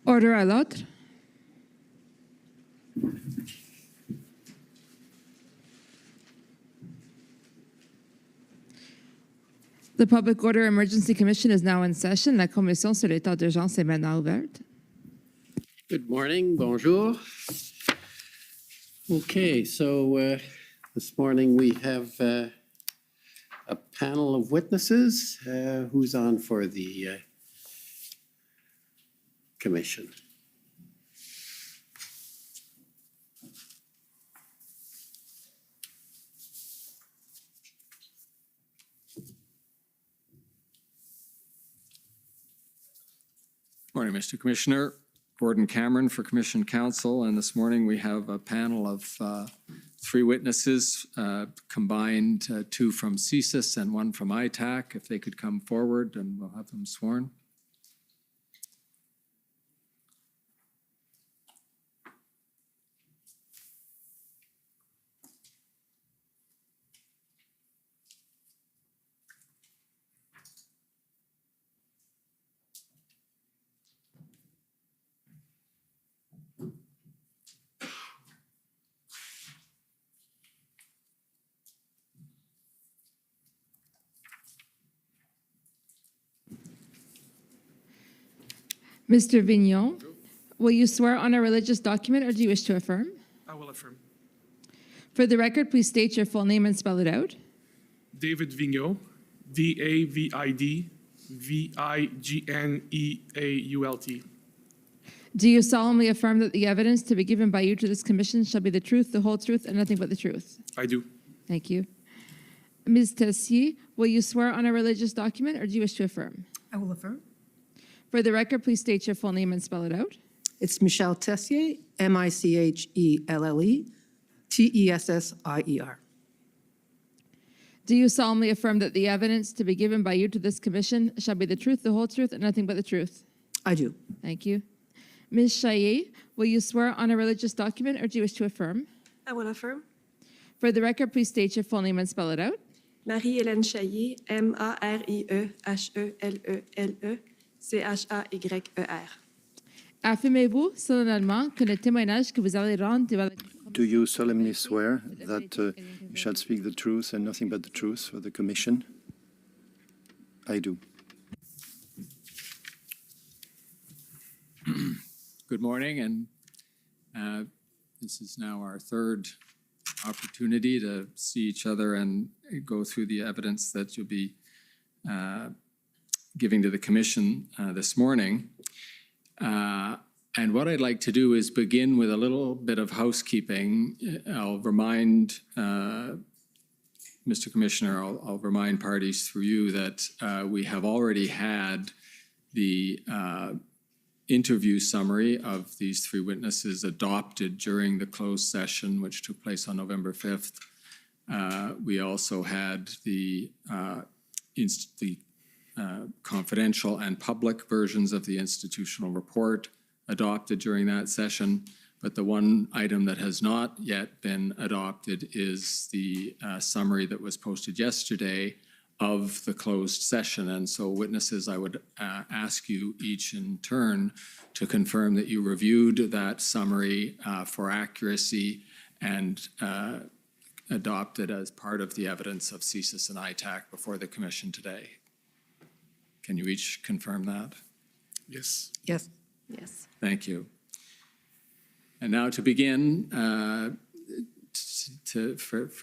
Order à l'autre. The Public Order Emergency Commission is now in session. La commission sur l'état d'urgence est maintenant ouverte. Good morning, bonjour. Okay, so this morning we have a panel of witnesses. Who's on for the commission? Morning, Mr. Commissioner. Gordon Cameron for Commission Counsel, and this morning we have a panel of three witnesses, combined two from CSIS and one from ITAC. If they could come forward, and we'll have them sworn. Mr. Vignon, will you swear on a religious document or do you wish to affirm? I will affirm. For the record, please state your full name and spell it out. David Vigneault, D-A-V-I-D, V-I-G-N-E-A-U-L-T. Do you solemnly affirm that the evidence to be given by you to this commission shall be the truth, the whole truth, and nothing but the truth? I do. Thank you. Ms. Tessier, will you swear on a religious document or do you wish to affirm? I will affirm. For the record, please state your full name and spell it out. It's Michelle Tessier, M-I-C-H-E-L-L-E, T-E-S-S-I-E-R. Do you solemnly affirm that the evidence to be given by you to this commission shall be the truth, the whole truth, and nothing but the truth? I do. Thank you. Ms. Chaillet, will you swear on a religious document or do you wish to affirm? I will affirm. For the record, please state your full name and spell it out. Marie-Hélène Chaillet, M-A-R-I-E-H-E-L-E-L-E, C-H-A-Y-E-R. Affirmez-vous solennellement que le témoignage que vous allez rendre devant la Do you solemnly swear that you shall speak the truth and nothing but the truth for the Commission? I do. Good morning, and this is now our third opportunity to see each other and go through the evidence that you'll be giving to the Commission this morning. And what I'd like to do is begin with a little bit of housekeeping. I'll remind Mr. Commissioner, I'll remind parties through you that we have already had the interview summary of these three witnesses adopted during the closed session, which took place on November 5th. We also had the confidential and public versions of the institutional report adopted during that session, but the one item that has not yet been adopted is the summary that was posted yesterday of the closed session. And so witnesses, I would ask you each in turn to confirm that you reviewed that summary for accuracy and adopted as part of the evidence of CSIS and ITAC before the Commission today. Can you each confirm that? Yes. Yes. Yes. Thank you. And now to begin, for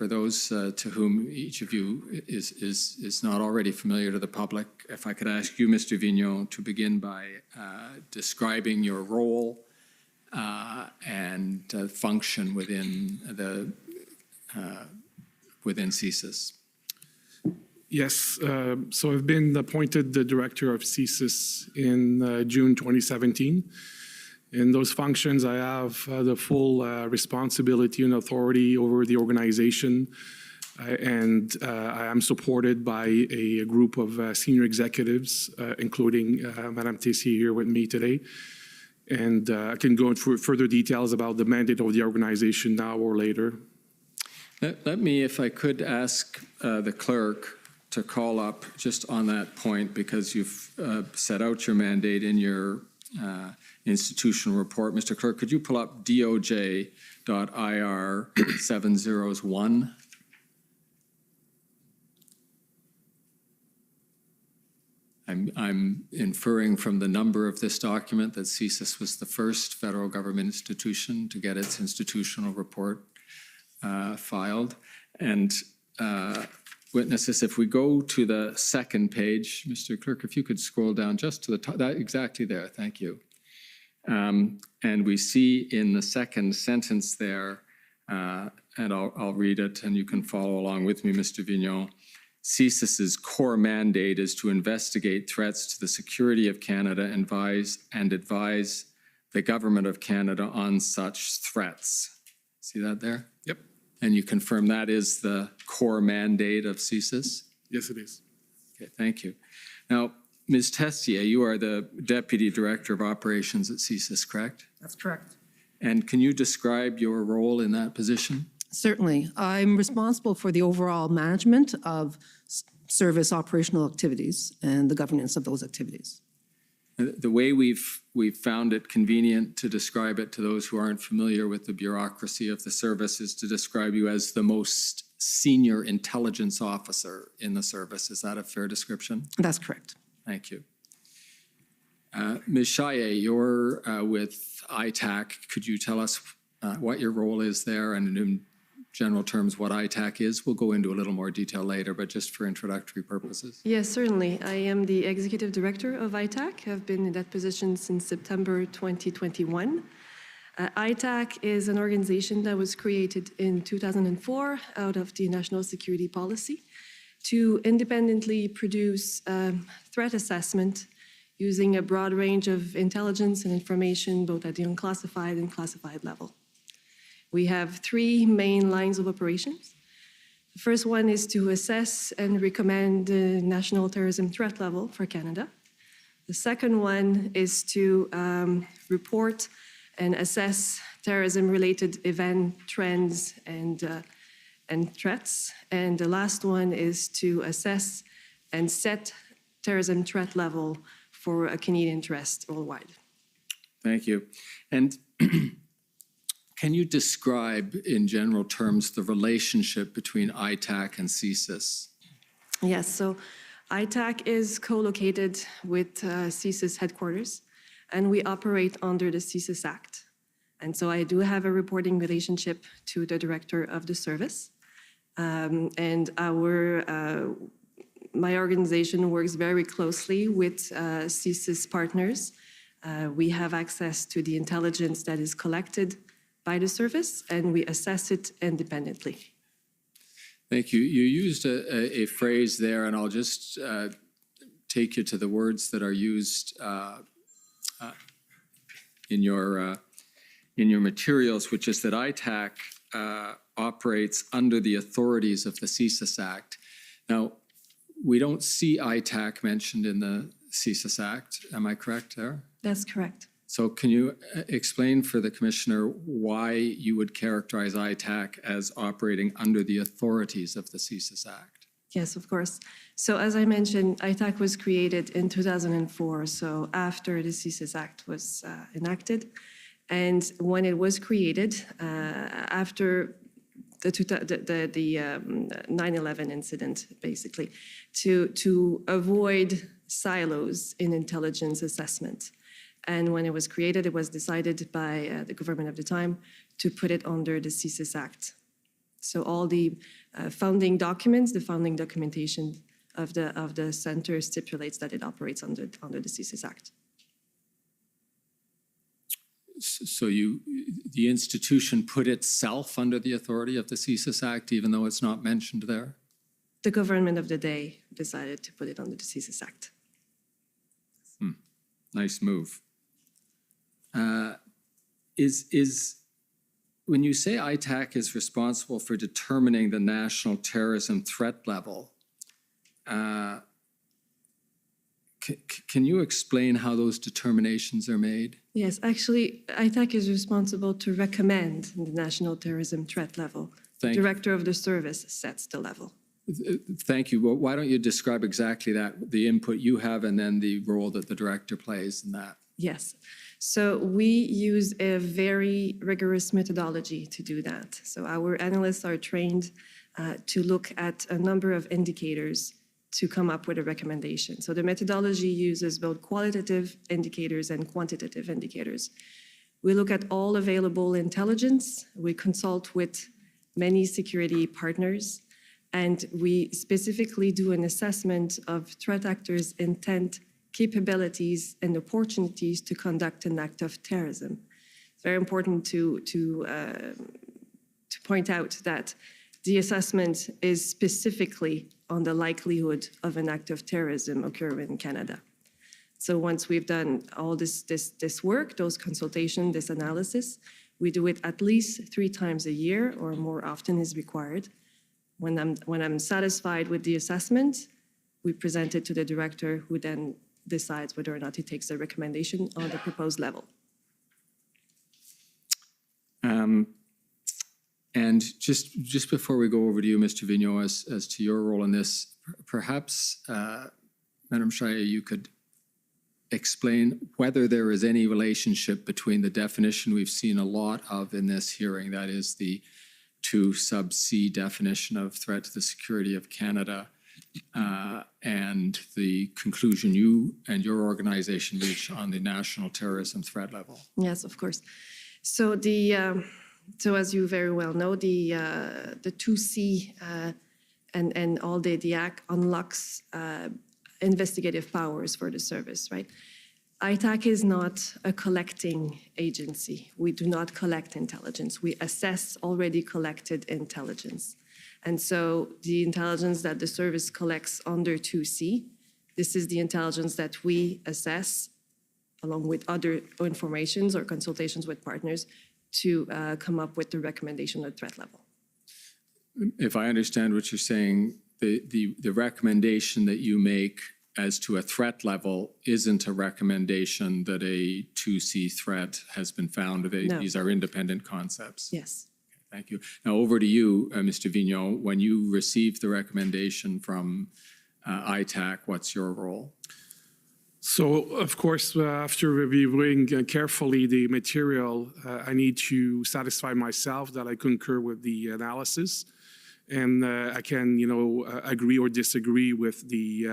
those to whom each of you is not already familiar to the public, if I could ask you, Mr. Vignon, to begin by describing your role and function within CSIS. Yes. So I've been appointed the director of CSIS in June 2017. In those functions, I have the full responsibility and authority over the organization, and I am supported by a group of senior executives, including Madame Tessier here with me today. And I can go into further details about the mandate of the organization now or later. Let me, if I could, ask the clerk to call up just on that point, because you've set out your mandate in your institutional report. Mr. Clerk, could you pull up DOJ.IR 701? I'm inferring from the number of this document that CSIS was the first federal government institution to get its institutional report filed. And witnesses, if we go to the second page, Mr. Clerk, if you could scroll down just to the top, that exactly there, thank you. And we see in the second sentence there, and I'll read it and you can follow along with me, Mr. Vignon. CSIS's core mandate is to investigate threats to the security of Canada and advise the government of Canada on such threats. See that there? Yep. And you confirm that is the core mandate of CSIS? Yes, it is. Okay, thank you. Now, Ms. Tessier, you are the Deputy Director of Operations at CSIS, correct? That's correct. And can you describe your role in that position? Certainly. I'm responsible for the overall management of service operational activities and the governance of those activities. The way we've found it convenient to describe it to those who aren't familiar with the bureaucracy of the service is to describe you as the most senior intelligence officer in the service. Is that a fair description? That's correct. Thank you. Ms. Chaillet, you're with ITAC. Could you tell us what your role is there and in general terms what ITAC is? We'll go into a little more detail later, but just for introductory purposes. Yes, certainly. I am the Executive Director of ITAC. I've been in that position since September 2021. ITAC is an organization that was created in 2004 out of the National Security Policy to independently produce threat assessment using a broad range of intelligence and information, both at the unclassified and classified level. We have three main lines of operations. The first one is to assess and recommend the national terrorism threat level for Canada. The second one is to report and assess terrorism-related event trends and threats. And the last one is to assess and set terrorism threat level for a Canadian interest worldwide. Thank you. And can you describe in general terms the relationship between ITAC and CSIS? Yes, so ITAC is co-located with CSIS headquarters, and we operate under the CSIS Act. And so I do have a reporting relationship to the director of the service. And my organization works very closely with CSIS partners. We have access to the intelligence that is collected by the service, and we assess it independently. Thank you. You used a phrase there, and I'll just take you to the words that are used in your materials, which is that ITAC operates under the authorities of the CSIS Act. Now, we don't see ITAC mentioned in the CSIS Act. Am I correct there? That's correct. So can you explain for the Commissioner why you would characterize ITAC as operating under the authorities of the CSIS Act? Yes, of course. So as I mentioned, ITAC was created in 2004, so after the CSIS Act was enacted. And when it was created, after the 9/11 incident, basically, to avoid silos in intelligence assessment. And when it was created, it was decided by the government of the time to put it under the CSIS Act. So all the founding documents, the founding documentation of the center stipulates that it operates under the CSIS Act. So the institution put itself under the authority of the CSIS Act, even though it's not mentioned there? The government of the day decided to put it under the CSIS Act. Nice move. When you say ITAC is responsible for determining the national terrorism threat level, can you explain how those determinations are made? Yes, actually, ITAC is responsible to recommend the national terrorism threat level. The director of the service sets the level. Thank you. Well, why don't you describe exactly that, the input you have and then the role that the director plays in that? Yes. So we use a very rigorous methodology to do that. So our analysts are trained to look at a number of indicators to come up with a recommendation. So the methodology uses both qualitative indicators and quantitative indicators. We look at all available intelligence. We consult with many security partners, and we specifically do an assessment of threat actors' intent, capabilities, and opportunities to conduct an act of terrorism. It's very important to point out that the assessment is specifically on the likelihood of an act of terrorism occurring in Canada. So once we've done all this work, those consultations, this analysis, we do it at least 3 times a year or more often is required. When I'm satisfied with the assessment, we present it to the director, who then decides whether or not he takes the recommendation on the proposed level. And just before we go over to you, Mr. Vigneault, as to your role in this, perhaps, Madam Shaya, you could explain whether there is any relationship between the definition we've seen a lot of in this hearing, that is the 2 sub C definition of threat to the security of Canada, and the conclusion you and your organization reach on the national terrorism threat level. Yes, of course. So so as you very well know, the 2C and all the Act unlocks investigative powers for the service, right? ITAC is not a collecting agency. We do not collect intelligence. We assess already collected intelligence. And so the intelligence that the service collects under 2C, this is the intelligence that we assess along with other informations or consultations with partners to come up with the recommendation at threat level. If I understand what you're saying, the recommendation that you make as to a threat level isn't a recommendation that a 2C threat has been found. No. These are independent concepts. Yes. Thank you. Now over to you, Mr. Vigneault. When you received the recommendation from ITAC, what's your role? So, of course, after reviewing carefully the material, I need to satisfy myself that I concur with the analysis, and I can, agree or disagree with the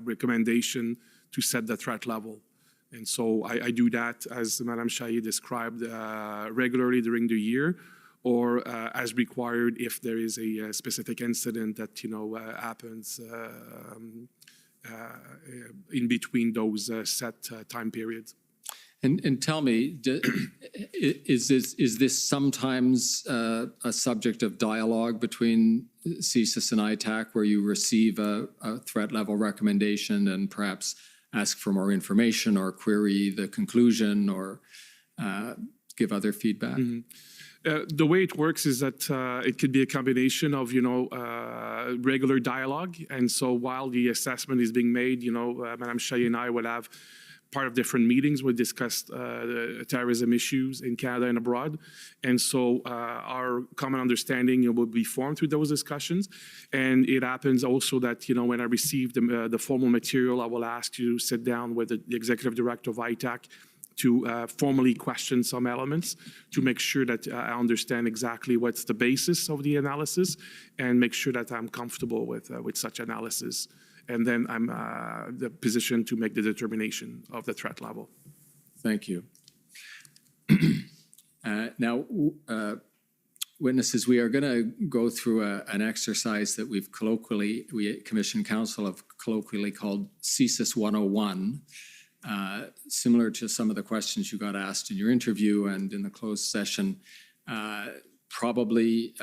recommendation to set the threat level. And so I do that, as Madame Chailly described, regularly during the year, or as required if there is a specific incident that happens in between those set time periods. And tell me, is this sometimes a subject of dialogue between CSIS and ITAC, where you receive a threat level recommendation and perhaps ask for more information or query the conclusion or give other feedback? Mm-hmm. The way it works is that it could be a combination of, regular dialogue. And so while the assessment is being made, Madame Chailly and I will have part of different meetings. We discussed terrorism issues in Canada and abroad. And so our common understanding will be formed through those discussions. And it happens also that, when I receive the formal material, I will ask you to sit down with the executive director of ITAC to formally question some elements to make sure that I understand exactly what's the basis of the analysis and make sure that I'm comfortable with such analysis. And then I'm the position to make the determination of the threat level. Thank you. Now, witnesses, we are going to go through an exercise that we Commission Council have colloquially called CSIS 101. Similar to some of the questions you got asked in your interview and in the closed session. Probably,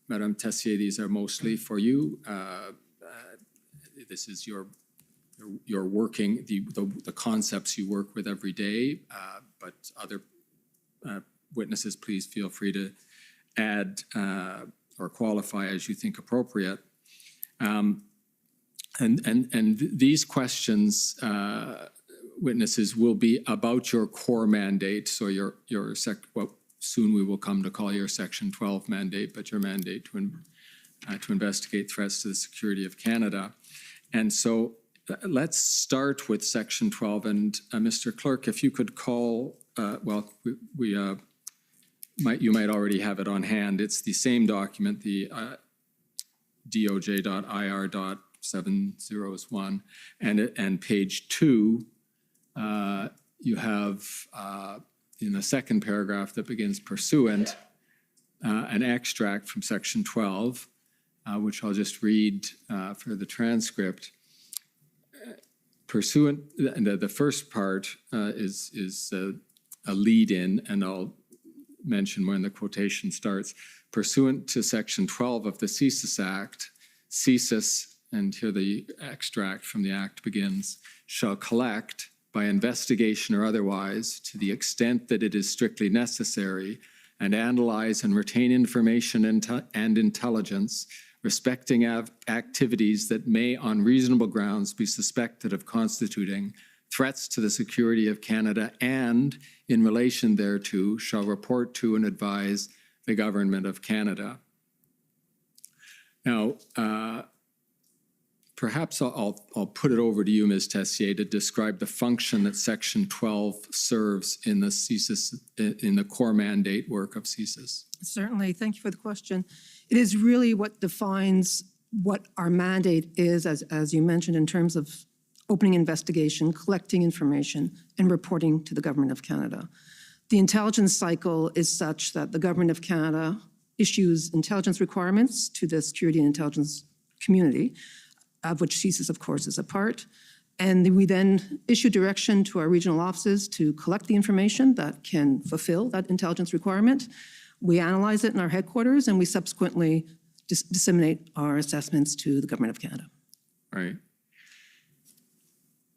Madame Tessier, these are mostly for you. This is your working, the concepts you work with every day, but other witnesses, please feel free to add or qualify as you think appropriate. And these questions, witnesses, will be about your core mandate, so what soon we will come to call your Section 12 mandate, but your mandate to investigate threats to the security of Canada. And so let's start with section 12. And Mr. Clerk, if you could call, you might already have it on hand. It's the same document, the DOJ.IR.701. And page 2, you have in the second paragraph that begins pursuant, an extract from section 12, which I'll just read for the transcript. Pursuant, the first part is a lead-in, and I'll mention when the quotation starts. Pursuant to section 12 of the CSIS Act, CSIS, and here the extract from the Act begins, shall collect by investigation or otherwise, to the extent that it is strictly necessary, and analyze and retain information and intelligence respecting activities that may on reasonable grounds be suspected of constituting threats to the security of Canada, and in relation thereto shall report to and advise the government of Canada. Now, perhaps I'll put it over to you, Ms. Tessier, to describe the function that Section 12 serves in the CSIS, in the core mandate work of CSIS. Certainly. Thank you for the question. It is really what defines what our mandate is, as you mentioned, in terms of opening investigation, collecting information, and reporting to the Government of Canada. The intelligence cycle is such that the Government of Canada issues intelligence requirements to the security and intelligence community, of which CSIS, of course, is a part. And we then issue direction to our regional offices to collect the information that can fulfill that intelligence requirement. We analyze it in our headquarters, and we subsequently disseminate our assessments to the Government of Canada. Right.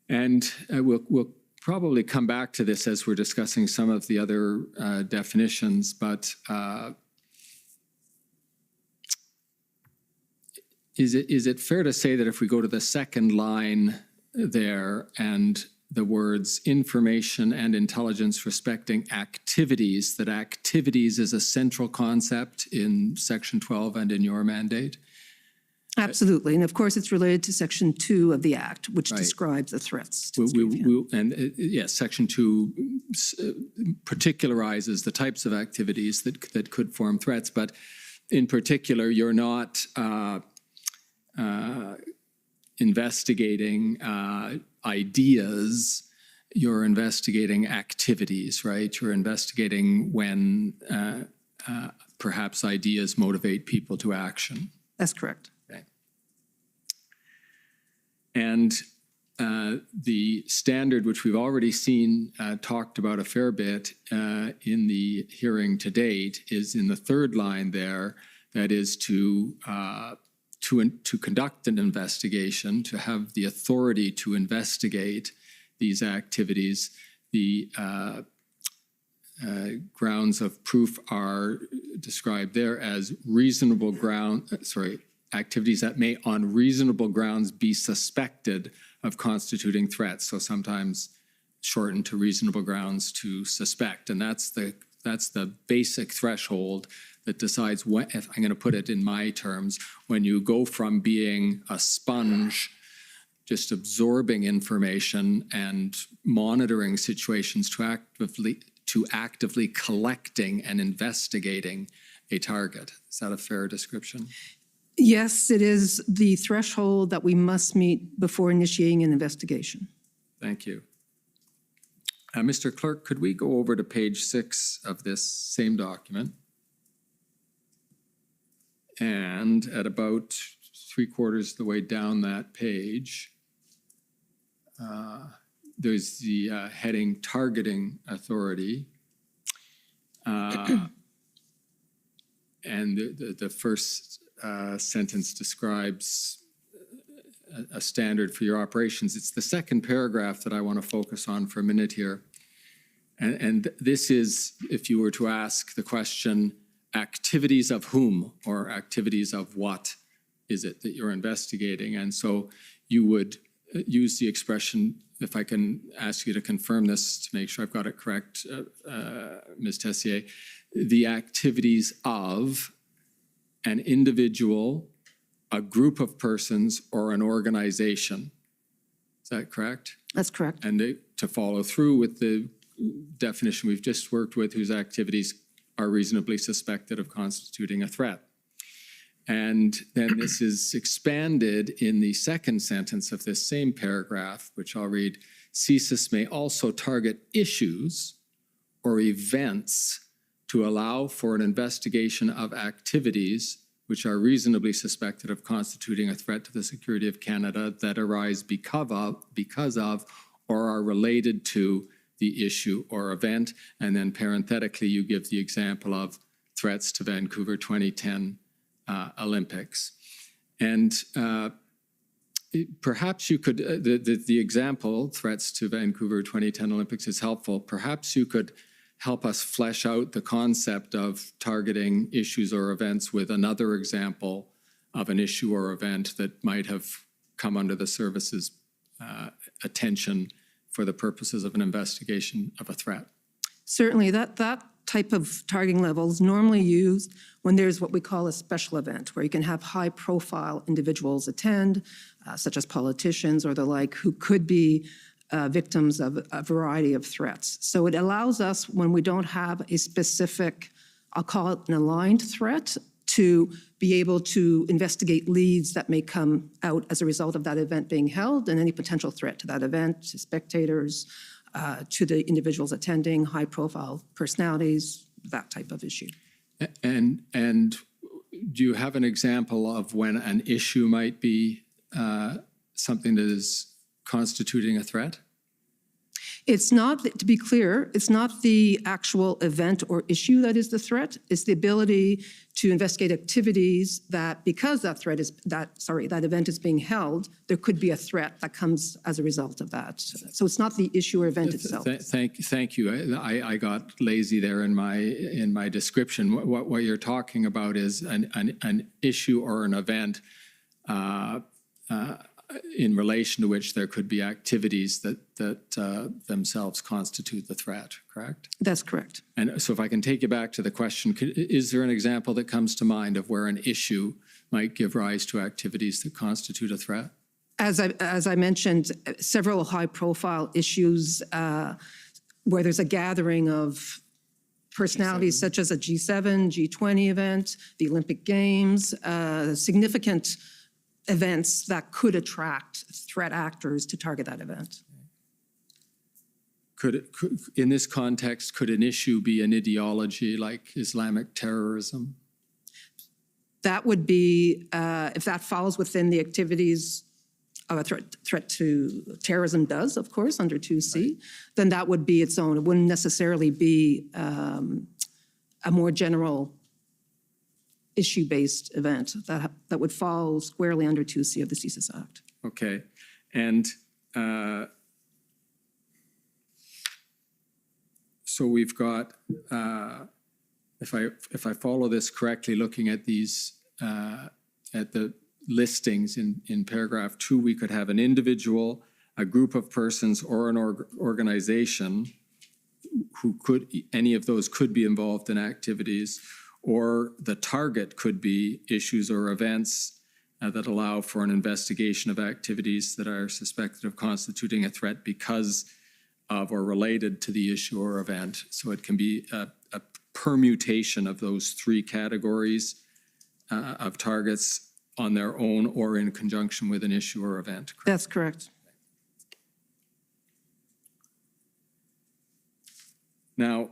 And we'll probably come back to this as we're discussing some of the other definitions, but is it fair to say that if we go to the second line there and the words information and intelligence respecting activities, that activities is a central concept in Section 12 and in your mandate? Absolutely. And of course, it's related to Section 2 of the Act, which describes the threats. Yes, Section 2 particularizes the types of activities that could form threats, but in particular, you're not investigating ideas, you're investigating activities, right? You're investigating when perhaps ideas motivate people to action. That's correct. And the standard, which we've already seen talked about a fair bit in the hearing to date, is in the third line there. That is to conduct an investigation, to have the authority to investigate these activities. The grounds of proof are described there as reasonable activities that may on reasonable grounds be suspected of constituting threats. So sometimes shortened to reasonable grounds to suspect. And that's the basic threshold that decides when, if I'm going to put it in my terms, when you go from being a sponge, just absorbing information and monitoring situations to actively collecting and investigating a target. Is that a fair description? Yes, it is the threshold that we must meet before initiating an investigation. Thank you. Mr. Clerk, could we go over to page 6 of this same document? And at about 3/4 of the way down that page, there's the heading Targeting Authority. And the first sentence describes a standard for your operations. It's the second paragraph that I want to focus on for a minute here. And this is, if you were to ask the question, activities of whom or activities of what is it that you're investigating? And so you would use the expression, if I can ask you to confirm this to make sure I've got it correct, Ms. Tessier, the activities of an individual, a group of persons, or an organization. Is that correct? That's correct. And to follow through with the definition we've just worked with, whose activities are reasonably suspected of constituting a threat. And then this is expanded in the second sentence of this same paragraph, which I'll read. CSIS may also target issues or events to allow for an investigation of activities which are reasonably suspected of constituting a threat to the security of Canada that arise because of or are related to the issue or event. And then parenthetically, you give the example of threats to Vancouver 2010 Olympics. And perhaps you could, the example, threats to Vancouver 2010 Olympics, is helpful. Perhaps you could help us flesh out the concept of targeting issues or events with another example of an issue or event that might have come under the service's attention for the purposes of an investigation of a threat. Certainly, that type of targeting level is normally used when there's what we call a special event, where you can have high-profile individuals attend, such as politicians or the like, who could be victims of a variety of threats. So it allows us, when we don't have a specific, I'll call it an aligned threat, to be able to investigate leads that may come out as a result of that event being held and any potential threat to that event, to spectators, to the individuals attending, high-profile personalities, that type of issue. And do you have an example of when an issue might be something that is constituting a threat? It's not, to be clear, it's not the actual event or issue that is the threat. It's the ability to investigate activities that, because that event is being held, there could be a threat that comes as a result of that. So it's not the issue or event itself. Thank you. I got lazy there in my description. What you're talking about is an issue or an event in relation to which there could be activities that themselves constitute the threat, correct? That's correct. And so if I can take you back to the question, is there an example that comes to mind of where an issue might give rise to activities that constitute a threat? As I mentioned, several high-profile issues where there's a gathering of personalities such as a G7, G20 event, the Olympic Games, significant events that could attract threat actors to target that event. In this context, could an issue be an ideology like Islamic terrorism? That would be, if that falls within the activities of a threat to terrorism does, of course, under 2C, right, then that would be its own. It wouldn't necessarily be a more general issue-based event that would fall squarely under 2C of the CSIS Act. Okay, and so we've got, if I follow this correctly, looking at these, at the listings in paragraph 2, we could have an individual, a group of persons, or an organization who could, any of those could be involved in activities, or the target could be issues or events that allow for an investigation of activities that are suspected of constituting a threat because of or related to the issue or event. So it can be a permutation of those three categories of targets on their own or in conjunction with an issue or event. Correct? That's correct. Now,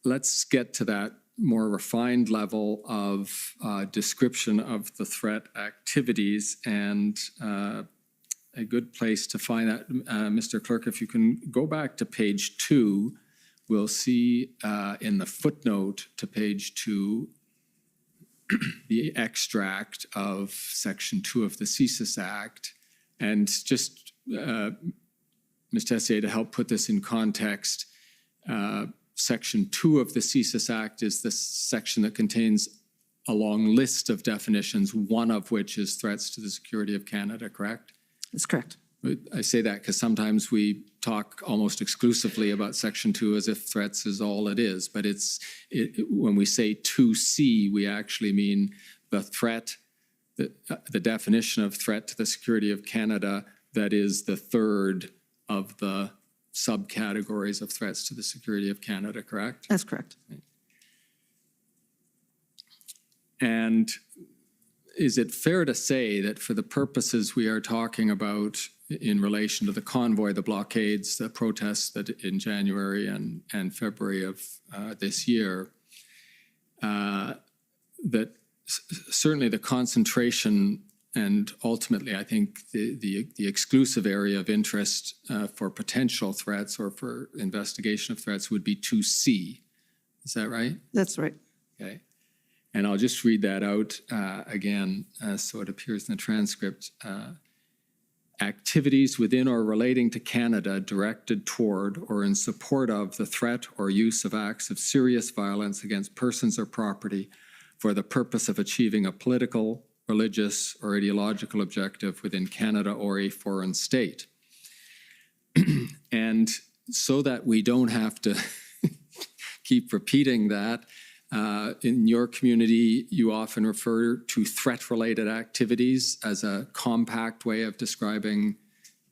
let's get to that more refined level of description of the threat activities, and a good place to find that, Mr. Clerk, if you can go back to page 2, we'll see in the footnote to page 2 the extract of section 2 of the CSIS Act. And just, Ms. Tessier, to help put this in context, section 2 of the CSIS Act is the section that contains a long list of definitions, one of which is threats to the security of Canada, correct? That's correct. I say that because sometimes we talk almost exclusively about section 2 as if threats is all it is, but when we say 2C, we actually mean the threat, the definition of threat to the security of Canada that is the third of the subcategories of threats to the security of Canada, correct? That's correct. And is it fair to say that for the purposes we are talking about in relation to the convoy, the blockades, the protests that in January and February of this year, that certainly the concentration and ultimately, I think the exclusive area of interest for potential threats or for investigation of threats would be 2C. Is that right? That's right. Okay. And I'll just read that out again so it appears in the transcript. Activities within or relating to Canada directed toward or in support of the threat or use of acts of serious violence against persons or property for the purpose of achieving a political, religious, or ideological objective within Canada or a foreign state. And so that we don't have to keep repeating that, in your community, you often refer to threat-related activities as a compact way of describing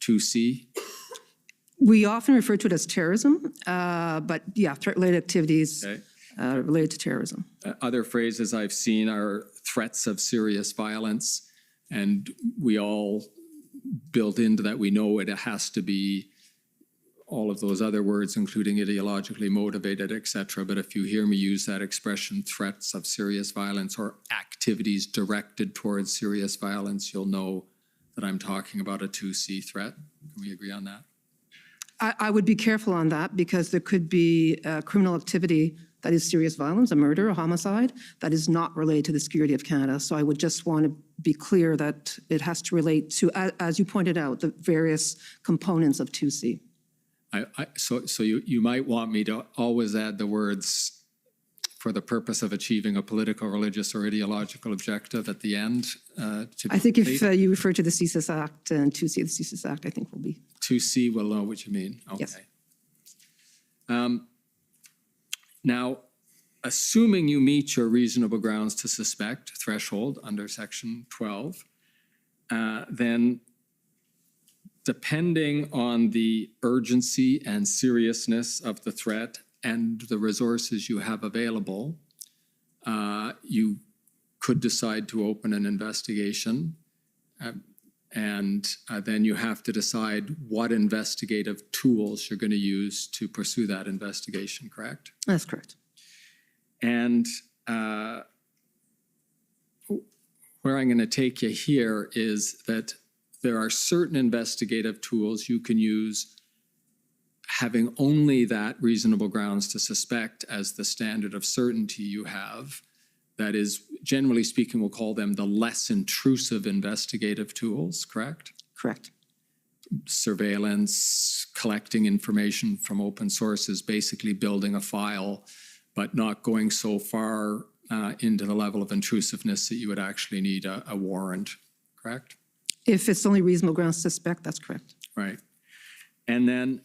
2C. We often refer to it as terrorism, but yeah, threat-related activities related to terrorism. Other phrases I've seen are threats of serious violence, and we all build into that. We know it has to be all of those other words, including ideologically motivated, et cetera. But if you hear me use that expression, threats of serious violence or activities directed towards serious violence, you'll know that I'm talking about a 2C threat. Can we agree on that? I would be careful on that because there could be criminal activity that is serious violence, a murder, a homicide, that is not related to the security of Canada. So I would just want to be clear that it has to relate to, as you pointed out, the various components of 2C. So you might want me to always add the words for the purpose of achieving a political, religious, or ideological objective at the end. I think if you refer to the CSIS Act and 2C, the CSIS Act, I think will be. 2C will know what you mean. Okay. Yes. Now, assuming you meet your reasonable grounds to suspect threshold under Section 12, then depending on the urgency and seriousness of the threat and the resources you have available, you could decide to open an investigation. And then you have to decide what investigative tools you're going to use to pursue that investigation, correct? That's correct. And where I'm going to take you here is that there are certain investigative tools you can use having only that reasonable grounds to suspect as the standard of certainty you have. That is, generally speaking, we'll call them the less intrusive investigative tools, correct? Correct. Surveillance, collecting information from open sources, basically building a file, but not going so far into the level of intrusiveness that you would actually need a warrant, correct? If it's only reasonable grounds to suspect, that's correct. Right. And then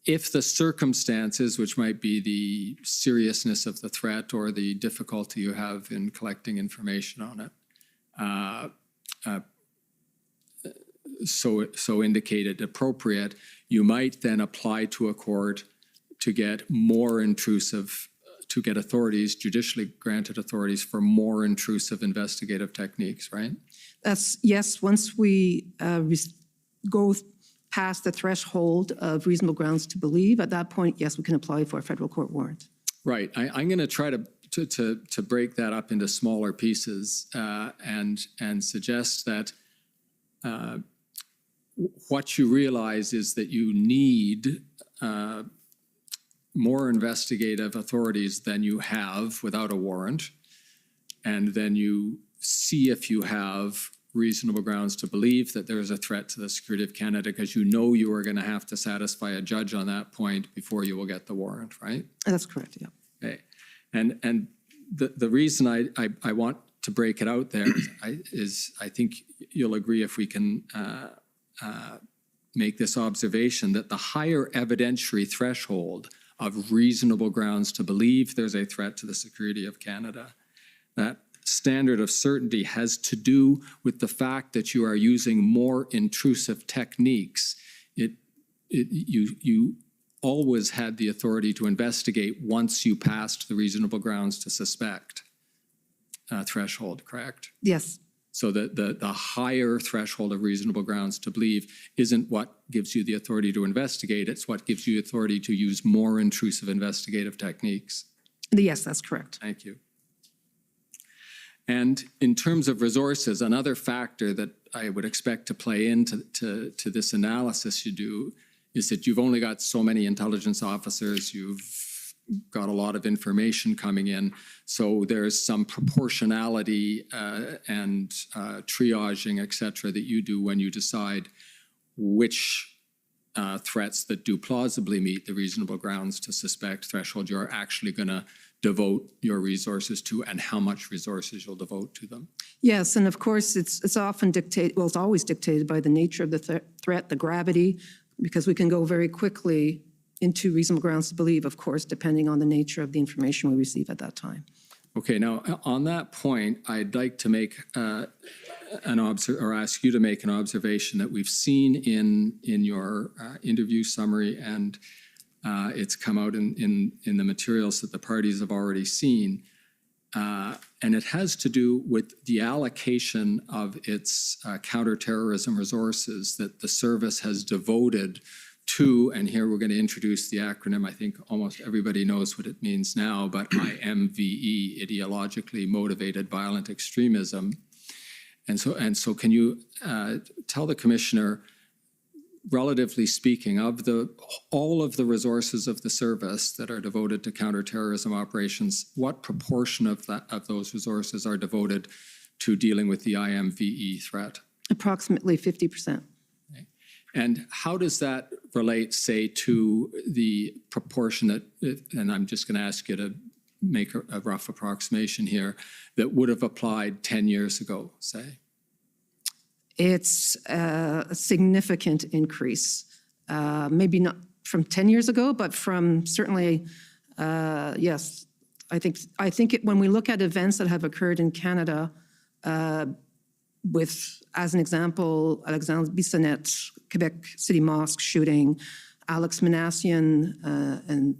if the circumstances, which might be the seriousness of the threat or the difficulty you have in collecting information on it, so indicated appropriate, you might then apply to a court to get more intrusive, to get authorities, judicially granted authorities for more intrusive investigative techniques, right? That's, yes, once we go past the threshold of reasonable grounds to believe, at that point, yes, we can apply for a federal court warrant. Right. I'm going to try to break that up into smaller pieces and suggest that what you realize is that you need more investigative authorities than you have without a warrant, and then you see if you have reasonable grounds to believe that there is a threat to the security of Canada, because you know you are going to have to satisfy a judge on that point before you will get the warrant, right? That's correct, yeah. Okay. And the reason I want to break it out there is I think you'll agree if we can make this observation that the higher evidentiary threshold of reasonable grounds to believe there's a threat to the security of Canada, that standard of certainty has to do with the fact that you are using more intrusive techniques. You always had the authority to investigate once you passed the reasonable grounds to suspect threshold, correct? Yes, So the higher threshold of reasonable grounds to believe isn't what gives you the authority to investigate, it's what gives you authority to use more intrusive investigative techniques. yes, that's correct. Thank you. And in terms of resources, another factor that I would expect to play into to this analysis you do is that you've only got so many intelligence officers, you've got a lot of information coming in, so there's some proportionality and triaging, et cetera, that you do when you decide which threats that do plausibly meet the reasonable grounds to suspect threshold you're actually going to devote your resources to and how much resources you'll devote to them. Yes, and of course, it's often dictated, well, it's always dictated by the nature of the threat, the gravity, because we can go very quickly into reasonable grounds to believe, of course, depending on the nature of the information we receive at that time. Okay, now on that point, I'd like to make ask you to make an observation that we've seen in your interview summary, and it's come out in the materials that the parties have already seen. And it has to do with the allocation of its counterterrorism resources that the service has devoted to, and here we're going to introduce the acronym. I think almost everybody knows what it means now, but IMVE, ideologically motivated violent extremism. And so can you tell the Commissioner, relatively speaking, of all of the resources of the service that are devoted to counterterrorism operations, what proportion of those resources are devoted to dealing with the IMVE threat? Approximately 50%. Okay. And how does that relate, say, to the proportion that, and I'm just going to ask you to make a rough approximation here, that would have applied 10 years ago, say? It's a significant increase, maybe not from 10 years ago, but from certainly, yes. I think when we look at events that have occurred in Canada, with, as an example, Alexandre Bissonnette, Quebec City Mosque shooting, Alex Manassian, and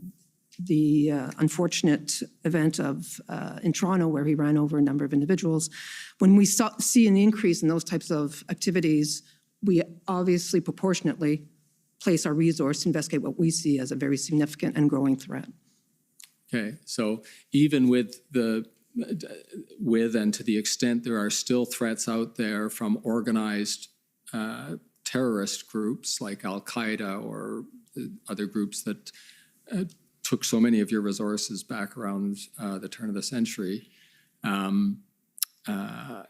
the unfortunate event in Toronto where he ran over a number of individuals. When we see an increase in those types of activities, we obviously proportionately place our resource to investigate what we see as a very significant and growing threat. Okay, so even with and to the extent there are still threats out there from organized terrorist groups like Al-Qaeda or other groups that took so many of your resources back around the turn of the century,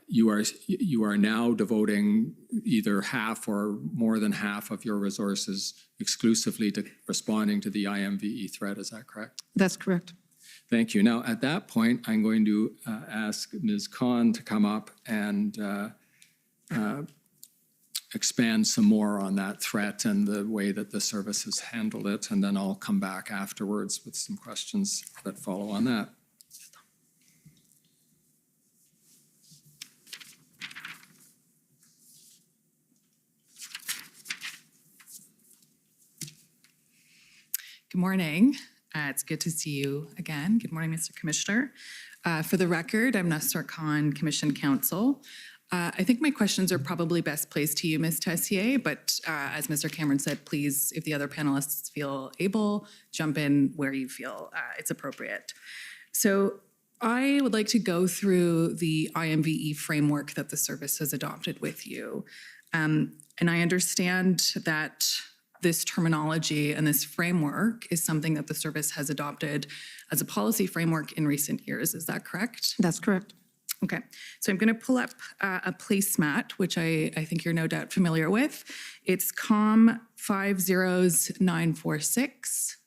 you are now devoting either half or more than half of your resources exclusively to responding to the IMVE threat. Is that correct? That's correct. Thank you. Now, at that point, I'm going to ask Ms. Khan to come up and expand some more on that threat and the way that the service has handled it, and then I'll come back afterwards with some questions that follow on that. Good morning. It's good to see you again. Good morning, Mr. Commissioner. For the record, I'm Nasser Khan, Commission Counsel. I think my questions are probably best placed to you, Ms. Tessier, but as Mr. Cameron said, please, if the other panelists feel able, jump in where you feel it's appropriate. So I would like to go through the IMVE framework that the service has adopted with you. And I understand that this terminology and this framework is something that the service has adopted as a policy framework in recent years. Is that correct? That's correct. Okay, so I'm going to pull up a placemat, which I think you're no doubt familiar with. It's COM 50946.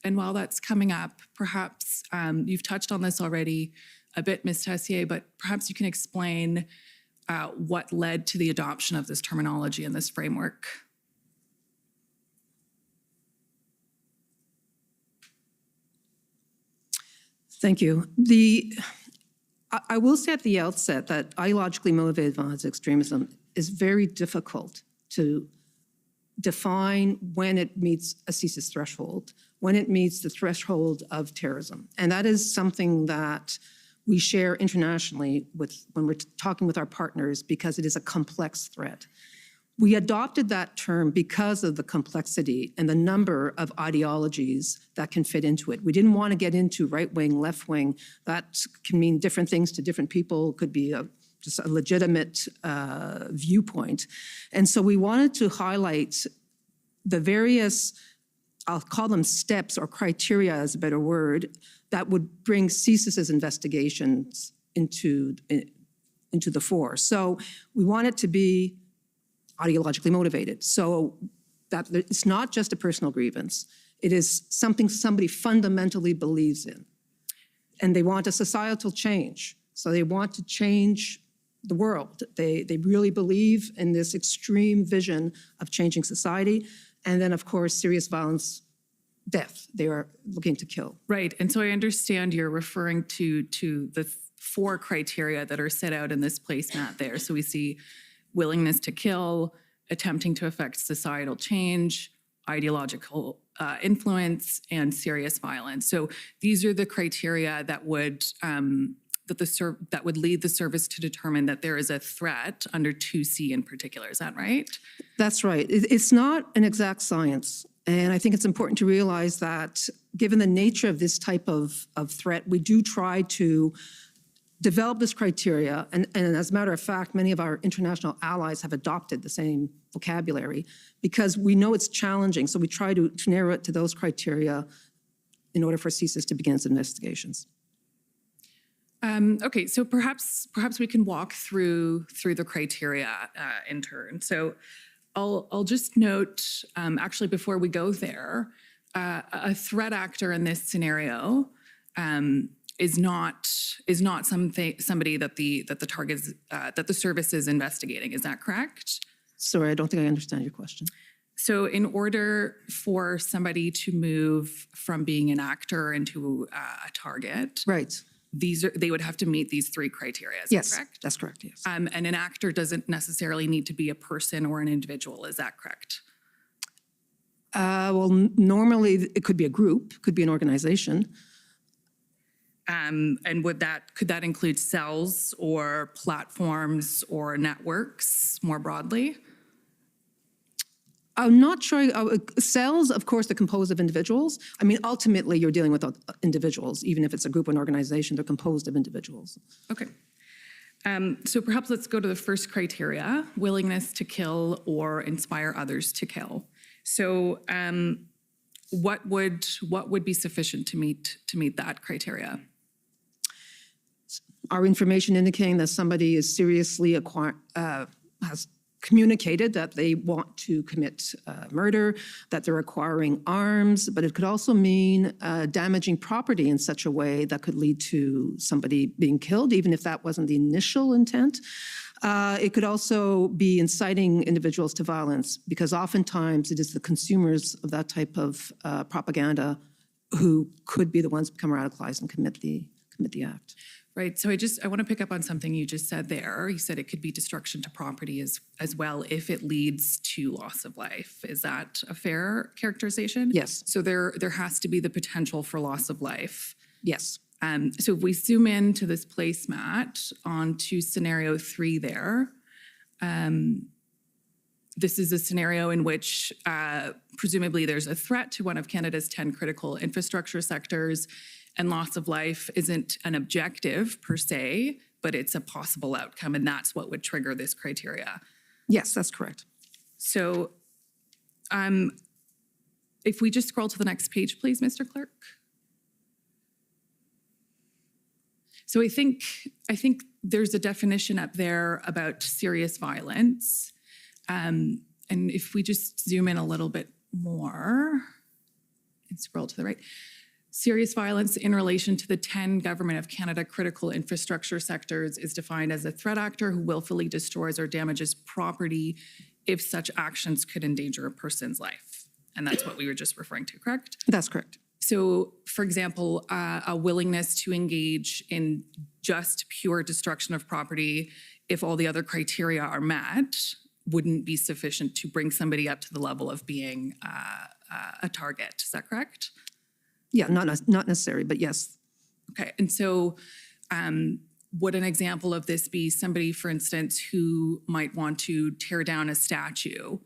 And while that's coming up, perhaps you've touched on this already a bit, Ms. Tessier, but perhaps you can explain what led to the adoption of this terminology and this framework. Thank you. I will say at the outset that ideologically motivated violent extremism is very difficult to define when it meets a CSIS threshold, when it meets the threshold of terrorism. And that is something that we share internationally when we're talking with our partners because it is a complex threat. We adopted that term because of the complexity and the number of ideologies that can fit into it. We didn't want to get into right-wing, left-wing. That can mean different things to different people. It could be just a legitimate viewpoint. And so we wanted to highlight the various, I'll call them steps or criteria is a better word, that would bring CSIS's investigations into the fore. So we want it to be ideologically motivated. So that it's not just a personal grievance. It is something somebody fundamentally believes in. And they want a societal change. So they want to change the world. They really believe in this extreme vision of changing society. And then, of course, serious violence, death. They are looking to kill. Right. And so I understand you're referring to the 4 criteria that are set out in this placemat there. So we see willingness to kill, attempting to affect societal change, ideological influence, and serious violence. So these are the criteria that would that would lead the service to determine that there is a threat under 2C in particular. Is that right? That's right. It's not an exact science. And I think it's important to realize that given the nature of this type of threat, we do try to develop this criteria, and as a matter of fact, many of our international allies have adopted the same vocabulary because we know it's challenging, so we try to narrow it to those criteria in order for CSIS to begin its investigations. Okay, so perhaps we can walk through the criteria in turn. So I'll just note, actually before we go there, a threat actor in this scenario is not somebody that the target that the service is investigating. Is that correct? Sorry, I don't think I understand your question. So in order for somebody to move from being an actor into a target, Right. they would have to meet these 3 criteria. Is Yes, that correct? that's correct, yes. And an actor doesn't necessarily need to be a person or an individual. Is that correct? Well, normally it could be a group, could be an organization. And could that include cells or platforms or networks more broadly? I'm not sure. Cells, of course, are composed of individuals. I mean, ultimately, you're dealing with individuals. Even if it's a group or an organization, they're composed of individuals. Okay. So perhaps let's go to the first criteria, willingness to kill or inspire others to kill. So what would be sufficient to meet that criteria? Our information indicating that somebody is seriously has communicated that they want to commit murder, that they're acquiring arms, but it could also mean damaging property in such a way that could lead to somebody being killed, even if that wasn't the initial intent. It could also be inciting individuals to violence, because oftentimes it is the consumers of that type of propaganda who could be the ones who become radicalized and commit the act. Right. So I want to pick up on something you just said there. You said it could be destruction to property as well if it leads to loss of life. Is that a fair characterization? Yes. So there has to be the potential for loss of life. Yes. So if we zoom into this placemat onto scenario 3 there, this is a scenario in which presumably there's a threat to one of Canada's 10 critical infrastructure sectors, and loss of life isn't an objective per se, but it's a possible outcome, and that's what would trigger this criteria. Yes, that's correct. So if we just scroll to the next page, please, Mr. Clerk. So I think there's a definition up there about serious violence. And if we just zoom in a little bit more and scroll to the right, serious violence in relation to the 10 Government of Canada critical infrastructure sectors is defined as a threat actor who willfully destroys or damages property if such actions could endanger a person's life. And that's what we were just referring to, correct? That's correct. So, for example, a willingness to engage in just pure destruction of property, if all the other criteria are met, wouldn't be sufficient to bring somebody up to the level of being a target. Is that correct? Yeah, not necessary, but yes. Okay, and so would an example of this be somebody, for instance, who might want to tear down a statue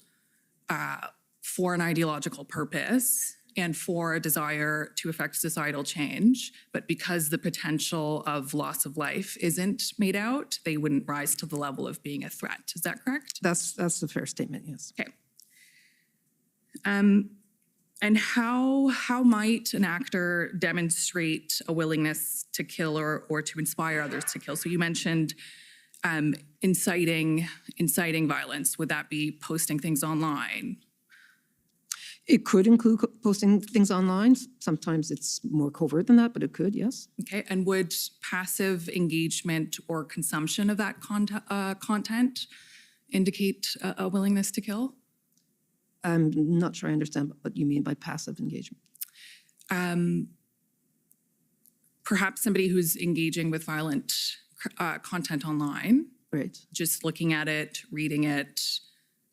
for an ideological purpose and for a desire to affect societal change, but because the potential of loss of life isn't made out, they wouldn't rise to the level of being a threat. Is that correct? That's a fair statement, yes. Okay. And how might an actor demonstrate a willingness to kill or to inspire others to kill? So you mentioned inciting violence. Would that be posting things online? It could include posting things online. Sometimes it's more covert than that, but it could, yes. Okay, and would passive engagement or consumption of that content indicate a willingness to kill? I'm not sure I understand what you mean by passive engagement. Perhaps somebody who's engaging with violent content online, Right. just looking at it, reading it,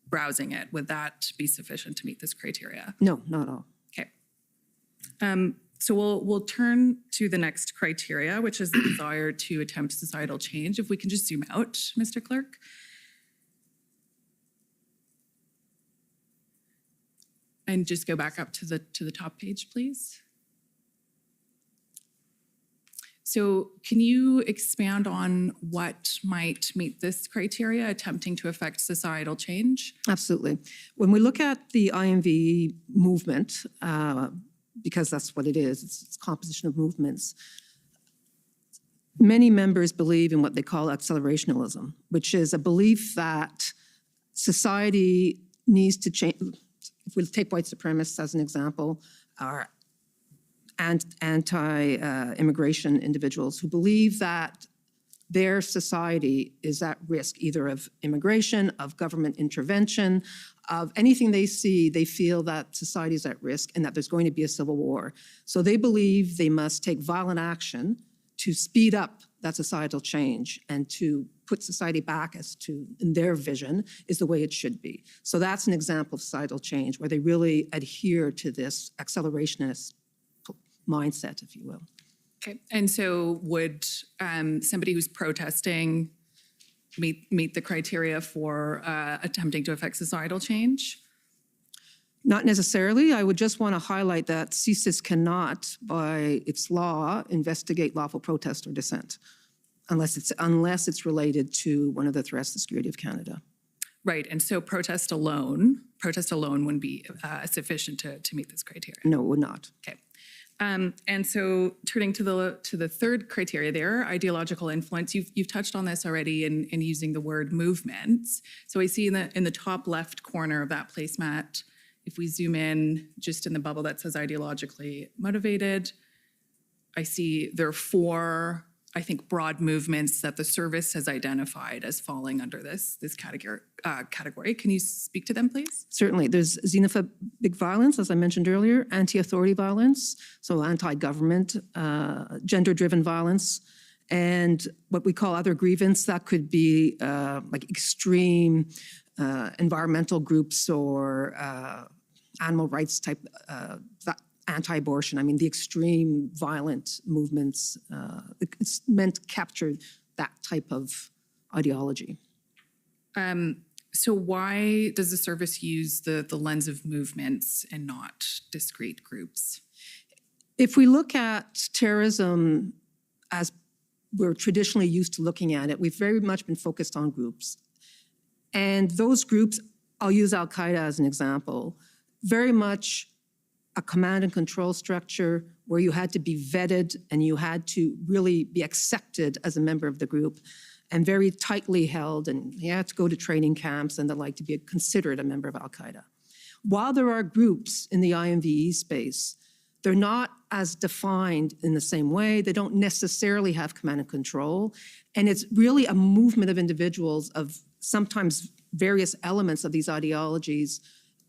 browsing it, would that be sufficient to meet this criteria? No, not at all. Okay. So we'll turn to the next criteria, which is the desire to attempt societal change. If we can just zoom out, Mr. Clerk. And just go back up to the top page, please. So can you expand on what might meet this criteria, attempting to affect societal change? Absolutely. When we look at the IMV movement, because that's what it is, it's composition of movements, many members believe in what they call accelerationism, which is a belief that society needs to change. If we take white supremacists as an example, or anti-immigration individuals who believe that their society is at risk either of immigration, of government intervention, of anything they see, they feel that society is at risk and that there's going to be a civil war. So they believe they must take violent action to speed up that societal change and to put society back as to, in their vision, is the way it should be. So that's an example of societal change where they really adhere to this accelerationist mindset, if you will. Okay, and so would somebody who's protesting meet the criteria for attempting to affect societal change? Not necessarily. I would just want to highlight that CSIS cannot, by its law, investigate lawful protest or dissent, unless it's related to one of the threats to the security of Canada. Right, and so protest alone wouldn't be sufficient to meet this criteria. No, it would not. Okay. And so turning to the third criteria there, ideological influence, you've touched on this already in using the word movements. So I see in the top left corner of that placemat, if we zoom in just in the bubble that says ideologically motivated, I see there are 4, I think, broad movements that the service has identified as falling under this category. Can you speak to them, please? Certainly. There's xenophobic violence, as I mentioned earlier, anti-authority violence, so anti-government, gender-driven violence, and what we call other grievance. That could be like extreme environmental groups or animal rights type anti-abortion. I mean, the extreme violent movements, it's meant to capture that type of ideology. So why does the service use the lens of movements and not discrete groups? If we look at terrorism as we're traditionally used to looking at it, we've very much been focused on groups. And those groups, I'll use Al-Qaeda as an example, very much a command and control structure where you had to be vetted and you had to really be accepted as a member of the group and very tightly held, and you had to go to training camps and the like to be considered a member of Al-Qaeda. While there are groups in the IMVE space, they're not as defined in the same way. They don't necessarily have command and control. And it's really a movement of individuals of sometimes various elements of these ideologies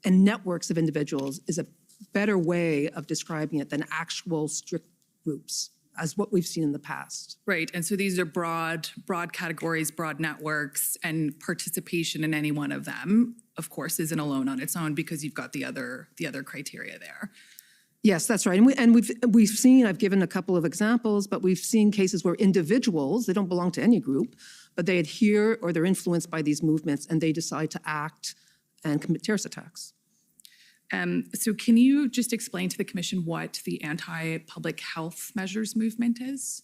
and networks of individuals is a better way of describing it than actual strict groups, as what we've seen in the past. Right, and so these are broad categories, broad networks, and participation in any one of them, of course, isn't alone on its own because you've got the other criteria there. Yes, that's right. And we've seen, I've given a couple of examples, but we've seen cases where individuals, they don't belong to any group, but they adhere or they're influenced by these movements and they decide to act and commit terrorist attacks. So can you just explain to the Commission what the anti-public health measures movement is?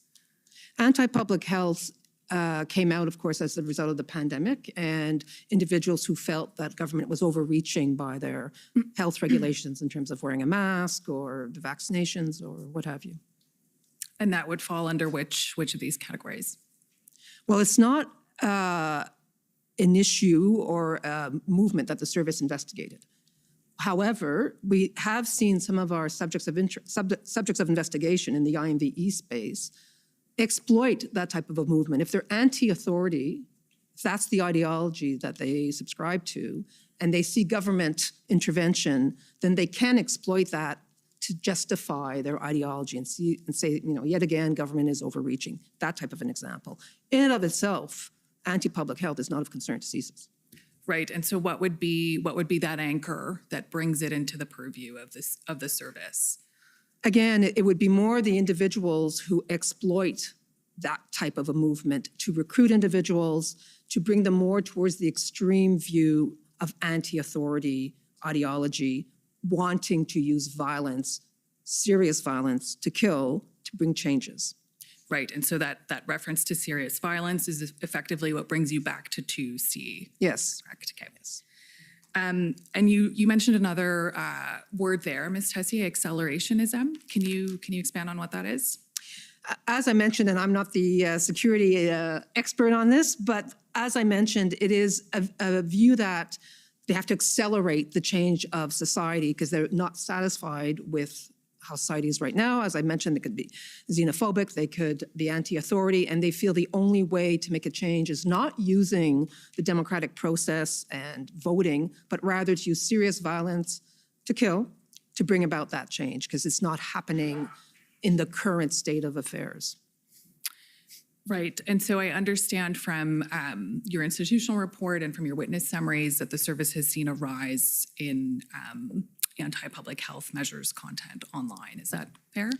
Anti-public health came out, of course, as a result of the pandemic, and individuals who felt that government was overreaching by their health regulations in terms of wearing a mask or the vaccinations or what have you. And that would fall under which of these categories? Well, it's not an issue or a movement that the service investigated. However, we have seen some of our subjects of investigation in the IMVE space exploit that type of a movement. If they're anti-authority, if that's the ideology that they subscribe to, and they see government intervention, then they can exploit that to justify their ideology and say, yet again, government is overreaching. That type of an example. In and of itself, anti-public health is not of concern to CSIS. Right, and so what would be that anchor that brings it into the purview of the service? Again, it would be more the individuals who exploit that type of a movement to recruit individuals, to bring them more towards the extreme view of anti-authority ideology, wanting to use violence, serious violence, to kill, to bring changes. Right, and so that reference to serious violence is effectively what brings you back to 2C. Yes. Correct, okay. Yes. And you mentioned another word there, Ms. Tessier, accelerationism. Can you expand on what that is? As I mentioned, and I'm not the security expert on this, but as I mentioned, it is a view that they have to accelerate the change of society because they're not satisfied with how society is right now. As I mentioned, they could be xenophobic, they could be anti-authority, and they feel the only way to make a change is not using the democratic process and voting, but rather to use serious violence to kill, to bring about that change, because it's not happening in the current state of affairs. Right, and so I understand from your institutional report and from your witness summaries that the service has seen a rise in anti-public health measures content online. Is that fair?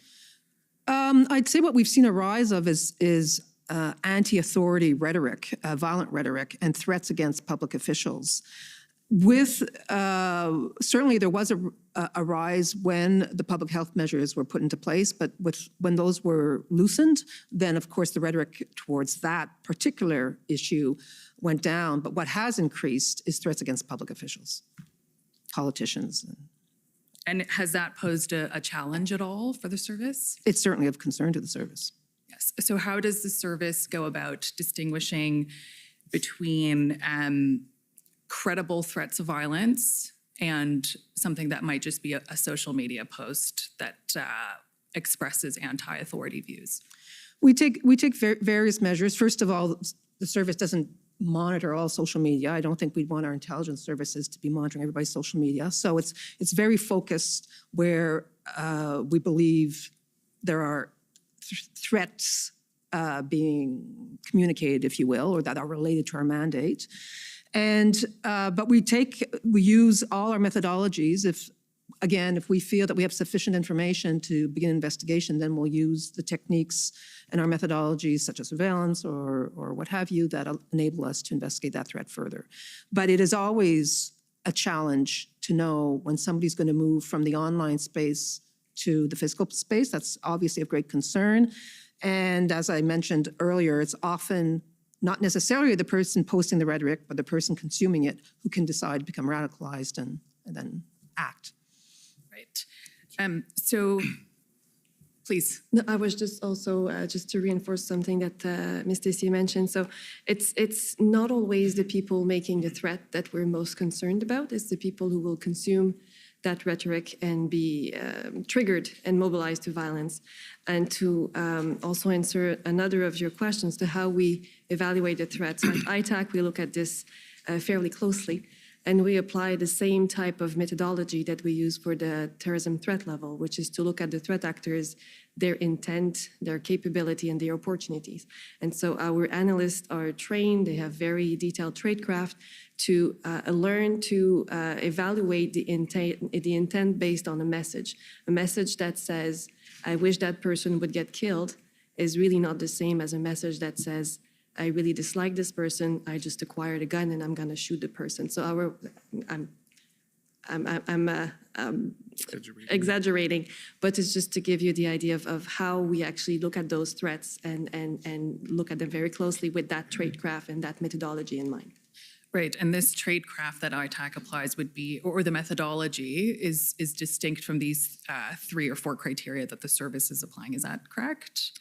I'd say what we've seen a rise of is anti-authority rhetoric, violent rhetoric, and threats against public officials. Certainly there was a rise when the public health measures were put into place, but when those were loosened, then of course the rhetoric towards that particular issue went down. But what has increased is threats against public officials, politicians. And has that posed a challenge at all for the service? It's certainly of concern to the service. Yes. So how does the service go about distinguishing between credible threats of violence and something that might just be a social media post that expresses anti-authority views? We take various measures. First of all, the service doesn't monitor all social media. I don't think we'd want our intelligence services to be monitoring everybody's social media. So it's very focused where we believe there are threats being communicated, if you will, or that are related to our mandate. But we use all our methodologies. If we feel that we have sufficient information to begin an investigation, then we'll use the techniques and our methodologies, such as surveillance or what have you, that enable us to investigate that threat further. But it is always a challenge to know when somebody's going to move from the online space to the physical space. That's obviously of great concern. And as I mentioned earlier, it's often not necessarily the person posting the rhetoric, but the person consuming it who can decide to become radicalized and then act. Right. So, please. No, I was just also, just to reinforce something that Ms. Delicia mentioned. So it's not always the people making the threat that we're most concerned about. It's the people who will consume that rhetoric and be triggered and mobilized to violence. And to also answer another of your questions to how we evaluate the threats. At ITAC, we look at this fairly closely. And we apply the same type of methodology that we use for the terrorism threat level, which is to look at the threat actors, their intent, their capability, and their opportunities. And so our analysts are trained, they have very detailed tradecraft to learn to evaluate the intent based on a message. A message that says, I wish that person would get killed, is really not the same as a message that says, I really dislike this person, I just acquired a gun and I'm gonna shoot the person. So I'm exaggerating, but it's just to give you the idea of how we actually look at those threats and look at them very closely with that tradecraft and that methodology in mind. Right, and this tradecraft that ITAC applies would be, or the methodology is distinct from these 3 or 4 criteria that the service is applying. Is that correct?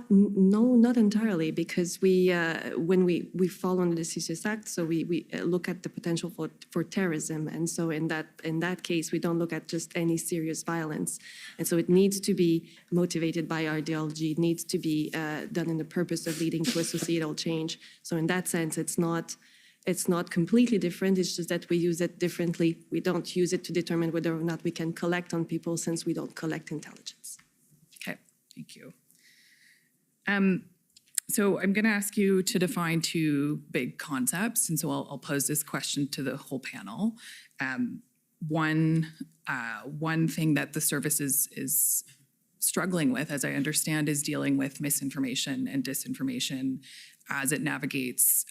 No, not entirely, because when we fall under the CCS Act, so we look at the potential for terrorism, and so in that case, we don't look at just any serious violence, and so it needs to be motivated by ideology. It needs to be done in the purpose of leading to a societal change. So in that sense, it's not completely different. It's just that we use it differently. We don't use it to determine whether or not we can collect on people, since we don't collect intelligence. Okay, thank you. So I'm going to ask you to define 2 big concepts, and so I'll pose this question to the whole panel. One thing that the service is struggling with, as I understand, is dealing with misinformation and disinformation as it navigates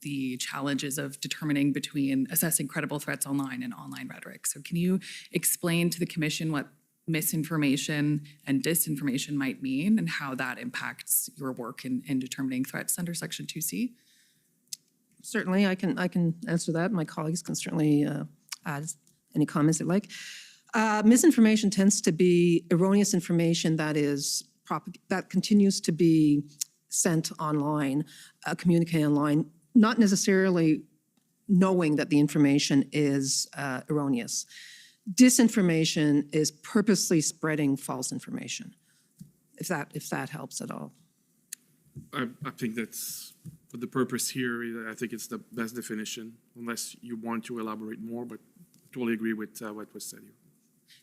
the challenges of determining between assessing credible threats online and online rhetoric. So can you explain to the Commission what misinformation and disinformation might mean and how that impacts your work in determining threats under Section 2C? Certainly, I can answer that. My colleagues can certainly add any comments they like. Misinformation tends to be erroneous information that continues to be sent online, communicated online, not necessarily knowing that the information is erroneous. Disinformation is purposely spreading false information, if that helps at all. I think that's, for the purpose here, I think it's the best definition, unless you want to elaborate more, but I totally agree with what was said here.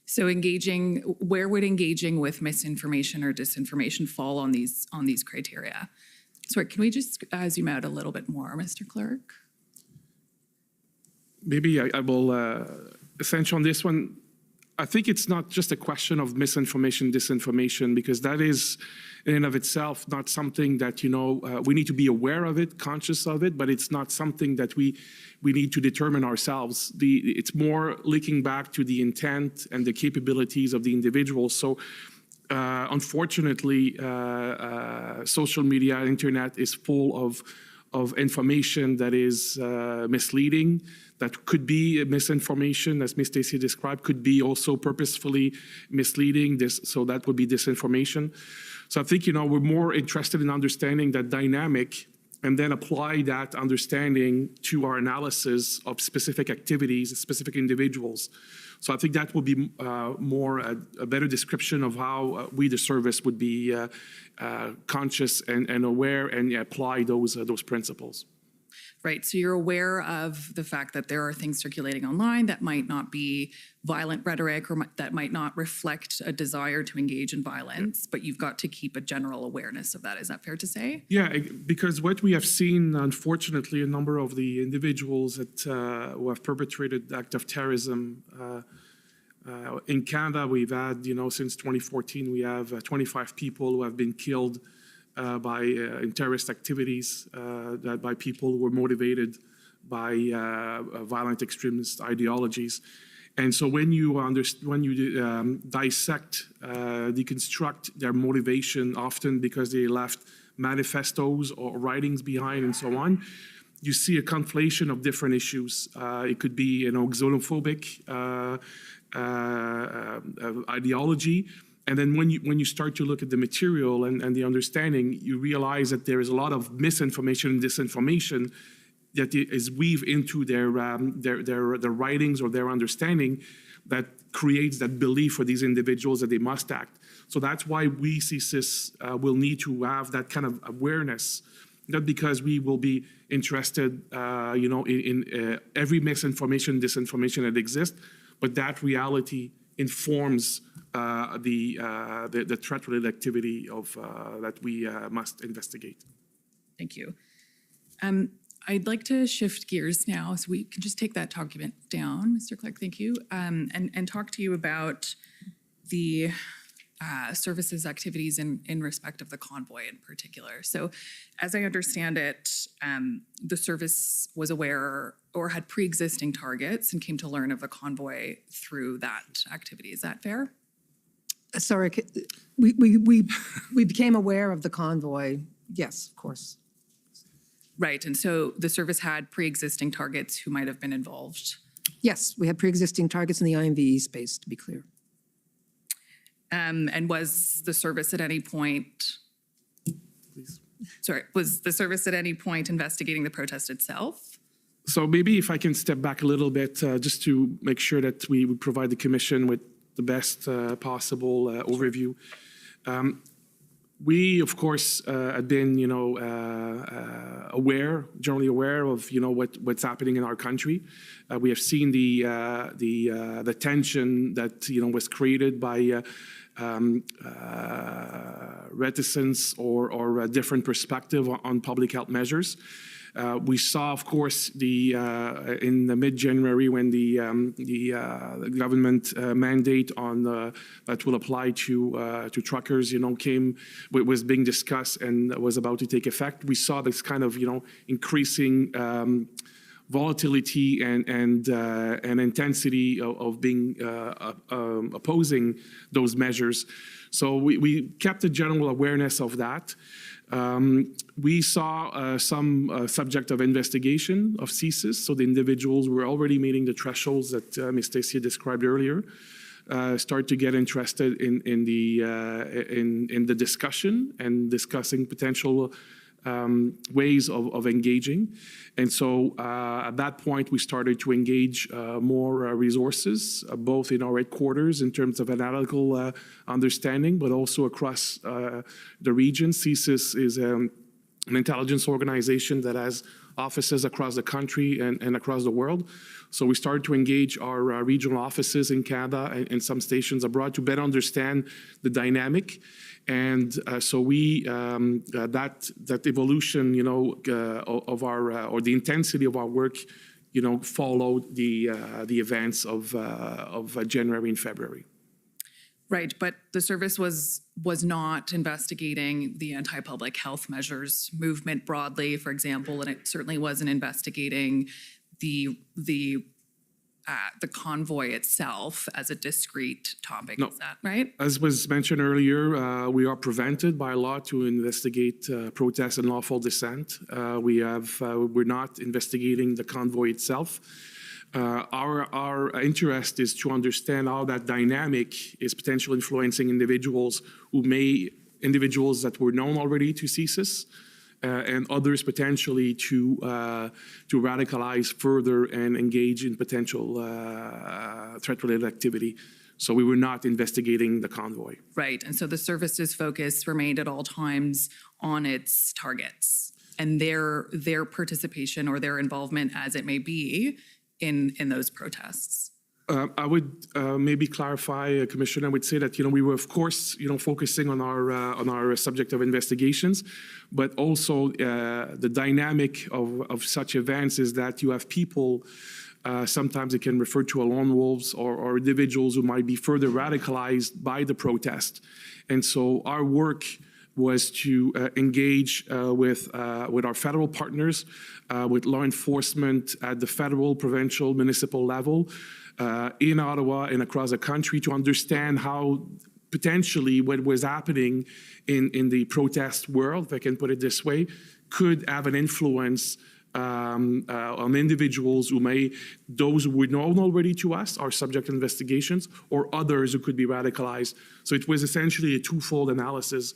So where would engaging with misinformation or disinformation fall on these criteria? Sorry, can we just zoom out a little bit more, Mr. Clerk? Maybe I will essentially on this one. I think it's not just a question of misinformation, disinformation, because that is in and of itself not something that, we need to be aware of it, conscious of it, but it's not something that we need to determine ourselves. It's more linking back to the intent and the capabilities of the individual. So unfortunately, social media, internet is full of information that is misleading, that could be misinformation, as Ms. Stacy described, could be also purposefully misleading, so that would be disinformation. So I think, we're more interested in understanding that dynamic and then apply that understanding to our analysis of specific activities, specific individuals. So I think that will be a better description of how we, the service, would be conscious and aware and apply those principles. Right, so you're aware of the fact that there are things circulating online that might not be violent rhetoric or that might not reflect a desire to engage in violence, but you've got to keep a general awareness of that. Is that fair to say? Yeah, because what we have seen, unfortunately, a number of the individuals who have perpetrated act of terrorism in Canada, we've had, since 2014, we have 25 people who have been killed in terrorist activities, that by people who were motivated by violent extremist ideologies. And so when you dissect, deconstruct their motivation, often because they left manifestos or writings behind and so on, you see a conflation of different issues. It could be, xenophobic ideology. And then when you start to look at the material and the understanding, you realize that there is a lot of misinformation and disinformation that is weaved into their writings or their understanding that creates that belief for these individuals that they must act. So that's why we, CSIS, will need to have that kind of awareness, not because we will be interested, in every misinformation, disinformation that exists, but that reality informs the threat-related activity of that we must investigate. Thank you. I'd like to shift gears now, so we can just take that document down, Mr. Clerk, thank you, and talk to you about the services activities in respect of the convoy in particular. So as I understand it, the service was aware or had pre-existing targets and came to learn of the convoy through that activity. Is that fair? Sorry, we became aware of the convoy. Yes, of course. Right, and so the service had pre-existing targets who might have been involved. Yes, we had pre-existing targets in the IMVE space, to be clear. And was the service at any point, Please. sorry, was the service at any point investigating the protest itself? So maybe if I can step back a little bit, just to make sure that we would provide the commission with the best possible overview. We, of course, had been, generally aware of, what's happening in our country. We have seen the tension that, was created by reticence or a different perspective on public health measures. We saw, of course, in the mid-January when the government mandate on that will apply to truckers, was being discussed and was about to take effect. We saw this kind of, increasing volatility and intensity of being opposing those measures. So we kept a general awareness of that. We saw some subject of investigation of CSIS, so the individuals were already meeting the thresholds that Ms. Delicia described earlier. Start to get interested in the discussion and discussing potential ways of engaging. And so at that point, we started to engage more resources, both in our headquarters in terms of analytical understanding, but also across the region. CSIS is an intelligence organization that has offices across the country and across the world. So we started to engage our regional offices in Canada and some stations abroad to better understand the dynamic. And so we that evolution, of our or the intensity of our work, followed the events of January and February. Right, but the service was not investigating the anti-public health measures movement broadly, for example, and it certainly wasn't investigating the convoy itself as a discrete topic. No. Is that right? As was mentioned earlier, we are prevented by law to investigate protest and lawful dissent. We're not investigating the convoy itself. Our interest is to understand how that dynamic is potentially influencing individuals that were known already to CSIS, and others potentially to radicalize further and engage in potential threat-related activity. So we were not investigating the convoy. Right, and so the service's focus remained at all times on its targets and their participation or their involvement, as it may be, in those protests. I would maybe clarify, Commissioner. I would say that we were, of course, focusing on our subject of investigations, but also the dynamic of such events is that you have people. Sometimes it can refer to lone wolves or individuals who might be further radicalized by the protest, and so our work was to engage with our federal partners, with law enforcement at the federal, provincial, municipal level, in Ottawa and across the country, to understand how potentially what was happening in the protest world, if I can put it this way, could have an influence on individuals those who were known already to us, are subject to investigations, or others who could be radicalized. So it was essentially a twofold analysis,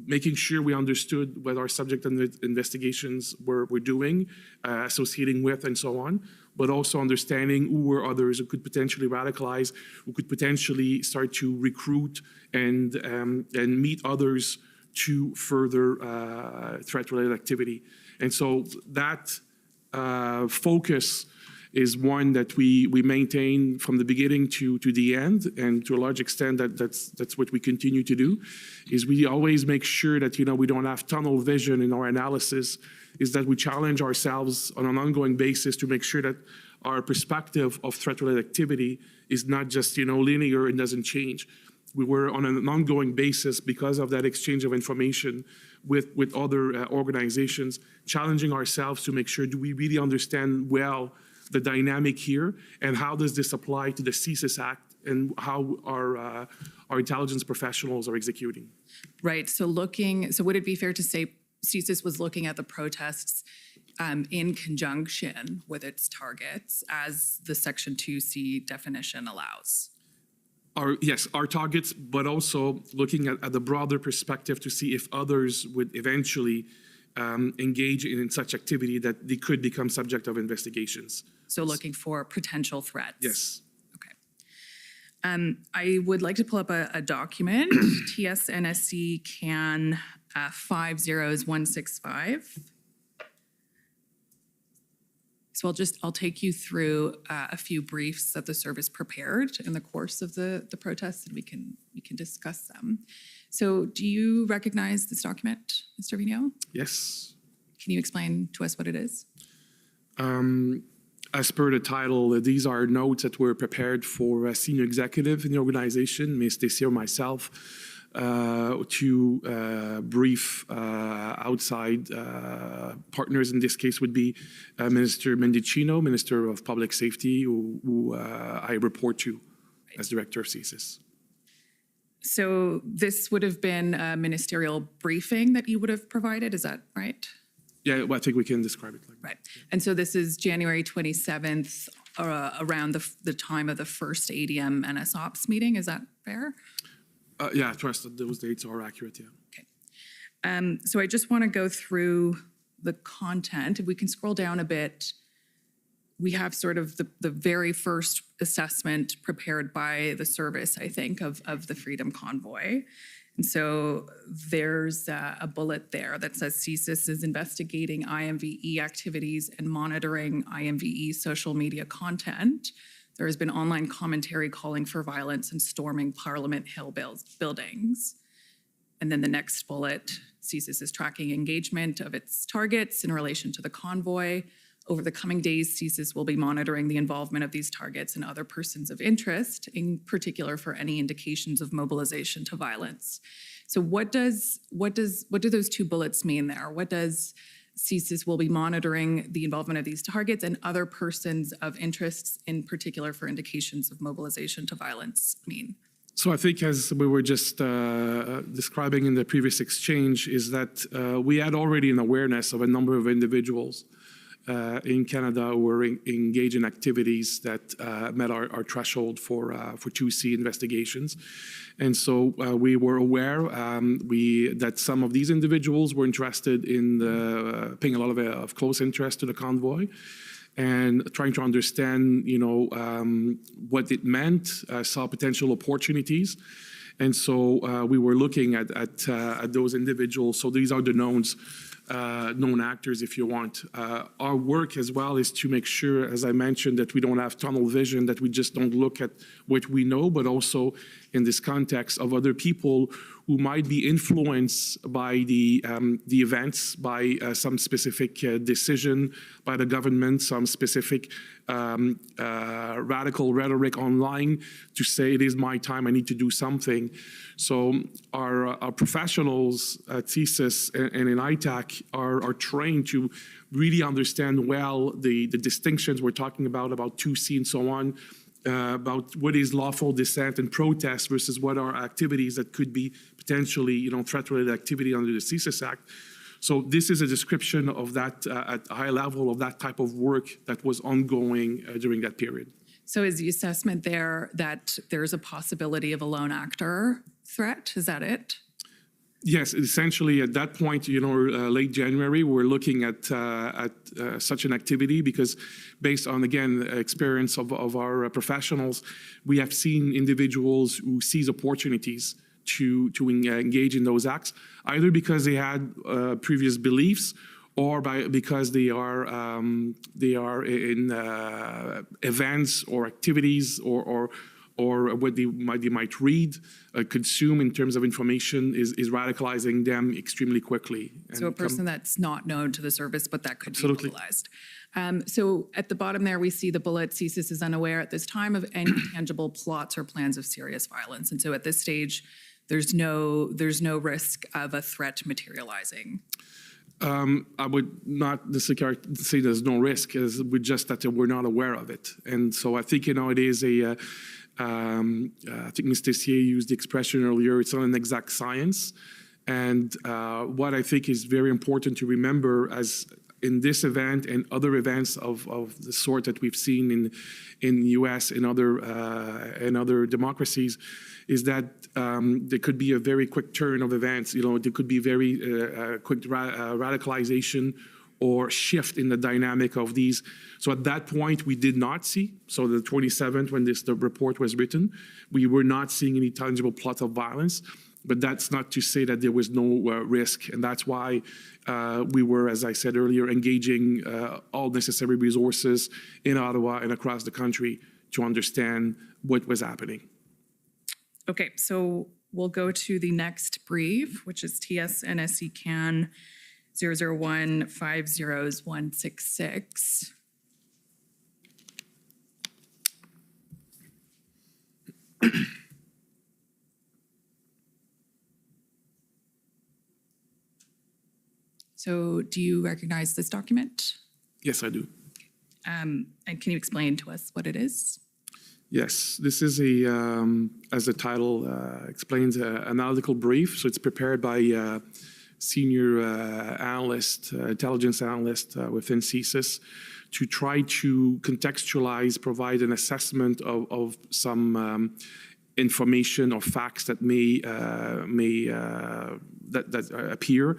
making sure we understood what our subject investigations were doing, associating with, and so on, but also understanding who were others who could potentially radicalize, who could potentially start to recruit and meet others to further threat-related activity. And so that focus is one that we maintain from the beginning to the end, and to a large extent that's what we continue to do, is we always make sure that, you know, we don't have tunnel vision in our analysis, is that we challenge ourselves on an ongoing basis to make sure that our perspective of threat-related activity is not just, you know, linear and doesn't change. We were on an ongoing basis, because of that exchange of information with other organizations, challenging ourselves to make sure, do we really understand well the dynamic here, and how does this apply to the CSIS Act, and how our intelligence professionals are executing? Right, so would it be fair to say CSIS was looking at the protests in conjunction with its targets, as the Section 2C definition allows? Yes, our targets, but also looking at the broader perspective to see if others would eventually engage in such activity that they could become subject of investigations. So looking for potential threats? Yes. Okay. I would like to pull up a document, TSNSC CAN 50165. So I'll take you through a few briefs that the service prepared in the course of the protests, and we can discuss them. So do you recognize this document, Mr. Vigneault? Yes. Can you explain to us what it is? As per the title, these are notes that were prepared for a senior executive in the organization, Ms. Delicia or myself, to brief outside partners. In this case would be Minister Mendicino, Minister of Public Safety, who I report to as Director of CSIS. So this would have been a ministerial briefing that you would have provided, is that right? Yeah, well, I think we can describe it like that. Right. And so this is January 27th, around the time of the first ADM NSOPS meeting, is that fair? Yeah, I trust that those dates are accurate, yeah. Okay. So I just want to go through the content. If we can scroll down a bit, we have sort of the very first assessment prepared by the service, I think, of the Freedom Convoy. And so there's a bullet there that says CSIS is investigating IMVE activities and monitoring IMVE social media content. There has been online commentary calling for violence and storming Parliament Hill buildings. And then the next bullet, CSIS is tracking engagement of its targets in relation to the convoy. Over the coming days, CSIS will be monitoring the involvement of these targets and other persons of interest, in particular for any indications of mobilization to violence. So what do those two bullets mean there? What does CSIS will be monitoring the involvement of these targets and other persons of interest, in particular for indications of mobilization to violence, mean? So I think, as we were just describing in the previous exchange, is that we had already an awareness of a number of individuals in Canada who were engaged in activities that met our threshold for 2C investigations. And so we were aware that some of these individuals were interested in paying a lot of close interest to the convoy, and trying to understand, what it meant, saw potential opportunities. And so we were looking at those individuals. So these are the known actors, if you want. Our work as well is to make sure, as I mentioned, that we don't have tunnel vision, that we just don't look at what we know, but also in this context of other people who might be influenced by the events, by some specific decision by the government, some specific radical rhetoric online to say, it is my time, I need to do something. So our professionals at CSIS and in ITAC are trained to really understand well the distinctions we're talking about 2C and so on, about what is lawful dissent and protest versus what are activities that could be potentially, threat-related activity under the CSIS Act. So this is a description of that at a high level of that type of work that was ongoing during that period. So is the assessment there that there's a possibility of a lone actor threat? Is that it? Yes, essentially at that point, late January, we're looking at such an activity because based on, again, experience of our professionals, we have seen individuals who seize opportunities to engage in those acts, either because they had previous beliefs or because they are in events or activities or what they might read, consume in terms of information is radicalizing them extremely quickly. So a person that's not known to the service, but that could Absolutely. be mobilized. So at the bottom there, we see the bullet, CSIS is unaware at this time of any tangible plots or plans of serious violence. And so at this stage, there's no risk of a threat materializing. I would not necessarily say there's no risk, we're just that we're not aware of it. And so I think, it is I think Ms. Tessier used the expression earlier, it's not an exact science. And what I think is very important to remember as in this event and other events of the sort that we've seen in the US and other democracies is that there could be a very quick turn of events. There could be very quick radicalization or shift in the dynamic of these. So at that point, we did not see. So the 27th, when the report was written, we were not seeing any tangible plots of violence. But that's not to say that there was no risk. And that's why we were, as I said earlier, engaging all necessary resources in Ottawa and across the country to understand what was happening. Okay, so we'll go to the next brief, which is TSNSC CAN 001500166. So do you recognize this document? Yes, I do. And can you explain to us what it is? Yes, this is as the title explains, an analytical brief. So it's prepared by senior intelligence analyst within CSIS to try to contextualize, provide an assessment of some information or facts that may appear.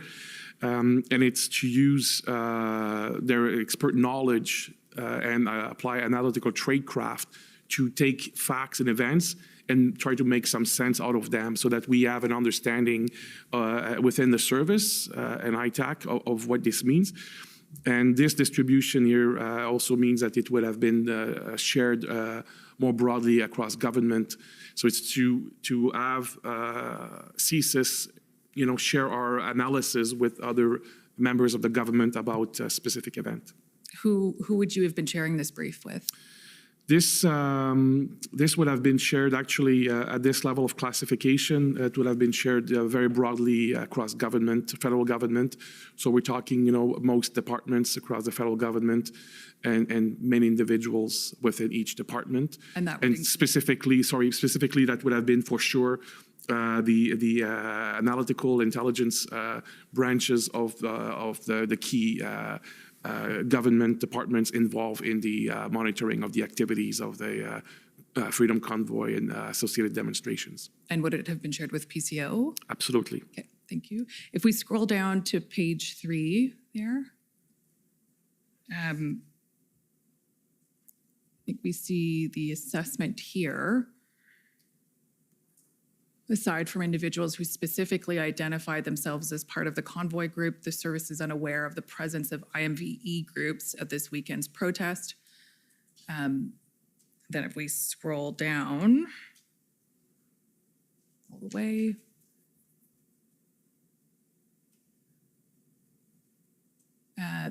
And it's to use their expert knowledge and apply analytical tradecraft to take facts and events and try to make some sense out of them so that we have an understanding within the service and ITAC of what this means. And this distribution here also means that it would have been shared more broadly across government. So it's to have CSIS share our analysis with other members of the government about a specific event. Who would you have been sharing this brief with? This would have been shared actually at this level of classification. It would have been shared very broadly across government, federal government. So we're talking, most departments across the federal government and many individuals within each department. And that would specifically, that would have been for sure the analytical intelligence branches of the key government departments involved in the monitoring of the activities of the Freedom Convoy and associated demonstrations. And would it have been shared with PCO? Absolutely. Okay, thank you. If we scroll down to page 3 there, I think we see the assessment here. Aside from individuals who specifically identified themselves as part of the convoy group, the service is unaware of the presence of IMVE groups at this weekend's protest. Then if we scroll down all the way,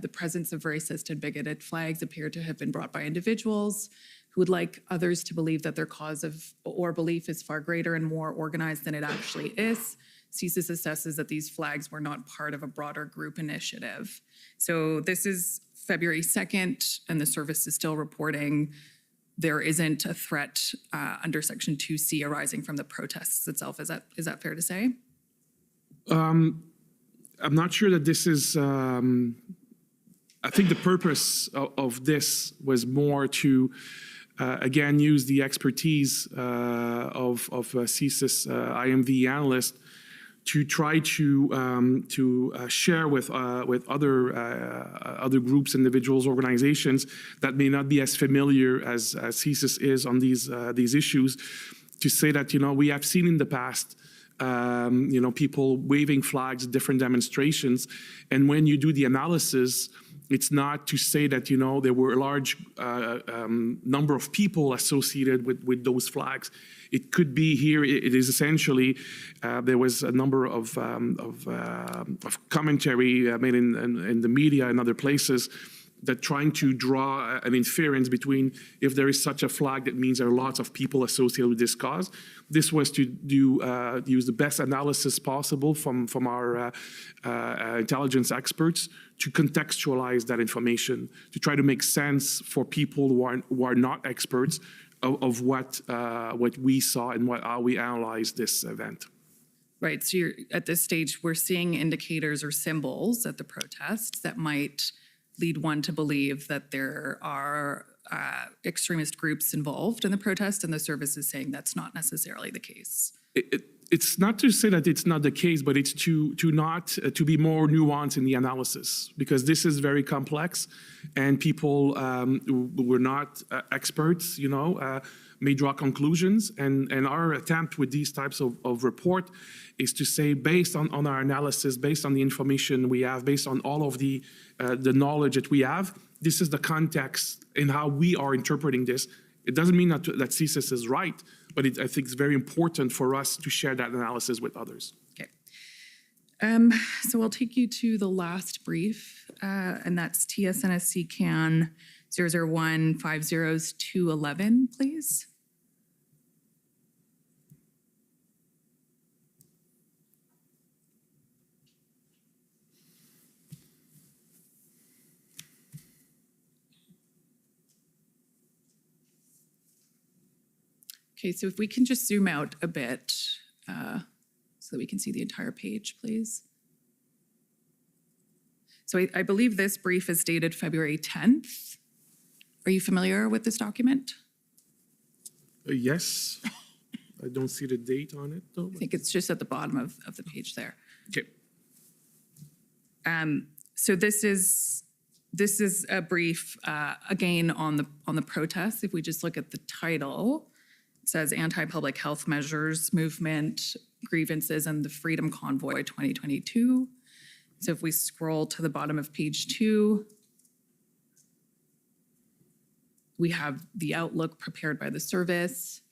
the presence of racist and bigoted flags appear to have been brought by individuals who would like others to believe that their cause or belief is far greater and more organized than it actually is. CSIS assesses that these flags were not part of a broader group initiative. So this is February 2nd, and the service is still reporting there isn't a threat under Section 2C arising from the protests itself. Is that fair to say? I'm not sure that this is... I think the purpose of this was more to again, use the expertise of CSIS IMV analysts to try to share with other groups, individuals, organizations that may not be as familiar as CSIS is on these issues, to say that we have seen in the past people waving flags, different demonstrations. And when you do the analysis, it's not to say that, there were a large number of people associated with those flags. It could be here, it is essentially, there was a number of commentary made in the media and other places that trying to draw an inference between if there is such a flag, that means there are lots of people associated with this cause. This was to use the best analysis possible from our intelligence experts to contextualize that information, to try to make sense for people who are not experts of what we saw and how we analyzed this event. Right, so at this stage, we're seeing indicators or symbols at the protests that might lead one to believe that there are extremist groups involved in the protest, and the service is saying that's not necessarily the case. It's not to say that it's not the case, but it's to be more nuanced in the analysis, because this is very complex, and people who were not experts, may draw conclusions. And our attempt with these types of report is to say, based on our analysis, based on the information we have, based on all of the knowledge that we have, this is the context in how we are interpreting this. It doesn't mean that CSIS is right, but I think it's very important for us to share that analysis with others. Okay. So I'll take you to the last brief, and that's TSNSC CAN 00150-211, please. Okay, so if we can just zoom out a bit so that we can see the entire page, please. So I believe this brief is dated February 10th. Are you familiar with this document? Yes. I don't see the date on it, though. I think it's just at the bottom of the page there. Okay. So this is a brief, again, on the protests. If we just look at the title, it says Anti-Public Health Measures Movement, Grievances, and the Freedom Convoy 2022. So if we scroll to the bottom of page 2, we have the outlook prepared by the service.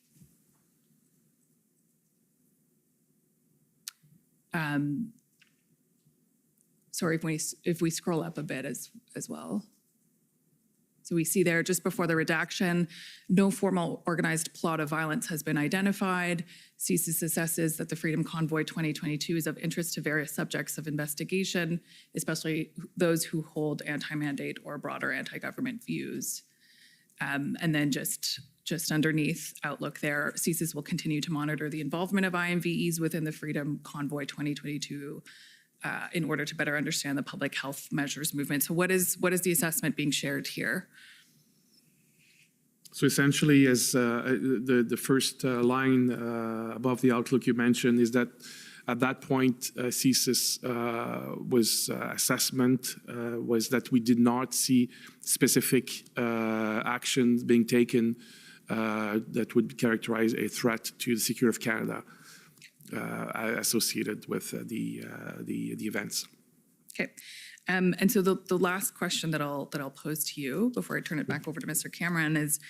Sorry, if we scroll up a bit as well. So we see there, just before the redaction, no formal organized plot of violence has been identified. CSIS assesses that the Freedom Convoy 2022 is of interest to various subjects of investigation, especially those who hold anti-mandate or broader anti-government views. And then just underneath outlook there, CSIS will continue to monitor the involvement of IMVEs within the Freedom Convoy 2022 in order to better understand the public health measures movement. So what is the assessment being shared here? So essentially, as the first line above the outlook you mentioned, is that at that point, CSIS assessment was that we did not see specific actions being taken that would characterize a threat to the security of Canada associated with the events. Okay. And so the last question that I'll pose to you before I turn it back over to Mr. Cameron is,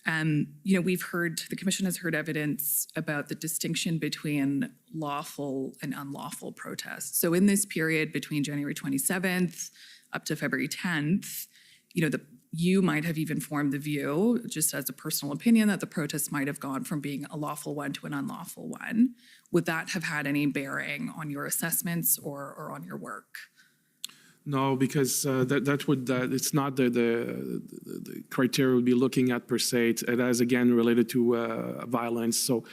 the commission has heard evidence about the distinction between lawful and unlawful protests. So in this period between January 27th up to February 10th, you might have even formed the view, just as a personal opinion, that the protests might have gone from being a lawful one to an unlawful one. Would that have had any bearing on your assessments or on your work? No, because it's not the criteria we'll be looking at per se. It is again related to violence. So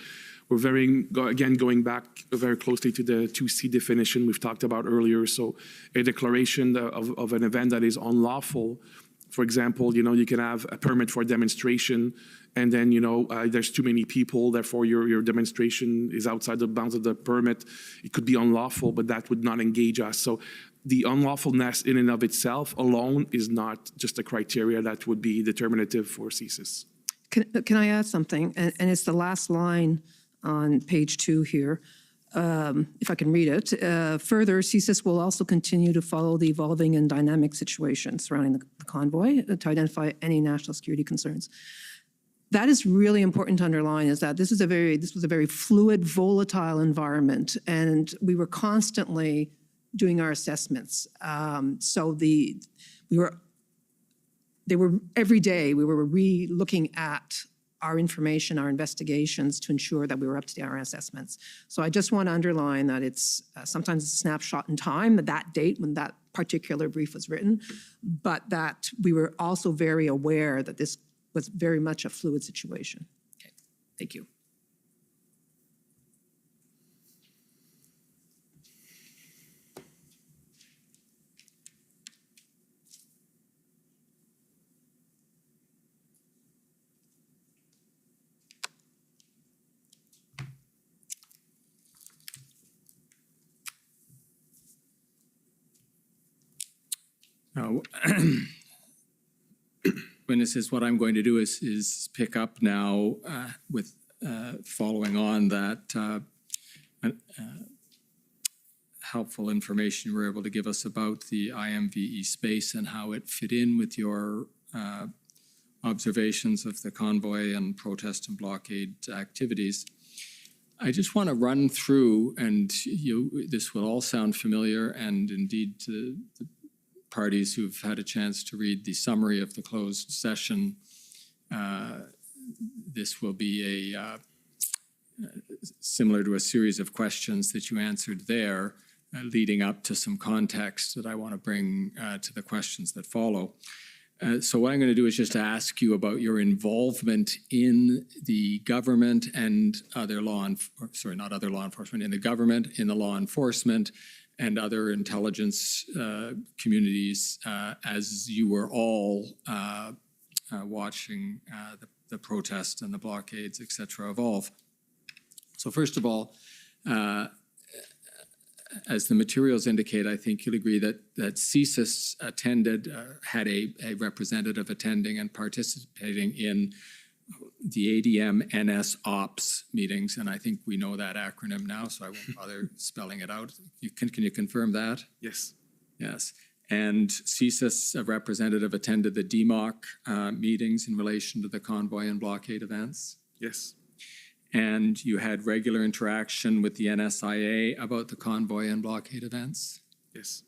we're going back very closely to the 2C definition we've talked about earlier. So a declaration of an event that is unlawful. For example, you can have a permit for a demonstration, and then there's too many people, therefore your demonstration is outside the bounds of the permit. It could be unlawful, but that would not engage us. So the unlawfulness in and of itself alone is not just a criteria that would be determinative for CSIS. Can I add something? And it's the last line on page 2 here. if I can read it, further, CSIS will also continue to follow the evolving and dynamic situation surrounding the convoy to identify any national security concerns. That is really important to underline, is that this was a very fluid, volatile environment, and we were constantly doing our assessments. Every day we were re-looking at our information, our investigations, to ensure that we were up to date on our assessments. So I just want to underline that it's sometimes a snapshot in time, that date when that particular brief was written, but that we were also very aware that this was very much a fluid situation. Okay, thank you. Now, witnesses, what I'm going to do is pick up now with following on that helpful information you were able to give us about the IMVE space and how it fit in with your observations of the convoy and protest and blockade activities. I just want to run through, and this will all sound familiar, and indeed to the parties who've had a chance to read the summary of the closed session, this will be similar to a series of questions that you answered there, leading up to some context that I want to bring to the questions that follow. So what I'm going to do is just ask you about your involvement in the government and other in the government, in the law enforcement, and other intelligence communities as you were all watching the protests and the blockades, et cetera, evolve. So first of all, as the materials indicate, I think you'll agree that CSIS attended, had a representative attending and participating in the ADM NS Ops meetings, and I think we know that acronym now, so I won't bother spelling it out. Can you confirm that? Yes. Yes. And CSIS, a representative, attended the DMOC meetings in relation to the convoy and blockade events? Yes. And you had regular interaction with the NSIA about the convoy and blockade events? Yes.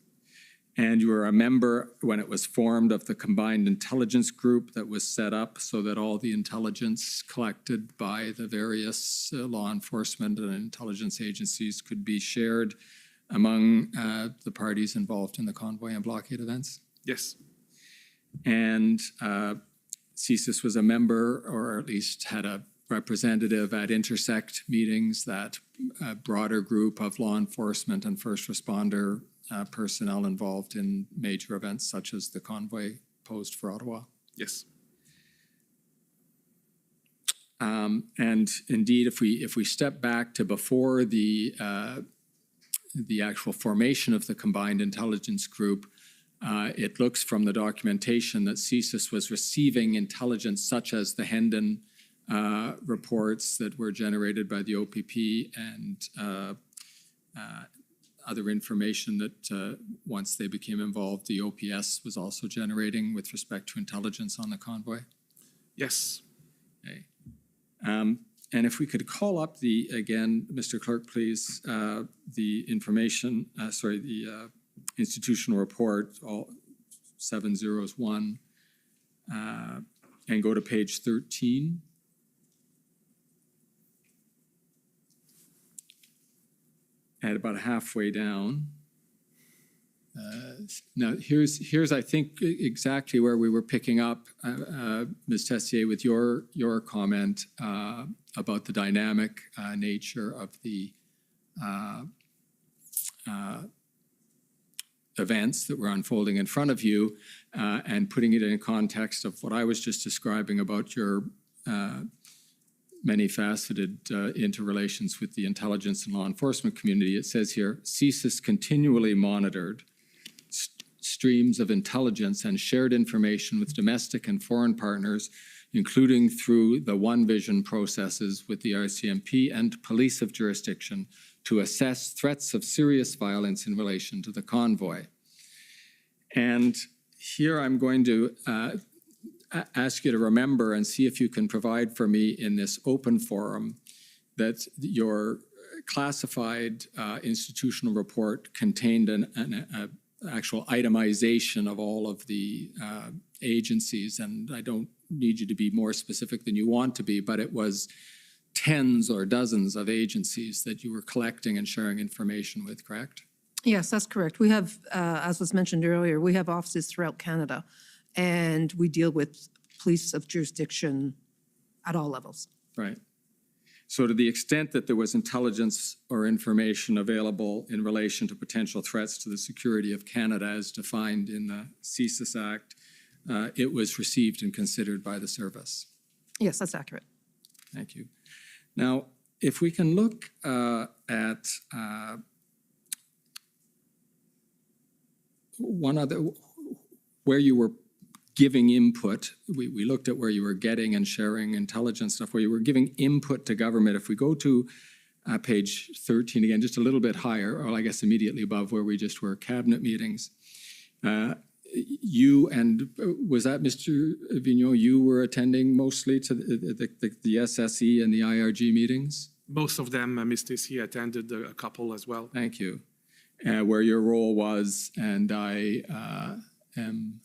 And you were a member, when it was formed, of the combined intelligence group that was set up so that all the intelligence collected by the various law enforcement and intelligence agencies could be shared among the parties involved in the convoy and blockade events? Yes. And CSIS was a member, or at least had a representative at Intersect meetings, that broader group of law enforcement and first responder personnel involved in major events such as the convoy posed for Ottawa. Yes. And indeed, if we step back to before the actual formation of the combined intelligence group, it looks from the documentation that CSIS was receiving intelligence such as the Hendon reports that were generated by the OPP and other information that once they became involved, the OPS was also generating with respect to intelligence on the convoy? Yes. Okay. And if we could call up again, Mr. Clerk, please, the information, the institutional report, all 701, and go to page 13. At about halfway down. Now, here's I think exactly where we were picking up, Ms. Tessier, with your comment about the dynamic nature of the events that were unfolding in front of you, and putting it in context of what I was just describing about your many-faceted interrelations with the intelligence and law enforcement community. It says here, CSIS continually monitored streams of intelligence and shared information with domestic and foreign partners including through the One Vision processes with the RCMP and police of jurisdiction to assess threats of serious violence in relation to the convoy. And here I'm going to ask you to remember and see if you can provide for me in this open forum that your classified institutional report contained an actual itemization of all of the agencies, and I don't need you to be more specific than you want to be, but it was tens or dozens of agencies that you were collecting and sharing information with, correct? Yes, that's correct. We have, as was mentioned earlier, we have offices throughout Canada, and we deal with police of jurisdiction at all levels. Right. So to the extent that there was intelligence or information available in relation to potential threats to the security of Canada as defined in the CSIS Act, it was received and considered by the service. Yes, that's accurate. Thank you. Now, if we can look at one other, where you were giving input, we looked at where you were getting and sharing intelligence stuff, where you were giving input to government. If we go to page 13 again, just a little bit higher, or I guess immediately above where we just were, cabinet meetings. You and, was that Mr. Vigneault, you were attending mostly to the SSE and the IRG meetings? Most of them, Ms. Stacy attended a couple as well. Thank you. Where your role was, and I am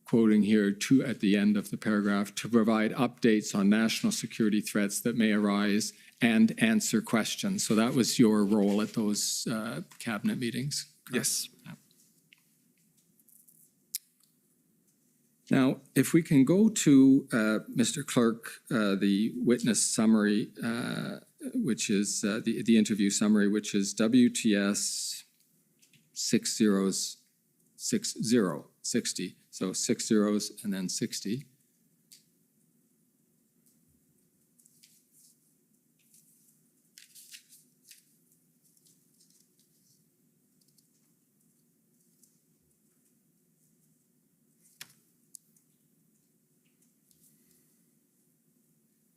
quoting here at the end of the paragraph, to provide updates on national security threats that may arise and answer questions. So that was your role at those cabinet meetings, correct? Yes. Now, if we can go to, Mr. Clerk, the witness summary, which is the interview summary, which is WTS 60. So 6 zeros and then 60.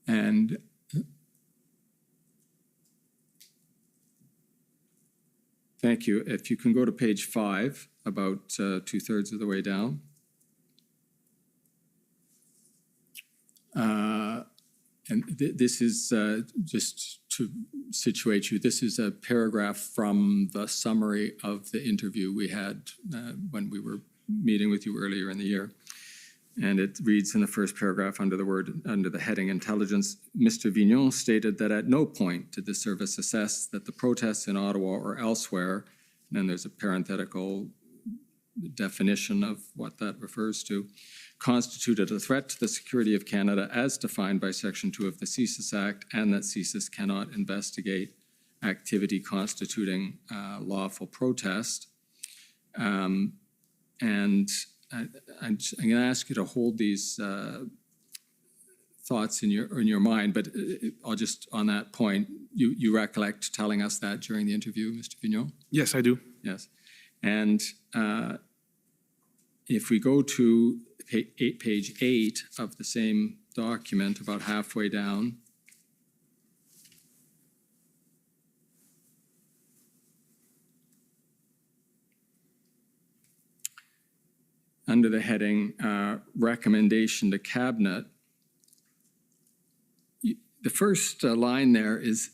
And thank you. If you can go to page 5, about 2/3 of the way down. And this is, just to situate you, this is a paragraph from the summary of the interview we had when we were meeting with you earlier in the year. And it reads in the first paragraph under the heading intelligence, Mr. Vigneault stated that at no point did the service assess that the protests in Ottawa or elsewhere, and then there's a parenthetical definition of what that refers to, constituted a threat to the security of Canada as defined by Section 2 of the CSIS Act, and that CSIS cannot investigate activity constituting lawful protest. And I'm going to ask you to hold these thoughts in your mind, but I'll just, on that point, you recollect telling us that during the interview, Mr. Vigneault? Yes, I do. Yes. And if we go to page 8 of the same document, about halfway down, under the heading recommendation to cabinet, the first line there is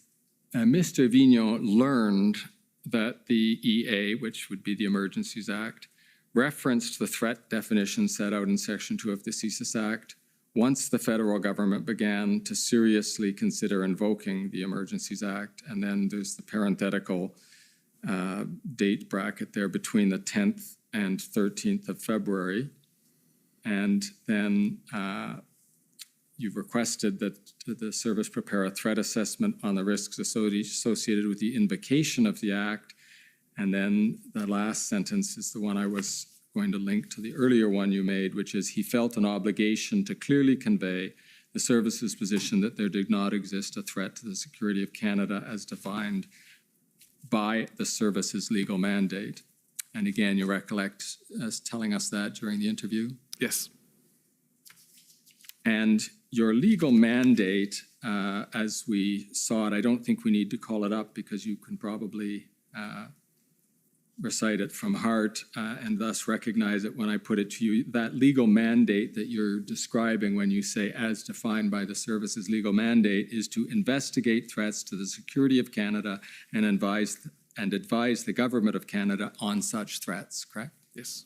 Mr. Vigneault learned that the EA, which would be the Emergencies Act, referenced the threat definition set out in Section 2 of the CSIS Act once the federal government began to seriously consider invoking the Emergencies Act. And then there's the parenthetical date bracket there between the 10th and 13th of February. And then you've requested that the service prepare a threat assessment on the risks associated with the invocation of the Act. And then the last sentence is the one I was going to link to the earlier one you made, which is he felt an obligation to clearly convey the service's position that there did not exist a threat to the security of Canada as defined by the service's legal mandate. And again, you recollect us telling us that during the interview? Yes. And your legal mandate, as we saw it, I don't think we need to call it up because you can probably recite it from heart and thus recognize it when I put it to you. That legal mandate that you're describing when you say as defined by the service's legal mandate is to investigate threats to the security of Canada and advise the government of Canada on such threats, correct? Yes.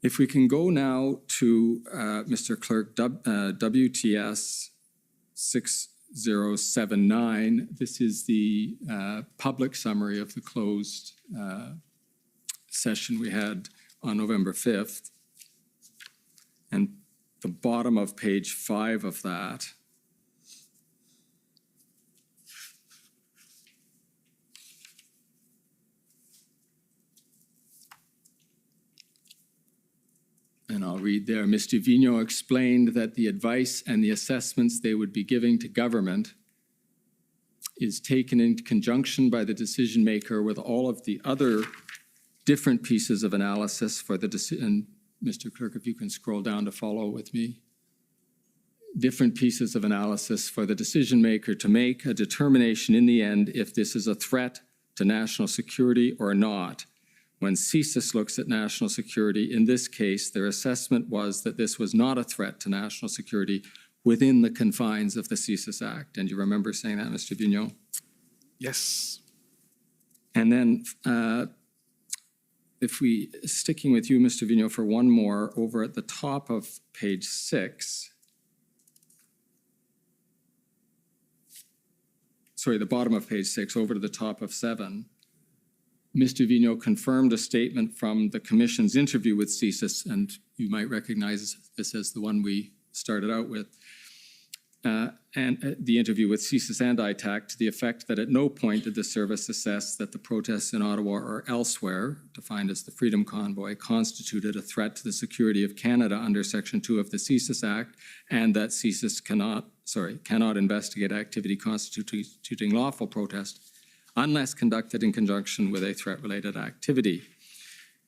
If we can go now to, Mr. Clerk, WTS 6079, this is the public summary of the closed session we had on November 5th. And the bottom of page 5 of that and I'll read there. Mr. Vigneault explained that the advice and the assessments they would be giving to government is taken in conjunction by the decision maker with all of the other different pieces of analysis for the decision. Mr. Clerk, if you can scroll down to follow with me. Different pieces of analysis for the decision maker to make a determination in the end if this is a threat to national security or not. When CSIS looks at national security, in this case, their assessment was that this was not a threat to national security within the confines of the CSIS Act. And you remember saying that, Mr. Vigneault? Yes. And then if we, sticking with you, Mr. Vigneault, for one more, over at the top of page 6, sorry, the bottom of page 6, over to the top of 7, Mr. Vigneault confirmed a statement from the Commission's interview with CSIS, and you might recognize this as the one we started out with, and the interview with CSIS and ITAC, to the effect that at no point did the service assess that the protests in Ottawa or elsewhere, defined as the Freedom Convoy, constituted a threat to the security of Canada under Section 2 of the CSIS Act, and that CSIS cannot investigate activity constituting lawful protest unless conducted in conjunction with a threat-related activity.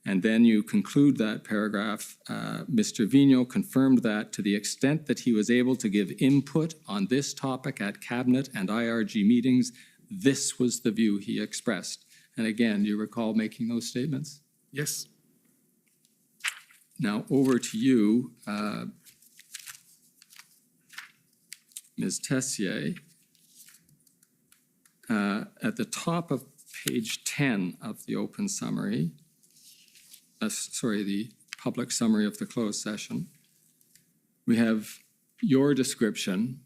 And then you conclude that paragraph, Mr. Vigneault confirmed that to the extent that he was able to give input on this topic at Cabinet and IRG meetings, this was the view he expressed. And again, do you recall making those statements? Yes. Now over to you, Ms. Tessier. At the top of page 10 of the open summary, the public summary of the closed session, we have your description,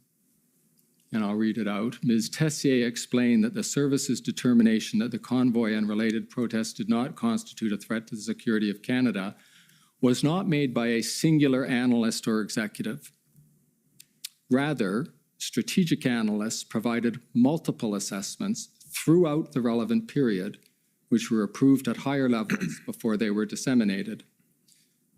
and I'll read it out. Ms. Tessier explained that the service's determination that the convoy and related protests did not constitute a threat to the security of Canada was not made by a singular analyst or executive. Rather, strategic analysts provided multiple assessments throughout the relevant period, which were approved at higher levels before they were disseminated.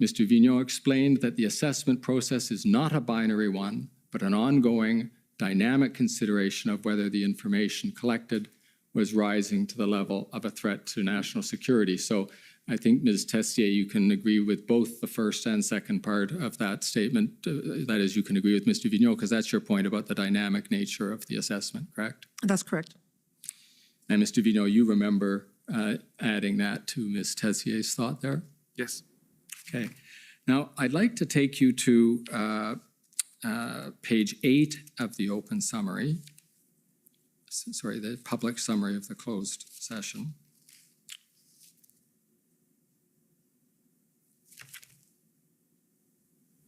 Mr. Vigneault explained that the assessment process is not a binary one, but an ongoing, dynamic consideration of whether the information collected was rising to the level of a threat to national security. So I think, Ms. Tessier, you can agree with both the first and second part of that statement. That is, you can agree with Mr. Vigneault, because that's your point about the dynamic nature of the assessment, correct? That's correct. And Mr. Vigneault, you remember adding that to Ms. Tessier's thought there? Yes. Okay. Now, I'd like to take you to page 8 of the open summary. Sorry, the public summary of the closed session.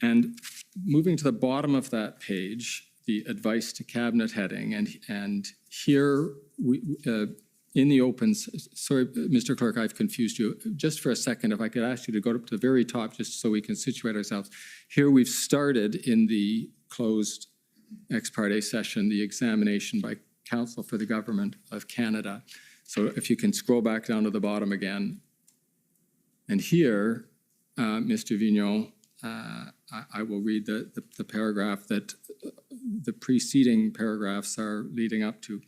And moving to the bottom of that page, the advice to cabinet heading, and here we, in the open, sorry, Mr. Clerk, I've confused you. Just for a second, if I could ask you to go up to the very top, just so we can situate ourselves. Here we've started in the closed ex parte session, the examination by Counsel for the Government of Canada. So if you can scroll back down to the bottom again. And here, Mr. Vigneault, I will read the paragraph that the preceding paragraphs are leading up to.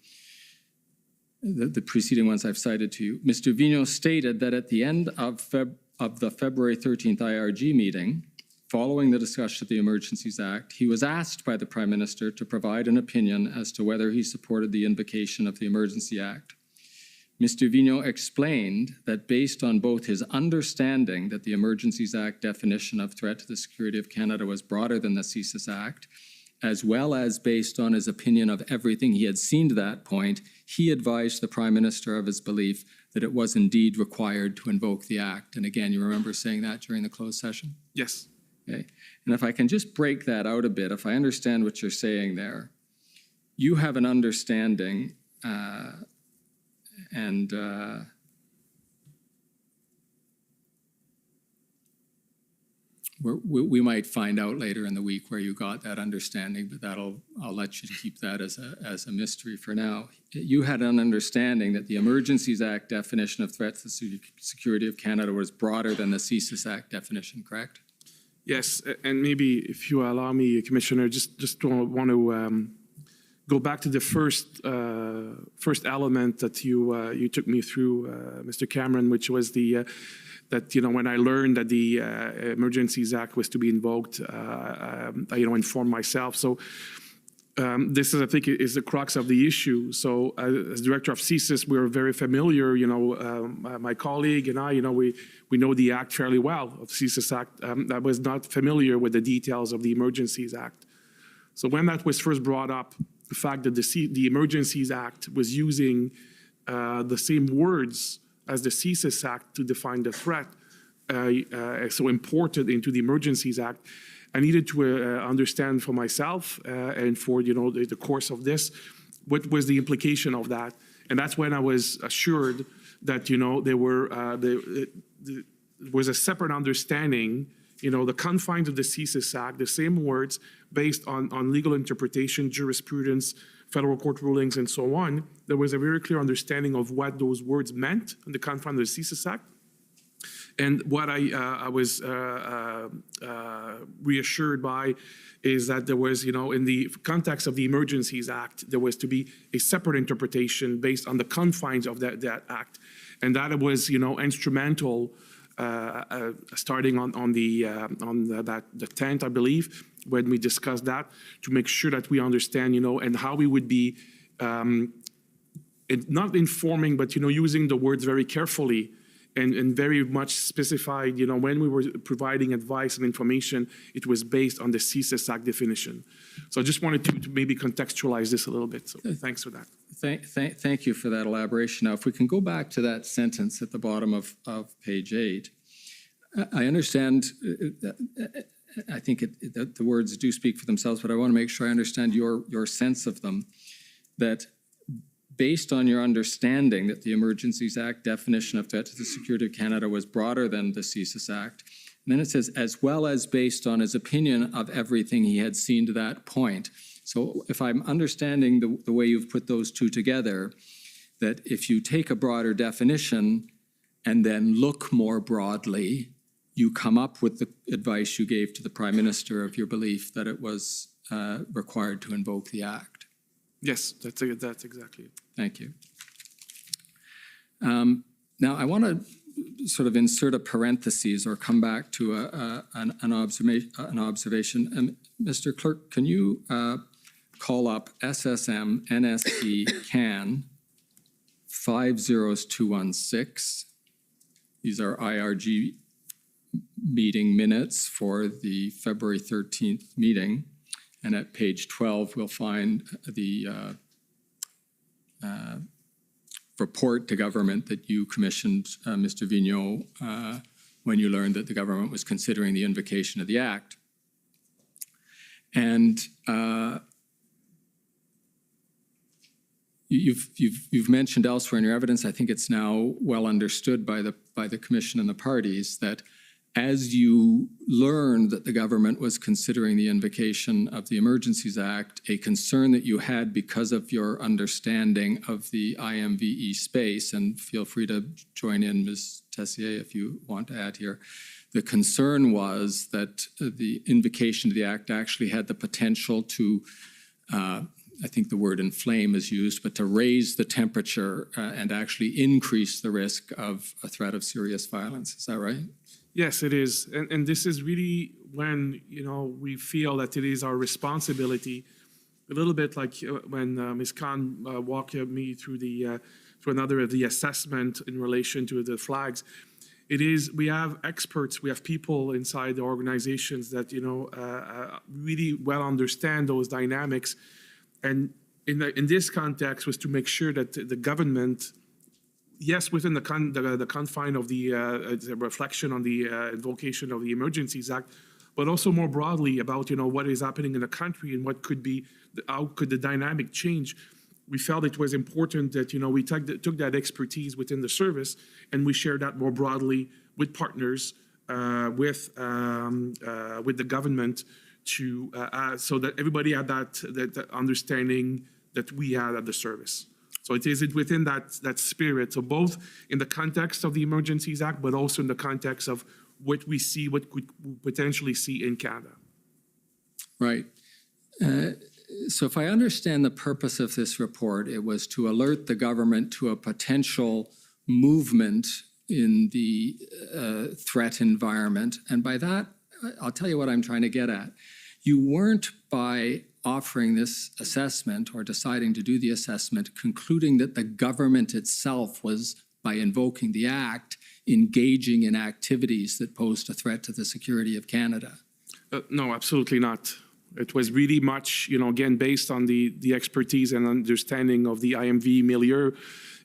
The preceding ones I've cited to you. Mr. Vigneault stated that at the end of the February 13th IRG meeting, following the discussion of the Emergencies Act, he was asked by the Prime Minister to provide an opinion as to whether he supported the invocation of the Emergency Act. Mr. Vigneault explained that based on both his understanding that the Emergencies Act definition of threat to the security of Canada was broader than the CSIS Act, as well as based on his opinion of everything he had seen to that point, he advised the Prime Minister of his belief that it was indeed required to invoke the Act. And again, you remember saying that during the closed session? Yes. Okay. And if I can just break that out a bit, if I understand what you're saying there, you have an understanding we might find out later in the week where you got that understanding, but I'll let you keep that as a mystery for now. You had an understanding that the Emergencies Act definition of threat to the security of Canada was broader than the CSIS Act definition, correct? Yes, and maybe if you allow me, Commissioner, just want to go back to the first element that you took me through, Mr. Cameron, which was that when I learned that the Emergencies Act was to be invoked, I informed myself. So this is, I think, is the crux of the issue. So as director of CSIS, we're very familiar. My colleague and I, we know the Act fairly well, of CSIS Act. I was not familiar with the details of the Emergencies Act. So when that was first brought up, the fact that the Emergencies Act was using the same words as the CSIS Act to define the threat, so imported into the Emergencies Act, I needed to understand for myself and for the course of this, what was the implication of that, and that's when I was assured that there was a separate understanding. The confines of the CSIS Act, the same words based on legal interpretation, jurisprudence, federal court rulings, and so on. There was a very clear understanding of what those words meant in the confines of the CSIS Act. And what I was reassured by is that there was, in the context of the Emergencies Act, there was to be a separate interpretation based on the confines of that act. And that was, instrumental starting on the 10th, I believe, when we discussed that, to make sure that we understand, and how we would be not informing, but using the words very carefully and very much specified. When we were providing advice and information, it was based on the CSIS Act definition. So I just wanted to maybe contextualize this a little bit. So thanks for that. Thank you for that elaboration. Now, if we can go back to that sentence at the bottom of page 8, I understand, I think that the words do speak for themselves, but I want to make sure I understand your sense of them, that based on your understanding that the Emergencies Act definition of threat to the security of Canada was broader than the CSIS Act, and then it says, as well as based on his opinion of everything he had seen to that point. So if I'm understanding the way you've put those two together, that if you take a broader definition and then look more broadly, you come up with the advice you gave to the Prime Minister of your belief that it was required to invoke the Act. Yes, that's exactly it. Thank you. Now, I want to sort of insert a parenthesis or come back to an observation. Mr. Clerk, can you call up SSM NSC CAN 50216? These are IRG meeting minutes for the February 13th meeting. And at page 12, we'll find the report to government that you commissioned, Mr. Vigneault, when you learned that the government was considering the invocation of the Act. And you've mentioned elsewhere in your evidence, I think it's now well understood by the Commission and the parties, that as you learned that the government was considering the invocation of the Emergencies Act, a concern that you had because of your understanding of the IMVE space, and feel free to join in, Ms. Tessier, if you want to add here, the concern was that the invocation of the Act actually had the potential to, I think the word inflame is used, but to raise the temperature and actually increase the risk of a threat of serious violence. Is that right? Yes, it is. And this is really when, we feel that it is our responsibility, a little bit like when Ms. Khan walked me through through another of the assessment in relation to the flags. It is, we have experts, we have people inside the organizations that, really well understand those dynamics. And in this context was to make sure that the government, yes, within the confine of the reflection on the invocation of the Emergencies Act, but also more broadly about, what is happening in the country and what could be, how could the dynamic change. We felt it was important that, we took that expertise within the service and we shared that more broadly with partners, with the government to, so that everybody had that understanding that we had at the service. So it is within that spirit. So both in the context of the Emergencies Act, but also in the context of what we see, what could potentially see in Canada. Right. So if I understand the purpose of this report, it was to alert the government to a potential movement in the threat environment. And by that, I'll tell you what I'm trying to get at. You weren't, by offering this assessment or deciding to do the assessment, concluding that the government itself was, by invoking the Act, engaging in activities that posed a threat to the security of Canada. No, absolutely not. It was really much, again, based on the expertise and understanding of the IMV milieu,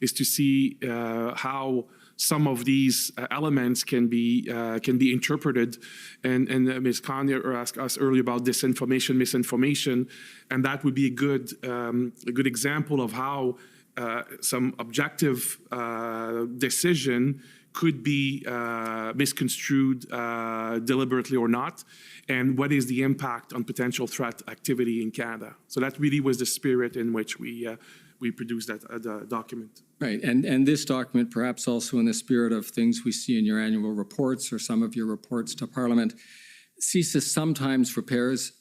is to see how some of these elements can be interpreted. And Ms. Conner asked us earlier about disinformation, misinformation, and that would be a good example of how some objective decision could be misconstrued deliberately or not, and what is the impact on potential threat activity in Canada. So that really was the spirit in which we produced that document. Right, and this document, perhaps also in the spirit of things we see in your annual reports or some of your reports to Parliament, CSIS sometimes prepares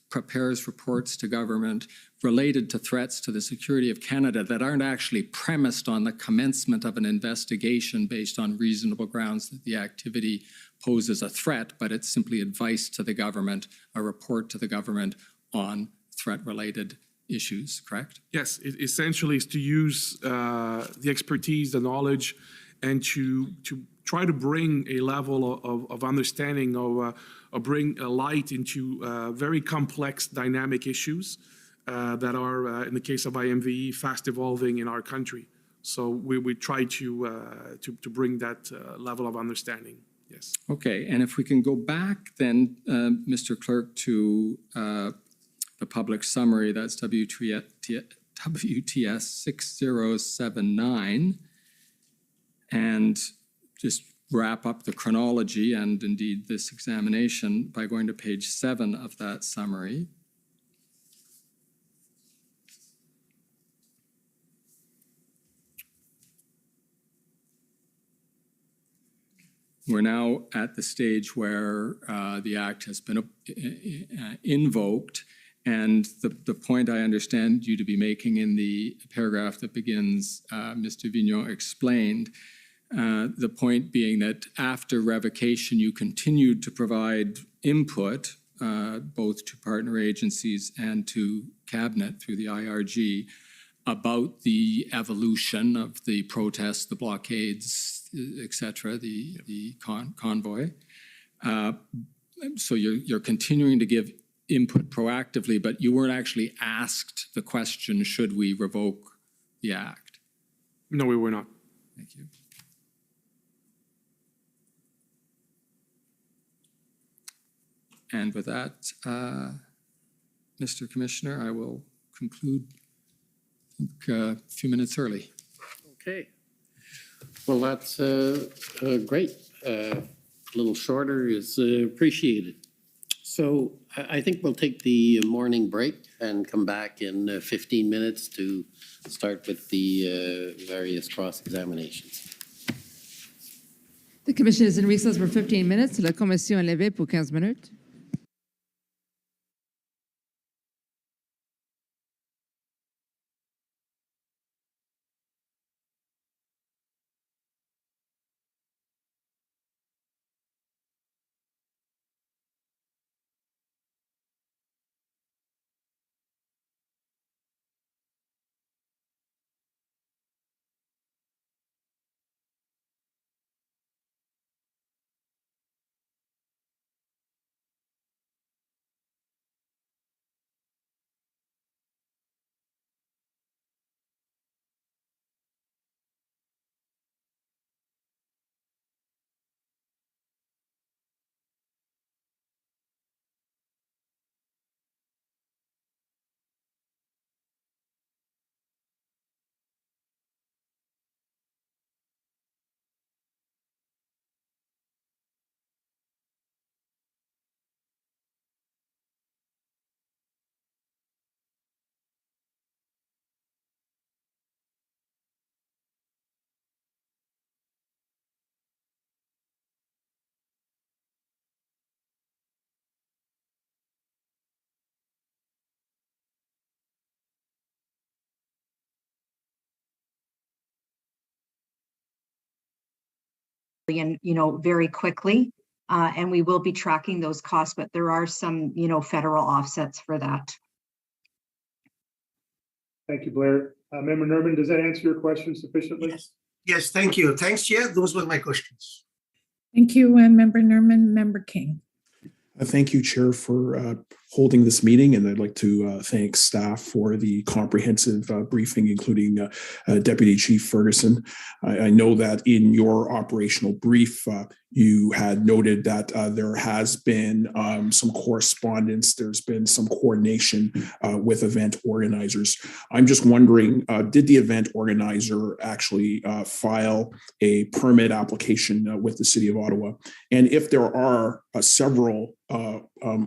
reports to government related to threats to the security of Canada that aren't actually premised on the commencement of an investigation based on reasonable grounds that the activity poses a threat, but it's simply advice to the government, a report to the government on threat-related issues, correct? Yes, it essentially is to use the expertise, the knowledge, and to try to bring a level of understanding or bring a light into very complex dynamic issues that are, in the case of IMVE, fast evolving in our country. So we try to bring that level of understanding. Yes. Okay, and if we can go back then, Mr. Clerk, to the public summary, that's WTS 6079, and just wrap up the chronology and indeed this examination by going to page 7 of that summary. We're now at the stage where the Act has been invoked, and the point I understand you to be making in the paragraph that begins, Mr. Vignon explained, the point being that after revocation, you continued to provide input both to partner agencies and to Cabinet through the IRG about the evolution of the protests, the blockades, et cetera, the convoy. So you're continuing to give input proactively, but you weren't actually asked the question, should we revoke the Act? No, we were not. Thank you. And with that, Mr. Commissioner, I will conclude a few minutes early. Okay. Well, that's great. A little shorter is appreciated. So I think we'll take the morning break and come back in 15 minutes to start with the various cross-examinations. The commission is in recess for 15 minutes. La commission est levée pour 15 minutes. and, very quickly. And we will be tracking those costs, but there are some, federal offsets for that. Thank you, Blair. Member Nerman, does that answer your question sufficiently? Yes, thank you. Thanks, Chair. Those were my questions. Thank you, Member Nerman. Member King. Thank you, Chair, for holding this meeting, and I'd like to thank staff for the comprehensive briefing, including Deputy Chief Ferguson. I know that in your operational brief, you had noted that there has been some correspondence, there's been some coordination with event organizers. I'm just wondering, did the event organizer actually file a permit application with the City of Ottawa? And if there are several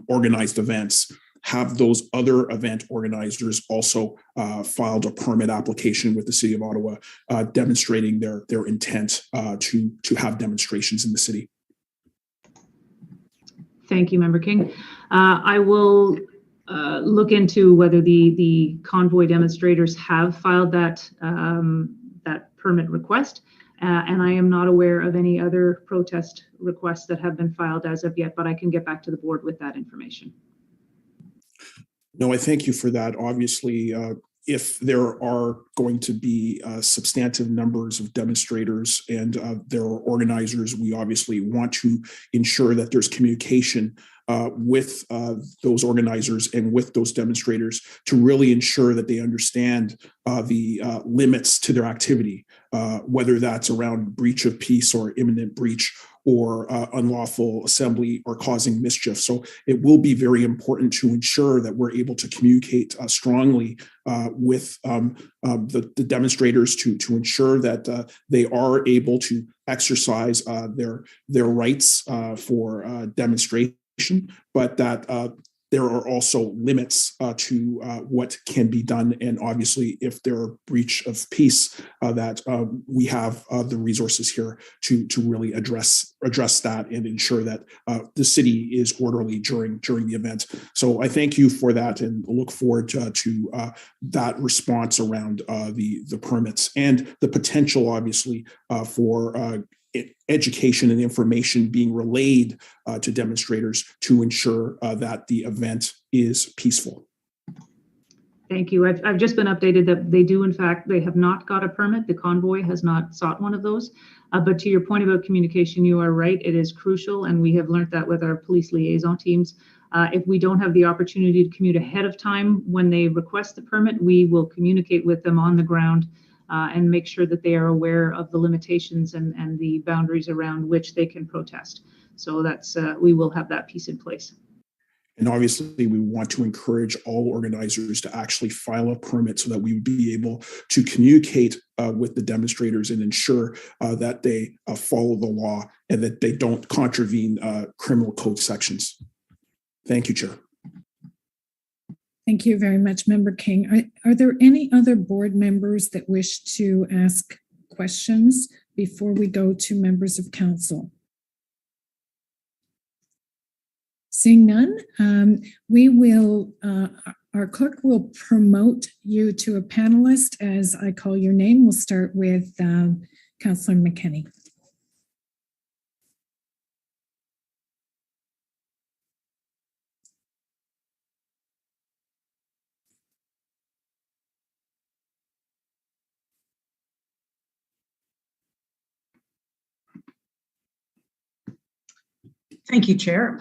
organized events, have those other event organizers also filed a permit application with the City of Ottawa demonstrating their intent to have demonstrations in the city? Thank you, Member King. I will look into whether the convoy demonstrators have filed that permit request. And I am not aware of any other protest requests that have been filed as of yet, but I can get back to the board with that information. No, I thank you for that. Obviously, if there are going to be substantive numbers of demonstrators and there are organizers, we obviously want to ensure that there's communication with those organizers and with those demonstrators to really ensure that they understand the limits to their activity, whether that's around breach of peace or imminent breach or unlawful assembly or causing mischief. So it will be very important to ensure that we're able to communicate strongly with the demonstrators to ensure that they are able to exercise their rights for demonstration, but that there are also limits to what can be done. And obviously, if there are breach of peace, that we have the resources here to really address that and ensure that the city is orderly during the event. So I thank you for that and look forward to that response around the permits and the potential, obviously, for education and information being relayed to demonstrators to ensure that the event is peaceful. Thank you. I've just been updated that they do, in fact, they have not got a permit. The convoy has not sought one of those. But to your point about communication, you are right. It is crucial, and we have learned that with our police liaison teams. If we don't have the opportunity to commute ahead of time when they request the permit, we will communicate with them on the ground and make sure that they are aware of the limitations and the boundaries around which they can protest. So that's we will have that piece in place. And obviously, we want to encourage all organizers to actually file a permit so that we would be able to communicate with the demonstrators and ensure that they follow the law and that they don't contravene criminal code sections. Thank you, Chair. Thank you very much, Member King. Are there any other board members that wish to ask questions before we go to members of council? Seeing none, we will, our clerk will promote you to a panelist as I call your name. We'll start with Councillor McKinney. Thank you, Chair.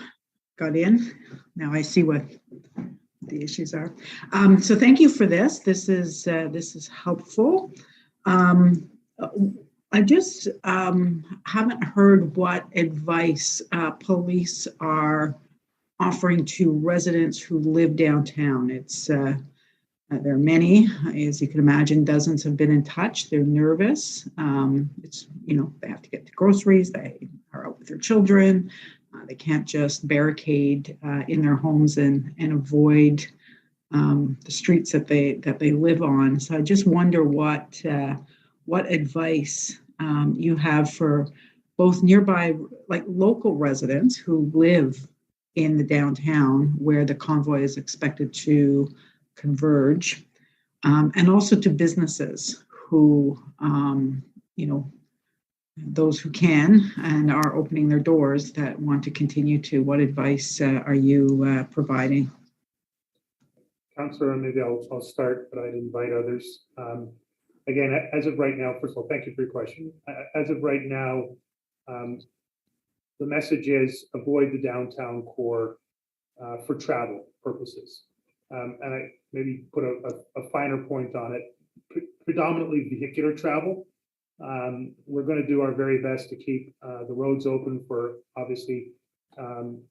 Got in. Now I see what the issues are. So thank you for this. This is helpful. I just haven't heard what advice police are offering to residents who live downtown. It's there are many, as you can imagine, dozens have been in touch. They're nervous. It's, they have to get to groceries. They are out with their children. They can't just barricade in their homes and avoid the streets that they live on. So I just wonder what advice you have for both nearby, like local residents who live in the downtown where the convoy is expected to converge, and also to businesses who, those who can and are opening their doors that want to continue to, what advice are you providing? Councillor, maybe I'll start, but I'd invite others. Again, as of right now, first of all, thank you for your question. As of right now, the message is avoid the downtown core for travel purposes. And I maybe put a finer point on it, predominantly vehicular travel. We're going to do our very best to keep the roads open for obviously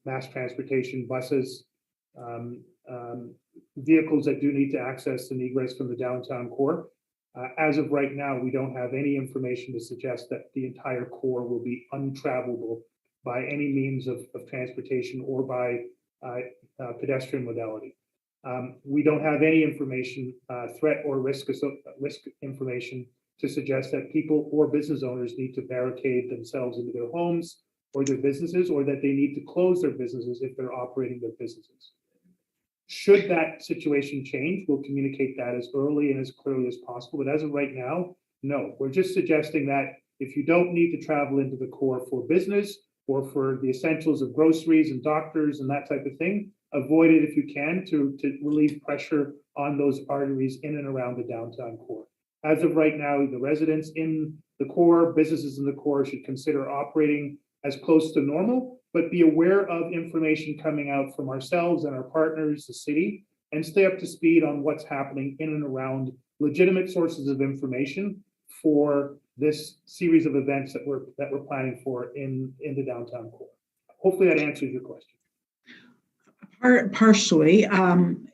mass transportation, buses, vehicles that do need to access and egress from the downtown core. As of right now, we don't have any information to suggest that the entire core will be untravelable by any means of transportation or by pedestrian modality. We don't have any information, threat or risk information to suggest that people or business owners need to barricade themselves into their homes or their businesses, or that they need to close their businesses if they're operating their businesses. Should that situation change, we'll communicate that as early and as clearly as possible. But as of right now, no. We're just suggesting that if you don't need to travel into the core for business or for the essentials of groceries and doctors and that type of thing, avoid it if you can to relieve pressure on those arteries in and around the downtown core. As of right now, the residents in the core, businesses in the core should consider operating as close to normal, but be aware of information coming out from ourselves and our partners, the city, and stay up to speed on what's happening in and around legitimate sources of information for this series of events that we're planning for in the downtown core. Hopefully that answers your question. Partially,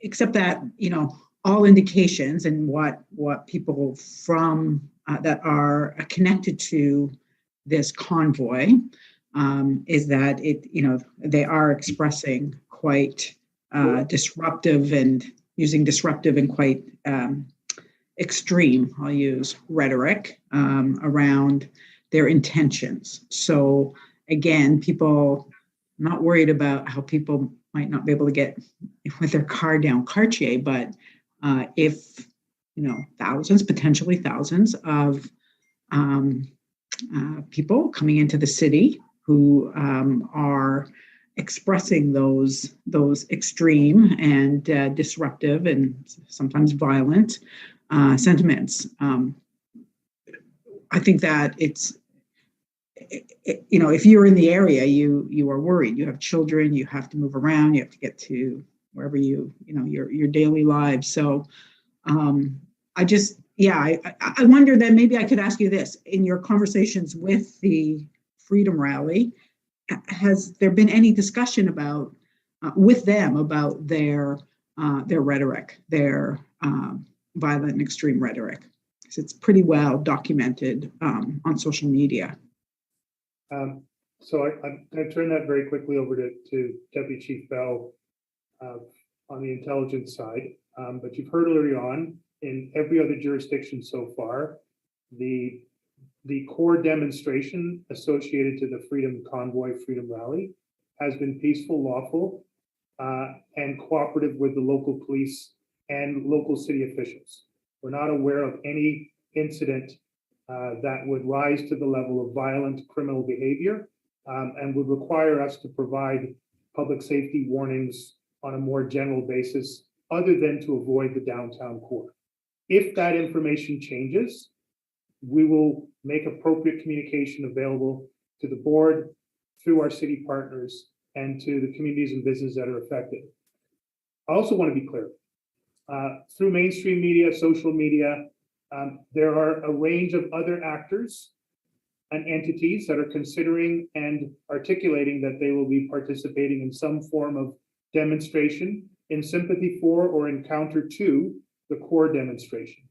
except that, you know, all indications and what people from that are connected to this convoy is that they are expressing quite disruptive and using disruptive and quite extreme, I'll use, rhetoric around their intentions. So again, people not worried about how people might not be able to get with their car down Cartier, but if thousands, potentially thousands of people coming into the city who are expressing those extreme and disruptive and sometimes violent sentiments. I think that if you're in the area, you are worried. You have children, you have to move around, you have to get to wherever your daily lives. So I wonder that maybe I could ask you this: in your conversations with the Freedom Rally, has there been any discussion about with them about their rhetoric, their violent and extreme rhetoric? Because it's pretty well documented on social media. So I'm going to turn that very quickly over to Deputy Chief Bell on the intelligence side. But you've heard early on, in every other jurisdiction so far, the core demonstration associated to the Freedom Convoy, Freedom Rally, has been peaceful, lawful, and cooperative with the local police and local city officials. We're not aware of any incident that would rise to the level of violent criminal behavior and would require us to provide public safety warnings on a more general basis, other than to avoid the downtown core. If that information changes, we will make appropriate communication available to the board, through our city partners, and to the communities and businesses that are affected. I also want to be clear, through mainstream media, social media, there are a range of other actors and entities that are considering and articulating that they will be participating in some form of demonstration in sympathy for or in counter to the core demonstration.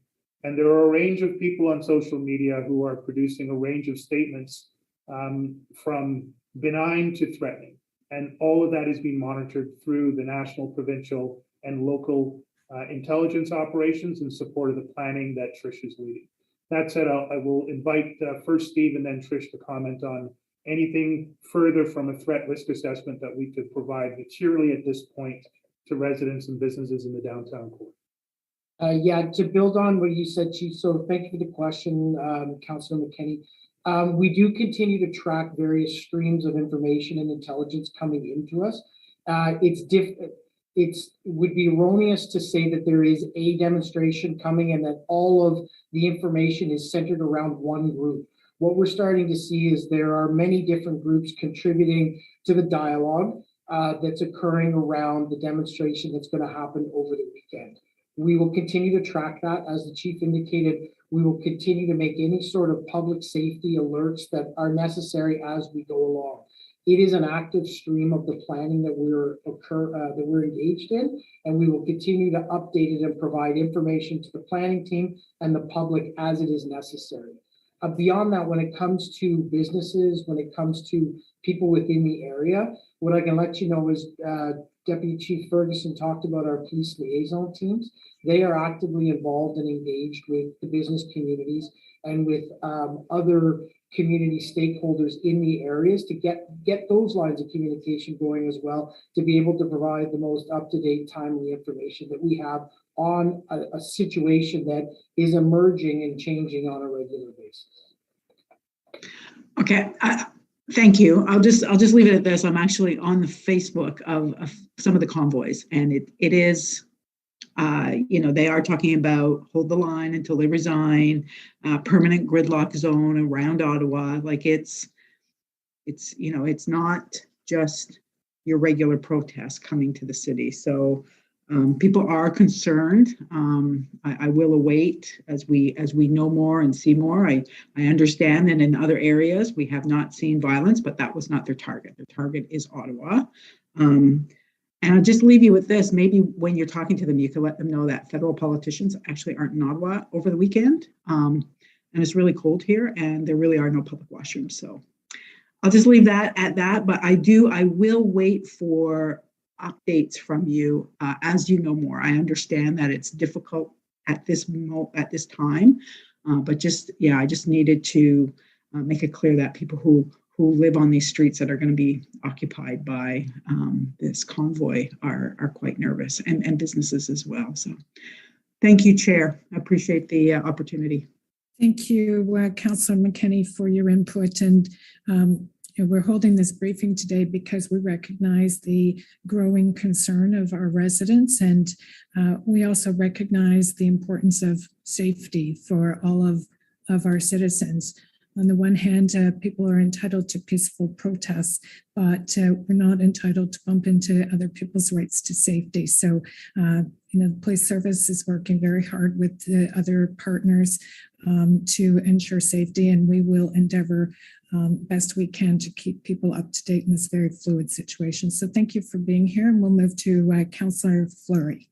And there are a range of people on social media who are producing a range of statements from benign to threatening. And all of that is being monitored through the national, provincial, and local intelligence operations in support of the planning that Trish is leading. That said, I will invite first Steve and then Trish to comment on anything further from a threat risk assessment that we could provide materially at this point to residents and businesses in the downtown core. To build on what you said, Chief, so thank you for the question, Councilor McKinney. We do continue to track various streams of information and intelligence coming into us. It would be erroneous to say that there is a demonstration coming and that all of the information is centered around one group. What we're starting to see is there are many different groups contributing to the dialogue that's occurring around the demonstration that's going to happen over the weekend. We will continue to track that. As the chief indicated, we will continue to make any sort of public safety alerts that are necessary as we go along. It is an active stream of the planning that we're engaged in, and we will continue to update it and provide information to the planning team and the public as it is necessary. Beyond that, when it comes to businesses, when it comes to people within the area, what I can let you know is Deputy Chief Ferguson talked about our police liaison teams. They are actively involved and engaged with the business communities and with other community stakeholders in the areas to get those lines of communication going as well, to be able to provide the most up-to-date, timely information that we have on a situation that is emerging and changing on a regular basis. Okay, thank you. I'll just leave it at this. I'm actually on the Facebook of some of the convoys, and it is, they are talking about hold the line until they resign, permanent gridlock zone around Ottawa. Like it's not just your regular protest coming to the city. So people are concerned. I will await as we know more and see more. I understand that in other areas we have not seen violence, but that was not their target. Their target is Ottawa. And I'll just leave you with this. Maybe when you're talking to them, you can let them know that federal politicians actually aren't in Ottawa over the weekend. And it's really cold here, and there really are no public washrooms. So I'll just leave that at that. But I will wait for updates from you as you know more. I understand that it's difficult at this time, but I just needed to make it clear that people who live on these streets that are going to be occupied by this convoy are quite nervous, and businesses as well. So thank you, Chair. I appreciate the opportunity. Thank you, Councillor McKinney, for your input. And we're holding this briefing today because we recognize the growing concern of our residents, and we also recognize the importance of safety for all of our citizens. On the one hand, people are entitled to peaceful protests, but we're not entitled to bump into other people's rights to safety. So, the police service is working very hard with the other partners to ensure safety, and we will endeavor best we can to keep people up to date in this very fluid situation. So thank you for being here, and we'll move to Councillor Fleury.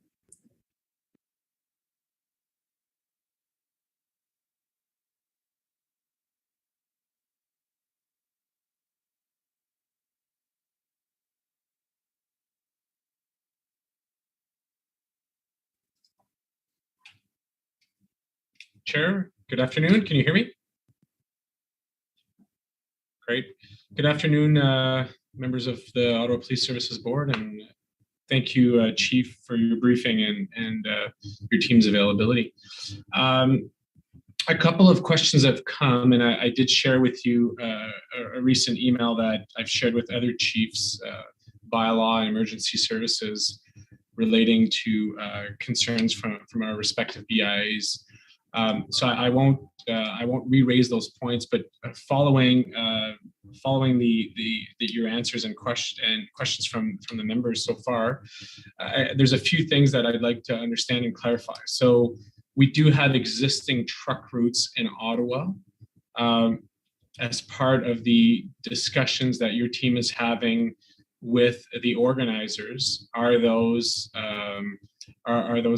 Chair, good afternoon. Can you hear me? Great. Good afternoon, members of the Ottawa Police Services Board, and thank you, Chief, for your briefing and your team's availability. A couple of questions have come, and I did share with you a recent email that I've shared with other chiefs, bylaw and emergency services, relating to concerns from our respective BIAs. So I won't re-raise those points, but following your answers and questions from the members so far, there's a few things that I'd like to understand and clarify. So we do have existing truck routes in Ottawa. As part of the discussions that your team is having with the organizers, are those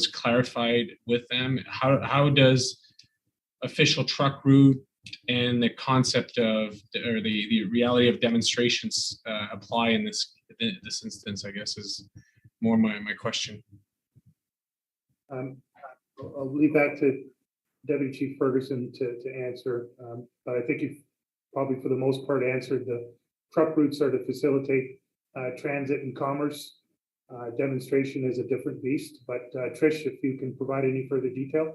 clarified with them? How does official truck route and the concept of, or the reality of demonstrations apply in this instance, I guess, is more my question. I'll leave that to Deputy Chief Ferguson to answer, but I think you've probably for the most part answered. The truck routes are to facilitate transit and commerce. Demonstration is a different beast, but Trish, if you can provide any further detail.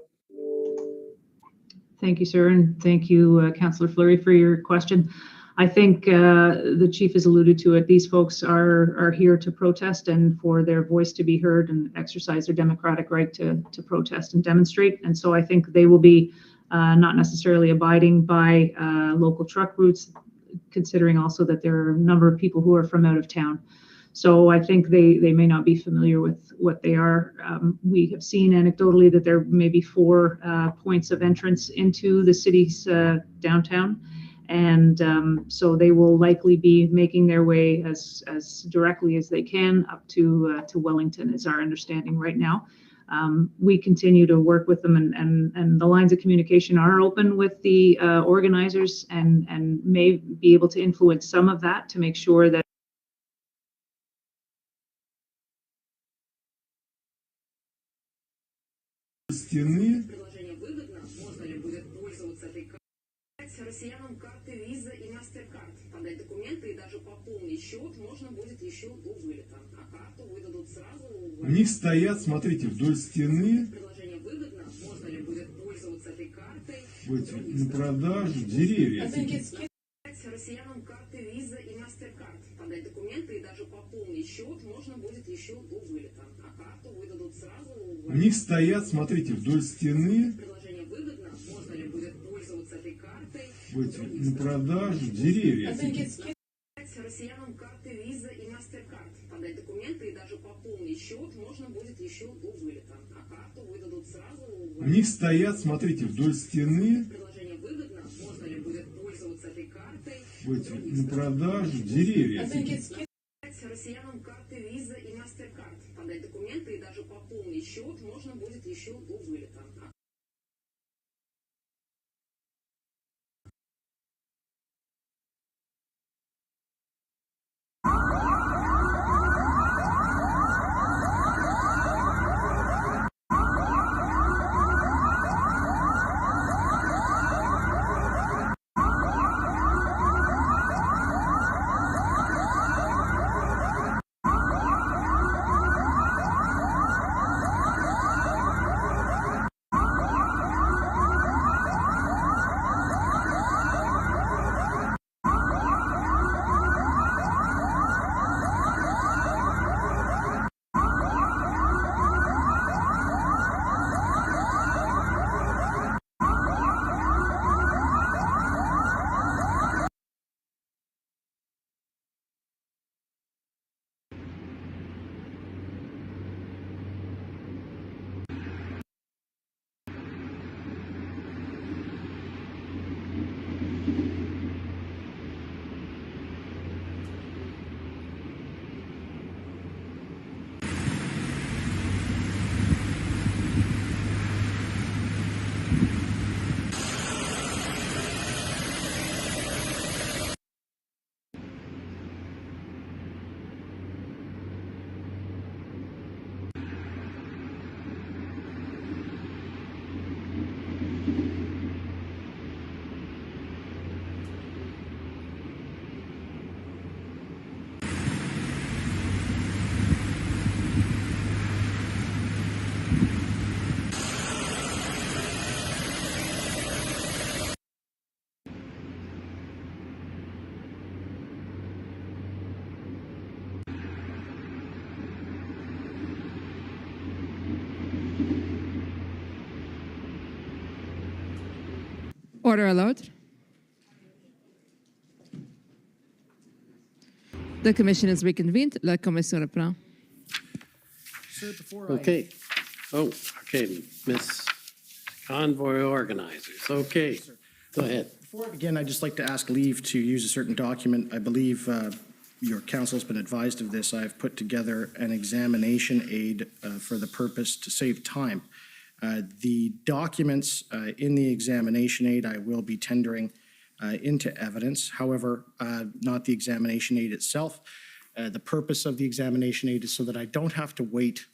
Thank you, sir, and thank you, Councillor Fleury, for your question. I think the chief has alluded to it. These folks are here to protest and for their voice to be heard and exercise their democratic right to protest and demonstrate. And so I think they will be not necessarily abiding by local truck routes, considering also that there are a number of people who are from out of town. So I think they may not be familiar with what they are. We have seen anecdotally that there may be 4 points of entrance into the city's downtown. And so they will likely be making their way as directly as they can up to Wellington is our understanding right now. We continue to work with them and the lines of communication are open with the organizers and may be able to influence some of that to make sure that россиянам карты Visa и MasterCard. Подать документы и даже пополнить счет можно будет еще до вылета. А карту выдадут сразу. У них стоят, смотрите, вдоль стены. Приложение выгодно. Можно ли будет пользоваться этой картой? На продажу деревья. Россиянам карты Visa и MasterCard. Подать документы и даже пополнить счет можно будет еще до вылета. А карту выдадут сразу. У них стоят, смотрите, вдоль стены. Приложение выгодно. Можно ли будет пользоваться этой картой? На продажу деревья. Россиянам карты Visa и MasterCard. Подать документы и даже пополнить счет можно будет еще до вылета. А карту выдадут сразу. У них стоят, смотрите, вдоль стены. Приложение выгодно. Можно ли будет пользоваться этой картой? На продажу деревья. Россиянам карты Visa и MasterCard. Подать документы и даже пополнить счет можно будет еще до вылета. Order allowed. The commission is reconvened. La commission reprend. Okay. Oh, okay, Miss Convoy Organizers. Okay, go ahead. Before I begin, I'd just like to ask leave to use a certain document. I believe your council has been advised of this. I've put together an examination aid for the purpose to save time. The documents in the examination aid I will be tendering into evidence. However, not the examination aid itself. The purpose of the examination aid is so that I don't have to wait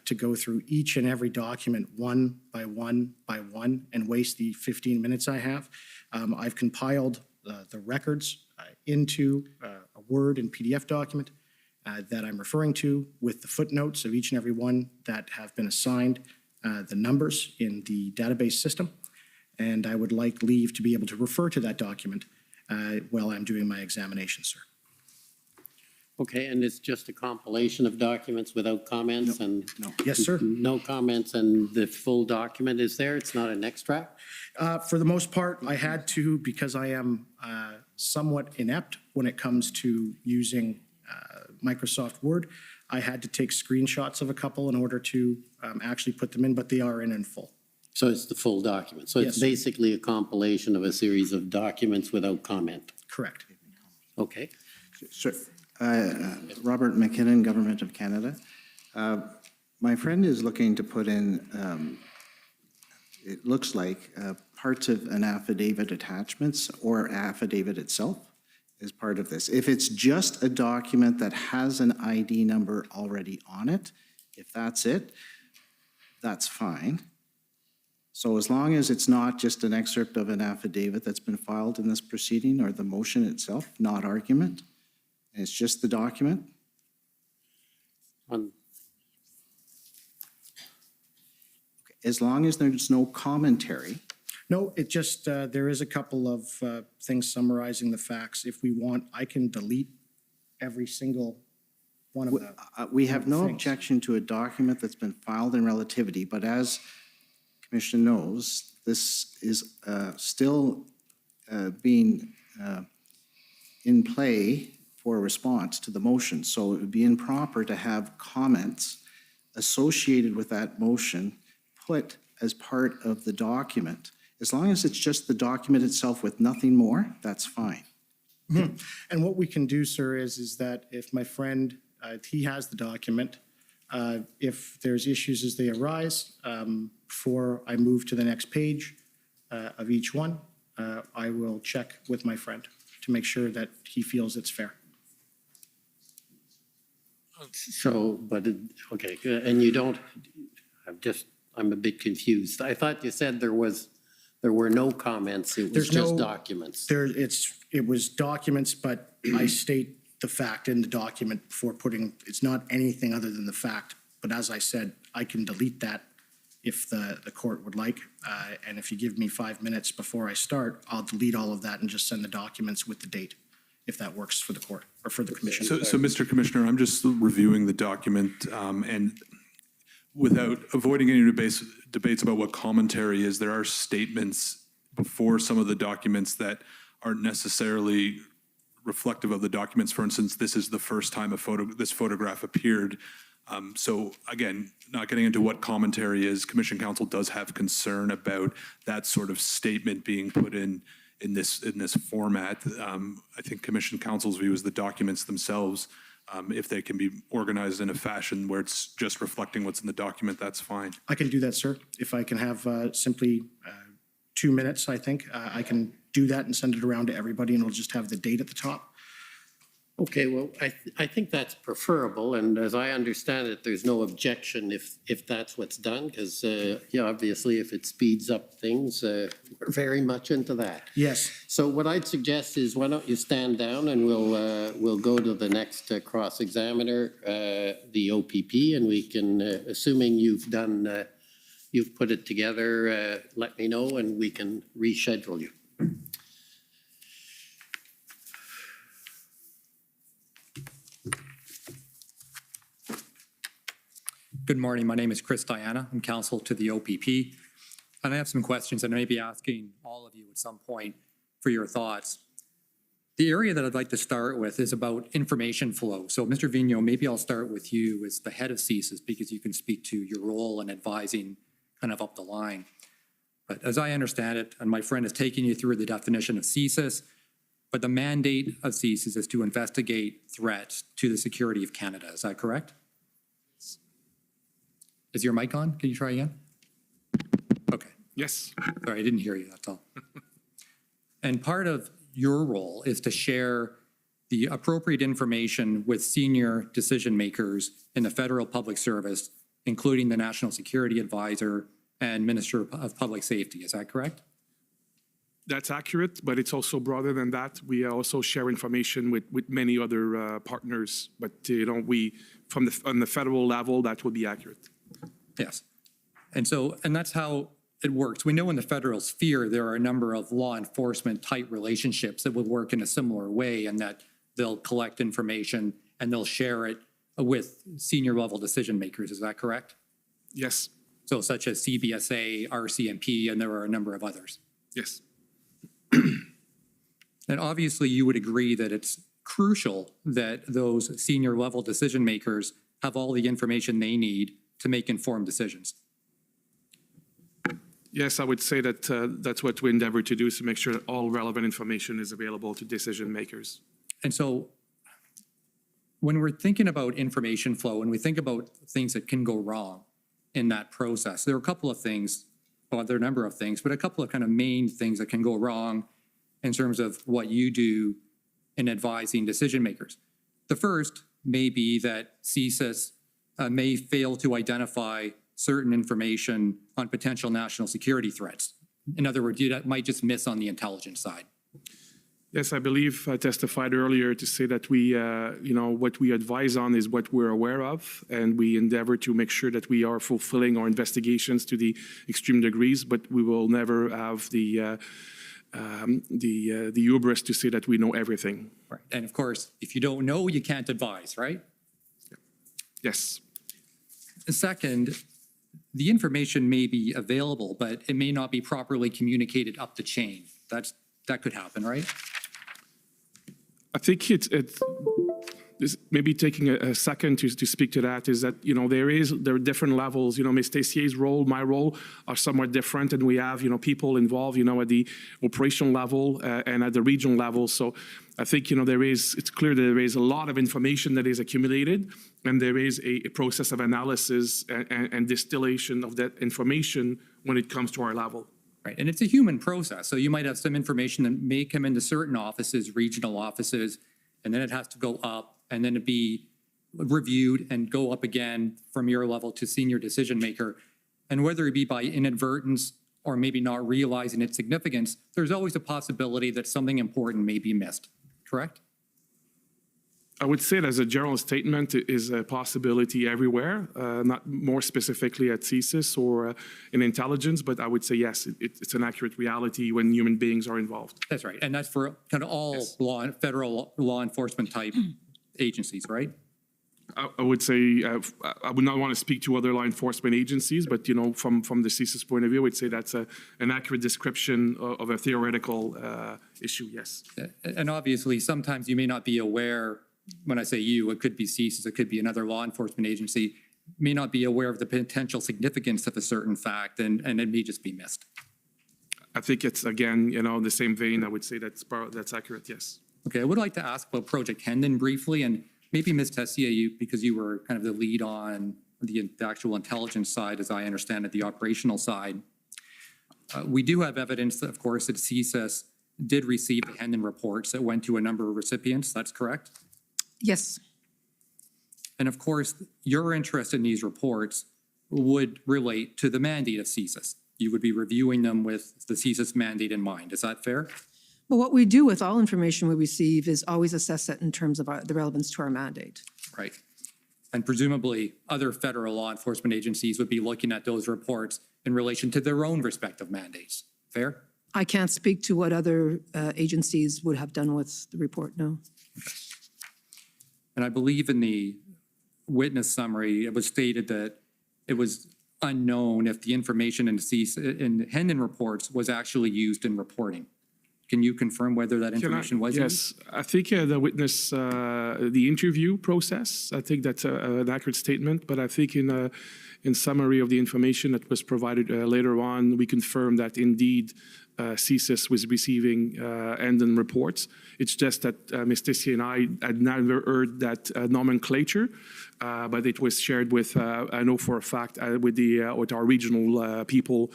to go through each and every document one by one by one and waste the 15 minutes I have. I've compiled the records into a Word and PDF document that I'm referring to with the footnotes of each and every one that have been assigned the numbers in the database system. and I would like leave to be able to refer to that document while I'm doing my examination, sir. Okay, and it's just a compilation of documents without comments and? No. Yes, sir. No comments and the full document is there? It's not an extract? For the most part, I had to, because I am somewhat inept when it comes to using Microsoft Word, I had to take screenshots of a couple in order to actually put them in, but they are in full. So it's the full document. So it's Yes. basically a compilation of a series of documents without comment. Correct. Okay. Sure. Robert McKinnon, Government of Canada. My friend is looking to put in, it looks like, parts of an affidavit attachments or affidavit itself as part of this. If it's just a document that has an ID number already on it, if that's it, that's fine. So as long as it's not just an excerpt of an affidavit that's been filed in this proceeding or the motion itself, not argument, and it's just the document. As long as there's no commentary. No, it just, there is a couple of things summarizing the facts. If we want, I can delete every single one of the We have no things. objection to a document that's been filed in relativity, but as Commissioner knows, this is still being in play for a response to the motion. So it would be improper to have comments associated with that motion put as part of the document. As long as it's just the document itself with nothing more, that's fine. Mhm. And what we can do, sir, is that if my friend, he has the document, if there's issues as they arise, before I move to the next page of each one, I will check with my friend to make sure that he feels it's fair. So, but, okay, and you don't, I'm a bit confused. I thought you said there were no comments, it was There's just no- documents. It was documents, but I state the fact in the document before putting, it's not anything other than the fact. But as I said, I can delete that if the court would like. And if you give me 5 minutes before I start, I'll delete all of that and just send the documents with the date, if that works for the court or for the commission. So, Mr. Commissioner, I'm just reviewing the document, and without avoiding any debates about what commentary is, there are statements before some of the documents that aren't necessarily reflective of the documents. For instance, this is the first time this photograph appeared. So again, not getting into what commentary is, Commission Counsel does have concern about that sort of statement being put in this format. I think Commission Counsel's view is the documents themselves, if they can be organized in a fashion where it's just reflecting what's in the document, that's fine. I can do that, sir. If I can have simply 2 minutes, I think, I can do that and send it around to everybody, and it'll just have the date at the top. Okay, well, I think that's preferable, and as I understand it, there's no objection if that's what's done, because, yeah, obviously, if it speeds up things, we're very much into that. Yes. So what I'd suggest is, why don't you stand down, and we'll go to the next cross-examiner, the OPP, and we can, assuming you've put it together, let me know, and we can reschedule you. Good morning. My name is Chris Diana. I'm counsel to the OPP. And I have some questions that I may be asking all of you at some point for your thoughts. The area that I'd like to start with is about information flow. So Mr. Vigneault, maybe I'll start with you as the head of CSIS because you can speak to your role in advising kind of up the line. But as I understand it, and my friend has taken you through the definition of CSIS, but the mandate of CSIS is to investigate threats to the security of Canada. Is that correct? Is your mic on? Can you try again? Okay. Yes. Sorry, I didn't hear you, that's all. And part of your role is to share the appropriate information with senior decision makers in the federal public service, including the National Security Advisor and Minister of Public Safety. Is that correct? That's accurate, but it's also broader than that. We also share information with many other partners, but on the federal level, that would be accurate. Yes. And that's how it works. We know in the federal sphere, there are a number of law enforcement type relationships that would work in a similar way, and that they'll collect information and they'll share it with senior level decision makers. Is that correct? Yes. So such as CBSA, RCMP, and there are a number of others. Yes. And obviously you would agree that it's crucial that those senior level decision makers have all the information they need to make informed decisions. Yes, I would say that that's what we endeavor to do, is to make sure that all relevant information is available to decision makers. And so when we're thinking about information flow and we think about things that can go wrong in that process, there are a couple of things, well, there are a number of things, but a couple of kind of main things that can go wrong in terms of what you do in advising decision makers. The first may be that CSIS may fail to identify certain information on potential national security threats. In other words, you might just miss on the intelligence side. Yes, I believe I testified earlier to say that we, what we advise on is what we're aware of, and we endeavor to make sure that we are fulfilling our investigations to the extreme degrees, but we will never have the hubris to say that we know everything. Right. And of course, if you don't know, you can't advise, right? Yes. Second, the information may be available, but it may not be properly communicated up the chain. That could happen, right? I think this maybe taking a second to speak to that is that, there are different levels. Ms. Tessier's role, my role are somewhat different, and we have, people involved, at the operational level and at the regional level. So I think, it's clear that there is a lot of information that is accumulated, and there is a process of analysis and distillation of that information when it comes to our level. Right, and it's a human process. So you might have some information that may come into certain offices, regional offices, and then it has to go up, and then it be reviewed and go up again from your level to senior decision maker. And whether it be by inadvertence or maybe not realizing its significance, there's always a possibility that something important may be missed, correct? I would say that as a general statement, it is a possibility everywhere, not more specifically at CSIS or in intelligence, but I would say, yes, it's an accurate reality when human beings are involved. That's right, and that's for kind of all federal law enforcement type agencies, right? I would say, I would not want to speak to other law enforcement agencies, but, from the CSIS point of view, I would say that's an accurate description of a theoretical issue, yes. And obviously, sometimes you may not be aware. When I say you, it could be CSIS, it could be another law enforcement agency, may not be aware of the potential significance of a certain fact, and it may just be missed. I think it's, again, the same vein, I would say that's accurate, yes. Okay, I would like to ask about Project Hendon briefly, and maybe Ms. Tessier, because you were kind of the lead on the actual intelligence side, as I understand it, the operational side. We do have evidence, of course, that CSIS did receive the Hendon reports that went to a number of recipients, that's correct? Yes. And of course, your interest in these reports would relate to the mandate of CSIS. You would be reviewing them with the CSIS mandate in mind. Is that fair? Well, what we do with all information we receive is always assess it in terms of the relevance to our mandate. Right. And presumably, other federal law enforcement agencies would be looking at those reports in relation to their own respective mandates. Fair? I can't speak to what other agencies would have done with the report, no. And I believe in the witness summary, it was stated that it was unknown if the information in the Hendon reports was actually used in reporting. Can you confirm whether that information was used? Yes, I think the witness, the interview process, I think that's an accurate statement, but I think in summary of the information that was provided later on, we confirmed that indeed CSIS was receiving Hendon reports. It's just that Ms. Tessier and I had never heard that nomenclature, but it was shared with, I know for a fact, with our regional people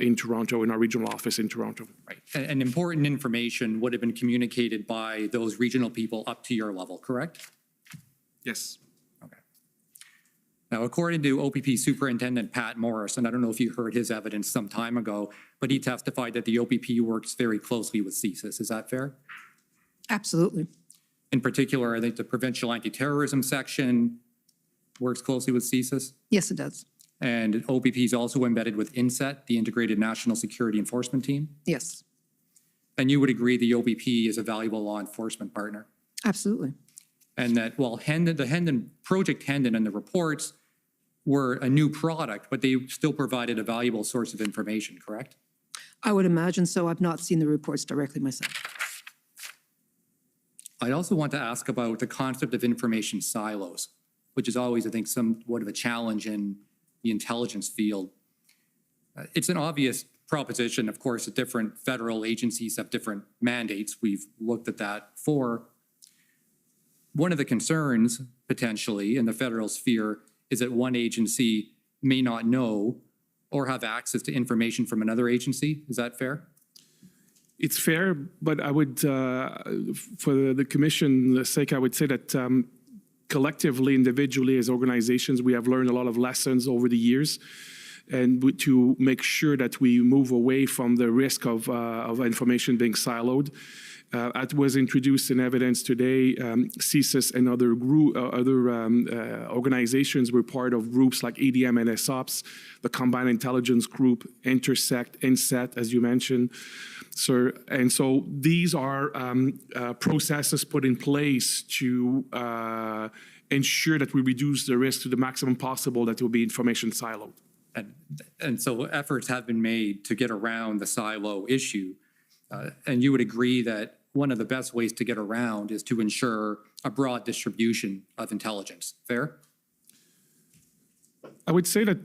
in Toronto, in our regional office in Toronto. Right. And important information would have been communicated by those regional people up to your level, correct? Yes. Okay. Now, according to OPP Superintendent Pat Morris, and I don't know if you heard his evidence some time ago, but he testified that the OPP works very closely with CSIS. Is that fair? Absolutely. In particular, I think the Provincial Anti-Terrorism Section works closely with CSIS. Yes, it does. And OPP is also embedded with INSET, the Integrated National Security Enforcement Team. Yes, And you would agree the OPP is a valuable law enforcement partner. absolutely. And that, well, Project Hendon and the reports were a new product, but they still provided a valuable source of information, correct? I would imagine so. I've not seen the reports directly myself. I also want to ask about the concept of information silos, which is always, I think, somewhat of a challenge in the intelligence field. It's an obvious proposition. Of course, that different federal agencies have different mandates. We've looked at that before. One of the concerns, potentially, in the federal sphere is that one agency may not know or have access to information from another agency. Is that fair? It's fair, but I would, for the commission's sake, I would say that collectively, individually, as organizations, we have learned a lot of lessons over the years, and to make sure that we move away from the risk of information being siloed. As was introduced in evidence today, CSIS and other organizations were part of groups like ADM and SOPS, the Combined Intelligence Group, Intersect, INSET, as you mentioned, sir. And so these are processes put in place to ensure that we reduce the risk to the maximum possible that will be information siloed. And so efforts have been made to get around the silo issue. And you would agree that one of the best ways to get around is to ensure a broad distribution of intelligence. Fair? I would say that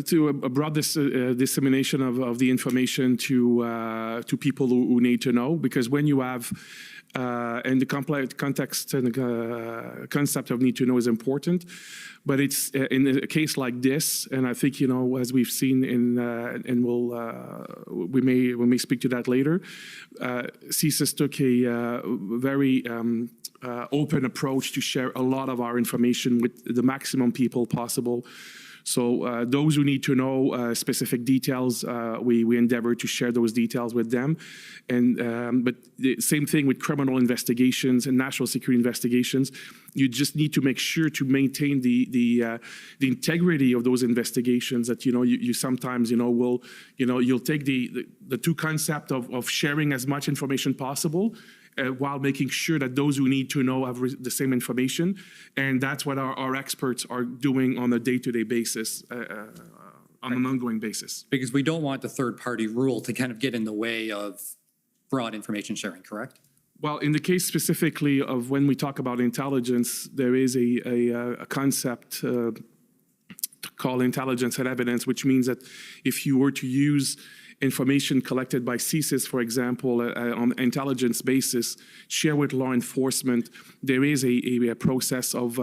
to a broad dissemination of the information to people who need to know, because when you have and the complex context and concept of need to know is important, but it's in a case like this, and I think, as we've seen and we may speak to that later, CSIS took a very open approach to share a lot of our information with the maximum people possible. So those who need to know specific details, we endeavor to share those details with them. And but the same thing with criminal investigations and national security investigations. You just need to make sure to maintain the integrity of those investigations. That you sometimes will you'll take the two concept of sharing as much information possible, while making sure that those who need to know have the same information. And that's what our experts are doing on a day-to-day basis, on an ongoing basis. Because we don't want the third-party rule to kind of get in the way of broad information sharing, correct? Well, in the case specifically of when we talk about intelligence, there is a concept called intelligence and evidence, which means that if you were to use information collected by CSIS, for example, on intelligence basis, share with law enforcement, there is a process of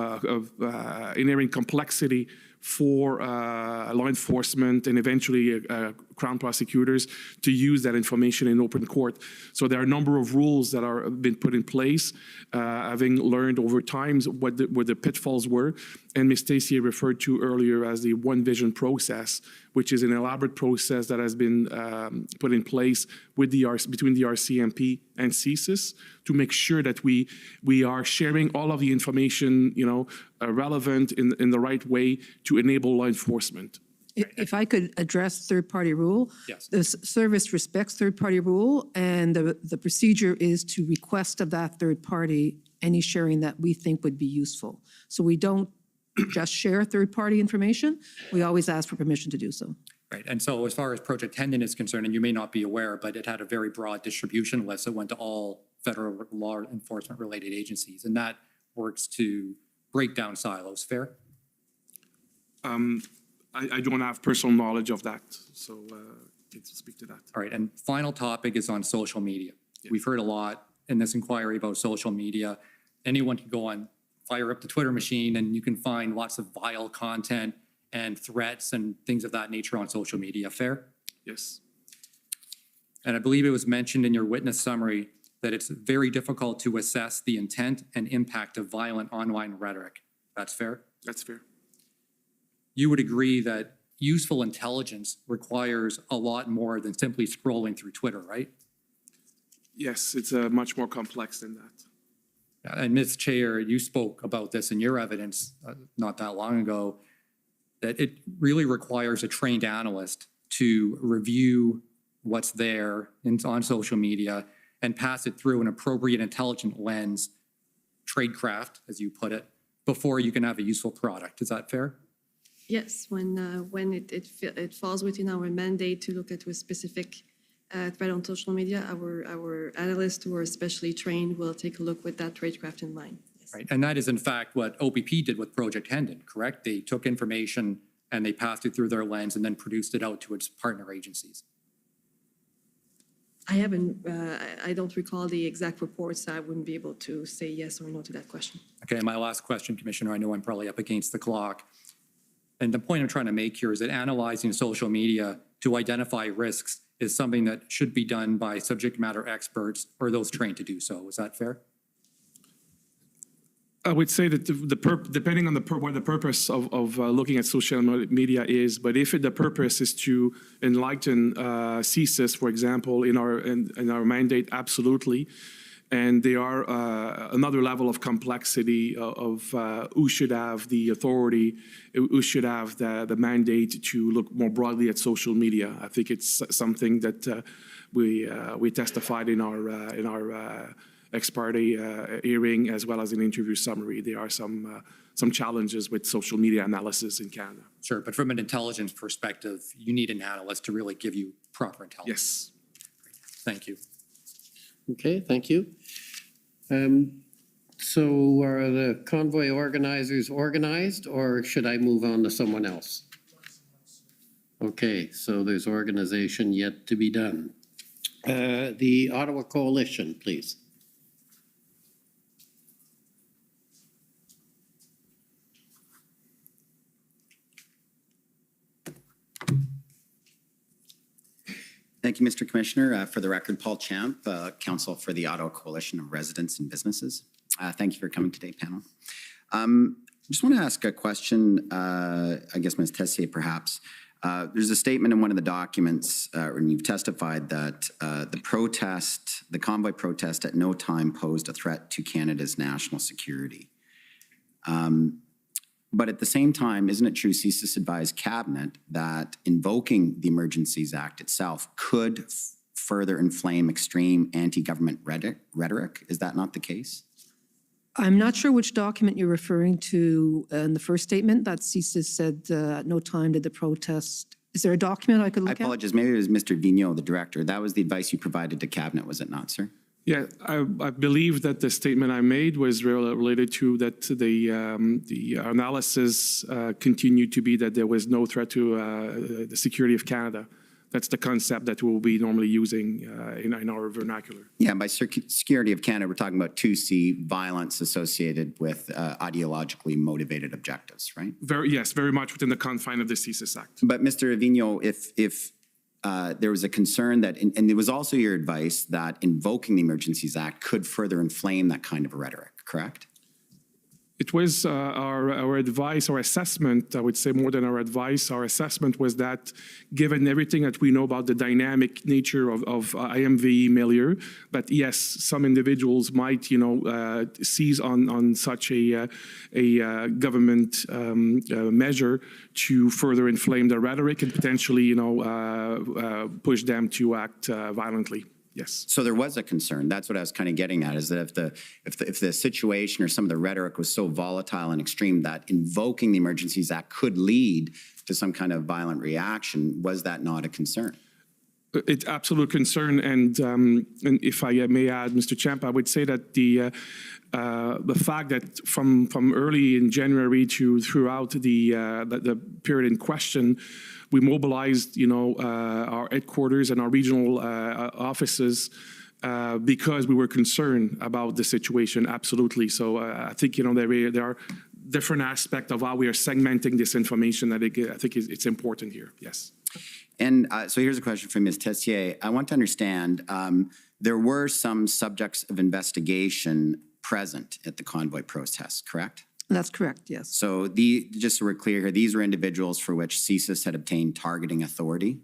inherent complexity for law enforcement and eventually Crown prosecutors to use that information in open court. So there are a number of rules that are been put in place, having learned over time what the pitfalls were. And Ms. Stacey referred to earlier as the One Vision process, which is an elaborate process that has been put in place with between the RCMP and CSIS to make sure that we are sharing all of the information, relevant in the right way to enable law enforcement. If I could address third-party rule. Yes. The service respects third-party rule, and the procedure is to request of that third party any sharing that we think would be useful. So we don't just share third-party information. We always ask for permission to do so. Right. And so as far as Project Hendon is concerned, and you may not be aware, but it had a very broad distribution list that went to all federal law enforcement related agencies, and that works to break down silos. Fair? I don't have personal knowledge of that, so can't speak to that. All right. And final topic is on social media. Yeah. We've heard a lot in this inquiry about social media. Anyone can go on, fire up the Twitter machine, and you can find lots of vile content and threats and things of that nature on social media. Fair? Yes. And I believe it was mentioned in your witness summary that it's very difficult to assess the intent and impact of violent online rhetoric. That's fair? That's fair. You would agree that useful intelligence requires a lot more than simply scrolling through Twitter, right? Yes, it's much more complex than that. And Ms. Chair, you spoke about this in your evidence not that long ago, that it really requires a trained analyst to review what's there on social media and pass it through an appropriate intelligent lens, tradecraft, as you put it, before you can have a useful product. Is that fair? Yes, when it falls within our mandate to look at a specific threat on social media, our analysts who are especially trained will take a look with that tradecraft in mind. Right. And that is in fact what OPP did with Project Hendon, correct? They took information and they passed it through their lens and then produced it out to its partner agencies. I don't recall the exact reports, so I wouldn't be able to say yes or no to that question. Okay, my last question, Commissioner, I know I'm probably up against the clock. And the point I'm trying to make here is that analyzing social media to identify risks is something that should be done by subject matter experts or those trained to do so. Is that fair? I would say that depending on what the purpose of looking at social media is, but if the purpose is to enlighten CSIS, for example, in our mandate, absolutely. And they are another level of complexity of who should have the authority, who should have the mandate to look more broadly at social media. I think it's something that we testified in our ex parte hearing as well as an interview summary. There are some challenges with social media analysis in Canada. Sure, but from an intelligence perspective, you need an analyst to really give you proper intelligence. Yes. Thank you. Okay, thank you. So are the convoy organizers organized, or should I move on to someone else? Okay, so there's organization yet to be done. The Ottawa Coalition, please. Thank you, Mr. Commissioner. For the record, Paul Champ, Counsel for the Ottawa Coalition of Residents and Businesses. Thank you for coming today, panel. I just want to ask a question, I guess Ms. Tessier perhaps. There's a statement in one of the documents, and you've testified that the convoy protest at no time posed a threat to Canada's national security. But at the same time, isn't it true CSIS advised Cabinet that invoking the Emergencies Act itself could further inflame extreme anti-government rhetoric? Is that not the case? I'm not sure which document you're referring to in the first statement that CSIS said at no time did the protest. Is there a document I could look at? I apologize. Maybe it was Mr. Vigneault, the director. That was the advice you provided to Cabinet, was it not, sir? Yeah, I believe that the statement I made was related to that the analysis continued to be that there was no threat to the security of Canada. That's the concept that we'll be normally using in our vernacular. Yeah, by security of Canada, we're talking about 2C, violence associated with ideologically motivated objectives, right? Yes, very much within the confine of the CSIS Act. But Mr. Vigneault, if there was a concern that, and it was also your advice that invoking the Emergencies Act could further inflame that kind of rhetoric, correct? It was our advice, our assessment, I would say more than our advice, our assessment was that given everything that we know about the dynamic nature of IMV milieu, that yes, some individuals might, seize on such a government measure to further inflame the rhetoric and potentially, push them to act violently. Yes. So there was a concern. That's what I was kind of getting at, is that if the situation or some of the rhetoric was so volatile and extreme that invoking the Emergencies Act could lead to some kind of violent reaction, was that not a concern? It's absolute concern, and if I may add, Mr. Champ, I would say that the fact that from early in January to throughout the period in question, we mobilized, our headquarters and our regional offices because we were concerned about the situation. Absolutely. So I think there are different aspects of how we are segmenting this information that I think it's important here. Yes. And so here's a question from Ms. Tessier. I want to understand, there were some subjects of investigation present at the convoy protest, correct? That's correct, yes. So just so we're clear here, these were individuals for which CSIS had obtained targeting authority?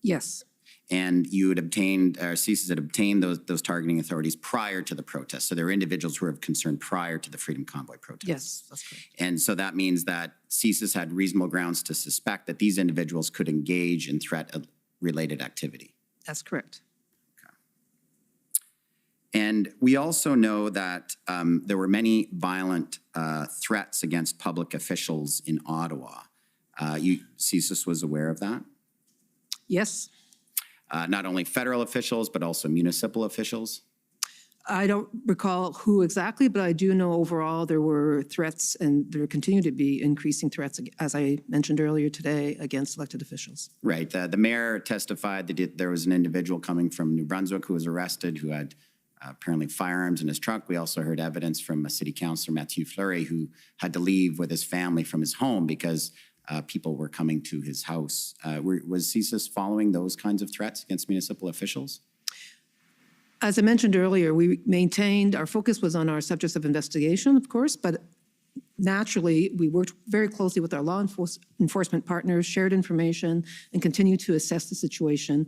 Yes. And you had obtained, or CSIS had obtained those targeting authorities prior to the protest. So there were individuals who were of concern prior to the Freedom Convoy protest. Yes, that's correct. And so that means that CSIS had reasonable grounds to suspect that these individuals could engage in threat-related activity. That's correct. And we also know that there were many violent threats against public officials in Ottawa. CSIS was aware of that? Yes. Not only federal officials, but also municipal officials? I don't recall who exactly, but I do know overall there were threats, and there continue to be increasing threats, as I mentioned earlier today, against elected officials. Right. The mayor testified that there was an individual coming from New Brunswick who was arrested who had apparently firearms in his truck. We also heard evidence from a city councillor, Mathieu Fleury, who had to leave with his family from his home because people were coming to his house. Was CSIS following those kinds of threats against municipal officials? As I mentioned earlier, we maintained, our focus was on our subjects of investigation, of course, but naturally, we worked very closely with our law enforcement partners, shared information, and continued to assess the situation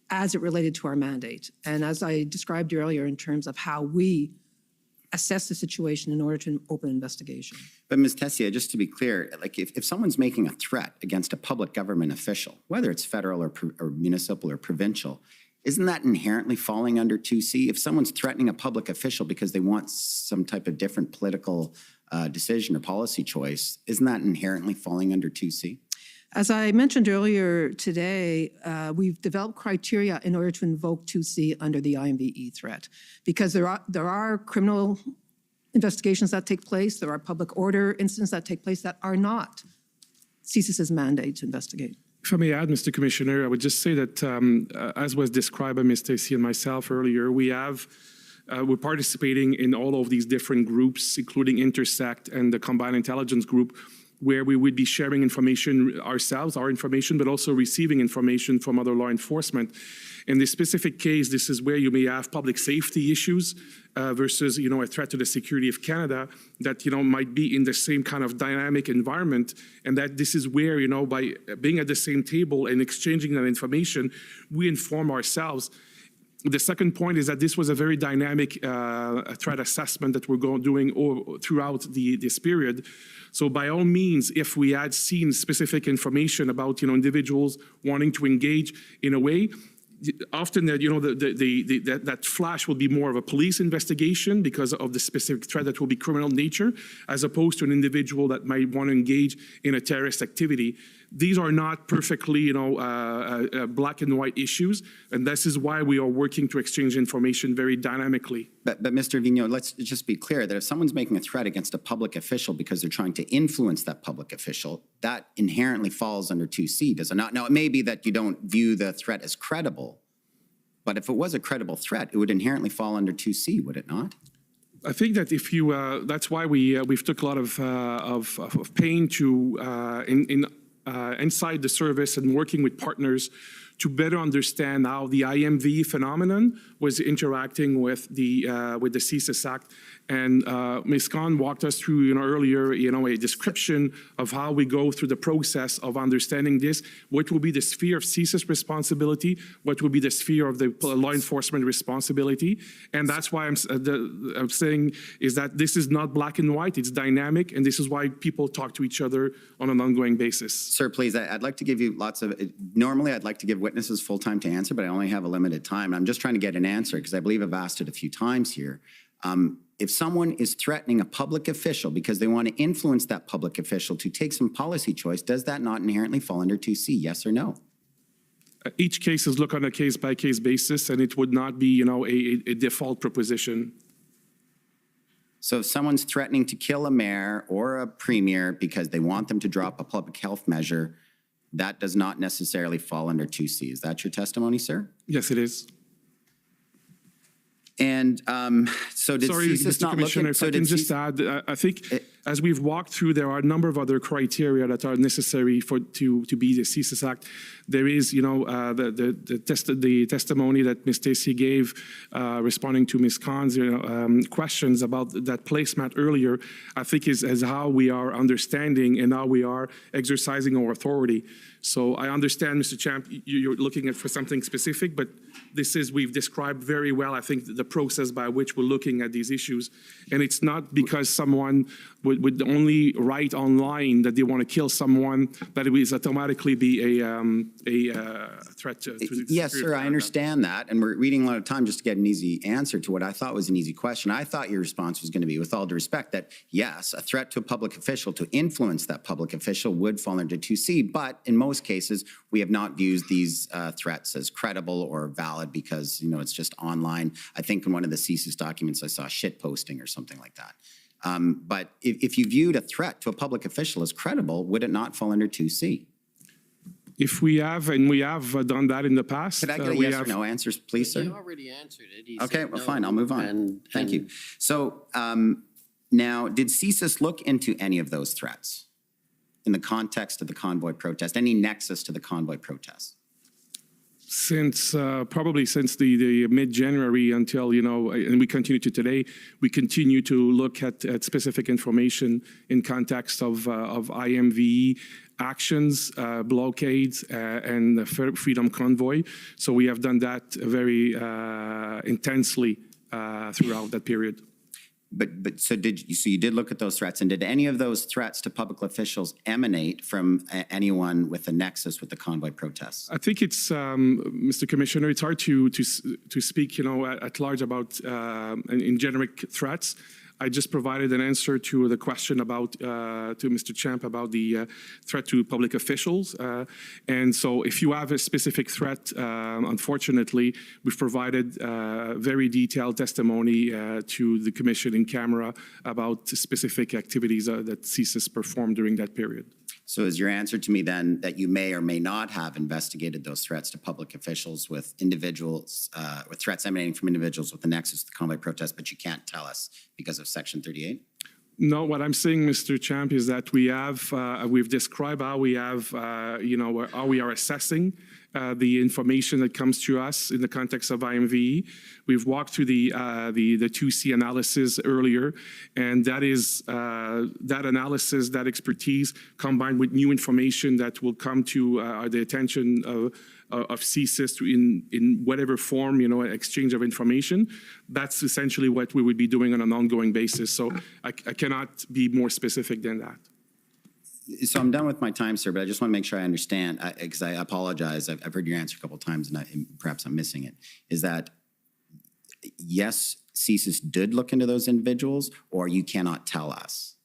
as it related to our mandate. And as I described earlier in terms of how we assess the situation in order to open an investigation. But Ms. Tessier, just to be clear, like if someone's making a threat against a public government official, whether it's federal or municipal or provincial, isn't that inherently falling under 2C? If someone's threatening a public official because they want some type of different political decision or policy choice, isn't that inherently falling under 2C? As I mentioned earlier today, we've developed criteria in order to invoke 2C under the IMVE threat, because there are criminal investigations that take place, there are public order incidents that take place that are not CSIS's mandate to investigate. If I may add, Mr. Commissioner, I would just say that, as was described by Ms. Stacey and myself earlier, we're participating in all of these different groups, including Intersect and the Combined Intelligence Group, where we would be sharing information ourselves, our information, but also receiving information from other law enforcement. In this specific case, this is where you may have public safety issues versus, a threat to the security of Canada that, might be in the same kind of dynamic environment. And that this is where, by being at the same table and exchanging that information, we inform ourselves. The second point is that this was a very dynamic threat assessment that we're doing throughout this period. So by all means, if we had seen specific information about individuals wanting to engage in a way, often that that flash will be more of a police investigation because of the specific threat that will be criminal nature, as opposed to an individual that might want to engage in a terrorist activity. These are not perfectly, black and white issues, and this is why we are working to exchange information very dynamically. But Mr. Vigneault, let's just be clear that if someone's making a threat against a public official because they're trying to influence that public official, that inherently falls under 2C, does it not? Now, it may be that you don't view the threat as credible, but if it was a credible threat, it would inherently fall under 2C, would it not? I think that if you, that's why we've took a lot of pain to inside the service and working with partners to better understand how the IMV phenomenon was interacting with the CSIS Act. And Ms. Khan walked us through earlier a description of how we go through the process of understanding this, what will be the sphere of CSIS responsibility, what will be the sphere of the law enforcement responsibility. And that's why I'm saying is that this is not black and white, it's dynamic, and this is why people talk to each other on an ongoing basis. Sir, please, I'd like to give you normally I'd like to give witnesses full time to answer, but I only have a limited time. I'm just trying to get an answer because I believe I've asked it a few times here. If someone is threatening a public official because they want to influence that public official to take some policy choice, does that not inherently fall under 2C, yes or no? Each case is looked on a case-by-case basis, and it would not be, a default proposition. So if someone's threatening to kill a mayor or a premier because they want them to drop a public health measure, that does not necessarily fall under 2C. Is that your testimony, sir? Yes, it is. And so did CSIS not look at... Sorry, Mr. Commissioner, if I can just add, I think as we've walked through, there are a number of other criteria that are necessary to be the CSIS Act. There is, the testimony that Ms. Stacey gave responding to Ms. Khan's questions about that placemat earlier, I think is how we are understanding and how we are exercising our authority. So I understand, Mr. Champ, you're looking for something specific, but we've described very well, I think, the process by which we're looking at these issues. And it's not because someone would only write online that they want to kill someone that it will automatically be a threat to the Yes, sir, I understand that. And we're reading a lot of time just to get an easy answer to what I thought was an easy question. I thought your response was going to be, with all due respect, that yes, a threat to a public official to influence that public official would fall under 2C, but in most cases, we have not viewed these threats as credible or valid because, it's just online. I think in one of the CSIS documents, I saw shit posting or something like that. But if you viewed a threat to a public official as credible, would it not fall under 2C? If we have, and we have done that in the past. Could I get a yes or no answers, please, sir? You already answered it. Okay, well, fine, I'll move on. Thank you. So now, did CSIS look into any of those threats in the context of the convoy protest, any nexus to the convoy protest? Probably since the mid-January until, and we continue to today, we continue to look at specific information in context of IMVE actions, blockades, and the Freedom Convoy. So we have done that very intensely throughout that period. So you did look at those threats, and did any of those threats to public officials emanate from anyone with a nexus with the convoy protests? I think it's, Mr. Commissioner, it's hard to speak, at large about in generic threats. I just provided an answer to the question about to Mr. Champ about the threat to public officials. And so if you have a specific threat, unfortunately, we've provided very detailed testimony to the commission in camera about specific activities that CSIS performed during that period. So is your answer to me then that you may or may not have investigated those threats to public officials with individuals, with threats emanating from individuals with the nexus to the convoy protest, but you can't tell us because of Section 38? No, what I'm saying, Mr. Champ, is that we have, we've described how we have, how we are assessing the information that comes to us in the context of IMVE. We've walked through the 2C analysis earlier, and that is that analysis, that expertise, combined with new information that will come to the attention of CSIS in whatever form, exchange of information. That's essentially what we would be doing on an ongoing basis. So I cannot be more specific than that. So I'm done with my time, sir, but I just want to make sure I understand, because I apologize. I've heard your answer a couple of times, and perhaps I'm missing it. Is that, yes, CSIS did look into those individuals, or you cannot tell us?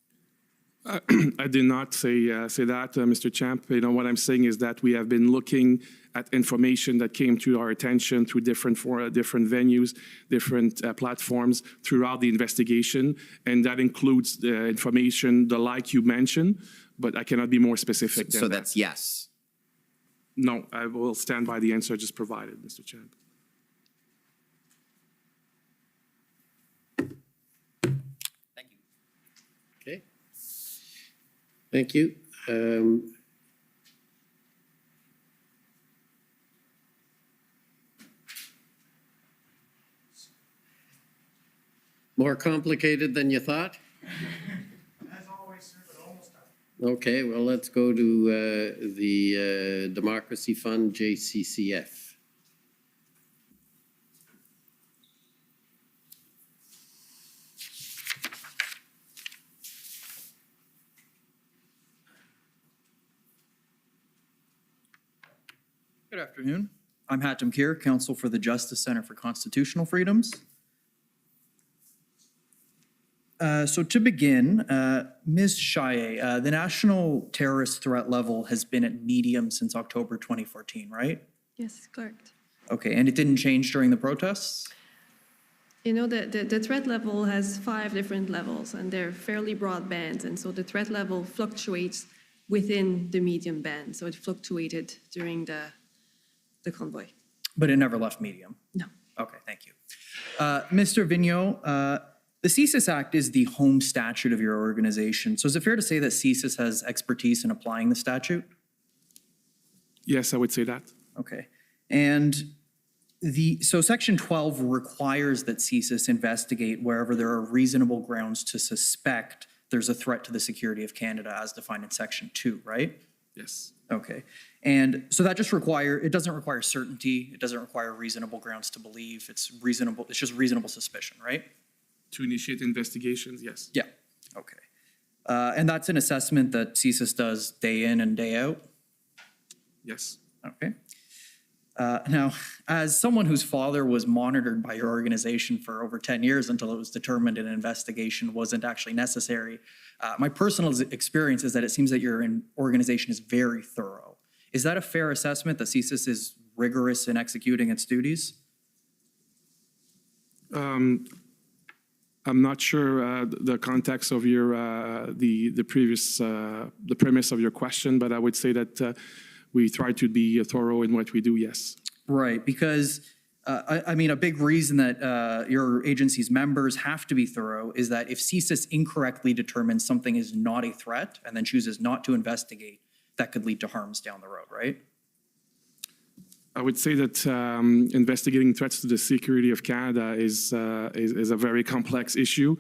I did not say that, Mr. Champ. What I'm saying is that we have been looking at information that came to our attention through different venues, different platforms throughout the investigation, and that includes the information, the like you mentioned, but I cannot be more specific than that. So that's yes? No, I will stand by the answer I just provided, Mr. Champ. Okay. Thank you. More complicated than you thought? As always, sir, but almost done. Okay, well, let's go to the Democracy Fund, JCCF. Good afternoon. I'm Hatem Kir, Counsel for the Justice Center for Constitutional Freedoms. So to begin, Ms. Chaillet, the national terrorist threat level has been at medium since October 2014, right? Yes, correct. Okay, and it didn't change during the protests? The threat level has 5 different levels, and they're fairly broad bands, and so the threat level fluctuates within the medium band, so it fluctuated during the convoy. But it never left medium? No. Okay, thank you. Mr. Vigneault, The CSIS Act is the home statute of your organization. So is it fair to say that CSIS has expertise in applying the statute? Yes, I would say that. Okay. And so Section 12 requires that CSIS investigate wherever there are reasonable grounds to suspect there's a threat to the security of Canada as defined in Section 2, right? Yes. Okay. And so that just it doesn't require certainty. It doesn't require reasonable grounds to believe. It's just reasonable suspicion, right? To initiate investigations, yes. Yeah. Okay. And that's an assessment that CSIS does day in and day out? Yes. Okay. Now, as someone whose father was monitored by your organization for over 10 years until it was determined an investigation wasn't actually necessary, my personal experience is that it seems that your organization is very thorough. Is that a fair assessment, that CSIS is rigorous in executing its duties? I'm not sure the context of your the premise of your question, but I would say that we try to be thorough in what we do. Yes. Right, because I mean, a big reason that your agency's members have to be thorough is that if CSIS incorrectly determines something is not a threat and then chooses not to investigate, that could lead to harms down the road, right? I would say that investigating threats to the security of Canada is a very complex issue.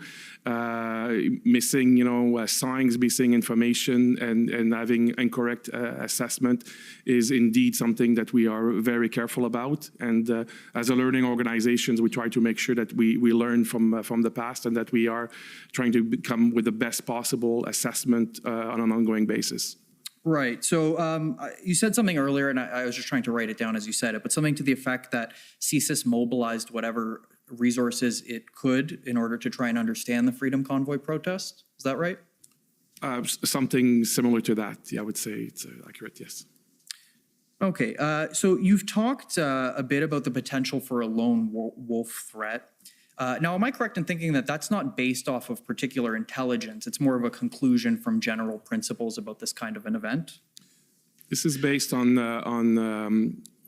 Missing, signs, missing information, and having incorrect assessment is indeed something that we are very careful about. And as a learning organizations, we try to make sure that we learn from the past and that we are trying to come with the best possible assessment on an ongoing basis. Right. So you said something earlier, and I was just trying to write it down as you said it, but something to the effect that CSIS mobilized whatever resources it could in order to try and understand the Freedom Convoy protest. Is that right? Something similar to that. Yeah, I would say it's accurate, yes. Okay. So you've talked a bit about the potential for a lone wolf threat. Now, am I correct in thinking that that's not based off of particular intelligence? It's more of a conclusion from general principles about this kind of an event? This is based on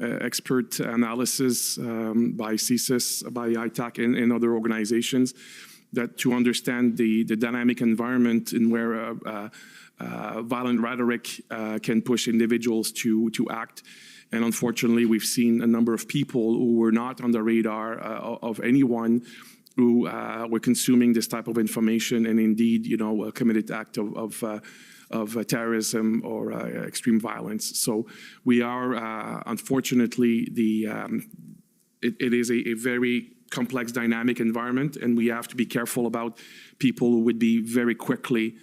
expert analysis by CSIS, by ITAC, and other organizations that to understand the dynamic environment in where violent rhetoric can push individuals to act. And unfortunately, we've seen a number of people who were not on the radar of anyone who were consuming this type of information and indeed, a committed act of terrorism or extreme violence. So we are, unfortunately, it is a very complex, dynamic environment, and we have to be careful about people who would be very quickly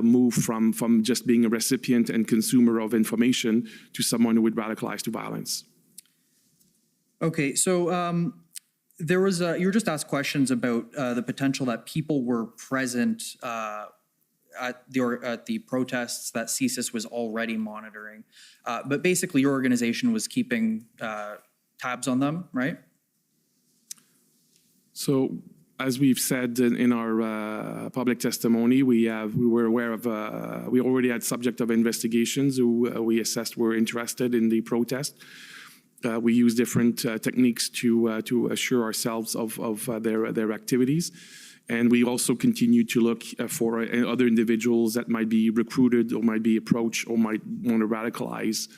move from just being a recipient and consumer of information to someone who would radicalize to violence. Okay, so there was you were just asked questions about the potential that people were present at the protests that CSIS was already monitoring, but basically your organization was keeping tabs on them, right? So, as we've said in our public testimony, we were aware of, we already had subject of investigations who we assessed were interested in the protest. We use different techniques to assure ourselves of their activities. And we also continue to look for other individuals that might be recruited or might be approached or might want to radicalize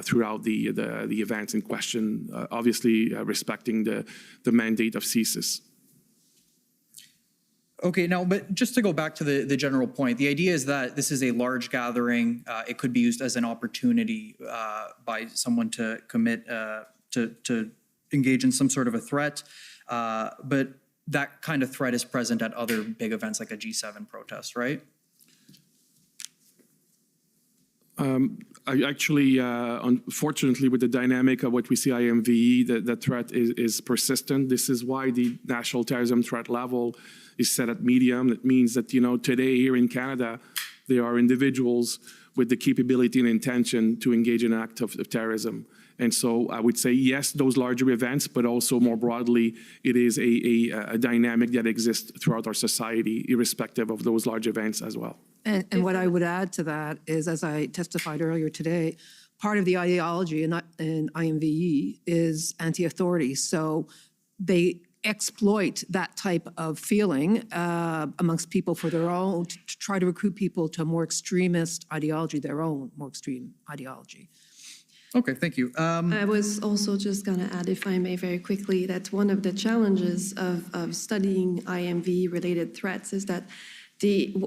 throughout the events in question, obviously respecting the mandate of CSIS. Okay, now, but just to go back to the general point, the idea is that this is a large gathering. It could be used as an opportunity by someone to commit, to engage in some sort of a threat. But that kind of threat is present at other big events like a G7 protest, right? Unfortunately, with the dynamic of what we see IMVE, the threat is persistent. This is why the national terrorism threat level is set at medium. That means that, today here in Canada, there are individuals with the capability and intention to engage in an act of terrorism. And so I would say, yes, those larger events, but also more broadly, it is a dynamic that exists throughout our society, irrespective of those large events as well. And what I would add to that is, as I testified earlier today, part of the ideology in IMVE is anti-authority. So they exploit that type of feeling amongst people for their own, to try to recruit people to a more extremist ideology, their own more extreme ideology. Okay, thank you. I was also just going to add, if I may, very quickly, that one of the challenges of studying IMV-related threats is that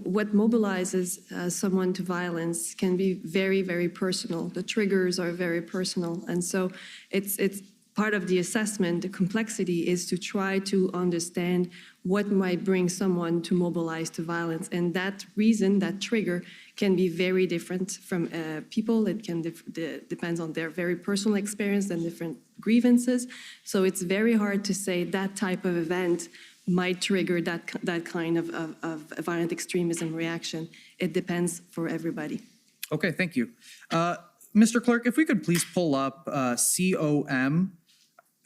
what mobilizes someone to violence can be very, very personal. The triggers are very personal. And so it's part of the assessment, the complexity is to try to understand what might bring someone to mobilize to violence. And that reason, that trigger, can be very different from people. It can depends on their very personal experience and different grievances. So it's very hard to say that type of event might trigger that kind of violent extremism reaction. It depends for everybody. Okay, thank you. Mr. Clerk, if we could please pull up COM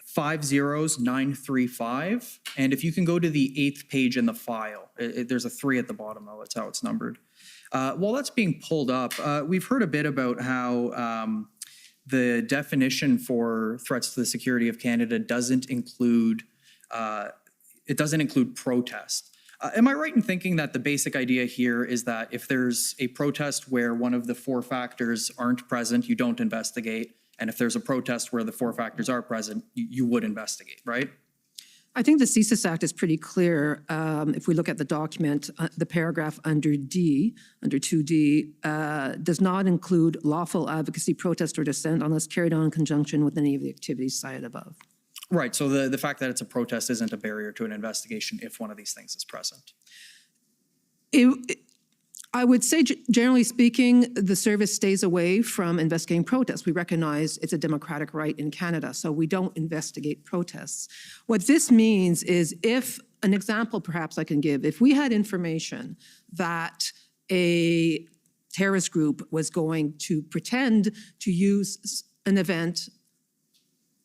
50935, and if you can go to the 8th page in the file. There's a 3 at the bottom, though. That's how it's numbered. While that's being pulled up, we've heard a bit about how the definition for threats to the security of Canada doesn't include protest. Am I right in thinking that the basic idea here is that if there's a protest where one of the 4 factors aren't present, you don't investigate, and if there's a protest where the 4 factors are present, you would investigate, right? I think the CSIS Act is pretty clear. If we look at the document, the paragraph under D, under 2D, does not include lawful advocacy, protest, or dissent unless carried on in conjunction with any of the activities cited above. Right, so the fact that it's a protest isn't a barrier to an investigation if one of these things is present. I would say, generally speaking, the service stays away from investigating protests. We recognize it's a democratic right in Canada, so we don't investigate protests. What this means is if, an example perhaps I can give, if we had information that a terrorist group was going to pretend to use an event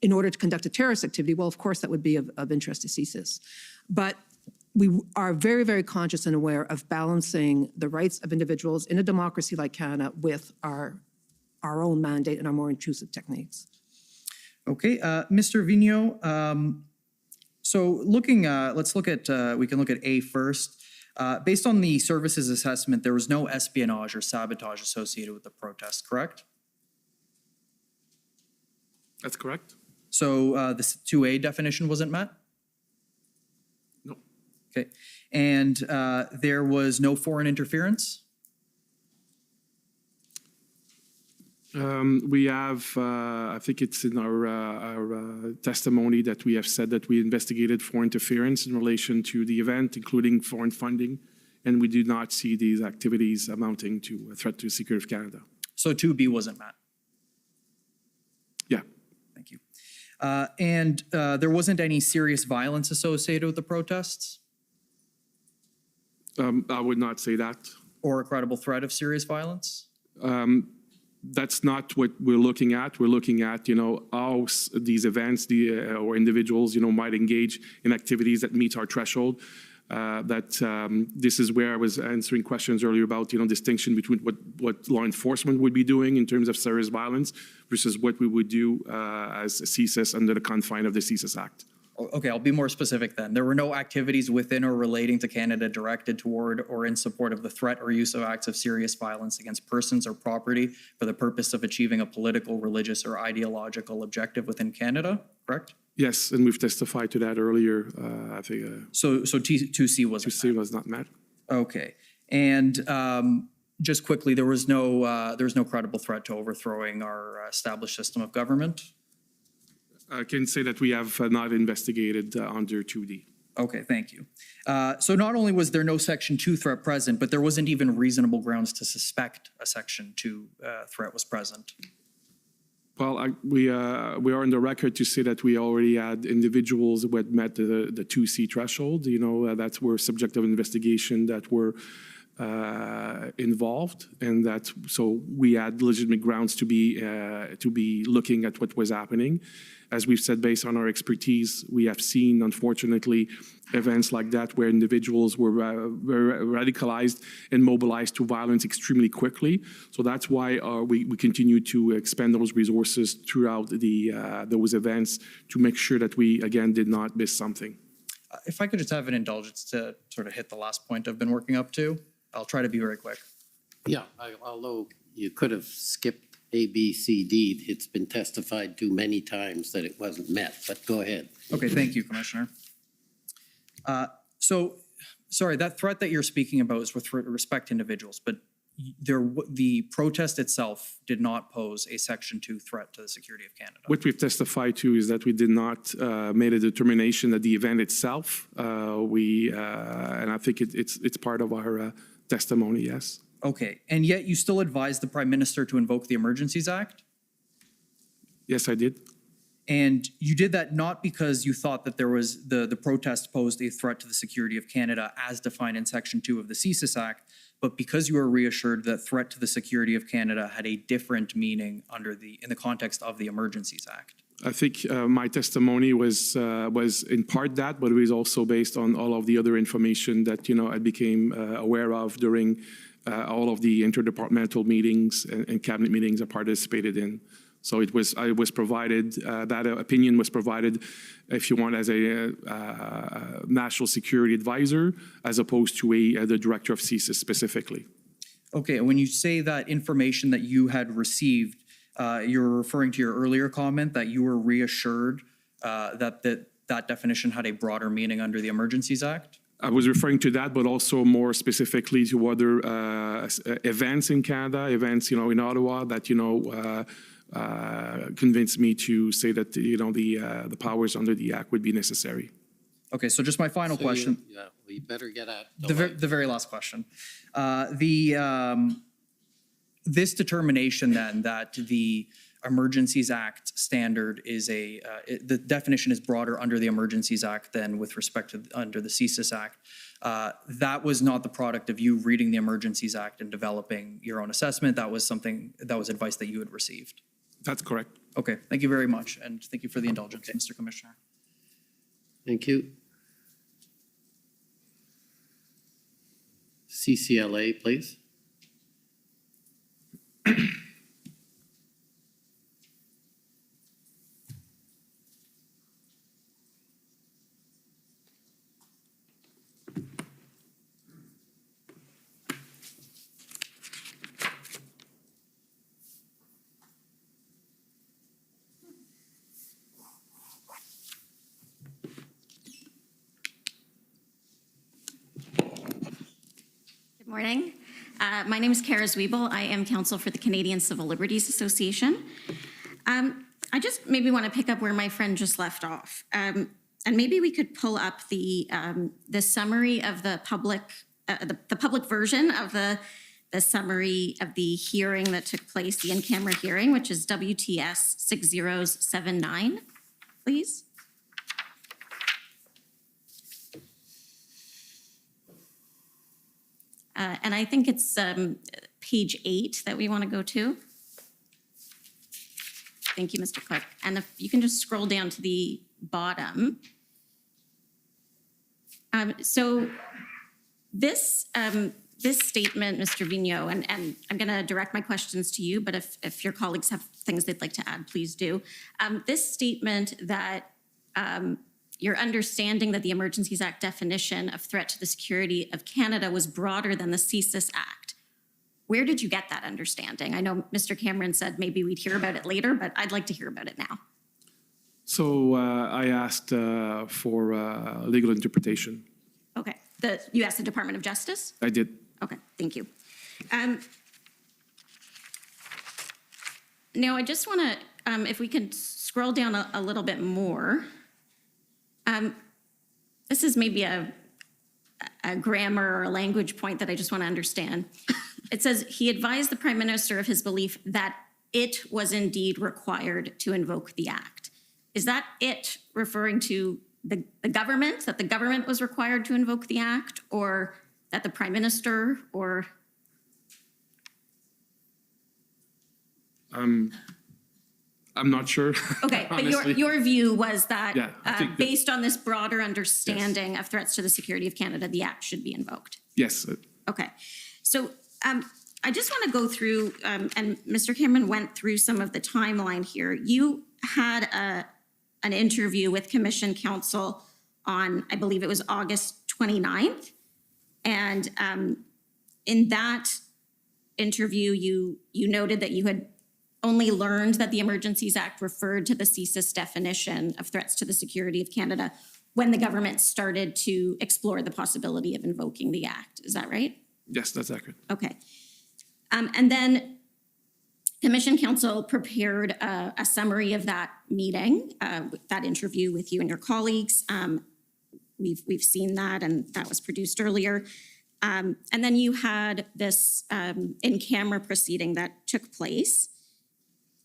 in order to conduct a terrorist activity, well, of course, that would be of interest to CSIS. But we are very, very conscious and aware of balancing the rights of individuals in a democracy like Canada with our own mandate and our more intrusive techniques. Okay, Mr. Vigneault, so looking, let's look at, we can look at A first. Based on the services assessment, there was no espionage or sabotage associated with the protest, correct? That's correct. So the 2A definition wasn't met? No. Okay, and there was no foreign interference? We have, I think it's in our testimony that we have said that we investigated foreign interference in relation to the event, including foreign funding, and we do not see these activities amounting to a threat to the security of Canada. So 2B wasn't met? Yeah. Thank you. And there wasn't any serious violence associated with the protests? I would not say that. Or a credible threat of serious violence? That's not what we're looking at. We're looking at, how these events or individuals, might engage in activities that meet our threshold. This is where I was answering questions earlier about, distinction between what law enforcement would be doing in terms of serious violence versus what we would do as a CSIS under the confine of the CSIS Act. Okay, I'll be more specific then. There were no activities within or relating to Canada directed toward or in support of the threat or use of acts of serious violence against persons or property for the purpose of achieving a political, religious, or ideological objective within Canada, correct? Yes, and we've testified to that earlier. I think. So 2C was 2C was not met. Okay, and just quickly, there was no credible threat to overthrowing our established system of government. I can say that we have not investigated under 2D. Okay, thank you. So not only was there no Section 2 threat present, but there wasn't even reasonable grounds to suspect a Section 2 threat was present. Well, we are on the record to say that we already had individuals who had met the 2C threshold. That were subject of investigation that were involved, and so we had legitimate grounds to be looking at what was happening. As we've said, based on our expertise, we have seen, unfortunately, events like that where individuals were very radicalized and mobilized to violence extremely quickly. So that's why we continue to expend those resources throughout those events to make sure that we, again, did not miss something. If I could just have an indulgence to sort of hit the last point I've been working up to, I'll try to be very quick. Yeah, although you could have skipped A, B, C, D, it's been testified to many times that it wasn't met, but go ahead. Okay, thank you, Commissioner. So, sorry, that threat that you're speaking about is with respect to individuals, but the protest itself did not pose a Section 2 threat to the security of Canada. What we've testified to is that we did not made a determination that the event itself, and I think it's part of our testimony, yes. Okay, and yet you still advised the Prime Minister to invoke the Emergencies Act? Yes, I did. And you did that not because you thought that there was the protest posed a threat to the security of Canada as defined in Section 2 of the CSIS Act, but because you were reassured that threat to the security of Canada had a different meaning in the context of the Emergencies Act. I think my testimony was in part that, but it was also based on all of the other information that I became aware of during all of the interdepartmental meetings and cabinet meetings I participated in. So I was provided, that opinion was provided, if you want, as a national security advisor, as opposed to the director of CSIS specifically. Okay, when you say that information that you had received, you're referring to your earlier comment that you were reassured that definition had a broader meaning under the Emergencies Act? I was referring to that, but also more specifically to other events in Canada, events, in Ottawa that, convinced me to say that the powers under the Act would be necessary. Okay, so just my final question. Yeah, we better get at The very last question. This determination then that the Emergencies Act standard is the definition is broader under the Emergencies Act than with respect to under the CSIS Act. That was not the product of you reading the Emergencies Act and developing your own assessment. That was advice that you had received. That's correct. Okay, thank you very much, and thank you for the indulgence, Mr. Commissioner. Thank you. CCLA, please. Good morning. My name is Kara Zwiebel. I am counsel for the Canadian Civil Liberties Association. I just maybe want to pick up where my friend just left off. And maybe we could pull up the summary of the public version of the summary of the hearing that took place, the in-camera hearing, which is WTS 6079, please. And I think it's page 8 that we want to go to. Thank you, Mr. Clerk. And if you can just scroll down to the bottom. So this statement, Mr. Vigneault, and I'm going to direct my questions to you, but if your colleagues have things they'd like to add, please do. This statement that your understanding that the Emergencies Act definition of threat to the security of Canada was broader than the CSIS Act. Where did you get that understanding? I know Mr. Cameron said maybe we'd hear about it later, but I'd like to hear about it now. So I asked for legal interpretation. Okay. You asked the Department of Justice? I did. Okay, thank you. Now, I just want to, if we can scroll down a little bit more. This is maybe a grammar or a language point that I just want to understand. It says, he advised the Prime Minister of his belief that it was indeed required to invoke the Act. Is that it referring to the government, that the government was required to invoke the Act, or that the Prime Minister, or? I'm not sure. Okay, but your view was that based on this broader understanding yes. of threats to the security of Canada, the Act should be invoked. Yes. Okay, so I just want to go through, and Mr. Cameron went through some of the timeline here. You had an interview with Commission Counsel on, I believe it was August 29th. And in that interview, you noted that you had only learned that the Emergencies Act referred to the CSIS definition of threats to the security of Canada when the government started to explore the possibility of invoking the Act. Is that right? Yes, that's accurate. Okay. And then Commission Counsel prepared a summary of that meeting, that interview with you and your colleagues. We've seen that, and that was produced earlier. And then you had this in-camera proceeding that took place.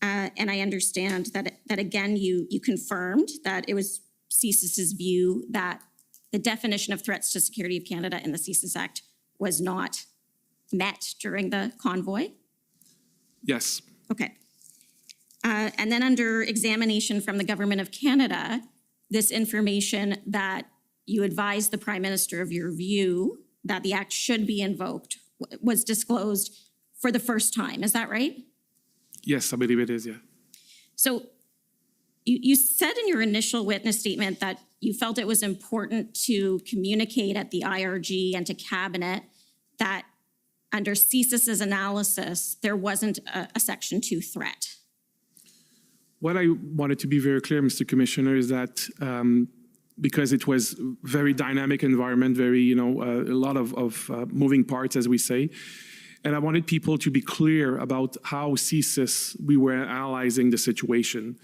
And I understand that again, you confirmed that it was CSIS's view that the definition of threats to security of Canada in the CSIS Act was not met during the convoy? Yes. Okay. And then under examination from the Government of Canada, this information that you advised the Prime Minister of your view that the Act should be invoked was disclosed for the first time. Is that right? Yes, I believe it is, yeah. So you said in your initial witness statement that you felt it was important to communicate at the IRG and to Cabinet that under CSIS's analysis, there wasn't a Section 2 threat. What I wanted to be very clear, Mr. Commissioner, is that because it was very dynamic environment, very, a lot of moving parts, as we say. And I wanted people to be clear about how CSIS, we were analyzing the situation.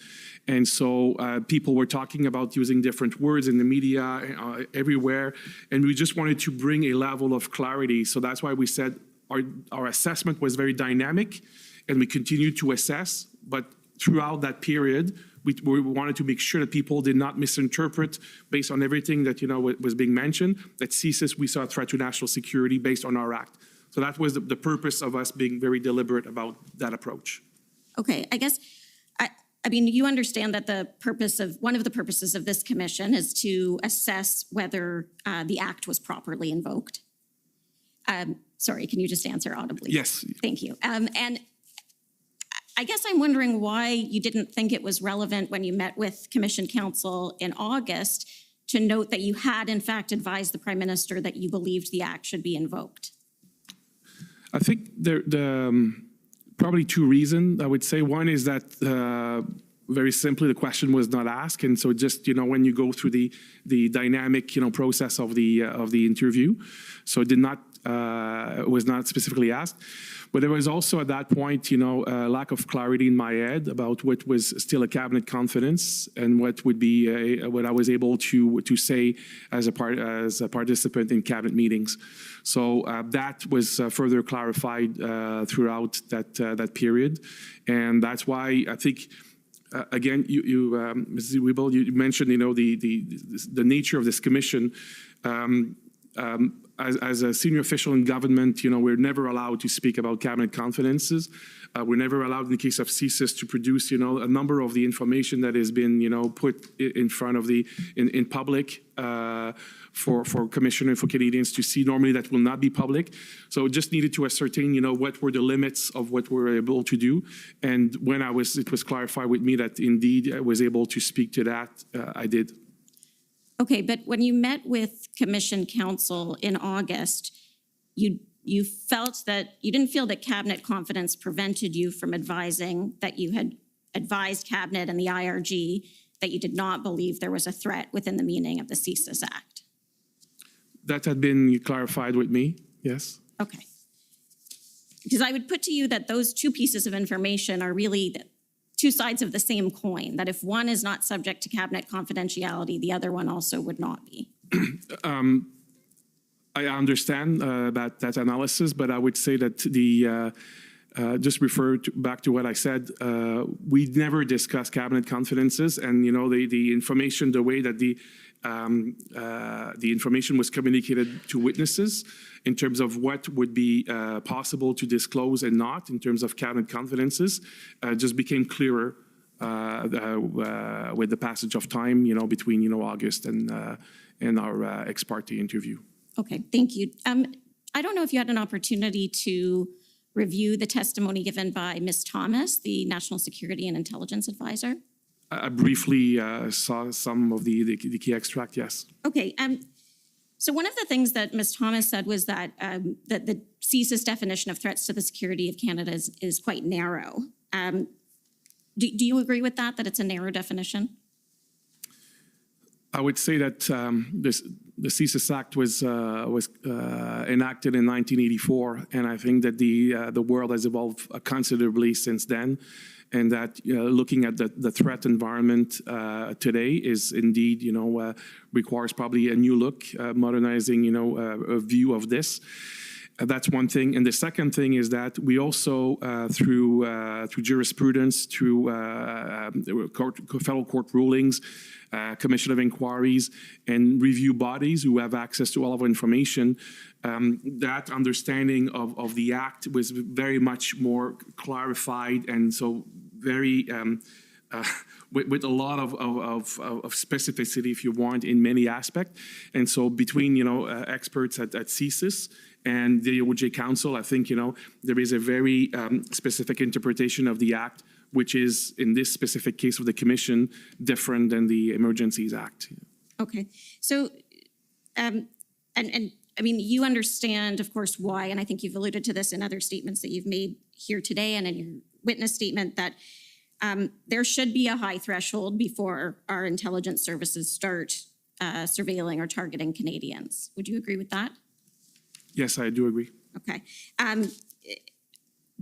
And so people were talking about using different words in the media, everywhere. And we just wanted to bring a level of clarity. So that's why we said our assessment was very dynamic, and we continued to assess. But throughout that period, we wanted to make sure that people did not misinterpret based on everything that, was being mentioned, that CSIS, we saw a threat to national security based on our act. So that was the purpose of us being very deliberate about that approach. Okay, I guess, I mean, you understand that one of the purposes of this commission is to assess whether the act was properly invoked. Sorry, can you just answer audibly? Yes. Thank you. And I guess I'm wondering why you didn't think it was relevant when you met with Commission Counsel in August to note that you had in fact advised the Prime Minister that you believed the act should be invoked. I think probably two reasons, I would say. One is that very simply the question was not asked. And so just, when you go through the dynamic, process of the interview, so it was not specifically asked. But there was also at that point, a lack of clarity in my head about what was still a cabinet confidence and what would be what I was able to say as a participant in cabinet meetings. So that was further clarified throughout that period, and that's why I think. Again, Mrs. Wiebel, you mentioned, the nature of this commission. As a senior official in government, we're never allowed to speak about cabinet confidences. We're never allowed, in the case of CSIS, to produce, a number of the information that has been, put in front of in public for Commissioner, for Canadians to see. Normally, that will not be public. So just needed to ascertain, what were the limits of what we're able to do. And when it was clarified with me that indeed I was able to speak to that, I did. Okay, but when you met with Commission Counsel in August, you didn't feel that cabinet confidence prevented you from advising that you had advised Cabinet and the IRG that you did not believe there was a threat within the meaning of the CSIS Act. That had been clarified with me, yes. Okay. Because I would put to you that those two pieces of information are really two sides of the same coin, that if one is not subject to cabinet confidentiality, the other one also would not be. I understand that analysis, but I would say that just refer back to what I said. We never discuss cabinet confidences, and the information, the way that the information was communicated to witnesses in terms of what would be possible to disclose and not in terms of cabinet confidences just became clearer with the passage of time, between August and our ex parte interview. Okay, thank you. I don't know if you had an opportunity to review the testimony given by Ms. Thomas, the National Security and Intelligence Advisor. I briefly saw some of the key extract, yes. Okay. So one of the things that Ms. Thomas said was that that the CSIS definition of threats to the security of Canada is quite narrow. Do you agree with that it's a narrow definition? I would say that the CSIS Act was enacted in 1984, and I think that the world has evolved considerably since then, and that looking at the threat environment today is indeed, requires probably a new look, modernizing, a view of this. That's one thing. And the second thing is that we also, through jurisprudence, through federal court rulings, commission of inquiries, and review bodies who have access to all of our information, that understanding of the Act was very much more clarified, and so very with a lot of specificity, if you want, in many aspects. And so between, experts at CSIS and the OJ Council, I think, there is a very specific interpretation of the Act, which is, in this specific case of the Commission, different than the Emergencies Act. Okay. So, and I mean, you understand, of course, why, and I think you've alluded to this in other statements that you've made here today and in your witness statement, that there should be a high threshold before our intelligence services start surveilling or targeting Canadians. Would you agree with that? Yes, I do agree. Okay.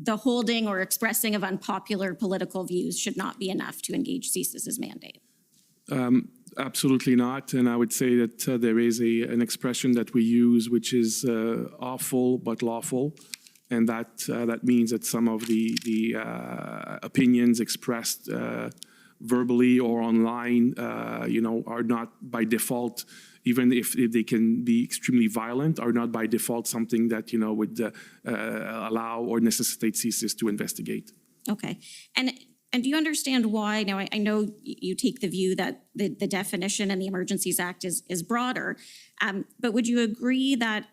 The holding or expressing of unpopular political views should not be enough to engage CSIS's mandate. Absolutely not. And I would say that there is an expression that we use, which is awful but lawful. And that means that some of the opinions expressed verbally or online, are not by default, even if they can be extremely violent, are not by default something that, would allow or necessitate CSIS to investigate. Okay. And do you understand why? Now, I know you take the view that the definition in the Emergencies Act is broader, but would you agree that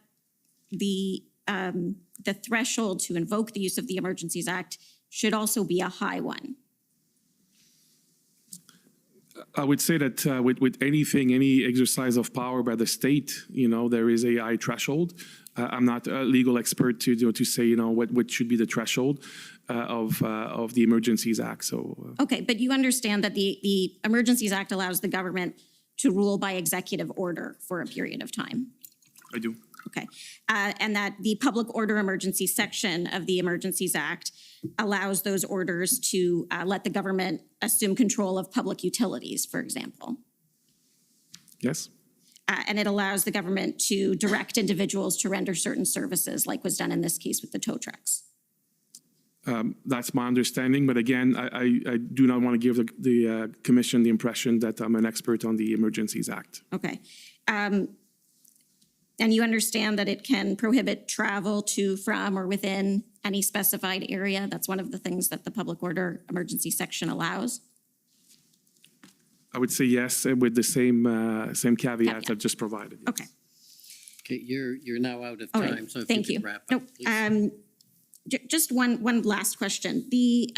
the threshold to invoke the use of the Emergencies Act should also be a high one? I would say that with anything, any exercise of power by the state, there is a high threshold. I'm not a legal expert to say, what should be the threshold of the Emergencies Act. So okay, but you understand that the Emergencies Act allows the government to rule by executive order for a period of time. I do. Okay, and that the public order emergency section of the Emergencies Act allows those orders to let the government assume control of public utilities, for example. Yes. And it allows the government to direct individuals to render certain services, like was done in this case with the tow trucks. That's my understanding. But again, I do not want to give the Commission the impression that I'm an expert on the Emergencies Act. Okay. And you understand that it can prohibit travel to, from, or within any specified area? That's one of the things that the public order emergency section allows? I would say yes, with the same caveat I've just provided. Okay. Okay, you're now out of All time, right. so if Thank you you. could wrap No, up, please. just one last question. The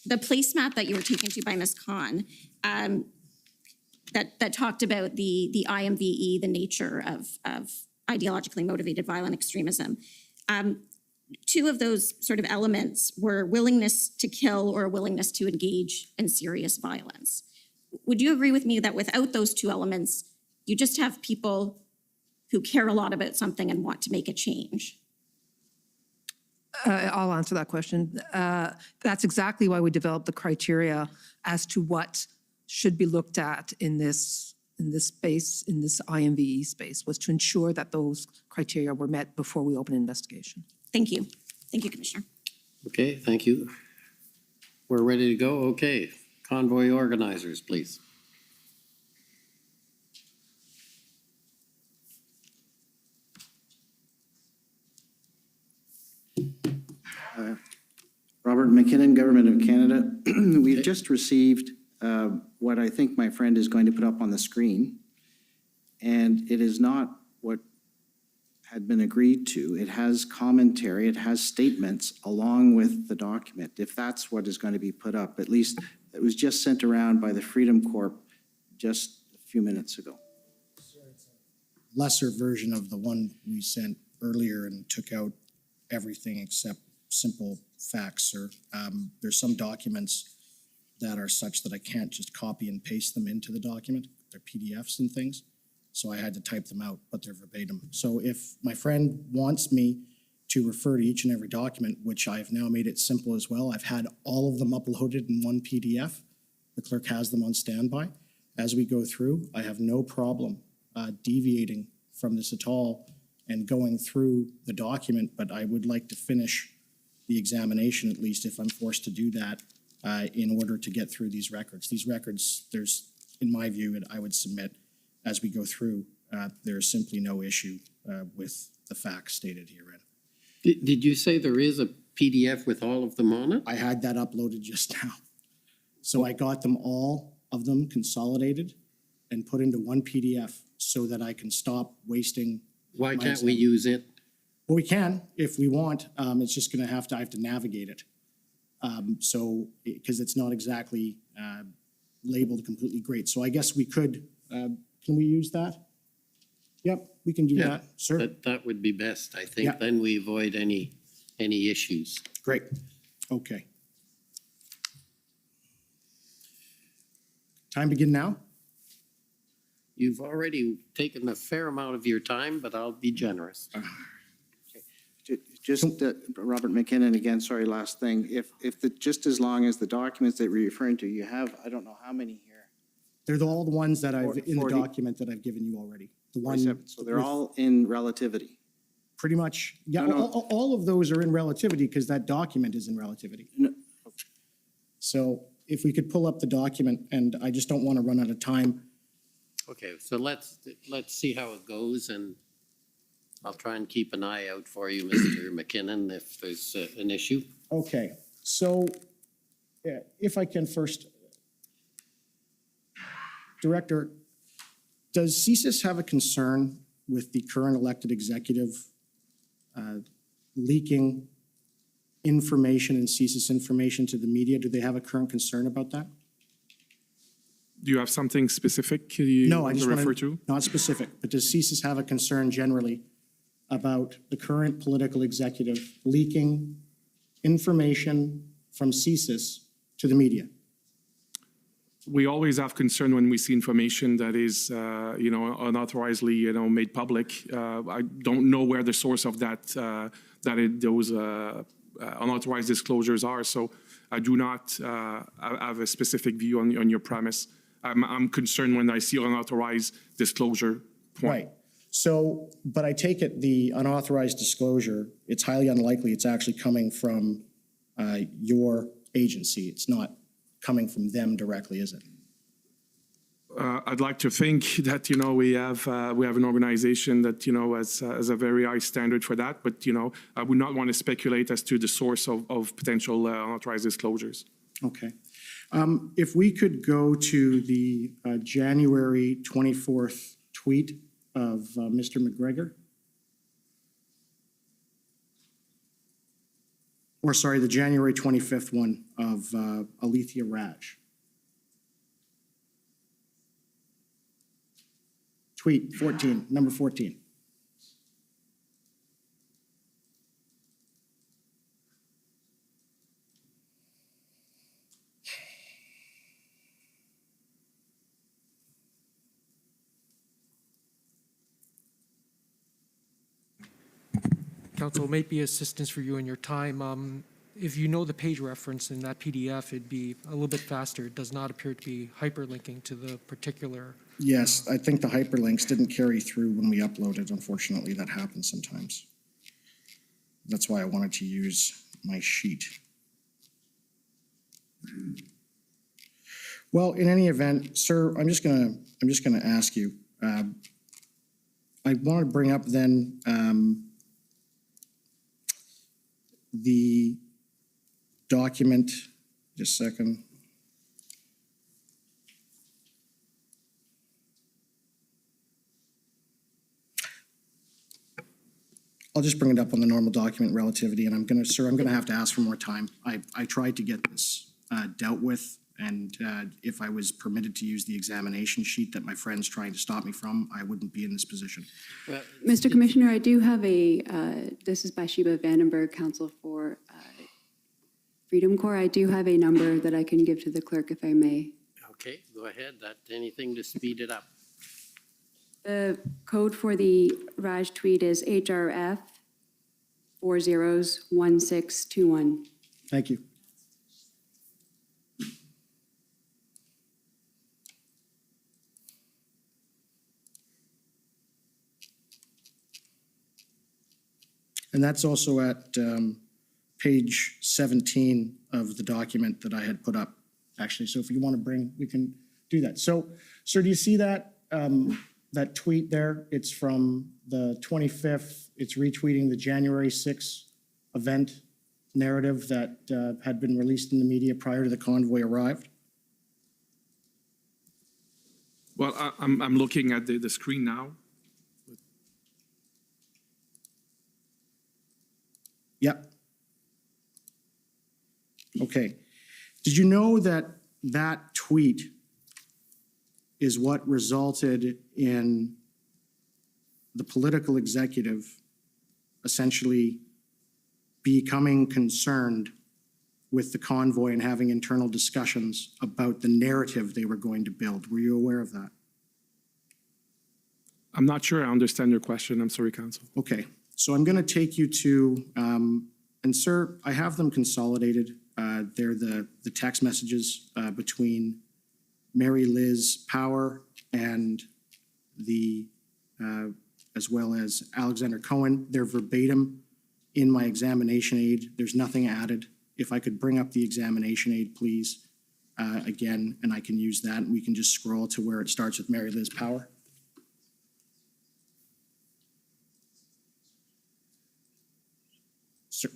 placemat that you were taken to by Ms. Khan, that talked about the IMVE, the nature of ideologically motivated violent extremism. Two of those sort of elements were willingness to kill or a willingness to engage in serious violence. Would you agree with me that without those two elements, you just have people who care a lot about something and want to make a change? I'll answer that question. That's exactly why we developed the criteria as to what should be looked at in this space, in this IMVE space, was to ensure that those criteria were met before we open an investigation. Thank you. Thank you, Commissioner. Okay, thank you. We're ready to go. Okay, convoy organizers, please. Robert McKinnon, Government of Canada. We've just received what I think my friend is going to put up on the screen. And it is not what had been agreed to. It has commentary, it has statements along with the document. If that's what is going to be put up, at least that was just sent around by the Freedom Corp just a few minutes ago. Lesser version of the one we sent earlier and took out everything except simple facts, sir. There's some documents that are such that I can't just copy and paste them into the document. They're PDFs and things. So I had to type them out, but they're verbatim. So if my friend wants me to refer to each and every document, which I've now made it simple as well, I've had all of them uploaded in one PDF. The clerk has them on standby. As we go through, I have no problem deviating from this at all and going through the document, but I would like to finish the examination, at least if I'm forced to do that, in order to get through these records. These records, there's, in my view, and I would submit as we go through, there's simply no issue with the facts stated herein. Did you say there is a PDF with all of them on it? I had that uploaded just now. So I got them all of them consolidated and put into one PDF so that I can stop wasting. Why can't we use it? Well, we can if we want. It's just gonna I have to navigate it. So, because it's not exactly labeled completely great. So I guess we could, can we use that? Yep, we can do that, sir. That would be best, I think. Yeah. Then we avoid any issues. Great, okay. Time to begin now? You've already taken a fair amount of your time, but I'll be generous. Just, Robert McKinnon again, sorry, last thing. Just as long as the documents that we're referring to, you have, I don't know how many here. They're all the ones that I've, in the 40. document that I've given you already. The one. 47. So they're with- all in relativity. Pretty much, yeah, No, no. all of those are in relativity because that document is in relativity. No. So if we could pull up the document, and I just don't want to run out of time. Okay, so let's see how it goes, and I'll try and keep an eye out for you, Mr. McKinnon, if there's an issue. Okay, so if I can first, Director, does CSIS have a concern with the current elected executive leaking information and CSIS information to the media? Do they have a current concern about that? Do you have something specific you No, I want just to want refer to, to? not specific, but does CSIS have a concern generally about the current political executive leaking information from CSIS to the media? We always have concern when we see information that is, unauthorizedly, made public. I don't know where the source of those unauthorized disclosures are, so I do not have a specific view on your premise. I'm concerned when I see unauthorized disclosure point. Right. So, but I take it the unauthorized disclosure, it's highly unlikely it's actually coming from your agency. It's not coming from them directly, is it? I'd like to think that, we have an organization that, has a very high standard for that, but, I would not want to speculate as to the source of potential unauthorized disclosures. Okay. If we could go to the January 24th tweet of Mr. McGregor. Or sorry, the January 25th one of Alethea Raj. Tweet 14, number 14. Council, it might be assistance for you in your time. If you know the page reference in that PDF, it'd be a little bit faster. It does not appear to be hyperlinking to the particular. Yes, I think the hyperlinks didn't carry through when we uploaded. Unfortunately, that happens sometimes. That's why I wanted to use my sheet. Well, in any event, sir, I'm just gonna ask you. I want to bring up then the document. Just a second. I'll just bring it up on the normal document relativity, and I'm gonna have to ask for more time. I tried to get this dealt with And if I was permitted to use the examination sheet that my friend's trying to stop me from, I wouldn't be in this position. Mr. Commissioner, I do have this is Bathsheba Vandenberg, counsel for Freedom Corps. I do have a number that I can give to the clerk if I may. Okay, go ahead. Anything to speed it up. The code for the Raj tweet is HRF 401621. Thank you. And that's also at page 17 of the document that I had put up, actually. So if you want to we can do that. So, sir, do you see that, that tweet there? It's from the 25th. It's retweeting the January 6th event narrative that had been released in the media prior to the convoy arrived. Well, I'm looking at the screen now. Yep. Okay. Did you know that that tweet is what resulted in the political executive essentially becoming concerned with the convoy and having internal discussions about the narrative they were going to build? Were you aware of that? I'm not sure I understand your question. I'm sorry, Counsel. Okay. So I'm going to take you to, and sir, I have them consolidated. They're the text messages between Mary Liz Power and as well as Alexander Cohen. They're verbatim in my examination aid. There's nothing added. If I could bring up the examination aid, please, again, and I can use that. And we can just scroll to where it starts with Mary Liz Power. Sir,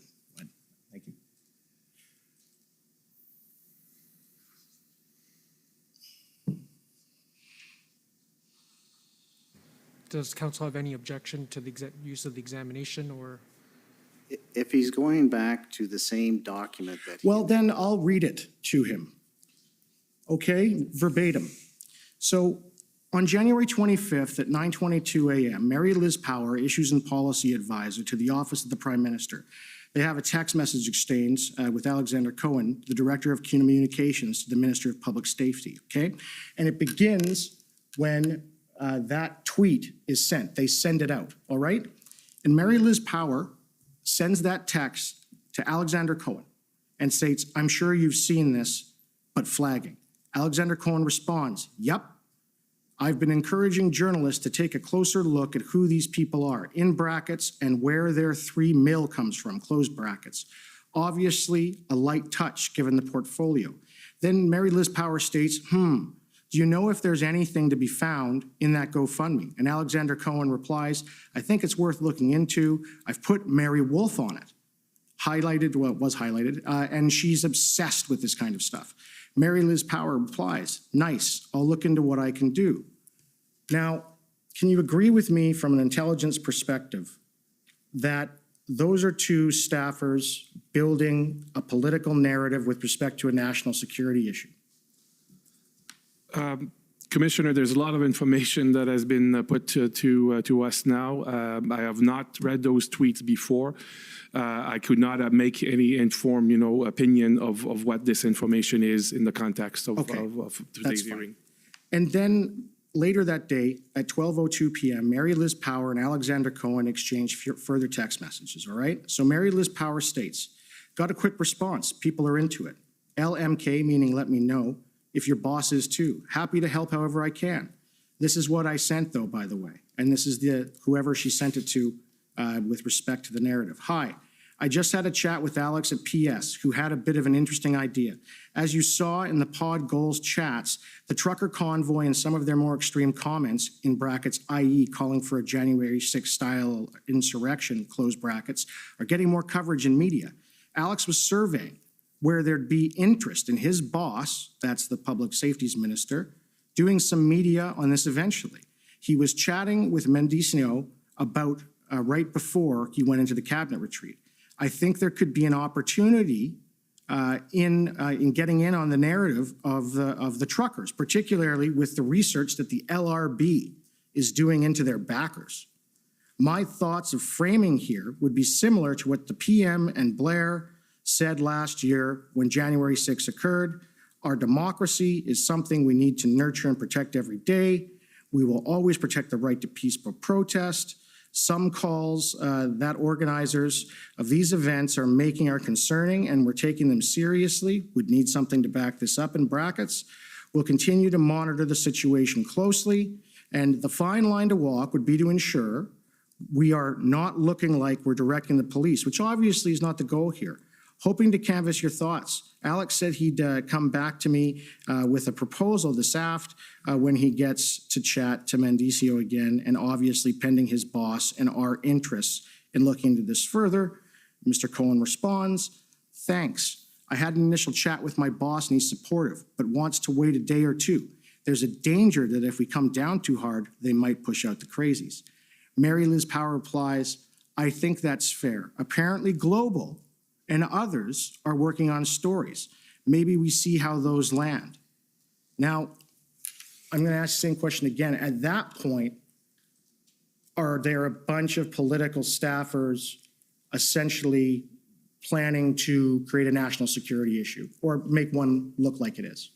thank you. Does council have any objection to the use of the examination or? If he's going back to the same document that Well, then I'll read it to him. Okay, verbatim. So on January 25th at 9:22 a.m., Mary Liz Power, Issues and Policy Advisor to the Office of the Prime Minister. They have a text message exchange with Alexander Cohen, the Director of Communications to the Minister of Public Safety, okay? And it begins when that tweet is sent. They send it out, all right? And Mary Liz Power sends that text to Alexander Cohen and states, "I'm sure you've seen this, but flagging." Alexander Cohen responds, "Yep. I've been encouraging journalists to take a closer look at who these people are, in brackets, and where their 3 mil comes from, close brackets. Obviously, a light touch given the portfolio." Then Mary Liz Power states, "Do you know if there's anything to be found in that GoFundMe?" And Alexander Cohen replies, "I think it's worth looking into. I've put Mary Wolf on it." Highlighted, well, it was highlighted, and she's obsessed with this kind of stuff. Mary Liz Power replies, "Nice, I'll look into what I can do." Now, can you agree with me from an intelligence perspective that those are two staffers building a political narrative with respect to a national security issue? Commissioner, there's a lot of information that has been put to us now. I have not read those tweets before. I could not make any informed, opinion of what this information is in the context of today's hearing. And then later that day at 12:02 p.m., Mary Liz Power and Alexander Cohen exchange further text messages, all right? So Mary Liz Power states, "Got a quick response. People are into it. LMK, meaning let me know. If your boss is too. Happy to help however I can." This is what I sent, though, by the way. And this is whoever she sent it to with respect to the narrative. "Hi, I just had a chat with Alex at PS, who had a bit of an interesting idea. As you saw in the pod goals chats, the trucker convoy and some of their more extreme comments, in brackets, i.e. calling for a January 6th style insurrection, close brackets, are getting more coverage in media. Alex was surveying where there'd be interest in his boss, that's the public safeties minister, doing some media on this eventually. He was chatting with Mendicino about right before he went into the cabinet retreat. I think there could be an opportunity in getting in on the narrative of the truckers, particularly with the research that the LRB is doing into their backers. My thoughts of framing here would be similar to what the PM and Blair said last year when January 6 occurred. Our democracy is something we need to nurture and protect every day. We will always protect the right to peaceful protest. Some calls that organizers of these events are making are concerning, and we're taking them seriously. We'd need something to back this up in brackets. We'll continue to monitor the situation closely, and the fine line to walk would be to ensure we are not looking like we're directing the police, which obviously is not the goal here. Hoping to canvass your thoughts. Alex said he'd come back to me with a proposal this aft when he gets to chat to Mendicio again, and obviously pending his boss and our interests in looking into this further. Mr. Cohen responds, thanks. I had an initial chat with my boss and he's supportive, but wants to wait a day or two. There's a danger that if we come down too hard, they might push out the crazies. Mary Liz Power replies, I think that's fair. Apparently Global and others are working on stories. Maybe we see how those land. Now, I'm going to ask the same question again. At that point, are there a bunch of political staffers essentially planning to create a national security issue or make one look like it is?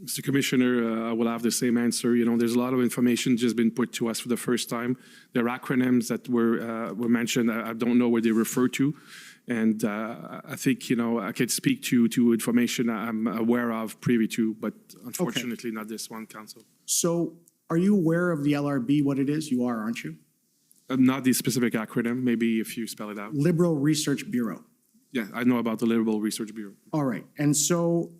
Mr. Commissioner, I will have the same answer. You know, there's a lot of information just been put to us for the first time. There are acronyms that were mentioned. I don't know what they refer to. And I think, you know, I could speak to information I'm aware of, privy to, but unfortunately not this one, Council. So are you aware of the LRB, what it is? You are, aren't you? Not the specific acronym, maybe if you spell it out. Liberal Research Bureau. Yeah, I know about the Liberal Research Bureau. All right. And so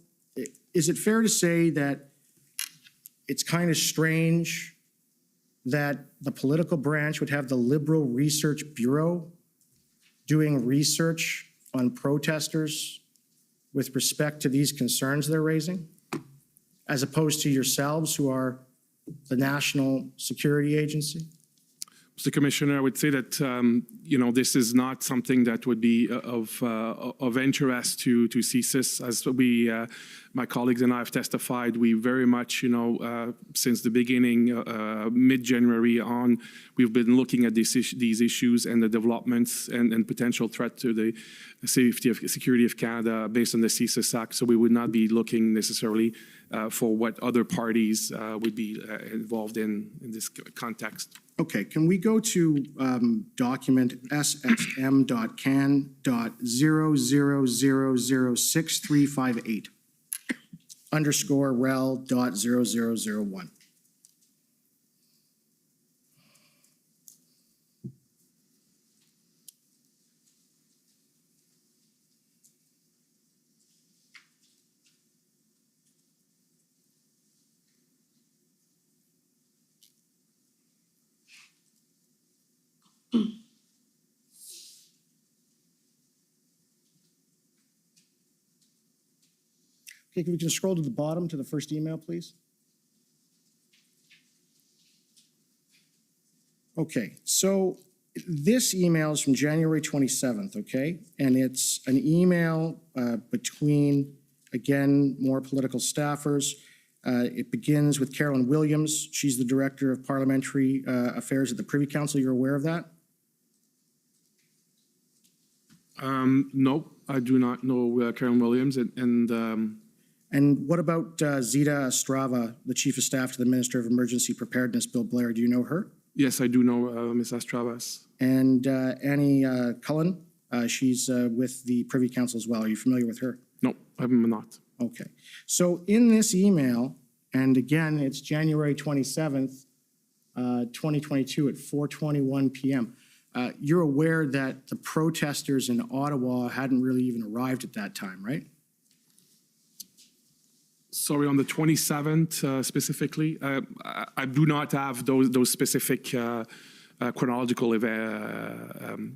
is it fair to say that it's kind of strange that the political branch would have the Liberal Research Bureau doing research on protesters with respect to these concerns they're raising, as opposed to yourselves who are the National Security Agency? Mr. Commissioner, I would say that, you know, this is not something that would be of interest to CSIS. As we, my colleagues and I have testified, we very much, you know, since the beginning, mid-January on, we've been looking at these issues and the developments and potential threat to the security of Canada based on the CSIS Act. So we would not be looking necessarily for what other parties would be involved in this context. Okay, can we go to document ssm.can.00006358 underscore rel.0001? Okay, we can scroll to the bottom to the first email, please. Okay, so this email is from January 27th, okay? And it's an email between, again, more political staffers. It begins with Carolyn Williams. She's the Director of Parliamentary Affairs at the Privy Council. You're aware of that? No, I do not know Karen Williams. And what about Zita Estrava, the Chief of Staff to the Minister of Emergency Preparedness, Bill Blair? Do you know her? Yes, I do know Ms. Estravas. And Annie Cullen, she's with the Privy Council as well. Are you familiar with her? No, I'm not. Okay. So in this email, and again, it's January 27th, 2022 at 4:21 p.m., you're aware that the protesters in Ottawa hadn't really even arrived at that time, right? Sorry, on the 27th specifically, I do not have those specific chronological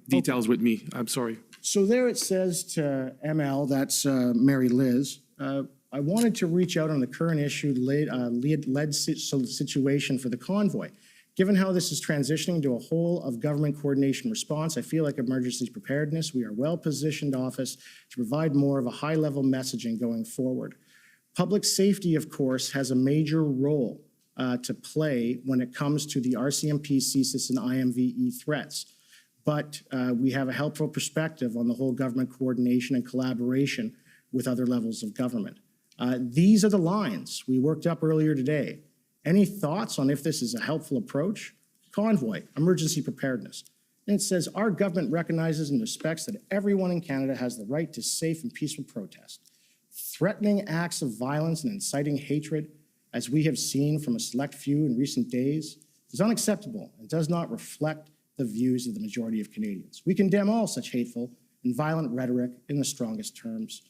details with me. I'm sorry. So there it says to ML, that's Mary Liz, I wanted to reach out on the current issue led situation for the convoy. Given how this is transitioning to a whole of government coordination response, I feel like emergency preparedness, we are well-positioned office to provide more of a high-level messaging going forward. Public safety, of course, has a major role to play when it comes to the RCMP, CSIS, and IMVE threats. But we have a helpful perspective on the whole government coordination and collaboration with other levels of government. These are the lines we worked up earlier today. Any thoughts on if this is a helpful approach? Convoy, emergency preparedness. And it says, our government recognizes and respects that everyone in Canada has the right to safe and peaceful protest. Threatening acts of violence and inciting hatred, as we have seen from a select few in recent days, is unacceptable and does not reflect the views of the majority of Canadians. We condemn all such hateful and violent rhetoric in the strongest terms.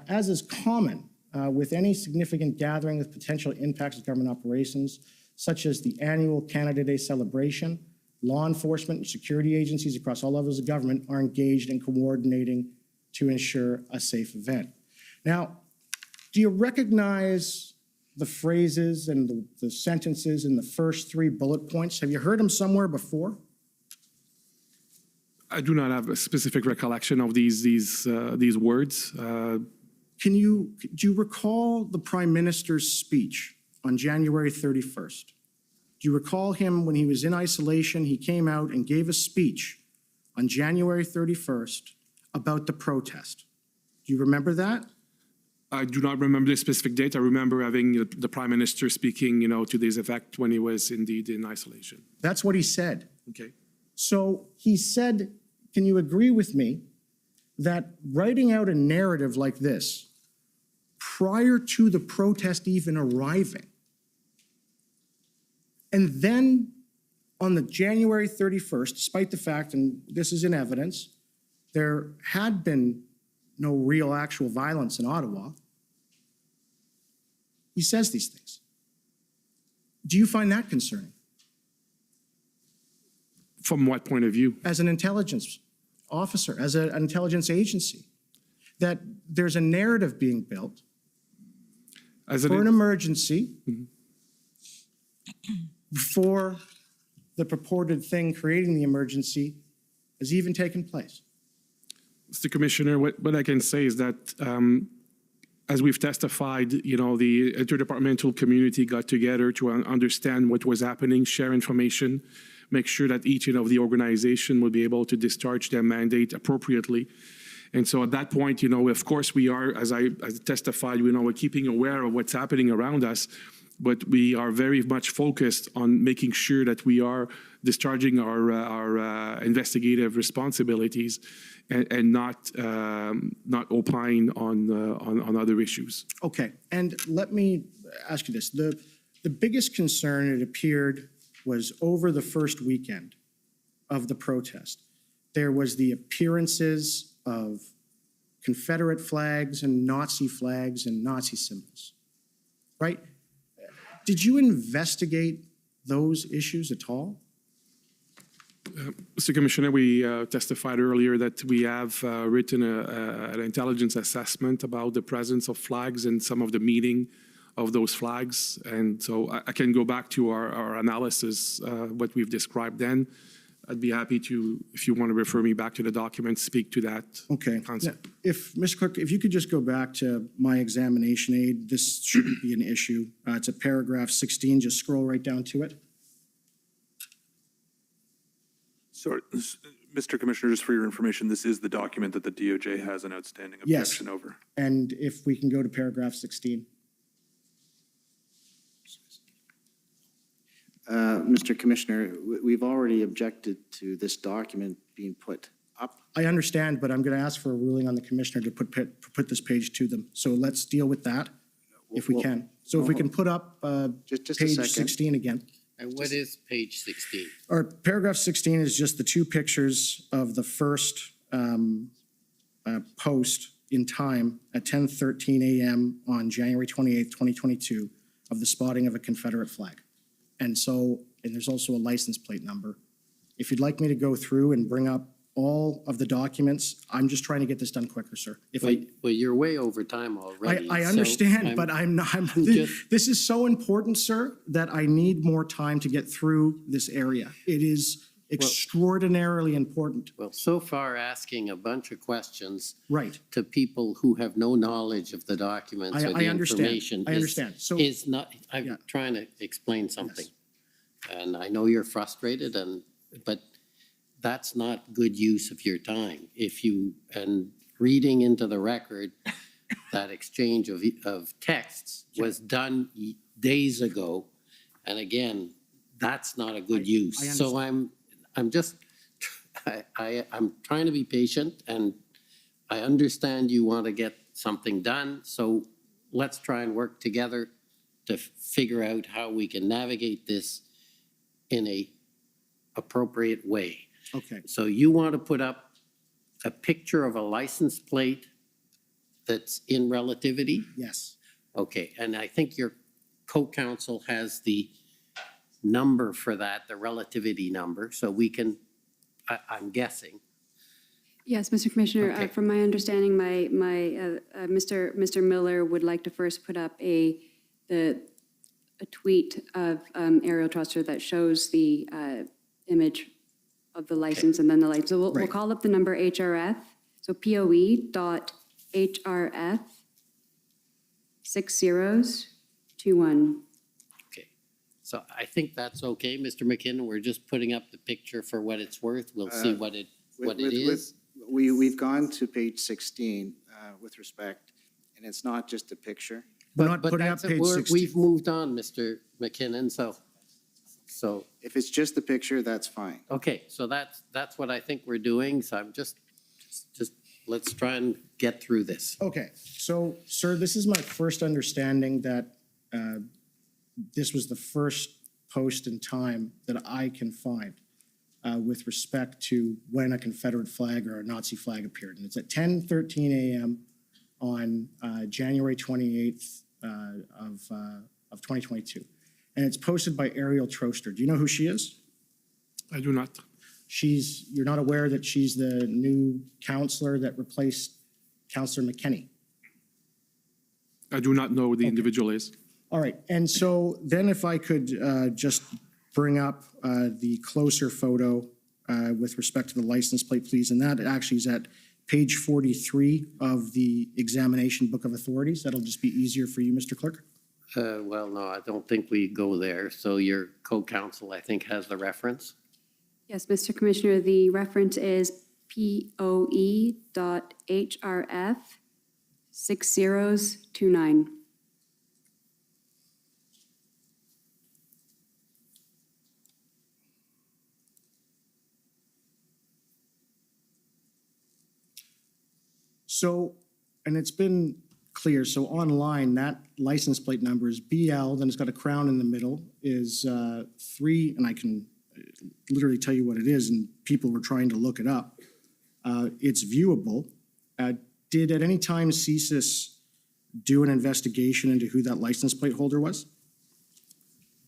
As is common with any significant gathering with potential impacts of government operations, such as the annual Canada Day celebration, law enforcement and security agencies across all levels of government are engaged in coordinating to ensure a safe event. Now, do you recognize the phrases and the sentences in the first 3 bullet points? Have you heard them somewhere before? I do not have a specific recollection of these words. Do you recall the Prime Minister's speech on January 31st? Do you recall him when he was in isolation? He came out and gave a speech on January 31st about the protest. Do you remember that? I do not remember the specific date. I remember having the Prime Minister speaking, to this effect when he was indeed in isolation. That's what he said. Okay. So he said, can you agree with me that writing out a narrative like this prior to the protest even arriving, and then on the January 31st, despite the fact, and this is in evidence, there had been no real actual violence in Ottawa, he says these things. Do you find that concerning? From what point of view? As an intelligence officer, as an intelligence agency, that there's a narrative being built for an emergency before the purported thing creating the emergency has even taken place. Mr. Commissioner, what I can say is that as we've testified, the interdepartmental community got together to understand what was happening, share information, make sure that each of the organization would be able to discharge their mandate appropriately. And so at that point, of course, we are, as I testified, we're keeping aware of what's happening around us, but we are very much focused on making sure that we are discharging our investigative responsibilities and not opine on other issues. Okay, and let me ask you this. The biggest concern, it appeared, was over the first weekend of the protest. There was the appearances of Confederate flags and Nazi symbols, right? Did you investigate those issues at all? Mr. Commissioner, we testified earlier that we have written an intelligence assessment about the presence of flags and some of the meaning of those flags. And so I can go back to our analysis, what we've described then. I'd be happy to, if you want to refer me back to the document, speak to that concept. If, Mr. Clerk, if you could just go back to my examination aid, this shouldn't be an issue. It's a paragraph 16, just scroll right down to it. So, Mr. Commissioner, just for your information, this is the document that the DOJ has an outstanding objection over. And if we can go to paragraph 16. Mr. Commissioner, we've already objected to this document being put up. I understand, but I'm going to ask for a ruling on the commissioner to put this page to them. So let's deal with that if we can. So if we can put up just page a second. 16 again. And what is page 16? Or paragraph 16 is just the 2 pictures of the first post in time at 10:13 a.m. on January 28th, 2022 of the spotting of a Confederate flag. And there's also a license plate number. If you'd like me to go through and bring up all of the documents. I'm just trying to get this done quicker, sir. If Well, you're way over time already. I so understand, but I'm not, this is so important, sir, that I need more time to get through this area. It is extraordinarily important. Well, so far asking a bunch of questions Right. to people who have no knowledge of the documents or I the understand. information. I understand. So is not, I'm trying to explain something. And I know you're frustrated but that's not good use of your time. And reading into the record, that exchange of texts was done days ago. And again, that's not a good use. So I'm trying to be patient, and I understand you want to get something done. So let's try and work together to figure out how we can navigate this in a appropriate way. Okay. So you want to put up a picture of a license plate that's in relativity? Yes. Okay, and I think your co-counsel has the number for that, the relativity number, so we can, I'm guessing. Yes, Mr. Commissioner, Okay. from my understanding, Mr. Miller would like to first put up a tweet of Ariel Truster that shows the image of the license and then the license. So we'll call up the number HRF, so POE.HRF 6021. Okay, so I think that's okay, Mr. McKinnon. We're just putting up the picture for what it's worth. We'll see what it is. We've gone to page 16 with respect, and it's not just a picture. We're not putting up that's it. page We're- 16. We've moved on, Mr. McKinnon, so If it's just the picture, that's fine. okay, so that's what I think we're doing. So I'm just let's try and get through this. Okay, so, sir, this is my first understanding that this was the first post in time that I can find with respect to when a Confederate flag or a Nazi flag appeared. And it's at 10:13 a.m. on January 28th of 2022. And it's posted by Ariel Troster. Do you know who she is? I do not. You're not aware that she's the new counselor that replaced Counselor McKenney? I do not know who the individual is. All right, and so then if I could just bring up the closer photo with respect to the license plate, please, and that actually is at page 43 of the examination book of authorities. That'll just be easier for you, Mr. Clerk. Well, no, I don't think we go there. So your co-counsel, I think, has the reference. Yes, Mr. Commissioner, the reference is POE.HRF 6029. So, and it's been clear, so online, that license plate number is BL, then it's got a crown in the middle, is 3, and I can literally tell you what it is, and people were trying to look it up. It's viewable. Did at any time CSIS do an investigation into who that license plate holder was?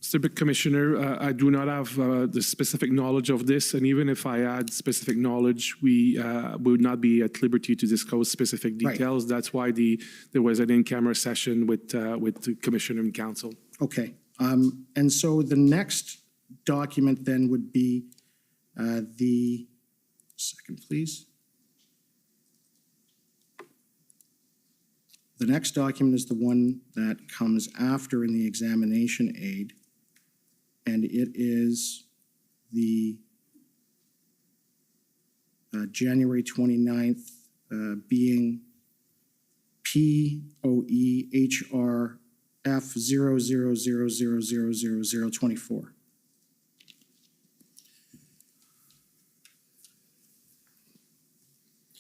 Mr. Commissioner, I do not have the specific knowledge of this, and even if I had specific knowledge, we would not be at liberty to disclose specific details. That's why there was an in-camera session with the Commissioner and Council. Okay, and so the next document then would be second, please. The next document is the one that comes after in the examination aid, and it is the January 29th being POEHRF 0000000024.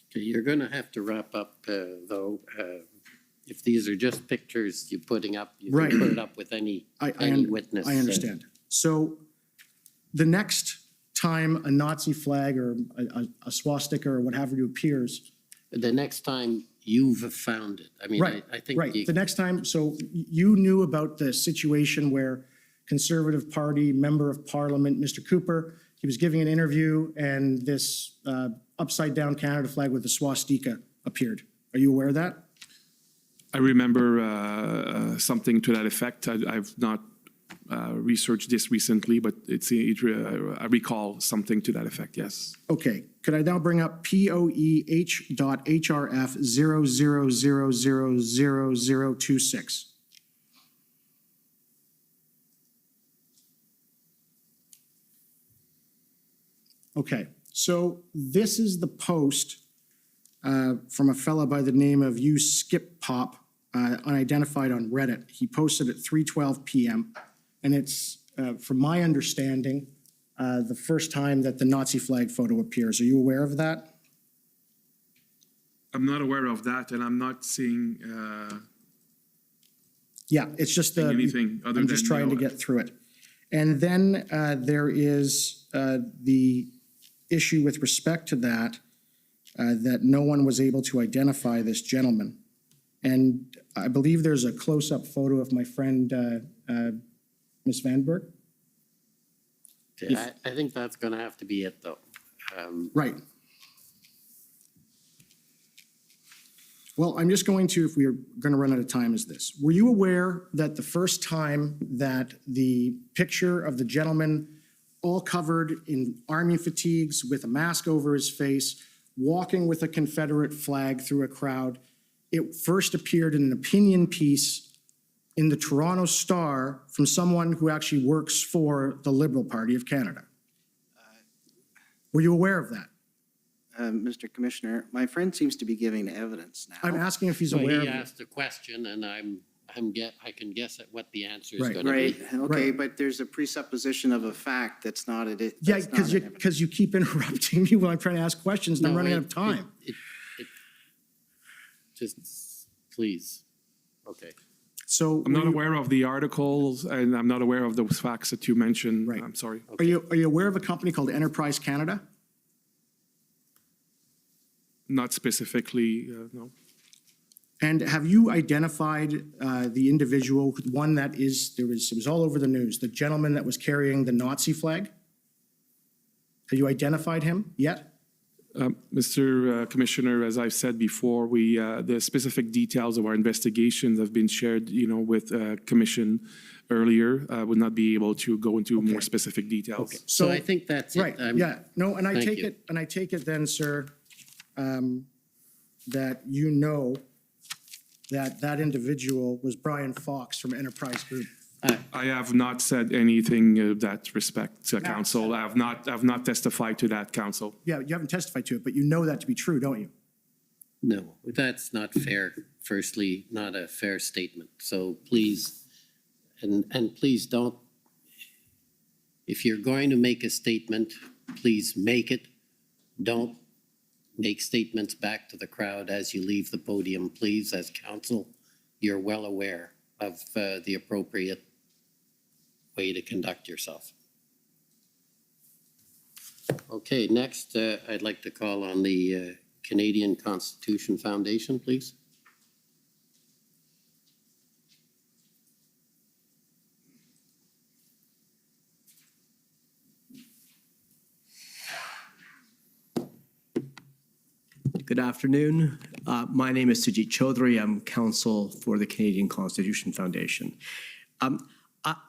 Okay, you're going to have to wrap up, though. If these are just pictures you're putting up, you can put it up with any witness. I understand. So the next time a Nazi flag or a swastika or what have you appears. The next time you've found it. I mean, I think. The next time, so you knew about the situation where Conservative Party Member of Parliament, Mr. Cooper, he was giving an interview and this upside-down Canada flag with the swastika appeared. Are you aware of that? I remember something to that effect. I've not researched this recently, but I recall something to that effect, yes. Okay, could I now bring up POEH.HRF 00000026? Okay, so this is the post from a fella by the name of Skip Pop, unidentified on Reddit. He posted at 3:12 p.m. And it's, from my understanding, the first time that the Nazi flag photo appears. Are you aware of that? I'm not aware of that, and I'm not seeing Yeah, it's just anything other I'm just than, trying to get through it. And then there is the issue with respect to that, that no one was able to identify this gentleman. And I believe there's a close-up photo of my friend, Ms. Vanberg. I think that's going to have to be it, though. Right. Well, I'm just going to, if we are going to run out of time, is this. Were you aware that the first time that the picture of the gentleman all covered in army fatigues with a mask over his face, walking with a Confederate flag through a crowd, it first appeared in an opinion piece in the Toronto Star from someone who actually works for the Liberal Party of Canada? Were you aware of that? Mr. Commissioner, my friend seems to be giving evidence now. I'm asking if he's Well, aware he of it. asked a question, and I can guess at what the answer is Right. going to Right, be. okay, but there's a presupposition of a fact that's not a. Yeah, because you keep interrupting me while I'm trying to ask questions and I'm No, running out of time. Just, please. Okay. So I'm not aware of the articles, and I'm not aware of those facts that you mentioned. Right. I'm sorry. Are you aware of a company called Enterprise Canada? Not specifically, no. And have you identified the individual, one that it was all over the news, the gentleman that was carrying the Nazi flag? Have you identified him yet? Mr. Commissioner, as I've said before, the specific details of our investigations have been shared, with Commission earlier. I would not be able to go into more specific details. Okay. So I think that's it. Right, yeah. No, and I Thank take you. it, and I take it then, sir, that you know that individual was Brian Fox from Enterprise Group. I have not said anything of that respect to council. I have not testified to that, council. Yeah, you haven't testified to it, but you know that to be true, don't you? No, that's not fair. Firstly, not a fair statement. So please, and please don't, if you're going to make a statement, please make it. Don't make statements back to the crowd as you leave the podium, please. As council, you're well aware of the appropriate way to conduct yourself. Okay, next, I'd like to call on the Canadian Constitution Foundation, please. Good afternoon. My name is Sujit Chaudhary. I'm counsel for the Canadian Constitution Foundation.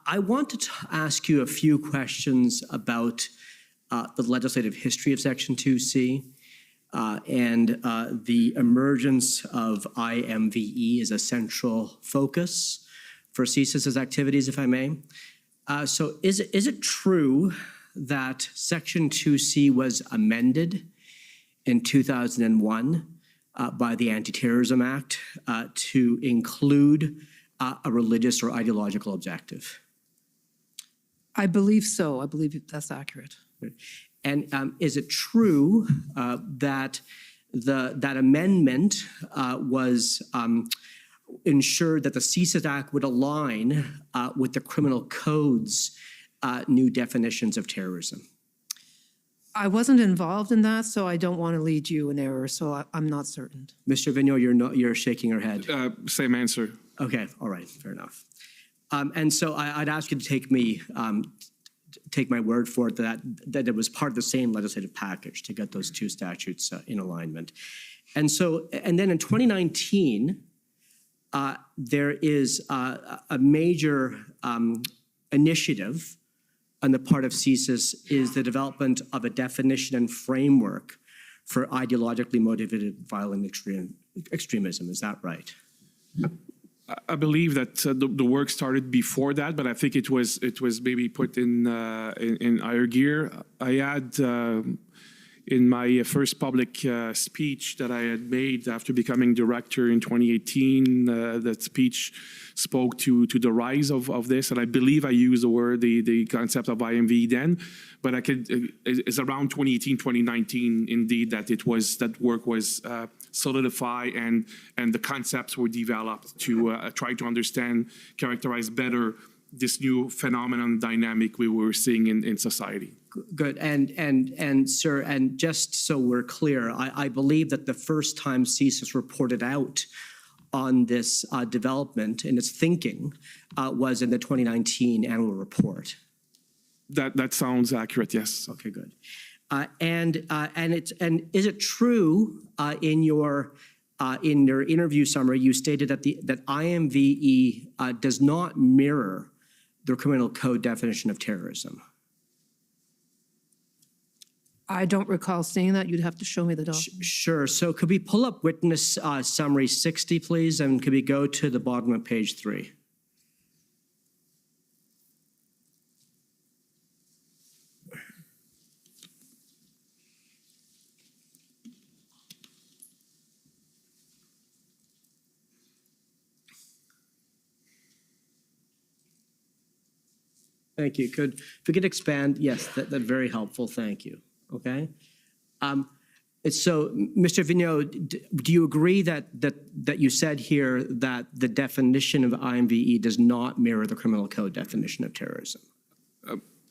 I wanted to ask you a few questions about the legislative history of Section 2C and the emergence of IMVE as a central focus for CSIS's activities, if I may. So is it true that Section 2C was amended in 2001 by the Anti-Terrorism Act to include a religious or ideological objective? I believe so. I believe that's accurate. And is it true that that amendment was ensured that the CSIS Act would align with the criminal code's new definitions of terrorism? I wasn't involved in that, so I don't want to lead you in error, so I'm not certain. Mr. Vigneault, you're shaking your head. Same answer. Okay, all right, fair enough. And so I'd ask you to take me take my word for it that it was part of the same legislative package to get those two statutes in alignment. And then in 2019, there is a major initiative on the part of CSIS is the development of a definition and framework for ideologically motivated violent extremism. Is that right? I believe that the work started before that, but I think it was maybe put in higher gear. I had in my first public speech that I had made after becoming director in 2018, that speech spoke to the rise of this, and I believe I used the concept of IMV then, but it's around 2018, 2019 indeed that work was solidified and the concepts were developed to try to understand, characterize better this new phenomenon dynamic we were seeing in society. Good. And sir, and just so we're clear, I believe that the first time CSIS reported out on this development and its thinking was in the 2019 annual report. That sounds accurate, yes. Okay, good. And is it true in your interview summary you stated that IMVE does not mirror the criminal code definition of terrorism? I don't recall seeing that. You'd have to show me the document. Sure. So could we pull up witness summary 60, please? And could we go to the bottom of page 3? Thank you. If we could expand, yes, that's very helpful. Thank you. Okay. So, Mr. Vigneault, do you agree that you said here that the definition of IMVE does not mirror the criminal code definition of terrorism?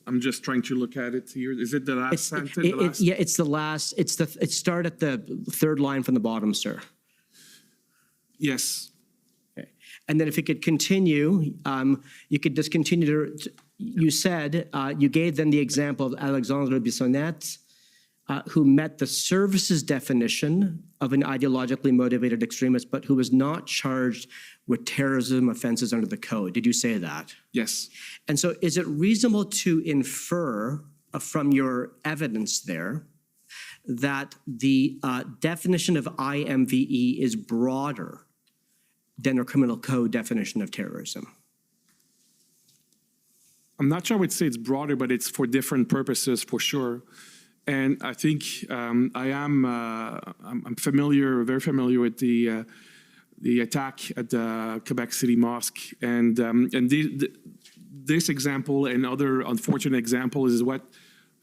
I'm just trying to look at it here. Is it the last sentence? Yeah, it's the last. It started at the third line from the bottom, sir. Yes. Okay. And then if you could continue, you could just continue to. You said you gave them the example of Alexandre Bissonnette, who met the services definition of an ideologically motivated extremist, but who was not charged with terrorism offenses under the code. Did you say that? Yes. And so is it reasonable to infer from your evidence there that the definition of IMVE is broader than a criminal code definition of terrorism? I'm not sure I would say it's broader, but it's for different purposes for sure. And I think I'm very familiar with the attack at the Quebec City Mosque, and this example and other unfortunate examples is what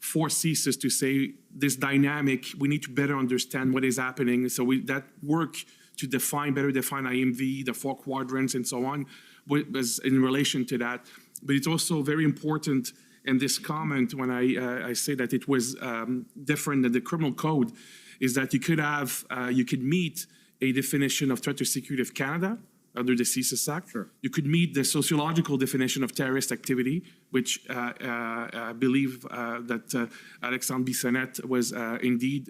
forces us to say this dynamic. We need to better understand what is happening. So that work to better define IMV, the 4 quadrants, and so on, was in relation to that. But it's also very important in this comment when I say that it was different than the criminal code, is that you could meet a definition of threat to security of Canada under the CSIS Act. Sure. You could meet the sociological definition of terrorist activity, which I believe that Alexandre Bissonnette was indeed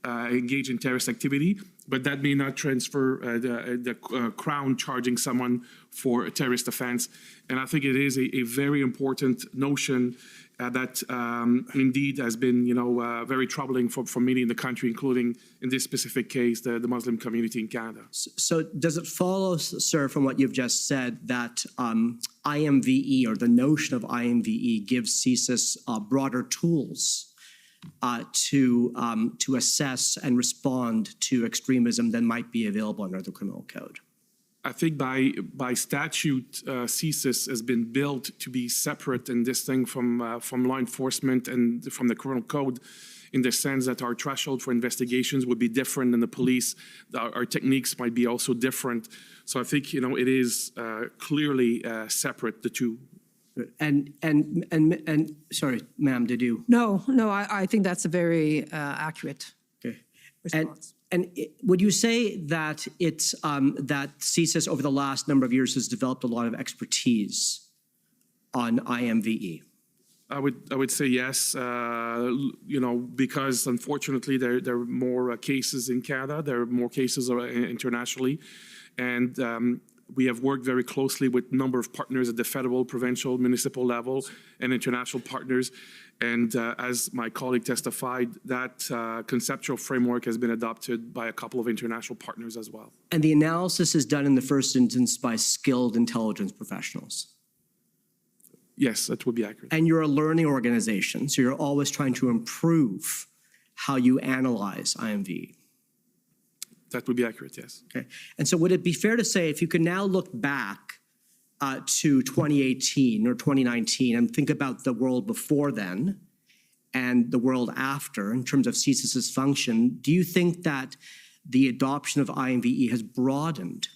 engaged in terrorist activity, but that may not transfer the Crown charging someone for a terrorist offense. And I think it is a very important notion that indeed has been, very troubling for many in the country, including in this specific case, the Muslim community in Canada. So does it follow, sir, from what you've just said, that IMVE or the notion of IMVE gives CSIS broader tools to assess and respond to extremism than might be available under the criminal code? I think by statute, CSIS has been built to be separate and distinct from law enforcement and from the criminal code, in the sense that our threshold for investigations would be different than the police. Our techniques might be also different. So I think it is clearly separate, the two. And sorry, ma'am, did you? No, I think that's a very accurate response. And would you say that it's that CSIS over the last number of years has developed a lot of expertise on IMVE? I would say yes, because unfortunately there are more cases in Canada, there are more cases internationally, and we have worked very closely with a number of partners at the federal, provincial, municipal level, and international partners. And as my colleague testified, that conceptual framework has been adopted by a couple of international partners as well. And the analysis is done in the first instance by skilled intelligence professionals. Yes, that would be accurate. And you're a learning organization, so you're always trying to improve how you analyze IMV. That would be accurate, yes. Okay. And so would it be fair to say, if you can now look back to 2018 or 2019 and think about the world before then and the world after in terms of CSIS's function, do you think that the adoption of IMVE has broadened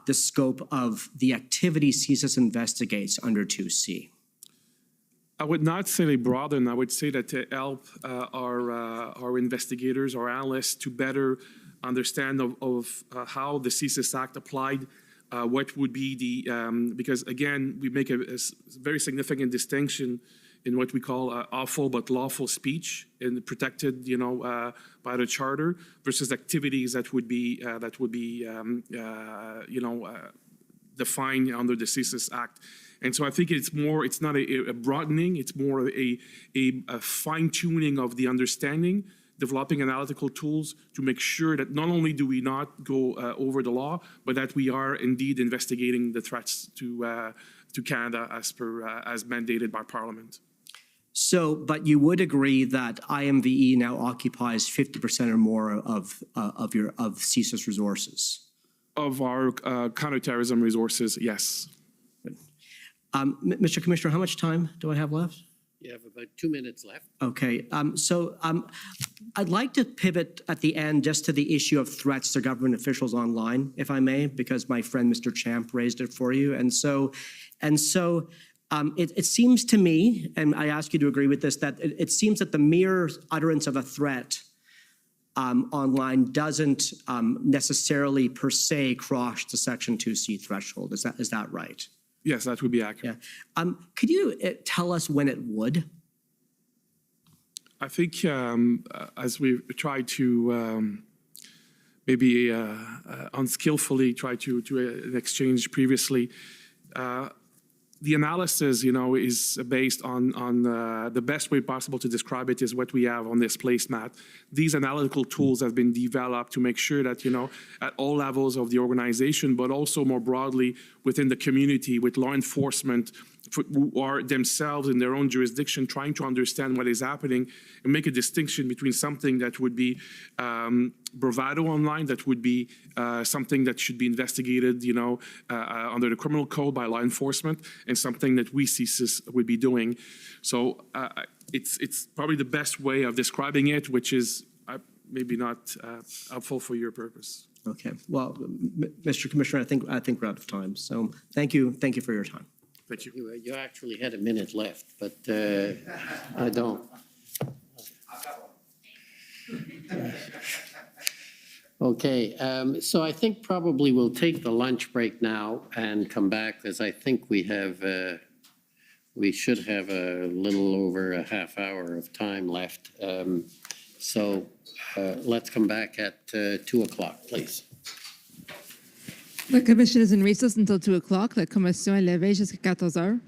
the scope of the activities CSIS investigates under 2C? I would not say they broaden. I would say that to help our investigators, our analysts, to better understand of how the CSIS Act applied, what would be the, because again, we make a very significant distinction in what we call awful but lawful speech and protected, by the charter versus activities that would be defined under the CSIS Act. And so I think it's not a broadening, it's more of a fine tuning of the understanding, developing analytical tools to make sure that not only do we not go over the law, but that we are indeed investigating the threats to Canada as mandated by Parliament. So, but you would agree that IMVE now occupies 50% or more of CSIS resources? Of our counterterrorism resources, yes. Mr. Commissioner, how much time do I have left? You have about 2 minutes left. Okay, I'd like to pivot at the end just to the issue of threats to government officials online, if I may, because my friend Mr. Champ raised it for you. And so it seems to me, and I ask you to agree with this, that it seems that the mere utterance of a threat online doesn't necessarily per se cross the Section 2C threshold. Is that right? Yes, that would be accurate. Yeah. Could you tell us when it would? I think as we try to maybe unskillfully try to exchange previously, the analysis, is based on the best way possible to describe it is what we have on this placemat. These analytical tools have been developed to make sure that, at all levels of the organization, but also more broadly within the community with law enforcement who are themselves in their own jurisdiction trying to understand what is happening and make a distinction between something that would be bravado online, that would be something that should be investigated, under the criminal code by law enforcement, and something that we CSIS would be doing. So it's probably the best way of describing it, which is maybe not helpful for your purpose. Okay. Well, Mr. Commissioner, I think we're out of time. So thank you for your time. Thank you. You actually had a minute left, but I don't. Okay, so I think probably we'll take the lunch break now and come back, because I think we should have a little over a half hour of time left. So let's come back at 2 o'clock, please. The commission is in recess until 2 o'clock. La commission est levée jusqu'à 14 heures.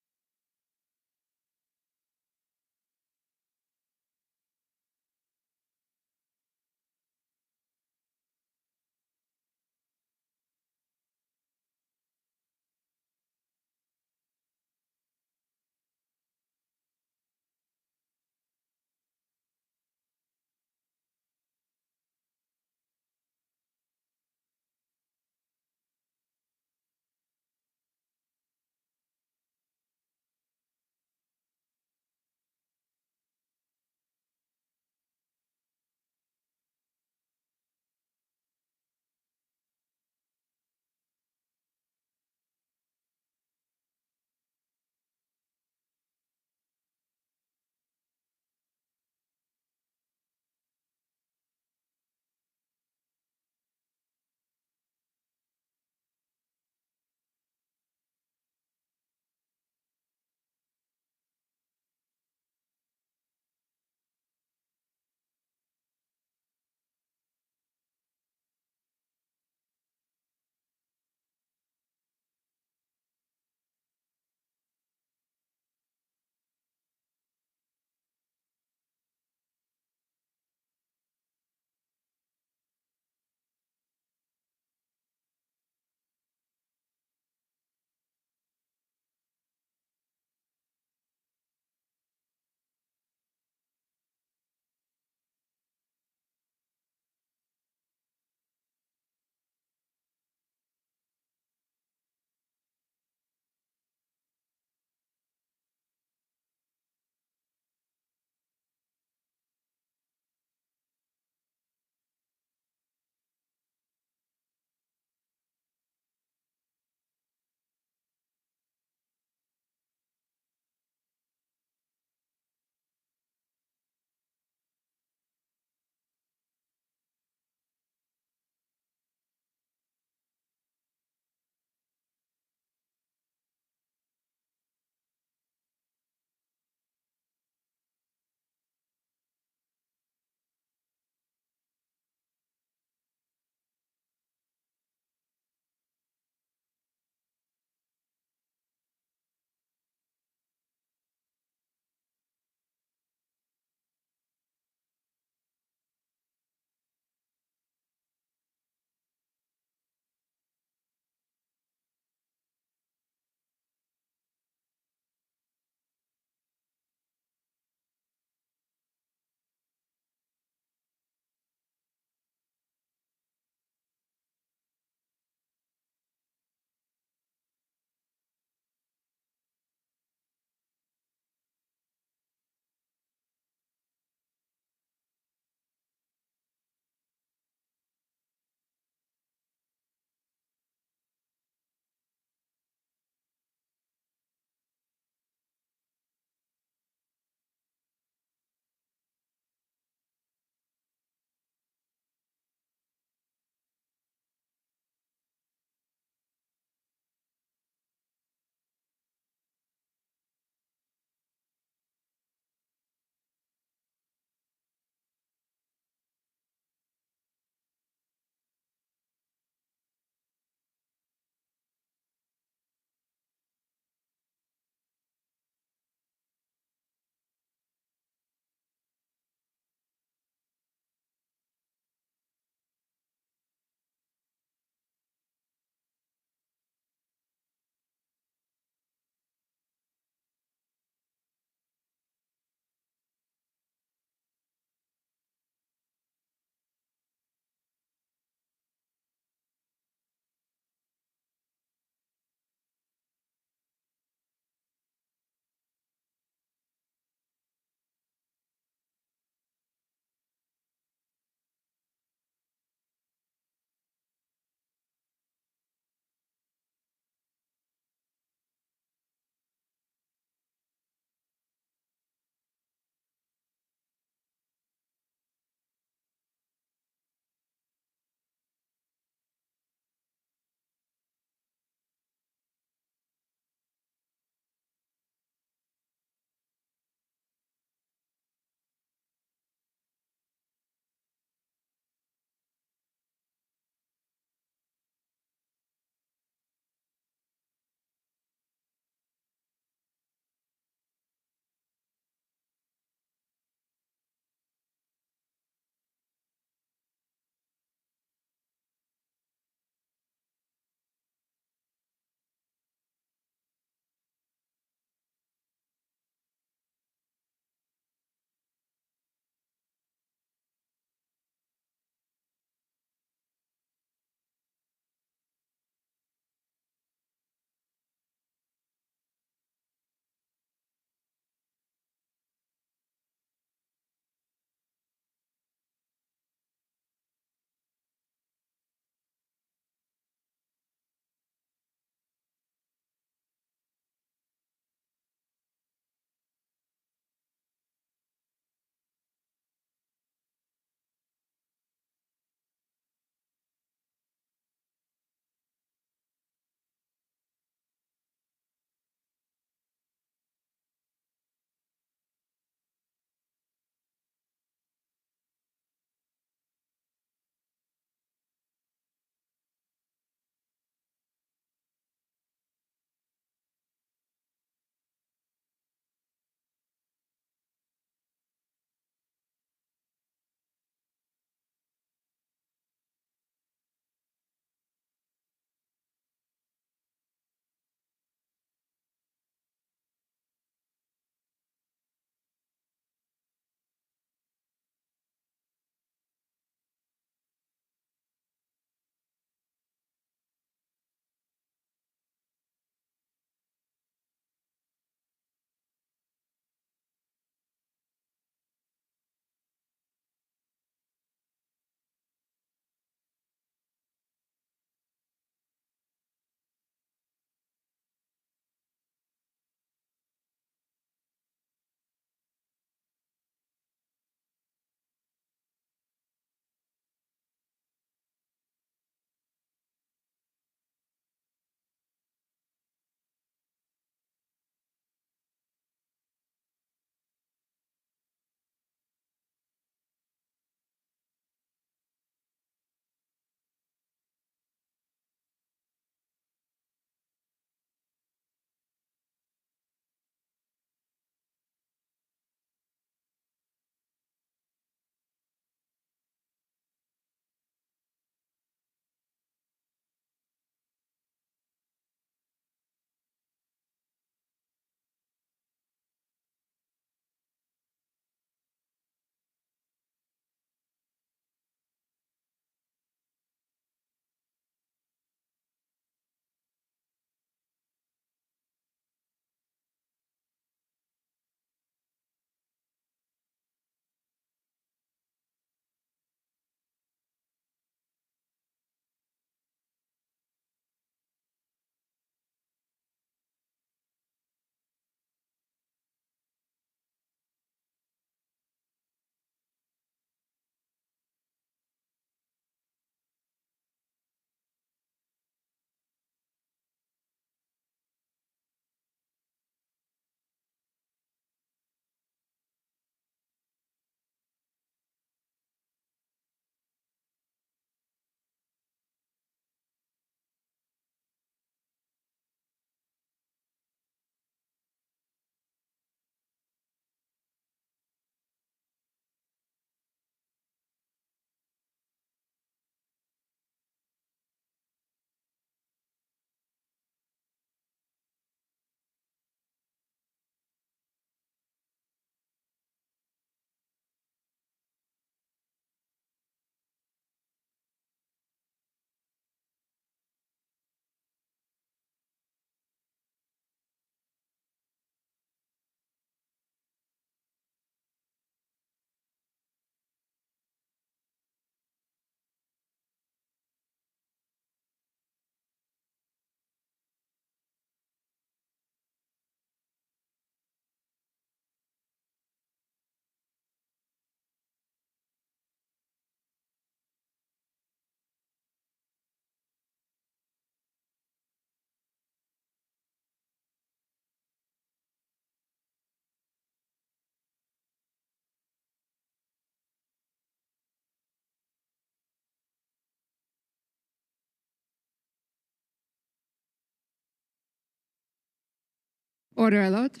Order à l'autre.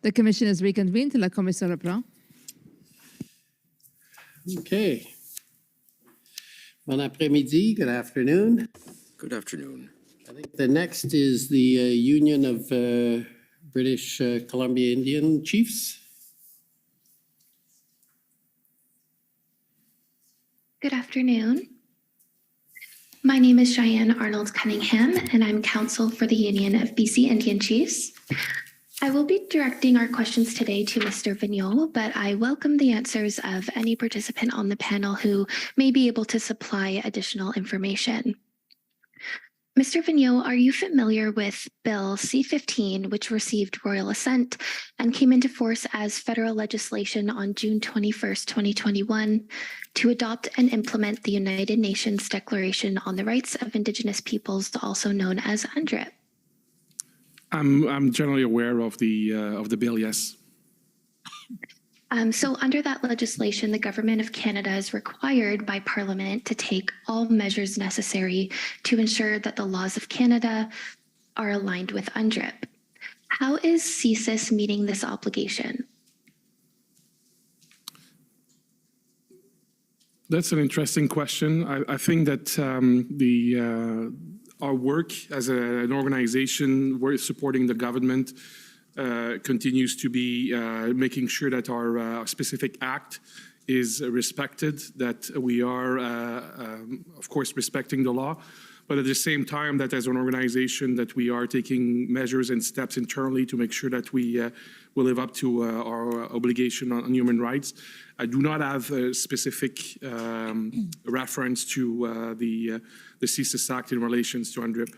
The commission is reconvened. La commission reprend. Okay. Bon après-midi, good afternoon. Good afternoon. I think the next is the Union of British Columbia Indian Chiefs. Good afternoon. My name is Cheyenne Arnold Cunningham, and I'm counsel for the Union of BC Indian Chiefs. I will be directing our questions today to Mr. Vigneault, but I welcome the answers of any participant on the panel who may be able to supply additional information. Mr. Vigneault, are you familiar with Bill C-15, which received royal assent and came into force as federal legislation on June 21st, 2021, to adopt and implement the United Nations Declaration on the Rights of Indigenous Peoples, also known as UNDRIP? I'm generally aware of the bill, yes. So under that legislation, the Government of Canada is required by Parliament to take all measures necessary to ensure that the laws of Canada are aligned with UNDRIP. How is CSIS meeting this obligation? That's an interesting question. I think that our work as an organization, we're supporting the government, continues to be making sure that our specific act is respected, that we are, of course, respecting the law, but at the same time that as an organization that we are taking measures and steps internally to make sure that we will live up to our obligation on human rights. I do not have a specific reference to the CSIS Act in relation to UNDRIP.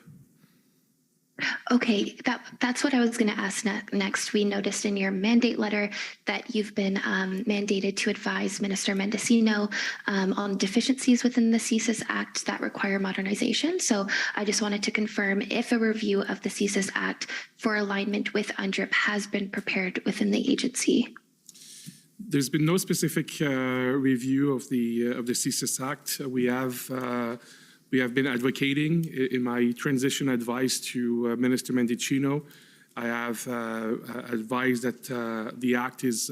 Okay, that's what I was going to ask next. We noticed in your mandate letter that you've been mandated to advise Minister Mendocino on deficiencies within the CSIS Act that require modernization. So I just wanted to confirm if a review of the CSIS Act for alignment with UNDRIP has been prepared within the agency. There's been no specific review of the CSIS Act. We have been advocating in my transition advice to Minister Mendocino. I have advised that the Act is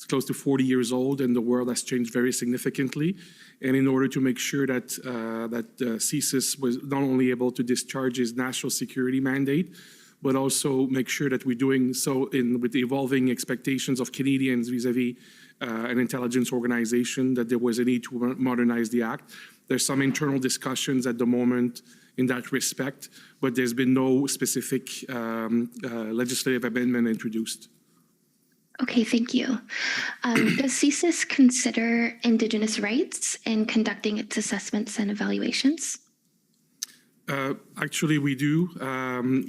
close to 40 years old and the world has changed very significantly. And in order to make sure that CSIS was not only able to discharge its national security mandate, but also make sure that we're doing so with the evolving expectations of Canadians vis-a-vis an intelligence organization, that there was a need to modernize the Act. There's some internal discussions at the moment in that respect, but there's been no specific legislative amendment introduced. Okay, thank you. Does CSIS consider Indigenous rights in conducting its assessments and evaluations? Actually, we do. And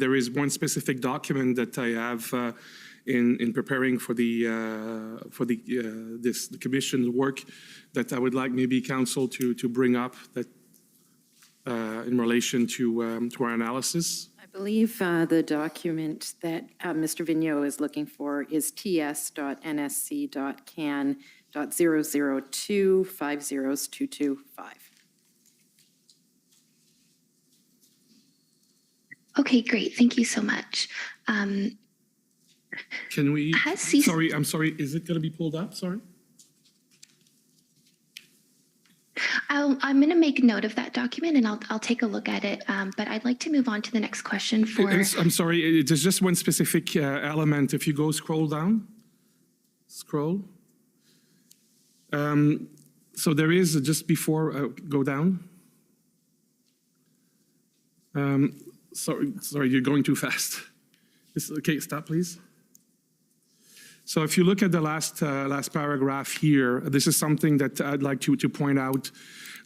there is one specific document that I have in preparing for the commission's work that I would like maybe council to bring up that in relation to our analysis. I believe the document that Mr. Vigneault is looking for is ts.nsc.can.0025025. Okay, great. Thank you so much. Can we? Sorry, I'm sorry. Is it going to be pulled up? Sorry. I'm going to make note of that document and I'll take a look at it. But I'd like to move on to the next question for. I'm sorry. There's just one specific element. If you go scroll down, scroll. So there is just before go down. Sorry, you're going too fast. Okay, stop, please. So if you look at the last paragraph here, this is something that I'd like to point out,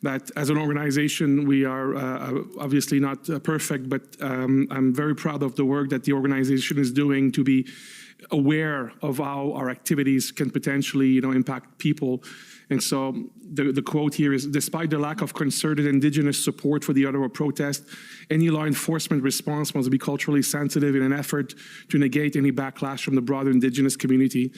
that as an organization, we are obviously not perfect, but I'm very proud of the work that the organization is doing to be aware of how our activities can potentially, impact people. And so the quote here is, despite the lack of concerted Indigenous support for the Ottawa protest, any law enforcement response must be culturally sensitive in an effort to negate any backlash from the broader Indigenous community.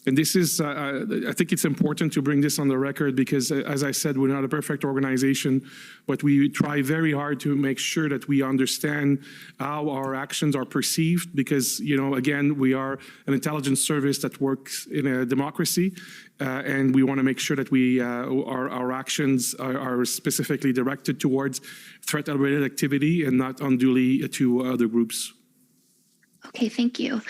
And this is, I think it's important to bring this on the record because, as I said, we're not a perfect organization, but we try very hard to make sure that we understand how our actions are perceived because, again, we are an intelligence service that works in a democracy, and we want to make sure that our actions are specifically directed towards threat-related activity and not unduly to other groups. Okay, thank you.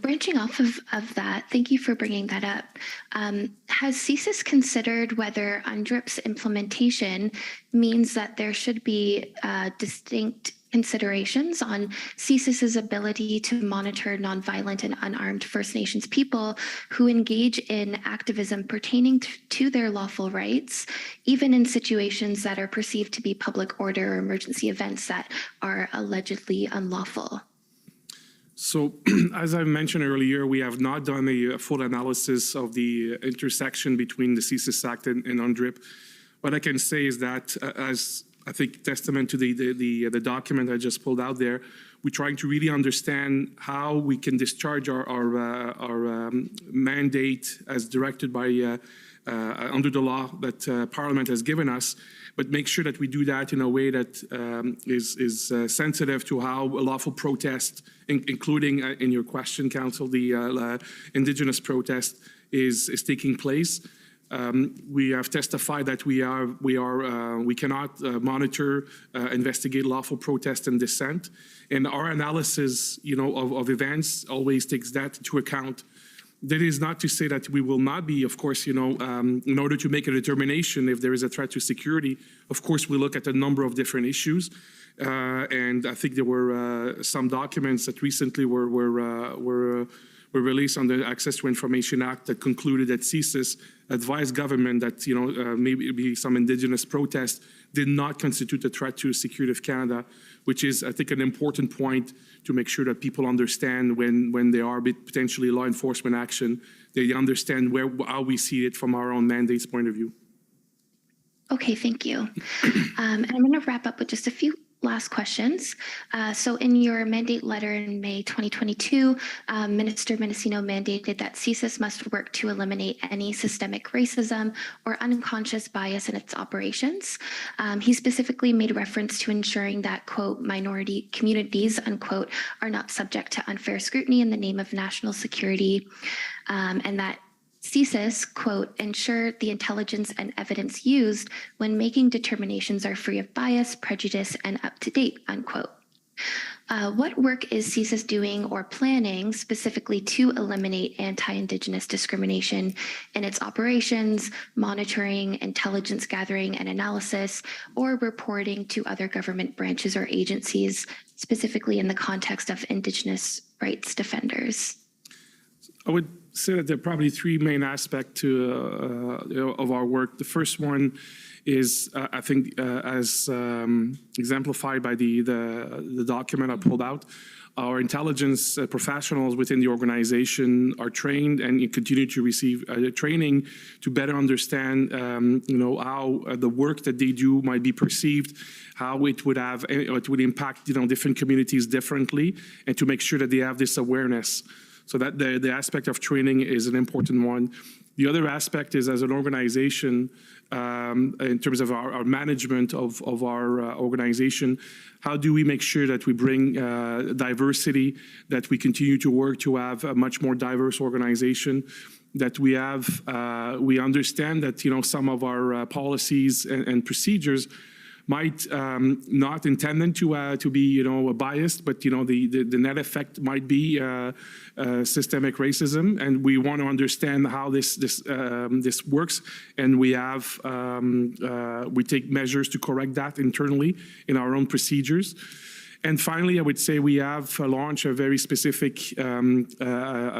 Branching off of that, thank you for bringing that up. Has CSIS considered whether UNDRIP's implementation means that there should be distinct considerations on CSIS's ability to monitor nonviolent and unarmed First Nations people who engage in activism pertaining to their lawful rights, even in situations that are perceived to be public order or emergency events that are allegedly unlawful? So, as I mentioned earlier, we have not done a full analysis of the intersection between the CSIS Act and UNDRIP. What I can say is that, as I think testament to the document I just pulled out there, we're trying to really understand how we can discharge our mandate as directed by under the law that Parliament has given us, but make sure that we do that in a way that is sensitive to how lawful protest, including in your question, Council, the Indigenous protest is taking place. We have testified that we cannot monitor, investigate lawful protest and dissent, and our analysis, of events always takes that into account. That is not to say that we will not be, of course, in order to make a determination if there is a threat to security. Of course, we look at a number of different issues, and I think there were some documents that recently were released on the Access to Information Act that concluded that CSIS advised government that maybe some Indigenous protests did not constitute a threat to the security of Canada, which is, I think, an important point to make sure that people understand when they are potentially law enforcement action, they understand how we see it from our own mandate's point of view. Okay, thank you. And I'm going to wrap up with just a few last questions. So in your mandate letter in May 2022, Minister Mendicino mandated that CSIS must work to eliminate any systemic racism or unconscious bias in its operations. He specifically made reference to ensuring that, quote, minority communities, unquote, are not subject to unfair scrutiny in the name of national security, and that CSIS, quote, ensure the intelligence and evidence used when making determinations are free of bias, prejudice, and up to date, unquote. What work is CSIS doing or planning specifically to eliminate anti-Indigenous discrimination in its operations, monitoring, intelligence gathering and analysis, or reporting to other government branches or agencies, specifically in the context of Indigenous rights defenders? I would say that there are probably three main aspects of our work. The first one is, I think, as exemplified by the document I pulled out, our intelligence professionals within the organization are trained and continue to receive training to better understand, how the work that they do might be perceived, how it would impact, different communities differently, and to make sure that they have this awareness. So that the aspect of training is an important one. The other aspect is, as an organization, in terms of our management of our organization, how do we make sure that we bring diversity, that we continue to work to have a much more diverse organization, that we understand that, some of our policies and procedures might not intended to be biased, but the net effect might be systemic racism, and we want to understand how this works, and we take measures to correct that internally in our own procedures. And finally, I would say we have launched a very specific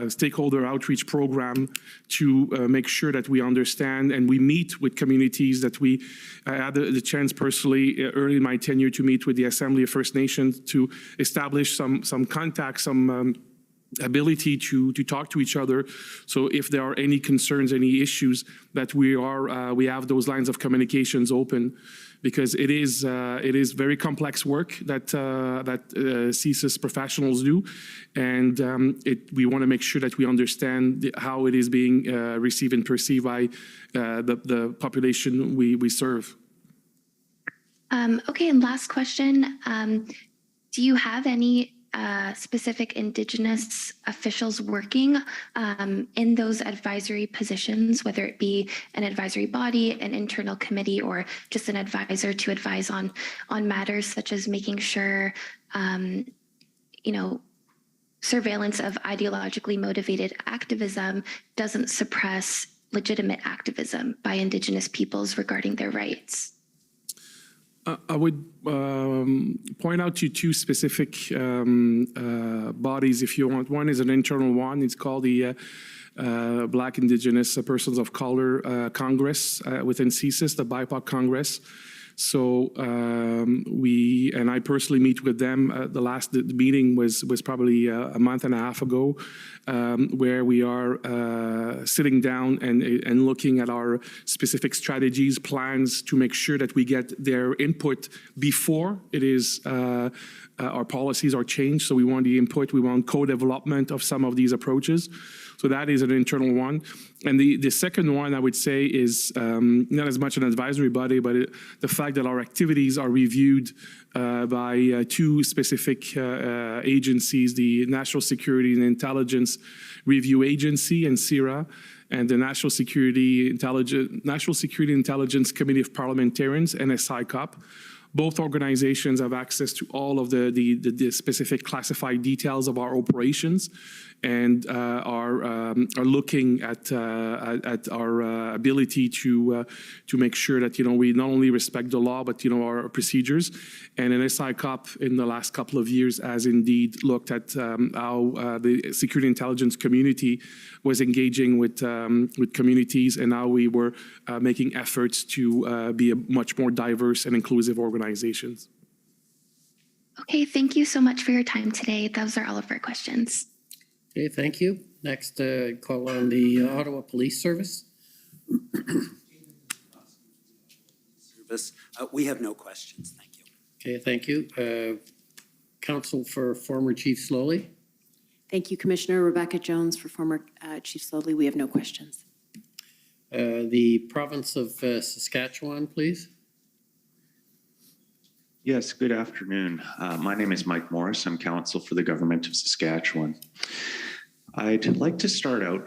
stakeholder outreach program to make sure that we understand and we meet with communities that we had the chance personally early in my tenure to meet with the Assembly of First Nations to establish some contacts, some ability to talk to each other. So if there are any concerns, any issues, that we have those lines of communications open, because it is very complex work that CSIS professionals do, and we want to make sure that we understand how it is being received and perceived by the population we serve. Okay, and last question. Do you have any specific Indigenous officials working in those advisory positions, whether it be an advisory body, an internal committee, or just an advisor to advise on matters such as making sure, surveillance of ideologically motivated activism doesn't suppress legitimate activism by Indigenous peoples regarding their rights? I would point out to two specific bodies, if you want. One is an internal one. It's called the Black Indigenous Persons of Color Congress within CSIS, the BIPOC Congress. So I personally meet with them. The last meeting was probably a month and a half ago, where we are sitting down and looking at our specific strategies, plans to make sure that we get their input before it is our policies are changed. So we want the input, we want co-development of some of these approaches. So that is an internal one. And the second one, I would say, is not as much an advisory body, but the fact that our activities are reviewed by two specific agencies, the National Security and Intelligence Review Agency, and CIRA, and the National Security Intelligence Committee of Parliamentarians, NSICOP. Both organizations have access to all of the specific classified details of our operations, and are looking at our ability to make sure that we not only respect the law but our procedures. And NSICOP in the last couple of years has indeed looked at how the security intelligence community was engaging with communities, and how we were making efforts to be a much more diverse and inclusive organizations. Okay, thank you so much for your time today. Those are all of our questions. Okay, thank you. Next, call on the Ottawa Police Service. We have no questions, thank you. Okay, thank you. Counsel for former Chief Slowly. Thank you, Commissioner. Rebecca Jones for former Chief Slowly. We have no questions. The province of Saskatchewan, please. Yes, good afternoon. My name is Mike Morris. I'm counsel for the government of Saskatchewan. I'd like to start out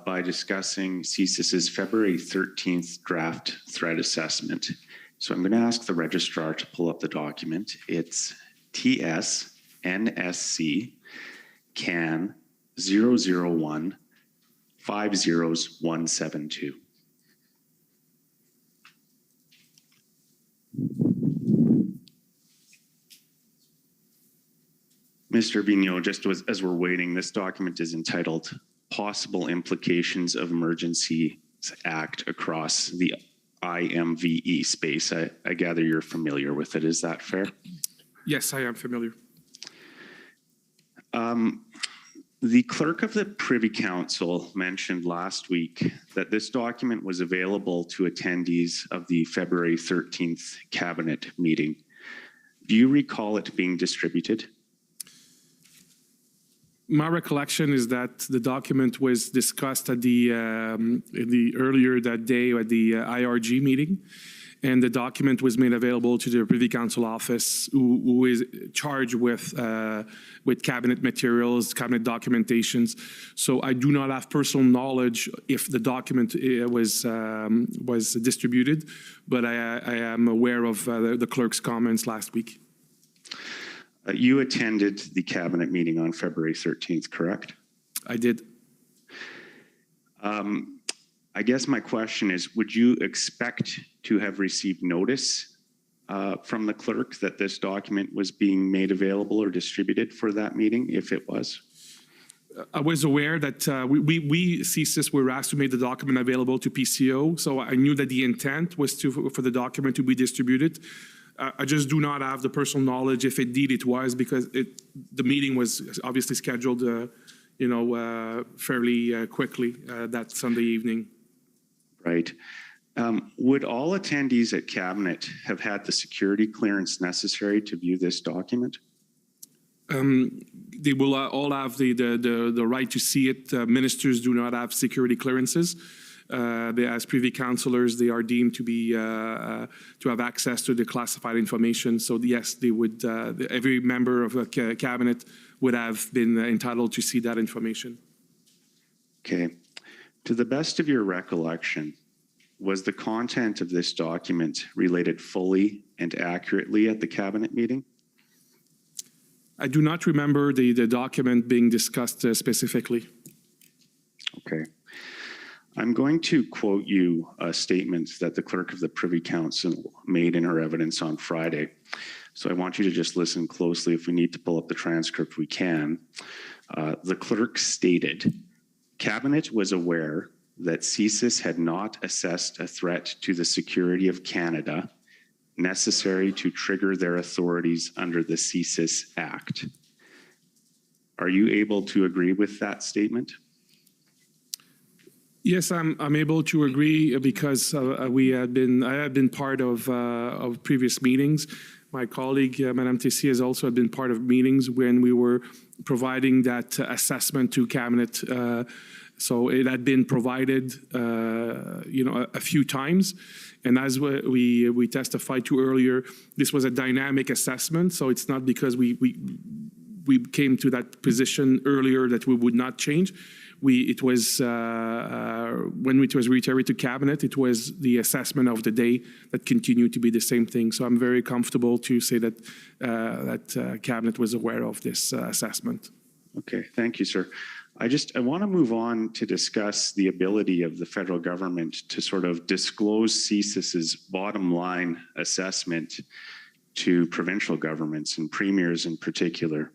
by discussing CSIS's February 13th draft threat assessment. So I'm going to ask the registrar to pull up the document. It's TS-NSC CAN 001 50172. Mr. Vigneault, just as we're waiting, this document is entitled Possible Implications of Emergency Act Across the IMVE Space. I gather you're familiar with it. Is that fair? Yes, I am familiar. The clerk of the Privy Council mentioned last week that this document was available to attendees of the February 13th cabinet meeting. Do you recall it being distributed? My recollection is that the document was discussed at the earlier that day at the IRG meeting, and the document was made available to the Privy Council office, who is charged with cabinet materials, cabinet documentations. So I do not have personal knowledge if the document was distributed, but I am aware of the clerk's comments last week. You attended the cabinet meeting on February 13th, correct? I did. I guess my question is, would you expect to have received notice from the clerk that this document was being made available or distributed for that meeting, if it was? I was aware that we CSIS were asked to make the document available to PCO, so I knew that the intent was for the document to be distributed. I just do not have the personal knowledge if indeed it was, because the meeting was obviously scheduled, fairly quickly that Sunday evening. Right. Would all attendees at Cabinet have had the security clearance necessary to view this document? They will all have the right to see it. Ministers do not have security clearances. As privy councillors, they are deemed to be to have access to the classified information. So yes, they would. Every member of a cabinet would have been entitled to see that information. Okay. To the best of your recollection, was the content of this document related fully and accurately at the cabinet meeting? I do not remember the document being discussed specifically. Okay. I'm going to quote you a statement that the clerk of the Privy Council made in her evidence on Friday. So I want you to just listen closely. If we need to pull up the transcript, we can. The clerk stated, Cabinet was aware that CSIS had not assessed a threat to the security of Canada necessary to trigger their authorities under the CSIS Act. Are you able to agree with that statement? Yes, I'm able to agree because I had been part of previous meetings. My colleague, Madame Tessier, has also been part of meetings when we were providing that assessment to Cabinet. So it had been provided, a few times. And as we testified to earlier, this was a dynamic assessment. So it's not because we came to that position earlier that we would not change. It was when it was reiterated to Cabinet, it was the assessment of the day that continued to be the same thing. So I'm very comfortable to say that Cabinet was aware of this assessment. Okay, thank you, sir. I want to move on to discuss the ability of the federal government to sort of disclose CSIS's bottom line assessment to provincial governments and premiers in particular,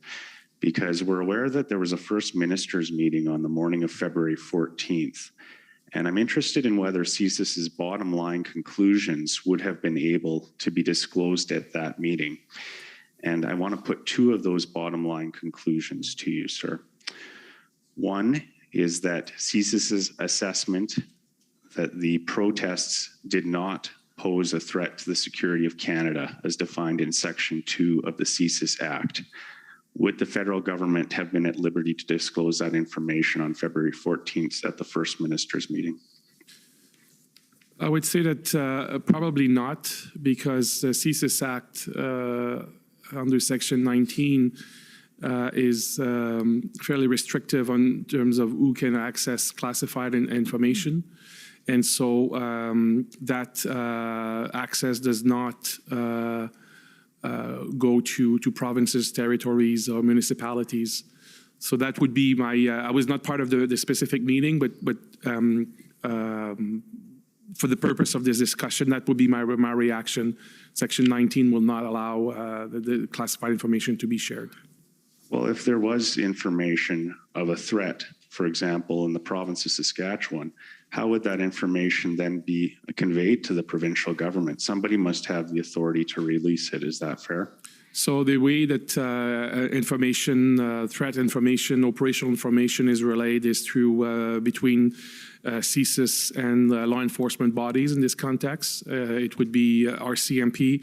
because we're aware that there was a first ministers meeting on the morning of February 14th. And I'm interested in whether CSIS's bottom line conclusions would have been able to be disclosed at that meeting. And I want to put two of those bottom line conclusions to you, sir. One is that CSIS's assessment that the protests did not pose a threat to the security of Canada as defined in Section 2 of the CSIS Act. Would the federal government have been at liberty to disclose that information on February 14th at the first ministers meeting? I would say that probably not, because the CSIS Act under Section 19 is fairly restrictive in terms of who can access classified information. And so that access does not go to provinces, territories, or municipalities. So that would be my, I was not part of the specific meeting, but for the purpose of this discussion, that would be my reaction. Section 19 will not allow the classified information to be shared. Well, if there was information of a threat, for example, in the province of Saskatchewan, how would that information then be conveyed to the provincial government? Somebody must have the authority to release it. Is that fair? So the way that threat information, operational information is relayed is through between CSIS and law enforcement bodies in this context. It would be RCMP.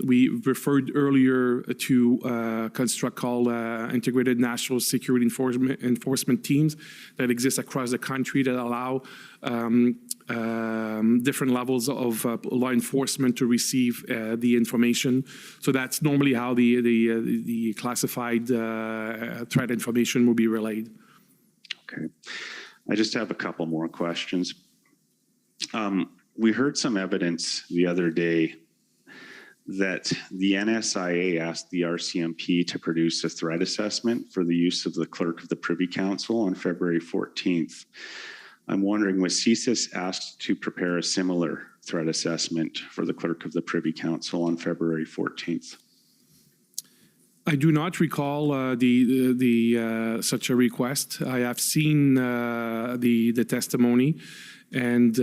We referred earlier to construct called Integrated National Security Enforcement Teams that exist across the country that allow different levels of law enforcement to receive the information. So that's normally how the classified threat information will be relayed. Okay. I just have a couple more questions. We heard some evidence the other day that the NSIA asked the RCMP to produce a threat assessment for the use of the clerk of the Privy Council on February 14th. I'm wondering, was CSIS asked to prepare a similar threat assessment for the clerk of the Privy Council on February 14th? I do not recall such a request. I have seen the testimony, and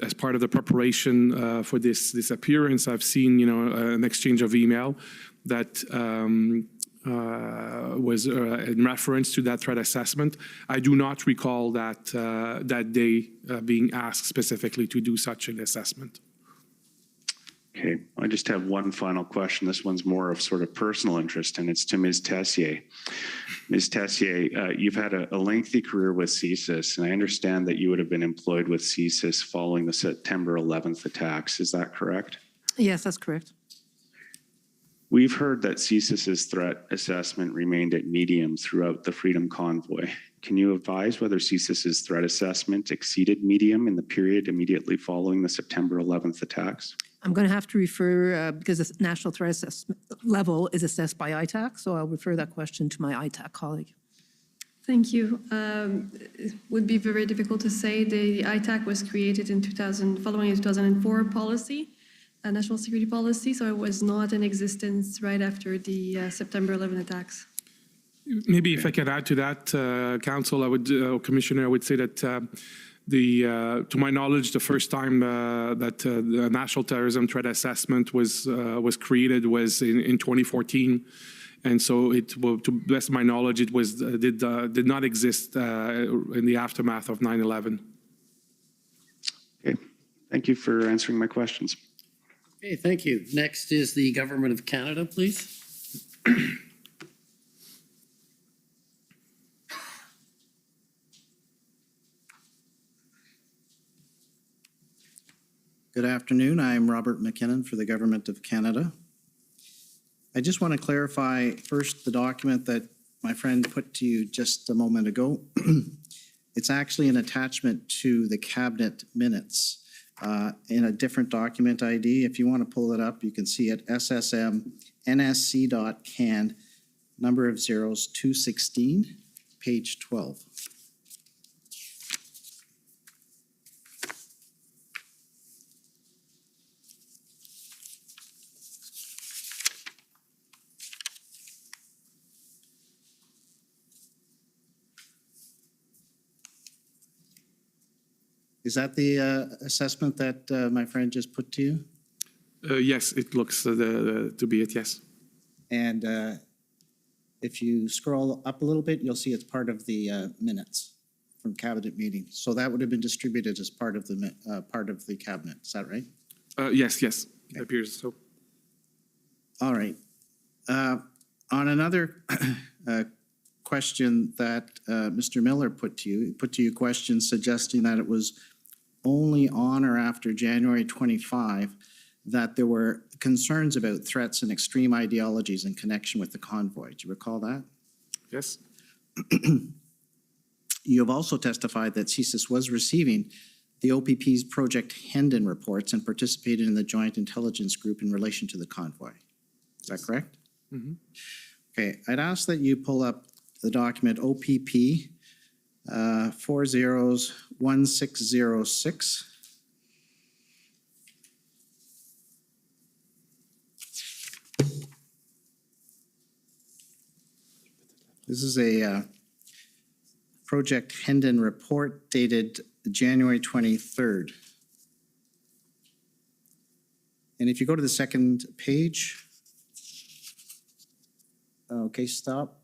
as part of the preparation for this appearance, I've seen an exchange of email that was in reference to that threat assessment. I do not recall that day being asked specifically to do such an assessment. Okay, I just have one final question. This one's more of sort of personal interest, and it's to Ms. Tessier. Ms. Tessier, you've had a lengthy career with CSIS, and I understand that you would have been employed with CSIS following the September 11th attacks. Is that correct? Yes, that's correct. We've heard that CSIS's threat assessment remained at medium throughout the Freedom Convoy. Can you advise whether CSIS's threat assessment exceeded medium in the period immediately following the September 11th attacks? I'm going to have to refer, because the national threat assessment level is assessed by ITAC, so I'll refer that question to my ITAC colleague. Thank you. It would be very difficult to say. The ITAC was created in following a 2004 policy, a national security policy, so it was not in existence right after the September 11 attacks. Maybe if I could add to that, Council, Commissioner, I would say that to my knowledge, the first time that the National Terrorism Threat Assessment was created was in 2014, and so to the best of my knowledge, it did not exist in the aftermath of 9/11. Okay, thank you for answering my questions. Okay, thank you. Next is the Government of Canada, please. Good afternoon. I'm Robert McKinnon for the Government of Canada. I just want to clarify first the document that my friend put to you just a moment ago. It's actually an attachment to the cabinet minutes in a different document ID. If you want to pull it up, you can see it SSM NSC.can, number of zeros 216, page 12. Is that the assessment that my friend just put to you? Yes, it looks to be it, yes. And if you scroll up a little bit, you'll see it's part of the minutes from cabinet meeting. So that would have been distributed as part of the cabinet. Is that right? Yes, it appears so. All right. On another question that Mr. Miller put to you questions suggesting that it was only on or after January 25 that there were concerns about threats and extreme ideologies in connection with the convoy. Do you recall that? Yes. You have also testified that CSIS was receiving the OPP's Project Hendon reports and participated in the Joint Intelligence Group in relation to the convoy. Is that correct? Mm-hmm. Okay, I'd ask that you pull up the document OPP 401606. This is a Project Hendon report dated January 23rd. And if you go to the second page, okay, stop.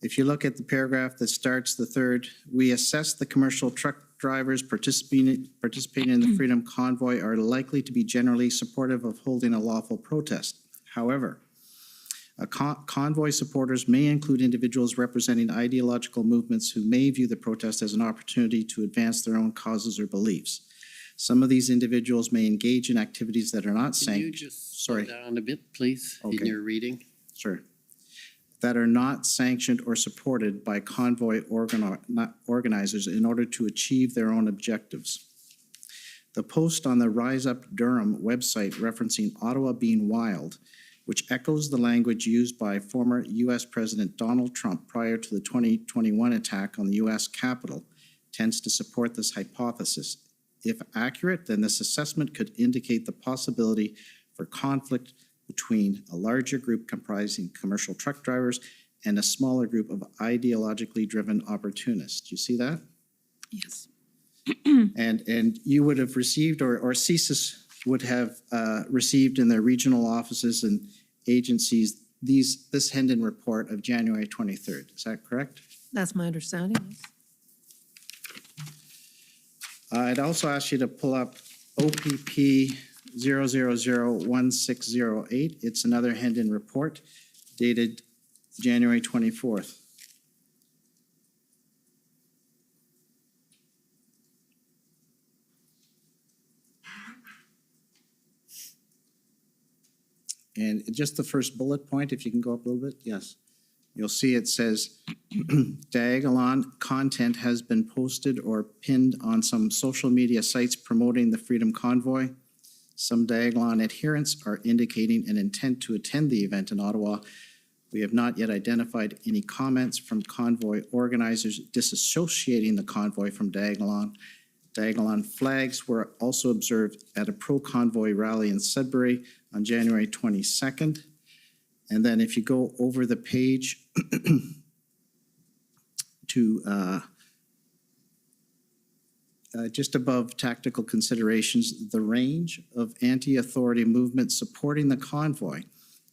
If you look at the paragraph that starts the third, we assess the commercial truck drivers participating in the Freedom Convoy are likely to be generally supportive of holding a lawful protest. However, convoy supporters may include individuals representing ideological movements who may view the protest as an opportunity to advance their own causes or beliefs. Some of these individuals may engage in activities that are not sanctioned. Can you just slow down a bit, please, in Okay. your reading? Sure. That are not sanctioned or supported by convoy organizers in order to achieve their own objectives. The post on the Rise Up Durham website referencing Ottawa being wild, which echoes the language used by former U.S. President Donald Trump prior to the 2021 attack on the U.S. Capitol, tends to support this hypothesis. If accurate, then this assessment could indicate the possibility for conflict between a larger group comprising commercial truck drivers and a smaller group of ideologically driven opportunists. Do you see that? Yes. And you would have received, or CSIS would have received in their regional offices and agencies this Hendon report of January 23rd. Is that correct? That's my understanding, yes. I'd also ask you to pull up OPP 0001608. It's another Hendon report dated January 24th. And just the first bullet point, if you can go up a little bit, yes. You'll see it says, Diagolon content has been posted or pinned on some social media sites promoting the Freedom Convoy. Some Diagolon adherents are indicating an intent to attend the event in Ottawa. We have not yet identified any comments from convoy organizers disassociating the convoy from Diagolon. Diagolon flags were also observed at a pro-convoy rally in Sudbury on January 22nd. And then if you go over the page to just above tactical considerations, the range of anti-authority movements supporting the convoy,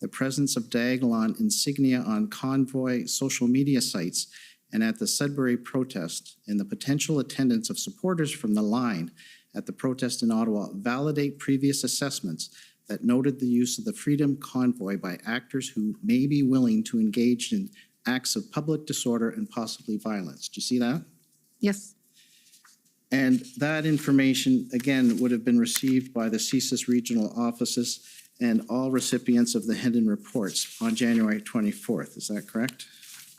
the presence of Diagolon insignia on convoy social media sites and at the Sudbury protest, and the potential attendance of supporters from the line at the protest in Ottawa validate previous assessments that noted the use of the Freedom Convoy by actors who may be willing to engage in acts of public disorder and possibly violence. Do you see that? Yes. And that information, again, would have been received by the CSIS regional offices and all recipients of the Hendon reports on January 24th. Is that correct?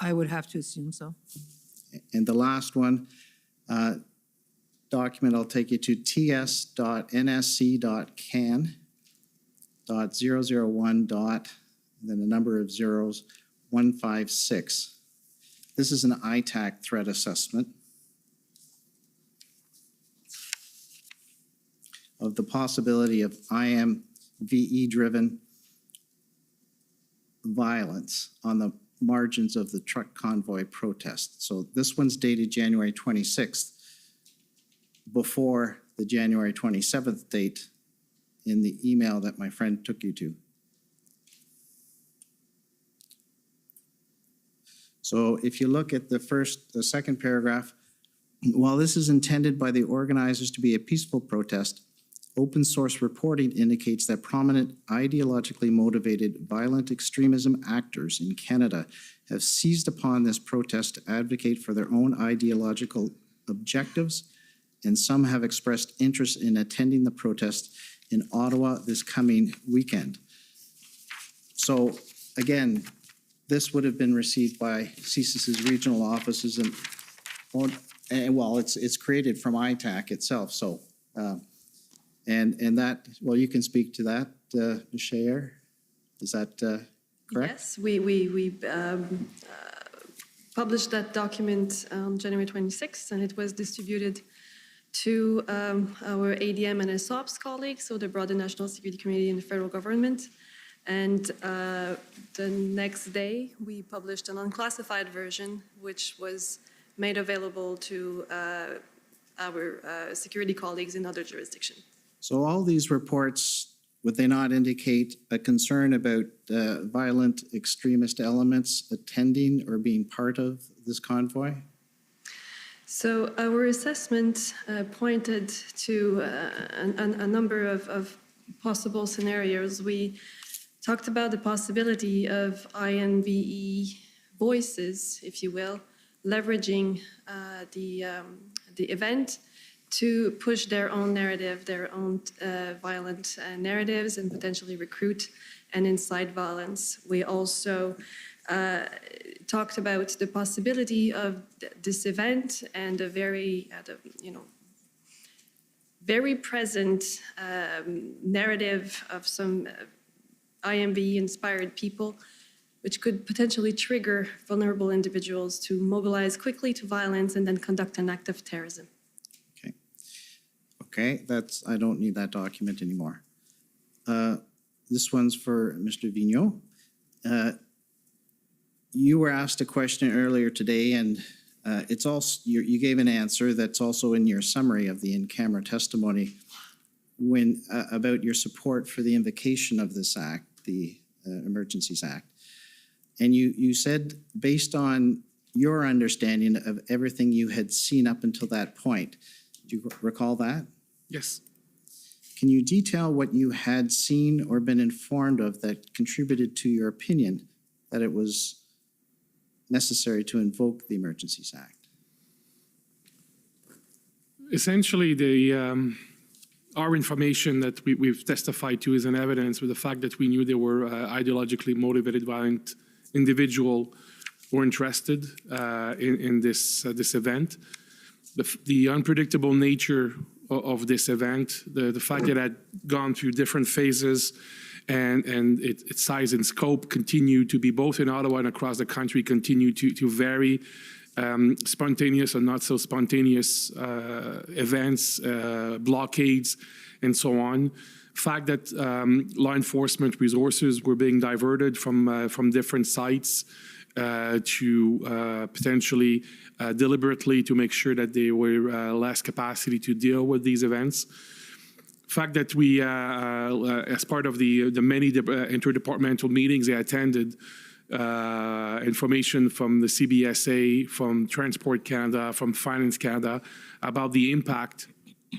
I would have to assume so. And the last one, document I'll take you to ts.nsc.can.001. And then a number of zeros, 156. This is an ITAC threat assessment of the possibility of IMVE-driven violence on the margins of the truck convoy protest. So this one's dated January 26th, before the January 27th date in the email that my friend took you to. So if you look at the second paragraph, while this is intended by the organizers to be a peaceful protest, open source reporting indicates that prominent ideologically motivated violent extremism actors in Canada have seized upon this protest to advocate for their own ideological objectives, and some have expressed interest in attending the protest in Ottawa this coming weekend. So again, this would have been received by CSIS's regional offices and well, it's created from ITAC itself. So and that, well, you can speak to that, Ms. Shayer. Is that correct? Yes, we published that document on January 26th, and it was distributed to our ADM and SOPS colleagues, so the broader National Security Committee in the federal government. And the next day, we published an unclassified version, which was made available to our security colleagues in other jurisdictions. So all these reports, would they not indicate a concern about violent extremist elements attending or being part of this convoy? So our assessment pointed to a number of possible scenarios. We talked about the possibility of INVE voices, if you will, leveraging the event to push their own narrative, their own violent narratives, and potentially recruit and incite violence. We also talked about the possibility of this event and a very, very present narrative of some IMV-inspired people, which could potentially trigger vulnerable individuals to mobilize quickly to violence and then conduct an act of terrorism. Okay, I don't need that document anymore. this one's for Mr. Vigneault. You were asked a question earlier today, and it's also, you gave an answer that's also in your summary of the in-camera testimony when about your support for the invocation of this act, the Emergencies Act. And you said, based on your understanding of everything you had seen up until that point, do you recall that? Yes. Can you detail what you had seen or been informed of that contributed to your opinion that it was necessary to invoke the Emergencies Act? Essentially, our information that we've testified to is an evidence with the fact that we knew there were ideologically motivated violent individuals who were interested in this event. The unpredictable nature of this event, the fact that it had gone through different phases and its size and scope continue to be, both in Ottawa and across the country, continue to vary. Spontaneous or not so spontaneous events, blockades, and so on. Fact that law enforcement resources were being diverted from different sites to potentially deliberately to make sure that there were less capacity to deal with these events. Fact that we, as part of the many interdepartmental meetings I attended, information from the CBSA, from Transport Canada, from Finance Canada, about the impact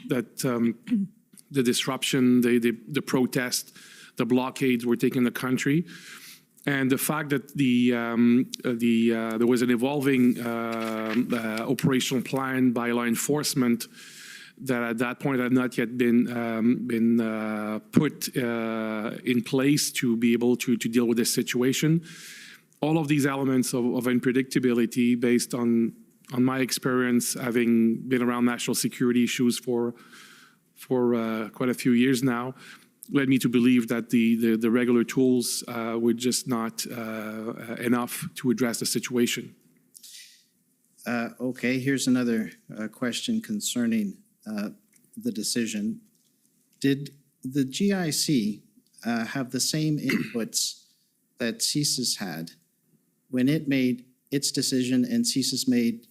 that the disruption, the protest, the blockades were taking the country. And the fact that there was an evolving operational plan by law enforcement that at that point had not yet been put in place to be able to deal with this situation. All of these elements of unpredictability, based on my experience, having been around national security issues for quite a few years now, led me to believe that the regular tools were just not enough to address the situation. Okay, here's another question concerning the decision. Did the GIC have the same inputs that CSIS had when it made its decision and CSIS made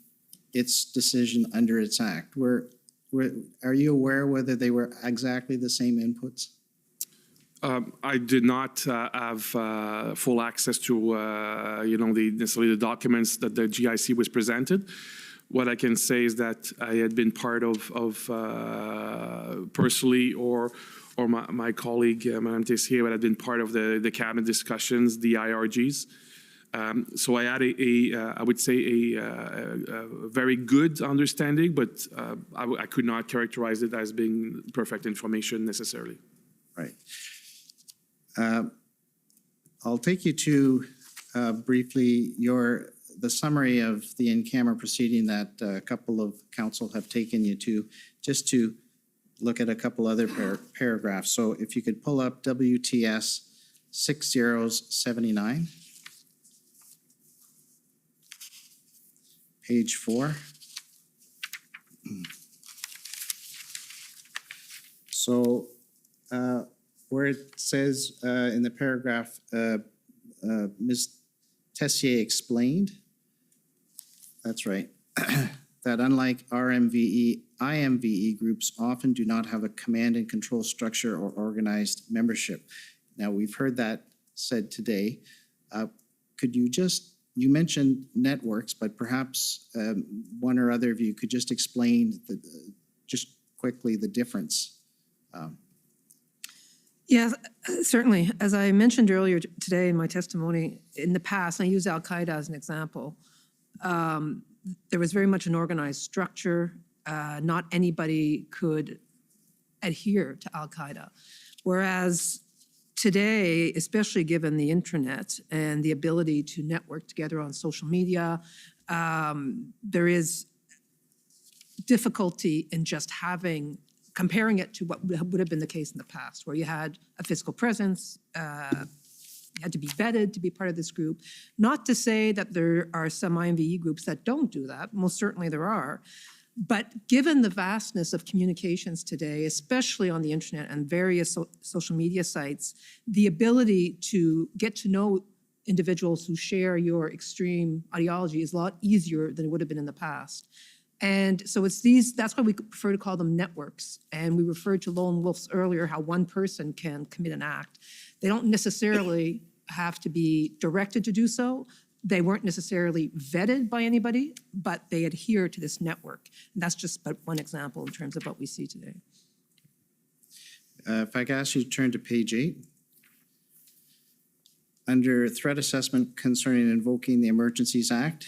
its decision under its act? Are you aware whether they were exactly the same inputs? I did not have full access to, necessarily the documents that the GIC was presented. What I can say is that I had been part of personally, or my colleague, Madame Tessier, had been part of the cabinet discussions, the IRGs. So I had I would say a very good understanding, but I could not characterize it as being perfect information necessarily. Right. I'll take you to briefly the summary of the in-camera proceeding that a couple of council have taken you to, just to look at a couple other paragraphs. So if you could pull up WTS 6079, page 4. So where it says in the paragraph, Ms. Tessier explained, that's right, that unlike RMVE, IMVE groups often do not have a command and control structure or organized membership. Now, we've heard that said today. Could you you mentioned networks, but perhaps one or other of you could just explain just quickly the difference. Yeah, certainly. As I mentioned earlier today in my testimony, in the past, and I use Al-Qaeda as an example, there was very much an organized structure. Not anybody could adhere to Al-Qaeda. Whereas today, especially given the internet and the ability to network together on social media, there is difficulty in just comparing it to what would have been the case in the past, where you had a physical presence, you had to be vetted to be part of this group. Not to say that there are some IMVE groups that don't do that, most certainly there are, But given the vastness of communications today, especially on the internet and various social media sites, the ability to get to know individuals who share your extreme ideology is a lot easier than it would have been in the past. And so it's these, that's why we prefer to call them networks. And we referred to lone wolves earlier, how one person can commit an act. They don't necessarily have to be directed to do so. They weren't necessarily vetted by anybody, but they adhere to this network. And that's just but one example in terms of what we see today. If I could ask you to turn to page 8. Under threat assessment concerning invoking the Emergencies Act,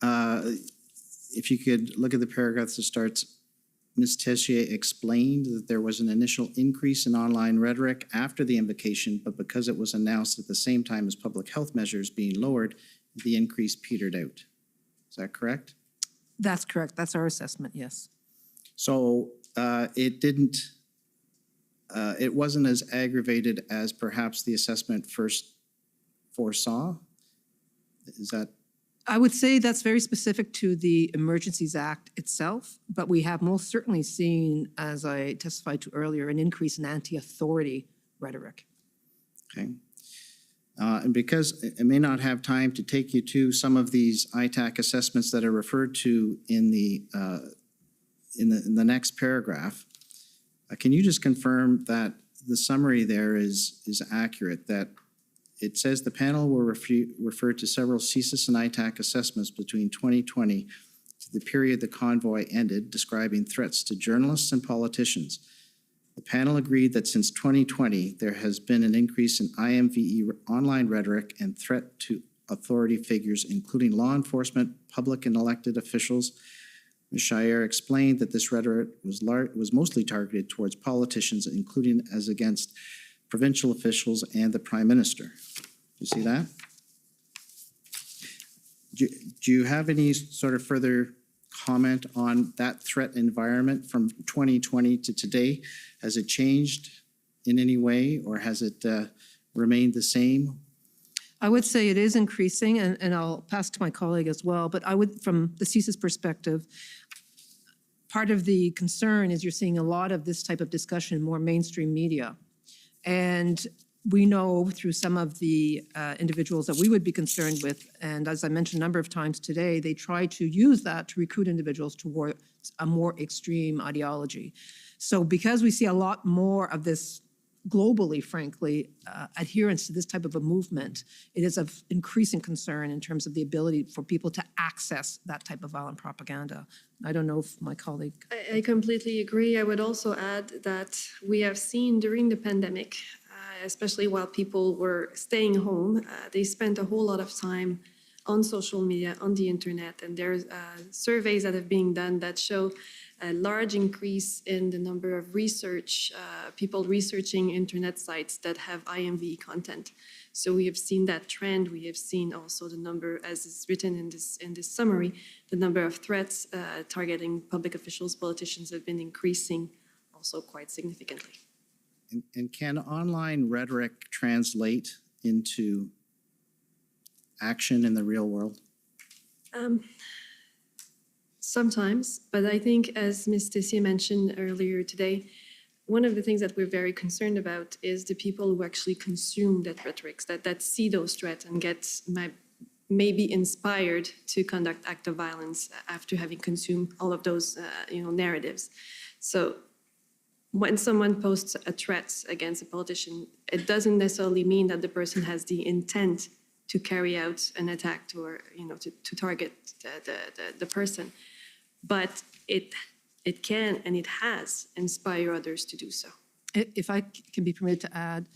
if you could look at the paragraph that starts, Ms. Tessier explained that there was an initial increase in online rhetoric after the invocation, but because it was announced at the same time as public health measures being lowered, the increase petered out. Is that correct? That's correct. That's our assessment, yes. So it wasn't as aggravated as perhaps the assessment first foresaw? Is that? I would say that's very specific to the Emergencies Act itself, but we have most certainly seen, as I testified to earlier, an increase in anti-authority rhetoric. Okay. And because I may not have time to take you to some of these ITAC assessments that are referred to in the next paragraph, can you just confirm that the summary there is accurate, that it says the panel will refer to several CSIS and ITAC assessments between 2020 to the period the convoy ended, describing threats to journalists and politicians. The panel agreed that since 2020, there has been an increase in IMVE online rhetoric and threat to authority figures, including law enforcement, public and elected officials. Ms. Shire explained that this rhetoric was mostly targeted towards politicians, including as against provincial officials and the Prime Minister. You see that? Do you have any sort of further comment on that threat environment from 2020 to today? Has it changed in any way, or has it remained the same? I would say it is increasing, and I'll pass to my colleague as well, but I would, from the CSIS perspective, part of the concern is you're seeing a lot of this type of discussion in more mainstream media. And we know through some of the individuals that we would be concerned with, and as I mentioned a number of times today, they try to use that to recruit individuals toward a more extreme ideology. So because we see a lot more of this globally, frankly, adherence to this type of a movement, it is of increasing concern in terms of the ability for people to access that type of violent propaganda. I don't know if my colleague... I completely agree. I would also add that we have seen during the pandemic, especially while people were staying home, they spent a whole lot of time on social media, on the internet, and there's surveys that have been done that show a large increase in the number of people researching internet sites that have IMVE content. So we have seen that trend. We have seen also the number, as is written in this summary, the number of threats targeting public officials, politicians have been increasing also quite significantly. And can online rhetoric translate into action in the real world? Sometimes, but I think, as Ms. Tessier mentioned earlier today, one of the things that we're very concerned about is the people who actually consume that rhetoric, that see those threats and get maybe inspired to conduct acts of violence after having consumed all of those narratives. So when someone posts a threat against a politician, it doesn't necessarily mean that the person has the intent to carry out an attack or to target the person. But it can and it has inspired others to do so. If I can be permitted to add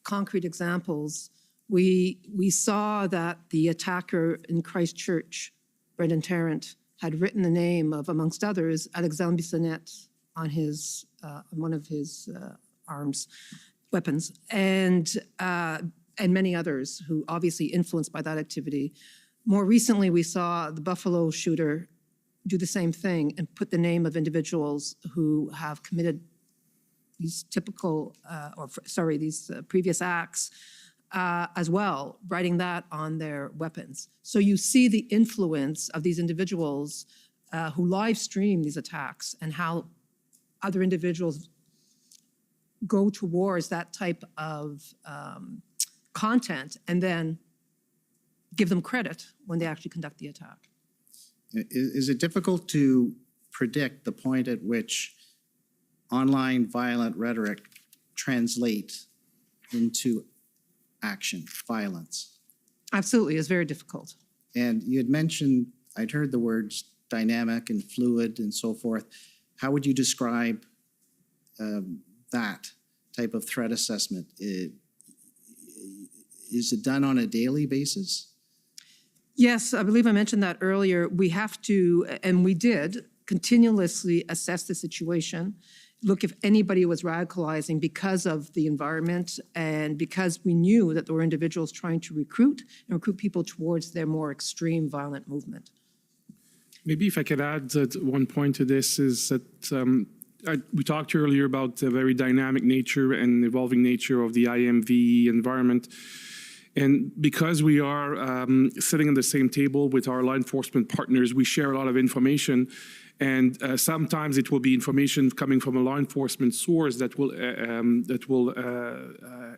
concrete examples, we saw that the attacker in Christchurch, Brendan Tarrant, had written the name of, amongst others, Alexandre Bissonnette on his one of his weapons, and many others who obviously influenced by that activity. More recently, we saw the Buffalo shooter do the same thing and put the name of individuals who have committed these these previous acts as well, writing that on their weapons. So you see the influence of these individuals who live stream these attacks and how other individuals go towards that type of content and then give them credit when they actually conduct the attack. Is it difficult to predict the point at which online violent rhetoric translates into action, violence? Absolutely, it's very difficult. And you had mentioned, I'd heard the words dynamic and fluid and so forth. How would you describe that type of threat assessment? Is it done on a daily basis? Yes, I believe I mentioned that earlier. We have to, and we did, continuously assess the situation, look if anybody was radicalizing because of the environment and because we knew that there were individuals trying to recruit people towards their more extreme violent movement. Maybe if I could add one point to this is that we talked earlier about the very dynamic nature and evolving nature of the IMV environment. And because we are sitting at the same table with our law enforcement partners, we share a lot of information. And sometimes it will be information coming from a law enforcement source that will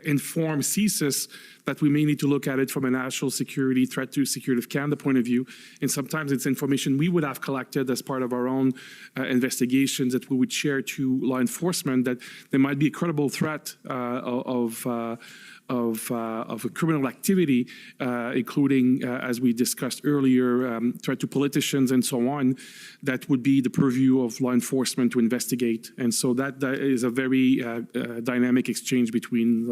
inform CSIS that we may need to look at it from a national security, threat to security of Canada point of view. And sometimes it's information we would have collected as part of our own investigations that we would share to law enforcement that there might be a credible threat of a criminal activity, including, as we discussed earlier, threat to politicians and so on, that would be the purview of law enforcement to investigate. And so that is a very dynamic exchange between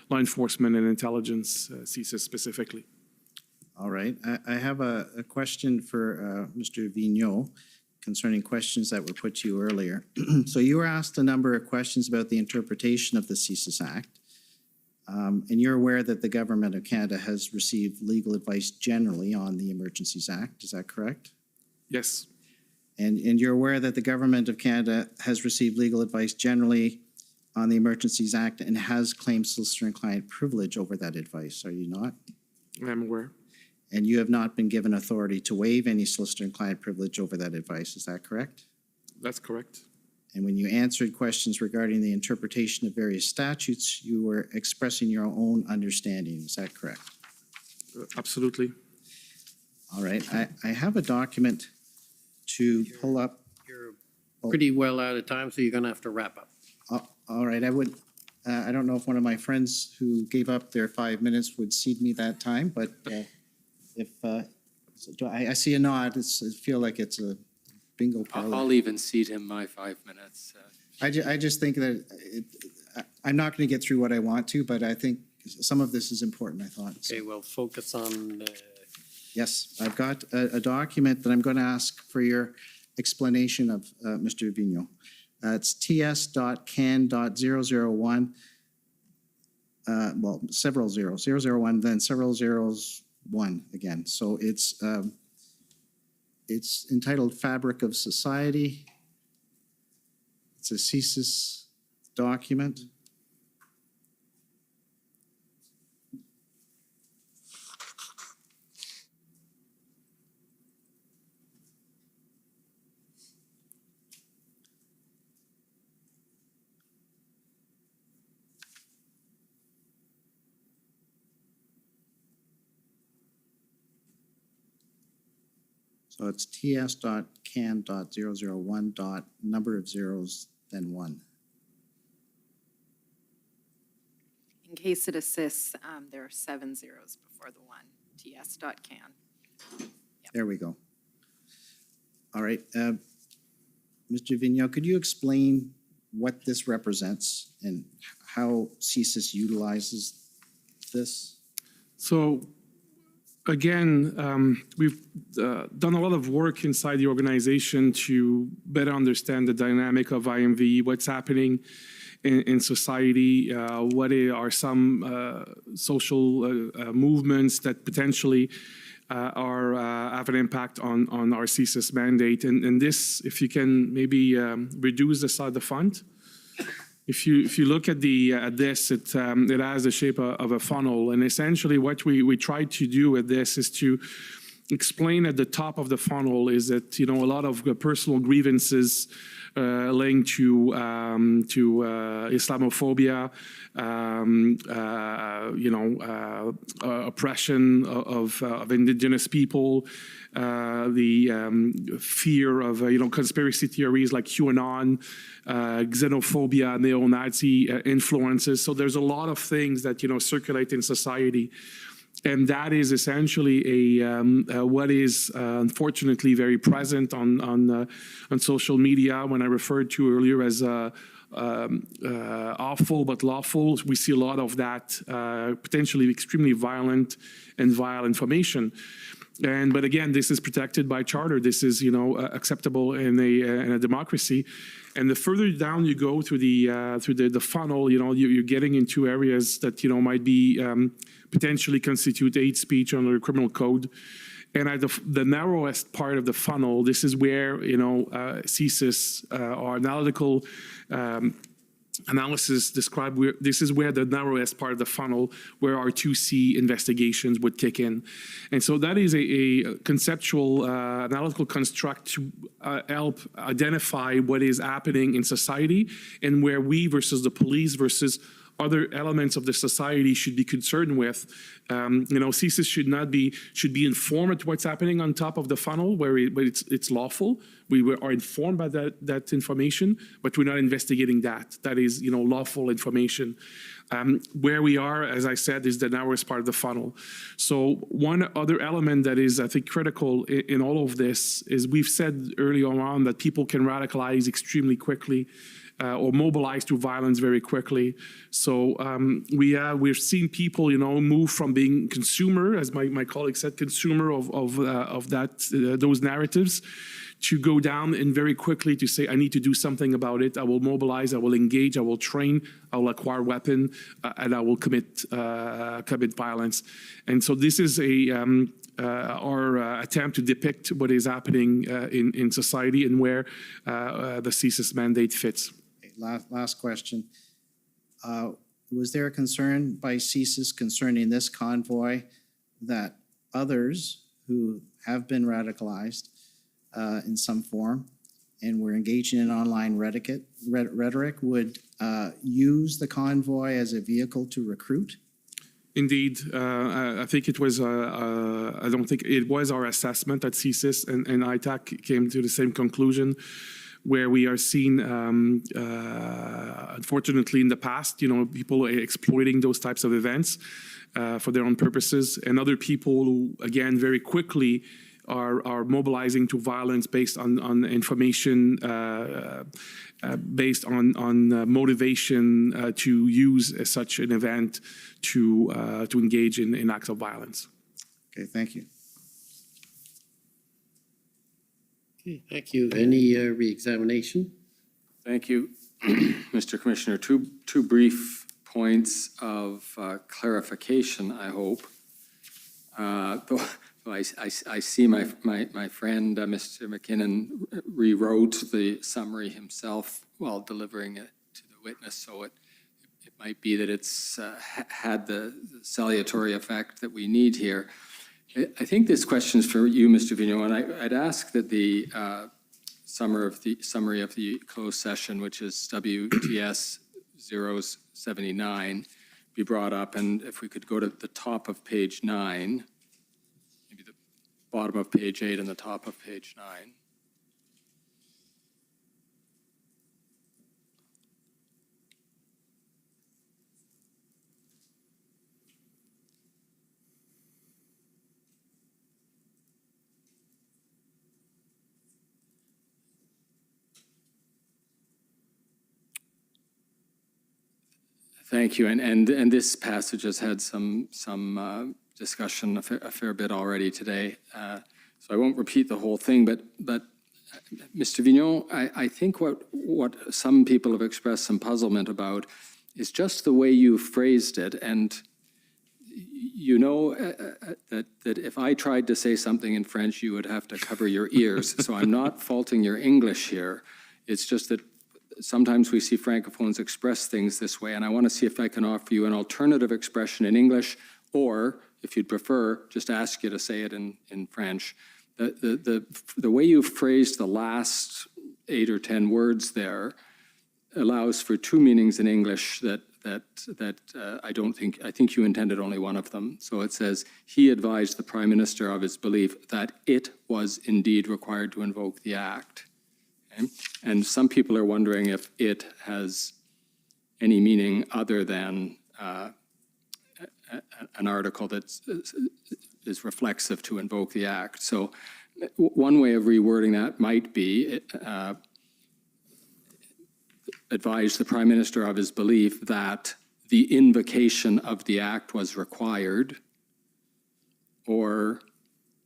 law enforcement and intelligence, CSIS specifically. All right. I have a question for Mr. Vigneault concerning questions that were put to you earlier. So you were asked a number of questions about the interpretation of the CSIS Act. And you're aware that the Government of Canada has received legal advice generally on the Emergencies Act. Is that correct? Yes. And you're aware that the Government of Canada has received legal advice generally on the Emergencies Act and has claimed solicitor and client privilege over that advice, are you not? I'm aware. And you have not been given authority to waive any solicitor and client privilege over that advice, is that correct? That's correct. And when you answered questions regarding the interpretation of various statutes, you were expressing your own understanding. Is that correct? Absolutely. All right. I have a document to pull up. You're pretty well out of time, so you're going to have to wrap up. All right. I would. I don't know if one of my friends who gave up their 5 minutes would cede me that time, but if I see a nod, I feel like it's a bingo parlor. I'll even cede him my 5 minutes. I just think that I'm not going to get through what I want to, but I think some of this is important, I thought. Okay, well, focus on... Yes, I've got a document that I'm going to ask for your explanation of, Mr. Vigneault. It's ts.can.001, well, several zeros, 001, then several zeros, 1 again. So it's entitled Fabric of Society. It's a CSIS document. So it's ts.can.001. Number of zeros, then 1. In case it assists, there are 7 zeros before the 1. ts.can. Yep. There we go. All right. Mr. Vigneault, could you explain what this represents and how CSIS utilizes this? So again, we've done a lot of work inside the organization to better understand the dynamic of IMV, what's happening in society, what are some social movements that potentially have an impact on our CSIS mandate. And this, if you can maybe reduce the font. If you look at this, it has the shape of a funnel, and essentially what we try to do with this is to explain at the top of the funnel is that, a lot of personal grievances linked to Islamophobia, oppression of indigenous people, the fear of conspiracy theories like QAnon, xenophobia, neo-Nazi influences. So there's a lot of things that circulate in society. And that is essentially what is unfortunately very present on social media. When I referred to earlier as awful but lawful, we see a lot of that potentially extremely violent and vile information. But again, this is protected by charter. This is acceptable in a democracy. And the further down you go through the funnel, you're getting into areas that might be potentially constitute hate speech under the criminal code. And at the narrowest part of the funnel, this is where CSIS or analytical analysis describe this is where the narrowest part of the funnel where our 2C investigations would kick in. And so that is a conceptual analytical construct to help identify what is happening in society and where we versus the police versus other elements of the society should be concerned with. CSIS should be informed what's happening on top of the funnel where it's lawful. We are informed by that information, but we're not investigating that. That is, lawful information. Where we are, as I said, is the narrowest part of the funnel. So one other element that is, I think, critical in all of this is we've said earlier on that people can radicalize extremely quickly. Or mobilize to violence very quickly. So we've seen people, move from being consumer, as my colleague said, consumer of those narratives, to go down and very quickly to say, I need to do something about it. I will mobilize, I will engage, I will train, I will acquire weapon, and I will commit violence. And so this is our attempt to depict what is happening in society and where the CSIS mandate fits. Last question. Was there a concern by CSIS concerning this convoy that others who have been radicalized in some form and were engaging in online rhetoric would use the convoy as a vehicle to recruit? Indeed, I think it was. I don't think it was our assessment at CSIS, and ITAC came to the same conclusion, where we are seeing, unfortunately, in the past, people exploiting those types of events for their own purposes, and other people who, again, very quickly are mobilizing to violence based on information, based on motivation to use such an event to engage in acts of violence. Okay, thank you. Okay, thank you. Any re-examination? Thank you, Mr. Commissioner. Two brief points of clarification, I hope. Though I see my friend, Mr. McKinnon, rewrote the summary himself while delivering it to the witness, so it might be that it's had the salutary effect that we need here. I think this question is for you, Mr. Vigneault, and I'd ask that the summary of the closed session, which is WTS 079, be brought up, and if we could go to the top of page 9, maybe the bottom of page 8 and the top of page 9. Thank you, and this passage has had some discussion a fair bit already today, so I won't repeat the whole thing. But Mr. Vigneault, I think what some people have expressed some puzzlement about is just the way you phrased it, and that if I tried to say something in French, you would have to cover your ears. So I'm not faulting your English here. It's just that sometimes we see Francophones express things this way, and I want to see if I can offer you an alternative expression in English or if you'd prefer, just ask you to say it in French. The way you phrased the last 8 or 10 words there allows for two meanings in English that I think you intended only one of them. So it says, he advised the Prime Minister of his belief that it was indeed required to invoke the Act. Okay? And some people are wondering if it has any meaning other than an article that is reflexive to invoke the Act. So one way of rewording that might be advise the Prime Minister of his belief that the invocation of the Act was required, or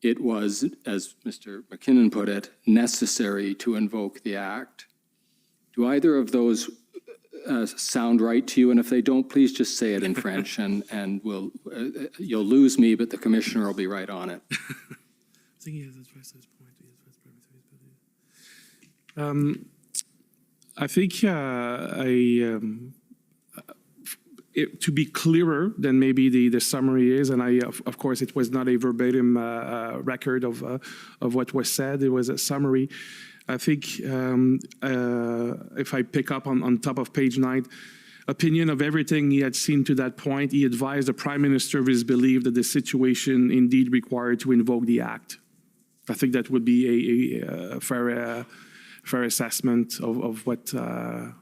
it was, as Mr. McKinnon put it, necessary to invoke the Act. Do either of those sound right to you? And if they don't, please just say it in French, and you'll lose me, but the Commissioner will be right on it. I think to be clearer than maybe the summary is, and of course it was not a verbatim record of what was said, it was a summary. I think if I pick up on top of page 9, opinion of everything he had seen to that point, he advised the Prime Minister of his belief that the situation indeed required to invoke the Act. I think that would be a fair assessment of what I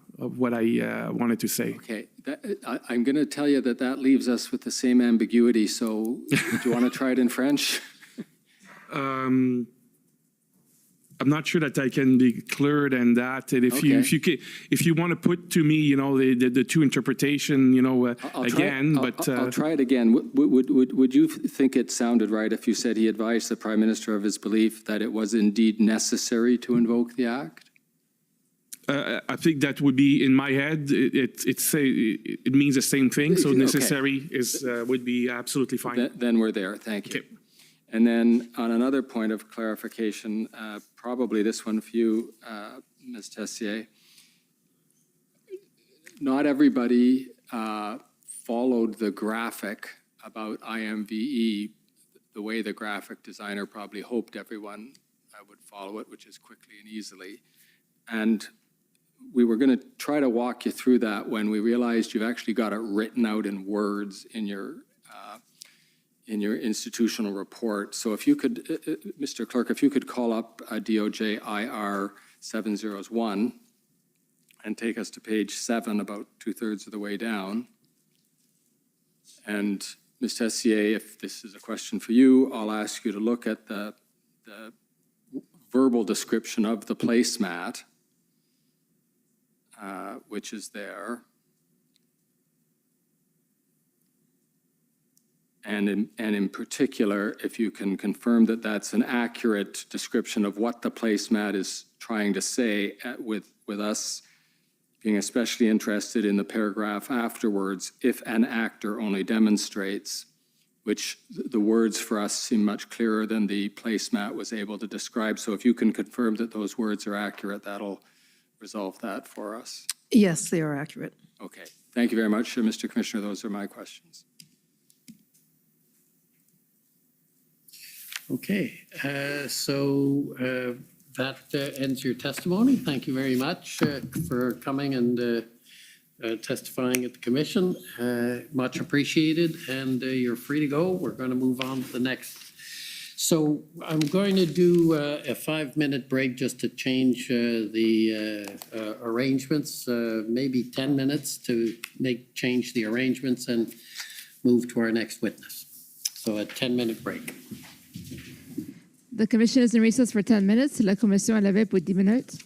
wanted to say. Okay, I'm going to tell you that leaves us with the same ambiguity. So, do you want to try it in French? I'm not sure that I can be clearer than that. And if you want to put to me, the two interpretation, I'll try it again. Would you think it sounded right if you said he advised the Prime Minister of his belief that it was indeed necessary to invoke the Act? I think that would be in my head. It means the same thing. So necessary would be absolutely fine. Then we're there. Thank you. Okay. And then on another point of clarification, probably this one for you, Ms. Tessier. Not everybody followed the graphic about IMVE the way the graphic designer probably hoped everyone would follow it, which is quickly and easily. And we were going to try to walk you through that when we realized you've actually got it written out in words in your institutional report. So if you could, Mr. Clerk, if you could call up DOJ IR 701 and take us to page 7, about 2/3 of the way down. And Ms. Tessier, if this is a question for you, I'll ask you to look at the verbal description of the placemat, which is there. And in particular, if you can confirm that that's an accurate description of what the placemat is trying to say, with us being especially interested in the paragraph afterwards, if an actor only demonstrates, which the words for us seem much clearer than the placemat was able to describe. So if you can confirm that those words are accurate, that'll resolve that for us. Yes, they are accurate. Okay. Thank you very much, Mr. Commissioner. Those are my questions. Okay, so that ends your testimony. Thank you very much for coming and testifying at the commission. Much appreciated, and you're free to go. We're going to move on to the next. So I'm going to do a 5-minute break just to change the arrangements, maybe 10 minutes to change the arrangements and move to our next witness. So a 10-minute break. The commission is in recess for 10 minutes. La commission est levée pour 10 minutes.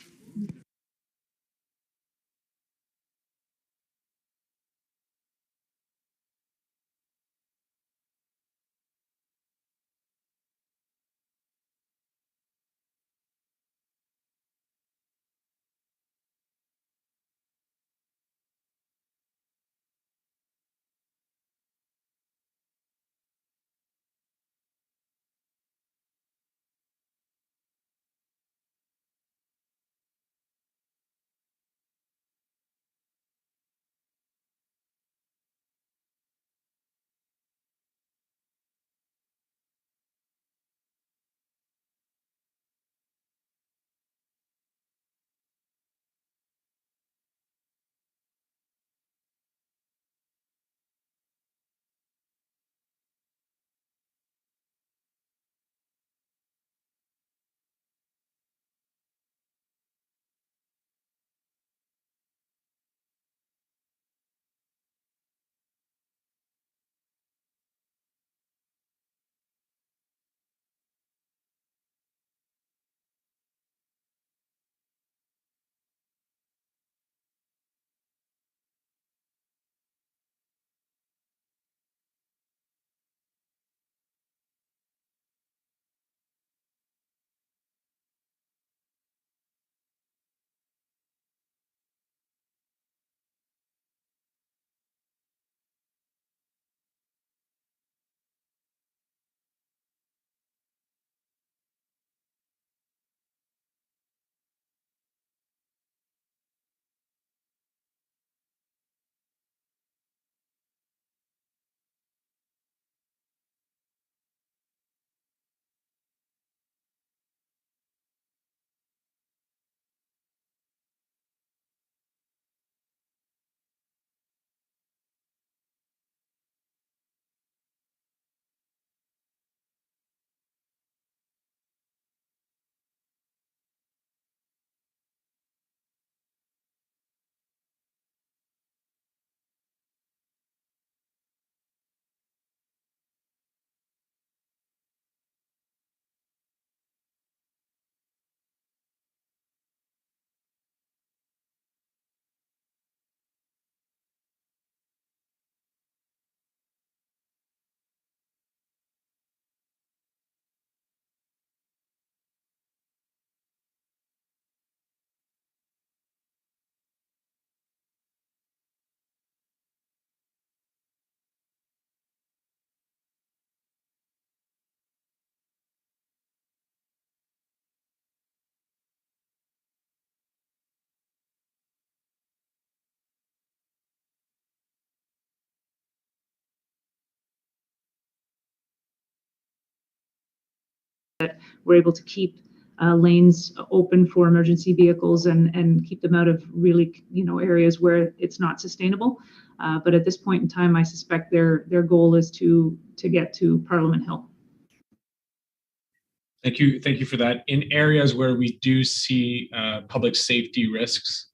we're able to keep lanes open for emergency vehicles and keep them out of really, areas where it's not sustainable. But at this point in time, I suspect their goal is to get to Parliament Hill. Thank you for that. In areas where we do see public safety risks,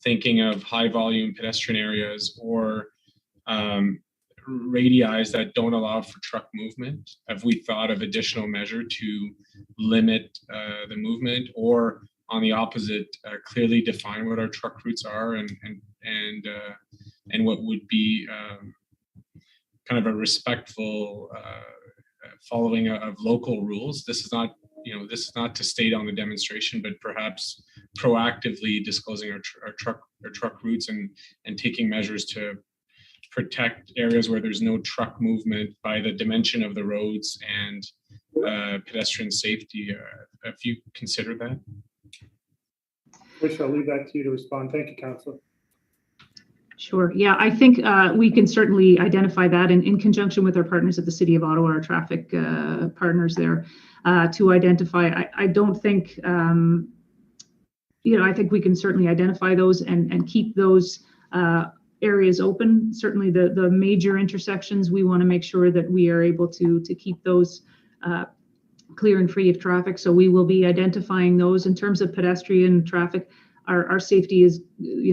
thinking of high volume pedestrian areas or radii that don't allow for truck movement, have we thought of additional measure to limit the movement, or on the opposite, clearly define what our truck routes are and what would be kind of a respectful following of local rules? This is not to state on the demonstration, but perhaps proactively disclosing our truck routes and taking measures to protect areas where there's no truck movement by the dimension of the roads and pedestrian safety. Have you considered that? Trish, I'll leave that to you to respond. Thank you, Councillor. Sure. Yeah, I think we can certainly identify that in conjunction with our partners at the City of Ottawa, our traffic partners there, to identify. I don't think, I think we can certainly identify those and keep those areas open. Certainly the major intersections, we want to make sure that we are able to keep those clear and free of traffic. So we will be identifying those. In terms of pedestrian traffic, our safety is,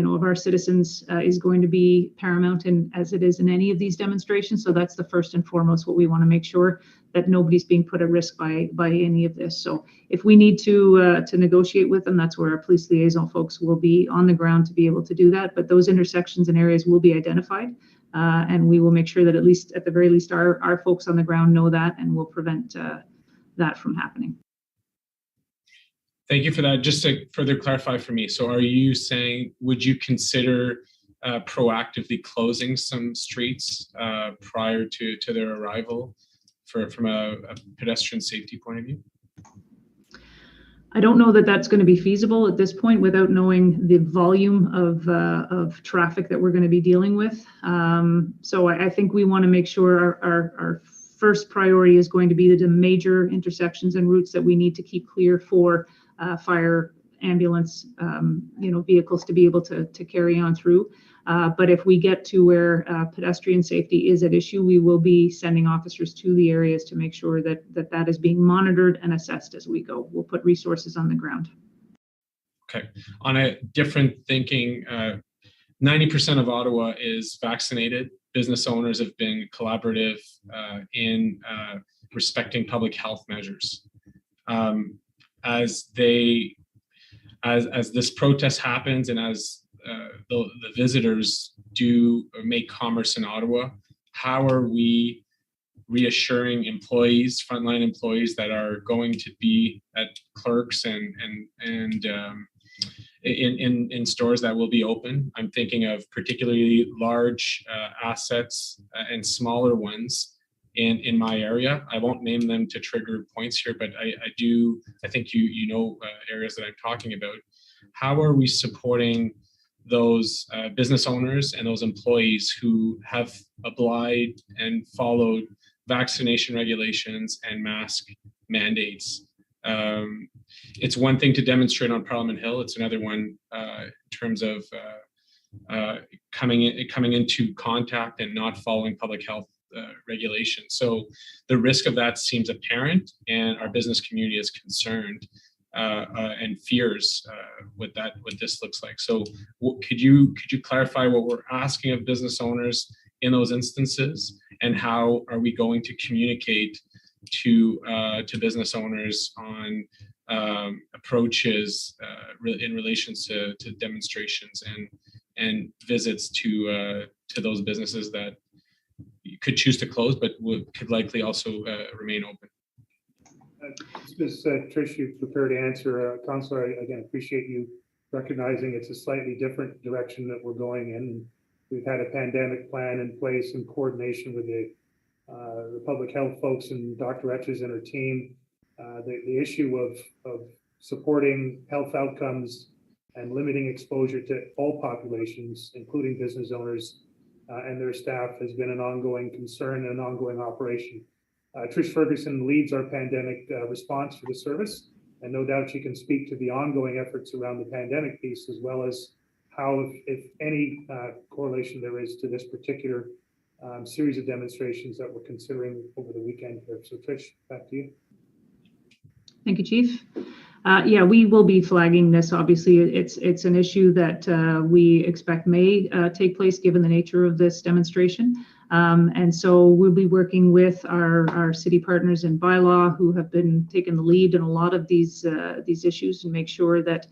of our citizens is going to be paramount, and as it is in any of these demonstrations. So that's the first and foremost what we want to make sure, that nobody's being put at risk by any of this. So if we need to negotiate with them, that's where our police liaison folks will be on the ground to be able to do that. But those intersections and areas will be identified, and we will make sure that at the very least our folks on the ground know that, and will prevent that from happening. Thank you for that. Just to further clarify for me, so are you saying, would you consider proactively closing some streets prior to their arrival from a pedestrian safety point of view? I don't know that that's going to be feasible at this point without knowing the volume of traffic that we're going to be dealing with. So I think we want to make sure our first priority is going to be the major intersections and routes that we need to keep clear for fire, ambulance, vehicles to be able to carry on through. But if we get to where pedestrian safety is at issue, we will be sending officers to the areas to make sure that is being monitored and assessed as we go. We'll put resources on the ground. Okay. On a different thinking, 90% of Ottawa is vaccinated. Business owners have been collaborative in respecting public health measures. As this protest happens and as the visitors do make commerce in Ottawa, how are we reassuring employees, frontline employees that are going to be at clerks and in stores that will be open? I'm thinking of particularly large assets and smaller ones in my area. I won't name them to trigger points here, but I think you know areas that I'm talking about. How are we supporting those business owners and those employees who have obliged and followed vaccination regulations and mask mandates? It's one thing to demonstrate on Parliament Hill. It's another one in terms of coming into contact and not following public health regulation. So the risk of that seems apparent, and our business community is concerned and fears what this looks like. So could you clarify what we're asking of business owners in those instances, and how are we going to communicate to business owners on approaches in relation to demonstrations and visits to those businesses that you could choose to close, but could likely also remain open? Ms. Trish, you prepared to answer. Councillor, I again appreciate you recognizing it's a slightly different direction that we're going in. We've had a pandemic plan in place in coordination with the public health folks and Dr. Etches and her team. The issue of supporting health outcomes and limiting exposure to all populations, including business owners and their staff, has been an ongoing concern and an ongoing operation. Trish Ferguson leads our pandemic response for the service, and no doubt she can speak to the ongoing efforts around the pandemic piece, as well as how, if any correlation there is to this particular series of demonstrations that we're considering over the weekend here. So Trish, back to you. Thank you, Chief. Yeah, we will be flagging this. Obviously, it's an issue that we expect may take place given the nature of this demonstration. And so we'll be working with our city partners in bylaw who have been taking the lead in a lot of these issues and make sure that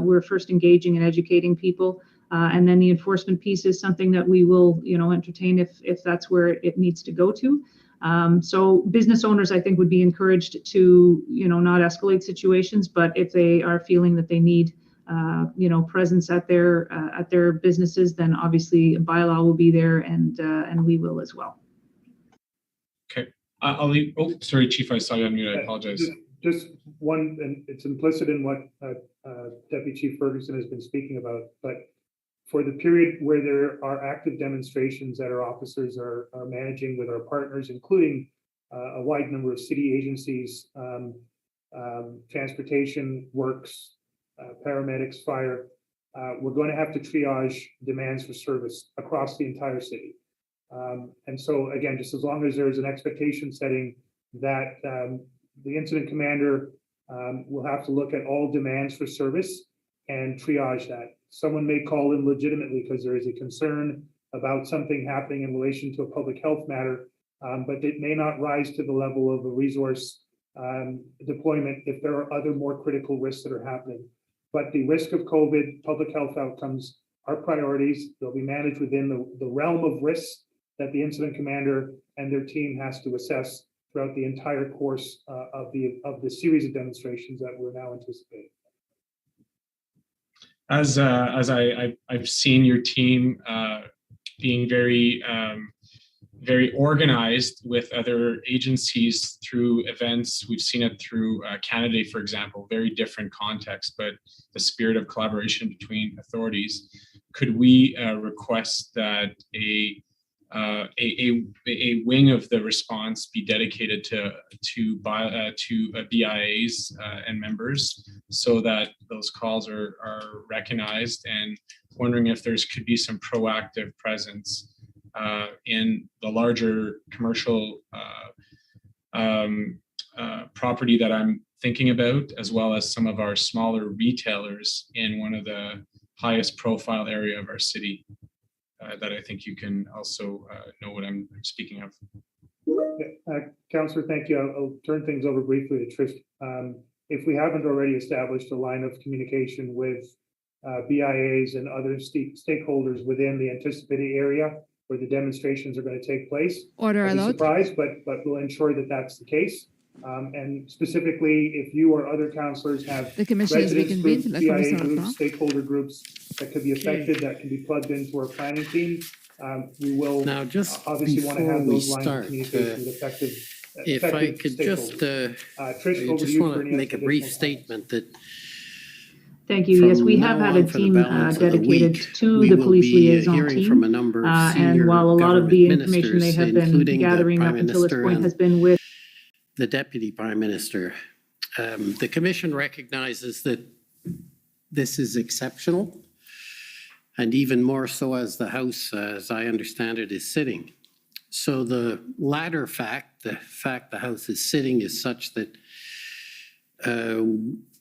we're first engaging and educating people. And then the enforcement piece is something that we will, entertain if that's where it needs to go to. So business owners, I think, would be encouraged to, not escalate situations, but if they are feeling that they need, presence at their businesses, then obviously a bylaw will be there, and we will as well. Okay, I'll leave. Oh, sorry, Chief, I saw you on mute. I apologize. Just one, and it's implicit in what Deputy Chief Ferguson has been speaking about, but for the period where there are active demonstrations that our officers are managing with our partners, including a wide number of city agencies, transportation, works, paramedics, fire, we're going to have to triage demands for service across the entire city. And so again, just as long as there's an expectation setting that the incident commander will have to look at all demands for service and triage that. Someone may call in legitimately because there is a concern about something happening in relation to a public health matter, but it may not rise to the level of a resource deployment if there are other more critical risks that are happening. But the risk of COVID, public health outcomes are priorities. They'll be managed within the realm of risks that the incident commander and their team has to assess throughout the entire course of the series of demonstrations that we're now anticipating. As I've seen your team being very very organized with other agencies through events. We've seen it through Canada Day, for example, very different context, but the spirit of collaboration between authorities. Could we request that a wing of the response be dedicated to BIAs and members, so that those calls are recognized, and wondering if could be some proactive presence in the larger commercial property that I'm thinking about, as well as some of our smaller retailers in one of the highest profile area of our city. That I think you can also know what I'm speaking of. Councillor, thank you. I'll turn things over briefly to Trish. If we haven't already established a line of communication with BIAs and other stakeholders within the anticipated area where the demonstrations are going to take place, Order I'd be allowed. surprised, but we'll ensure that that's the case. And specifically, if you or other councillors have The commission is residents reconvened. groups, La BIA commission groups, reprend. stakeholder groups that could be affected, that can be plugged into our planning team, we will Now, just obviously want to before have we those lines of start, communication with effective if I could just, Trish, I over to just you want for to any make a additional brief comments. statement that Thank you. Yes, from we have now had a on for the team balance of the dedicated week, to we the will police be liaison hearing team. from a number of And senior while a lot of government the information they ministers, have been including the gathering Prime up until this Minister point and has been with the Deputy Prime Minister. The Commission recognizes that this is exceptional, and even more so as the House, as I understand it, is sitting. So the latter fact, the fact the House is sitting, is such that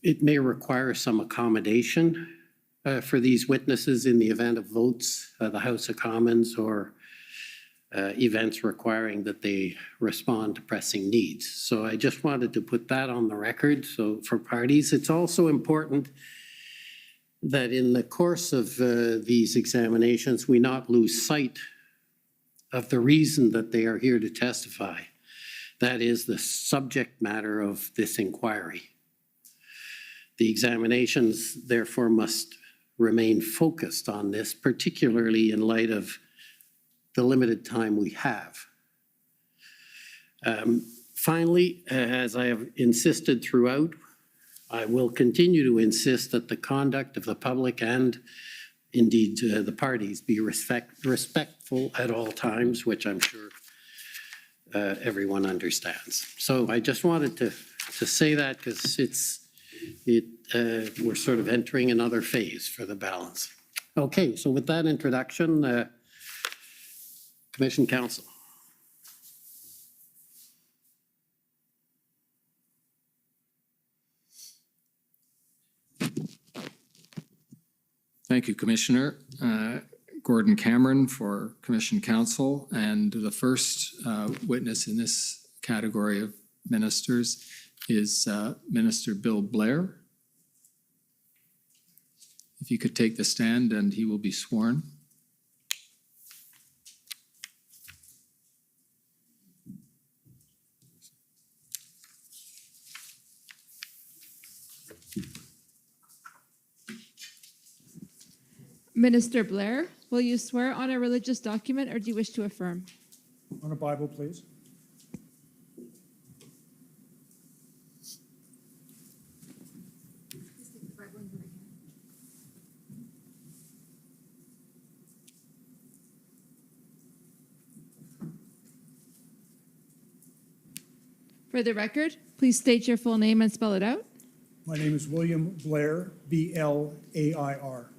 it may require some accommodation for these witnesses in the event of votes, the House of Commons, or events requiring that they respond to pressing needs. So I just wanted to put that on the record. So for parties, it's also important that in the course of these examinations, we not lose sight of the reason that they are here to testify. That is the subject matter of this inquiry. The examinations, therefore, must remain focused on this, particularly in light of the limited time we have. Finally, as I have insisted throughout, I will continue to insist that the conduct of the public and indeed the parties be respectful at all times, which I'm sure everyone understands. So I just wanted to say that because we're sort of entering another phase for the balance. Okay, so with that introduction, Commission Council. Thank you, Commissioner. Gordon Cameron for Commission Council. And the first witness in this category of ministers is Minister Bill Blair. If you could take the stand and he will be sworn. Minister Blair, will you swear on a religious document or do you wish to affirm? On a Bible, please. For the record, please state your full name and spell it out. My name is William Blair, B-L-A-I-R.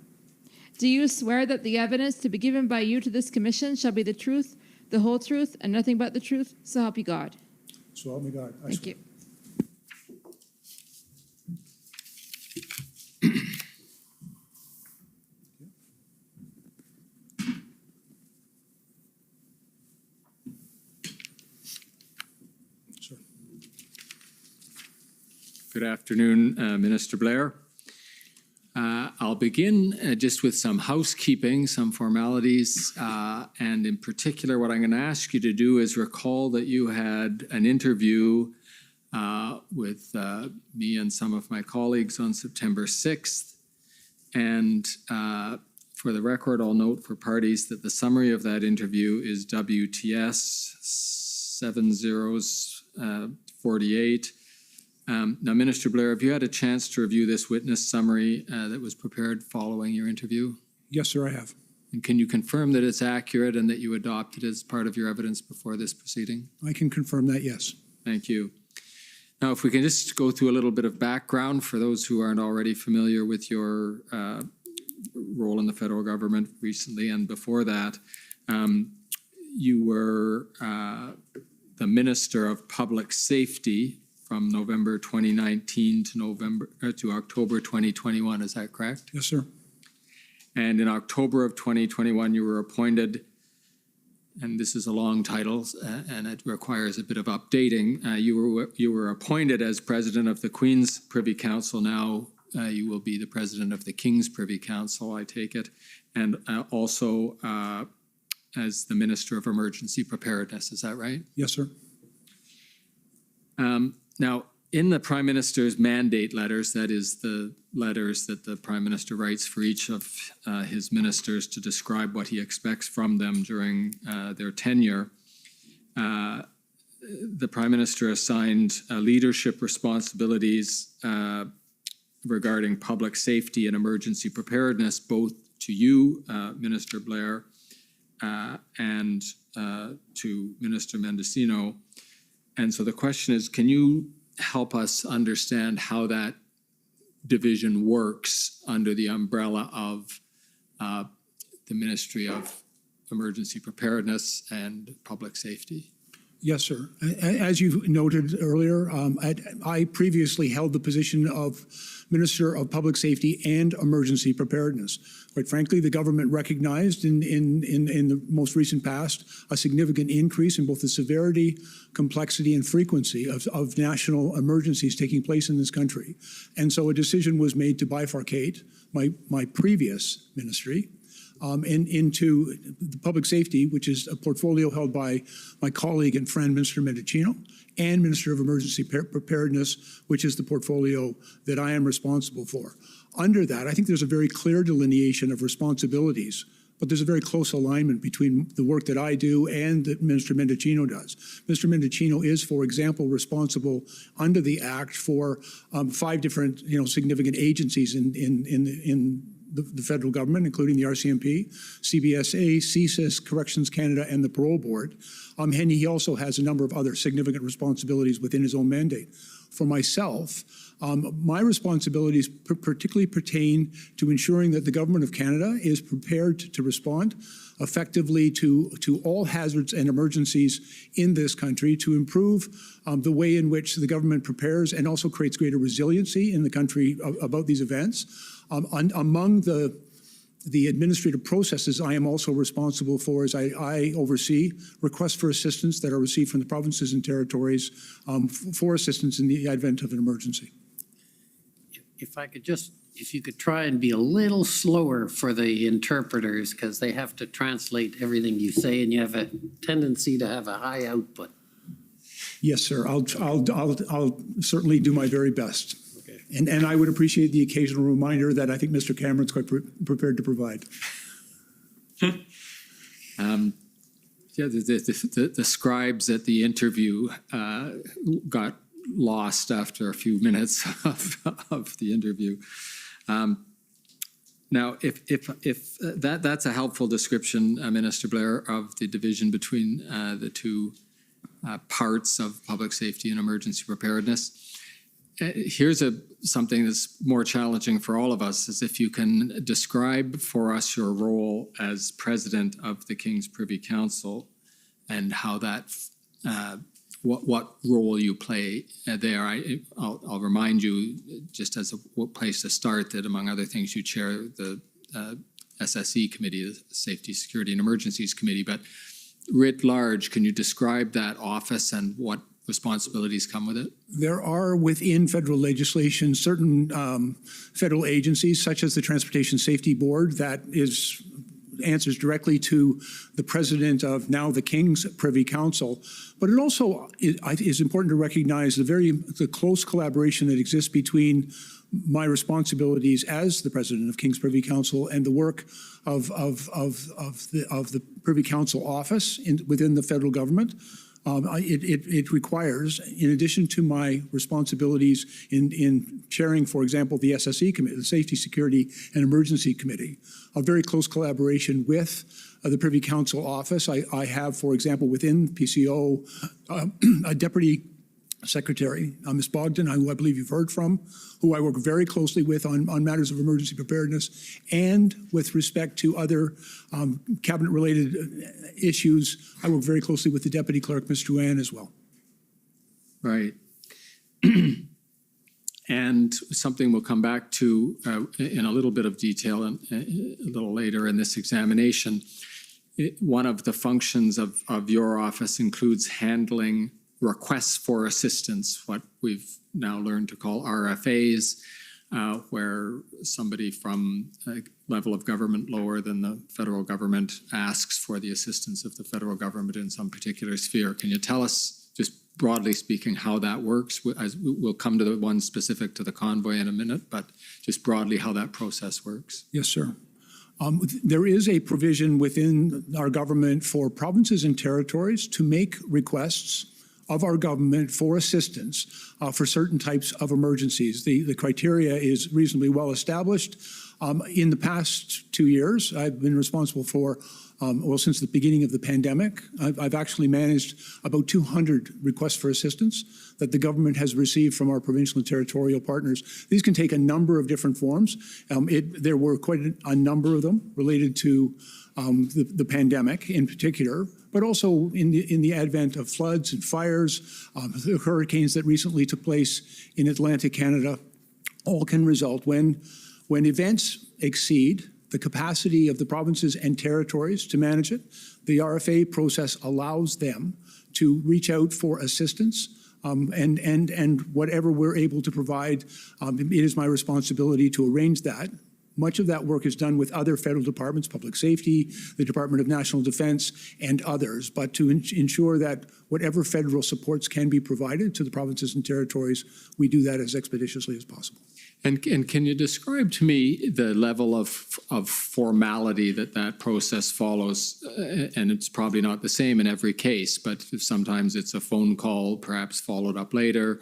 Do you swear that the evidence to be given by you to this commission shall be the truth, the whole truth, and nothing but the truth? So help you God. So help me God. I Thank swear. you. Sir. Good afternoon, Minister Blair. I'll begin just with some housekeeping, some formalities, and in particular, what I'm going to ask you to do is recall that you had an interview with me and some of my colleagues on September 6th. And for the record, I'll note for parties that the summary of that interview is WTS 7048. Now, Minister Blair, have you had a chance to review this witness summary that was prepared following your interview? Yes, sir, I have. And can you confirm that it's accurate and that you adopted it as part of your evidence before this proceeding? I can confirm that, yes. Thank you. Now, if we can just go through a little bit of background for those who aren't already familiar with your role in the federal government recently and before that, you were the Minister of Public Safety from November 2019 to October 2021, is that correct? Yes, sir. And in October of 2021, you were appointed, and this is a long title, and it requires a bit of updating. You were appointed as President of the Queen's Privy Council. Now you will be the President of the King's Privy Council, I take it, and also as the Minister of Emergency Preparedness. Is that right? Yes, sir. Now, in the Prime Minister's mandate letters, that is the letters that the Prime Minister writes for each of his ministers to describe what he expects from them during their tenure, the Prime Minister assigned leadership responsibilities regarding public safety and emergency preparedness, both to you, Minister Blair, and to Minister Mendicino. And so the question is, can you help us understand how that division works under the umbrella of the Ministry of Emergency Preparedness and Public Safety? Yes, sir. As you noted earlier, I previously held the position of Minister of Public Safety and Emergency Preparedness. Quite frankly, the government recognized in the most recent past a significant increase in both the severity, complexity, and frequency of national emergencies taking place in this country. And so a decision was made to bifurcate my previous ministry into the public safety, which is a portfolio held by my colleague and friend, Minister Mendicino, and Minister of Emergency Preparedness, which is the portfolio that I am responsible for. Under that, I think there's a very clear delineation of responsibilities, but there's a very close alignment between the work that I do and that Minister Mendicino does. Mr. Mendicino is, for example, responsible under the Act for 5 different, significant agencies in the federal government, including the RCMP, CBSA, CSIS, Corrections Canada, and the Parole Board. And he also has a number of other significant responsibilities within his own mandate. For myself, my responsibilities particularly pertain to ensuring that the Government of Canada is prepared to respond effectively to all hazards and emergencies in this country, to improve the way in which the government prepares and also creates greater resiliency in the country about these events. Among the administrative processes I am also responsible for is I oversee requests for assistance that are received from the provinces and territories for assistance in the advent of an emergency. If you could try and be a little slower for the interpreters, because they have to translate everything you say, and you have a tendency to have a high output. Yes, sir. I'll certainly do my very best. Okay. And I would appreciate the occasional reminder that I think Mr. Cameron's quite prepared to provide. The scribes at the interview got lost after a few minutes of the interview. Now, if that's a helpful description, Minister Blair, of the division between the two parts of public safety and emergency preparedness. Here's something that's more challenging for all of us, is if you can describe for us your role as president of the King's Privy Council and how that what role you play there. I'll remind you, just as a place to start, that among other things you chair the SSE committee, the Safety, Security and Emergencies Committee. But writ large, can you describe that office and what responsibilities come with it? There are within federal legislation certain federal agencies, such as the Transportation Safety Board, that answers directly to the president of now the King's Privy Council. But it also is important to recognize the close collaboration that exists between my responsibilities as the president of King's Privy Council and the work of the Privy Council office within the federal government. It requires, in addition to my responsibilities in chairing, for example, the SSE Committee, the Safety, Security and Emergency Committee, a very close collaboration with the Privy Council office. I have, for example, within PCO, a Deputy Secretary, Ms. Bogdan, who I believe you've heard from, who I work very closely with on matters of emergency preparedness, and with respect to other cabinet-related issues, I work very closely with the Deputy Clerk, Ms. Drouin, as well. Right. And something we'll come back to in a little bit of detail a little later in this examination. One of the functions of your office includes handling requests for assistance, what we've now learned to call RFAs, where somebody from a level of government lower than the federal government asks for the assistance of the federal government in some particular sphere. Can you tell us, just broadly speaking, how that works? We'll come to the one specific to the convoy in a minute, but just broadly how that process works. Yes, sir. There is a provision within our government for provinces and territories to make requests of our government for assistance for certain types of emergencies. The criteria is reasonably well established. In the past 2 years, I've been responsible for, since the beginning of the pandemic, I've actually managed about 200 requests for assistance that the government has received from our provincial and territorial partners. These can take a number of different forms. There were quite a number of them related to the pandemic in particular, but also in the advent of floods and fires, the hurricanes that recently took place in Atlantic Canada. All can result when events exceed the capacity of the provinces and territories to manage it. The RFA process allows them to reach out for assistance, and whatever we're able to provide, it is my responsibility to arrange that. Much of that work is done with other federal departments, public safety, the Department of National Defense, and others. But to ensure that whatever federal supports can be provided to the provinces and territories, we do that as expeditiously as possible. And can you describe to me the level of formality that process follows? And it's probably not the same in every case, but sometimes it's a phone call, perhaps followed up later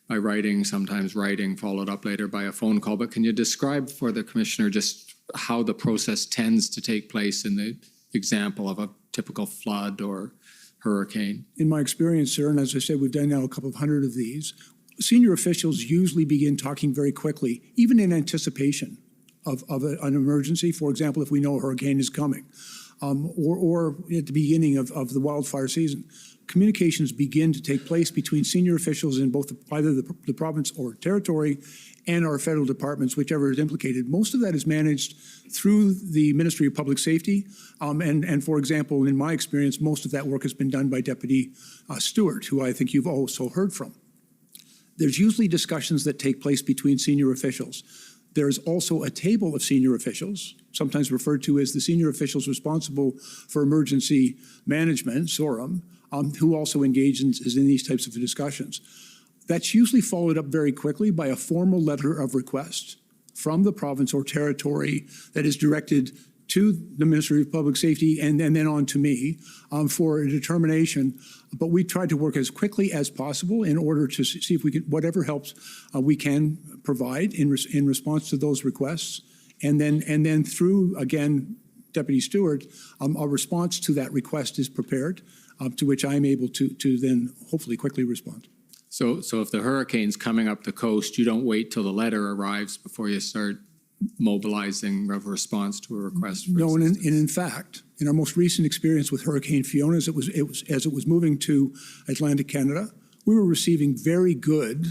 by writing, sometimes writing followed up later by a phone call. But can you describe for the Commissioner just how the process tends to take place in the example of a typical flood or hurricane? In my experience, sir, and as I said, we've done now a couple of hundred of these, senior officials usually begin talking very quickly, even in anticipation of an emergency. For example, if we know a hurricane is coming, or at the beginning of the wildfire season. Communications begin to take place between senior officials in both either the province or territory and our federal departments, whichever is implicated. Most of that is managed through the Ministry of Public Safety. And for example, in my experience, most of that work has been done by Deputy Stewart, who I think you've also heard from. There's usually discussions that take place between senior officials. There's also a table of senior officials, sometimes referred to as the senior officials responsible for emergency management, SORM, who also engage in these types of discussions. That's usually followed up very quickly by a formal letter of request from the province or territory that is directed to the Ministry of Public Safety and then on to me for a determination. But we try to work as quickly as possible in order to see if we can, whatever helps we can provide in response to those requests. And then through, again, Deputy Stewart, a response to that request is prepared, to which I'm able to then hopefully quickly respond. So if the hurricane's coming up the coast, you don't wait till the letter arrives before you start mobilizing a response to a request? No, and in fact, in our most recent experience with Hurricane Fiona, as it was moving to Atlantic Canada, we were receiving very good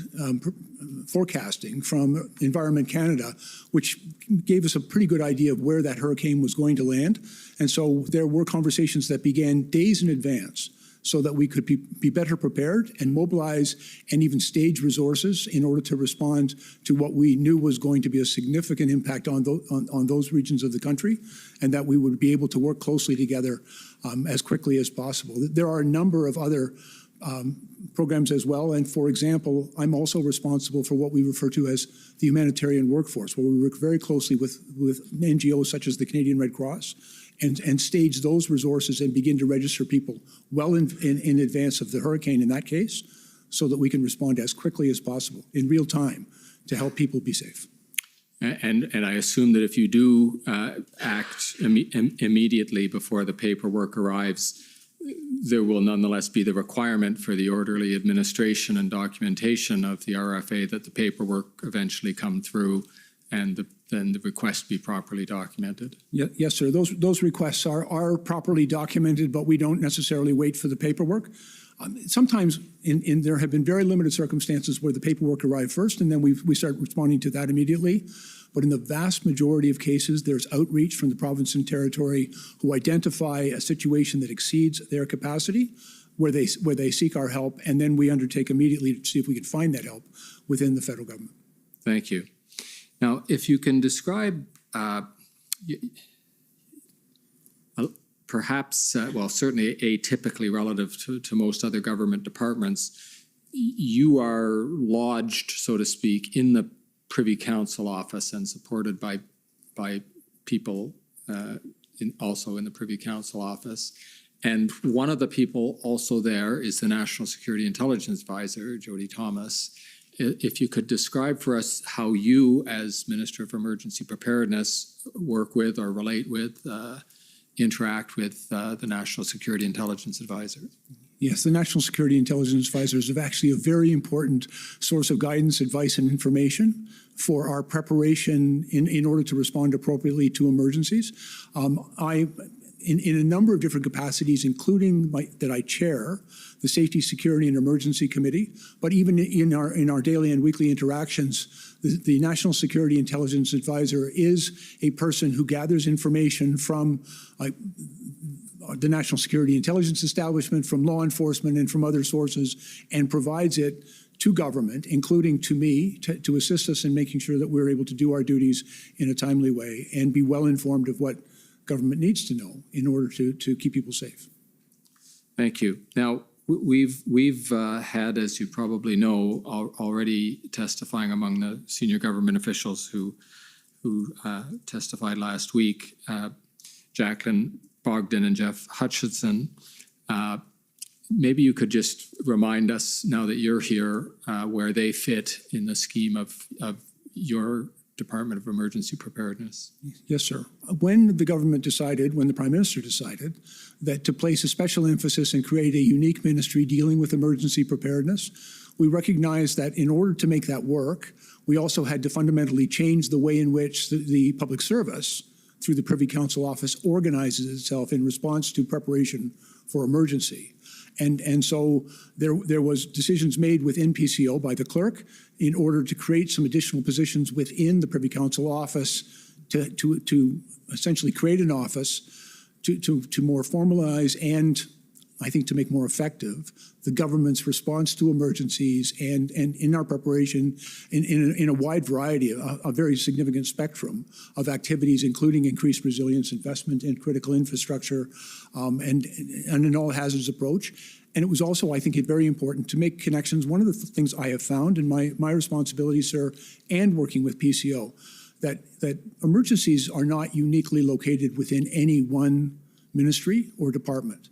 forecasting from Environment Canada, which gave us a pretty good idea of where that hurricane was going to land. And so there were conversations that began days in advance so that we could be better prepared and mobilize and even stage resources in order to respond to what we knew was going to be a significant impact on those regions of the country, and that we would be able to work closely together as quickly as possible. There are a number of other programs as well, and for example, I'm also responsible for what we refer to as the humanitarian workforce, where we work very closely with NGOs such as the Canadian Red Cross, and stage those resources and begin to register people well in advance of the hurricane in that case, so that we can respond as quickly as possible in real time to help people be safe. And I assume that if you do act immediately before the paperwork arrives, there will nonetheless be the requirement for the orderly administration and documentation of the RFA that the paperwork eventually come through and then the request be properly documented. Yes, sir. Those requests are properly documented, but we don't necessarily wait for the paperwork. Sometimes there have been very limited circumstances where the paperwork arrived first, and then we start responding to that immediately. But in the vast majority of cases, there's outreach from the province and territory who identify a situation that exceeds their capacity, where they seek our help, and then we undertake immediately to see if we can find that help within the federal government. Thank you. Now, if you can describe perhaps, well, certainly atypically relative to most other government departments, you are lodged, so to speak, in the Privy Council office and supported by people also in the Privy Council office. And one of the people also there is the National Security Intelligence Advisor, Jody Thomas. If you could describe for us how you, as Minister of Emergency Preparedness, work with or relate with, interact with the National Security Intelligence Advisor. Yes, the National Security Intelligence Advisor is actually a very important source of guidance, advice, and information for our preparation in order to respond appropriately to emergencies. In a number of different capacities, including that I chair the Safety, Security, and Emergency Committee, but even in our daily and weekly interactions, the National Security Intelligence Advisor is a person who gathers information from the National Security Intelligence Establishment, from law enforcement, and from other sources, and provides it to government, including to me, to assist us in making sure that we're able to do our duties in a timely way and be well informed of what government needs to know in order to keep people safe. Thank you. Now, we've had, as you probably know, already testifying among the senior government officials who testified last week, Jacqueline Bogdan and Jeff Hutchinson. Maybe you could just remind us, now that you're here, where they fit in the scheme of your Department of Emergency Preparedness. Yes, sir. When the government decided, when the Prime Minister decided, that to place a special emphasis and create a unique ministry dealing with emergency preparedness, we recognized that in order to make that work, we also had to fundamentally change the way in which the public service, through the Privy Council office, organizes itself in response to preparation for emergency. And so there was decisions made within PCO by the clerk in order to create some additional positions within the Privy Council office to essentially create an office to more formalize and I think to make more effective the government's response to emergencies and in our preparation in a wide variety, a very significant spectrum of activities, including increased resilience, investment in critical infrastructure, and an all hazards approach. And it was also, I think, very important to make connections. One of the things I have found in my responsibility, sir, and working with PCO, that emergencies are not uniquely located within any one ministry or department.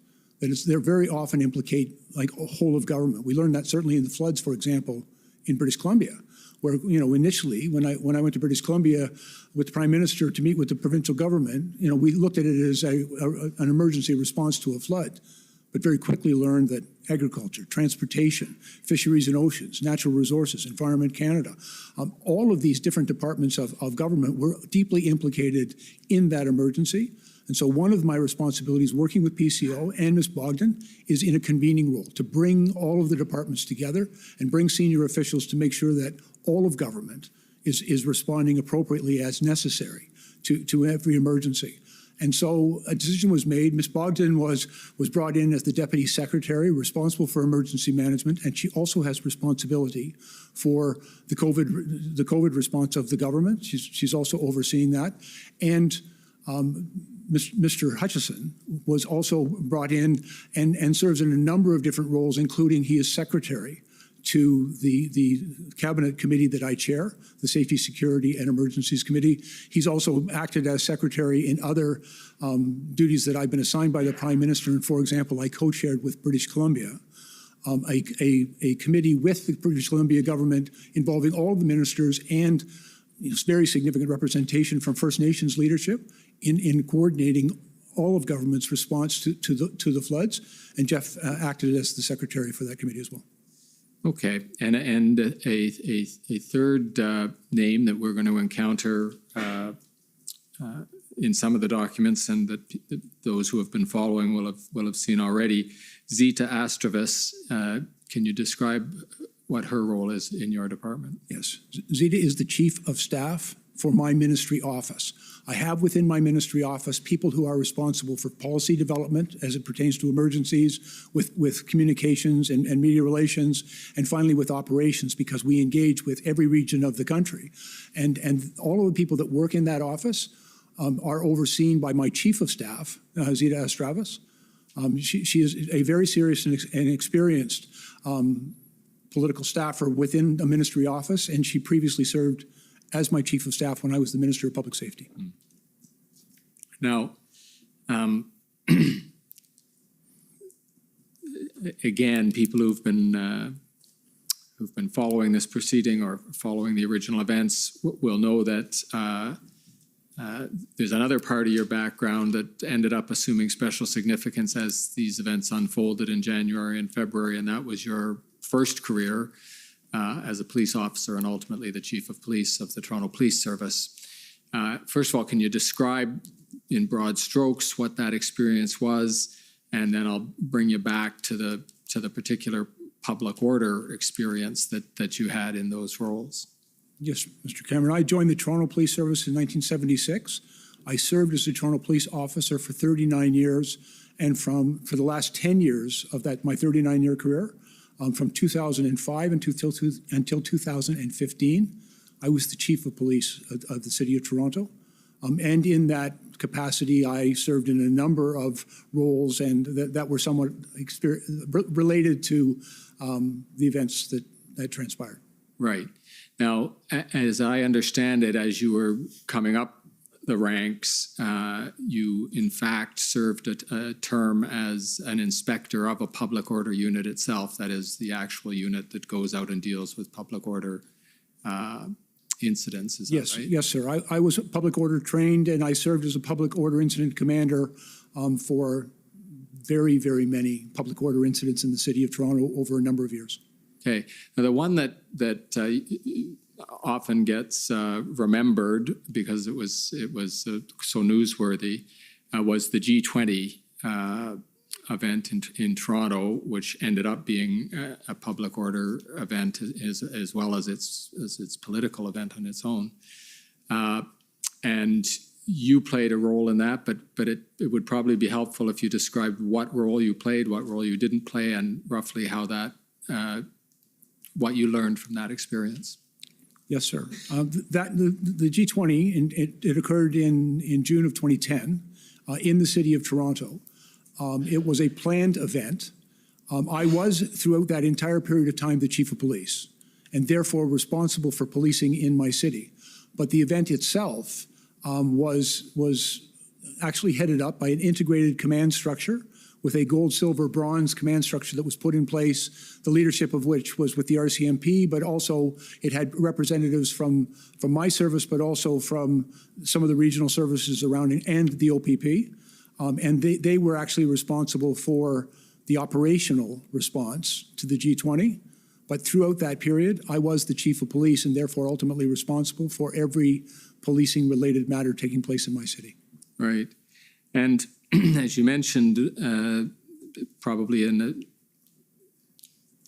They're very often implicate like a whole of government. We learned that certainly in the floods, for example, in British Columbia, where initially when I went to British Columbia with the Prime Minister to meet with the provincial government, we looked at it as an emergency response to a flood, but very quickly learned that agriculture, transportation, fisheries and oceans, natural resources, Environment Canada, all of these different departments of government were deeply implicated in that emergency. And so one of my responsibilities working with PCO and Ms. Bogdan is in a convening role to bring all of the departments together and bring senior officials to make sure that all of government is responding appropriately as necessary to every emergency. And so a decision was made. Ms. Bogdan was brought in as the Deputy Secretary responsible for emergency management, and she also has responsibility for the COVID response of the government. She's also overseeing that. And Mr. Hutchison was also brought in and serves in a number of different roles, including he is secretary to the cabinet committee that I chair, the Safety, Security and Emergencies Committee. He's also acted as secretary in other duties that I've been assigned by the Prime Minister. And for example, I co-chaired with British Columbia a committee with the British Columbia government involving all of the ministers and very significant representation from First Nations leadership in coordinating all of government's response to the floods. And Jeff acted as the secretary for that committee as well. Okay, and a third name that we're going to encounter in some of the documents and that those who have been following will have seen already, Zita Astravis. Can you describe what her role is in your department? Yes, Zita is the Chief of Staff for my ministry office. I have within my ministry office people who are responsible for policy development as it pertains to emergencies, with communications and media relations, and finally with operations, because we engage with every region of the country. And all of the people that work in that office are overseen by my Chief of Staff, Zita Astravis. She is a very serious and experienced political staffer within a ministry office, and she previously served as my Chief of Staff when I was the Minister of Public Safety. Now, again, people who've been following this proceeding or following the original events will know that there's another part of your background that ended up assuming special significance as these events unfolded in January and February, and that was your first career as a police officer and ultimately the Chief of Police of the Toronto Police Service. First of all, can you describe in broad strokes what that experience was, and then I'll bring you back to the particular public order experience that you had in those roles. Yes, Mr. Cameron. I joined the Toronto Police Service in 1976. I served as a Toronto Police officer for 39 years, and for the last 10 years of my 39-year career, from 2005 until 2015, I was the Chief of Police of the City of Toronto. And in that capacity, I served in a number of roles and that were somewhat related to the events that transpired. Right. Now, as I understand it, as you were coming up the ranks, you in fact served a term as an inspector of a public order unit itself, that is the actual unit that goes out and deals with public order incidents, is that Yes, right? yes, sir. I was public order trained, and I served as a public order incident commander for very, very many public order incidents in the city of Toronto over a number of years. Okay. Now, the one that often gets remembered because it was so newsworthy was the G20 event in Toronto, which ended up being a public order event as well as its political event on its own. And you played a role in that, but it would probably be helpful if you described what role you played, what role you didn't play, and roughly how that, what you learned from that experience. Yes, sir. The G20, it occurred in June of 2010 in the city of Toronto. It was a planned event. I was, throughout that entire period of time, the chief of police, and therefore responsible for policing in my city. But the event itself was actually headed up by an integrated command structure with a gold, silver, bronze command structure that was put in place, the leadership of which was with the RCMP, but also it had representatives from my service, but also from some of the regional services around it and the OPP. And they were actually responsible for the operational response to the G20. But throughout that period, I was the chief of police and therefore ultimately responsible for every policing-related matter taking place in my city. Right. And as you mentioned, probably in a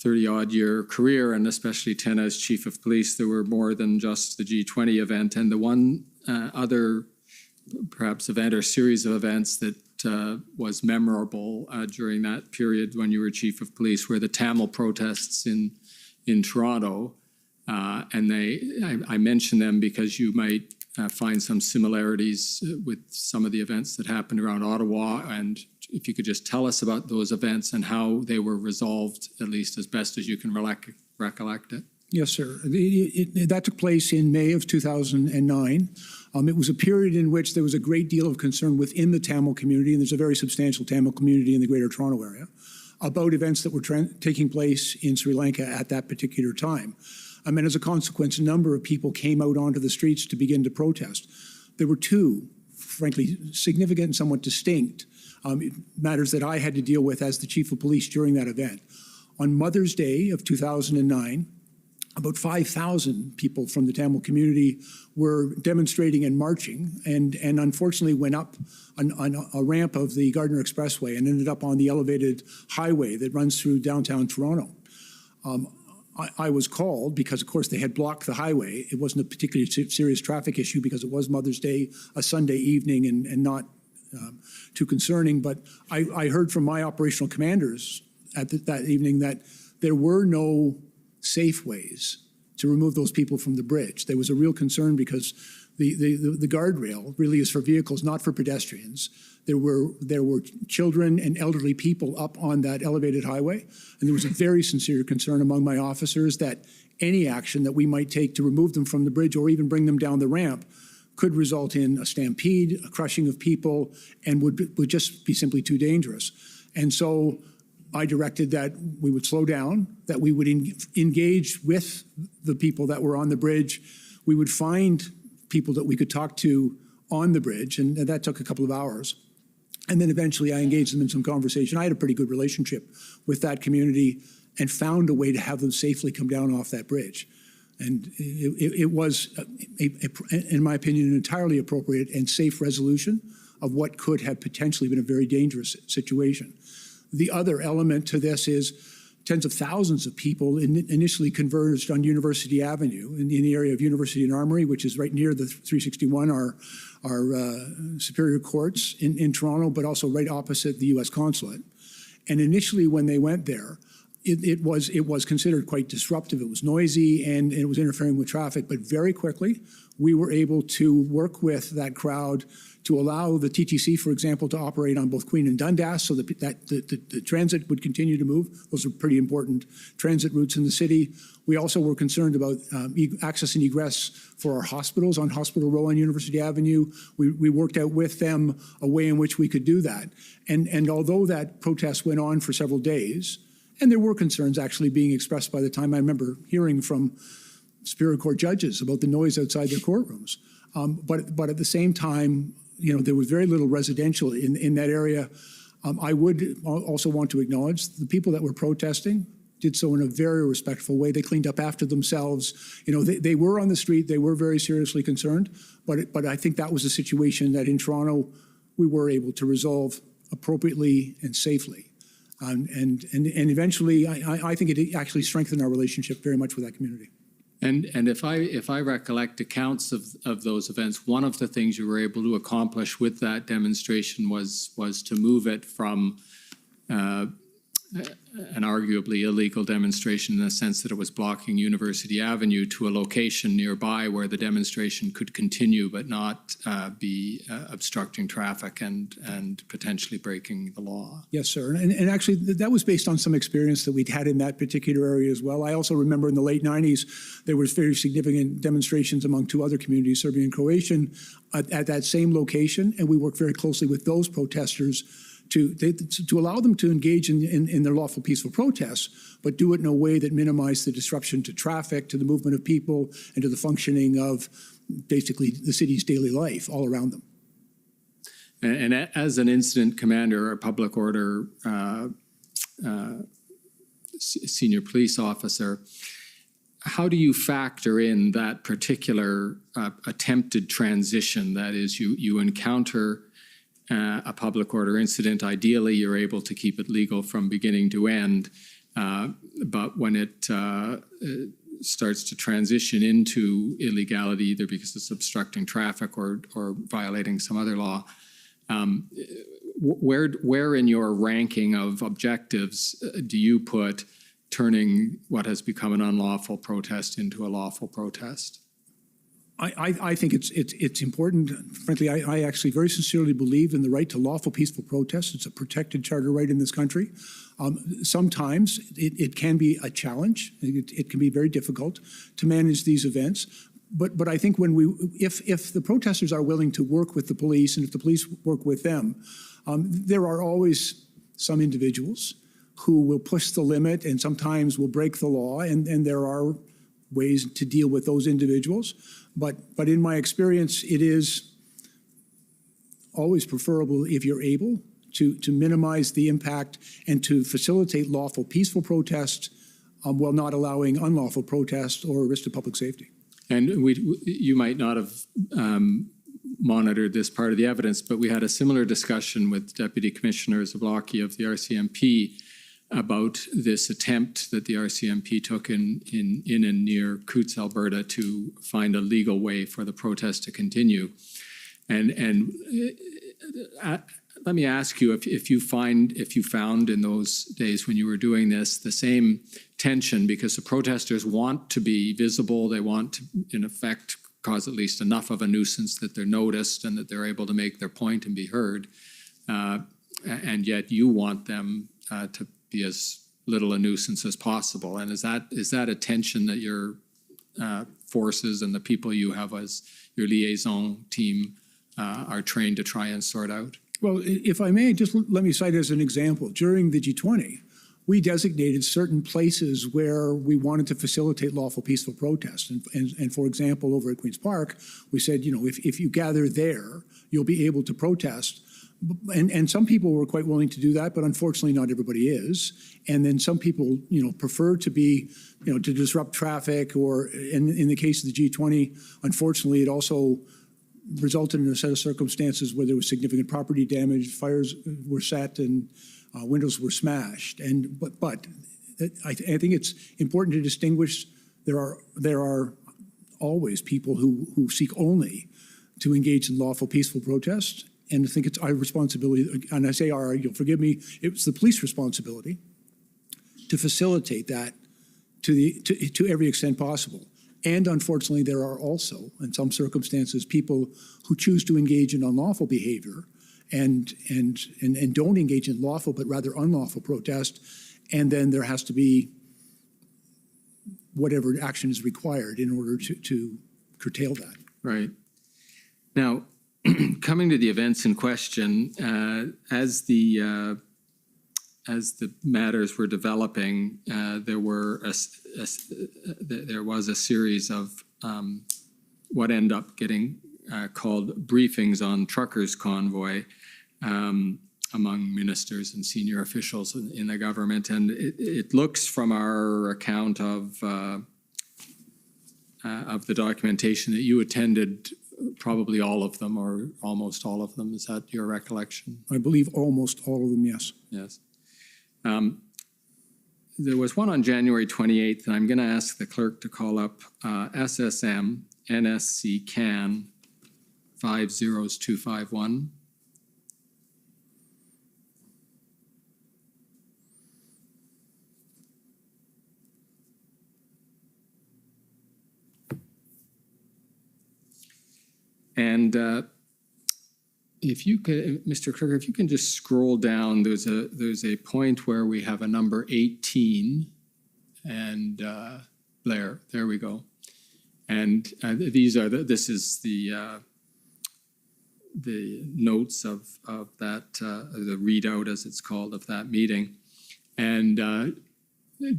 30-odd-year career, and especially 10 as chief of police, there were more than just the G20 event. And the one other, perhaps, event or series of events that was memorable during that period when you were chief of police were the Tamil protests in Toronto. And I mention them because you might find some similarities with some of the events that happened around Ottawa. And if you could just tell us about those events and how they were resolved, at least as best as you can recollect it. Yes, sir. That took place in May of 2009. It was a period in which there was a great deal of concern within the Tamil community, and there's a very substantial Tamil community in the Greater Toronto Area, about events that were taking place in Sri Lanka at that particular time. And as a consequence, a number of people came out onto the streets to begin to protest. There were two, frankly, significant and somewhat distinct matters that I had to deal with as the chief of police during that event. On Mother's Day of 2009, about 5,000 people from the Tamil community were demonstrating and marching, and unfortunately went up on a ramp of the Gardiner Expressway and ended up on the elevated highway that runs through downtown Toronto. I was called because, of course, they had blocked the highway. It wasn't a particularly serious traffic issue because it was Mother's Day, a Sunday evening, and not too concerning. But I heard from my operational commanders at that evening that there were no safe ways to remove those people from the bridge. There was a real concern because the guardrail really is for vehicles, not for pedestrians. There were children and elderly people up on that elevated highway, and there was a very sincere concern among my officers that any action that we might take to remove them from the bridge or even bring them down the ramp could result in a stampede, a crushing of people, and would just be simply too dangerous. And so I directed that we would slow down, that we would engage with the people that were on the bridge. We would find people that we could talk to on the bridge, and that took a couple of hours. And then eventually I engaged them in some conversation. I had a pretty good relationship with that community and found a way to have them safely come down off that bridge. And it was, in my opinion, an entirely appropriate and safe resolution of what could have potentially been a very dangerous situation. The other element to this is tens of thousands of people initially converged on University Avenue in the area of University and Armory, which is right near the 361, our Superior Courts in Toronto, but also right opposite the U.S. Consulate. And initially when they went there, it was considered quite disruptive. It was noisy and it was interfering with traffic, but very quickly we were able to work with that crowd to allow the TTC, for example, to operate on both Queen and Dundas so that the transit would continue to move. Those are pretty important transit routes in the city. We also were concerned about access and egress for our hospitals on Hospital Row on University Avenue. We worked out with them a way in which we could do that. And although that protest went on for several days, and there were concerns actually being expressed by the time I remember hearing from Superior Court judges about the noise outside their courtrooms. But at the same time, there was very little residential in that area. I would also want to acknowledge the people that were protesting did so in a very respectful way. They cleaned up after themselves. They were on the street. They were very seriously concerned. But I think that was a situation that in Toronto we were able to resolve appropriately and safely. And eventually, I think it actually strengthened our relationship very much with that community. And if I recollect accounts of those events, one of the things you were able to accomplish with that demonstration was to move it from an arguably illegal demonstration in the sense that it was blocking University Avenue to a location nearby where the demonstration could continue but not be obstructing traffic and potentially breaking the law. Yes, sir. And actually, that was based on some experience that we'd had in that particular area as well. I also remember in the late 90s, there was very significant demonstrations among two other communities, Serbian and Croatian, at that same location, and we worked very closely with those protesters to allow them to engage in their lawful peaceful protests, but do it in a way that minimized the disruption to traffic, to the movement of people, and to the functioning of basically the city's daily life all around them. And as an incident commander or public order senior police officer, how do you factor in that particular attempted transition? That is, you encounter a public order incident. Ideally, you're able to keep it legal from beginning to end. But when it starts to transition into illegality, either because it's obstructing traffic or violating some other law, where in your ranking of objectives do you put turning what has become an unlawful protest into a lawful protest? I think it's important. Frankly, I actually very sincerely believe in the right to lawful, peaceful protest. It's a protected charter right in this country. Sometimes it can be a challenge. It can be very difficult to manage these events. But I think if the protesters are willing to work with the police and if the police work with them, there are always some individuals who will push the limit and sometimes will break the law, and there are ways to deal with those individuals. But in my experience, it is always preferable if you're able to minimize the impact and to facilitate lawful, peaceful protest while not allowing unlawful protest or risk to public safety. And you might not have monitored this part of the evidence, but we had a similar discussion with Deputy Commissioner Zablocki of the RCMP about this attempt that the RCMP took in and near Coutts, Alberta, to find a legal way for the protest to continue. And let me ask you if you found in those days when you were doing this the same tension, because the protesters want to be visible, they want to, in effect, cause at least enough of a nuisance that they're noticed and that they're able to make their point and be heard, and yet you want them to be as little a nuisance as possible. And is that a tension that your forces and the people you have as your liaison team are trained to try and sort out? Well, if I may, just let me cite as an example. During the G20, we designated certain places where we wanted to facilitate lawful, peaceful protest. And for example, over at Queen's Park, we said, if you gather there, you'll be able to protest. And some people were quite willing to do that, but unfortunately not everybody is. And then some people, prefer to be, to disrupt traffic, or in the case of the G20, unfortunately, it also resulted in a set of circumstances where there was significant property damage, fires were set, and windows were smashed. But I think it's important to distinguish. There are always people who seek only to engage in lawful, peaceful protest. And I think it's our responsibility, and I say our, you'll forgive me, it's the police responsibility to facilitate that to every extent possible. And unfortunately, there are also, in some circumstances, people who choose to engage in unlawful behavior and don't engage in lawful but rather unlawful protest, and then there has to be whatever action is required in order to curtail that. Right. Now, coming to the events in question, as the the matters were developing, there was a series of what end up getting called briefings on truckers' convoy among ministers and senior officials in the government. And it looks from our account of the documentation that you attended probably all of them or almost all of them. Is that your recollection? I believe almost all of them, yes. Yes. There was one on January 28th, and I'm going to ask the clerk to call up SSM NSC CAN 50251. And if you could, Mr. Kruger, if you can just scroll down, there's a point where we have a number 18, and Blair, there we go. And this is the notes of that, the readout, as it's called, of that meeting. And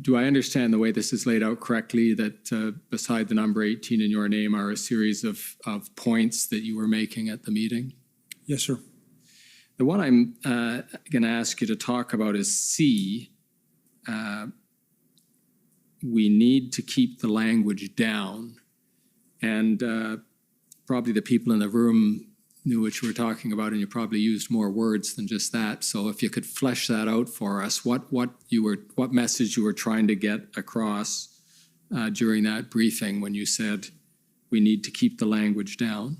do I understand the way this is laid out correctly, that beside the number 18 in your name are a series of points that you were making at the meeting? Yes, sir. The one I'm going to ask you to talk about is C. We need to keep the language down. And probably the people in the room knew what you were talking about, and you probably used more words than just that. So if you could flesh that out for us, what message you were trying to get across during that briefing when you said we need to keep the language down?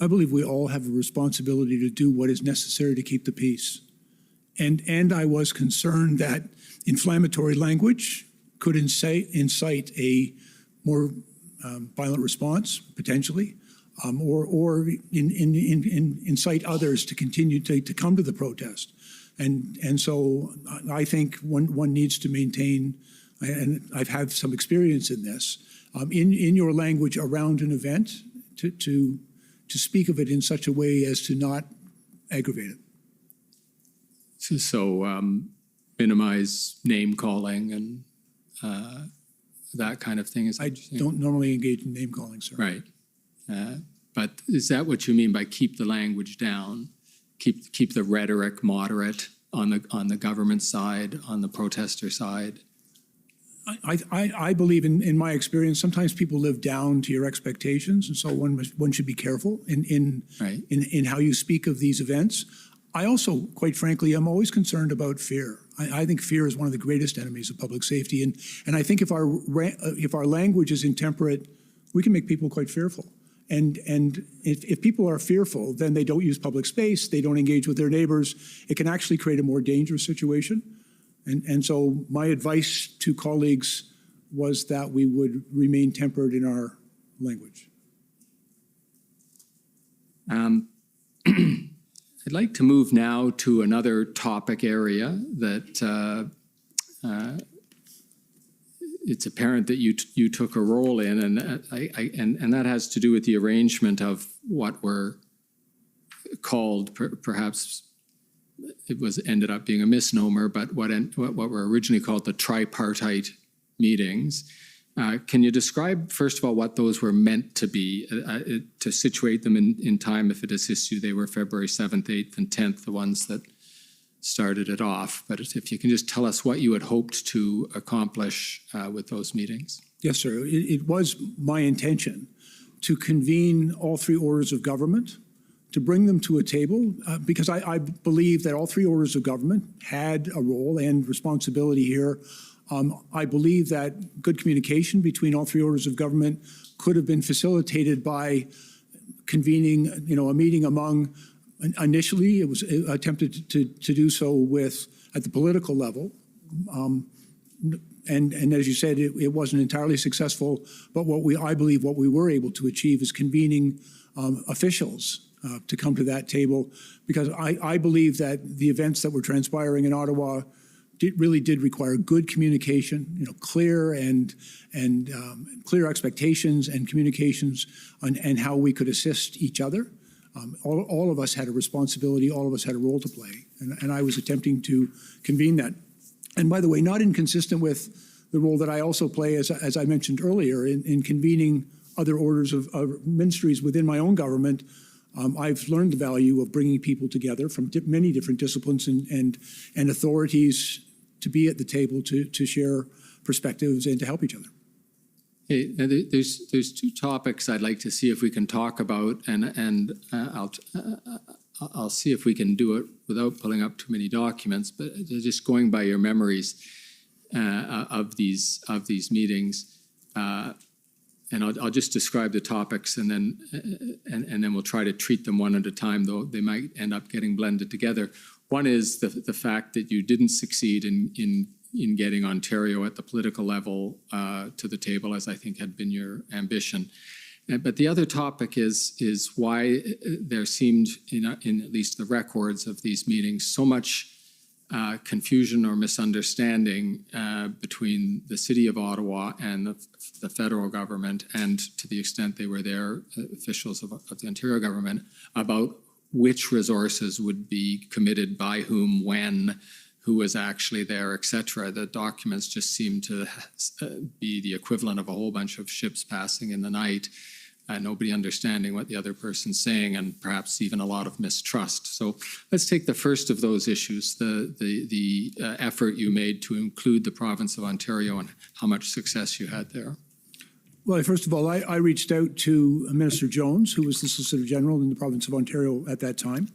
I believe we all have a responsibility to do what is necessary to keep the peace. And I was concerned that inflammatory language could incite a more violent response, potentially, or incite others to continue to come to the protest. And so I think one needs to maintain, and I've had some experience in this, in your language around an event, to speak of it in such a way as to not aggravate it. So minimize name calling and that kind of thing. I don't normally engage in name calling, sir. Right. But is that what you mean by keep the language down? Keep the rhetoric moderate on the government side, on the protester side? I believe in my experience, sometimes people live down to your expectations, and so one should be careful in how you speak of these events. I also, quite frankly, I'm always concerned about fear. I think fear is one of the greatest enemies of public safety, and I think if our language is intemperate, we can make people quite fearful. And if people are fearful, then they don't use public space, they don't engage with their neighbors. It can actually create a more dangerous situation. And so my advice to colleagues was that we would remain tempered in our language. I'd like to move now to another topic area that it's apparent that you took a role in, and that has to do with the arrangement of what were called, perhaps it ended up being a misnomer, but what were originally called the tripartite meetings. Can you describe, first of all, what those were meant to be, to situate them in time, if it assists you? They were February 7th, 8th, and 10th, the ones that started it off. But if you can just tell us what you had hoped to accomplish with those meetings. Yes, sir. It was my intention to convene all three orders of government, to bring them to a table, because I believe that all three orders of government had a role and responsibility here. I believe that good communication between all three orders of government could have been facilitated by convening, a meeting among. Initially, it was attempted to do so at the political level, and as you said, it wasn't entirely successful. But I believe what we were able to achieve is convening officials to come to that table, because I believe that the events that were transpiring in Ottawa really did require good communication, clear and clear expectations and communications and how we could assist each other. All of us had a responsibility, all of us had a role to play, and I was attempting to convene that. And by the way, not inconsistent with the role that I also play, as I mentioned earlier, in convening other orders of ministries within my own government. I've learned the value of bringing people together from many different disciplines and authorities to be at the table to share perspectives and to help each other. Hey, there's two topics I'd like to see if we can talk about, and I'll see if we can do it without pulling up too many documents. But just going by your memories of these meetings, and I'll just describe the topics, and then we'll try to treat them one at a time, though they might end up getting blended together. One is the fact that you didn't succeed in getting Ontario at the political level to the table, as I think had been your ambition. But the other topic is why there seemed, in at least the records of these meetings, so much confusion or misunderstanding between the City of Ottawa and the federal government, and to the extent they were there, officials of the Ontario government, about which resources would be committed by whom, when, who was actually there, etc. The documents just seem to be the equivalent of a whole bunch of ships passing in the night, nobody understanding what the other person's saying, and perhaps even a lot of mistrust. So let's take the first of those issues, the effort you made to include the province of Ontario and how much success you had there. Well, first of all, I reached out to Minister Jones, who was the Solicitor General in the province of Ontario at that time.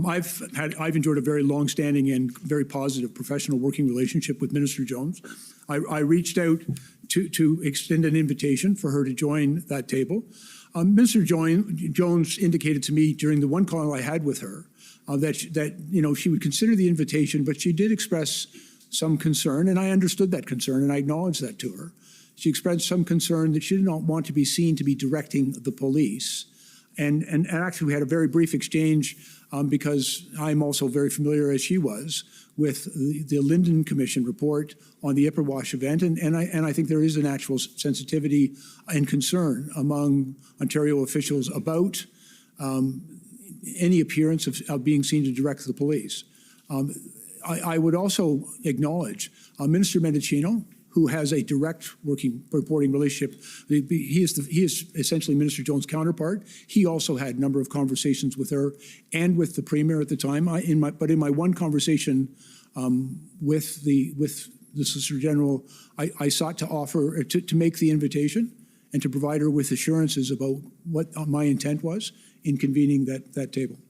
I've enjoyed a very long-standing and very positive professional working relationship with Minister Jones. I reached out to extend an invitation for her to join that table. Minister Jones indicated to me during the one call I had with her that she would consider the invitation, but she did express some concern, and I understood that concern, and I acknowledged that to her. She expressed some concern that she did not want to be seen to be directing the police. And actually, we had a very brief exchange because I'm also very familiar, as she was, with the Linden Commission report on the Ipperwash event. And I think there is an actual sensitivity and concern among Ontario officials about any appearance of being seen to direct the police. I would also acknowledge Minister Mendicino, who has a direct reporting relationship. He is essentially Minister Jones' counterpart. He also had a number of conversations with her and with the Premier at the time. In my one conversation with the Solicitor General, I sought to offer to make the invitation and to provide her with assurances about what my intent was in convening that table.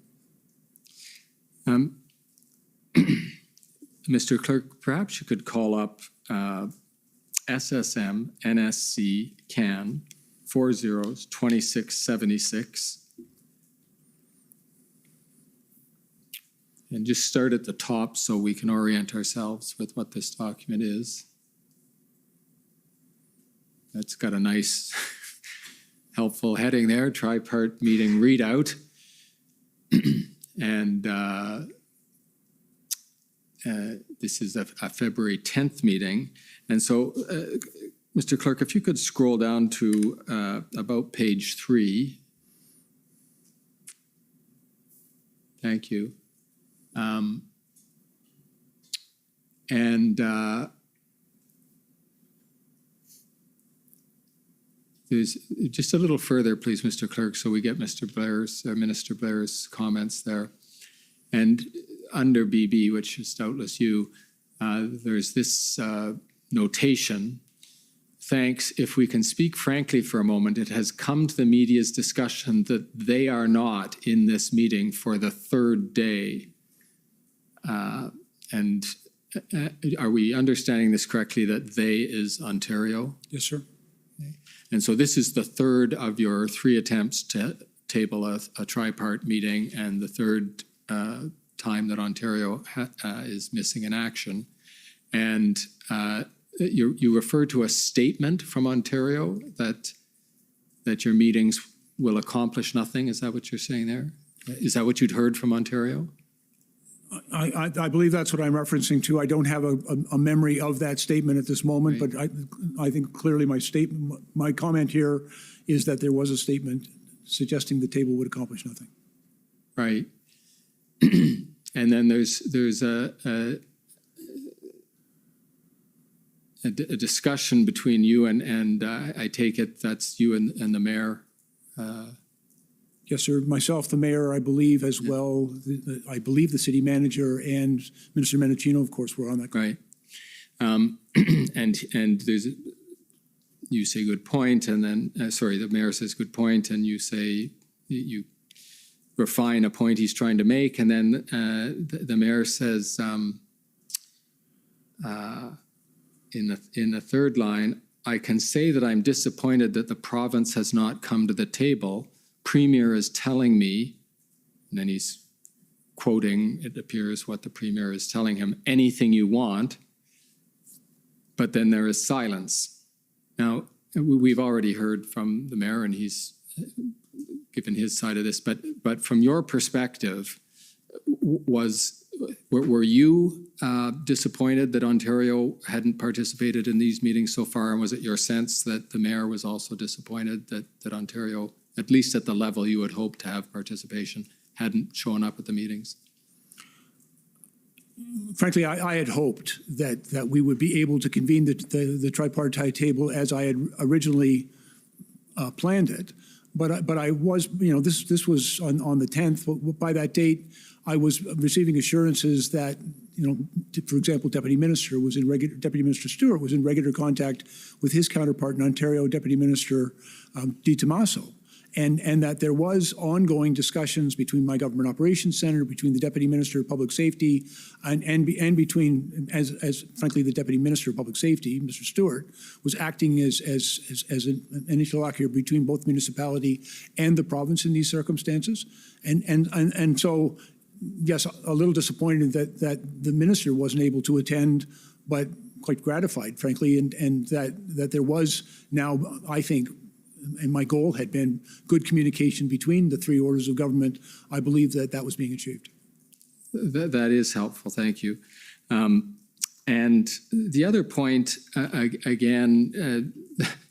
Mr. Clerk, perhaps you could call up SSM NSC CAN 402676 and just start at the top so we can orient ourselves with what this document is. That's got a nice helpful heading there, Tripart Meeting Readout. And this is a February 10th meeting. And so, Mr. Clerk, if you could scroll down to about page 3. Thank you. There's just a little further, please, Mr. Clerk, so we get Minister Blair's comments there. And under BB, which is doubtless you, there's this notation. Thanks. If we can speak frankly for a moment, it has come to the media's discussion that they are not in this meeting for the third day. And are we understanding this correctly, that they is Ontario? Yes, sir. Okay. And so this is the third of your 3 attempts to table a tripart meeting, and the third time that Ontario is missing in action. And you refer to a statement from Ontario that your meetings will accomplish nothing. Is that what you're saying there? Is that what you'd heard from Ontario? I believe that's what I'm referencing to. I don't have a memory of that statement at this moment, right. But I think clearly my comment here is that there was a statement suggesting the table would accomplish nothing. Right. And then there's a discussion between you and I take it that's you and the mayor. Yes, sir. Myself, the mayor, I believe, as well. I believe the city manager and Minister Mendicino, of course, were on that call. Right. And there's, you say good point, and then, sorry, the mayor says good point, and you say, you refine a point he's trying to make, and then the mayor says, in the third line, I can say that I'm disappointed that the province has not come to the table. Premier is telling me, and then he's quoting, it appears, what the Premier is telling him, anything you want, but then there is silence. Now, we've already heard from the mayor, and he's given his side of this, but from your perspective, were you disappointed that Ontario hadn't participated in these meetings so far, and was it your sense that the mayor was also disappointed that Ontario, at least at the level you would hope to have participation, hadn't shown up at the meetings? Frankly, I had hoped that we would be able to convene the tripartite table as I had originally planned it. But I was, this was on the 10th. By that date, I was receiving assurances that, for example, Deputy Minister Stewart was in regular contact with his counterpart in Ontario, Deputy Minister Di Tommaso. And that there was ongoing discussions between my Government Operations Center, between the Deputy Minister of Public Safety, and between, as frankly, the Deputy Minister of Public Safety, Mr. Stewart, was acting as an interlocutor between both municipality and the province in these circumstances. And so, yes, a little disappointed that the minister wasn't able to attend, but quite gratified, frankly, and that there was now, I think, and my goal had been good communication between the three orders of government. I believe that was being achieved. That is helpful. Thank you. And the other point, again,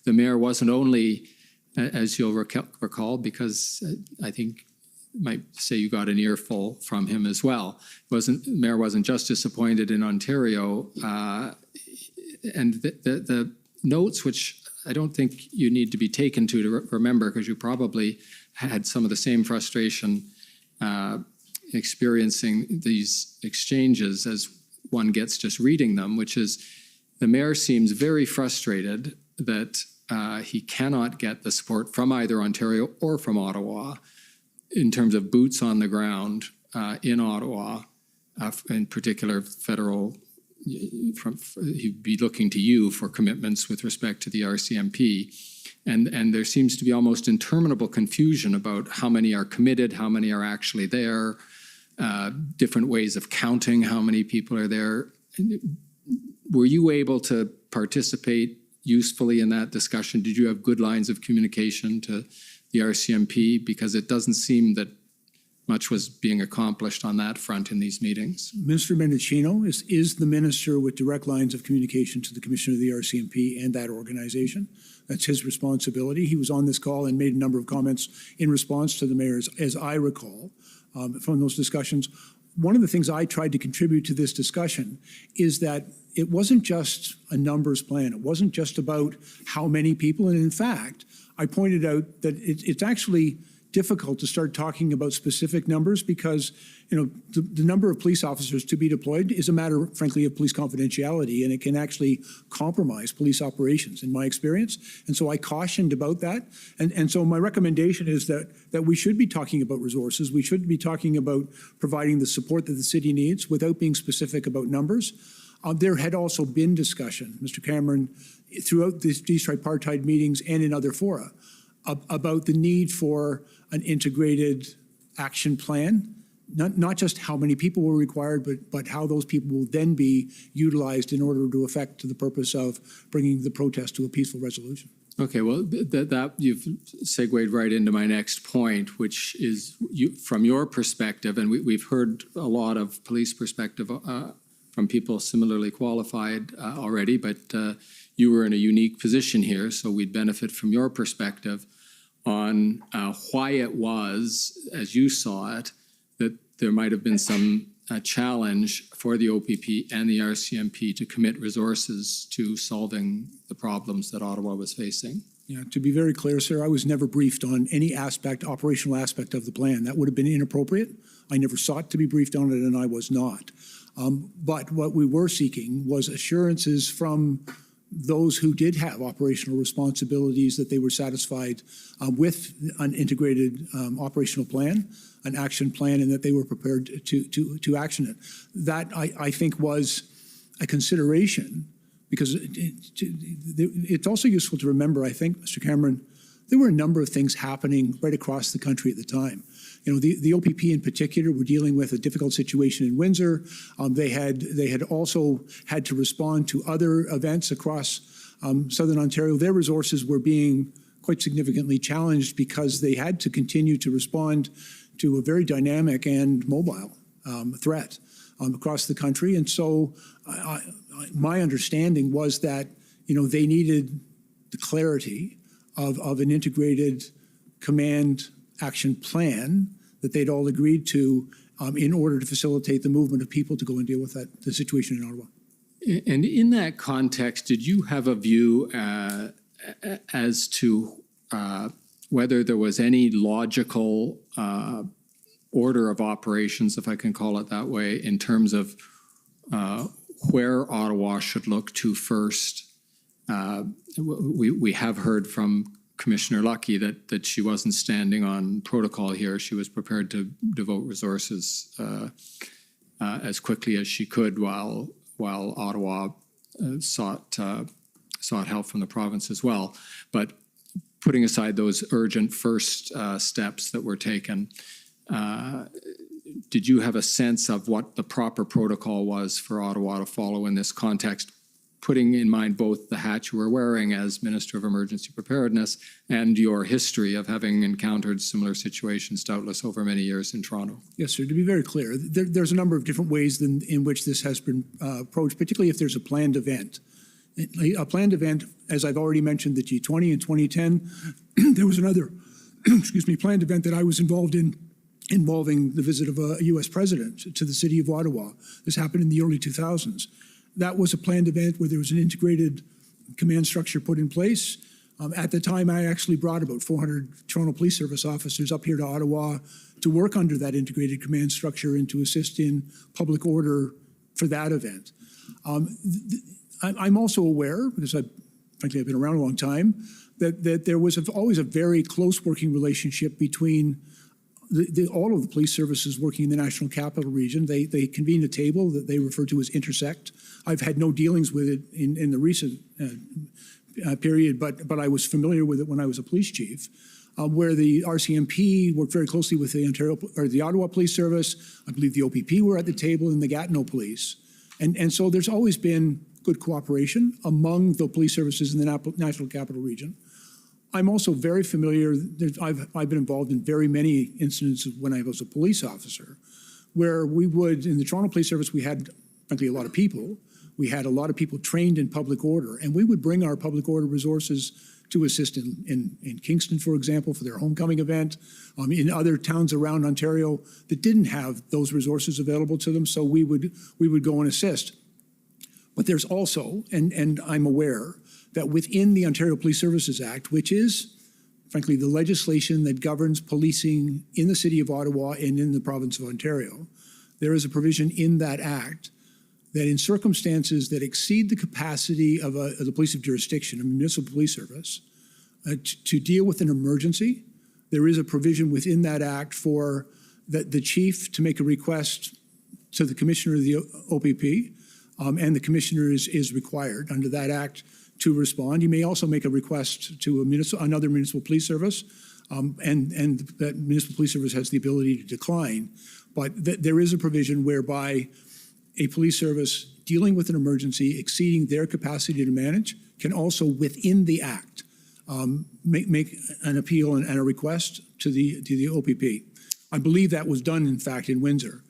the mayor wasn't only, as you'll recall, because I think you might say you got an earful from him as well. The mayor wasn't just disappointed in Ontario, and the notes, which I don't think you need to be taken to remember, because you probably had some of the same frustration experiencing these exchanges as one gets just reading them, which is the mayor seems very frustrated that he cannot get the support from either Ontario or from Ottawa in terms of boots on the ground in Ottawa, in particular federal. He'd be looking to you for commitments with respect to the RCMP. And there seems to be almost interminable confusion about how many are committed, how many are actually there, different ways of counting how many people are there. Were you able to participate usefully in that discussion? Did you have good lines of communication to the RCMP? Because it doesn't seem that much was being accomplished on that front in these meetings. Minister Mendicino is the minister with direct lines of communication to the Commissioner of the RCMP and that organization. That's his responsibility. He was on this call and made a number of comments in response to the mayor, as I recall, from those discussions. One of the things I tried to contribute to this discussion is that it wasn't just a numbers plan. It wasn't just about how many people. And in fact, I pointed out that it's actually difficult to start talking about specific numbers because, the number of police officers to be deployed is a matter, frankly, of police confidentiality, and it can actually compromise police operations, in my experience. And so I cautioned about that. And so my recommendation is that we should be talking about resources. We should be talking about providing the support that the city needs without being specific about numbers. There had also been discussion, Mr. Cameron, throughout these tripartite meetings and in other fora, about the need for an integrated action plan, not just how many people were required, but how those people will then be utilized in order to effect the purpose of bringing the protest to a peaceful resolution. Okay, well, that you've segued right into my next point, which is from your perspective, and we've heard a lot of police perspective from people similarly qualified already, but you were in a unique position here, so we'd benefit from your perspective on why it was, as you saw it, there might have been some challenge for the OPP and the RCMP to commit resources to solving the problems that Ottawa was facing. Yeah, to be very clear, sir, I was never briefed on any operational aspect of the plan. That would have been inappropriate. I never sought to be briefed on it, and I was not. But what we were seeking was assurances from those who did have operational responsibilities that they were satisfied with an integrated operational plan, an action plan, and that they were prepared to action it. That, I think, was a consideration, because it's also useful to remember, I think, Mr. Cameron, there were a number of things happening right across the country at the time. You know, the OPP in particular were dealing with a difficult situation in Windsor. They had also had to respond to other events across Southern Ontario. Their resources were being quite significantly challenged because they had to continue to respond to a very dynamic and mobile threat across the country. And so my understanding was that, you know, they needed the clarity of an integrated command action plan that they'd all agreed to in order to facilitate the movement of people to go and deal with the situation in Ottawa. And in that context, did you have a view as to whether there was any logical order of operations, if I can call it that way, in terms of where Ottawa should look to first? We have heard from Commissioner Lucky that she wasn't standing on protocol here. She was prepared to devote resources as quickly as she could while Ottawa sought help from the province as well. But putting aside those urgent first steps that were taken, did you have a sense of what the proper protocol was for Ottawa to follow in this context, putting in mind both the hat you were wearing as Minister of Emergency Preparedness and your history of having encountered similar situations, doubtless, over many years in Toronto? Yes, sir. To be very clear, there's a number of different ways in which this has been approached, particularly if there's a planned event. A planned event, as I've already mentioned, the G20 in 2010, there was another, planned event that I was involved in involving the visit of a U.S. president to the city of Ottawa. This happened in the early 2000s. That was a planned event where there was an integrated command structure put in place. At the time, I actually brought about 400 Toronto Police Service officers up here to Ottawa to work under that integrated command structure and to assist in public order for that event. I'm also aware, because frankly I've been around a long time, that there was always a very close working relationship between all of the police services working in the National Capital Region. They convened a table that they refer to as Intersect. I've had no dealings with it in the recent period, but I was familiar with it when I was a police chief, where the RCMP worked very closely with the Ottawa Police Service. I believe the OPP were at the table, and the Gatineau Police. And so there's always been good cooperation among the police services in the National Capital Region. I'm also very familiar, I've been involved in very many incidents when I was a police officer, where we would, in the Toronto Police Service, we had, frankly, a lot of people. We had a lot of people trained in public order, and we would bring our public order resources to assist in Kingston, for example, for their homecoming event, in other towns around Ontario that didn't have those resources available to them, so we would go and assist. But there's also, and I'm aware, that within the Ontario Police Services Act, which is, frankly, the legislation that governs policing in the City of Ottawa and in the province of Ontario, there is a provision in that act that in circumstances that exceed the capacity of the police of jurisdiction, a municipal police service, to deal with an emergency, there is a provision within that act for the chief to make a request to the commissioner of the OPP, and the commissioner is required under that act to respond. You may also make a request to another municipal police service, and that municipal police service has the ability to decline. But there is a provision whereby a police service dealing with an emergency exceeding their capacity to manage can also, within the act, make an appeal and a request to the OPP. I believe that was done, in fact, in Windsor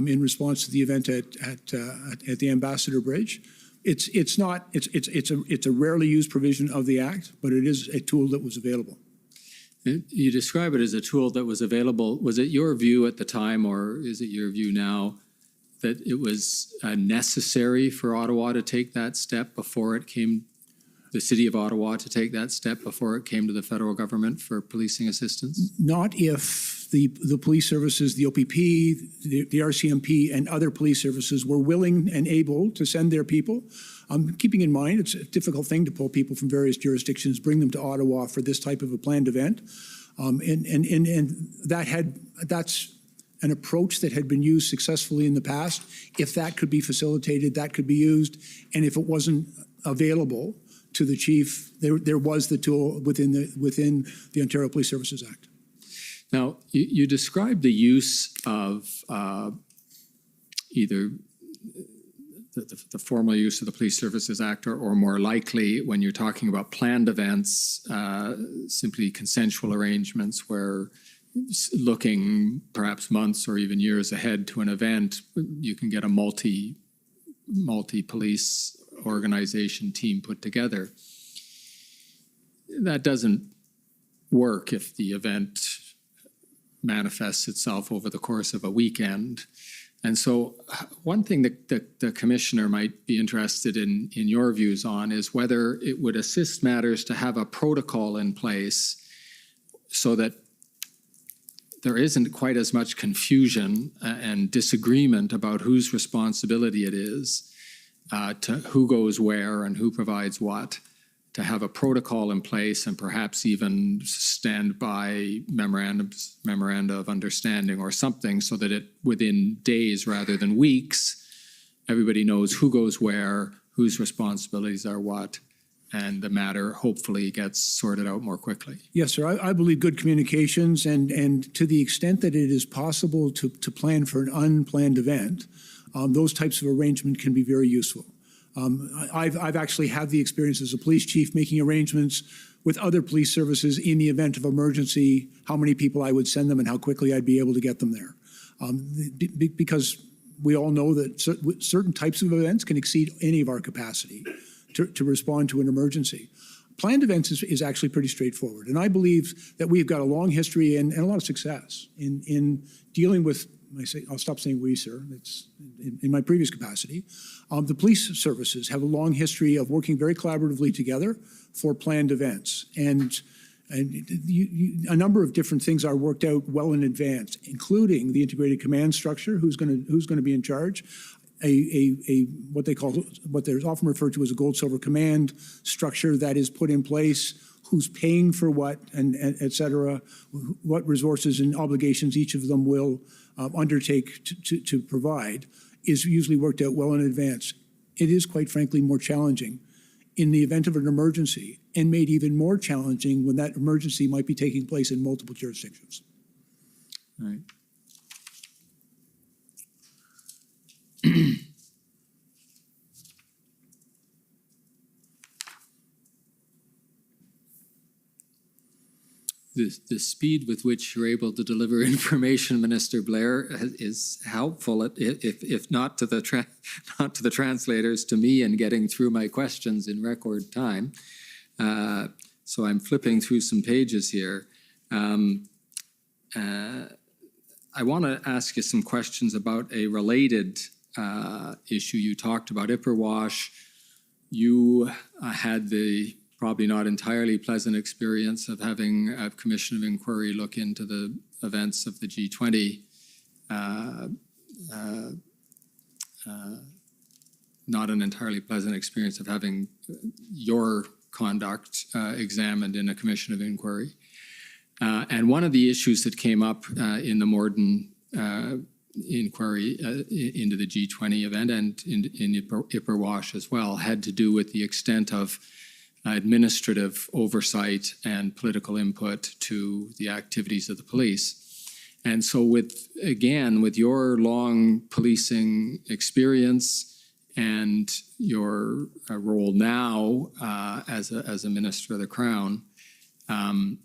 in response to the event at the Ambassador Bridge. It's a rarely used provision of the Act, but it is a tool that was available. You describe it as a tool that was available. Was it your view at the time, or is it your view now, that it was necessary for Ottawa to take that step before it came, the City of Ottawa to take that step before it came to the federal government for policing assistance? Not if the police services, the OPP, the RCMP, and other police services were willing and able to send their people. Keeping in mind, it's a difficult thing to pull people from various jurisdictions, bring them to Ottawa for this type of a planned event. And that's an approach that had been used successfully in the past. If that could be facilitated, that could be used. And if it wasn't available to the chief, there was the tool within the Ontario Police Services Act. Now, you described the use of either the formal use of the Police Services Act, or more likely, when you're talking about planned events, simply consensual arrangements where looking perhaps months or even years ahead to an event, you can get a multi-police organization team put together. That doesn't work if the event manifests itself over the course of a weekend. And so one thing that the commissioner might be interested in your views on is whether it would assist matters to have a protocol in place so that there isn't quite as much confusion and disagreement about whose responsibility it is, to who goes where and who provides what, to have a protocol in place and perhaps even stand by memoranda of understanding or something, so that it, within days rather than weeks, everybody knows who goes where, whose responsibilities are what, and the matter hopefully gets sorted out more quickly. Yes, sir. I believe good communications, and to the extent that it is possible to plan for an unplanned event, those types of arrangement can be very useful. I've actually had the experience as a police chief making arrangements with other police services in the event of emergency, how many people I would send them and how quickly I'd be able to get them there. Because we all know that certain types of events can exceed any of our capacity to respond to an emergency. Planned events is actually pretty straightforward. And I believe that we've got a long history and a lot of success in dealing with, I'll stop saying we, sir, it's in my previous capacity. The police services have a long history of working very collaboratively together for planned events. And a number of different things are worked out well in advance, including the integrated command structure, who's going to be in charge, what they're often referred to as a gold silver command structure that is put in place, who's paying for what, and et cetera, what resources and obligations each of them will undertake to provide, is usually worked out well in advance. It is, quite frankly, more challenging in the event of an emergency, and made even more challenging when that emergency might be taking place in multiple jurisdictions. All right. The speed with which you're able to deliver information, Minister Blair, is helpful, if not to the translators, to me in getting through my questions in record time. So I'm flipping through some pages here. I want to ask you some questions about a related issue. You talked about Ipperwash. You had the probably not entirely pleasant experience of having a commission of inquiry look into the events of the G20. Not an entirely pleasant experience of having your conduct examined in a commission of inquiry. And one of the issues that came up in the Morden inquiry into the G20 event and in Ipperwash as well had to do with the extent of administrative oversight and political input to the activities of the police. And so with your long policing experience and your role now as a Minister of the Crown, can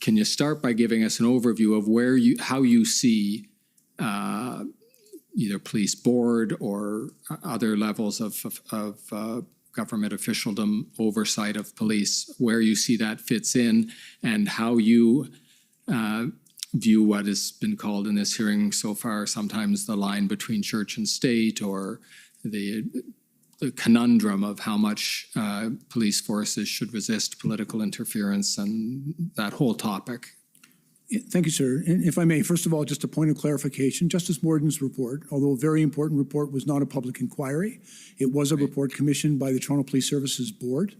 you start by giving us an overview of how you see either police board or other levels of government officialdom oversight of police, where you see that fits in, and how you view what has been called in this hearing so far sometimes the line between church and state, or the conundrum of how much police forces should resist political interference, and that whole topic. Thank you, sir. And if I may, first of all, just a point of clarification. Justice Morden's report, although a very important report, was not a public inquiry. It was a report commissioned by the Toronto Police Services Board.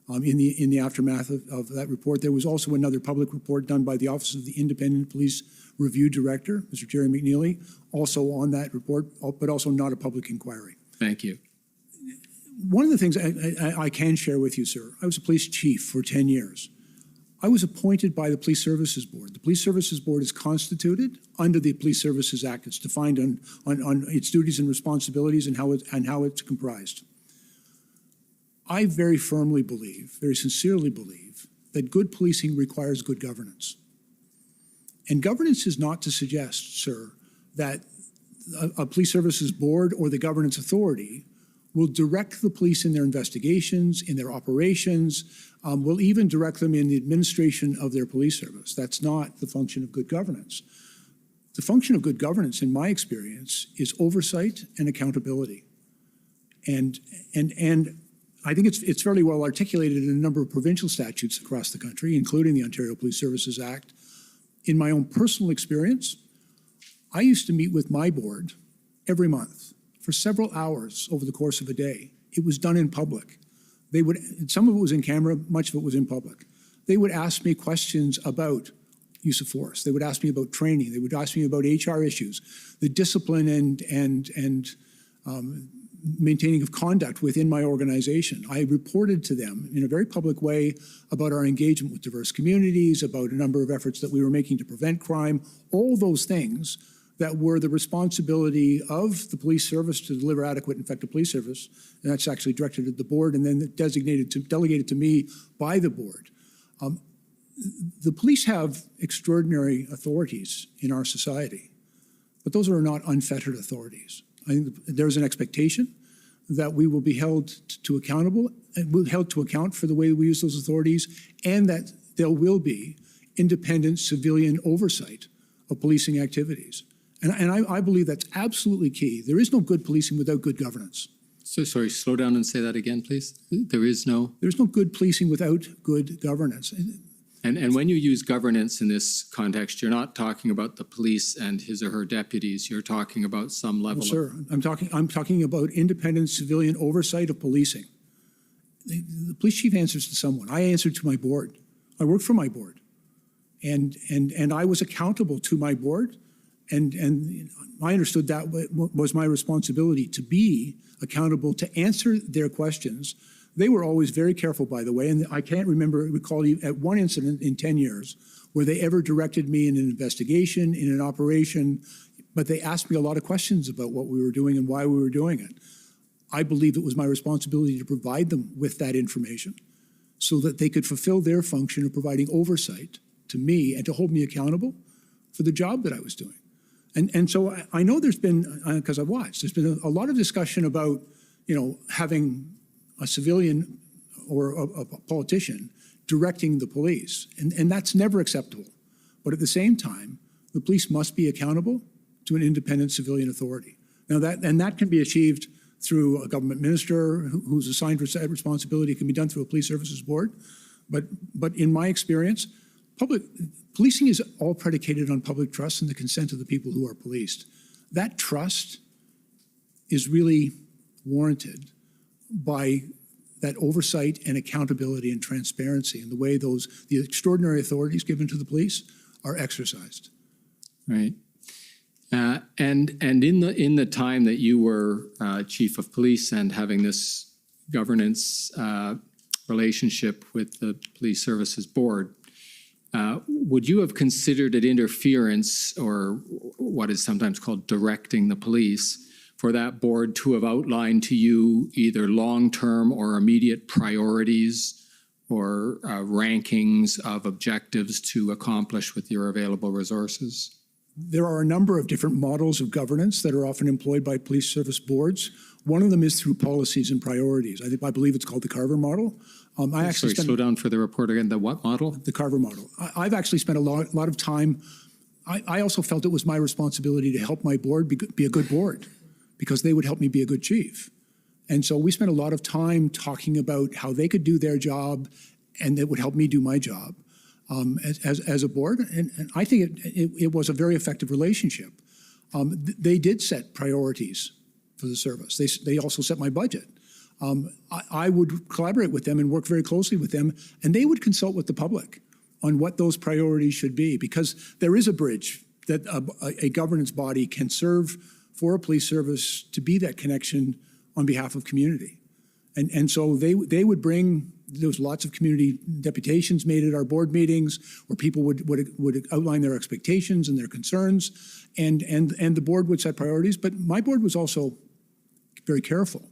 In the aftermath of that report, there was also another public report done by the Office of the Independent Police Review Director, Mr. Terry McNeely, also on that report, but also not a public inquiry. Thank you. One of the things I can share with you, sir, I was a police chief for 10 years. I was appointed by the Police Services Board. The Police Services Board is constituted under the Police Services Act. It's defined on its duties and responsibilities and how it's comprised. I very firmly believe, very sincerely believe, that good policing requires good governance. And governance is not to suggest, sir, that a Police Services Board or the governance authority will direct the police in their investigations, in their operations, will even direct them in the administration of their police service. That's not the function of good governance. The function of good governance, in my experience, is oversight and accountability. And I think it's fairly well articulated in a number of provincial statutes across the country, including the Ontario Police Services Act. In my own personal experience, I used to meet with my board every month for several hours over the course of a day. It was done in public. Some of it was in camera, much of it was in public. They would ask me questions about use of force. They would ask me about training. They would ask me about HR issues, the discipline and maintaining of conduct within my organization. I reported to them in a very public way about our engagement with diverse communities, about a number of efforts that we were making to prevent crime, all those things that were the responsibility of the police service to deliver adequate and effective police service. And that's actually directed at the board and then delegated to me by the board. The police have extraordinary authorities in our society, but those are not unfettered authorities. I think there's an expectation that we will be held to account for the way we use those authorities, and that there will be independent civilian oversight of policing activities. And I believe that's absolutely key. There is no good policing without good governance. So sorry, slow down and say that again, please. There's no good policing without good governance. And when you use governance in this context, you're not talking about the police and his or her deputies. You're talking about some level sir, I'm talking about independent civilian oversight of policing. The police chief answers to someone. I answer to my board. I work for my board. And I was accountable to my board. And I understood that was my responsibility, to be accountable, to answer their questions. They were always very careful, by the way, and I can't recall at one incident in 10 years where they ever directed me in an investigation, in an operation, but they asked me a lot of questions about what we were doing and why we were doing it. I believe it was my responsibility to provide them with that information so that they could fulfill their function of providing oversight to me and to hold me accountable for the job that I was doing. And so I know there's been, because I've watched, there's been a lot of discussion about, having a civilian or a politician directing the police. And that's never acceptable. But at the same time, the police must be accountable to an independent civilian authority. Now that can be achieved through a government minister who's assigned that responsibility. It can be done through a police services board. But in my experience, policing is all predicated on public trust and the consent of the people who are policed. That trust is really warranted by that oversight and accountability and transparency and the way the extraordinary authorities given to the police are exercised. Right. And in the time that you were chief of police and having this governance relationship with the Police Services Board, would you have considered it interference, or what is sometimes called directing the police, for that board to have outlined to you either long-term or immediate priorities or rankings of objectives to accomplish with your available resources? There are a number of different models of governance that are often employed by police service boards. One of them is through policies and priorities. I believe it's called the Carver model. I actually Sorry, spent slow down for the report again. The what model? the Carver model. I've actually spent a lot of time. I also felt it was my responsibility to help my board be a good board, because they would help me be a good chief. And so we spent a lot of time talking about how they could do their job, and it would help me do my job as a board. And I think it was a very effective relationship. They did set priorities for the service. They also set my budget. I would collaborate with them and work very closely with them, and they would consult with the public on what those priorities should be, because there is a bridge that a governance body can serve for a police service to be that connection on behalf of community. And so they would bring, there was lots of community deputations made at our board meetings where people would outline their expectations and their concerns, and the board would set priorities. But my board was also very careful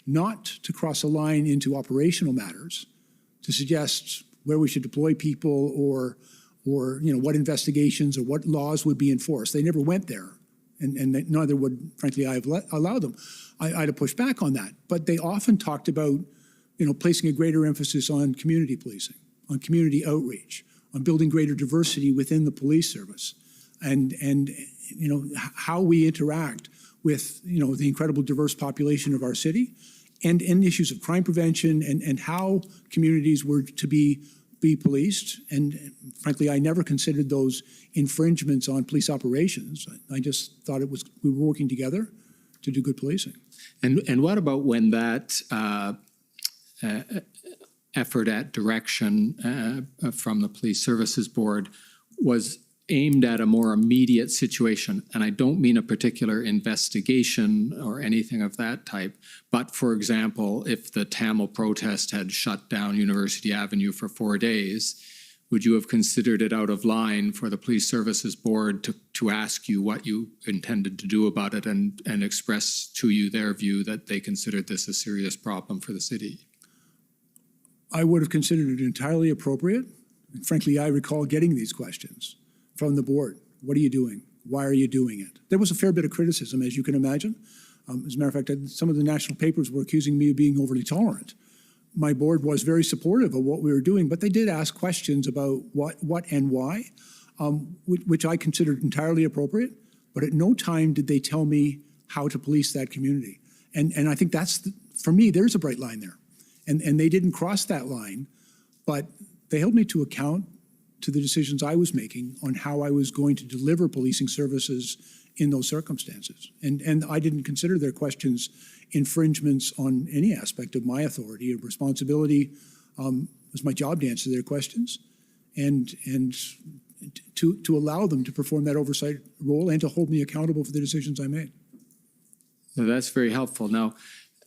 not to cross a line into operational matters, to suggest where we should deploy people or what investigations or what laws would be enforced. They never went there, and neither would, frankly, I have allowed them. I'd have pushed back on that. But they often talked about placing a greater emphasis on community policing, on community outreach, on building greater diversity within the police service, and how we interact with the incredible diverse population of our city, and issues of crime prevention, and how communities were to be policed. And frankly, I never considered those infringements on police operations. I just thought we were working together to do good policing. And what about when that effort at direction from the Police Services Board was aimed at a more immediate situation? And I don't mean a particular investigation or anything of that type, but for example, if the Tamil protest had shut down University Avenue for 4 days, would you have considered it out of line for the Police Services Board to ask you what you intended to do about it and express to you their view that they considered this a serious problem for the city? I would have considered it entirely appropriate. And frankly, I recall getting these questions from the board. What are you doing? Why are you doing it? There was a fair bit of criticism, as you can imagine. As a matter of fact, some of the national papers were accusing me of being overly tolerant. My board was very supportive of what we were doing, but they did ask questions about what and why, which I considered entirely appropriate. But at no time did they tell me how to police that community. And I think for me, there's a bright line there. And they didn't cross that line, but they held me to account to the decisions I was making on how I was going to deliver policing services in those circumstances. And I didn't consider their questions infringements on any aspect of my authority or responsibility. It was my job to answer their questions and to allow them to perform that oversight role and to hold me accountable for the decisions I made. So that's very helpful. Now,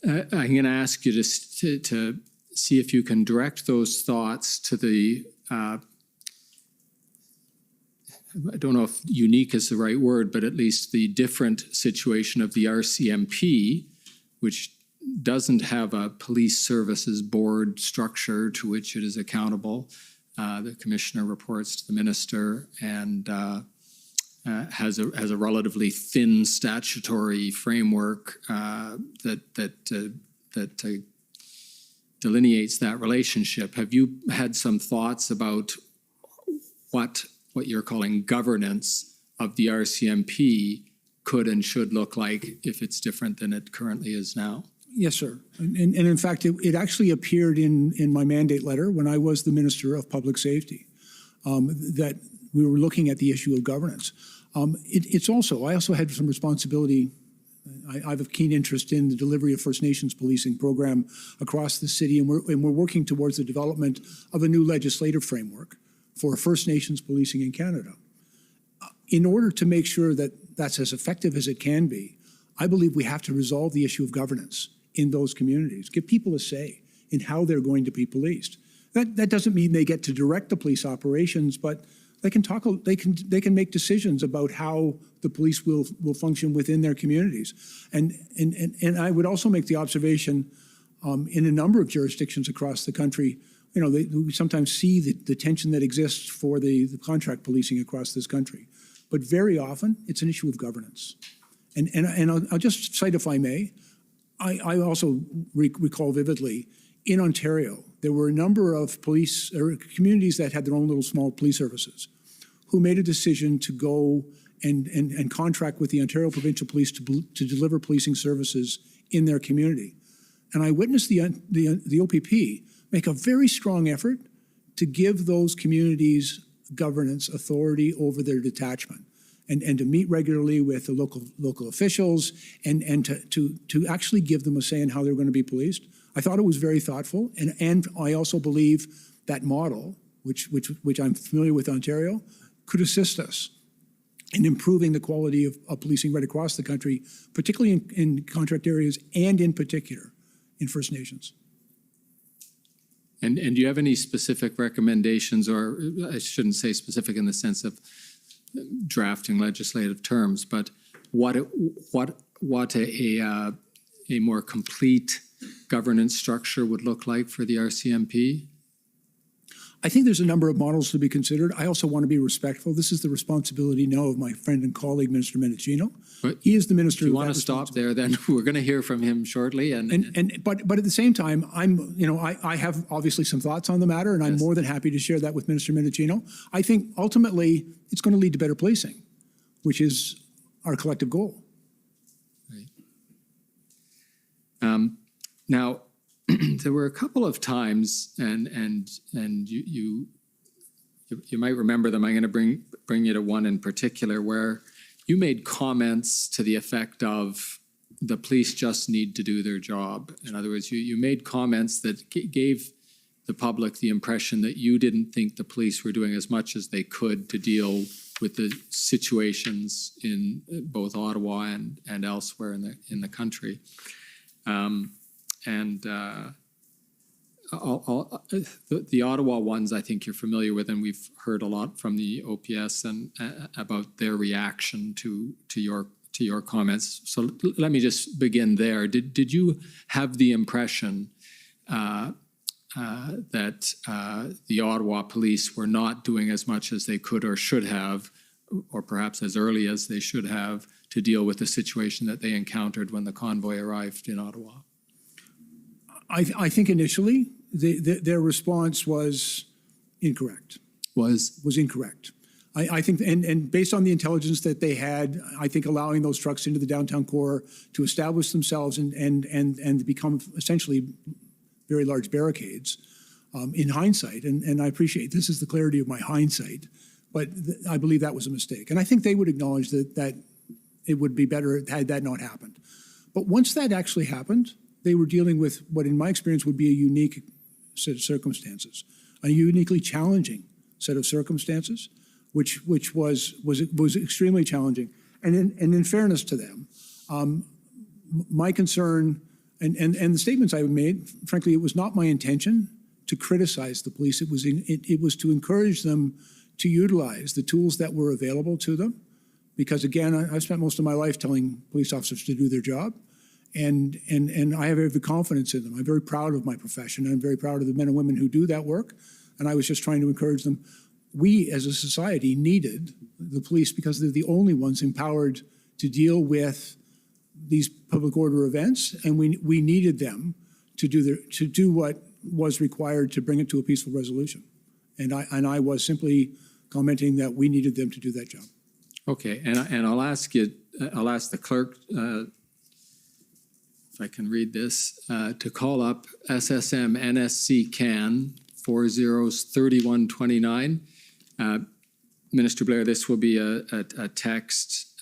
I'm going to ask you to see if you can direct those thoughts to the I don't know if unique is the right word, but at least the different situation of the RCMP, which doesn't have a police services board structure to which it is accountable. The commissioner reports to the minister and has a relatively thin statutory framework that delineates that relationship. Have you had some thoughts about what you're calling governance of the RCMP could and should look like if it's different than it currently is now? Yes, sir. And in fact, it actually appeared in my mandate letter when I was the Minister of Public Safety, that we were looking at the issue of governance. I also had some responsibility. I have a keen interest in the delivery of First Nations policing program across the city, and we're working towards the development of a new legislative framework for First Nations policing in Canada. In order to make sure that that's as effective as it can be, I believe we have to resolve the issue of governance in those communities, give people a say in how they're going to be policed. That doesn't mean they get to direct the police operations, but they can make decisions about how the police will function within their communities. And I would also make the observation in a number of jurisdictions across the country, we sometimes see the tension that exists for the contract policing across this country. But very often, it's an issue of governance. And I'll just cite, if I may, I also recall vividly, in Ontario, there were a number of police or communities that had their own little small police services who made a decision to go and contract with the Ontario Provincial Police to deliver policing services in their community. And I witnessed the OPP make a very strong effort to give those communities governance authority over their detachment and to meet regularly with the local officials and to actually give them a say in how they're going to be policed. I thought it was very thoughtful, and I also believe that model, which I'm familiar with Ontario, could assist us in improving the quality of policing right across the country, particularly in contract areas and in particular in First Nations. And do you have any specific recommendations, or I shouldn't say specific in the sense of drafting legislative terms, but what a more complete governance structure would look like for the RCMP? I think there's a number of models to be considered. I also want to be respectful. This is the responsibility now of my friend and colleague, Minister Mendicino. But he is the minister. If you want to stop there, then we're going to hear from him shortly. But at the same time, I have obviously some thoughts on the matter, and I'm more than happy to share that with Minister Mendicino. I think ultimately it's going to lead to better policing, which is our collective goal. Right. Now, there were a couple of times, and you might remember them. I'm going to bring you to one in particular where you made comments to the effect of the police just need to do their job. In other words, you made comments that gave the public the impression that you didn't think the police were doing as much as they could to deal with the situations in both Ottawa and elsewhere in the country. The Ottawa ones, I think you're familiar with, and we've heard a lot from the OPS and about their reaction to your comments. So let me just begin there. Did you have the impression that the Ottawa police were not doing as much as they could or should have, or perhaps as early as they should have, to deal with the situation that they encountered when the convoy arrived in Ottawa? I think initially their response was incorrect. Was incorrect. I think, and based on the intelligence that they had, I think allowing those trucks into the downtown core to establish themselves and become essentially very large barricades, in hindsight, and I appreciate this is the clarity of my hindsight, but I believe that was a mistake. And I think they would acknowledge that it would be better had that not happened. But once that actually happened, they were dealing with what, in my experience, would be a unique set of circumstances, a uniquely challenging set of circumstances, which was extremely challenging. And in fairness to them, my concern and the statements I made, frankly, it was not my intention to criticize the police. It was to encourage them to utilize the tools that were available to them, because again, I've spent most of my life telling police officers to do their job. And I have every confidence in them. I'm very proud of my profession. I'm very proud of the men and women who do that work. And I was just trying to encourage them. We, as a society, needed the police because they're the only ones empowered to deal with these public order events. And we needed them to do what was required to bring it to a peaceful resolution. And I was simply commenting that we needed them to do that job. Okay, and I'll ask the clerk, if I can read this, to call up SSM NSC CAN 403129. Minister Blair, this will be a text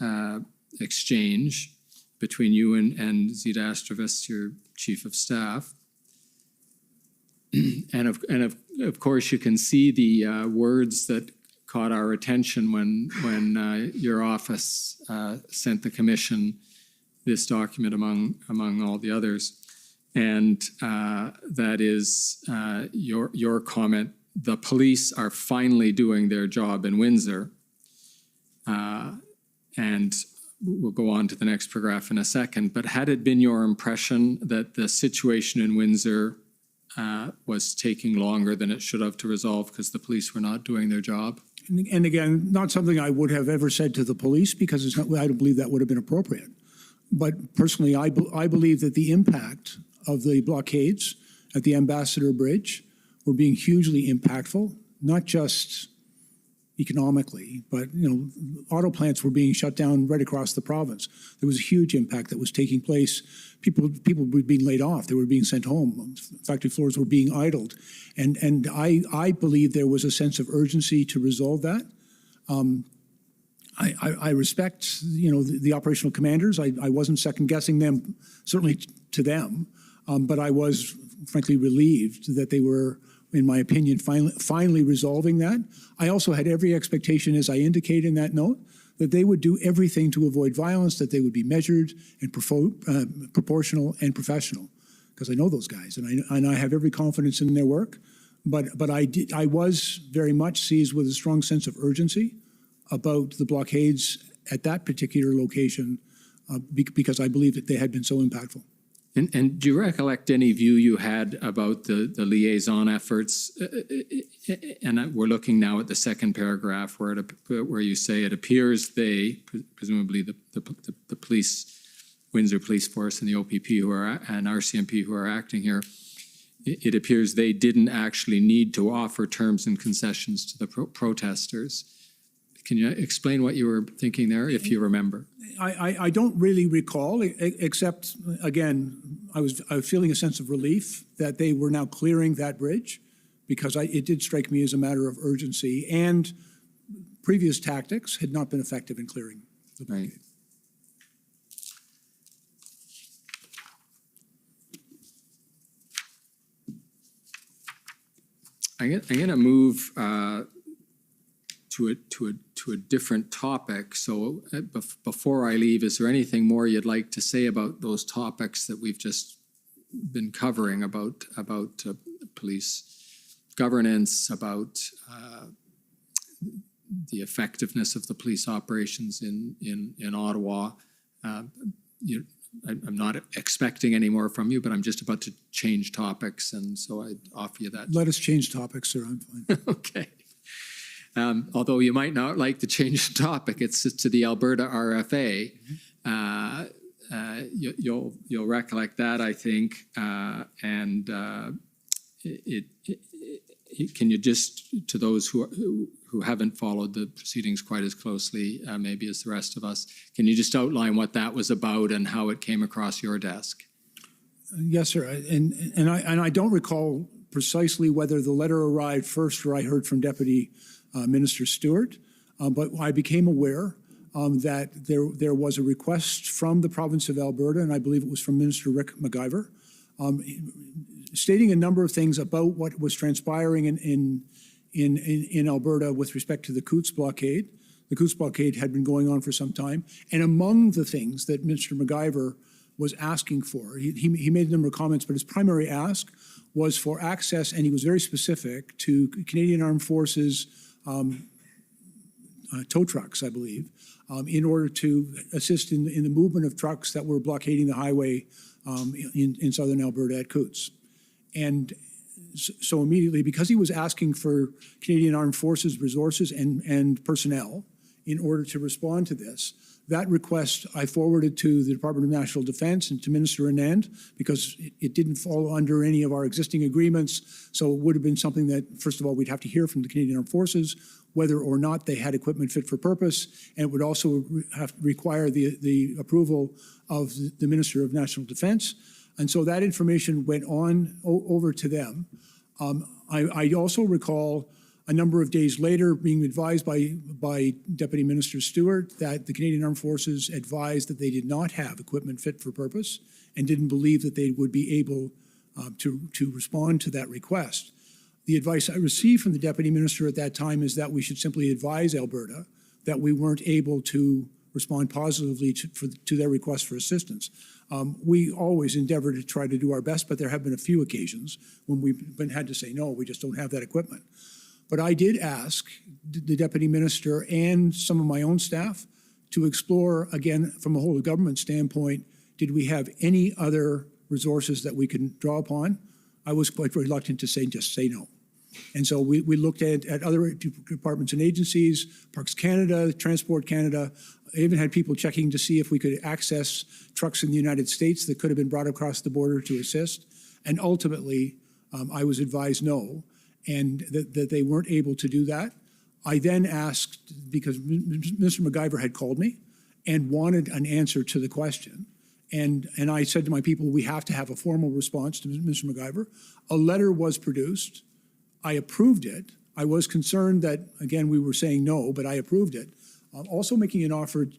exchange between you and Zita Astravis, your Chief of Staff. And of course, you can see the words that caught our attention when your office sent the Commission this document among all the others, and that is your comment. The police are finally doing their job in Windsor, and we'll go on to the next paragraph in a second. But had it been your impression that the situation in Windsor was taking longer than it should have to resolve because the police were not doing their job? And again, not something I would have ever said to the police because I don't believe that would have been appropriate. But personally, I believe that the impact of the blockades at the Ambassador Bridge were being hugely impactful, not just economically, but auto plants were being shut down right across the province. There was a huge impact that was taking place. People were being laid off. They were being sent home. Factory floors were being idled, and I believe there was a sense of urgency to resolve that. I respect the operational commanders. I wasn't second guessing them, certainly to them, but I was frankly relieved that they were, in my opinion, finally resolving that. I also had every expectation, as I indicated in that note, that they would do everything to avoid violence, that they would be measured and proportional and professional, because I know those guys, and I have every confidence in their work. But I was very much seized with a strong sense of urgency about the blockades at that particular location, because I believe that they had been so impactful. And do you recollect any view you had about the liaison efforts? And we're looking now at the second paragraph where you say it appears they, presumably the police, Windsor Police Force and the OPP and RCMP who are acting here, it appears they didn't actually need to offer terms and concessions to the protesters. Can you explain what you were thinking there, if you remember? I don't really recall, except, again, I was feeling a sense of relief that they were now clearing that bridge, because it did strike me as a matter of urgency, and previous tactics had not been effective in clearing the blockade. I'm going to move to a different topic. So before I leave, is there anything more you'd like to say about those topics that we've just been covering about police governance, about the effectiveness of the police operations in Ottawa? I'm not expecting any more from you, but I'm just about to change topics, and so I'd offer you that. Let us change topics, sir. I'm fine. Okay. Although you might not like to change the topic, it's to the Alberta RFA. You'll recollect that, I think, and can you just, to those who haven't followed the proceedings quite as closely, maybe as the rest of us, can you just outline what that was about and how it came across your desk? Yes, sir. And I don't recall precisely whether the letter arrived first or I heard from Deputy Minister Stewart, but I became aware that there was a request from the province of Alberta, and I believe it was from Minister Rick McIver, stating a number of things about what was transpiring in Alberta with respect to the Coutts blockade. The Coutts blockade had been going on for some time, and among the things that Minister McIver was asking for, he made a number of comments, but his primary ask was for access, and he was very specific, to Canadian Armed Forces tow trucks, I believe, in order to assist in the movement of trucks that were blockading the highway in southern Alberta at Coutts. And so immediately, because he was asking for Canadian Armed Forces resources and personnel in order to respond to this, that request I forwarded to the Department of National Defence and to Minister Anand, because it didn't fall under any of our existing agreements. So it would have been something that, first of all, we'd have to hear from the Canadian Armed Forces whether or not they had equipment fit for purpose, and it would also have to require the approval of the Minister of National Defence. And so that information went on over to them. I also recall a number of days later being advised by Deputy Minister Stewart that the Canadian Armed Forces advised that they did not have equipment fit for purpose and didn't believe that they would be able to respond to that request. The advice I received from the Deputy Minister at that time is that we should simply advise Alberta that we weren't able to respond positively to their request for assistance. We always endeavor to try to do our best, but there have been a few occasions when we've had to say, no, we just don't have that equipment. But I did ask the Deputy Minister and some of my own staff to explore, again, from a whole of government standpoint, did we have any other resources that we can draw upon? I was quite reluctant to just say no. And so we looked at other departments and agencies, Parks Canada, Transport Canada. I even had people checking to see if we could access trucks in the United States that could have been brought across the border to assist. And ultimately, I was advised no, and that they weren't able to do that. I then asked, because Mr. MacGyver had called me and wanted an answer to the question. And I said to my people, we have to have a formal response to Mr. MacGyver. A letter was produced. I approved it. I was concerned that, again, we were saying no, but I approved it. Also making an offer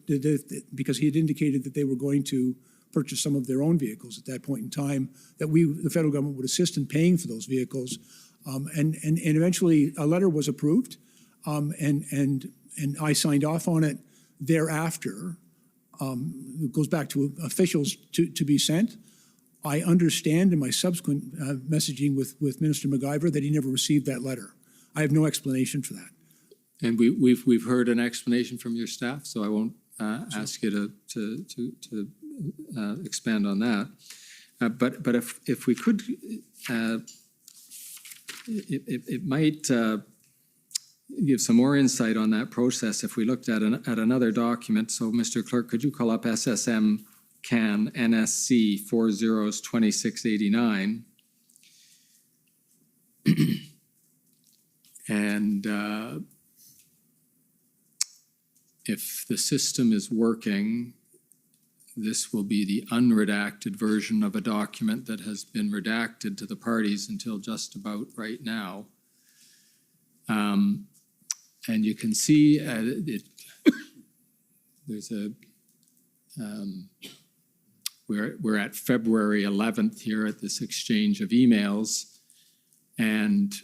because he had indicated that they were going to purchase some of their own vehicles at that point in time, that the federal government would assist in paying for those vehicles. And eventually a letter was approved, and I signed off on it. Thereafter, it goes back to officials to be sent. I understand in my subsequent messaging with Minister MacGyver that he never received that letter. I have no explanation for that. And we've heard an explanation from your staff, so I won't ask you to expand on that. But if we could, it might give some more insight on that process if we looked at another document. So, Mr. Clerk, could you call up SSM CAN NSC 402689? And if the system is working, this will be the unredacted version of a document that has been redacted to the parties until just about right now. And you can see there's a, we're at February 11th here at this exchange of emails, and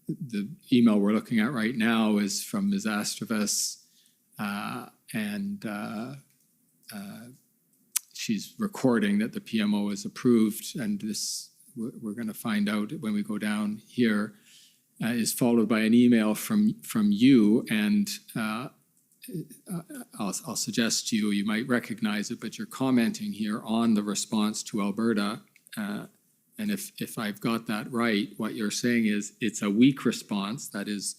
the email we're looking at right now is from Ms. Astravas, and she's recording that the PMO is approved, and this, we're going to find out when we go down here, is followed by an email from you, and I'll suggest to you, you might recognize it, but you're commenting here on the response to Alberta. And if I've got that right, what you're saying is it's a weak response. That is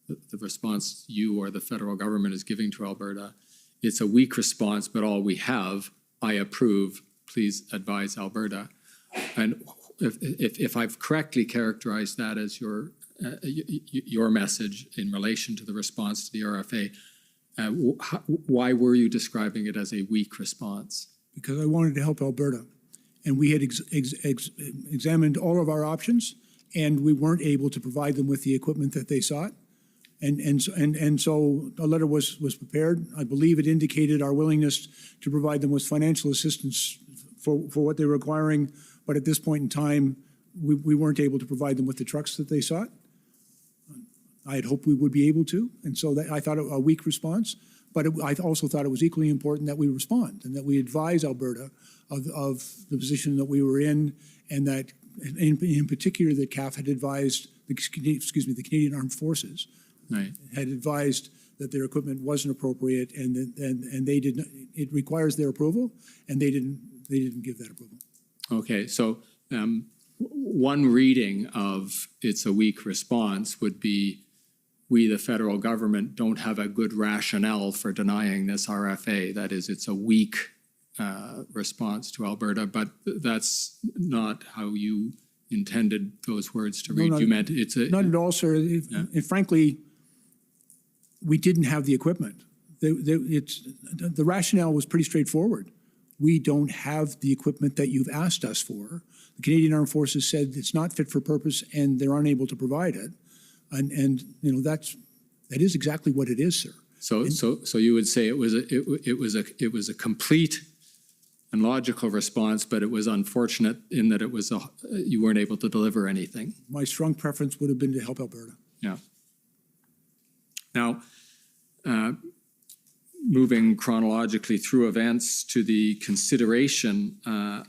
the response you or the federal government is giving to Alberta. It's a weak response, but all we have, I approve, please advise Alberta. And if I've correctly characterized that as your message in relation to the response to the RFA, why were you describing it as a weak response? Because I wanted to help Alberta. And we had examined all of our options, and we weren't able to provide them with the equipment that they sought. And so a letter was prepared. I believe it indicated our willingness to provide them with financial assistance for what they were requiring. But at this point in time, we weren't able to provide them with the trucks that they sought. I had hoped we would be able to. And so I thought a weak response. But I also thought it was equally important that we respond and that we advise Alberta of the position that we were in, and that in particular that CAF had advised, the Canadian Armed Forces had advised that their equipment wasn't appropriate, and they did not, it requires their approval, and they didn't give that approval. Okay, so one reading of it's a weak response would be, we, the federal government, don't have a good rationale for denying this RFA. That is, it's a weak response to Alberta, but that's not how you intended those words to read. No, you meant it's a... Not at all, sir. And frankly, we didn't have the equipment. The rationale was pretty straightforward. We don't have the equipment that you've asked us for. The Canadian Armed Forces said it's not fit for purpose, and they're unable to provide it. And you know, that is exactly what it is, sir. So you would say it was a complete and logical response, but it was unfortunate in that it was you weren't able to deliver anything. My strong preference would have been to help Alberta. Yeah. Now, moving chronologically through events to the consideration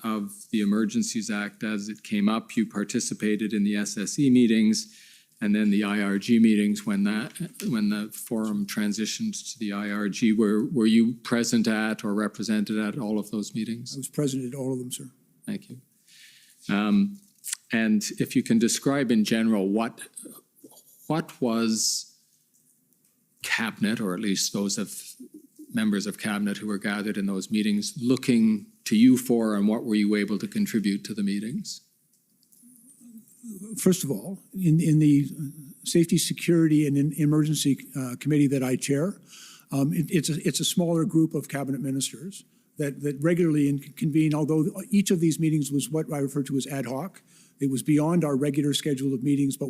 of the Emergencies Act as it came up, you participated in the SSE meetings and then the IRG meetings when the forum transitioned to the IRG. Were you present at or represented at all of those meetings? I was present at all of them, sir. Thank you. And if you can describe in general what was cabinet, or at least those of members of cabinet who were gathered in those meetings, looking to you for, and what were you able to contribute to the meetings? First of all, in the Safety, Security, and Emergency Committee that I chair, it's a smaller group of cabinet ministers that regularly convene, although each of these meetings was what I refer to as ad hoc. It was beyond our regular schedule of meetings, but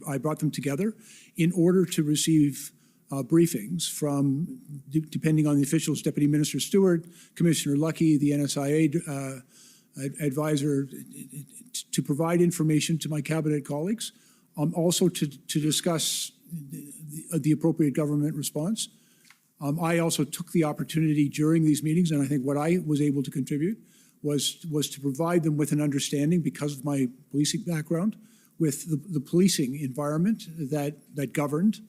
I brought them together in order to receive briefings from, depending on the officials, Deputy Minister Stewart, Commissioner Lucky, the NSIA advisor, to provide information to my cabinet colleagues, also to discuss the appropriate government response. I also took the opportunity during these meetings, and I think what I was able to contribute was to provide them with an understanding, because of my policing background, with the policing environment that governed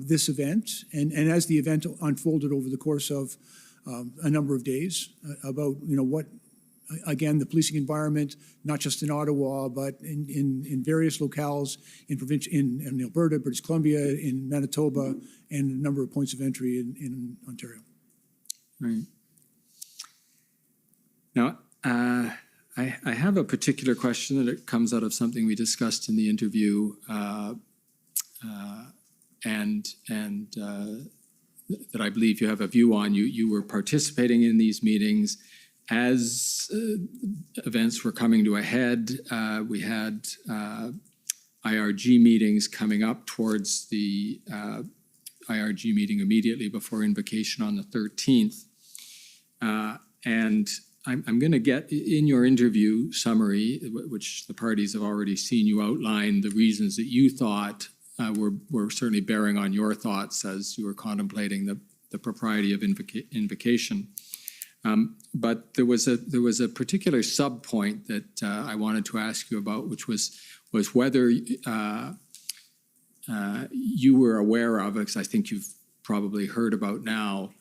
this event, and as the event unfolded over the course of a number of days, about what, again, the policing environment, not just in Ottawa, but in various locales in Alberta, British Columbia, in Manitoba, and a number of points of entry in Ontario. Right. Now, I have a particular question that comes out of something we discussed in the interview, and that I believe you have a view on. You were participating in these meetings as events were coming to a head. We had IRG meetings coming up towards the IRG meeting immediately before invocation on the 13th. And I'm going to get, in your interview summary, which the parties have already seen, you outline the reasons that you thought were certainly bearing on your thoughts as you were contemplating the propriety of invocation. But there was a particular sub-point that I wanted to ask you about, which was whether you were aware of, because I think you've probably heard about now,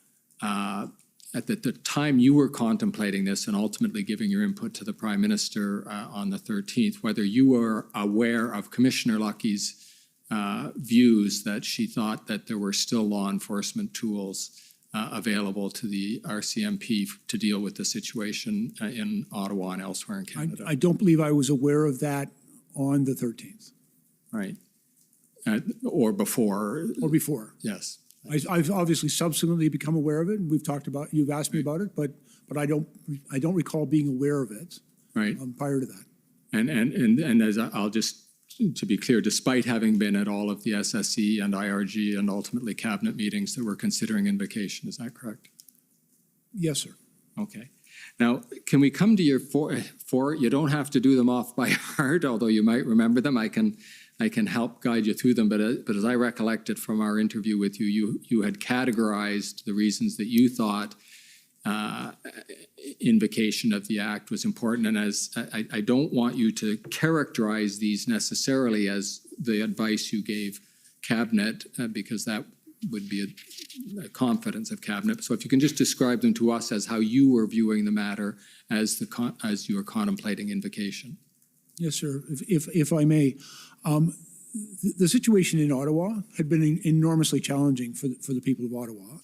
at the time you were contemplating this and ultimately giving your input to the Prime Minister on the 13th, whether you were aware of Commissioner Lucky's views that she thought that there were still law enforcement tools available to the RCMP to deal with the situation in Ottawa and elsewhere in Canada. I don't believe I was aware of that on the 13th. Right. Or before. Or before. Yes. I've obviously subsequently become aware of it, and we've talked about, you've asked me about it, but I don't recall being aware of it. Right. Prior to that. And as I'll just, to be clear, despite having been at all of the SSE and IRG and ultimately cabinet meetings that were considering invocation, is that correct? Yes, sir. Okay. Now, can we come to your four? You don't have to do them off by heart, although you might remember them. I can help guide you through them. But as I recollected from our interview with you, you had categorized the reasons that you thought invocation of the act was important. And as I don't want you to characterize these necessarily as the advice you gave cabinet, because that would be a confidence of cabinet. So if you can just describe them to us as how you were viewing the matter as you were contemplating invocation. Yes, sir. If I may, the situation in Ottawa had been enormously challenging for the people of Ottawa.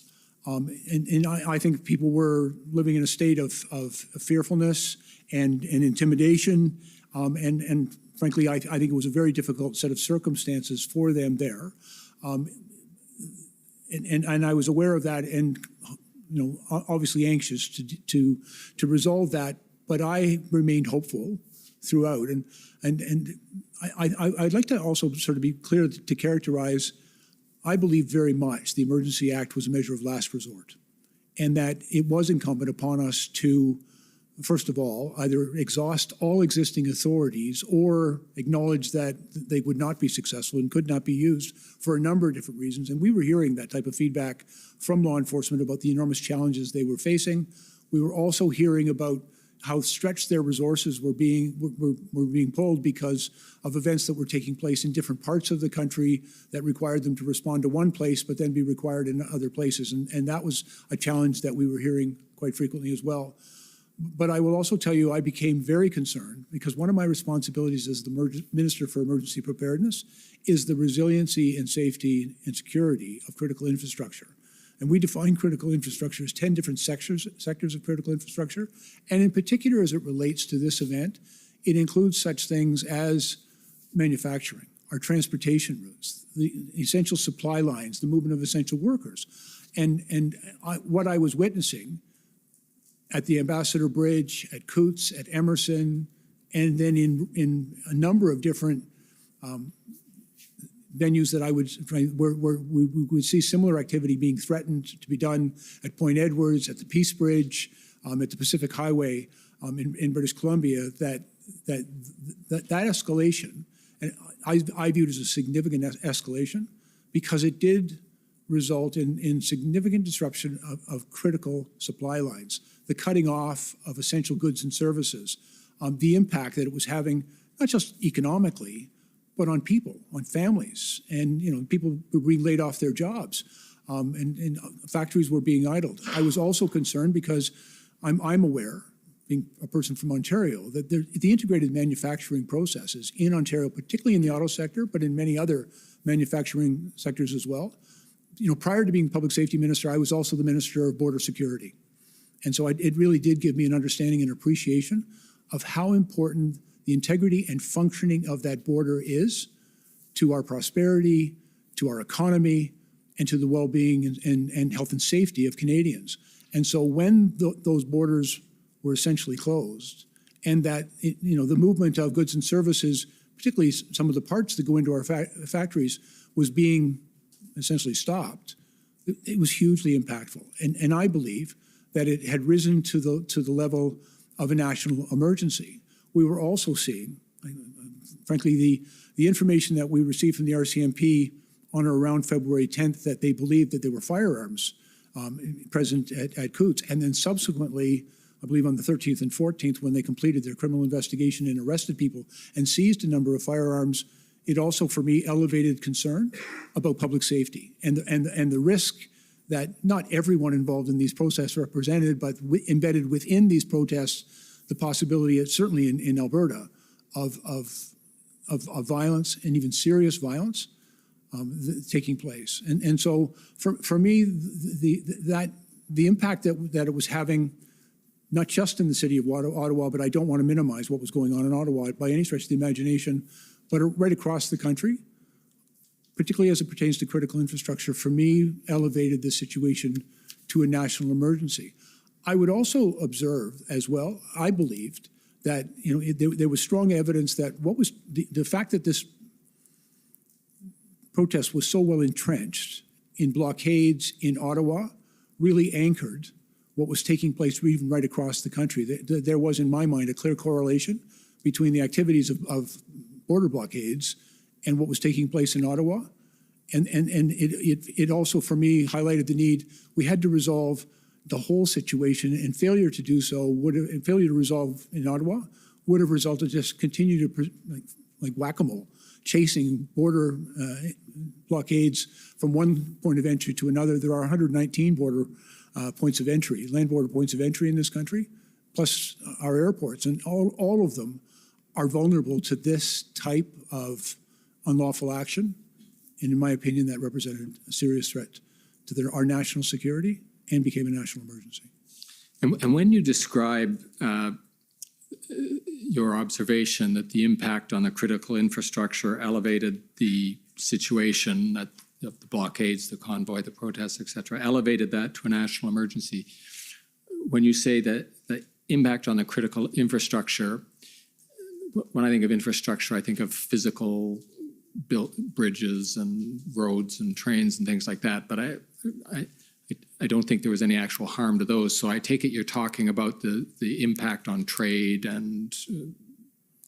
And I think people were living in a state of fearfulness and intimidation. And frankly, I think it was a very difficult set of circumstances for them there. And I was aware of that, and obviously anxious to resolve that. But I remained hopeful throughout, and I'd like to also sort of be clear to characterize. I believe very much the Emergency Act was a measure of last resort, and that it was incumbent upon us to, first of all, either exhaust all existing authorities or acknowledge that they would not be successful and could not be used for a number of different reasons. And we were hearing that type of feedback from law enforcement about the enormous challenges they were facing. We were also hearing about how stretched their resources were being pulled because of events that were taking place in different parts of the country that required them to respond to one place but then be required in other places. And that was a challenge that we were hearing quite frequently as well. But I will also tell you, I became very concerned because one of my responsibilities as the Minister for Emergency Preparedness is the resiliency and safety and security of critical infrastructure. And we define critical infrastructure as 10 different sectors of critical infrastructure. And in particular, as it relates to this event, it includes such things as manufacturing, our transportation routes, the essential supply lines, the movement of essential workers. What I was witnessing at the Ambassador Bridge, at Coots, at Emerson, and then in a number of different venues that where we would see similar activity being threatened to be done at Point Edwards, at the Peace Bridge, at the Pacific Highway in British Columbia, that escalation, and I viewed as a significant escalation because it did result in significant disruption of critical supply lines, the cutting off of essential goods and services, the impact that it was having, not just economically, but on people, on families. And people were being laid off their jobs, and factories were being idled. I was also concerned because I'm aware, being a person from Ontario, that the integrated manufacturing processes in Ontario, particularly in the auto sector, but in many other manufacturing sectors as well. Prior to being public safety minister, I was also the Minister of Border Security. And so it really did give me an understanding and appreciation of how important the integrity and functioning of that border is to our prosperity, to our economy, and to the well-being and health and safety of Canadians. And so when those borders were essentially closed, and that the movement of goods and services, particularly some of the parts that go into our factories, was being essentially stopped, it was hugely impactful. And I believe that it had risen to the level of a national emergency. We were also seeing, frankly, the information that we received from the RCMP on or around February 10th, that they believed that there were firearms present at Coots. And then subsequently, I believe on the 13th and 14th, when they completed their criminal investigation and arrested people and seized a number of firearms, it also, for me, elevated concern about public safety and the risk that not everyone involved in these protests represented, but embedded within these protests, the possibility, certainly in Alberta, of violence and even serious violence taking place. And so for me, the impact that it was having, not just in the city of Ottawa, but I don't want to minimize what was going on in Ottawa by any stretch of the imagination, but right across the country, particularly as it pertains to critical infrastructure, for me, elevated the situation to a national emergency. I would also observe as well, I believed that there was strong evidence that what was the fact that this protest was so well entrenched in blockades in Ottawa really anchored what was taking place even right across the country. There was, in my mind, a clear correlation between the activities of border blockades and what was taking place in Ottawa. And it also, for me, highlighted the need. We had to resolve the whole situation, and failure to do so failure to resolve in Ottawa would have resulted just continue to, like whack-a-mole, chasing border blockades from one point of entry to another. There are 119 border points of entry, land border points of entry in this country, plus our airports, and all of them are vulnerable to this type of unlawful action. And in my opinion, that represented a serious threat to our national security and became a national emergency. And when you describe your observation that the impact on the critical infrastructure elevated the situation, that the blockades, the convoy, the protests, et cetera, elevated that to a national emergency, when you say that the impact on the critical infrastructure, when I think of infrastructure, I think of physical built bridges and roads and trains and things like that. But I don't think there was any actual harm to those. So I take it you're talking about the impact on trade and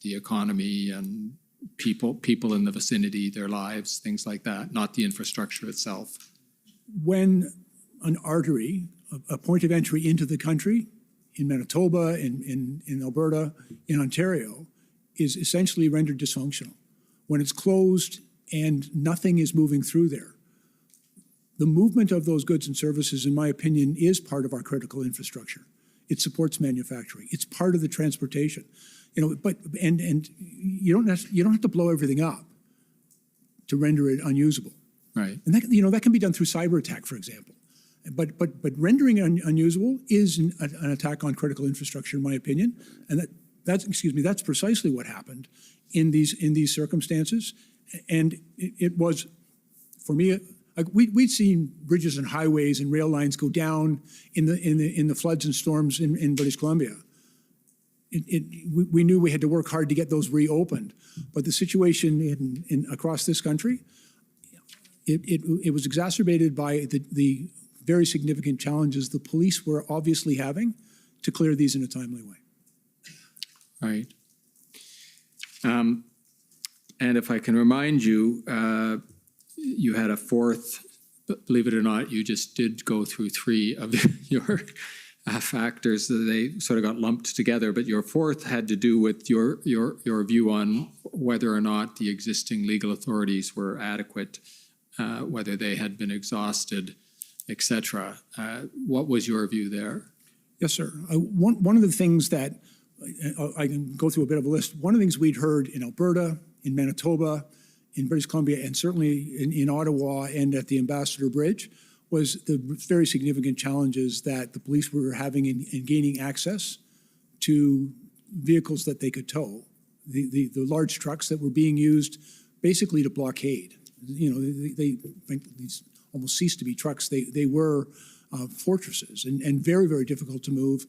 the economy and people in the vicinity, their lives, things like that, not the infrastructure itself. When an artery, a point of entry into the country, in Manitoba, in Alberta, in Ontario, is essentially rendered dysfunctional, when it's closed and nothing is moving through there, the movement of those goods and services, in my opinion, is part of our critical infrastructure. It supports manufacturing. It's part of the transportation. You know, but and you don't have to blow everything up to render it unusable. Right. And that, you know, that can be done through cyber attack, for example. But rendering it unusable is an attack on critical infrastructure, in my opinion. And that's precisely what happened in these circumstances. And it was, for me, like we'd seen bridges and highways and rail lines go down in the floods and storms in British Columbia. We knew we had to work hard to get those reopened, but the situation across this country, it was exacerbated by the very significant challenges the police were obviously having to clear these in a timely way. Right. And if I can remind you, you had a fourth, believe it or not, you just did go through three of your factors that they sort of got lumped together, but your fourth had to do with your view on whether or not the existing legal authorities were adequate, whether they had been exhausted, etc. What was your view there? Yes, sir. One of the things that I can go through a bit of a list. One of the things we'd heard in Alberta, in Manitoba, in British Columbia, and certainly in Ottawa and at the Ambassador Bridge was the very significant challenges that the police were having in gaining access to vehicles that they could tow, the large trucks that were being used basically to blockade. You know, they almost ceased to be trucks. They were fortresses and very, very difficult to move.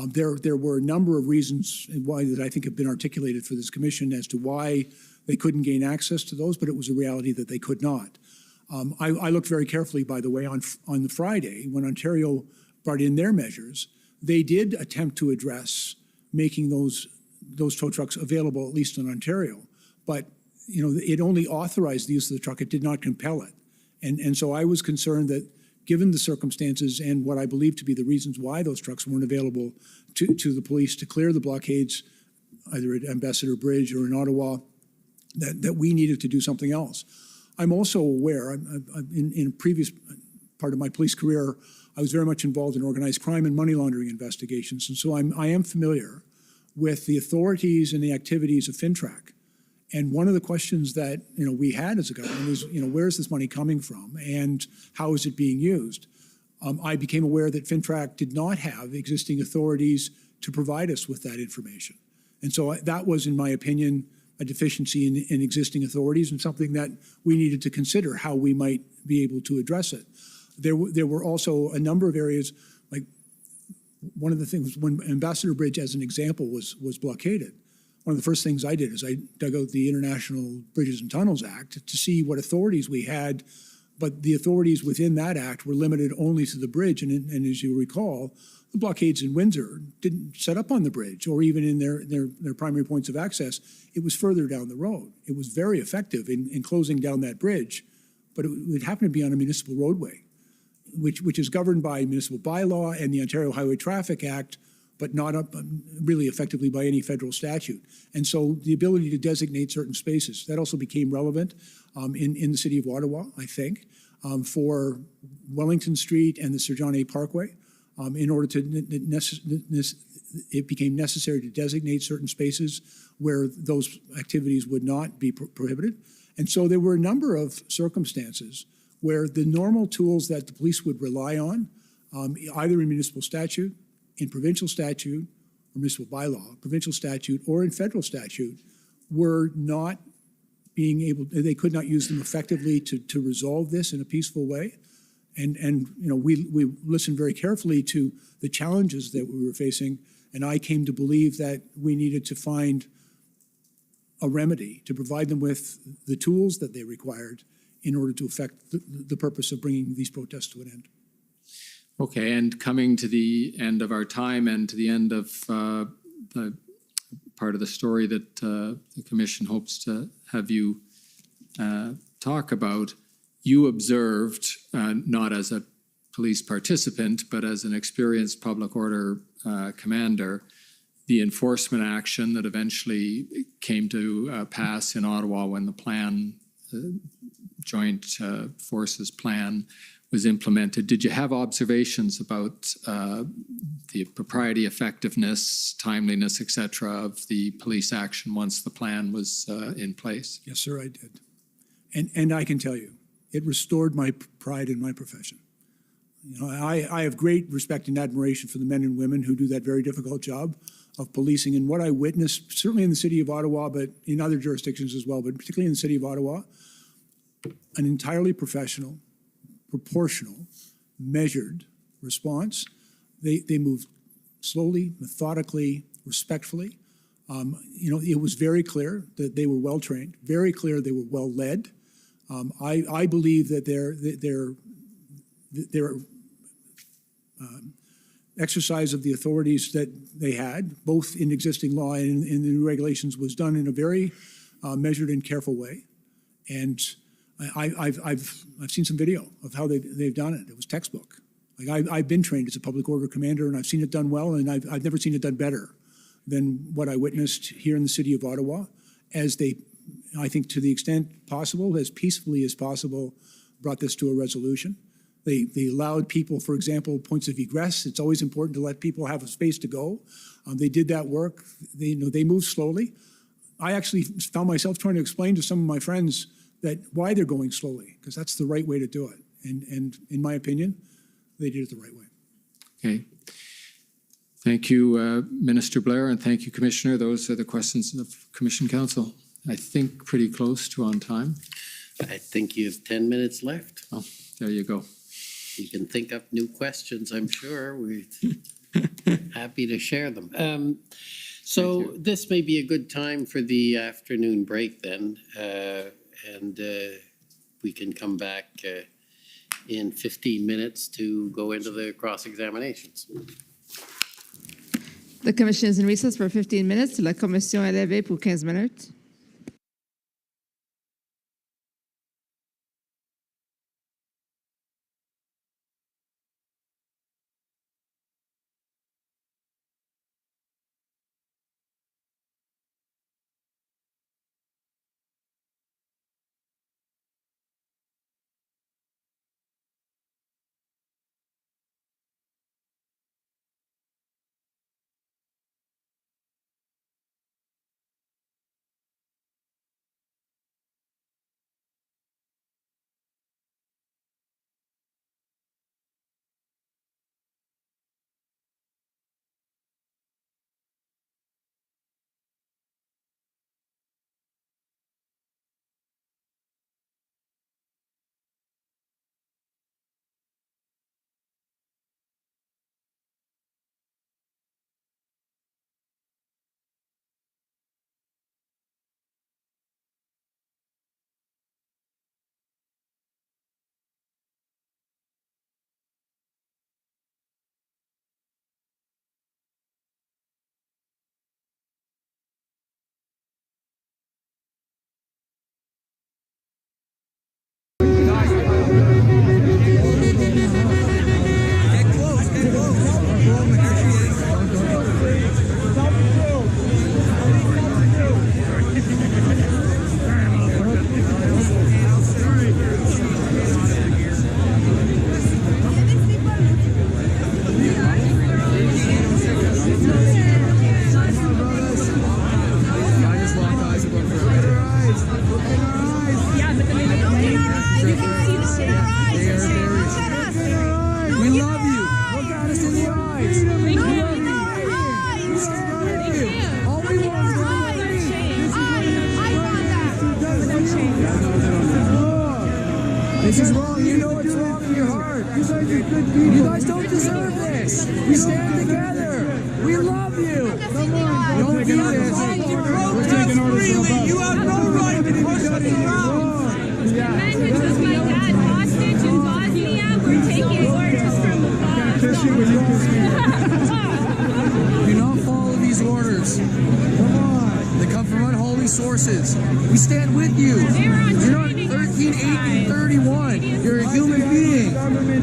There were a number of reasons why that I think have been articulated for this commission as to why they couldn't gain access to those, but it was a reality that they could not. I looked very carefully, by the way, on the Friday when Ontario brought in their measures. They did attempt to address making those tow trucks available, at least in Ontario, but you know it only authorized the use of the truck. It did not compel it, and so I was concerned that, given the circumstances and what I believe to be the reasons why those trucks weren't available to the police to clear the blockades, either at Ambassador Bridge or in Ottawa, that we needed to do something else. I'm also aware, in a previous part of my police career, I was very much involved in organized crime and money laundering investigations, and so I am familiar with the authorities and the activities of FINTRAC. And one of the questions that we had as a government is, where is this money coming from and how is it being used? I became aware that FINTRAC did not have existing authorities to provide us with that information. And so that was, in my opinion, a deficiency in existing authorities and something that we needed to consider how we might be able to address it. There were also a number of areas, like one of the things when Ambassador Bridge, as an example, was blockaded. One of the first things I did is I dug out the International Bridges and Tunnels Act to see what authorities we had, but the authorities within that act were limited only to the bridge. And as you recall, the blockades in Windsor didn't set up on the bridge or even in their primary points of access. It was further down the road. It was very effective in closing down that bridge, but it happened to be on a municipal roadway, which is governed by municipal bylaw and the Ontario Highway Traffic Act, but not really effectively by any federal statute. And so the ability to designate certain spaces, that also became relevant in the city of Ottawa, I think, for Wellington Street and the Sir John A. Parkway, in order to, it became necessary to designate certain spaces where those activities would not be prohibited. And so there were a number of circumstances where the normal tools that the police would rely on, either in municipal statute, in provincial statute or municipal bylaw, provincial statute or in federal statute, were not being able, they could not use them effectively to resolve this in a peaceful way. And we listened very carefully to the challenges that we were facing, and I came to believe that we needed to find a remedy to provide them with the tools that they required in order to effect the purpose of bringing these protests to an end. Okay, and coming to the end of our time and to the end of the part of the story that the Commission hopes to have you talk about, you observed, not as a police participant, but as an experienced public order commander, the enforcement action that eventually came to pass in Ottawa when the plan, joint forces plan, was implemented. Did you have observations about the propriety, effectiveness, timeliness, et cetera, of the police action once the plan was in place? Yes, sir, I did. And I can tell you, it restored my pride in my profession. You know, I have great respect and admiration for the men and women who do that very difficult job of policing. And what I witnessed, certainly in the city of Ottawa, but in other jurisdictions as well, but particularly in the city of Ottawa, an entirely professional, proportional, measured response. They moved slowly, methodically, respectfully. You know, it was very clear that they were well trained, very clear they were well led. I believe that their exercise of the authorities that they had, both in existing law and in the new regulations, was done in a very measured and careful way. And I've seen some video of how they've done it. It was textbook. Like I've been trained as a public order commander, and I've seen it done well, and I've never seen it done better than what I witnessed here in the city of Ottawa, as they, I think, to the extent possible, as peacefully as possible, brought this to a resolution. They allowed people, for example, points of egress. It's always important to let people have a space to go. They did that work. They moved slowly. I actually found myself trying to explain to some of my friends that why they're going slowly, because that's the right way to do it. And in my opinion, they did it the right way. Okay. Thank you, Minister Blair, and thank you, Commissioner. Those are the questions of Commission Council. I think pretty close to on time. I think you have 10 minutes left. Oh, there you go. You can think up new questions, I'm sure. We're happy to share them. So this may be a good time for the afternoon break then, and we can come back in 15 minutes to go into the cross-examinations. The commission is in recess for 15 minutes. La commission est levée pour 15 minutes. This is wrong. You know it's wrong in your heart. You guys don't deserve this. We stand together. We love you. Don't do this. We're taking orders from above. You have no right to push us around. The men who took my dad hostage in Bosnia were taking orders from above. Do not follow these orders. They come from unholy sources. We stand with you. You're not 13, 18, 31. You're a human being.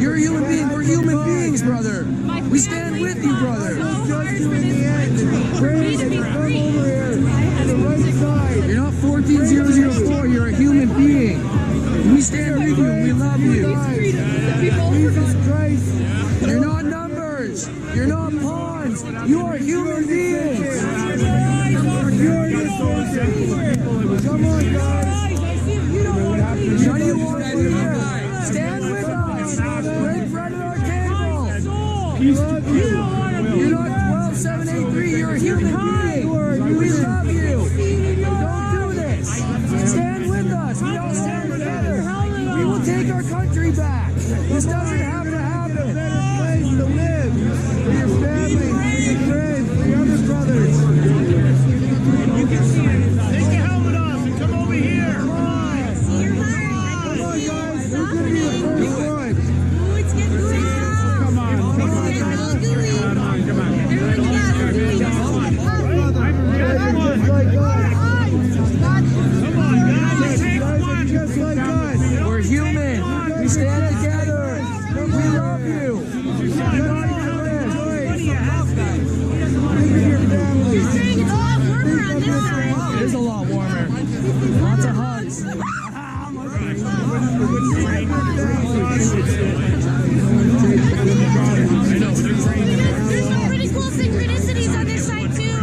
You're a human being. We're human beings, brother. We stand with you, brother. You're not 14004. You're a human being. We stand with you. We love you. There's some pretty cool synchronicities on this side too.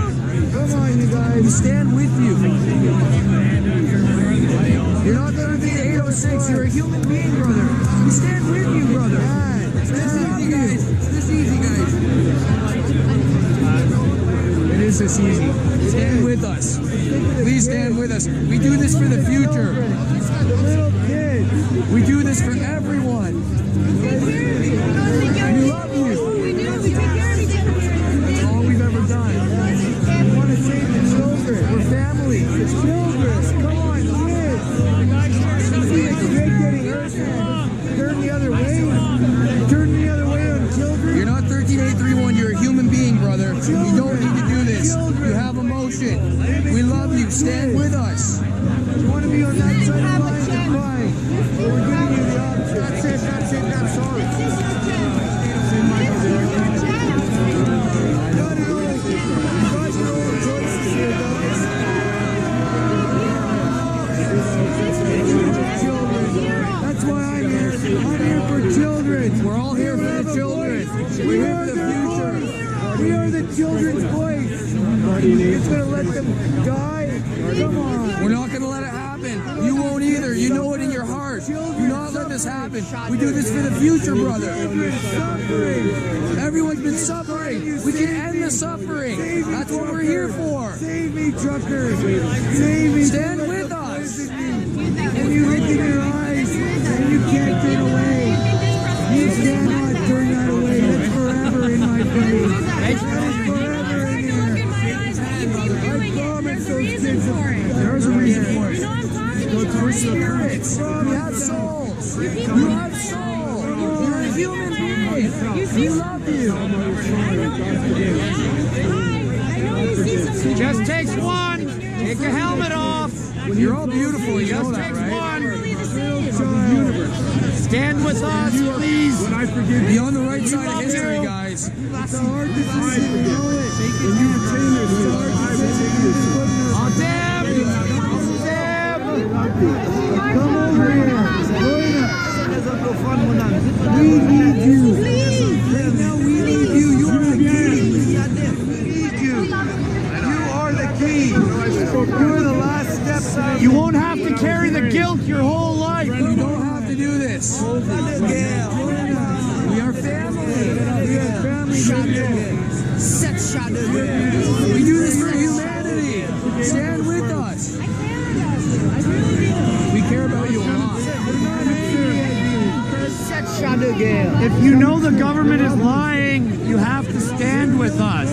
Come on, you guys. We stand with you. You're not gonna be 806. You're a human being, brother. We stand with you, brother. This easy, guys. This easy, guys. It is this easy. Stand with us. Please stand with us. We do this for the future. We do this for everyone. We love you. We do. We take care of each other. That's all we've ever done. We want to save the children. We're family. It's children. Come on, kids. You're getting hurt. Turn the other way. Turn the other way on children. You're not 13831. You're a human being, brother. You don't need to do this. You have emotion. We love you. Stand with us. You want to be on that side of the line? Fine. We're giving you the option. That's it. That's it. That's all. That's why I'm here. I'm here for children. We're all here for the children. We're here for the future. We are the children's voice. You're just going to let them die? Come on. We're not going to let it happen. You won't either. You know it in your heart. Do not let this happen. We do this for the future, brother. Everyone's been suffering. We can end the suffering. That's what we're here for. Save me, truckers. Save me. Stand with us. And you look in your eyes and you can't get away. You cannot turn that away. That's forever in my face. That is forever in here. I promise those kids. There's a reason for it. We're spirits. We have souls. You have souls. You're a human being. We love you. Just takes one. Take your helmet off. You're all beautiful. You know that, right? Stand with us, please. When I forgive you. Be on the right side of history, guys. It's a hard decision. You know it. When you retain this, it's a hard decision. On Deb. Come over here. Join us. We need you. Right now, we need you. You are the key. We need you. You are the key. You are the last step. You won't have to carry the guilt your whole life. You don't have to do this. We are family. We are family. We do this for humanity. Stand with us. We care about you a lot. If you know the government is lying, you have to stand with us.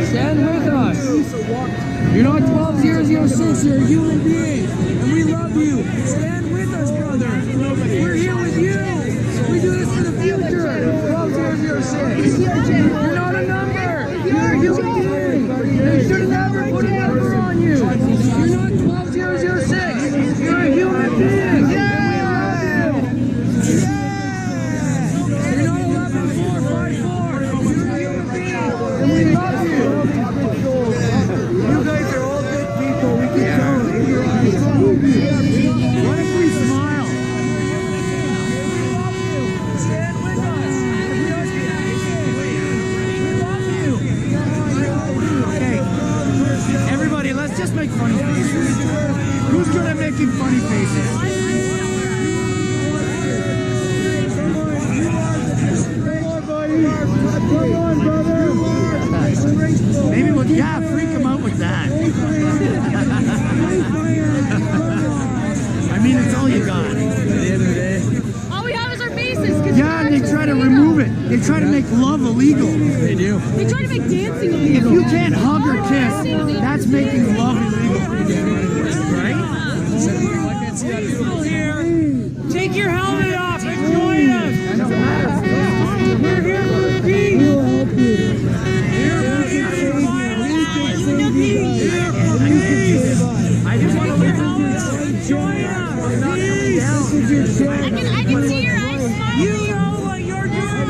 Stand with us. You're not 12-006. You're a human being. And we love you. Stand with us, brother. We're here with you. We do this for the future. 12-006. You're not a number. You're a human being. They should have never put a number on you. You're not 12-006. You're a human being. Yeah. You're not 11-454. You're a human being. And we love you. You guys are all good people. We can tell it in your eyes. What if we smile? We love you. Stand with us. We love you. Okay. Everybody, let's just make funny faces. Who's good at making funny faces? Come on, brother. Maybe we'll, freak them out with that. I mean, it's all you got. At the end of the day. All we have is our faces. Yeah, and they try to remove it. They try to make love illegal. They do. They try to make dancing If illegal. you can't hug or kiss, that's making love illegal. Right? Take your helmet off and join us. We're here for the peace. We'll help you. I just want to let you join us. I can see your eyes smiling. You know what you're doing.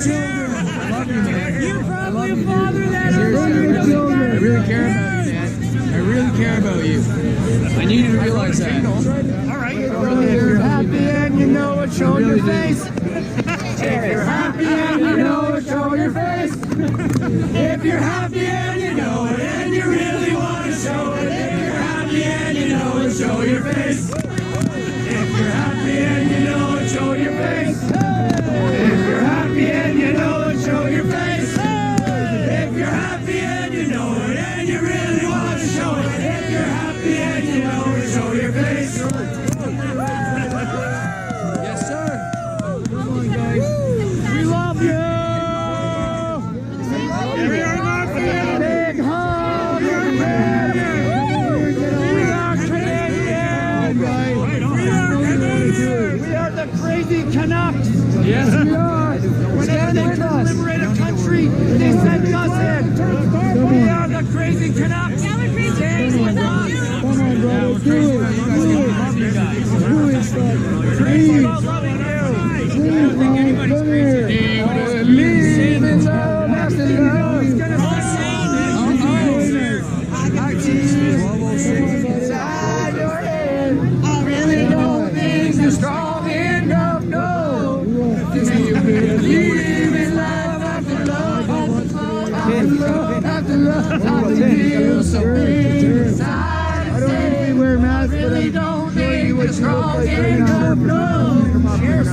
children. I love you, man. You're probably a father that Seriously, I really care about you, man. I really care about you. I need you to realize that. All right. If you're happy and you know it, show your face. If you're happy and you know it, show your face. If you're happy and you know it, and you really want to show it. If you're happy and you know it, show your face. If you're happy and you know it, show your face. If you're happy and you know it, show your face. If you're happy and you know it, and you really want to show it. If you're happy and you know it, show your face. Yes, sir. Come on, guys. We love you. Big hug. We are Canadian. We are the crazy Canucks. Yes, we are. Stand with us. Liberate a country. They sent us in. We are the crazy Canucks. Stand with us. Come on, brother. Do it. Love you guys. Who is that? Please. Please, man. Come here. Leave in love. After love. Inside your head. I really don't think you're strong enough. No. Believe in love after love. After love. After love. After you. So inside. I don't usually wear masks, but I really don't think you're strong enough. No. Cheers.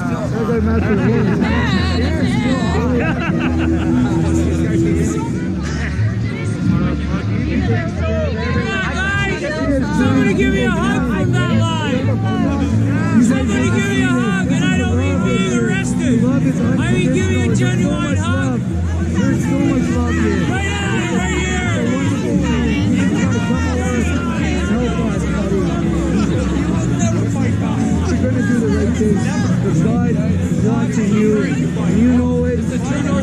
Somebody give me a hug from that line. Somebody give me a hug, and I don't mean being arrested. I mean give me a genuine hug. There's so much love here. Right out, right here. Help us, buddy. You're going to do the right thing. But God wants you, and you know it.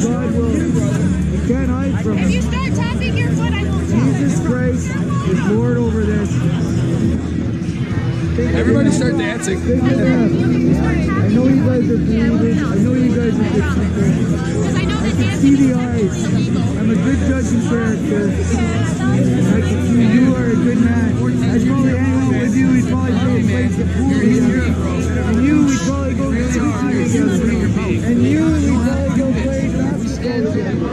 God will. You can't hide from it. If you start tapping your foot, I will tap. Jesus Christ is Lord over this. Everybody start dancing. I know you guys are believers. I know you guys are good people. I can see the eyes. I'm a good judge of character. I can see you are a good man. I'd probably hang out with you. We'd probably go play the pool together. And you, we'd probably go fishing together. And you, we'd probably go play basketball together.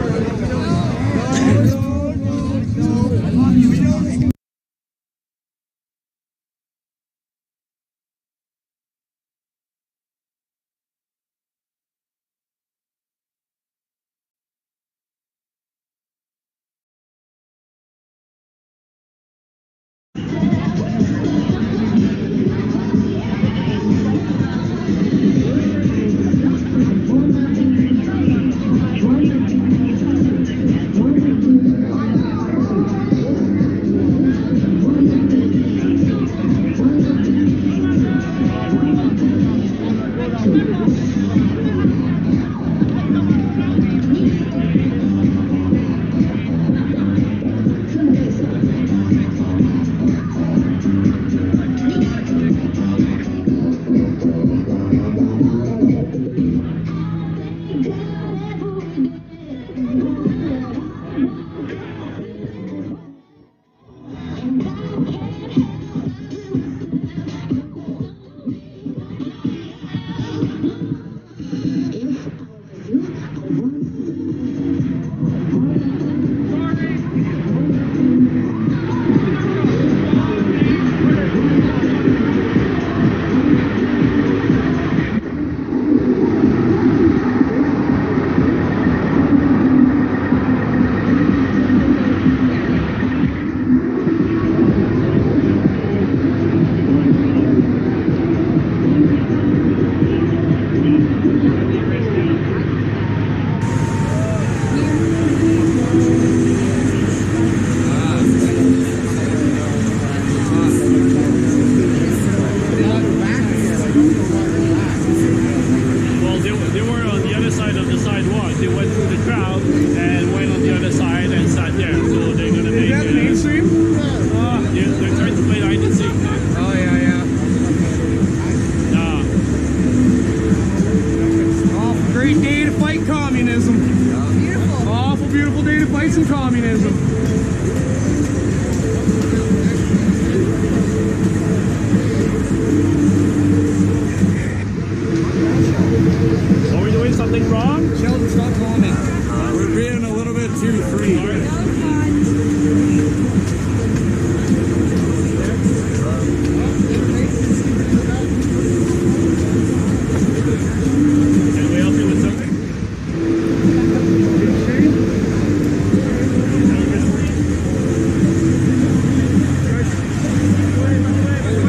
Communism. Russian communism. Are we doing something wrong? Sheldon, stop calling. We're being a little bit too free. Can we help you with something?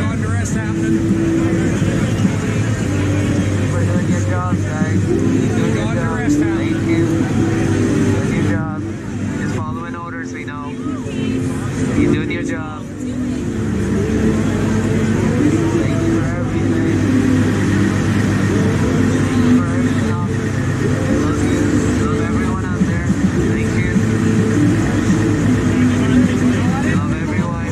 Under arrest happening. We're doing your job, guys. Under arrest happening. Thank you. Doing your job. Just following orders, we know. You're doing your job. Thank you for everything. Thank you for everything, officer. Love you. Love everyone out there. Thank you. Love everyone.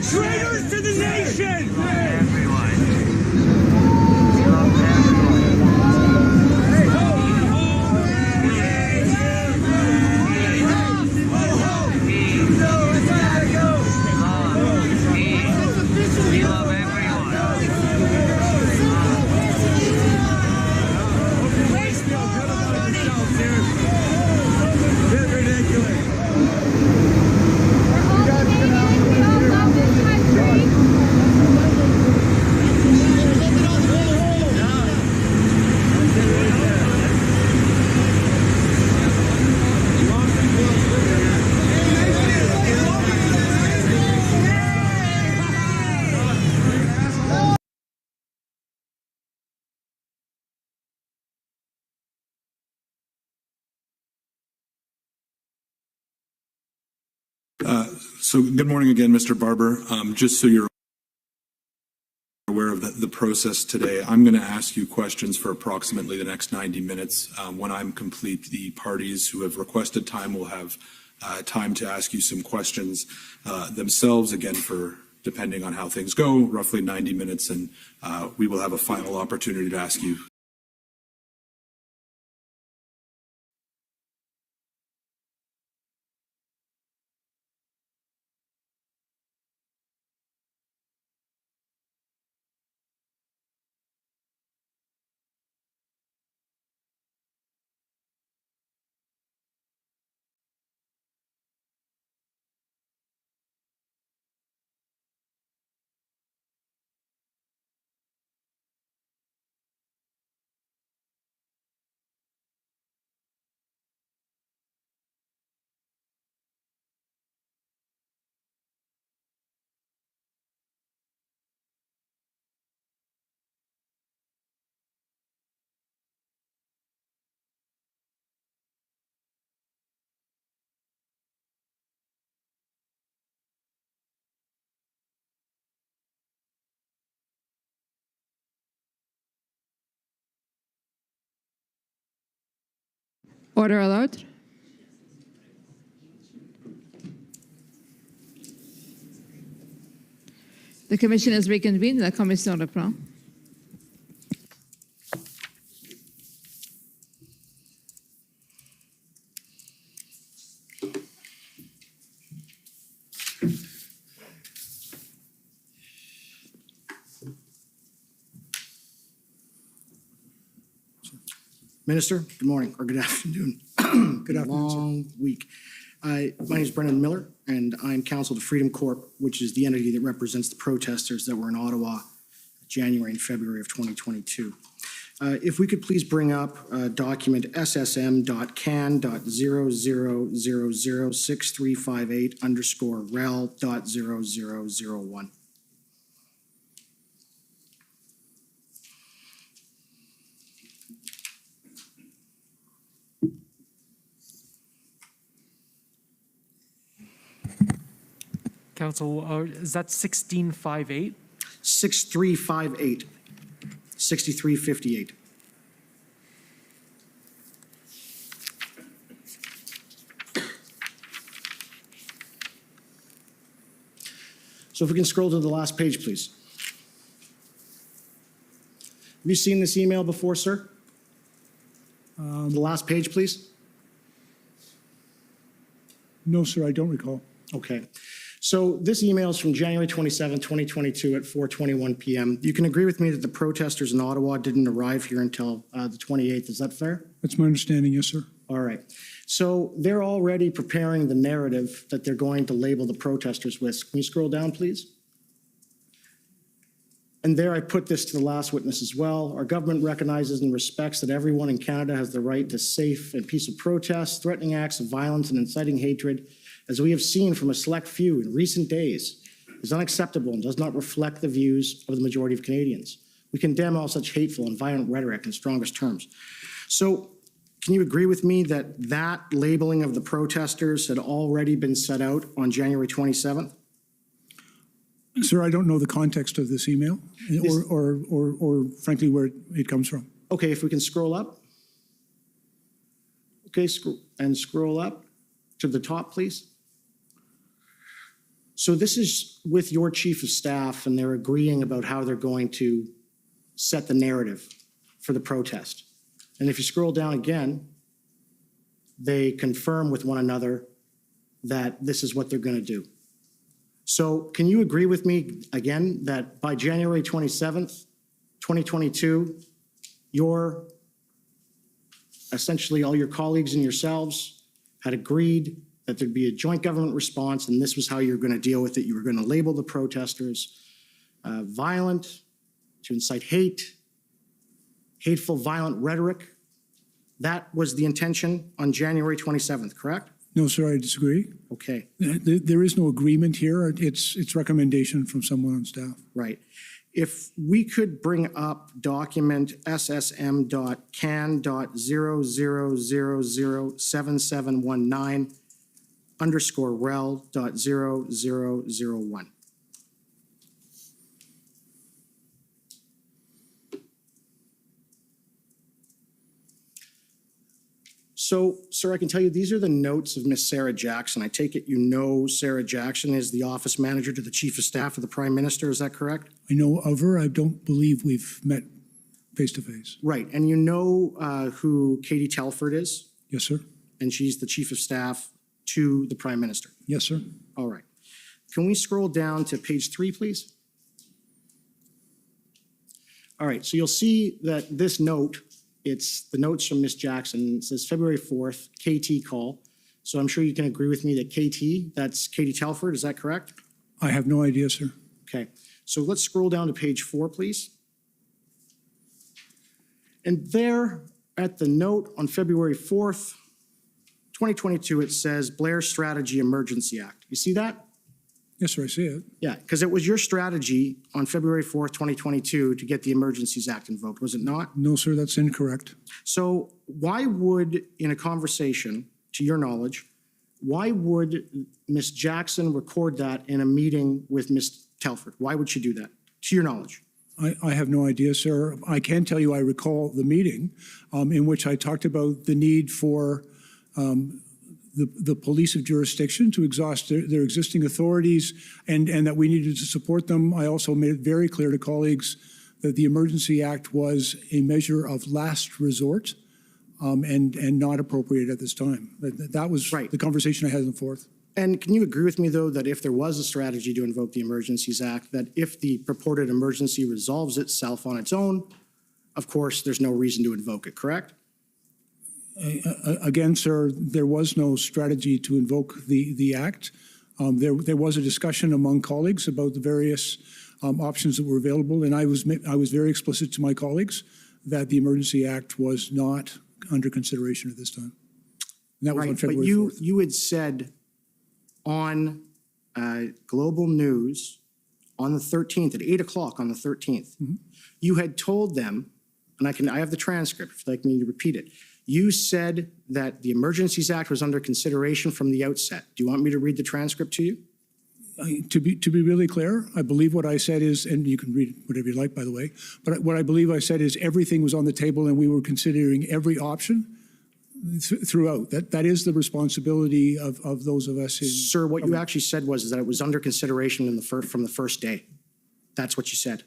Traitors to the nation! We love So good morning again, Mr. Barber. Just so you're aware of the process today, I'm going to ask you questions for approximately the next 90 minutes. When I'm complete, the parties who have requested time will have time to ask you some questions themselves, again, for depending on how things go, roughly 90 minutes, and we will have a final opportunity to ask you Order allowed. The commission is reconvened. La commission reprend. Minister, good morning, or good afternoon. Good afternoon, sir. Long week. My name is Brendan Miller, and I'm counsel to Freedom Corp, which is the entity that represents the protesters that were in Ottawa January and February of 2022. If we could please bring up document ssm.can.0006358_rel.0001. Council, is that 1658? 6358. 6358. So if we can scroll to the last page, please. Have you seen this email before, sir? The last page, please. No, sir, I don't recall. Okay. So this email is from January 27, 2022 at 4:21 p.m. You can agree with me that the protesters in Ottawa didn't arrive here until the 28th. Is that fair? That's my understanding, yes, sir. All right. So they're already preparing the narrative that they're going to label the protesters with. Can you scroll down, please? And there I put this to the last witness as well. Our government recognizes and respects that everyone in Canada has the right to safe and peaceful protests. Threatening acts of violence and inciting hatred, as we have seen from a select few in recent days, is unacceptable and does not reflect the views of the majority of Canadians. We condemn all such hateful and violent rhetoric in strongest terms. So can you agree with me that that labeling of the protesters had already been set out on January 27th? Sir, I don't know the context of this email or frankly where it comes from. Okay, if we can scroll up. Okay, scroll up to the top, please. So this is with your chief of staff, and they're agreeing about how they're going to set the narrative for the protest. And if you scroll down again, they confirm with one another that this is what they're going to do. So can you agree with me again that by January 27th, 2022, essentially all your colleagues and yourselves had agreed that there'd be a joint government response, and this was how you're going to deal with it. You were going to label the protesters violent, to incite hate, hateful, violent rhetoric. That was the intention on January 27th, correct? No, sir, I disagree. Okay. There is no agreement here. It's recommendation from someone on staff. Right. If we could bring up document ssm.can.00007719 _rel.0001. So, sir, I can tell you these are the notes of Miss Sarah Jackson. I take it you know Sarah Jackson is the office manager to the Chief of Staff of the Prime Minister. Is that correct? I know of her. I don't believe we've met face to face. Right. And you know who Katie Telford is? Yes, sir. And she's the Chief of Staff to the Prime Minister? Yes, sir. All right. Can we scroll down to page 3, please? All right. So you'll see that this note, it's the notes from Ms. Jackson. It says February 4th, KT call. So I'm sure you can agree with me that KT, that's Katie Telford. Is that correct? I have no idea, sir. Okay. So let's scroll down to page 4, please. And there at the note on February 4th, 2022, it says Blair Strategy Emergency Act. You see that? Yes, sir, I see it. Yeah, because it was your strategy on February 4th, 2022 to get the Emergencies Act invoked, was it not? No, sir, that's incorrect. So why would, in a conversation, to your knowledge, why would Ms. Jackson record that in a meeting with Ms. Telford? Why would she do that, to your knowledge? I have no idea, sir. I can tell you I recall the meeting in which I talked about the need for the police of jurisdiction to exhaust their existing authorities and that we needed to support them. I also made it very clear to colleagues that the Emergency Act was a measure of last resort and not appropriate at this time. That was right. The conversation I had on the 4th. And can you agree with me, though, that if there was a strategy to invoke the Emergencies Act, that if the purported emergency resolves itself on its own, of course, there's no reason to invoke it, correct? Again, sir, there was no strategy to invoke the Act. There was a discussion among colleagues about the various options that were available, and I was very explicit to my colleagues that the Emergency Act was not under consideration at this time. And that was on February 4th. But you had said on Global News on the 13th, at 8 o'clock on the 13th, you had told them, and I have the transcript if you'd like me to repeat it. You said that the Emergencies Act was under consideration from the outset. Do you want me to read the transcript to you? To be really clear, I believe what I said is, and you can read whatever you like, by the way, but what I believe I said is everything was on the table and we were considering every option throughout. That is the responsibility of those of us. Sir, what you actually said was that it was under consideration from the first day. That's what you said.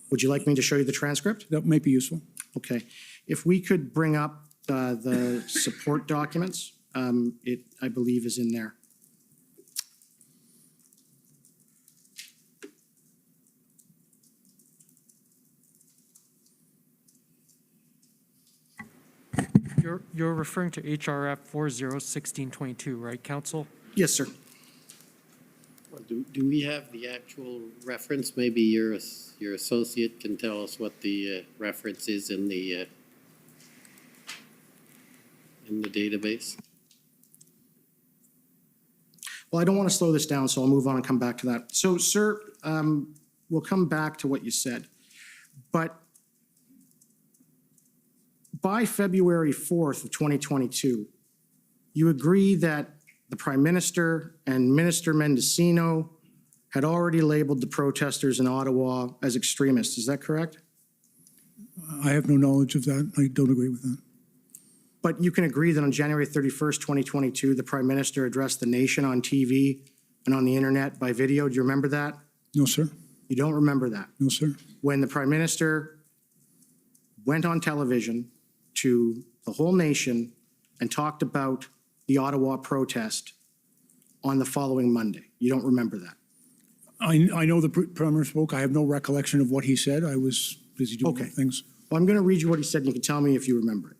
Would you like me to show you the transcript? That might be useful. Okay. If we could bring up the support documents, it, I believe, is in there. You're referring to HRF 401622, right, Council? Yes, sir. Well, do we have the actual reference? Maybe your associate can tell us what the reference is in the database. Well, I don't want to slow this down, so I'll move on and come back to that. So, sir, we'll come back to what you said. But by February 4th of 2022, you agree that the Prime Minister and Minister Mendocino had already labeled the protesters in Ottawa as extremists. Is that correct? I have no knowledge of that. I don't agree with that. But you can agree that on January 31st, 2022, the Prime Minister addressed the nation on TV and on the internet by video. Do you remember that? No, sir. You don't remember that? No, sir. When the Prime Minister went on television to the whole nation and talked about the Ottawa protest on the following Monday. You don't remember that? I know the Premier spoke. I have no recollection of what he said. I was busy doing things. Well, I'm going to read you what he said, and you can tell me if you remember it.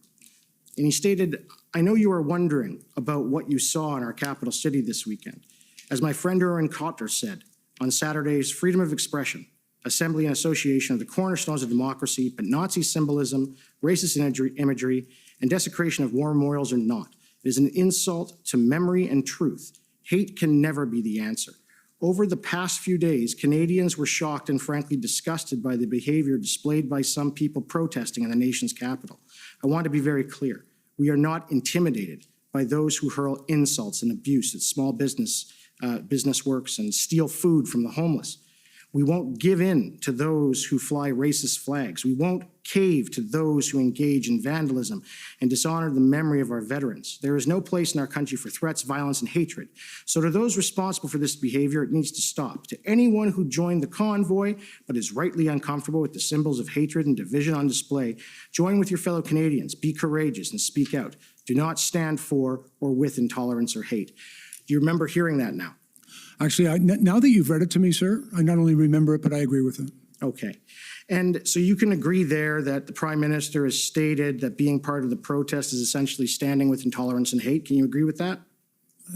And he stated, I know you are wondering about what you saw in our capital city this weekend. As my friend Erwin Cotter said on Saturday's Freedom of Expression, Assembly and Association of the cornerstones of democracy, but Nazi symbolism, racist imagery, and desecration of war memorials are not. It is an insult to memory and truth. Hate can never be the answer. Over the past few days, Canadians were shocked and frankly disgusted by the behavior displayed by some people protesting in the nation's capital. I want to be very clear. We are not intimidated by those who hurl insults and abuse at small business works and steal food from the homeless. We won't give in to those who fly racist flags. We won't cave to those who engage in vandalism and dishonor the memory of our veterans. There is no place in our country for threats, violence, and hatred. So to those responsible for this behavior, it needs to stop. To anyone who joined the convoy but is rightly uncomfortable with the symbols of hatred and division on display, join with your fellow Canadians. Be courageous and speak out. Do not stand for or with intolerance or hate. Do you remember hearing that now? Actually, now that you've read it to me, sir, I not only remember it, but I agree with it. Okay. And so you can agree there that the Prime Minister has stated that being part of the protest is essentially standing with intolerance and hate. Can you agree with that?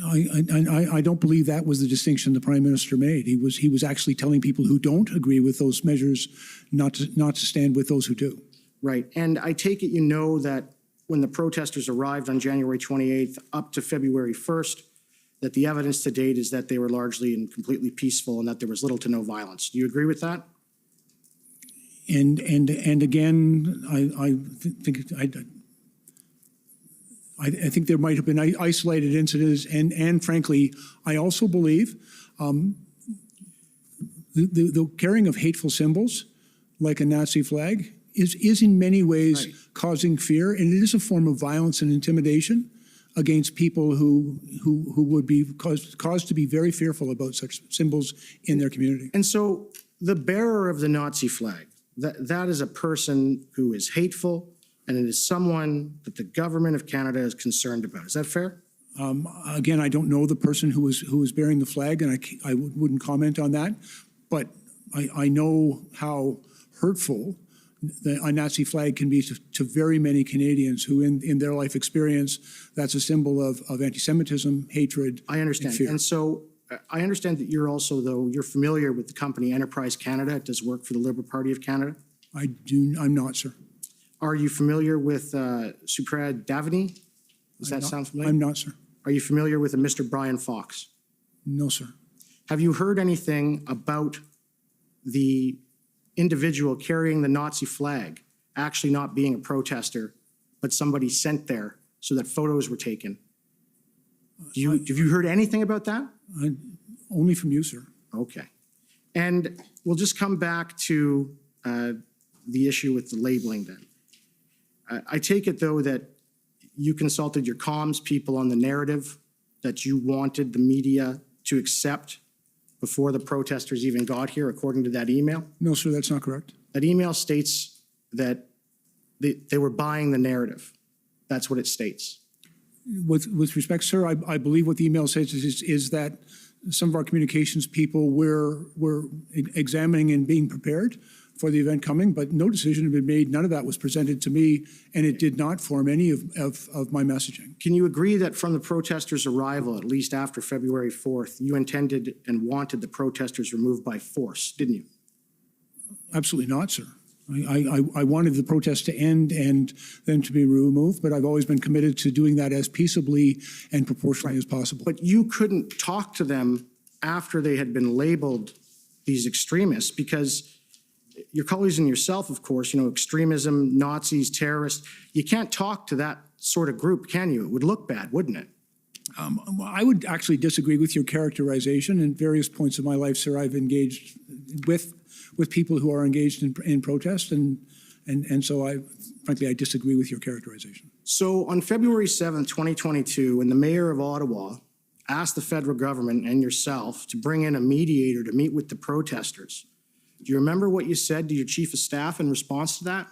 I don't believe that was the distinction the Prime Minister made. He was actually telling people who don't agree with those measures not to stand with those who do. Right. And I take it you know that when the protesters arrived on January 28th up to February 1st, that the evidence to date is that they were largely and completely peaceful and that there was little to no violence. Do you agree with that? And again, I think there might have been isolated incidents, and frankly, I also believe the carrying of hateful symbols, like a Nazi flag, is in many ways causing fear, and it is a form of violence and intimidation against people who would be caused to be very fearful about such symbols in their community. And so the bearer of the Nazi flag, that is a person who is hateful, and it is someone that the government of Canada is concerned about. Is that fair? Again, I don't know the person who was bearing the flag, and I wouldn't comment on that, but I know how hurtful a Nazi flag can be to very many Canadians who in their life experience, that's a symbol of anti-Semitism, hatred. I understand. And fear. And so I understand that you're also, though, you're familiar with the company Enterprise Canada. It does work for the Liberal Party of Canada. I'm not, sir. Are you familiar with Suprad Davini? Does that sound familiar? I'm not, sir. Are you familiar with a Mr. Brian Fox? No, sir. Have you heard anything about the individual carrying the Nazi flag actually not being a protester, but somebody sent there so that photos were taken? Have you heard anything about that? Only from you, sir. Okay. And we'll just come back to the issue with the labeling then. I take it, though, that you consulted your comms people on the narrative that you wanted the media to accept before the protesters even got here, according to that email? No, sir, that's not correct. That email states that they were buying the narrative. That's what it states. With respect, sir, I believe what the email says is that some of our communications people were examining and being prepared for the event coming, but no decision had been made. None of that was presented to me, and it did not form any of my messaging. Can you agree that from the protesters' arrival, at least after February 4th, you intended and wanted the protesters removed by force, didn't you? Absolutely not, sir. I wanted the protest to end and them to be removed, but I've always been committed to doing that as peaceably and proportionally as possible. But you couldn't talk to them after they had been labeled these extremists, because your colleagues and yourself, of course, you know, extremism, Nazis, terrorists, you can't talk to that sort of group, can you? It would look bad, wouldn't it? I would actually disagree with your characterization. In various points of my life, sir, I've engaged with people who are engaged in protest, and so frankly, I disagree with your characterization. So on February 7th, 2022, when the mayor of Ottawa asked the federal government and yourself to bring in a mediator to meet with the protesters, do you remember what you said to your chief of staff in response to that?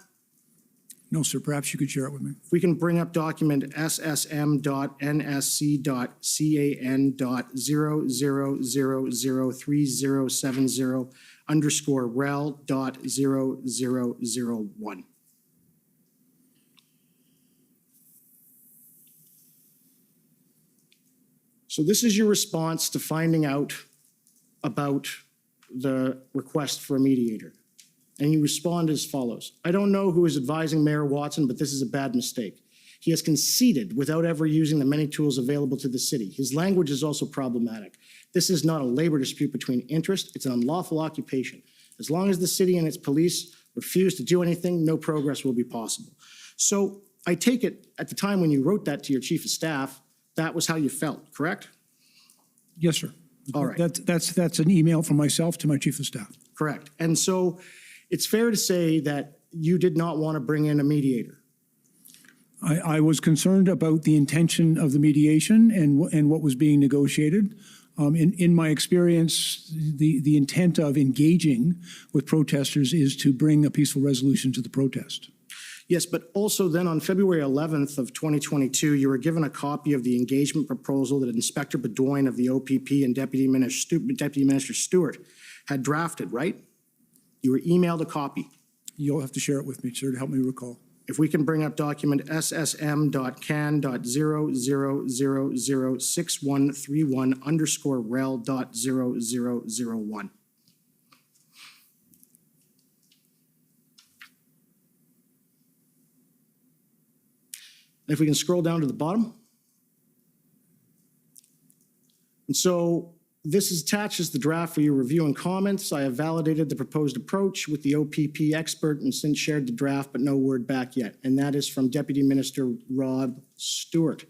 No, sir. Perhaps you could share it with me. If we can bring up document SSM.NSC.CAN.0003070_rel.0001. So this is your response to finding out about the request for a mediator. And you respond as follows. I don't know who is advising Mayor Watson, but this is a bad mistake. He has conceded without ever using the many tools available to the city. His language is also problematic. This is not a labor dispute between interests. It's an unlawful occupation. As long as the city and its police refuse to do anything, no progress will be possible. So I take it at the time when you wrote that to your chief of staff, that was how you felt, correct? Yes, sir. All right. That's an email from myself to my chief of staff. Correct. And so it's fair to say that you did not want to bring in a mediator. I was concerned about the intention of the mediation and what was being negotiated. In my experience, the intent of engaging with protesters is to bring a peaceful resolution to the protest. Yes, but also then on February 11th of 2022, you were given a copy of the engagement proposal that Inspector Bedoin of the OPP and Deputy Minister Stewart had drafted, right? You were emailed a copy. You'll have to share it with me, sir, to help me recall. If we can bring up document SSM.can.0006131_rel.0001. If we can scroll down to the bottom. And so this is attached as the draft for your review and comments. I have validated the proposed approach with the OPP expert and since shared the draft, but no word back yet. And that is from Deputy Minister Rob Stewart.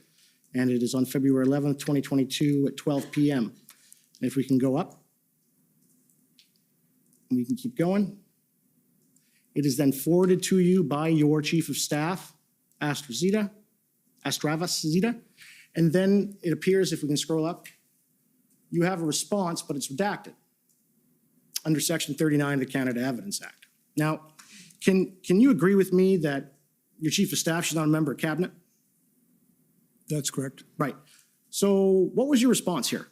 And it is on February 11th, 2022 at 12 p.m. And if we can go up, and we can keep going. It is then forwarded to you by your Chief of Staff, Astravas Zita. And then it appears, if we can scroll up, you have a response, but it's redacted under Section 39 of the Canada Evidence Act. Now, can you agree with me that your Chief of Staff is not a member of Cabinet? That's correct. Right. So what was your response here?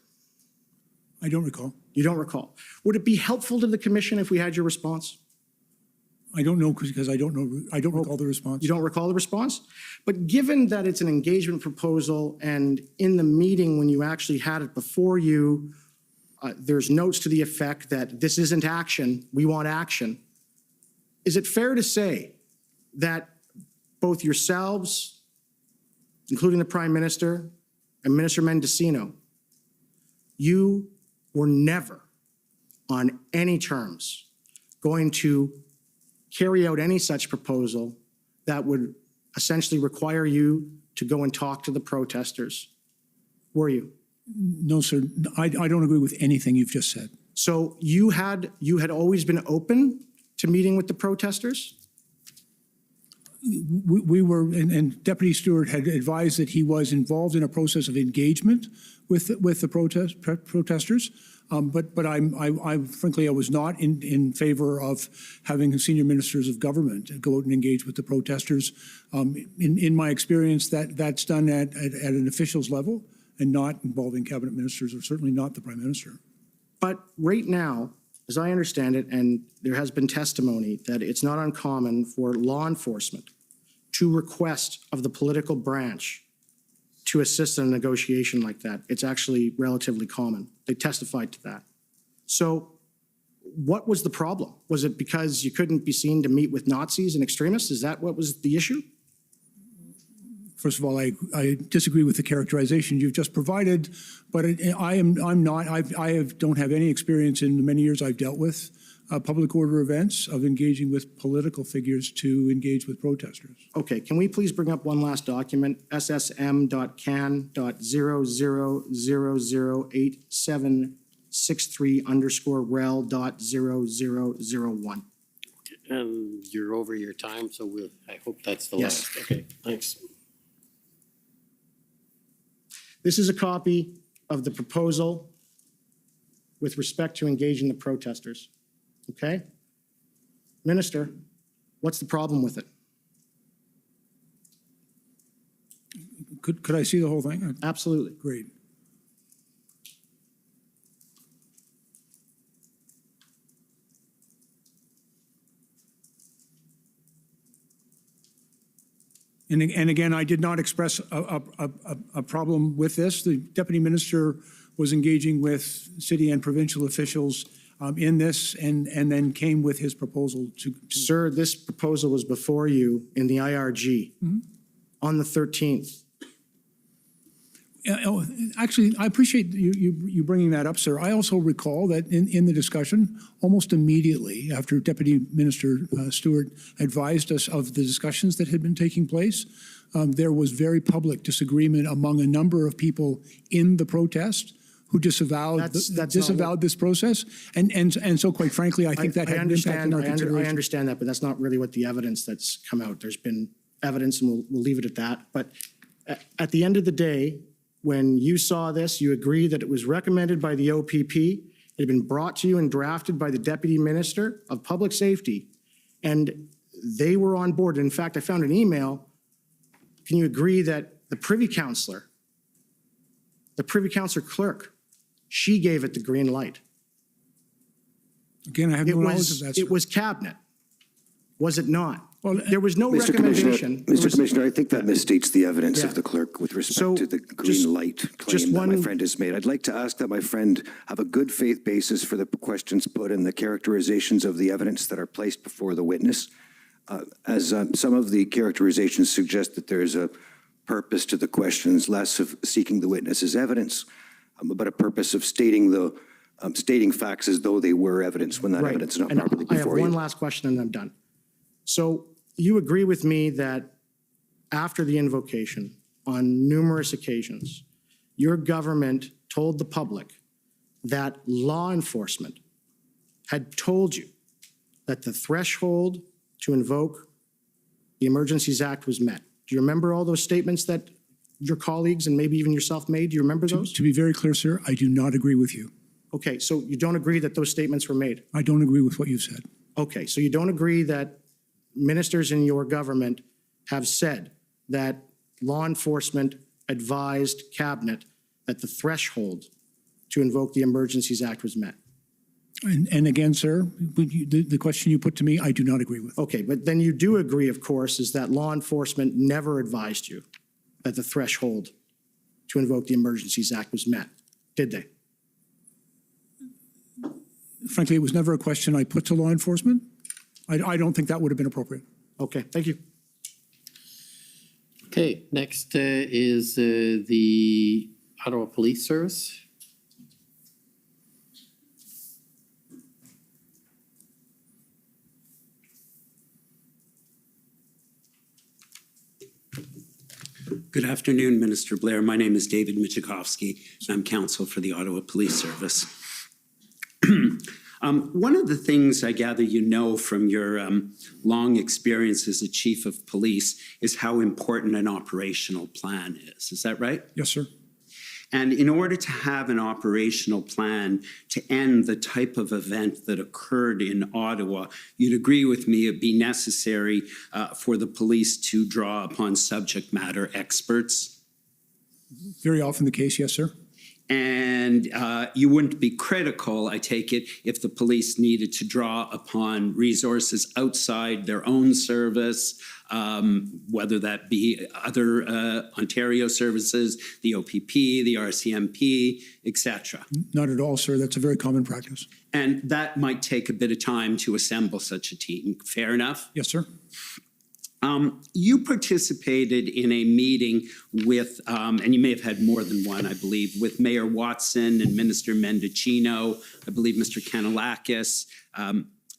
I don't recall. You don't recall. Would it be helpful to the Commission if we had your response? I don't know because I don't know. I don't recall the response. You don't recall the response? But given that it's an engagement proposal and in the meeting when you actually had it before you, there's notes to the effect that this isn't action, we want action. Is it fair to say that both yourselves, including the Prime Minister and Minister Mendocino, you were never on any terms going to carry out any such proposal that would essentially require you to go and talk to the protesters? Were you? No, sir. I don't agree with anything you've just said. So you had always been open to meeting with the protesters? We were, and Deputy Stewart had advised that he was involved in a process of engagement with the protesters. But I frankly, I was not in favor of having senior ministers of government go out and engage with the protesters. In my experience, that's done at an officials level and not involving cabinet ministers, or certainly not the Prime Minister. But right now, as I understand it, and there has been testimony that it's not uncommon for law enforcement to request of the political branch to assist in a negotiation like that. It's actually relatively common. They testified to that. So what was the problem? Was it because you couldn't be seen to meet with Nazis and extremists? Is that what was the issue? First of all, I disagree with the characterization you've just provided, but I don't have any experience in the many years I've dealt with public order events of engaging with political figures to engage with protesters. Okay, can we please bring up one last document, ssm.can.008763_rel.0001. And you're over your time, so I hope that's the Yes. last. Okay, thanks. This is a copy of the proposal with respect to engaging the protesters. Okay? Minister, what's the problem with it? Could I see the whole thing? Absolutely. Great. And again, I did not express a problem with this. The Deputy Minister was engaging with city and provincial officials in this, and then came with his proposal to. Sir, this proposal was before you in the IRG on the 13th. Actually, I appreciate you bringing that up, sir. I also recall that in the discussion, almost immediately after Deputy Minister Stewart advised us of the discussions that had been taking place, there was very public disagreement among a number of people in the protest who disavowed this process. And so, quite frankly, I think that had an impact on our consideration. I understand that, but that's not really what the evidence that's come out. There's been evidence, and we'll leave it at that. But at the end of the day, when you saw this, you agree that it was recommended by the OPP, it had been brought to you and drafted by the Deputy Minister of Public Safety, and they were on board. In fact, I found an email. Can you agree that the Privy Councillor clerk, she gave it the green light? Again, I have no knowledge of that, sir. It was cabinet, was it not? Well, there was no recommendation. Mr. Commissioner, I think that misstates the evidence of the clerk with respect to the green light claim that my friend has made. I'd like to ask that my friend have a good faith basis for the questions put and the characterizations of the evidence that are placed before the witness. As some of the characterizations suggest that there's a purpose to the questions, less of seeking the witness's evidence, but a purpose of stating facts as though they were evidence when that evidence is not properly before you. I have one last question and I'm done. So you agree with me that after the invocation, on numerous occasions, your government told the public that law enforcement had told you that the threshold to invoke the Emergencies Act was met. Do you remember all those statements that your colleagues and maybe even yourself made? Do you remember those? To be very clear, sir, I do not agree with you. Okay, so you don't agree that those statements were made? I don't agree with what you've said. Okay, so you don't agree that ministers in your government have said that law enforcement advised cabinet that the threshold to invoke the Emergencies Act was met? And again, sir, the question you put to me, I do not agree with. Okay, but then you do agree, of course, is that law enforcement never advised you that the threshold to invoke the Emergencies Act was met, did they? Frankly, it was never a question I put to law enforcement. I don't think that would have been appropriate. Okay, thank you. Okay, next is the Ottawa Police Service. Good afternoon, Minister Blair. My name is David Michikowski, and I'm counsel for the Ottawa Police Service. One of the things I gather you know from your long experience as a chief of police is how important an operational plan is. Is that right? Yes, sir. And in order to have an operational plan to end the type of event that occurred in Ottawa, you'd agree with me it'd be necessary for the police to draw upon subject matter experts? Very often the case, yes, sir. And you wouldn't be critical, I take it, if the police needed to draw upon resources outside their own service, whether that be other Ontario services, the OPP, the RCMP, etc. Not at all, sir. That's a very common practice. And that might take a bit of time to assemble such a team. Fair enough? Yes, sir. You participated in a meeting with, and you may have had more than one, I believe, with Mayor Watson and Minister Mendocino, I believe Mr. Kanalakis,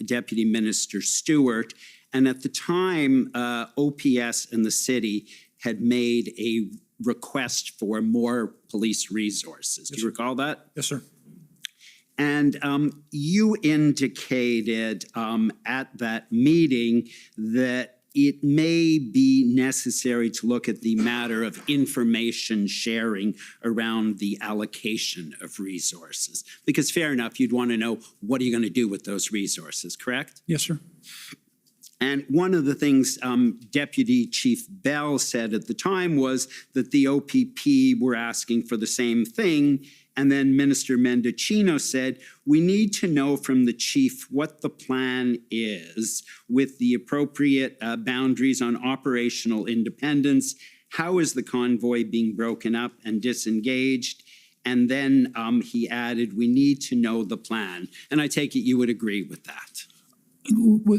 Deputy Minister Stewart. And at the time, OPS and the city had made a request for more police resources. Do you recall that? Yes, sir. And you indicated at that meeting that it may be necessary to look at the matter of information sharing around the allocation of resources. Because fair enough, you'd want to know what are you going to do with those resources, correct? Yes, sir. And one of the things Deputy Chief Bell said at the time was that the OPP were asking for the same thing. And then Minister Mendocino said, we need to know from the chief what the plan is with the appropriate boundaries on operational independence. How is the convoy being broken up and disengaged? And then he added, we need to know the plan. And I take it you would agree with that.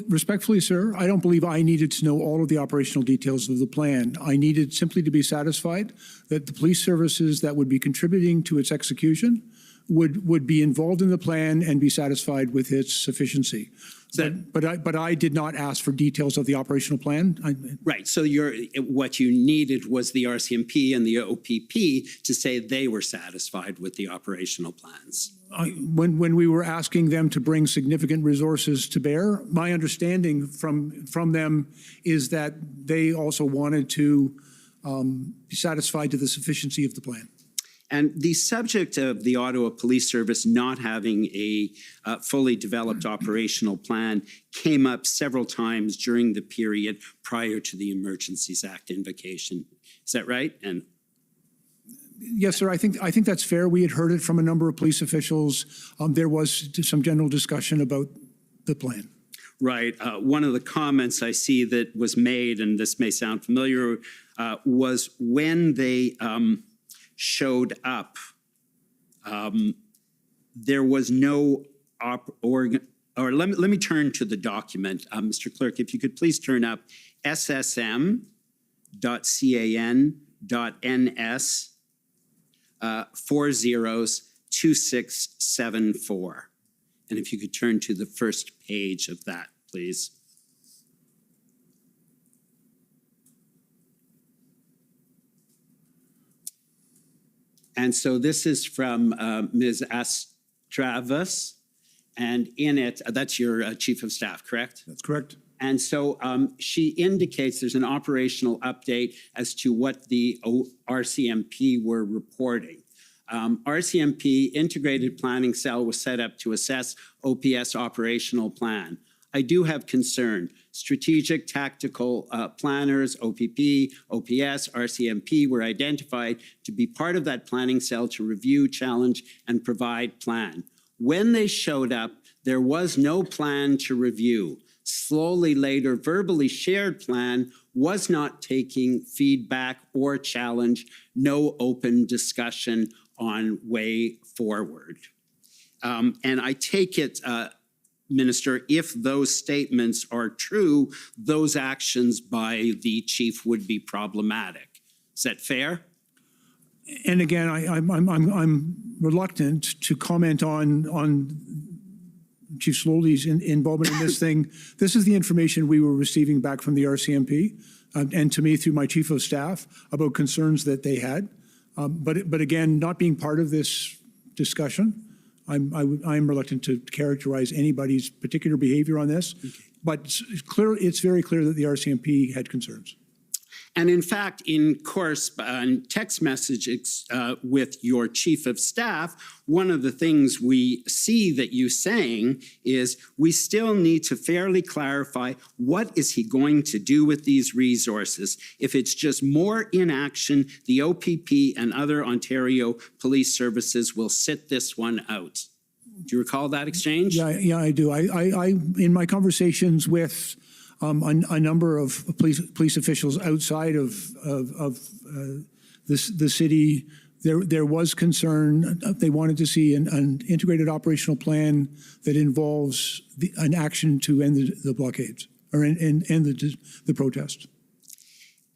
Respectfully, sir, I don't believe I needed to know all of the operational details of the plan. I needed simply to be satisfied that the police services that would be contributing to its execution would be involved in the plan and be satisfied with its sufficiency. But I did not ask for details of the operational plan. Right. So what you needed was the RCMP and the OPP to say they were satisfied with the operational plans. When we were asking them to bring significant resources to bear, my understanding from them is that they also wanted to be satisfied to the sufficiency of the plan. And the subject of the Ottawa Police Service not having a fully developed operational plan came up several times during the period prior to the Emergencies Act invocation. Is that right? And yes, sir. I think that's fair. We had heard it from a number of police officials. There was some general discussion about the plan. Right. One of the comments I see that was made, and this may sound familiar, was when they showed up, there was no let me turn to the document. Mr. Clerk, if you could please turn up ssm.can.ns 402674. And if you could turn to the first page of that, please. And so this is from Ms. Astravas, and in it, that's your chief of staff, correct? That's correct. And so she indicates there's an operational update as to what the RCMP were reporting. RCMP Integrated Planning Cell was set up to assess OPS operational plan. I do have concern. Strategic Tactical Planners, OPP, OPS, RCMP were identified to be part of that planning cell to review, challenge, and provide plan. When they showed up, there was no plan to review. Slowly later, verbally shared plan was not taking feedback or challenge, no open discussion on way forward. And I take it, Minister, if those statements are true, those actions by the chief would be problematic. Is that fair? And again, I'm reluctant to comment on Chief Slowly's involvement in this thing. This is the information we were receiving back from the RCMP. and to me through my chief of staff about concerns that they had. But again, not being part of this discussion, I'm reluctant to characterize anybody's particular behavior on this. But it's very clear that the RCMP had concerns. And in fact, in text messages with your chief of staff, one of the things we see that you saying is we still need to fairly clarify what is he going to do with these resources. If it's just more inaction, the OPP and other Ontario police services will sit this one out. Do you recall that exchange? Yeah, I do. I in my conversations with a number of police officials outside of the city, there was concern. They wanted to see an integrated operational plan that involves an action to end the blockades or end the protest.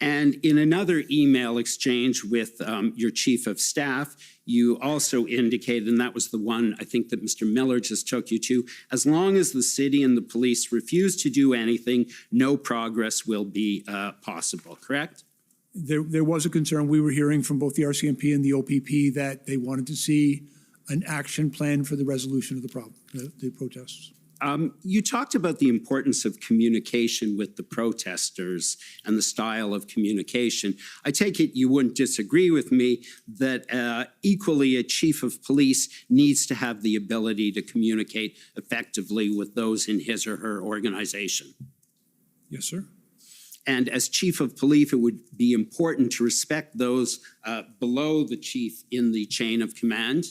And in another email exchange with your chief of staff, you also indicated, and that was the one I think that Mr. Miller just took you to, as long as the city and the police refuse to do anything, no progress will be possible, correct? There was a concern. We were hearing from both the RCMP and the OPP that they wanted to see an action plan for the resolution of the protests. You talked about the importance of communication with the protesters and the style of communication. I take it you wouldn't disagree with me that equally a chief of police needs to have the ability to communicate effectively with those in his or her organization. Yes, sir. And as chief of police, it would be important to respect those below the chief in the chain of command.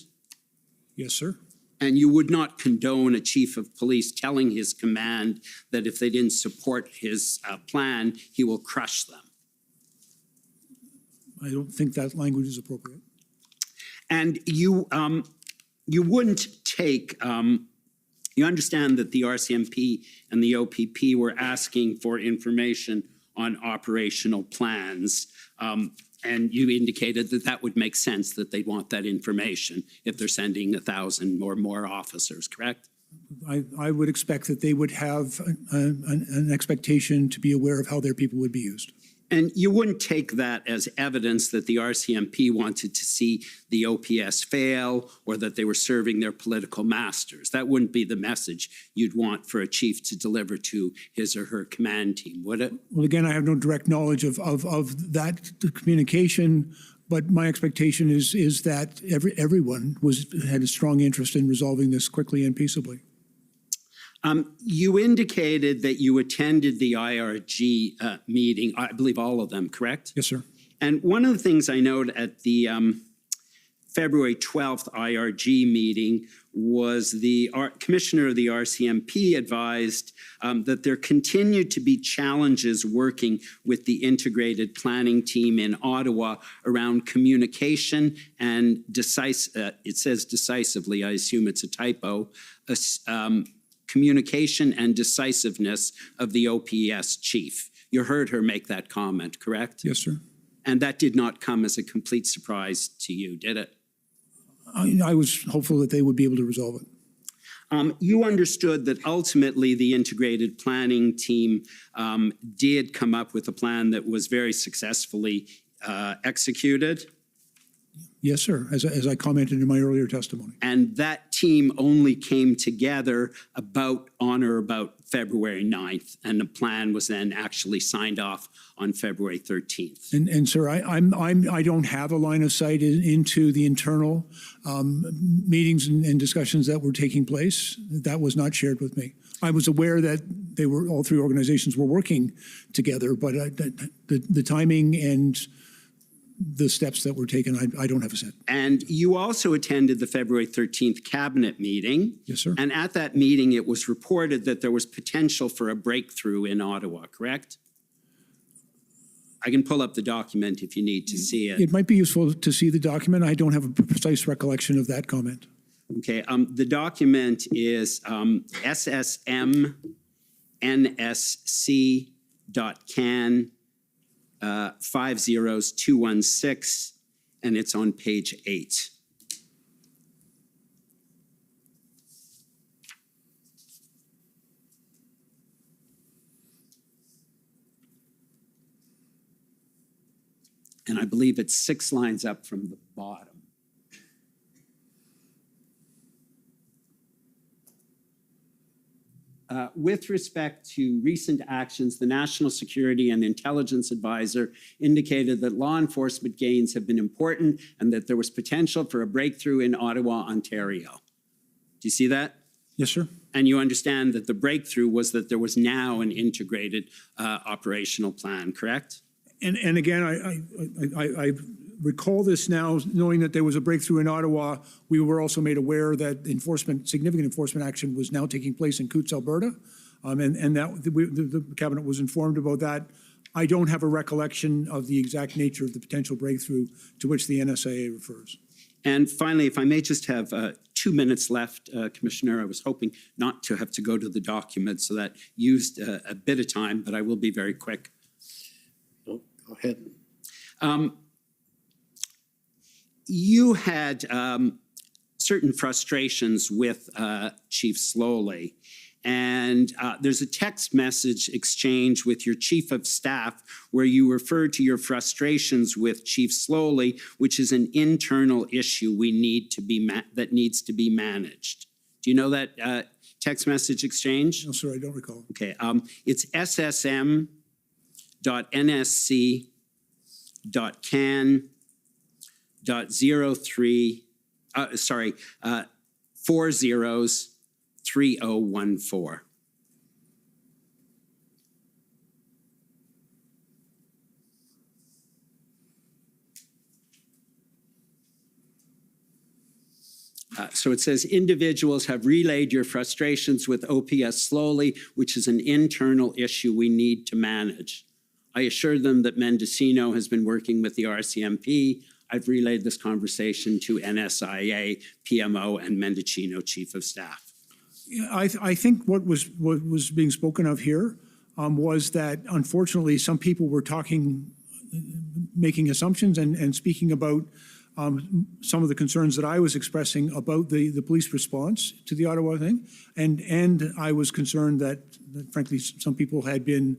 Yes, sir. And you would not condone a chief of police telling his command that if they didn't support his plan, he will crush them. I don't think that language is appropriate. And you wouldn't take, you understand that the RCMP and the OPP were asking for information on operational plans. And you indicated that that would make sense, that they'd want that information if they're sending 1,000 or more officers, correct? I would expect that they would have an expectation to be aware of how their people would be used. And you wouldn't take that as evidence that the RCMP wanted to see the OPS fail or that they were serving their political masters. That wouldn't be the message you'd want for a chief to deliver to his or her command team, would it? Well, again, I have no direct knowledge of that communication, but my expectation is that everyone had a strong interest in resolving this quickly and peaceably. You indicated that you attended the IRG meeting, I believe all of them, correct? Yes, sir. And one of the things I noted at the February 12th IRG meeting was the commissioner of the RCMP advised that there continued to be challenges working with the integrated planning team in Ottawa around communication and it says decisively, I assume it's a typo, communication and decisiveness of the OPS chief. You heard her make that comment, correct? Yes, sir. And that did not come as a complete surprise to you, did it? I was hopeful that they would be able to resolve it. You understood that ultimately the integrated planning team did come up with a plan that was very successfully executed. Yes, sir, as I commented in my earlier testimony. And that team only came together on or about February 9th, and the plan was then actually signed off on February 13th. And sir, I don't have a line of sight into the internal meetings and discussions that were taking place. That was not shared with me. I was aware that all three organizations were working together, but the timing and the steps that were taken, I don't have a sense. And you also attended the February 13th cabinet meeting. Yes, sir. And at that meeting, it was reported that there was potential for a breakthrough in Ottawa, correct? I can pull up the document if you need to see it. It might be useful to see the document. I don't have a precise recollection of that comment. Okay, the document is SSMNSC.can 50216, and it's on page 8. And I believe it's 6 lines up from the bottom. With respect to recent actions, the National Security and Intelligence Advisor indicated that law enforcement gains have been important and that there was potential for a breakthrough in Ottawa, Ontario. Do you see that? Yes, sir. And you understand that the breakthrough was that there was now an integrated operational plan, correct? And again, I recall this now, knowing that there was a breakthrough in Ottawa. We were also made aware that significant enforcement action was now taking place in Coutts, Alberta, and that the cabinet was informed about that. I don't have a recollection of the exact nature of the potential breakthrough to which the NSIA refers. And finally, if I may just have 2 minutes left, Commissioner, I was hoping not to have to go to the document, so that used a bit of time, but I will be very quick. Go ahead. You had certain frustrations with Chief Slowly, and there's a text message exchange with your Chief of Staff where you refer to your frustrations with Chief Slowly, which is an internal issue we need to be that needs to be managed. Do you know that text message exchange? No, sir, I don't recall. Okay, it's ssm.nsc.can.03, 403014. So it says, individuals have relayed your frustrations with OPS Slowly, which is an internal issue we need to manage. I assured them that Mendocino has been working with the RCMP. I've relayed this conversation to NSIA, PMO, and Mendocino Chief of Staff. Yeah, I think what was being spoken of here was that unfortunately some people were making assumptions and speaking about some of the concerns that I was expressing about the police response to the Ottawa thing, and I was concerned that frankly some people had been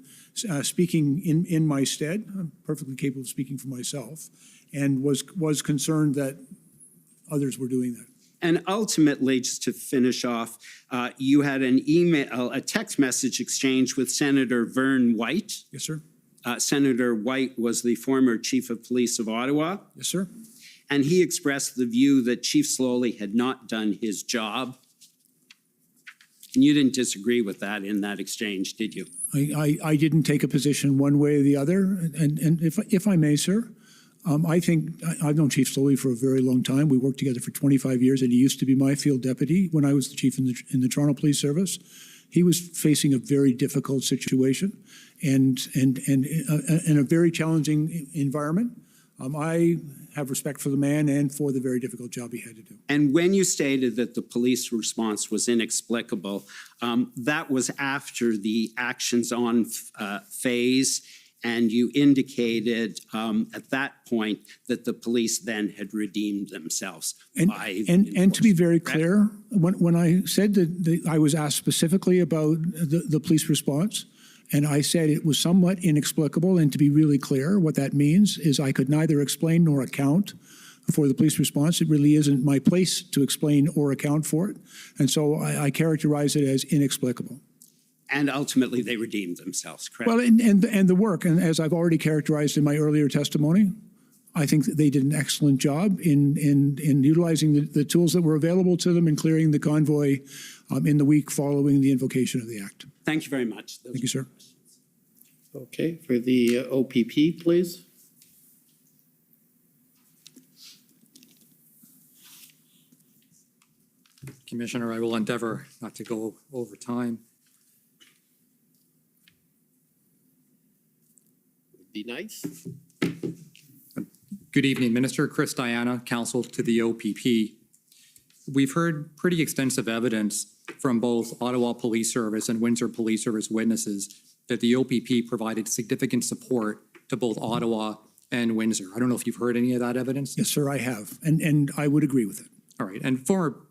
speaking in my stead. I'm perfectly capable of speaking for myself, and was concerned that others were doing that. And ultimately, just to finish off, you had a text message exchange with Senator Vern White. Yes, sir. Senator White was the former Chief of Police of Ottawa. Yes, sir. And he expressed the view that Chief Slowly had not done his job. And you didn't disagree with that in that exchange, did you? I didn't take a position one way or the other. And if I may, sir, I think I've known Chief Slowly for a very long time. We worked together for 25 years, and he used to be my field deputy when I was the chief in the Toronto Police Service. He was facing a very difficult situation and in a very challenging environment. I have respect for the man and for the very difficult job he had to do. And when you stated that the police response was inexplicable, that was after the actions on phase, and you indicated at that point that the police then had redeemed themselves. And to be very clear, when I said that I was asked specifically about the police response, and I said it was somewhat inexplicable, and to be really clear, what that means is I could neither explain nor account for the police response. It really isn't my place to explain or account for it. And so I characterize it as inexplicable. And ultimately, they redeemed themselves, correct? Well, and the work, and as I've already characterized in my earlier testimony, I think that they did an excellent job in utilizing the tools that were available to them and clearing the convoy in the week following the invocation of the act. Thank you very much. Thank you, sir. Okay, for the OPP, please. Commissioner, I will endeavor not to go over time. Would be nice. Good evening, Minister. Chris Diana, counsel to the OPP. We've heard pretty extensive evidence from both Ottawa Police Service and Windsor Police Service witnesses that the OPP provided significant support to both Ottawa and Windsor. I don't know if you've heard any of that evidence. Yes, sir, I have, and I would agree with it. All right, and former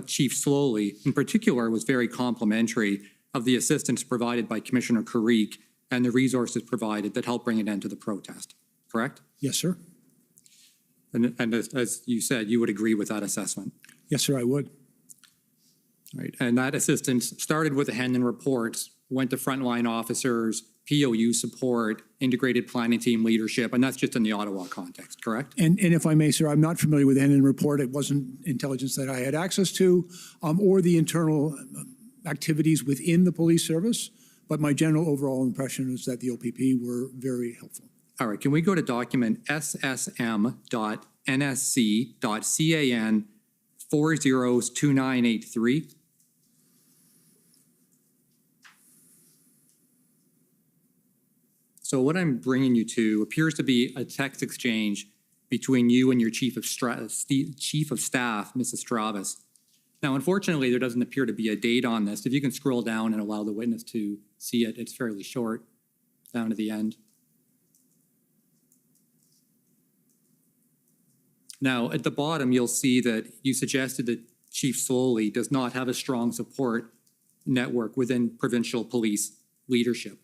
Chief Slowly, in particular, was very complimentary of the assistance provided by Commissioner Carrique and the resources provided that helped bring an end to the protest, correct? Yes, sir. And as you said, you would agree with that assessment. Yes, sir, I would. Right, and that assistance started with the Hendon reports, went to frontline officers, POU support, integrated planning team leadership, and that's just in the Ottawa context, correct? And if I may, sir, I'm not familiar with the Hendon report. It wasn't intelligence that I had access to, or the internal activities within the police service. But my general overall impression is that the OPP were very helpful. All right, can we go to document ssm.nsc.can 402983? So what I'm bringing you to appears to be a text exchange between you and your Chief of Staff, Mrs. Stravis. Now, unfortunately, there doesn't appear to be a date on this. If you can scroll down and allow the witness to see it, it's fairly short, down to the end. Now, at the bottom, you'll see that you suggested that Chief Soley does not have a strong support network within provincial police leadership.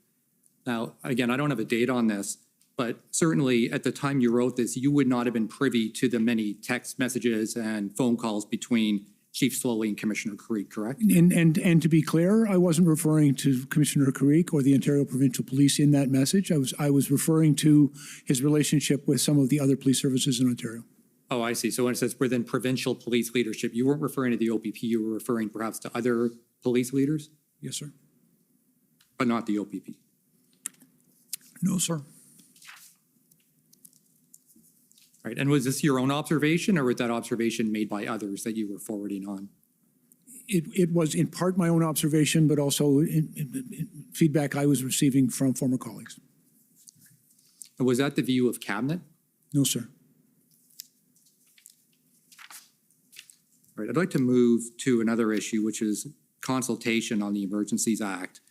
Now, again, I don't have a date on this, but certainly at the time you wrote this, you would not have been privy to the many text messages and phone calls between Chief Soley and Commissioner Creek, correct? And to be clear, I wasn't referring to Commissioner Creek or the Ontario Provincial Police in that message. I was referring to his relationship with some of the other police services in Ontario. Oh, I see. So when it says within provincial police leadership, you weren't referring to the OPP, you were referring perhaps to other police leaders? Yes, sir. But not the OPP? No, sir. Right, and was this your own observation, or was that observation made by others that you were forwarding on? It was in part my own observation, but also in feedback I was receiving from former colleagues. And was that the view of Cabinet? No, sir. Right, I'd like to move to another issue, which is consultation on the Emergencies Act.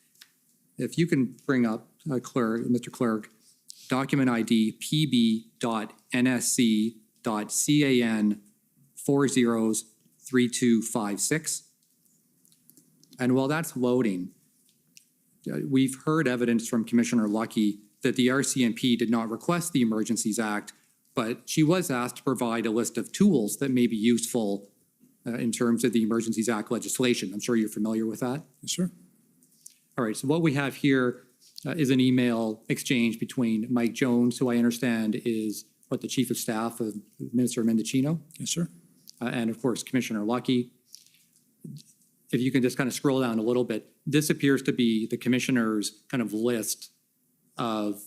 If you can bring up, Mr. Clerk, document ID pb.nsc.can 403256. And while that's loading, we've heard evidence from Commissioner Lucky that the RCMP did not request the Emergencies Act, but she was asked to provide a list of tools that may be useful in terms of the Emergencies Act legislation. I'm sure you're familiar with that. Yes, sir. All right, so what we have here is an email exchange between Mike Jones, who I understand is the Chief of Staff of Minister Mendicino. Yes, sir. And of course, Commissioner Lucky. If you can just kind of scroll down a little bit, this appears to be the Commissioner's kind of list of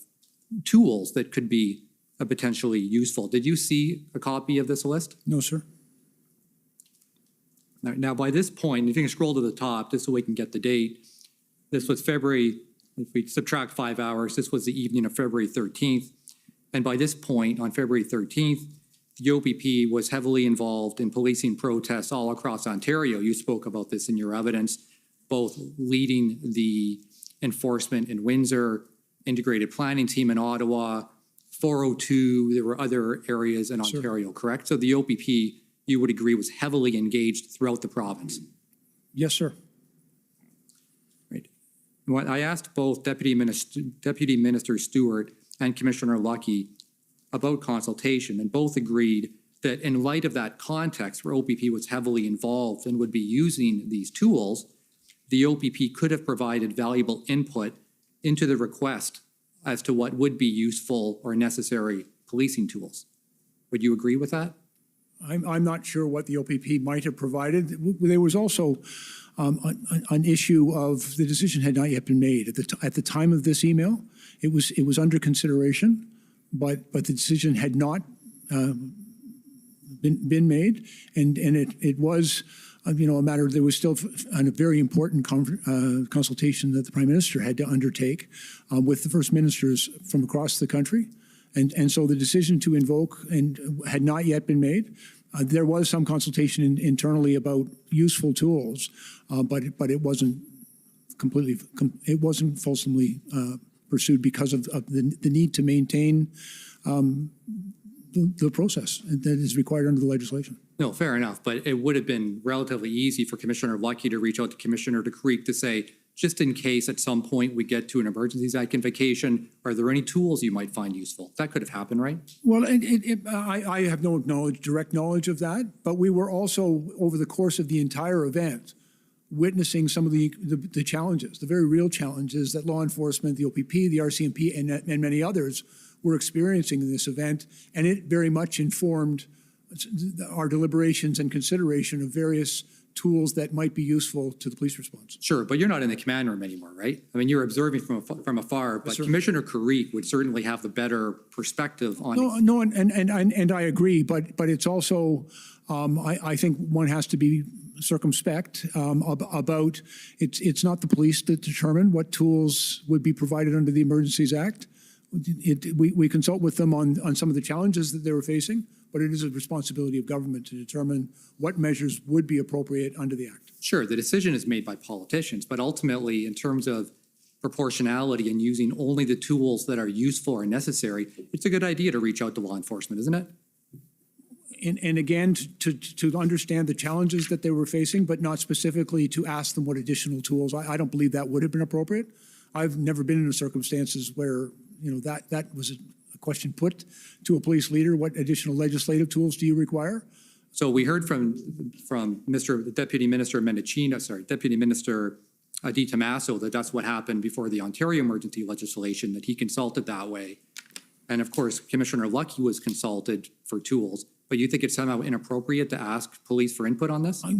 tools that could be potentially useful. Did you see a copy of this list? No, sir. Now, by this point, if you can scroll to the top, just so we can get the date, this was February, if we subtract 5 hours, this was the evening of February 13th. And by this point, on February 13th, the OPP was heavily involved in policing protests all across Ontario. You spoke about this in your evidence, both leading the enforcement in Windsor, integrated planning team in Ottawa, 402, there were other areas in Ontario, correct? So the OPP, you would agree, was heavily engaged throughout the province? Yes, sir. Right. When I asked both Deputy Minister Stewart and Commissioner Lucky about consultation, and both agreed that in light of that context where OPP was heavily involved and would be using these tools, the OPP could have provided valuable input into the request as to what would be useful or necessary policing tools. Would you agree with that? I'm not sure what the OPP might have provided. There was also an issue of the decision had not yet been made. At the time of this email, it was under consideration, but the decision had not been made, and it was a matter. There was still a very important consultation that the Prime Minister had to undertake with the First Ministers from across the country. And so the decision to invoke had not yet been made. There was some consultation internally about useful tools, but it wasn't completely, it wasn't fulsomely pursued because of the need to maintain the process that is required under the legislation. No, fair enough, but it would have been relatively easy for Commissioner Lucky to reach out to Commissioner DeCreek to say, just in case at some point we get to an emergencies act invocation, are there any tools you might find useful? That could have happened, right? Well, I have no direct knowledge of that, but we were also, over the course of the entire event, witnessing some of the challenges, the very real challenges that law enforcement, the OPP, the RCMP, and many others were experiencing in this event, and it very much informed our deliberations and consideration of various tools that might be useful to the police response. Sure, but you're not in the command room anymore, right? I mean, you're observing from afar, but Commissioner Karik would certainly have the better perspective on. No, and I agree, but it's also, I think one has to be circumspect about it's not the police that determine what tools would be provided under the Emergencies Act. We consult with them on some of the challenges that they were facing, but it is a responsibility of government to determine what measures would be appropriate under the Act. Sure, the decision is made by politicians, but ultimately, in terms of proportionality and using only the tools that are useful or necessary, it's a good idea to reach out to law enforcement, isn't it? And again, to understand the challenges that they were facing, but not specifically to ask them what additional tools. I don't believe that would have been appropriate. I've never been in circumstances where, that was a question put to a police leader. What additional legislative tools do you require? So we heard from Deputy Minister Di Tommaso that that's what happened before the Ontario emergency legislation, that he consulted that way. And of course, Commissioner Lucky was consulted for tools. But you think it's somehow inappropriate to ask police for input on this? I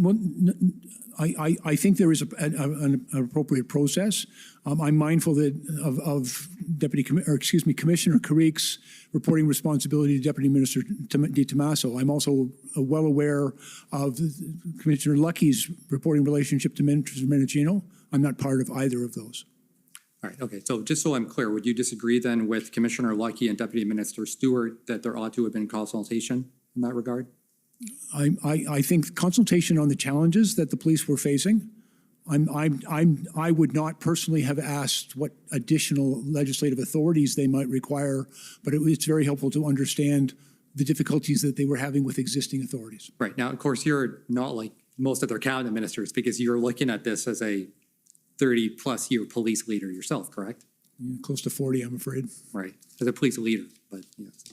think there is an appropriate process. I'm mindful of Commissioner Karik's reporting responsibility to Deputy Minister Di Tommaso. I'm also well aware of Commissioner Lucky's reporting relationship to Minister Menachino. I'm not part of either of those. All right, okay, so just so I'm clear, would you disagree then with Commissioner Lucky and Deputy Minister Stewart that there ought to have been consultation in that regard? I think consultation on the challenges that the police were facing. I would not personally have asked what additional legislative authorities they might require, but it's very helpful to understand the difficulties that they were having with existing authorities. Right, now, of course, you're not like most other cabinet ministers because you're looking at this as a 30-plus year police leader yourself, correct? Yeah, close to 40, I'm afraid. Right, as a police leader, but yes.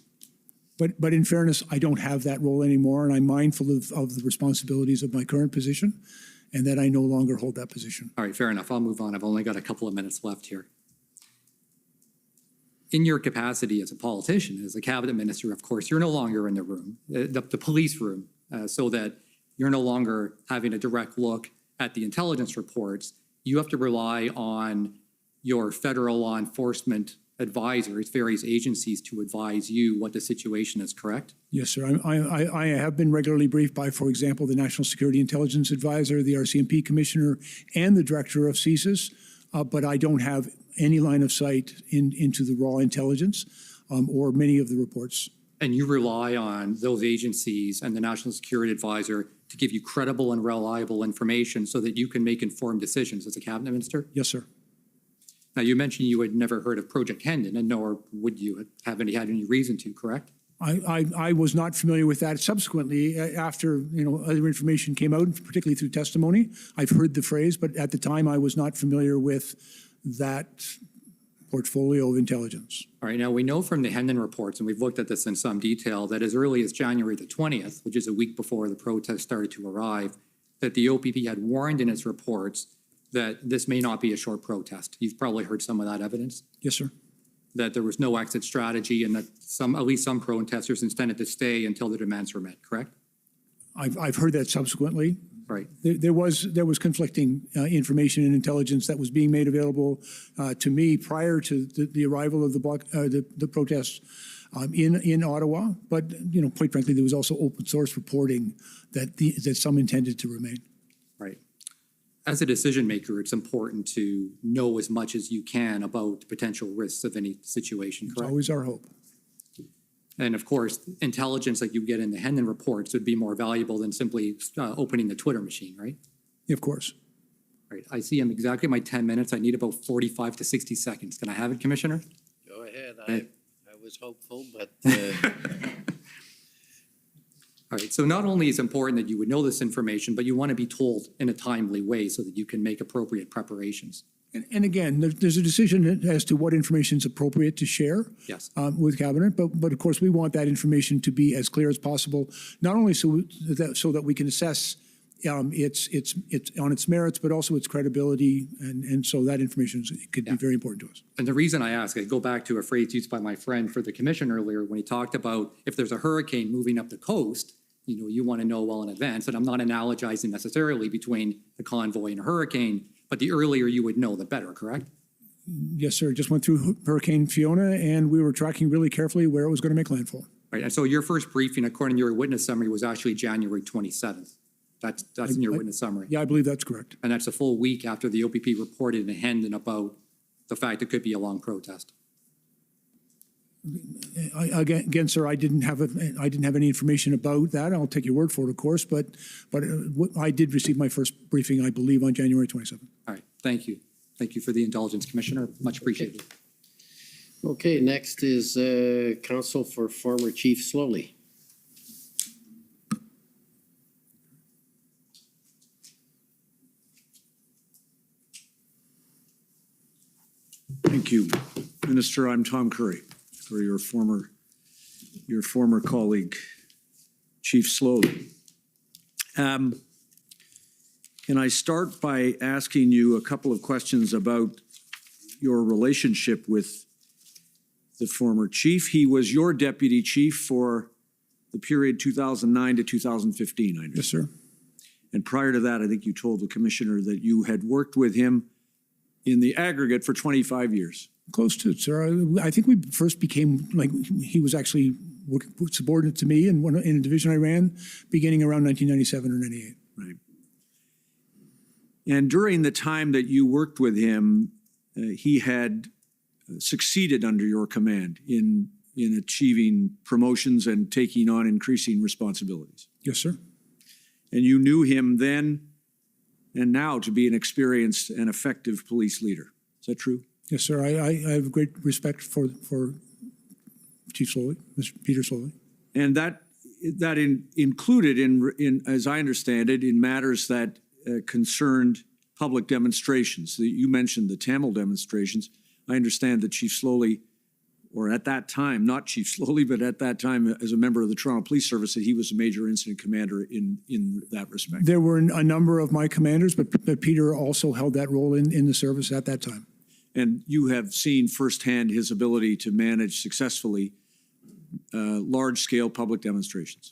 But in fairness, I don't have that role anymore, and I'm mindful of the responsibilities of my current position, and that I no longer hold that position. All right, fair enough. I'll move on. I've only got a couple of minutes left here. In your capacity as a politician, as a cabinet minister, of course, you're no longer in the room, the police room, so that you're no longer having a direct look at the intelligence reports. You have to rely on your federal law enforcement advisors, various agencies, to advise you what the situation is, correct? Yes, sir. I have been regularly briefed by, for example, the National Security Intelligence Advisor, the RCMP Commissioner, and the Director of CSIS, but I don't have any line of sight into the raw intelligence or many of the reports. And you rely on those agencies and the National Security Advisor to give you credible and reliable information so that you can make informed decisions as a cabinet minister? Yes, sir. Now, you mentioned you had never heard of Project Hendon, and nor would you have had any reason to, correct? I was not familiar with that. Subsequently, after other information came out, particularly through testimony, I've heard the phrase, but at the time I was not familiar with that portfolio of intelligence. All right, now we know from the Hendon reports, and we've looked at this in some detail, that as early as January the 20th, which is a week before the protests started to arrive, that the OPP had warned in its reports that this may not be a short protest. You've probably heard some of that evidence. Yes, sir. That there was no exit strategy and that at least some protesters intended to stay until the demands were met, correct? I've heard that subsequently. Right. There was conflicting information and intelligence that was being made available to me prior to the arrival of the protests in Ottawa. But quite frankly, there was also open source reporting that some intended to remain. Right. As a decision maker, it's important to know as much as you can about the potential risks of any situation, correct? It's always our hope. And of course, intelligence like you get in the Hendon reports would be more valuable than simply opening the Twitter machine, right? Of course. Right. I see I'm exactly my 10 minutes. I need about 45 to 60 seconds. Can I have it, Commissioner? Go ahead. I was hopeful, but... All right, so not only is it important that you would know this information, but you want to be told in a timely way so that you can make appropriate preparations. And again, there's a decision as to what information is appropriate to share Yes. with cabinet, but of course we want that information to be as clear as possible, not only so that we can assess its on its merits, but also its credibility, and so that information could be very important to us. And the reason I ask, I go back to a phrase used by my friend for the commission earlier when he talked about if there's a hurricane moving up the coast, you want to know well in advance. And I'm not analogizing necessarily between the convoy and a hurricane, but the earlier you would know, the better, correct? Yes, sir. Just went through Hurricane Fiona, and we were tracking really carefully where it was going to make landfall. Right. And so your first briefing, according to your witness summary, was actually January 27th. That's in your witness summary. Yeah, I believe that's correct. And that's a full week after the OPP reported in Hendon about the fact it could be a long protest. Again, sir, I didn't have any information about that. I'll take your word for it, of course, but I did receive my first briefing, I believe, on January 27th. All right. Thank you. Thank you for the indulgence, Commissioner. Much appreciated. Okay, next is counsel for former Chief Slowly. Thank you. Minister, I'm Tom Curry, for your former colleague, Chief Slowly. Can I start by asking you a couple of questions about your relationship with the former chief? He was your deputy chief for the period 2009 to 2015, I know. Yes, sir. And prior to that, I think you told the commissioner that you had worked with him in the aggregate for 25 years. Close to it, sir. I think we first became, he was actually subordinate to me in a division I ran beginning around 1997 or 98. Right. And during the time that you worked with him, he had succeeded under your command in achieving promotions and taking on increasing responsibilities. Yes, sir. And you knew him then and now to be an experienced and effective police leader. Is that true? Yes, sir. I have great respect for Chief Slowly, Mr. Peter Slowly. And that included, in as I understand it, in matters that concerned public demonstrations. You mentioned the Tamil demonstrations. I understand that Chief Slowly, or at that time, not Chief Slowly, but at that time as a member of the Toronto Police Service, that he was a major incident commander in that respect. There were a number of my commanders, but Peter also held that role in the service at that time. And you have seen firsthand his ability to manage successfully large-scale public demonstrations.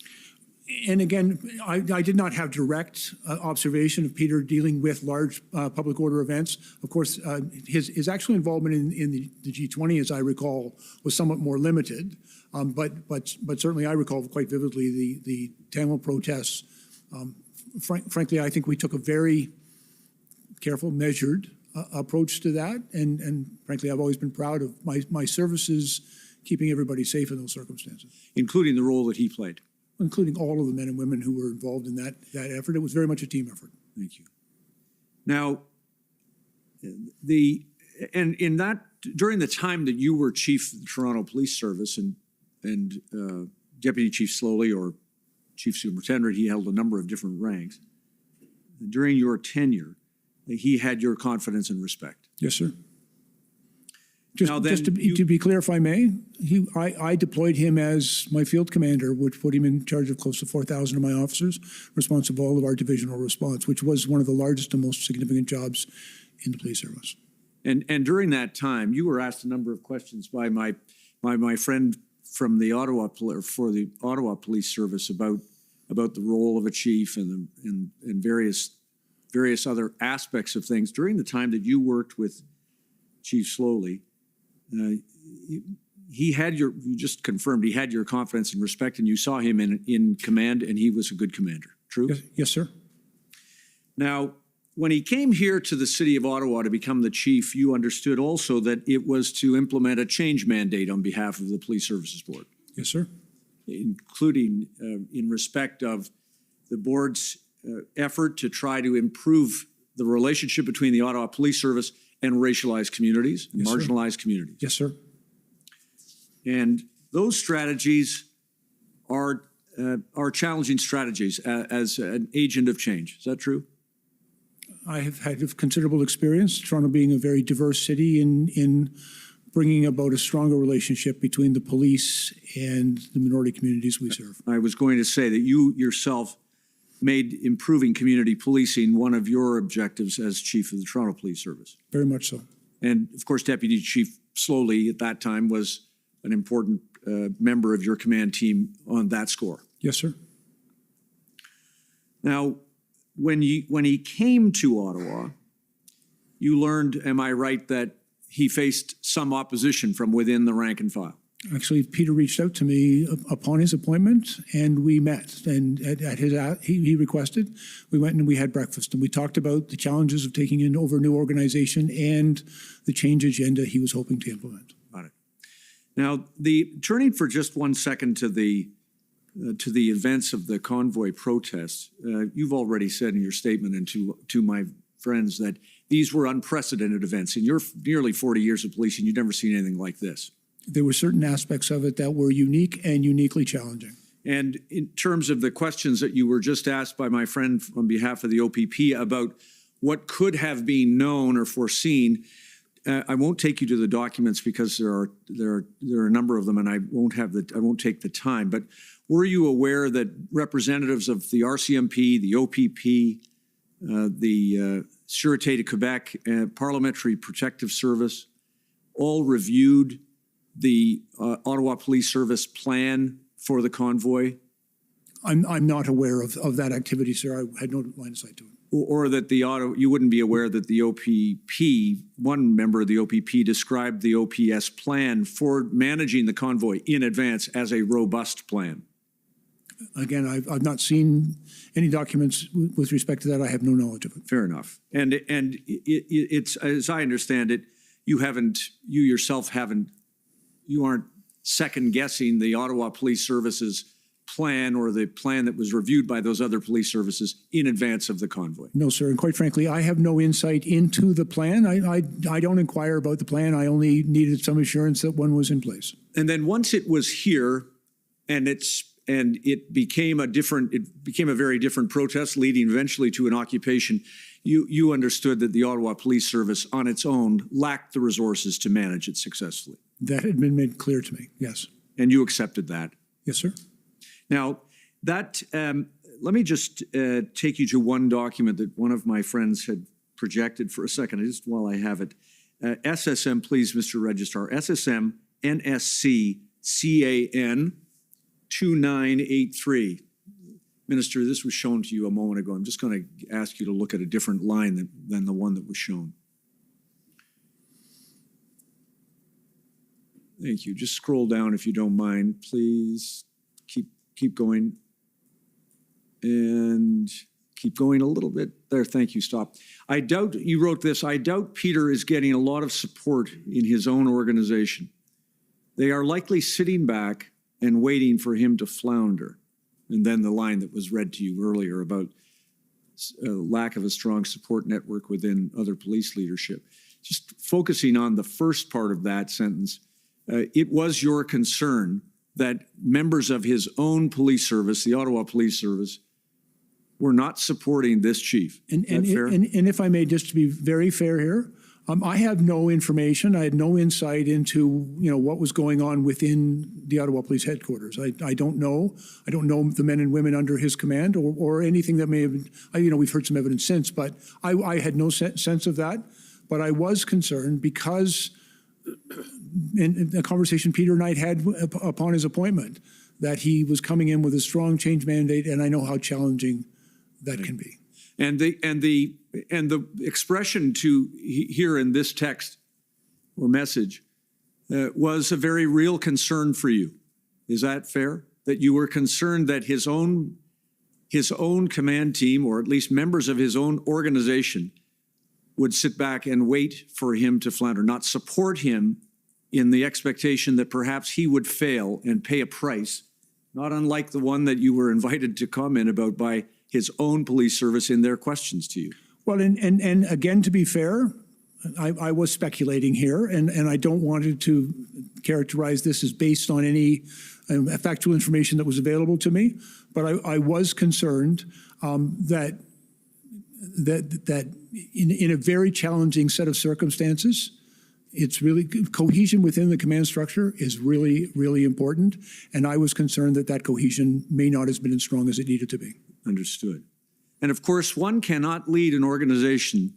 And again, I did not have direct observation of Peter dealing with large public order events. Of course, his actual involvement in the G20, as I recall, was somewhat more limited. But certainly I recall quite vividly the Tamil protests. Frankly, I think we took a very careful, measured approach to that. And frankly, I've always been proud of my services keeping everybody safe in those circumstances. Including the role that he played. Including all of the men and women who were involved in that effort. It was very much a team effort. Thank you. Now, during the time that you were chief of the Toronto Police Service and Deputy Chief Slowly or Chief Superintendent, he held a number of different ranks. During your tenure, he had your confidence and respect. Yes, sir. Just to be clear, if I may, I deployed him as my field commander, which put him in charge of close to 4,000 of my officers, responsible for all of our divisional response, which was one of the largest and most significant jobs in the police service. And during that time, you were asked a number of questions by my friend from the Ottawa Police Service about the role of a chief and various other aspects of things. During the time that you worked with Chief Slowly, you just confirmed he had your confidence and respect, and you saw him in command, and he was a good commander. True? Yes, sir. Now, when he came here to the city of Ottawa to become the chief, you understood also that it was to implement a change mandate on behalf of the Police Services Board. Yes, sir. Including in respect of the board's effort to try to improve the relationship between the Ottawa Police Service and racialized communities, and marginalized communities. Yes, sir. And those strategies are challenging strategies as an agent of change. Is that true? I have had considerable experience, Toronto being a very diverse city, in bringing about a stronger relationship between the police and the minority communities we serve. I was going to say that you yourself made improving community policing one of your objectives as chief of the Toronto Police Service. Very much so. And of course, Deputy Chief Slowly at that time was an important member of your command team on that score. Yes, sir. Now, when he came to Ottawa, you learned, am I right, that he faced some opposition from within the rank and file? Actually, Peter reached out to me upon his appointment, and we met. And at his he requested, we went and we had breakfast, and we talked about the challenges of taking over a new organization and the change agenda he was hoping to implement. Got it. Now, turning for just 1 second to the events of the convoy protests, you've already said in your statement and to my friends that these were unprecedented events. In your nearly 40 years of policing, you've never seen anything like this. There were certain aspects of it that were unique and uniquely challenging. And in terms of the questions that you were just asked by my friend on behalf of the OPP about what could have been known or foreseen, I won't take you to the documents because there are a number of them, and I won't take the time. But were you aware that representatives of the RCMP, the OPP, the Sûreté de Quebec, Parliamentary Protective Service, all reviewed the Ottawa Police Service plan for the convoy? I'm not aware of that activity, sir. I had no line of sight to it. Or that you wouldn't be aware that the OPP, one member of the OPP described the OPS plan for managing the convoy in advance as a robust plan? Again, I've not seen any documents with respect to that. I have no knowledge of it. Fair enough. And it's, as I understand it, you aren't second guessing the Ottawa Police Service's plan or the plan that was reviewed by those other police services in advance of the convoy? No, sir. And quite frankly, I have no insight into the plan. I don't inquire about the plan. I only needed some assurance that one was in place. And then once it was here and it became a very different protest leading eventually to an occupation, you understood that the Ottawa Police Service on its own lacked the resources to manage it successfully. That had been made clear to me, yes. And you accepted that? Yes, sir. Now, let me just take you to one document that one of my friends had projected for a second, just while I have it. SSM, please, Mr. Registrar. SSM NSC CAN 2983. Minister, this was shown to you a moment ago. I'm just going to ask you to look at a different line than the one that was shown. Thank you. Just scroll down if you don't mind, please. Keep going. And keep going a little bit. There, thank you, stop. You wrote this, I doubt Peter is getting a lot of support in his own organization. They are likely sitting back and waiting for him to flounder. And then the line that was read to you earlier about lack of a strong support network within other police leadership. Just focusing on the first part of that sentence, it was your concern that members of his own police service, the Ottawa Police Service, were not supporting this chief. And if I may, just to be very fair here, I have no information. I had no insight into what was going on within the Ottawa Police Headquarters. I don't know. I don't know the men and women under his command or anything that may have been. We've heard some evidence since, but I had no sense of that. But I was concerned because in the conversation Peter and I had upon his appointment, that he was coming in with a strong change mandate, and I know how challenging that can be. And the expression to here in this text or message was a very real concern for you. Is that fair? That you were concerned that his own command team, or at least members of his own organization, would sit back and wait for him to flounder, not support him in the expectation that perhaps he would fail and pay a price, not unlike the one that you were invited to comment about by his own police service in their questions to you. Well, and again, to be fair, I was speculating here, and I don't want to characterize this as based on any factual information that was available to me, but I was concerned that that in a very challenging set of circumstances, it's really cohesion within the command structure is really, really important. And I was concerned that that cohesion may not have been as strong as it needed to be. Understood. And of course, one cannot lead an organization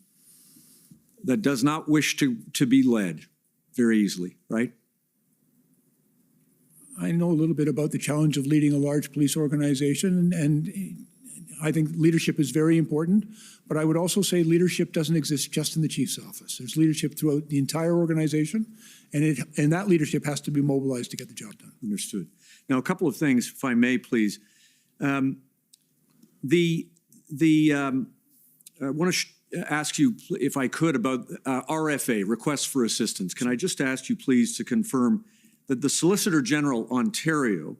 that does not wish to be led very easily, right? I know a little bit about the challenge of leading a large police organization, and I think leadership is very important, but I would also say leadership doesn't exist just in the chief's office. There's leadership throughout the entire organization, and that leadership has to be mobilized to get the job done. Understood. Now, a couple of things, if I may, please. I want to ask you, if I could, about RFA, requests for assistance. Can I just ask you, please, to confirm that the Solicitor General Ontario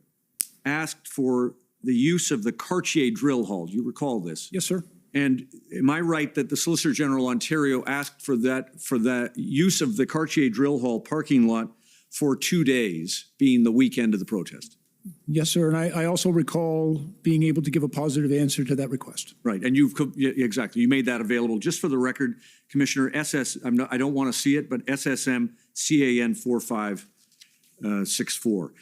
asked for the use of the Cartier drill hall? Do you recall this? Yes, sir. And am I right that the Solicitor General Ontario asked for the use of the Cartier drill hall parking lot for 2 days, being the weekend of the protest? Yes, sir. And I also recall being able to give a positive answer to that request. Right. And exactly. You made that available. Just for the record, Commissioner, I don't want to see it, but SSM CAN 4564.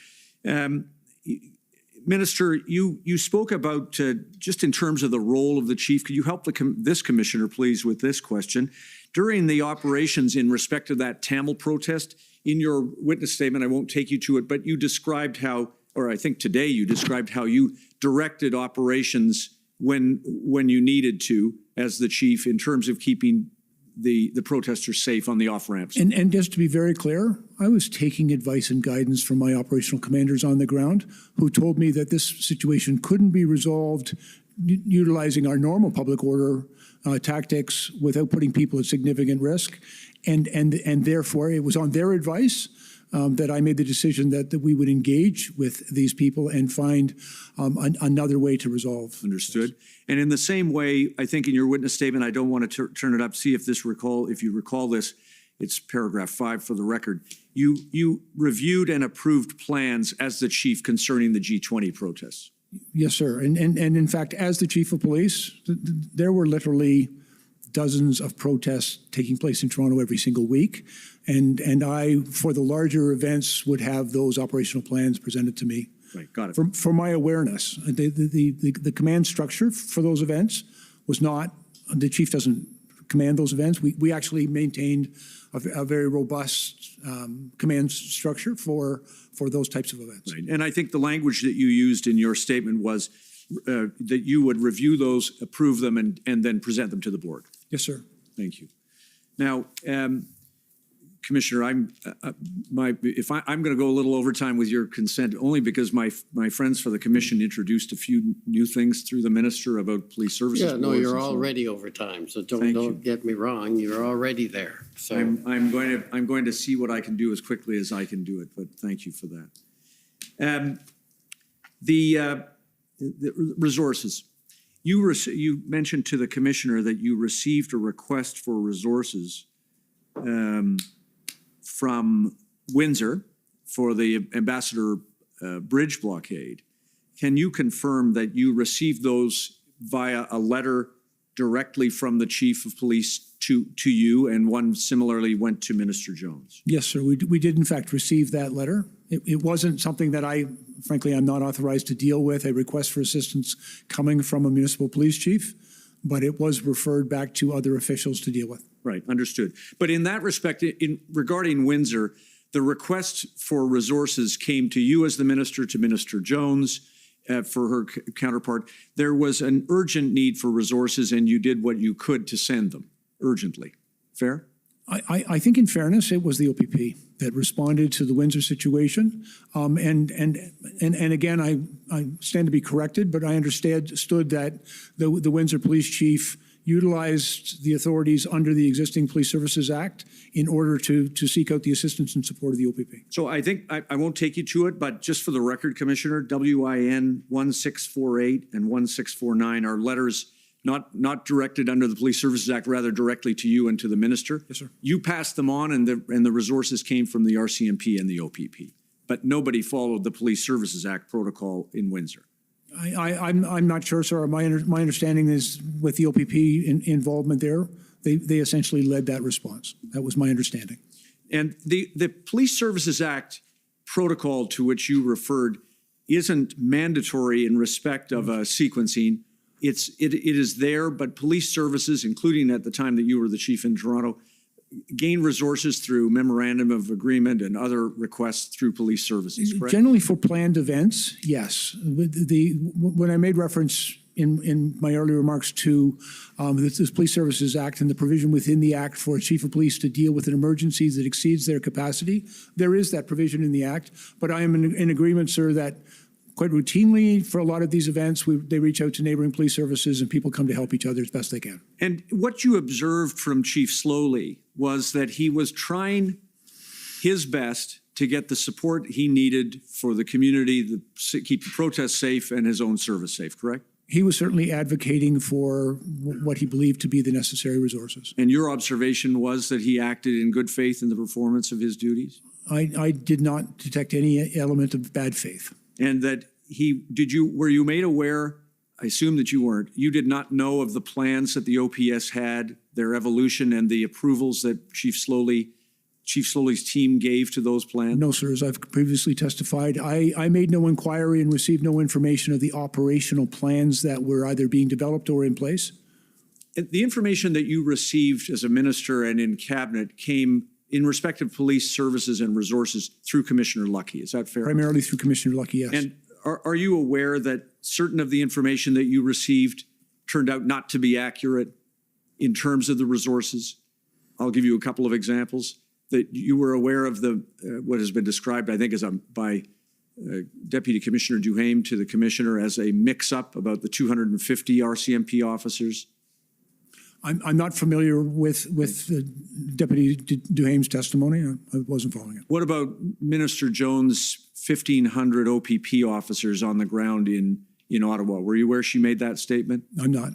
Minister, you spoke about, just in terms of the role of the chief, could you help this commissioner, please, with this question? During the operations in respect to that Tamil protest, in your witness statement, I won't take you to it, but you described how, or I think today you described how you directed operations when you needed to as the chief in terms of keeping the protesters safe on the off-ramps. And just to be very clear, I was taking advice and guidance from my operational commanders on the ground who told me that this situation couldn't be resolved utilizing our normal public order tactics without putting people at significant risk. And therefore, it was on their advice that I made the decision that we would engage with these people and find another way to resolve. Understood. This. And in the same way, I think in your witness statement, I don't want to turn it up, see if you recall this, it's paragraph 5 for the record. You reviewed and approved plans as the chief concerning the G20 protests. Yes, sir. And in fact, as the chief of police, there were literally dozens of protests taking place in Toronto every single week. And I, for the larger events, would have those operational plans presented to me. Right, got it. For my awareness. The command structure for those events was not, the chief doesn't command those events. We actually maintained a very robust command structure for those types of events. Right. And I think the language that you used in your statement was that you would review those, approve them, and then present them to the board. Yes, sir. Thank you. Now, Commissioner, I'm going to go a little overtime with your consent, only because my friends for the commission introduced a few new things through the minister about police services. Yeah, no, you're already over time, so don't get me wrong. You're already there. So I'm going to see what I can do as quickly as I can do it. But thank you for that. The resources. You mentioned to the commissioner that you received a request for resources from Windsor for the Ambassador Bridge blockade. Can you confirm that you received those via a letter directly from the chief of police to you, and one similarly went to Minister Jones? Yes, sir. We did in fact receive that letter. It wasn't something that frankly, I'm not authorized to deal with, a request for assistance coming from a municipal police chief, but it was referred back to other officials to deal with. Right, understood. But in that respect, regarding Windsor, the request for resources came to you as the minister, to Minister Jones for her counterpart. There was an urgent need for resources, and you did what you could to send them urgently. Fair? I think in fairness, it was the OPP that responded to the Windsor situation. And again, I stand to be corrected, but I understood that the Windsor police chief utilized the authorities under the existing Police Services Act in order to seek out the assistance and support of the OPP. So I think I won't take you to it, but just for the record, Commissioner, WIN 1648 and 1649 are letters not directed under the Police Services Act, rather directly to you and to the minister. Yes, sir. You passed them on, and the resources came from the RCMP and the OPP. But nobody followed the Police Services Act protocol in Windsor. I'm not sure, sir. My understanding is with the OPP involvement there, they essentially led that response. That was my understanding. And the Police Services Act protocol to which you referred isn't mandatory in respect of sequencing. It is there, but police services, including at the time that you were the chief in Toronto, gain resources through memorandum of agreement and other requests through police services, correct? Generally for planned events, yes. When I made reference in my earlier remarks to this Police Services Act and the provision within the Act for a chief of police to deal with an emergency that exceeds their capacity, there is that provision in the Act. But I am in agreement, sir, that quite routinely for a lot of these events, they reach out to neighboring police services and people come to help each other as best they can. And what you observed from Chief Slowly was that he was trying his best to get the support he needed for the community, to keep the protests safe and his own service safe, correct? He was certainly advocating for what he believed to be the necessary resources. And your observation was that he acted in good faith in the performance of his duties? I did not detect any element of bad faith. And that were you made aware, I assume that you weren't, you did not know of the plans that the OPS had, their evolution and the approvals that Chief Slowly's team gave to those plans? No, sir. As I've previously testified, I made no inquiry and received no information of the operational plans that were either being developed or in place. The information that you received as a minister and in cabinet came in respect of police services and resources through Commissioner Lucky. Is that fair? Primarily through Commissioner Lucky, yes. And are you aware that certain of the information that you received turned out not to be accurate in terms of the resources? I'll give you a couple of examples. That you were aware of what has been described, I think, by Deputy Commissioner Duhaime to the Commissioner as a mix-up about the 250 RCMP officers. I'm not familiar with Deputy Duhaime's testimony. I wasn't following it. What about Minister Jones' 1,500 OPP officers on the ground in Ottawa? Were you aware she made that statement? I'm not.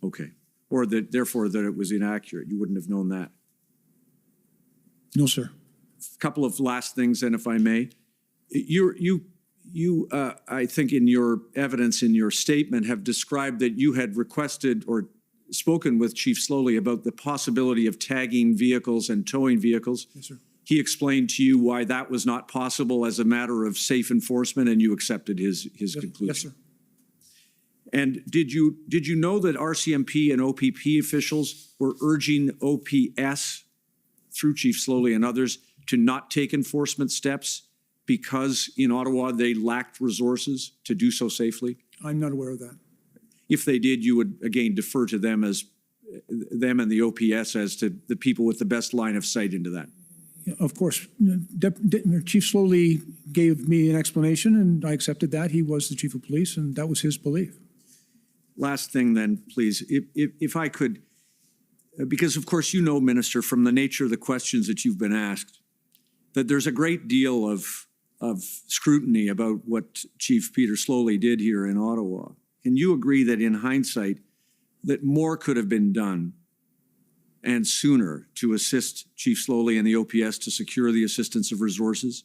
Okay. Or therefore that it was inaccurate. You wouldn't have known that. No, sir. A couple of last things, then, if I may. You, I think in your evidence, in your statement, have described that you had requested or spoken with Chief Slowly about the possibility of tagging vehicles and towing vehicles. Yes, sir. He explained to you why that was not possible as a matter of safe enforcement, and you accepted his conclusion. Yes, sir. And did you know that RCMP and OPP officials were urging OPS through Chief Slowly and others to not take enforcement steps because in Ottawa they lacked resources to do so safely? I'm not aware of that. If they did, you would again defer to them and the OPS as to the people with the best line of sight into that. Of course, Chief Slowly gave me an explanation and I accepted that. He was the chief of police and that was his belief. Last thing then, please, if I could, because of course you know, Minister, from the nature of the questions that you've been asked, that there's a great deal of scrutiny about what Chief Peter Slowly did here in Ottawa. And you agree that in hindsight, that more could have been done and sooner to assist Chief Slowly and the OPS to secure the assistance of resources?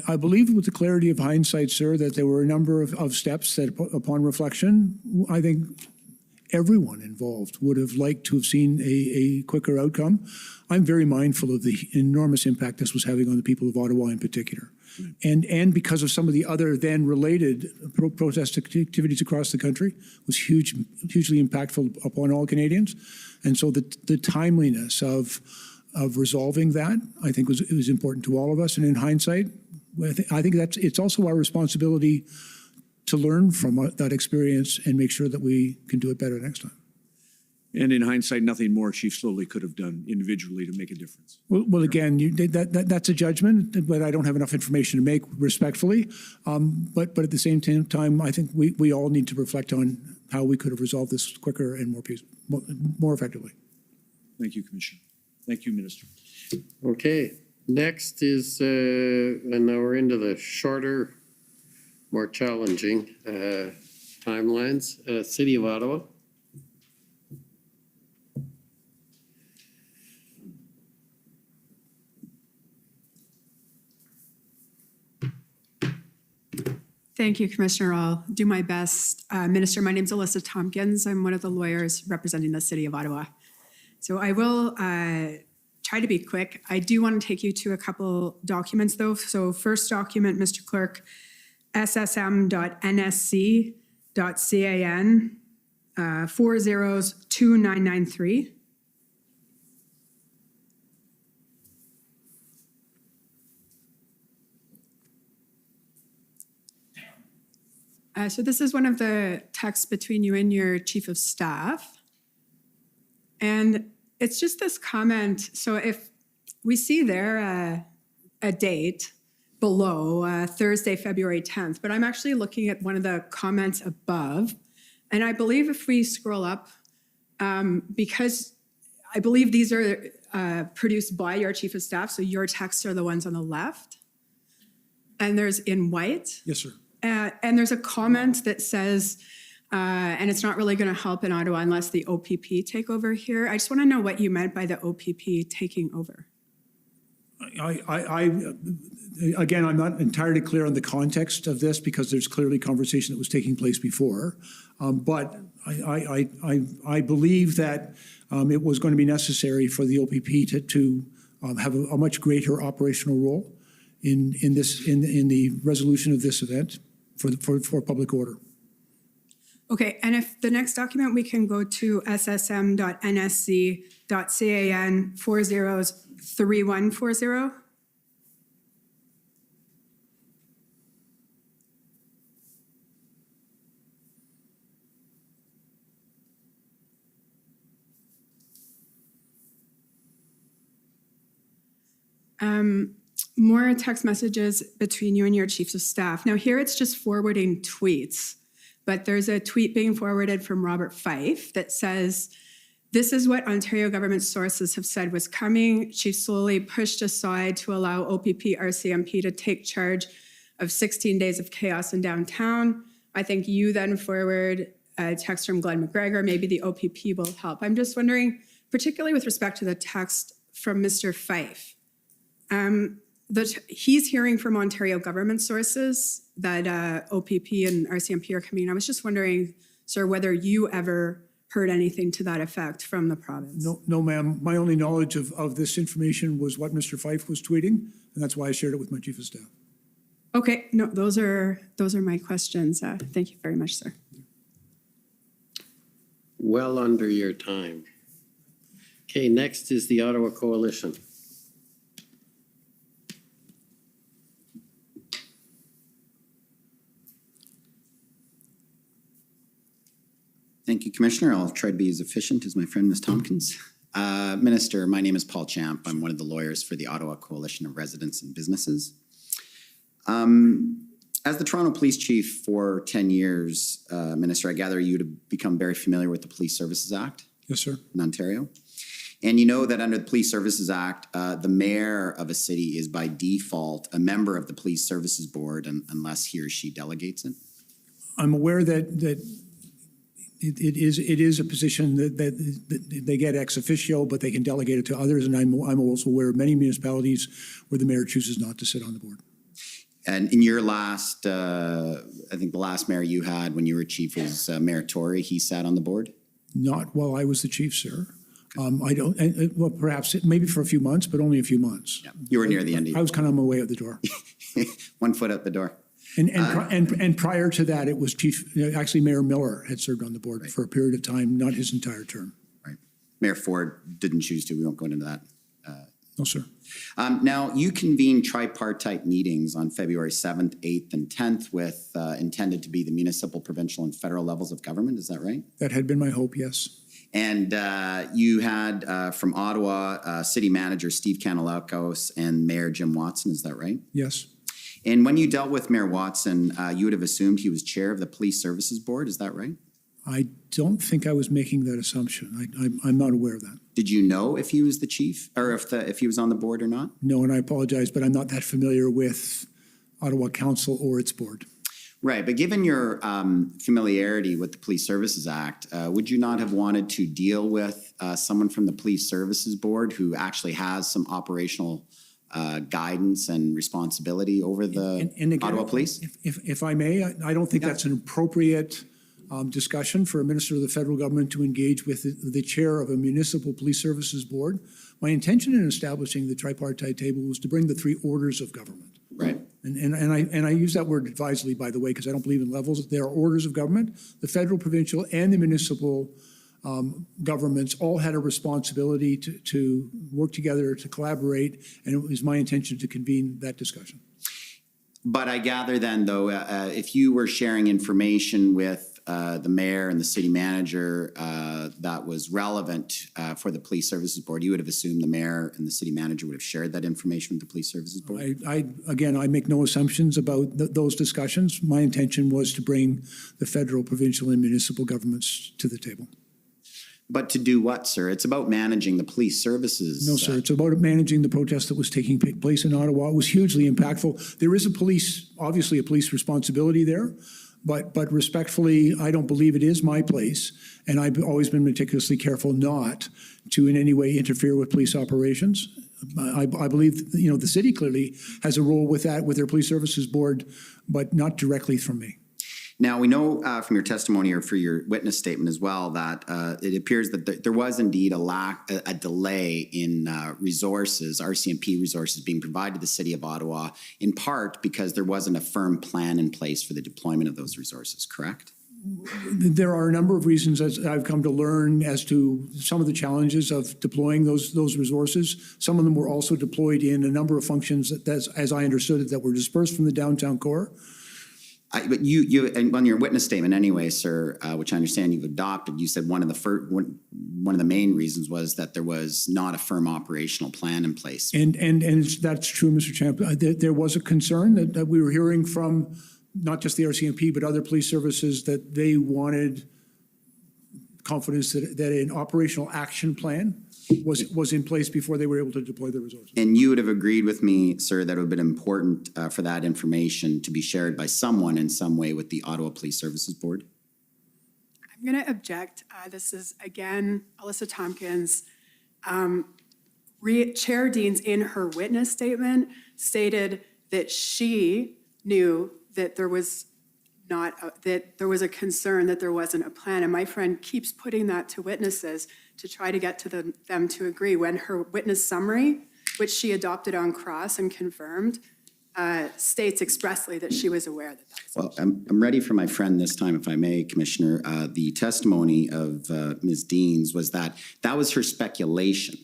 I believe with the clarity of hindsight, sir, that there were a number of steps that upon reflection, I think everyone involved would have liked to have seen a quicker outcome. I'm very mindful of the enormous impact this was having on the people of Ottawa in particular. And because of some of the other then related protest activities across the country was hugely impactful upon all Canadians. And so the timeliness of resolving that, I think was important to all of us. And in hindsight, I think it's also our responsibility to learn from that experience and make sure that we can do it better next time. And in hindsight, nothing more Chief Slowly could have done individually to make a difference. Well, again, that's a judgment, but I don't have enough information to make respectfully. But at the same time, I think we all need to reflect on how we could have resolved this quicker and more effectively. Thank you, Commissioner. Thank you, Minister. Okay, next is, and now we're into the shorter, more challenging timelines. City of Ottawa. Thank you, Commissioner. I'll do my best. Minister, my name's Alyssa Tompkins. I'm one of the lawyers representing the City of Ottawa. So I will try to be quick. I do want to take you to a couple documents, though. So first document, Mr. Clerk, ssm.nsc.can 402993. So this is one of the texts between you and your chief of staff. And it's just this comment. So if we see there a date below, Thursday, February 10th, but I'm actually looking at one of the comments above. And I believe if we scroll up, because I believe these are produced by your chief of staff, so your texts are the ones on the left. And there's in white. Yes, sir. And there's a comment that says, and it's not really going to help in Ottawa unless the OPP take over here. I just want to know what you meant by the OPP taking over. Again, I'm not entirely clear on the context of this because there's clearly conversation that was taking place before. But I believe that it was going to be necessary for the OPP to have a much greater operational role in the resolution of this event for public order. Okay, and if the next document we can go to ssm.nsc.can 403140. More text messages between you and your chiefs of staff. Now here it's just forwarding tweets, but there's a tweet being forwarded from Robert Fife that says, "This is what Ontario government sources have said was coming. She slowly pushed aside to allow OPP RCMP to take charge of 16 days of chaos in downtown." I think you then forward a text from Glenn McGregor. Maybe the OPP will help. I'm just wondering, particularly with respect to the text from Mr. Fife, he's hearing from Ontario government sources that OPP and RCMP are coming. I was just wondering, sir, whether you ever heard anything to that effect from the province. No, ma'am. My only knowledge of this information was what Mr. Fife was tweeting, and that's why I shared it with my chief of staff. Okay, no, those are my questions. Thank you very much, sir. Well under your time. Okay, next is the Ottawa Coalition. Thank you, Commissioner. I'll try to be as efficient as my friend, Ms. Tompkins. Minister, my name is Paul Champ. I'm one of the lawyers for the Ottawa Coalition of Residents and Businesses. As the Toronto Police Chief for 10 years, Minister, I gather you to become very familiar with the Police Services Act. Yes, sir. In Ontario. And you know that under the Police Services Act, the mayor of a city is by default a member of the Police Services Board unless he or she delegates it. I'm aware that it is a position that they get ex officio, but they can delegate it to others. And I'm also aware of many municipalities where the mayor chooses not to sit on the board. And in your last, I think the last mayor you had when you were chief was Mayor Tory. He sat on the board? Not while I was the chief, sir. I don't, well, perhaps maybe for a few months, but only a few months. Yeah. You were near the end. I was kind of on my way out the door. 1 foot out the door. And prior to that, it was actually Mayor Miller had served on the board for a period of time, not his entire term. Right. Mayor Ford didn't choose to. We won't go into that. No, sir. Now, you convened tripartite meetings on February 7th, 8th, and 10th with intended to be the municipal, provincial, and federal levels of government. Is that right? That had been my hope, yes. And you had from Ottawa, City Manager Steve Kanalakos and Mayor Jim Watson. Is that right? Yes. And when you dealt with Mayor Watson, you would have assumed he was chair of the Police Services Board. Is that right? I don't think I was making that assumption. I'm not aware of that. Did you know if he was the chief or if he was on the board or not? No, and I apologize, but I'm not that familiar with Ottawa Council or its board. Right, but given your familiarity with the Police Services Act, would you not have wanted to deal with someone from the Police Services Board who actually has some operational guidance and responsibility over the And again, Ottawa Police? If I may, I don't think that's an appropriate discussion for a minister of the federal government to engage with the chair of a municipal police services board. My intention in establishing the tripartite table was to bring the three orders of government. Right. And I use that word advisedly, by the way, because I don't believe in levels. There are orders of government. The federal, provincial, and the municipal governments all had a responsibility to work together, to collaborate, and it was my intention to convene that discussion. But I gather then, though, if you were sharing information with the mayor and the city manager that was relevant for the Police Services Board, you would have assumed the mayor and the city manager would have shared that information with the Police Services Board? Again, I make no assumptions about those discussions. My intention was to bring the federal, provincial, and municipal governments to the table. But to do what, sir? It's about managing the police services. No, sir. It's about managing the protest that was taking place in Ottawa. It was hugely impactful. There is obviously a police responsibility there, but respectfully, I don't believe it is my place, and I've always been meticulously careful not to in any way interfere with police operations. I believe, the city clearly has a role with that, with their police services board, but not directly from me. Now, we know from your testimony or for your witness statement as well that it appears that there was indeed a delay in resources, RCMP resources being provided to the City of Ottawa, in part because there wasn't a firm plan in place for the deployment of those resources, correct? There are a number of reasons, as I've come to learn, as to some of the challenges of deploying those resources. Some of them were also deployed in a number of functions, as I understood it, that were dispersed from the downtown core. But you and on your witness statement anyway, sir, which I understand you've adopted, you said one of the main reasons was that there was not a firm operational plan in place. And that's true, Mr. Champ. There was a concern that we were hearing from not just the RCMP, but other police services, that they wanted confidence that an operational action plan was in place before they were able to deploy the resources. And you would have agreed with me, sir, that it would have been important for that information to be shared by someone in some way with the Ottawa Police Services Board? I'm going to object. This is, again, Alyssa Tompkins. Chair Deans, in her witness statement, stated that she knew that there was a concern that there wasn't a plan. And my friend keeps putting that to witnesses to try to get to them to agree, when her witness summary, which she adopted on cross and confirmed, states expressly that she was aware that that was. Well, I'm ready for my friend this time, if I may, Commissioner. The testimony of Ms. Deans was that was her speculation,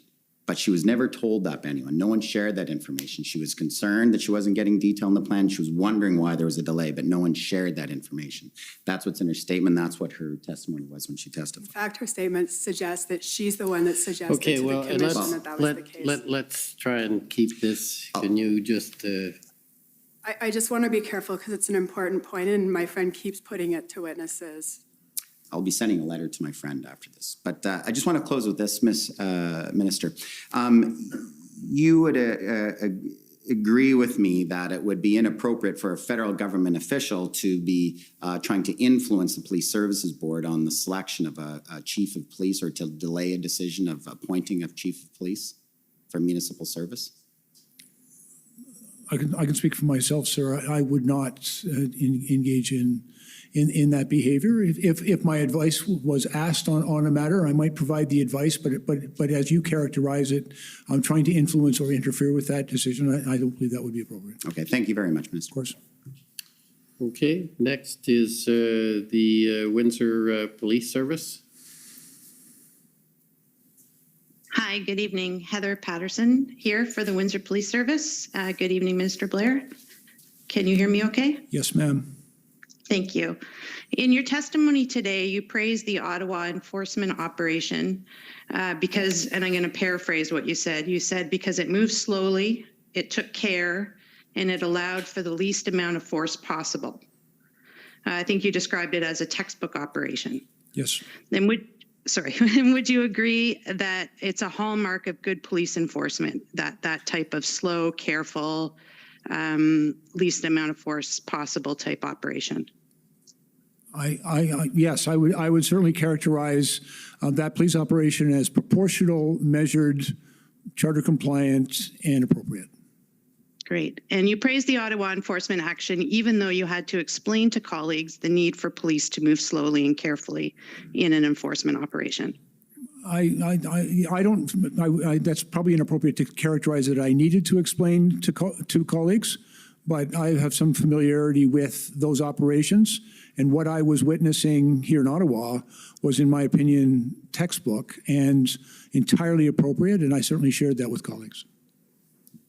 but she was never told that by anyone. No one shared that information. She was concerned that she wasn't getting detail in the plan. She was wondering why there was a delay, but no one shared that information. That's what's in her statement. That's what her testimony was when she testified. In fact, her statement suggests that she's the one that suggested Okay, to well, the commission that was the case. let's try and keep this. Can you just? I just want to be careful because it's an important point, and my friend keeps putting it to witnesses. I'll be sending a letter to my friend after this. But I just want to close with this, Minister. You would agree with me that it would be inappropriate for a federal government official to be trying to influence the Police Services Board on the selection of a chief of police, or to delay a decision of appointing a chief of police for municipal service? I can speak for myself, sir. I would not engage in that behavior. If my advice was asked on a matter, I might provide the advice, but as you characterize it, I'm trying to influence or interfere with that decision. I don't believe that would be appropriate. Okay, thank you very much, Minister. Of course. Okay, next is the Windsor Police Service. Hi, good evening. Heather Patterson here for the Windsor Police Service. Good evening, Minister Blair. Can you hear me okay? Yes, ma'am. Thank you. In your testimony today, you praised the Ottawa enforcement operation because, and I'm going to paraphrase what you said, because it moved slowly, it took care, and it allowed for the least amount of force possible. I think you described it as a textbook operation. Yes. Then would you agree that it's a hallmark of good police enforcement, that type of slow, careful, least amount of force possible type operation? Yes, I would certainly characterize that police operation as proportional, measured, charter compliant, and appropriate. Great. And you praised the Ottawa enforcement action, even though you had to explain to colleagues the need for police to move slowly and carefully in an enforcement operation. That's probably inappropriate to characterize it. I needed to explain to colleagues, but I have some familiarity with those operations. And what I was witnessing here in Ottawa was, in my opinion, textbook and entirely appropriate. And I certainly shared that with colleagues.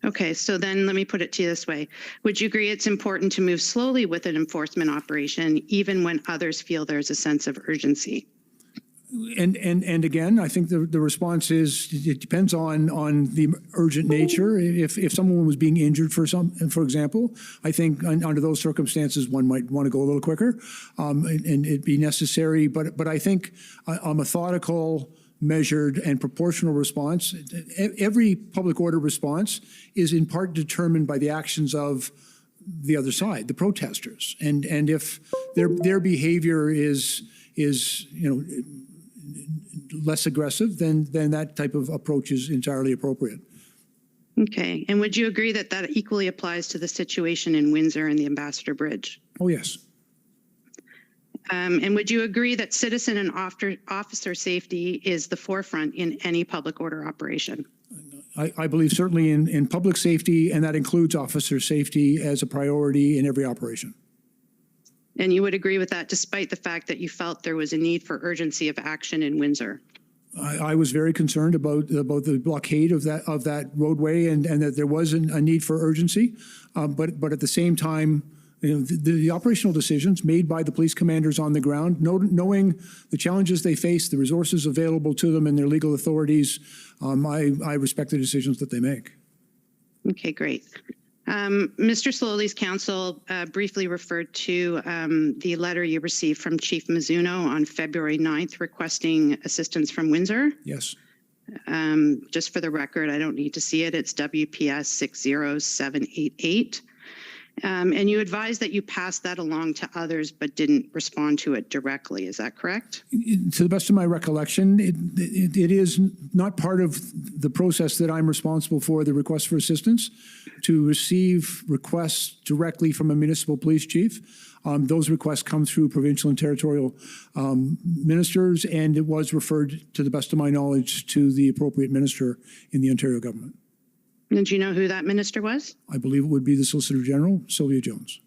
Okay, so then let me put it to you this way. Would you agree it's important to move slowly with an enforcement operation, even when others feel there's a sense of urgency? And again, I think the response is it depends on the urgent nature. If someone was being injured for example, I think under those circumstances one might want to go a little quicker, and it'd be necessary. But I think a methodical, measured, and proportional response. Every public order response is in part determined by the actions of the other side, the protesters, and if their behavior is less aggressive, then that type of approach is entirely appropriate. Okay, and would you agree that that equally applies to the situation in Windsor and the Ambassador Bridge? Oh, yes. And would you agree that citizen and officer safety is the forefront in any public order operation? I believe certainly in public safety, and that includes officer safety as a priority in every operation. And you would agree with that despite the fact that you felt there was a need for urgency of action in Windsor? I was very concerned about the blockade of that roadway and that there was a need for urgency. But at the same time, the operational decisions made by the police commanders on the ground, knowing the challenges they face, the resources available to them and their legal authorities, I respect the decisions that they make. Okay, great. Mr. Slowly's counsel briefly referred to the letter you received from Chief Mizuno on February 9th requesting assistance from Windsor. Yes. Just for the record, I don't need to see it. It's WPS 60788. And you advised that you passed that along to others but didn't respond to it directly. Is that correct? To the best of my recollection, it is not part of the process that I'm responsible for, the request for assistance, to receive requests directly from a municipal police chief. Those requests come through provincial and territorial ministers, and it was referred, to the best of my knowledge, to the appropriate minister in the Ontario government. And do you know who that minister was? I believe it would be the Solicitor General, Sylvia Jones.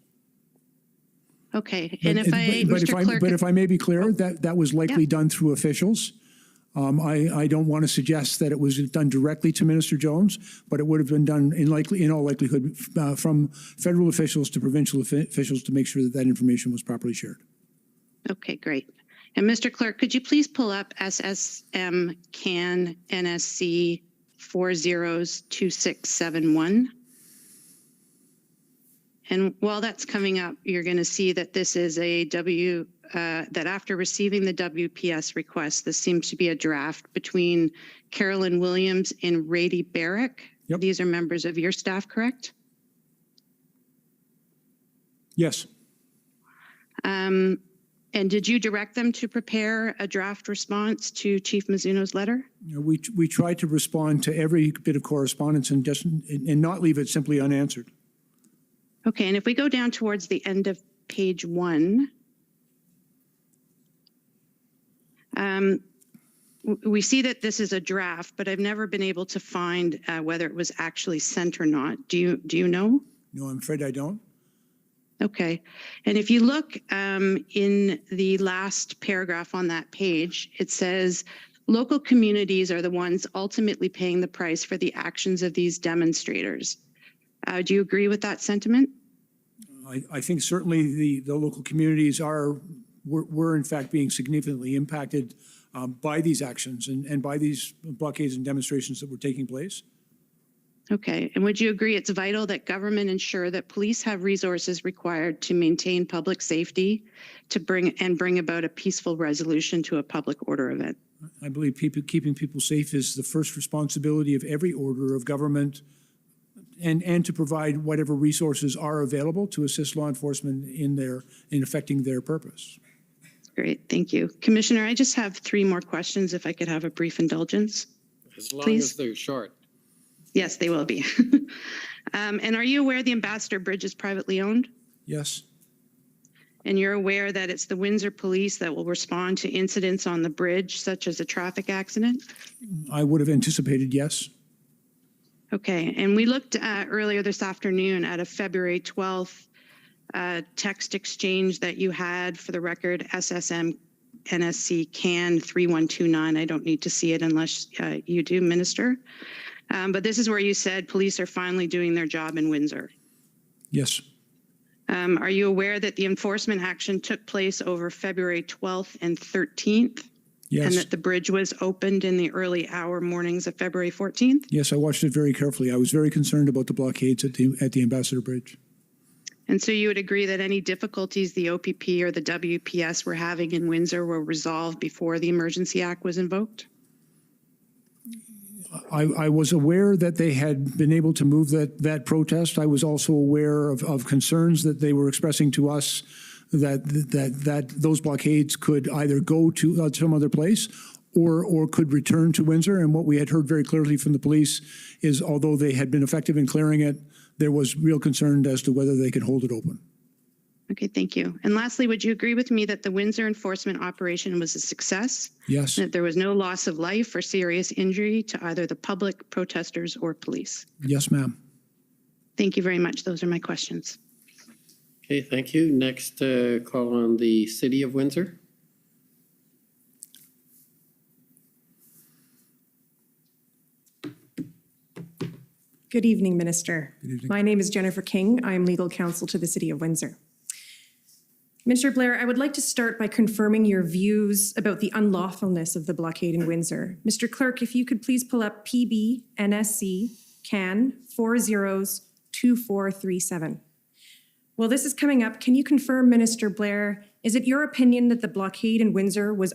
Okay, and if I may be clear, that was likely done through officials. I don't want to suggest that it was done directly to Minister Jones, but it would have been done in all likelihood from federal officials to provincial officials to make sure that information was properly shared. Okay, great. And Mr. Clerk, could you please pull up SSM CAN NSC 402671? And while that's coming up, you're going to see that this is that after receiving the WPS request, this seems to be a draft between Carolyn Williams and Rady Barrick. Yep. These are members of your staff, correct? Yes. And did you direct them to prepare a draft response to Chief Mizuno's letter? We tried to respond to every bit of correspondence and not leave it simply unanswered. Okay, and if we go down towards the end of page 1, we see that this is a draft, but I've never been able to find whether it was actually sent or not. Do you know? No, I'm afraid I don't. Okay, and if you look in the last paragraph on that page, it says local communities are the ones ultimately paying the price for the actions of these demonstrators. Do you agree with that sentiment? I think certainly the local communities were in fact being significantly impacted by these actions and by these blockades and demonstrations that were taking place. Okay, and would you agree it's vital that government ensure that police have resources required to maintain public safety to bring about a peaceful resolution to a public order event? I believe keeping people safe is the first responsibility of every order of government, and to provide whatever resources are available to assist law enforcement in effecting their purpose. Great, thank you. Commissioner, I just have 3 more questions if I could have a brief indulgence. As long please. as they're short. Yes, they will be. And are you aware the Ambassador Bridge is privately owned? Yes. And you're aware that it's the Windsor Police that will respond to incidents on the bridge, such as a traffic accident? I would have anticipated yes. Okay, and we looked at earlier this afternoon at a February 12th text exchange that you had, for the record, SSM NSC CAN 3129. I don't need to see it unless you do, Minister. But this is where you said police are finally doing their job in Windsor. Yes. Are you aware that the enforcement action took place over February 12th and 13th? Yes. And that the bridge was opened in the early hour mornings of February 14th? Yes, I watched it very carefully. I was very concerned about the blockades at the Ambassador Bridge. And so you would agree that any difficulties the OPP or the WPS were having in Windsor were resolved before the Emergency Act was invoked? I was aware that they had been able to move that protest. I was also aware of concerns that they were expressing to us that those blockades could either go to some other place or could return to Windsor. And what we had heard very clearly from the police is, although they had been effective in clearing it, there was real concern as to whether they could hold it open. Okay, thank you. And lastly, would you agree with me that the Windsor enforcement operation was a success? Yes. That there was no loss of life or serious injury to either the public, protesters, or police? Yes, ma'am. Thank you very much. Those are my questions. Okay, thank you. Next call on the City of Windsor. Good evening, Minister. Good evening. My name is Jennifer King. I am legal counsel to the City of Windsor. Minister Blair, I would like to start by confirming your views about the unlawfulness of the blockade in Windsor. Mr. Clerk, if you could please pull up PB NSC CAN 402437. Well, this is coming up. Can you confirm, Minister Blair, is it your opinion that the blockade in Windsor was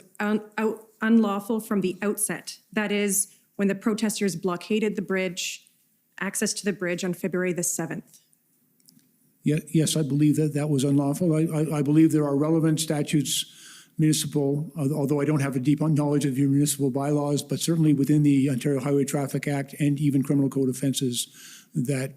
unlawful from the outset? That is, when the protesters blockaded the bridge, access to the bridge on February the 7th? Yes, I believe that was unlawful. I believe there are relevant statutes, municipal, although I don't have a deep knowledge of your municipal bylaws, but certainly within the Ontario Highway Traffic Act and even criminal code offenses that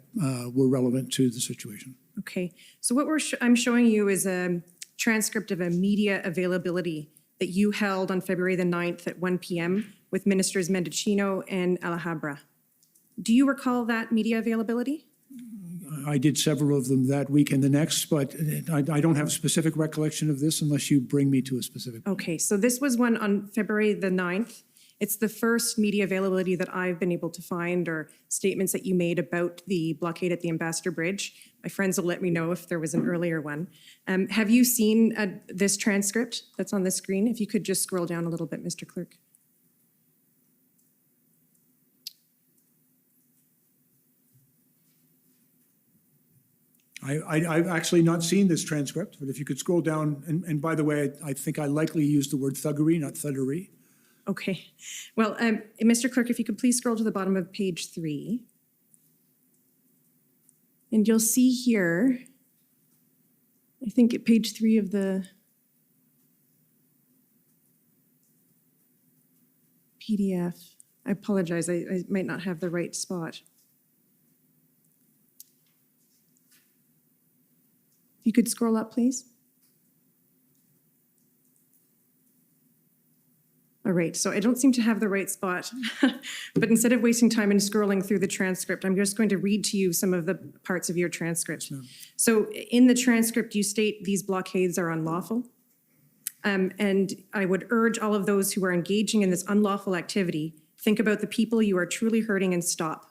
were relevant to the situation. Okay, so what I'm showing you is a transcript of a media availability that you held on February the 9th at 1 p.m. with Ministers Mendocino and Alhambra. Do you recall that media availability? I did several of them that week and the next, but I don't have a specific recollection of this unless you bring me to a specific. Okay, so this was one on February the 9th. It's the first media availability that I've been able to find, or statements that you made about the blockade at the Ambassador Bridge. My friends will let me know if there was an earlier one. Have you seen this transcript that's on the screen? If you could just scroll down a little bit, Mr. Clerk. I've actually not seen this transcript, but if you could scroll down, and by the way, I think I likely used the word thuggery, not thuggery. Okay. Well, Mr. Clerk, if you could please scroll to the bottom of page 3. And you'll see here, I think at page 3 of the PDF. I apologize, I might not have the right spot. If you could scroll up, please. All right, so I don't seem to have the right spot, but instead of wasting time and scrolling through the transcript, I'm just going to read to you some of the parts of your transcript. So in the transcript, you state these blockades are unlawful. And I would urge all of those who are engaging in this unlawful activity, think about the people you are truly hurting and stop.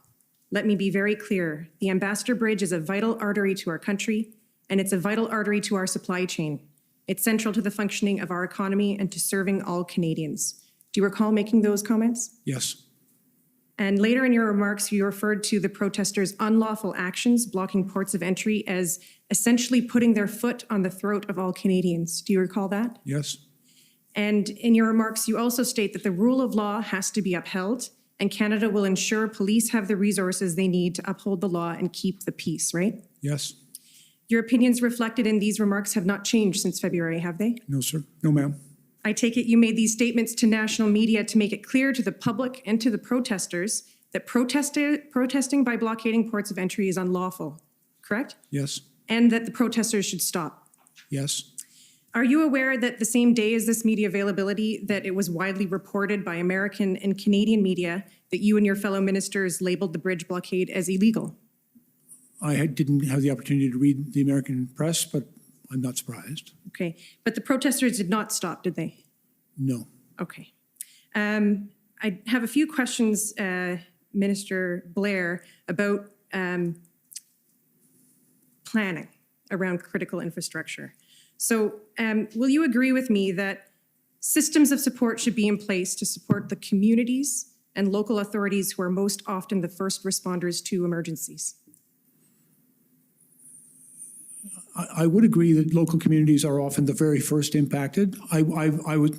Let me be very clear. The Ambassador Bridge is a vital artery to our country, and it's a vital artery to our supply chain. It's central to the functioning of our economy and to serving all Canadians. Do you recall making those comments? Yes. And later in your remarks, you referred to the protesters' unlawful actions blocking ports of entry as essentially putting their foot on the throat of all Canadians. Do you recall that? Yes. And in your remarks, you also state that the rule of law has to be upheld, and Canada will ensure police have the resources they need to uphold the law and keep the peace, right? Yes. Your opinions reflected in these remarks have not changed since February, have they? No, sir. No, ma'am. I take it you made these statements to national media to make it clear to the public and to the protesters that protesting by blockading ports of entry is unlawful, correct? Yes, And that the protesters should stop. yes. Are you aware that the same day as this media availability, that it was widely reported by American and Canadian media that you and your fellow ministers labeled the bridge blockade as illegal? Didn't have the opportunity to read the American press, but I'm not surprised. Okay, but the protesters did not stop, did they? No. Okay. I have a few questions, Minister Blair, about planning around critical infrastructure. So will you agree with me that systems of support should be in place to support the communities and local authorities who are most often the first responders to emergencies? I would agree that local communities are often the very first impacted. I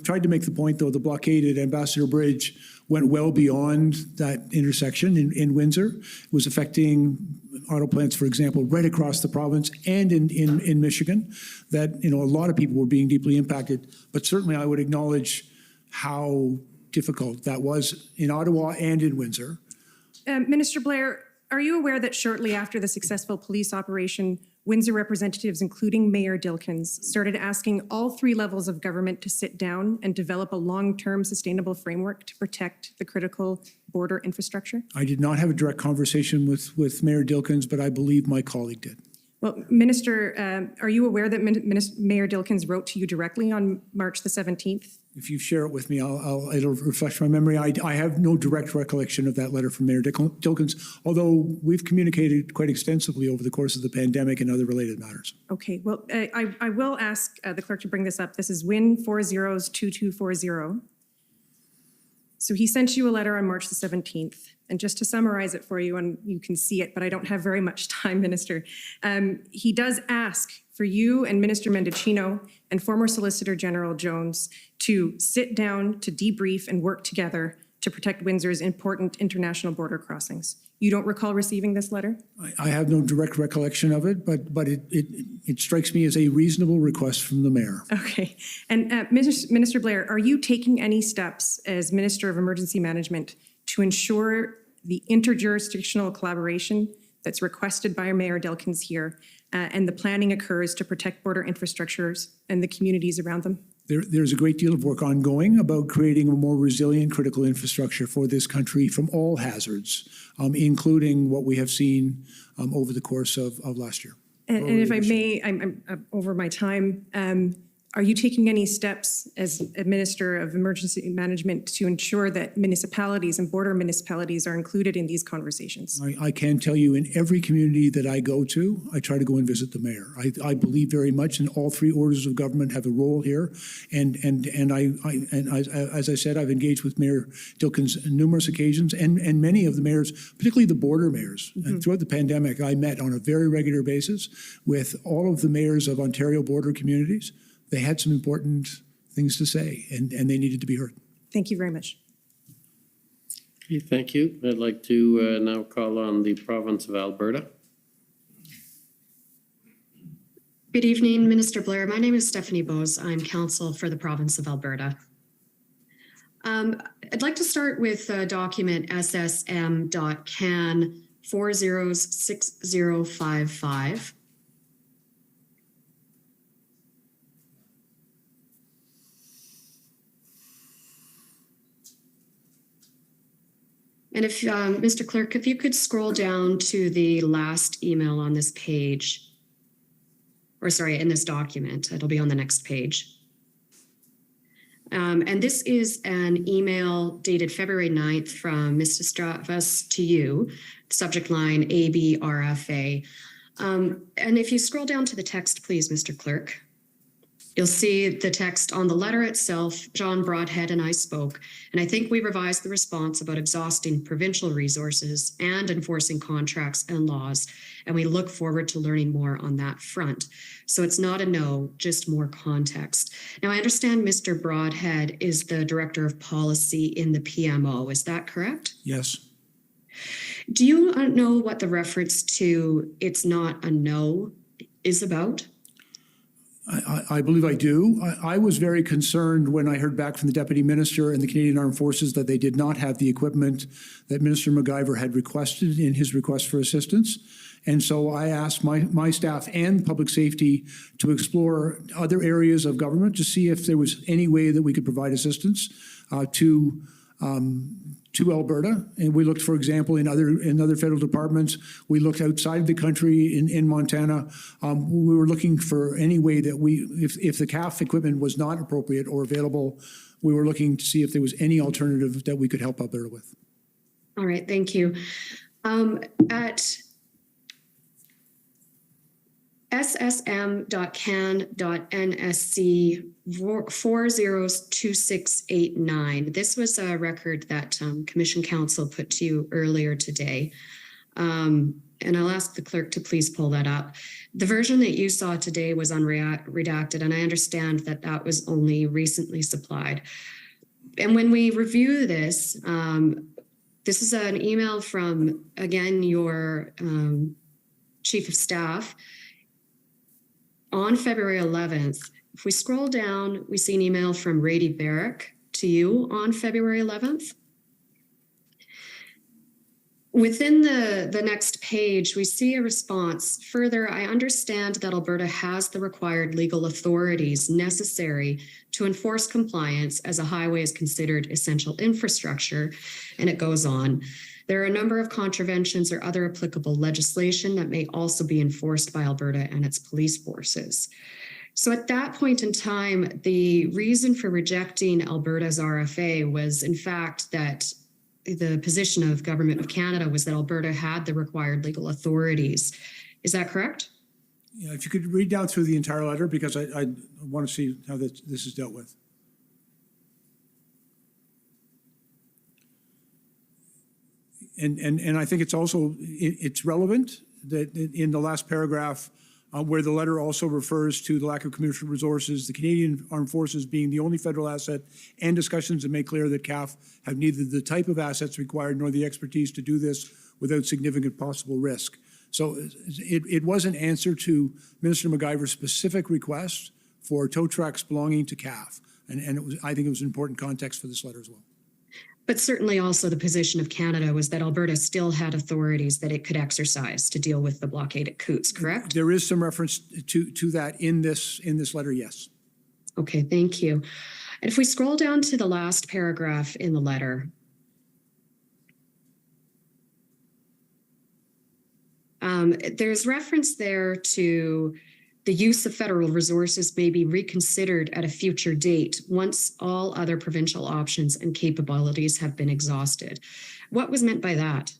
tried to make the point, though, the blockade at Ambassador Bridge went well beyond that intersection in Windsor. It was affecting auto plants, for example, right across the province and in Michigan, that, you know, a lot of people were being deeply impacted. But certainly I would acknowledge how difficult that was in Ottawa and in Windsor. Minister Blair, are you aware that shortly after the successful police operation, Windsor representatives, including Mayor Dilkens, started asking all three levels of government to sit down and develop a long-term sustainable framework to protect the critical border infrastructure? I did not have a direct conversation with Mayor Dilkens, but I believe my colleague did. Well, Minister, are you aware that Mayor Dilkens wrote to you directly on March the 17th? If you share it with me, it'll refresh my memory. I have no direct recollection of that letter from Mayor Dilkens, although we've communicated quite extensively over the course of the pandemic and other related matters. Okay, well, I will ask the clerk to bring this up. This is Win 402240. So he sent you a letter on March the 17th. And just to summarize it for you, and you can see it, but I don't have very much time, Minister. He does ask for you and Minister Mendicino and former Solicitor General Jones to sit down, to debrief and work together to protect Windsor's important international border crossings. You don't recall receiving this letter? I have no direct recollection of it, but it strikes me as a reasonable request from the mayor. Okay. And Minister Blair, are you taking any steps as Minister of Emergency Management to ensure the interjurisdictional collaboration that's requested by Mayor Dilkens here and the planning occurs to protect border infrastructures and the communities around them? There's a great deal of work ongoing about creating a more resilient critical infrastructure for this country from all hazards, including what we have seen over the course of last year. And if I may, I'm over my time. Are you taking any steps as a Minister of Emergency Management to ensure that municipalities and border municipalities are included in these conversations? I can tell you in every community that I go to, I try to go and visit the mayor. I believe very much in all three orders of government have a role here. And as I said, I've engaged with Mayor Dilkens on numerous occasions and many of the mayors, particularly the border mayors. And throughout the pandemic, I met on a very regular basis with all of the mayors of Ontario border communities. They had some important things to say, and they needed to be heard. Thank you very much. Okay, thank you. I'd like to now call on the province of Alberta. Good evening, Minister Blair. My name is Stephanie Bose. I'm counsel for the province of Alberta. I'd like to start with document SSM.CAN 406055. And if, Mr. Clerk, if you could scroll down to the last email on this page, or sorry, in this document, it'll be on the next page. And this is an email dated February 9th from Mr. Stravas to you, subject line ABRFA. And if you scroll down to the text, please, Mr. Clerk. You'll see the text on the letter itself. John Broadhead and I spoke, and I think we revised the response about exhausting provincial resources and enforcing contracts and laws, and we look forward to learning more on that front. So it's not a no, just more context. Now, I understand Mr. Broadhead is the Director of Policy in the PMO. Is that correct? Yes. Do you know what the reference to "it's not a no" is about? I believe I do. I was very concerned when I heard back from the Deputy Minister and the Canadian Armed Forces that they did not have the equipment that Minister MacGyver had requested in his request for assistance. And so I asked my staff and public safety to explore other areas of government to see if there was any way that we could provide assistance to Alberta. And we looked, for example, in other federal departments. We looked outside the country in Montana. We were looking for any way that if the CAF equipment was not appropriate or available, we were looking to see if there was any alternative that we could help Alberta with. All right, thank you. At ssm.can.nsc 402689. This was a record that Commission Counsel put to you earlier today. And I'll ask the clerk to please pull that up. The version that you saw today was unredacted, and I understand that that was only recently supplied. And when we review this, this is an email from, again, your Chief of Staff on February 11th. If we scroll down, we see an email from Rady Barrick to you on February 11th. Within the next page, we see a response. Further, I understand that Alberta has the required legal authorities necessary to enforce compliance as a highway is considered essential infrastructure, and it goes on. There are a number of contraventions or other applicable legislation that may also be enforced by Alberta and its police forces. So at that point in time, the reason for rejecting Alberta's RFA was, in fact, that the position of Government of Canada was that Alberta had the required legal authorities. Is that correct? Yeah, if you could read down through the entire letter, because I want to see how this is dealt with. And I think it's also, it's relevant that in the last paragraph where the letter also refers to the lack of commercial resources, the Canadian Armed Forces being the only federal asset, and discussions that make clear that CAF have neither the type of assets required nor the expertise to do this without significant possible risk. So it was an answer to Minister MacGyver's specific request for tow trucks belonging to CAF. And it was, I think it was an important context for this letter as well. But certainly also the position of Canada was that Alberta still had authorities that it could exercise to deal with the blockade at Coots, correct? There is some reference to that in this letter, yes. Okay, thank you. And if we scroll down to the last paragraph in the letter, there's reference there to the use of federal resources may be reconsidered at a future date once all other provincial options and capabilities have been exhausted. What was meant by that?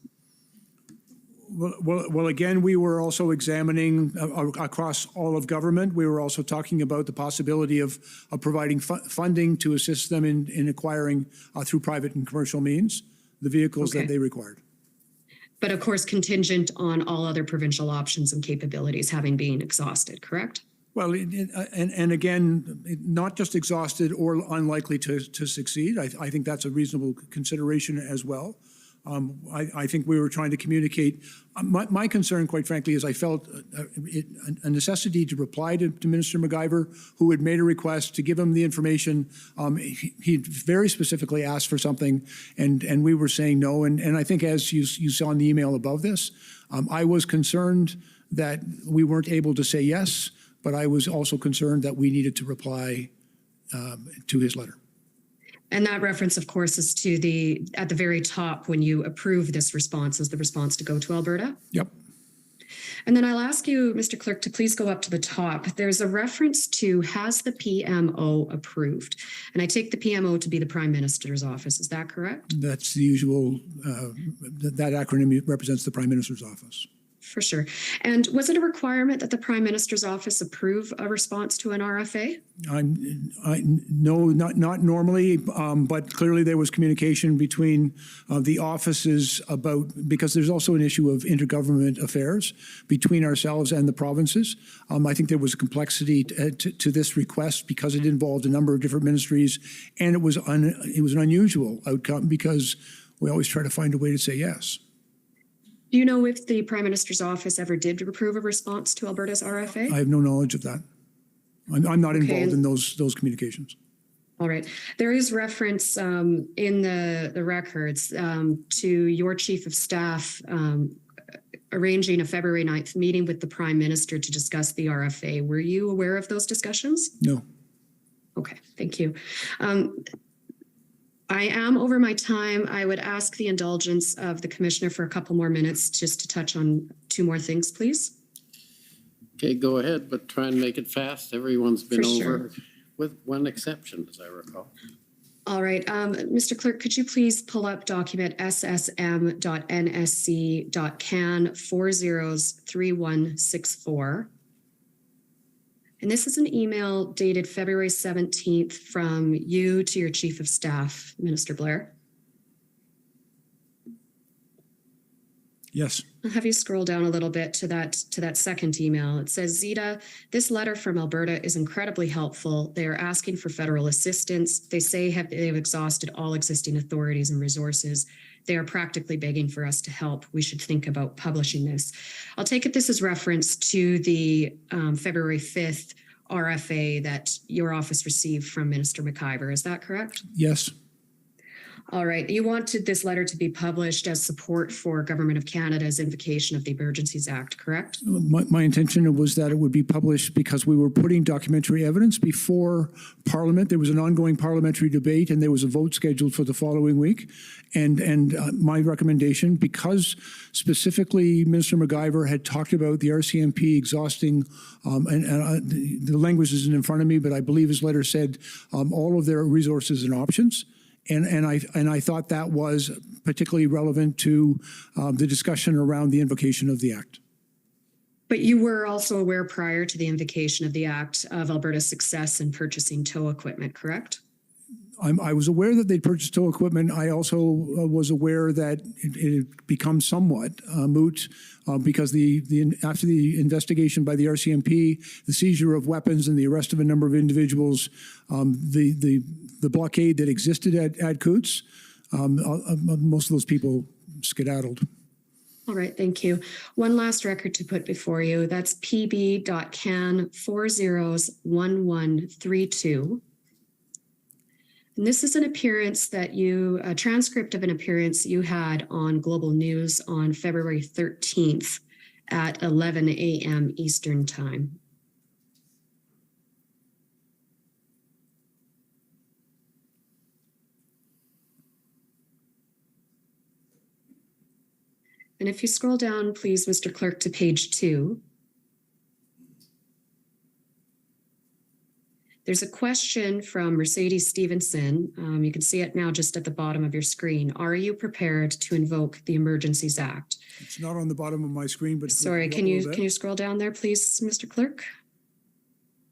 Well, again, we were also examining across all of government. We were also talking about the possibility of providing funding to assist them in acquiring through private and commercial means the vehicles that they required. But of course, contingent on all other provincial options and capabilities having been exhausted, correct? Well, and again, not just exhausted or unlikely to succeed. I think that's a reasonable consideration as well. I think we were trying to communicate. My concern, quite frankly, is I felt a necessity to reply to Minister MacGyver, who had made a request to give him the information. He very specifically asked for something, and we were saying no. And I think, as you saw in the email above this, I was concerned that we weren't able to say yes, but I was also concerned that we needed to reply to his letter. And that reference, of course, is to at the very top when you approve this response, is the response to go to Alberta? Yep. And then I'll ask you, Mr. Clerk, to please go up to the top. There's a reference to, has the PMO approved? And I take the PMO to be the Prime Minister's office. Is that correct? That's the usual, that acronym represents the Prime Minister's office. For sure. And was it a requirement that the Prime Minister's office approve a response to an RFA? No, not normally, but clearly there was communication between the offices because there's also an issue of intergovernment affairs between ourselves and the provinces. I think there was a complexity to this request because it involved a number of different ministries, and it was an unusual outcome because we always try to find a way to say yes. Do you know if the Prime Minister's office ever did approve a response to Alberta's RFA? I have no knowledge of that. I'm not Okay. involved in those communications. All right. There is reference in the records to your chief of staff arranging a February 9th meeting with the Prime Minister to discuss the RFA. Were you aware of those discussions? No. Okay, thank you. I am over my time. I would ask the indulgence of the Commissioner for a couple more minutes just to touch on two more things, please. Okay, go ahead, but try and make it fast. Everyone's been For over, sure. with one exception, as I recall. All right, Mr. Clerk, could you please pull up document ssm.nsc.can 403164? And this is an email dated February 17th from you to your Chief of Staff, Minister Blair. Yes. I'll have you scroll down a little bit to that second email. It says, Zita, this letter from Alberta is incredibly helpful. They are asking for federal assistance. They say they've exhausted all existing authorities and resources. They are practically begging for us to help. We should think about publishing this. I'll take it this is reference to the February 5th RFA that your office received from Minister McIver. Is that correct? Yes. All right. You wanted this letter to be published as support for Government of Canada's invocation of the Emergencies Act, correct? My intention was that it would be published because we were putting documentary evidence before Parliament. There was an ongoing parliamentary debate, and there was a vote scheduled for the following week. And my recommendation, because specifically Minister McIver had talked about the RCMP exhausting, the language isn't in front of me, but I believe his letter said all of their resources and options. And I thought that was particularly relevant to the discussion around the invocation of the Act. But you were also aware prior to the invocation of the Act of Alberta's success in purchasing tow equipment, correct? I was aware that they'd purchased tow equipment. I also was aware that it had become somewhat moot because after the investigation by the RCMP, the seizure of weapons and the arrest of a number of individuals, the blockade that existed at Coots, most of those people skedaddled. All right, thank you. One last record to put before you. That's pb.can 401132. And this is an appearance that a transcript of an appearance you had on Global News on February 13th at 11 a.m. Eastern Time. And if you scroll down, please, Mr. Clerk, to page 2. There's a question from Mercedes Stevenson. You can see it now just at the bottom of your screen. Are you prepared to invoke the Emergencies Act? It's not on the bottom of my screen, but sorry, can you scroll down there, please, Mr. Clerk?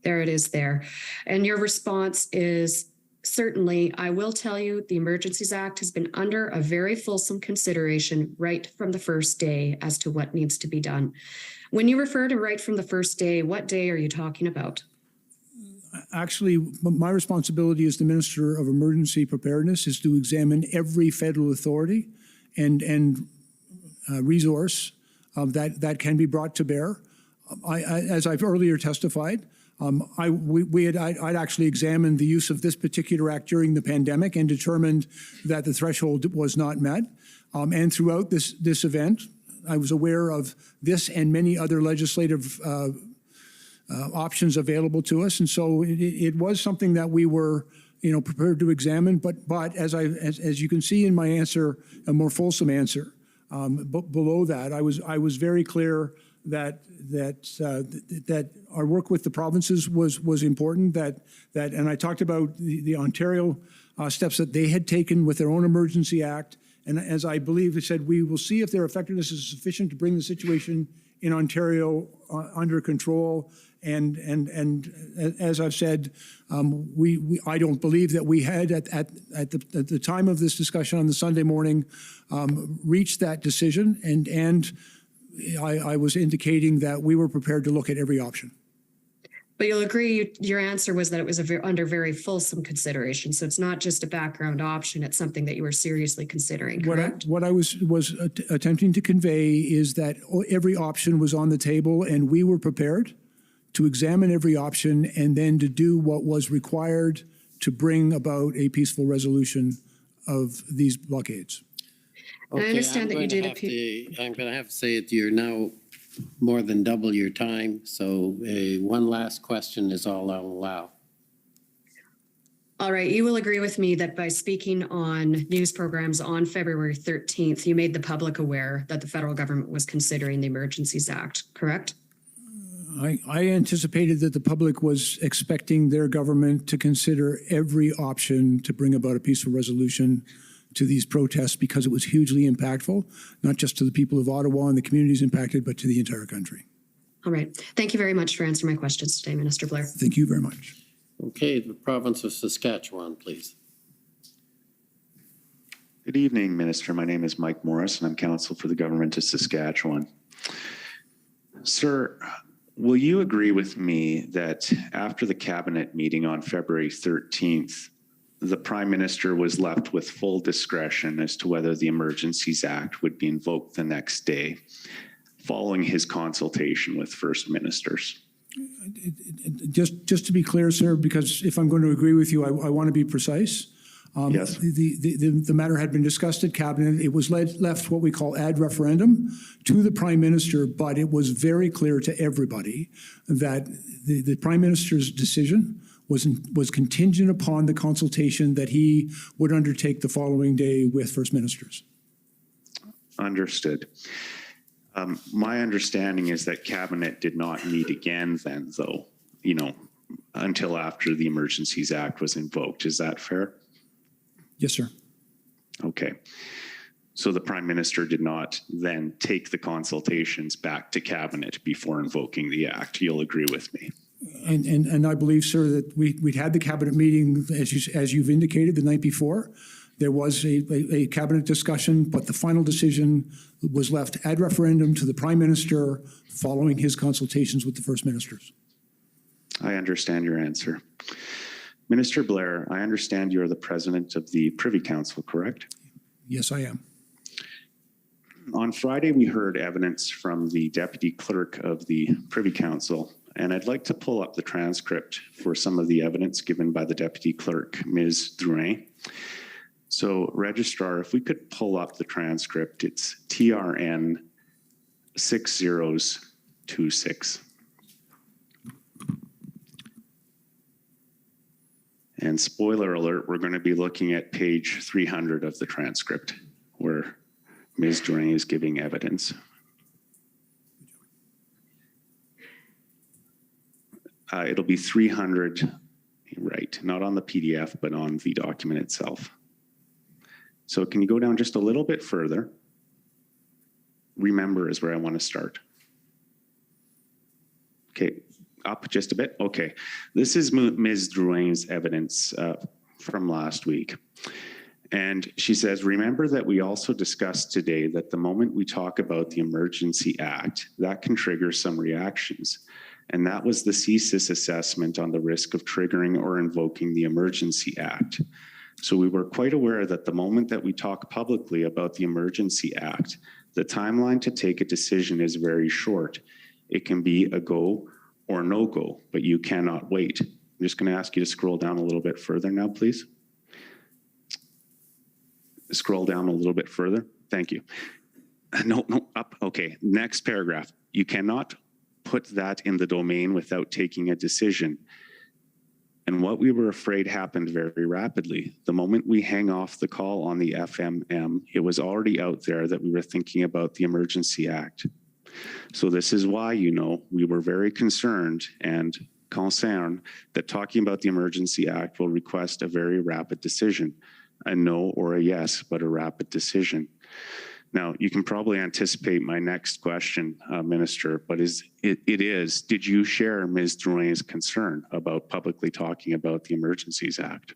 There it is there. And your response is, certainly, I will tell you the Emergencies Act has been under a very fulsome consideration right from the first day as to what needs to be done. When you refer to right from the first day, what day are you talking about? Actually, my responsibility as the Minister of Emergency Preparedness is to examine every federal authority and resource that can be brought to bear. As I've earlier testified, I'd actually examined the use of this particular act during the pandemic and determined that the threshold was not met. And throughout this event, I was aware of this and many other legislative options available to us, and so it was something that we were, prepared to examine. But as you can see in my answer, a more fulsome answer, below that, I was very clear that our work with the provinces was important. And I talked about the Ontario steps that they had taken with their own Emergency Act, and as I believe I said, we will see if their effectiveness is sufficient to bring the situation in Ontario under control. And as I've said, I don't believe that we had at the time of this discussion on the Sunday morning reached that decision. And I was indicating that we were prepared to look at every option. But you'll agree your answer was that it was under very fulsome consideration. So it's not just a background option. It's something that you were seriously considering, correct? What I was attempting to convey is that every option was on the table, and we were prepared to examine every option and then to do what was required to bring about a peaceful resolution of these blockades. And I understand that you did I'm going to have to say that you're now more than double your time, so one last question is all I'll allow. All right, you will agree with me that by speaking on news programs on February 13th, you made the public aware that the federal government was considering the Emergencies Act, correct? I anticipated that the public was expecting their government to consider every option to bring about a peaceful resolution to these protests because it was hugely impactful, not just to the people of Ottawa and the communities impacted, but to the entire country. All right. Thank you very much for answering my questions today, Minister Blair. Thank you very much. Okay, the province of Saskatchewan, please. Good evening, Minister. My name is Mike Morris, and I'm counsel for the government of Saskatchewan. Sir, will you agree with me that after the cabinet meeting on February 13th, the Prime Minister was left with full discretion as to whether the Emergencies Act would be invoked the next day, following his consultation with First Ministers? Just to be clear, sir, because if I'm going to agree with you, I want to be precise. Yes. The matter had been discussed at cabinet. It was left what we call ad referendum to the Prime Minister, but it was very clear to everybody that the Prime Minister's decision was contingent upon the consultation that he would undertake the following day with First Ministers. Understood. My understanding is that cabinet did not meet again then, though, until after the Emergencies Act was invoked. Is that fair? Yes, sir. Okay. So the Prime Minister did not then take the consultations back to cabinet before invoking the act. You'll agree with me. And I believe, sir, that we'd had the cabinet meeting, as you've indicated, the night before. There was a cabinet discussion, but the final decision was left ad referendum to the Prime Minister following his consultations with the First Ministers. I understand your answer. Minister Blair, I understand you're the president of the Privy Council, correct? Yes, I am. On Friday, we heard evidence from the Deputy Clerk of the Privy Council, and I'd like to pull up the transcript for some of the evidence given by the Deputy Clerk, Ms. Drouin. So, Registrar, if we could pull up the transcript, it's TRN 6026. And spoiler alert, we're going to be looking at page 300 of the transcript, where Ms. Drouin is giving evidence. It'll be 300, right, not on the PDF, but on the document itself. So can you go down just a little bit further? Remember is where I want to start. Okay, up just a bit. Okay, this is Ms. Drouin's evidence from last week. And she says, remember that we also discussed today that the moment we talk about the Emergency Act, that can trigger some reactions. And that was the CSIS assessment on the risk of triggering or invoking the Emergency Act. So we were quite aware that the moment that we talk publicly about the Emergency Act, the timeline to take a decision is very short. It can be a go or no go, but you cannot wait. I'm just going to ask you to scroll down a little bit further now, please. Scroll down a little bit further. Thank you. No, up. Okay, next paragraph. You cannot put that in the domain without taking a decision. And what we were afraid happened very rapidly. The moment we hang off the call on the FMM, it was already out there that we were thinking about the Emergency Act. So this is why, we were very concerned and concerned that talking about the Emergency Act will request a very rapid decision, a no or a yes, but a rapid decision. Now, you can probably anticipate my next question, Minister, but did you share Ms. Drouin's concern about publicly talking about the Emergencies Act?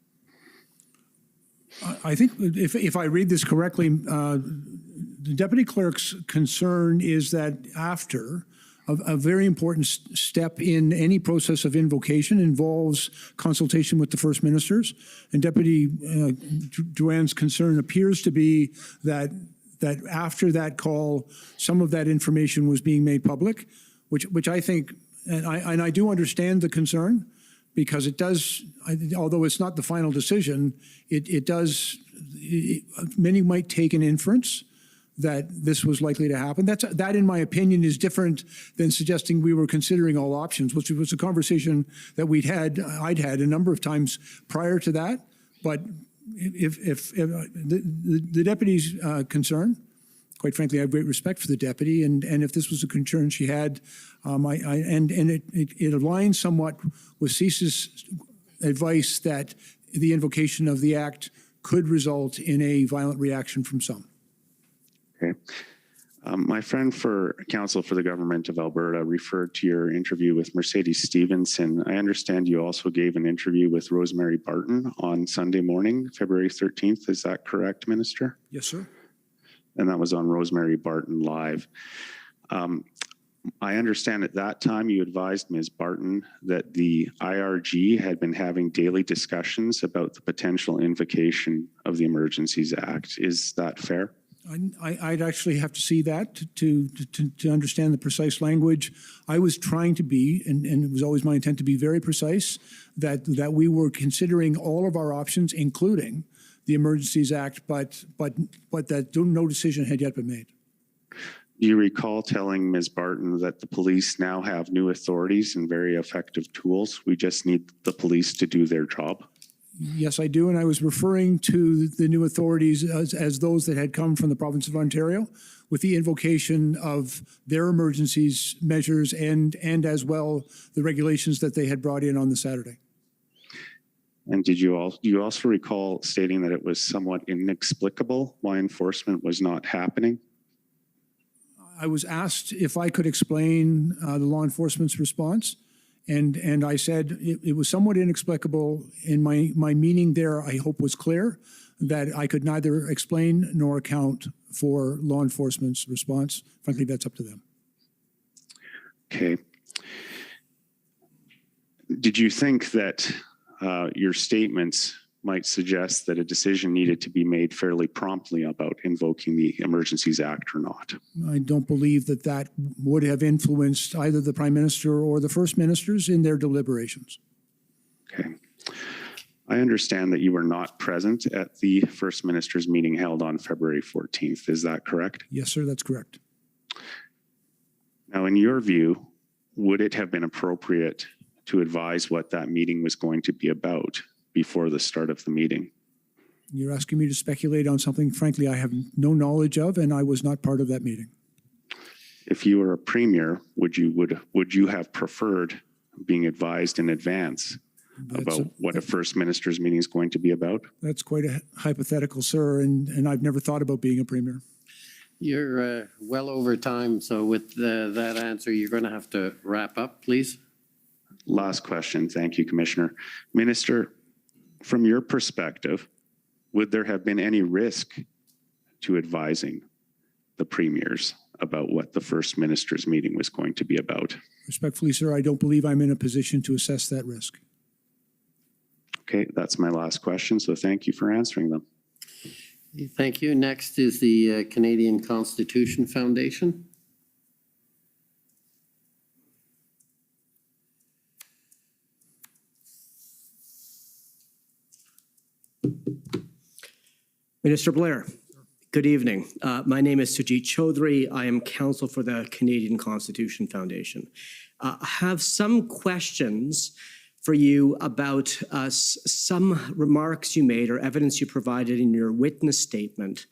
I think if I read this correctly, the Deputy Clerk's concern is that after a very important step in any process of invocation involves consultation with the First Ministers, and Deputy Drouin's concern appears to be that after that call, some of that information was being made public, which I think And I do understand the concern, because it does, although it's not the final decision, many might take an inference that this was likely to happen. That, in my opinion, is different than suggesting we were considering all options, which was a conversation that I'd had a number of times prior to that. But if the deputy's concern, quite frankly, I have great respect for the deputy, and if this was a concern she had, it aligns somewhat with CIS's advice that the invocation of the act could result in a violent reaction from some. Okay. My friend for counsel for the government of Alberta referred to your interview with Mercedes Stevenson. I understand you also gave an interview with Rosemary Barton on Sunday morning, February 13th. Is that correct, Minister? Yes, sir. And that was on Rosemary Barton Live. I understand at that time you advised Ms. Barton that the IRG had been having daily discussions about the potential invocation of the Emergencies Act. Is that fair? I'd actually have to see that to understand the precise language. I was trying to be, and it was always my intent to be very precise, that we were considering all of our options, including the Emergencies Act, but that no decision had yet been made. Do you recall telling Ms. Barton that the police now have new authorities and very effective tools? We just need the police to do their job. Yes, I do, and I was referring to the new authorities as those that had come from the province of Ontario, with the invocation of their emergencies measures and as well the regulations that they had brought in on the Saturday. And do you also recall stating that it was somewhat inexplicable why enforcement was not happening? I was asked if I could explain the law enforcement's response, and I said it was somewhat inexplicable. In my meaning there, I hope was clear, that I could neither explain nor account for law enforcement's response. Frankly, that's up to them. Okay. Did you think that your statements might suggest that a decision needed to be made fairly promptly about invoking the Emergencies Act or not? I don't believe that would have influenced either the Prime Minister or the First Ministers in their deliberations. Okay. I understand that you were not present at the First Minister's meeting held on February 14th. Is that correct? Yes, sir, that's correct. Now, in your view, would it have been appropriate to advise what that meeting was going to be about before the start of the meeting? You're asking me to speculate on something, frankly, I have no knowledge of, and I was not part of that meeting. If you were a premier, would you have preferred being advised in advance about what a First Minister's meeting is going to be about? That's quite a hypothetical, sir, and I've never thought about being a premier. You're well over time, so with that answer, you're going to have to wrap up, please. Last question. Thank you, Commissioner. Minister, from your perspective, would there have been any risk to advising the premiers about what the First Minister's meeting was going to be about? Respectfully, sir, I don't believe I'm in a position to assess that risk. Okay, that's my last question, so thank you for answering them. Thank you. Next is the Canadian Constitution Foundation. Minister Blair, good evening. My name is Sujit Chaudhary. I am counsel for the Canadian Constitution Foundation. I have some questions for you about some remarks you made or evidence you provided in your witness statement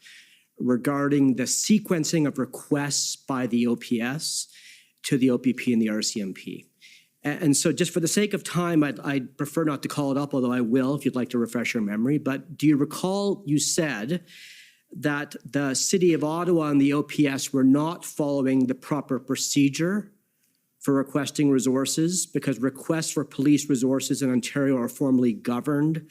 regarding the sequencing of requests by the OPS to the OPP and the RCMP. And so just for the sake of time, I'd prefer not to call it up, although I will if you'd like to refresh your memory. But do you recall you said that the City of Ottawa and the OPS were not following the proper procedure for requesting resources because requests for police resources in Ontario are formally governed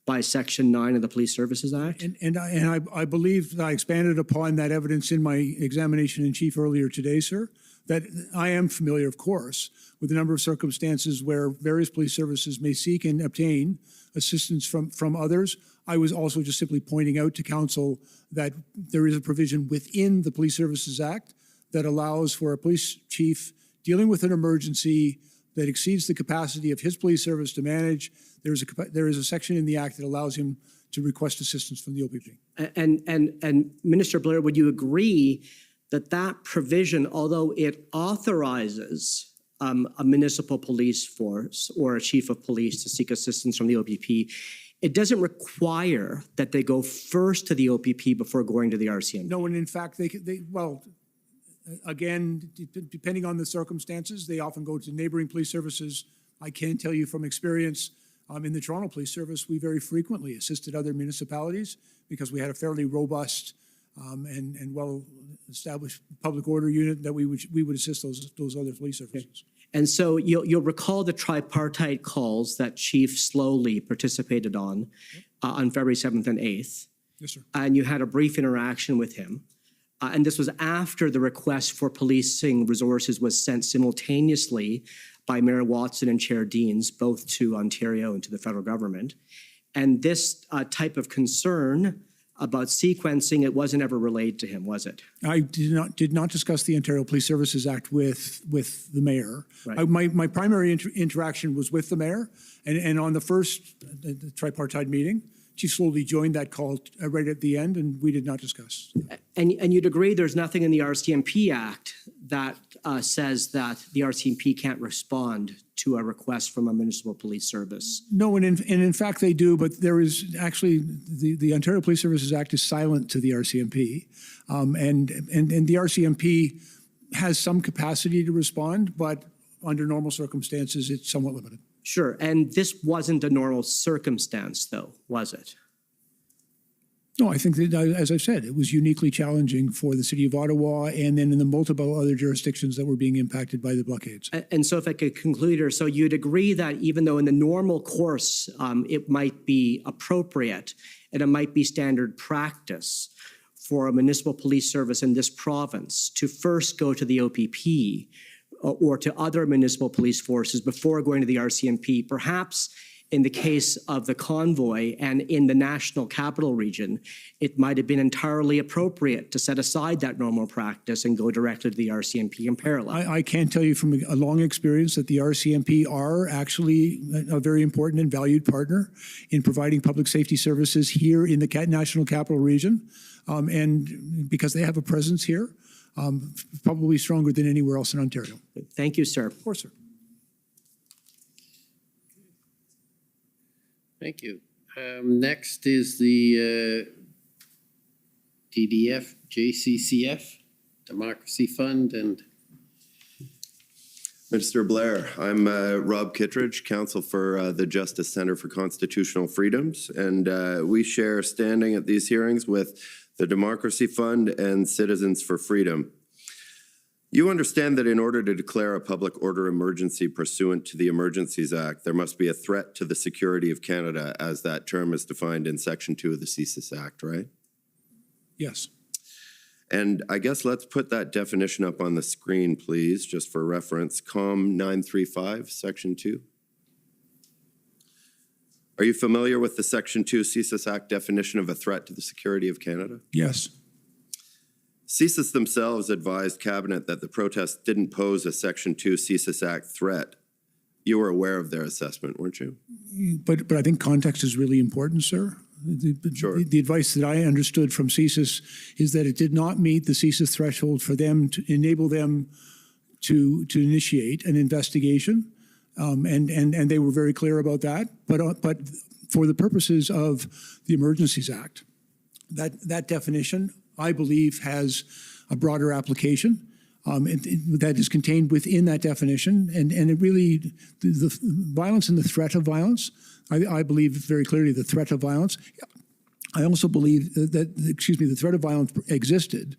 by Section 9 of the Police Services Act? And I believe that I expanded upon that evidence in my examination in chief earlier today, sir, that I am familiar, of course, with a number of circumstances where various police services may seek and obtain assistance from others. I was also just simply pointing out to council that there is a provision within the Police Services Act that allows for a police chief dealing with an emergency that exceeds the capacity of his police service to manage, there is a section in the Act that allows him to request assistance from the OPP. And Minister Blair, would you agree that that provision, although it authorizes a municipal police force or a chief of police to seek assistance from the OPP, it doesn't require that they go first to the OPP before going to the RCMP? No, and in fact, well, again, depending on the circumstances, they often go to neighboring police services. I can tell you from experience, in the Toronto Police Service, we very frequently assisted other municipalities because we had a fairly robust and well-established public order unit that we would assist those other police services. And so you'll recall the tripartite calls that Chief Slowly participated on February 7th and 8th. Yes, sir. And you had a brief interaction with him. And this was after the request for policing resources was sent simultaneously by Mayor Watson and Chair Deans, both to Ontario and to the federal government. And this type of concern about sequencing, it wasn't ever relayed to him, was it? I did not discuss the Ontario Police Services Act with the mayor. Right. My primary interaction was with the mayor, and on the first the tripartite meeting, Chief Slowly joined that call right at the end, and we did not discuss. And you'd agree there's nothing in the RCMP Act that says that the RCMP can't respond to a request from a municipal police service? No, and in fact they do, but there is actually, the Ontario Police Services Act is silent to the RCMP. And the RCMP has some capacity to respond, but under normal circumstances, it's somewhat limited. Sure, and this wasn't a normal circumstance, though, was it? No, I think that, as I've said, it was uniquely challenging for the city of Ottawa and then in the multiple other jurisdictions that were being impacted by the blockades. And so if I could conclude here, so you'd agree that even though in the normal course it might be appropriate and it might be standard practice for a municipal police service in this province to first go to the OPP or to other municipal police forces before going to the RCMP, perhaps in the case of the convoy and in the National Capital Region, it might have been entirely appropriate to set aside that normal practice and go directly to the RCMP in parallel. I can tell you from a long experience that the RCMP are actually a very important and valued partner in providing public safety services here in the National Capital Region. And because they have a presence here, probably stronger than anywhere else in Ontario. Thank you, sir. Of course, sir. Thank you. Next is the DDF, JCCF, Democracy Fund, and Mr. Blair, I'm Rob Kittredge, counsel for the Justice Center for Constitutional Freedoms, and we share standing at these hearings with the Democracy Fund and Citizens for Freedom. You understand that in order to declare a public order emergency pursuant to the Emergencies Act, there must be a threat to the security of Canada, as that term is defined in Section 2 of the CSIS Act, right? Yes. And I guess let's put that definition up on the screen, please, just for reference. COM 935, Section 2. Are you familiar with the Section 2 CSIS Act definition of a threat to the security of Canada? Yes. CSIS themselves advised Cabinet that the protests didn't pose a Section 2 CSIS Act threat. You were aware of their assessment, weren't you? But I think context is really important, sir. Sure. The advice that I understood from CSIS is that it did not meet the CSIS threshold for them to enable them to initiate an investigation. And they were very clear about that. But for the purposes of the Emergencies Act, that definition, I believe, has a broader application that is contained within that definition. And it really, the violence and the threat of violence, I believe very clearly the threat of violence. I also believe that, the threat of violence existed.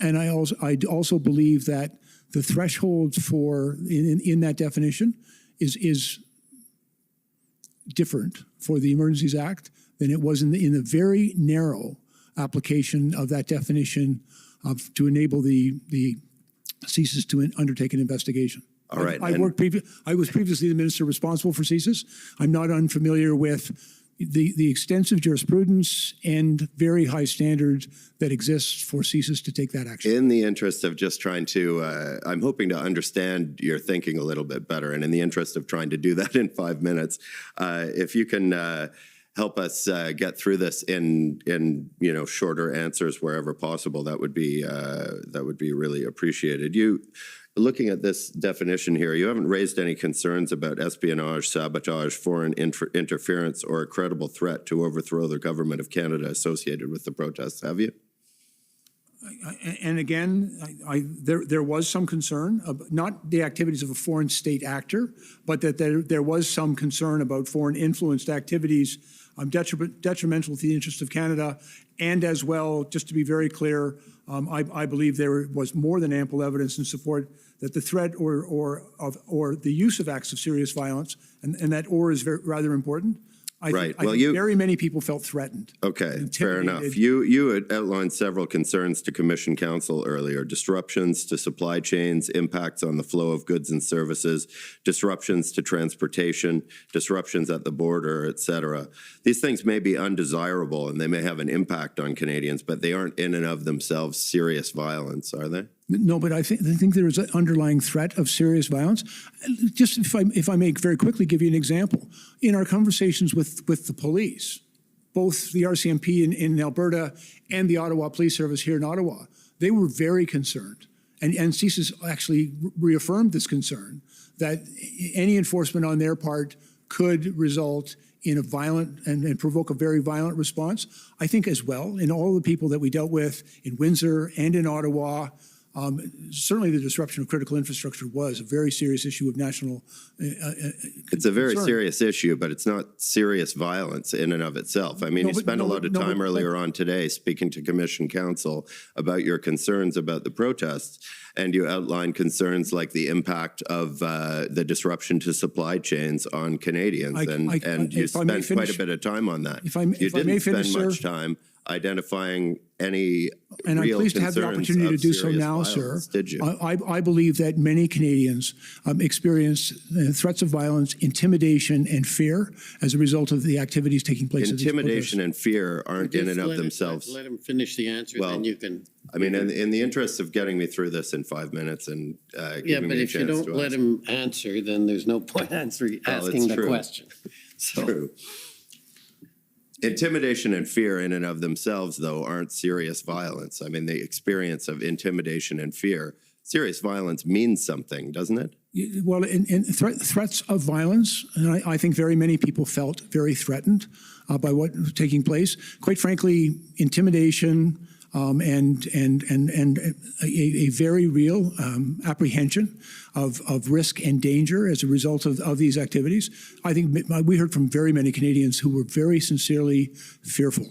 And I also believe that the threshold for, in that definition is different for the Emergencies Act than it was in the very narrow application of that definition to enable the CSIS to undertake an investigation. All right. I was previously the minister responsible for CSIS. I'm not unfamiliar with, the extensive jurisprudence and very high standards that exists for CSIS to take that action. In the interest of just trying to, I'm hoping to understand your thinking a little bit better, and in the interest of trying to do that in 5 minutes, if you can help us get through this in shorter answers wherever possible, that would be really appreciated. Looking at this definition here, you haven't raised any concerns about espionage, sabotage, foreign interference, or a credible threat to overthrow the government of Canada associated with the protests, have you? And again, there was some concern, not the activities of a foreign state actor, but that there was some concern about foreign influenced activities detrimental to the interest of Canada. And as well, just to be very clear, I believe there was more than ample evidence in support that the threat or the use of acts of serious violence, and that "or" is rather important. I think very many people felt threatened. Okay, fair enough. You had outlined several concerns to Commission Council earlier: disruptions to supply chains, impacts on the flow of goods and services, disruptions to transportation, disruptions at the border, etc. These things may be undesirable and they may have an impact on Canadians, but they aren't in and of themselves serious violence, are they? No, but I think there is an underlying threat of serious violence. Just if I may very quickly give you an example. In our conversations with the police, both the RCMP in Alberta and the Ottawa Police Service here in Ottawa, they were very concerned. And CSIS actually reaffirmed this concern that any enforcement on their part could result in a violent and provoke a very violent response. I think as well, in all the people that we dealt with in Windsor and in Ottawa, certainly the disruption of critical infrastructure was a very serious issue of national It's a very serious issue, but it's not serious violence in and of itself. I mean, you spent a lot of time earlier on today speaking to Commission Council about your concerns about the protests, and you outlined concerns like the impact of the disruption to supply chains on Canadians, and you spent quite a bit of time on that. You didn't spend much time identifying any and I'm pleased to have the opportunity to do so now, sir. Did you? I believe that many Canadians experience threats of violence, intimidation, and fear as a result of the activities taking place. Intimidation and fear aren't in and of themselves. Let him finish the answer, then you can. I mean, in the interest of getting me through this in 5 minutes and giving me a chance to if you don't let him answer, then there's no point asking the question. So. True. Intimidation and fear in and of themselves, though, aren't serious violence. I mean, the experience of intimidation and fear, serious violence means something, doesn't it? Well, in threats of violence, and I think very many people felt very threatened by what was taking place. Quite frankly, intimidation and a very real apprehension of risk and danger as a result of these activities. I think we heard from very many Canadians who were very sincerely fearful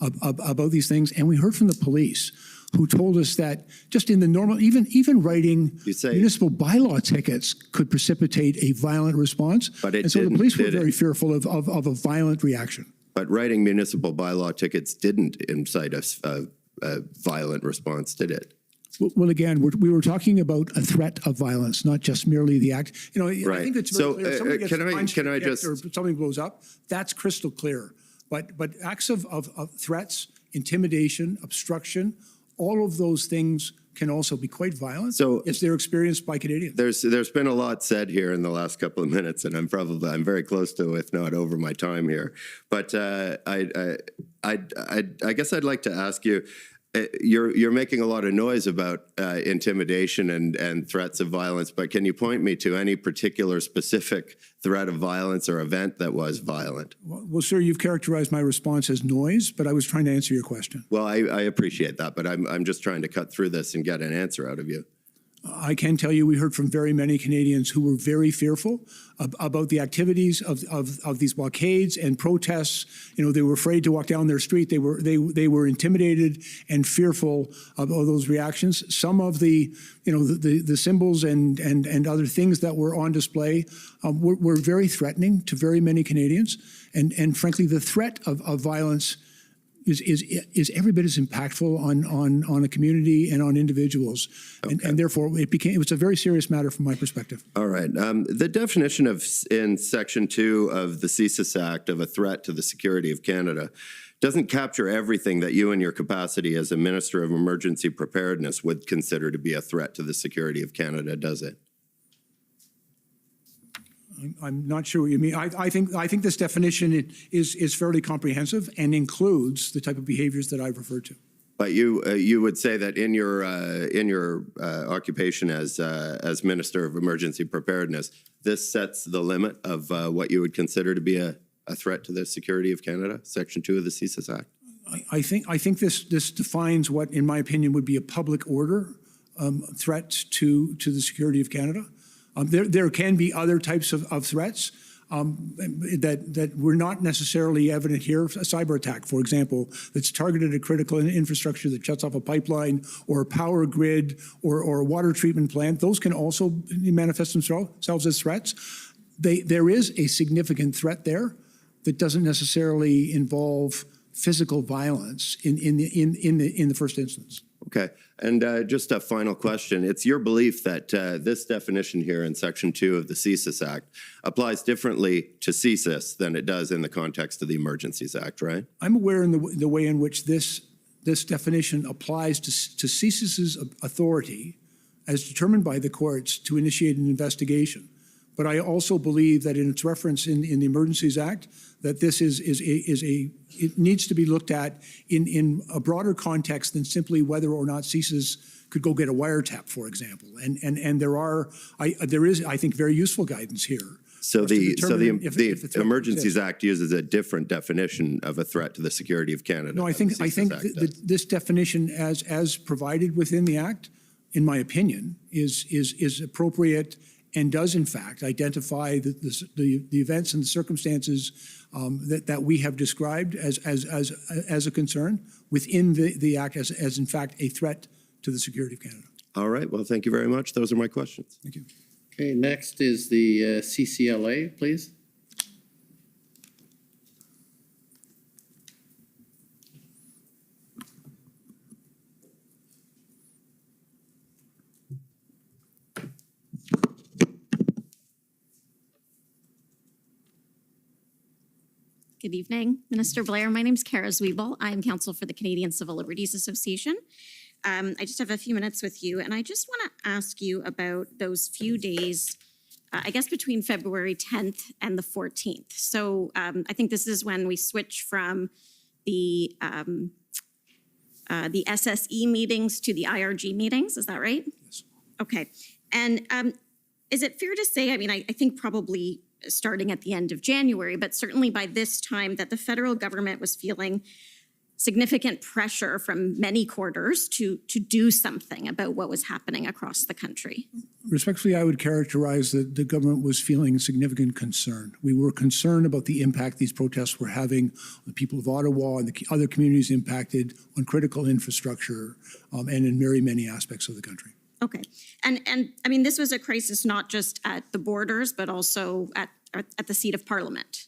about these things, and we heard from the police who told us that just in the normal, even writing municipal bylaw tickets could precipitate a violent response. And so the police were very fearful of a violent reaction. But writing municipal bylaw tickets didn't incite a violent response, did it? Well, again, we were talking about a threat of violence, not just merely the act. You know, I think it's very clear. Somebody gets can I just, or something blows up, that's crystal clear. But acts of threats, intimidation, obstruction, all of those things can also be quite violent. So if they're experienced by Canadians. There's been a lot said here in the last couple of minutes, and I'm very close to, if not over my time here. But I guess I'd like to ask you. You're making a lot of noise about intimidation and threats of violence, but can you point me to any particular specific threat of violence or event that was violent? Well, sir, you've characterized my response as noise, but I was trying to answer your question. Well, I appreciate that, but I'm just trying to cut through this and get an answer out of you. I can tell you we heard from very many Canadians who were very fearful about the activities of these blockades and protests. You know, they were afraid to walk down their street. They were intimidated and fearful of those reactions. Some of the symbols and other things that were on display were very threatening to very many Canadians. And frankly, the threat of violence is every bit as impactful on a community and on individuals. And therefore, it was a very serious matter from my perspective. All right. The definition in Section 2 of the CSIS Act of a threat to the security of Canada doesn't capture everything that you in your capacity as a Minister of Emergency Preparedness would consider to be a threat to the security of Canada, does it? I'm not sure what you mean. I think this definition is fairly comprehensive and includes the type of behaviors that I've referred to. But you would say that in your occupation as Minister of Emergency Preparedness, this sets the limit of what you would consider to be a threat to the security of Canada, Section 2 of the CSIS Act? I think this defines what, in my opinion, would be a public order threat to the security of Canada. There can be other types of threats that were not necessarily evident here. A cyber attack, for example, that's targeted at critical infrastructure that shuts off a pipeline or a power grid or a water treatment plant. Those can also manifest themselves as threats. There is a significant threat there that doesn't necessarily involve physical violence in the first instance. Okay. And just a final question. It's your belief that this definition here in Section 2 of the CSIS Act applies differently to CSIS than it does in the context of the Emergencies Act, right? I'm aware in the way in which this definition applies to CSIS's authority as determined by the courts to initiate an investigation. But I also believe that in its reference in the Emergencies Act, that this it needs to be looked at in a broader context than simply whether or not CSIS could go get a wiretap, for example. And there is, I think, very useful guidance here. So the Emergencies Act uses a different definition of a threat to the security of Canada. No, I think this definition as provided within the Act, in my opinion, is appropriate and does in fact identify the events and the circumstances that we have described as a concern within the Act as in fact a threat to the security of Canada. All right. Well, thank you very much. Those are my questions. Thank you. Okay, next is the CCLA, please. Good evening, Minister Blair. My name is Kara Zwiebel. I am counsel for the Canadian Civil Liberties Association. I just have a few minutes with you, and I just want to ask you about those few days, I guess between February 10th and the 14th. So I think this is when we switch from the SSE meetings to the IRG meetings. Is that right? Yes. Okay. And is it fair to say, I mean, I think probably starting at the end of January, but certainly by this time that the federal government was feeling significant pressure from many quarters to do something about what was happening across the country? Respectfully, I would characterize that the government was feeling significant concern. We were concerned about the impact these protests were having on the people of Ottawa and the other communities impacted on critical infrastructure and in very many aspects of the country. Okay. And I mean, this was a crisis not just at the borders, but also at the seat of Parliament.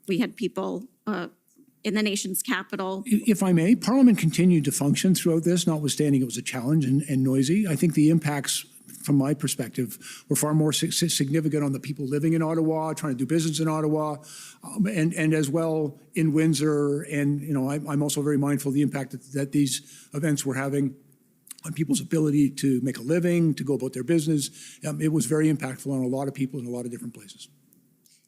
We had people in the nation's capital. If I may, Parliament continued to function throughout this, notwithstanding it was a challenge and noisy. I think the impacts, from my perspective, were far more significant on the people living in Ottawa, trying to do business in Ottawa, and as well in Windsor. And, you know, I'm also very mindful of the impact that these events were having on people's ability to make a living, to go about their business. It was very impactful on a lot of people in a lot of different places.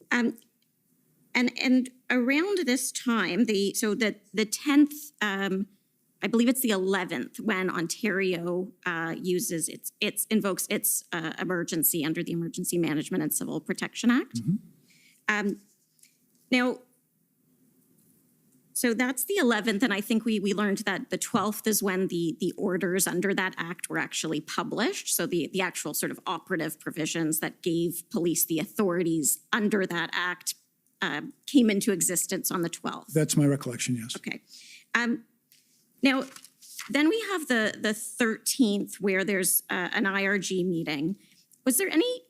And around this time, the 10th, I believe it's the 11th, when Ontario uses invokes its emergency under the Emergency Management and Civil Protection Act. Mm-hmm. Now, so that's the 11th, and I think we learned that the 12th is when the orders under that act were actually published. So the actual sort of operative provisions that gave police the authorities under that act came into existence on the 12th. That's my recollection, yes. Okay. Now, then we have the 13th, where there's an IRG meeting. Was there any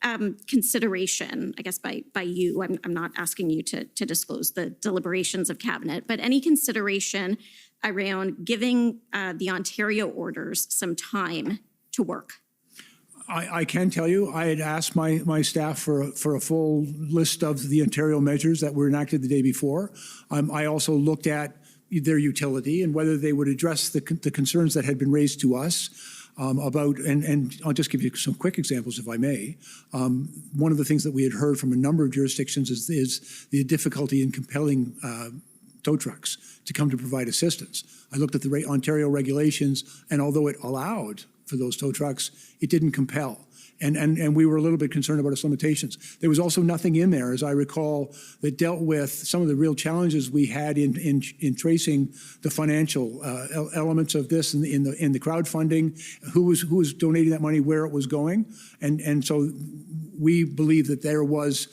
consideration, I guess by you, I'm not asking you to disclose the deliberations of cabinet, but any consideration around giving the Ontario orders some time to work? I can tell you, I had asked my staff for a full list of the Ontario measures that were enacted the day before. I also looked at their utility and whether they would address the concerns that had been raised to us about, and I'll just give you some quick examples if I may. One of the things that we had heard from a number of jurisdictions is the difficulty in compelling tow trucks to come to provide assistance. I looked at the Ontario regulations, and although it allowed for those tow trucks, it didn't compel. And we were a little bit concerned about its limitations. There was also nothing in there, as I recall, that dealt with some of the real challenges we had in tracing the financial elements of this in the crowdfunding, who was donating that money, where it was going. And so we believe that there was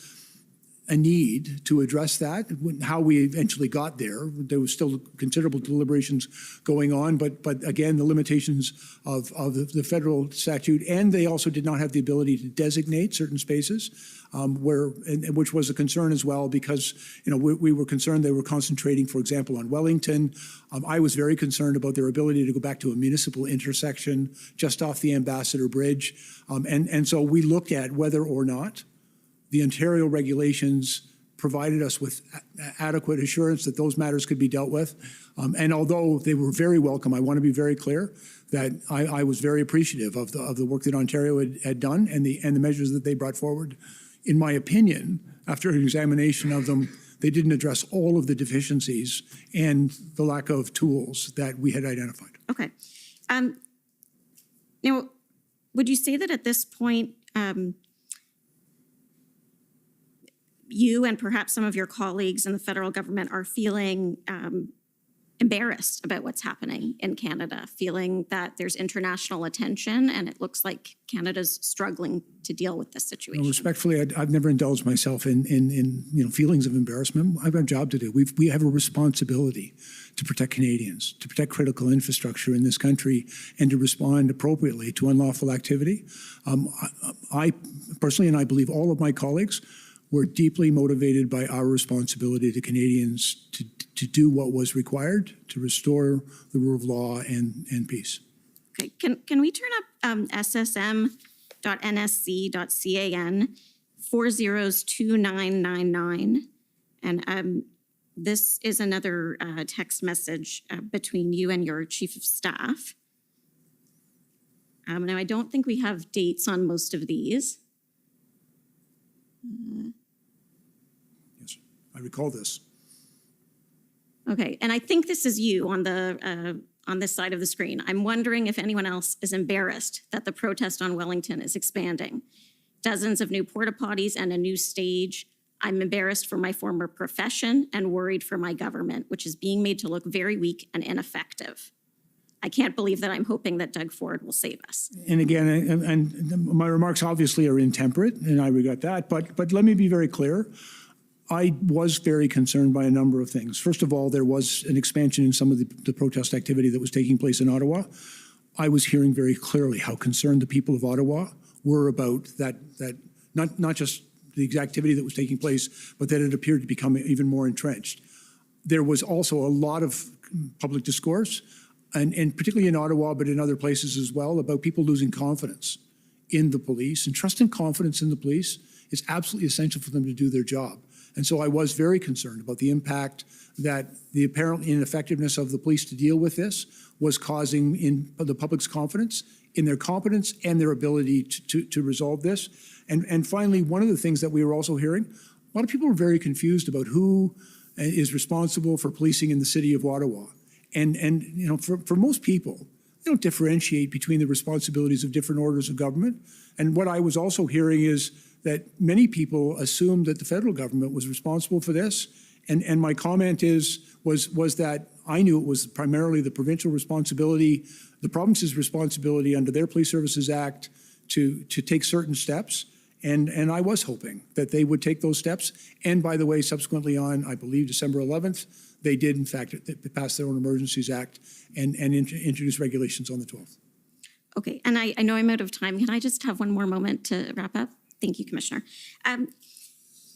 a need to address that. How we eventually got there was still considerable deliberations going on, but again, the limitations of the federal statute, and they also did not have the ability to designate certain spaces, which was a concern as well, because we were concerned they were concentrating, for example, on Wellington. I was very concerned about their ability to go back to a municipal intersection just off the Ambassador Bridge, and so we looked at whether or not the Ontario regulations provided us with adequate assurance that those matters could be dealt with. And although they were very welcome, I want to be very clear that I was very appreciative of the work that Ontario had done and the measures that they brought forward. In my opinion, after an examination of them, they didn't address all of the deficiencies and the lack of tools that we had identified. Okay. Now, would you say that at this point, you and perhaps some of your colleagues in the federal government are feeling embarrassed about what's happening in Canada, feeling that there's international attention and it looks like Canada's struggling to deal with this situation? Respectfully, I've never indulged myself in feelings of embarrassment. I've got a job to do. We have a responsibility to protect Canadians, to protect critical infrastructure in this country, and to respond appropriately to unlawful activity. I personally, and I believe all of my colleagues, we're deeply motivated by our responsibility to Canadians to do what was required to restore the rule of law and peace. Okay, can we turn up ssm.nsc.can 402999? And this is another text message between you and your chief of staff. Now, I don't think we have dates on most of these. Yes, I recall this. Okay, and I think this is you on this side of the screen. I'm wondering if anyone else is embarrassed that the protest on Wellington is expanding. Dozens of new porta potties and a new stage. I'm embarrassed for my former profession and worried for my government, which is being made to look very weak and ineffective. I can't believe that I'm hoping that Doug Ford will save us. And again, and my remarks obviously are intemperate, and I regret that, but let me be very clear. I was very concerned by a number of things. First of all, there was an expansion in some of the protest activity that was taking place in Ottawa. I was hearing very clearly how concerned the people of Ottawa were about that not just the activity that was taking place, but that it appeared to become even more entrenched. There was also a lot of public discourse, and particularly in Ottawa, but in other places as well, about people losing confidence in the police. And trust and confidence in the police is absolutely essential for them to do their job. And so I was very concerned about the impact that the apparent ineffectiveness of the police to deal with this was causing in the public's confidence, in their competence and their ability to resolve this. And finally, one of the things that we were also hearing, a lot of people were very confused about who is responsible for policing in the city of Ottawa. And for most people, they don't differentiate between the responsibilities of different orders of government. And what I was also hearing is that many people assumed that the federal government was responsible for this. And my comment was that I knew it was primarily the provincial responsibility, the province's responsibility under their Police Services Act to take certain steps. And I was hoping that they would take those steps. And by the way, subsequently on, I believe, December 11th, they did, in fact, pass their own Emergencies Act and introduce regulations on the 12th. Okay, and I know I'm out of time. Can I just have one more moment to wrap up? Thank you, Commissioner.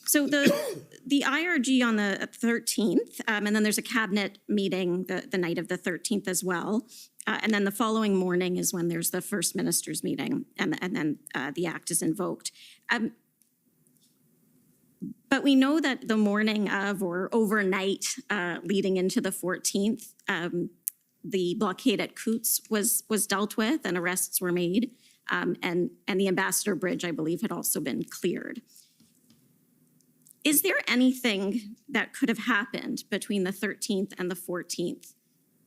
So the IRG on the 13th, and then there's a cabinet meeting the night of the 13th as well. And then the following morning is when there's the First Minister's meeting, and then the act is invoked. But we know that the morning of or overnight leading into the 14th, the blockade at Coots was dealt with and arrests were made. And the Ambassador Bridge, I believe, had also been cleared. Is there anything that could have happened between the 13th and the 14th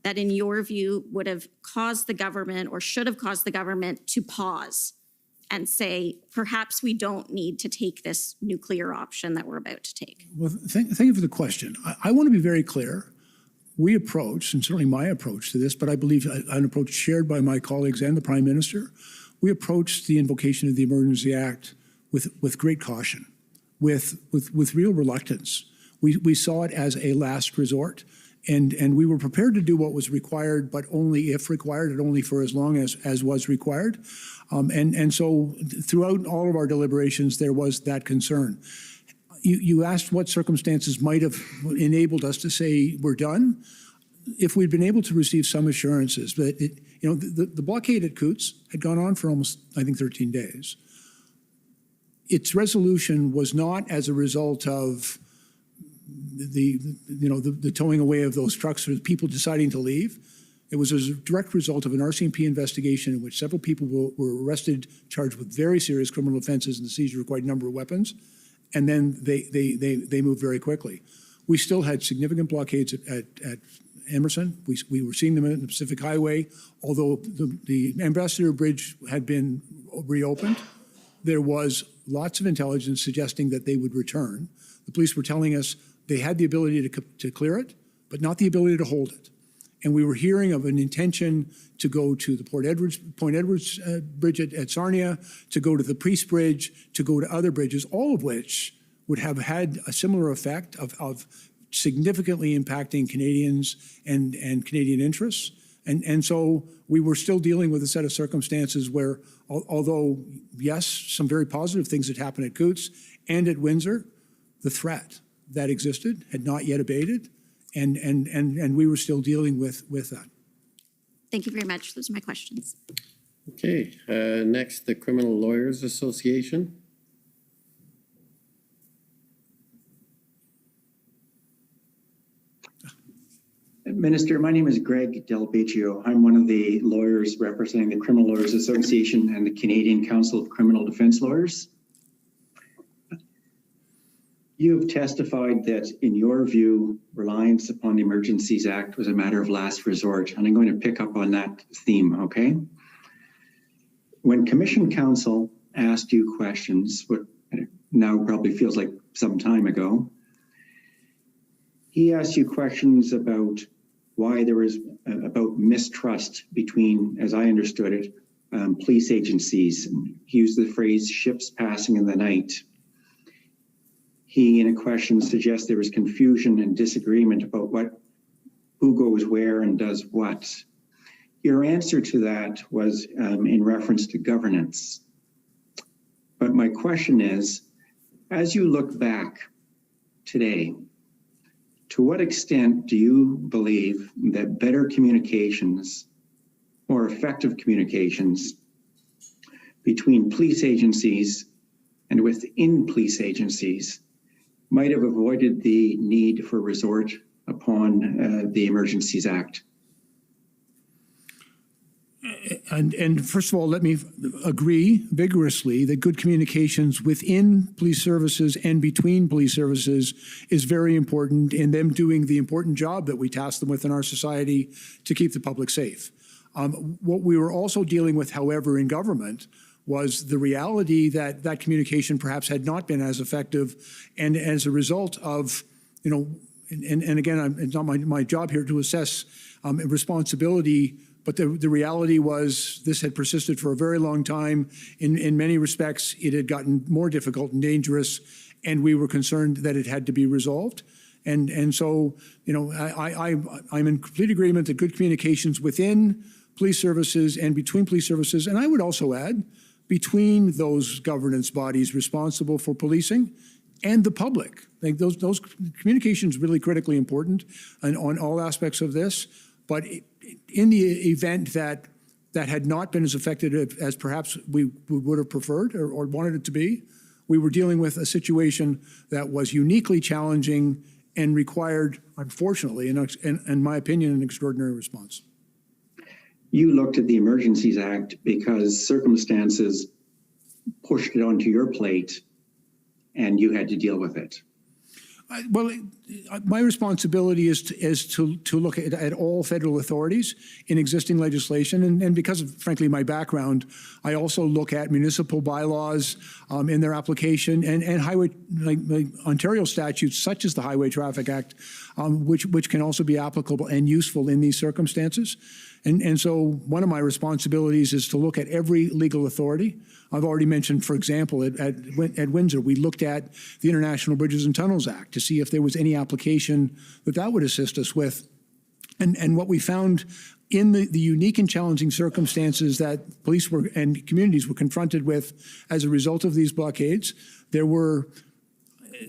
that in your view would have caused the government or should have caused the government to pause and say, perhaps we don't need to take this nuclear option that we're about to take? Well, thank you for the question. I want to be very clear. We approach, and certainly my approach to this, but I believe an approach shared by my colleagues and the Prime Minister, we approached the invocation of the Emergency Act with great caution, with real reluctance. We saw it as a last resort, and we were prepared to do what was required, but only if required, and only for as long as was required. And so throughout all of our deliberations, there was that concern. You asked what circumstances might have enabled us to say we're done. If we'd been able to receive some assurances that the blockade at Coots had gone on for almost, I think, 13 days. Its resolution was not as a result of the towing away of those trucks or people deciding to leave. It was a direct result of an RCMP investigation in which several people were arrested, charged with very serious criminal offenses and the seizure of quite a number of weapons. And then they moved very quickly. We still had significant blockades at Emerson. We were seeing them in the Pacific Highway. Although the Ambassador Bridge had been reopened, there was lots of intelligence suggesting that they would return. The police were telling us they had the ability to clear it, but not the ability to hold it. And we were hearing of an intention to go to the Point Edwards Bridge at Sarnia, to go to the Priest Bridge, to go to other bridges, all of which would have had a similar effect of significantly impacting Canadians and Canadian interests. And so we were still dealing with a set of circumstances where, although, yes, some very positive things had happened at Coots and at Windsor, the threat that existed had not yet abated. And we were still dealing with that. Thank you very much. Those are my questions. Okay, next, the Criminal Lawyers Association. Minister, my name is Greg Delveli. I'm one of the lawyers representing the Criminal Lawyers Association and the Canadian Council of Criminal Defense Lawyers. You have testified that, in your view, reliance upon the Emergencies Act was a matter of last resort, and I'm going to pick up on that theme, okay? When Commission Counsel asked you questions, what now probably feels like some time ago, he asked you questions about why there was about mistrust between, as I understood it, police agencies. He used the phrase ships passing in the night. He, in a question, suggests there was confusion and disagreement about who goes where and does what. Your answer to that was in reference to governance. But my question is, as you look back today, to what extent do you believe that better communications or effective communications between police agencies and within police agencies might have avoided the need for resort upon the Emergencies Act? And first of all, let me agree vigorously that good communications within police services and between police services is very important in them doing the important job that we task them with in our society to keep the public safe. What we were also dealing with, however, in government was the reality that that communication perhaps had not been as effective, and as a result of, and again, it's not my job here to assess responsibility, but the reality was this had persisted for a very long time. In many respects, it had gotten more difficult and dangerous, and we were concerned that it had to be resolved. And so, I'm in complete agreement that good communications within police services and between police services, and I would also add, between those governance bodies responsible for policing and the public. I think those communications really critically important on all aspects of this. But in the event that had not been as effective as perhaps we would have preferred or wanted it to be, we were dealing with a situation that was uniquely challenging and required, unfortunately, in my opinion, an extraordinary response. You looked at the Emergencies Act because circumstances pushed it onto your plate and you had to deal with it. My responsibility is to look at all federal authorities in existing legislation, and because of, frankly, my background, I also look at municipal bylaws in their application and highway, like Ontario statutes such as the Highway Traffic Act, which can also be applicable and useful in these circumstances. And so one of my responsibilities is to look at every legal authority. I've already mentioned, for example, at Windsor, we looked at the International Bridges and Tunnels Act to see if there was any application that would assist us with. And what we found in the unique and challenging circumstances that police and communities were confronted with as a result of these blockades, there were,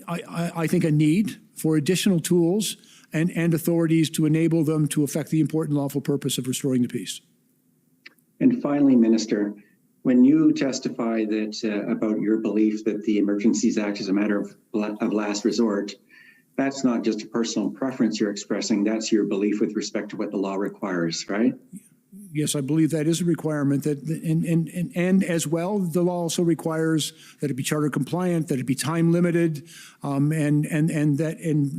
I think, a need for additional tools and authorities to enable them to effect the important lawful purpose of restoring the peace. And finally, Minister, when you testify that about your belief that the Emergencies Act is a matter of last resort, that's not just a personal preference you're expressing, that's your belief with respect to what the law requires, right? Yes, I believe that is a requirement that, and as well, the law also requires that it be charter compliant, that it be time limited, and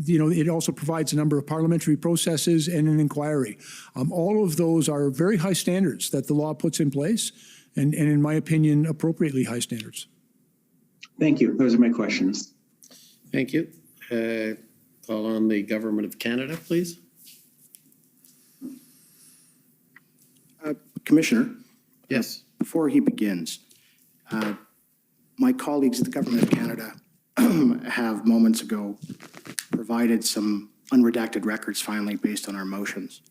you know, it also provides a number of parliamentary processes and an inquiry. All of those are very high standards that the law puts in place, and in my opinion, appropriately high standards. Thank you. Those are my questions. Thank you. Call on the Government of Canada, please. Commissioner? Yes. Before he begins, my colleagues at the Government of Canada have moments ago provided some unredacted records finally based on our motions.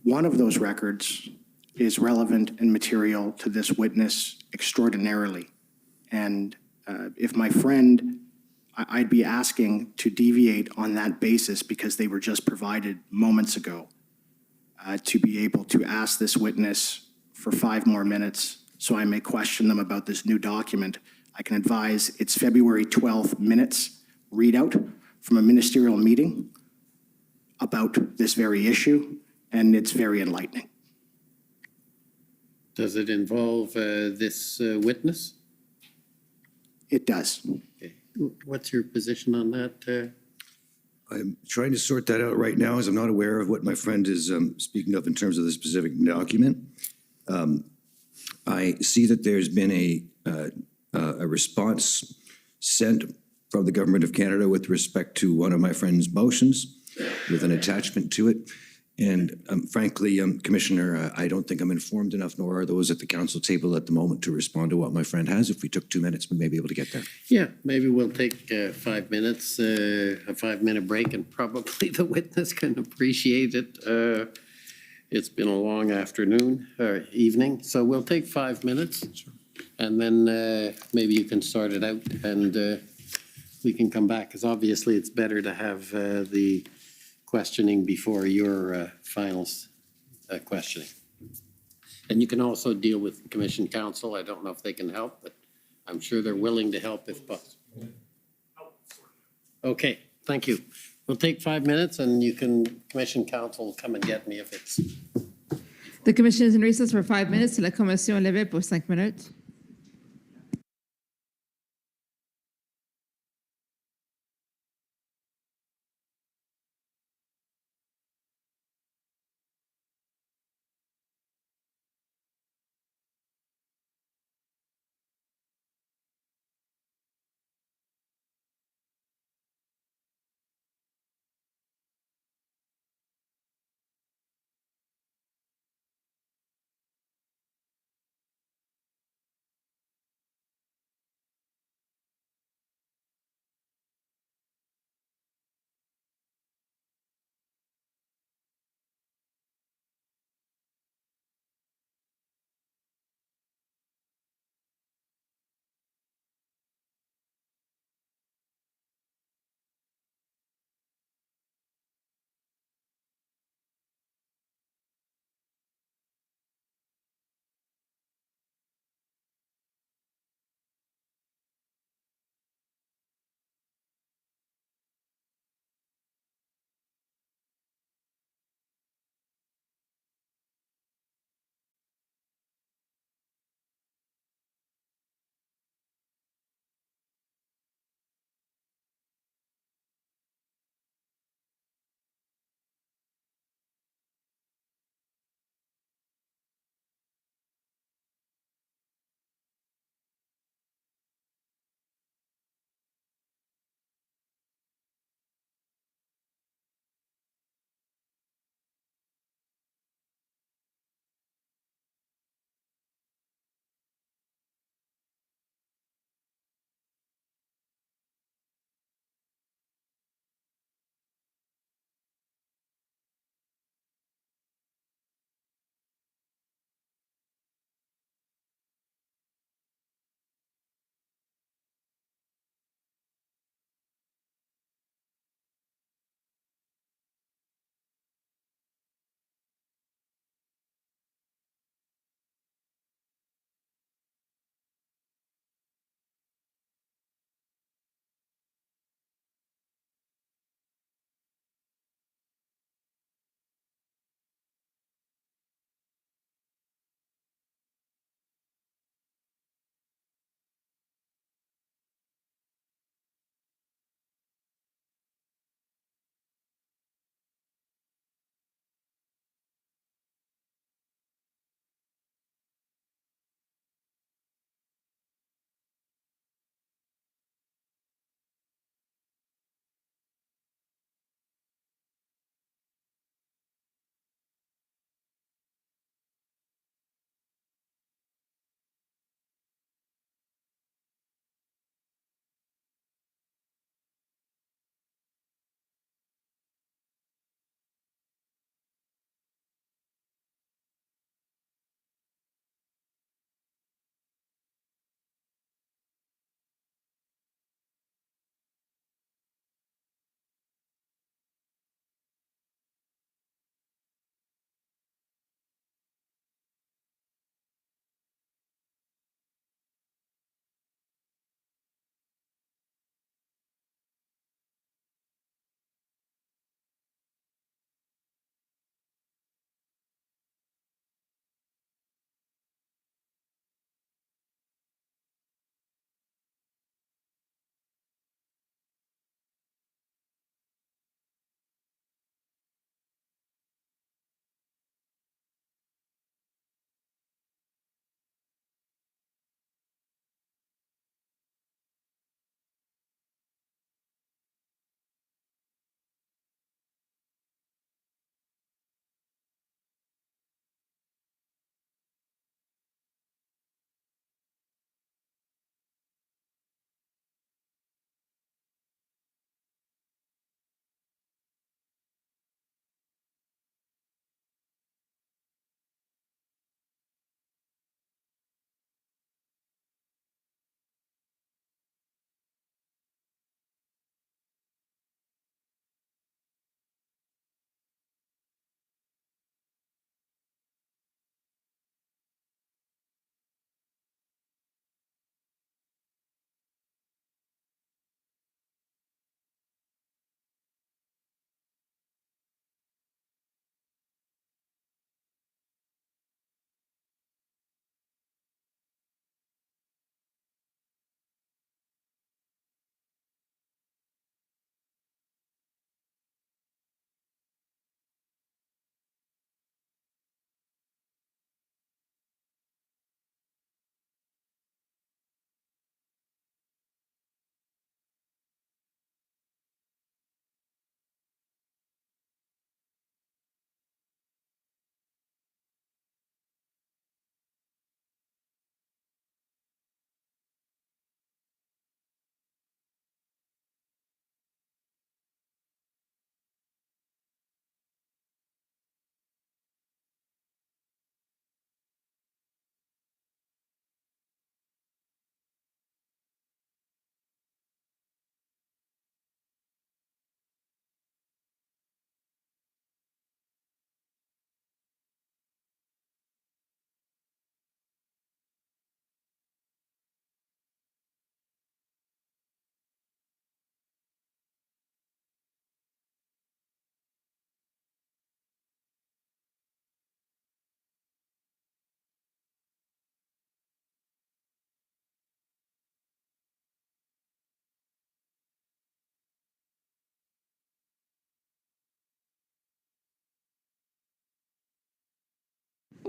One of those records is relevant and material to this witness extraordinarily. And if my friend, I'd be asking to deviate on that basis because they were just provided moments ago. To be able to ask this witness for 5 more minutes so I may question them about this new document. I can advise it's February 12th minutes readout from a ministerial meeting about this very issue, and it's very enlightening. Does it involve this witness? It does. Okay. What's your position on that? I'm trying to sort that out right now, as I'm not aware of what my friend is speaking of in terms of the specific document. I see that there's been a response sent from the Government of Canada with respect to one of my friend's motions with an attachment to it. And frankly, Commissioner, I don't think I'm informed enough, nor are those at the council table at the moment to respond to what my friend has. If we took 2 minutes, we may be able to get there. Yeah, maybe we'll take 5 minutes, a 5-minute break, and probably the witness can appreciate it. It's been a long afternoon or evening, so we'll take 5 minutes, and then maybe you can sort it out, and we can come back, because obviously it's better to have the questioning before your final questioning. And you can also deal with the Commission Council. I don't know if they can help, but I'm sure they're willing to help if possible. Okay, thank you. We'll take 5 minutes, and you can, Commission Council, come and get me if it's... The Commission is in recess for 5 minutes. La Commission est levée pour 5 minutes.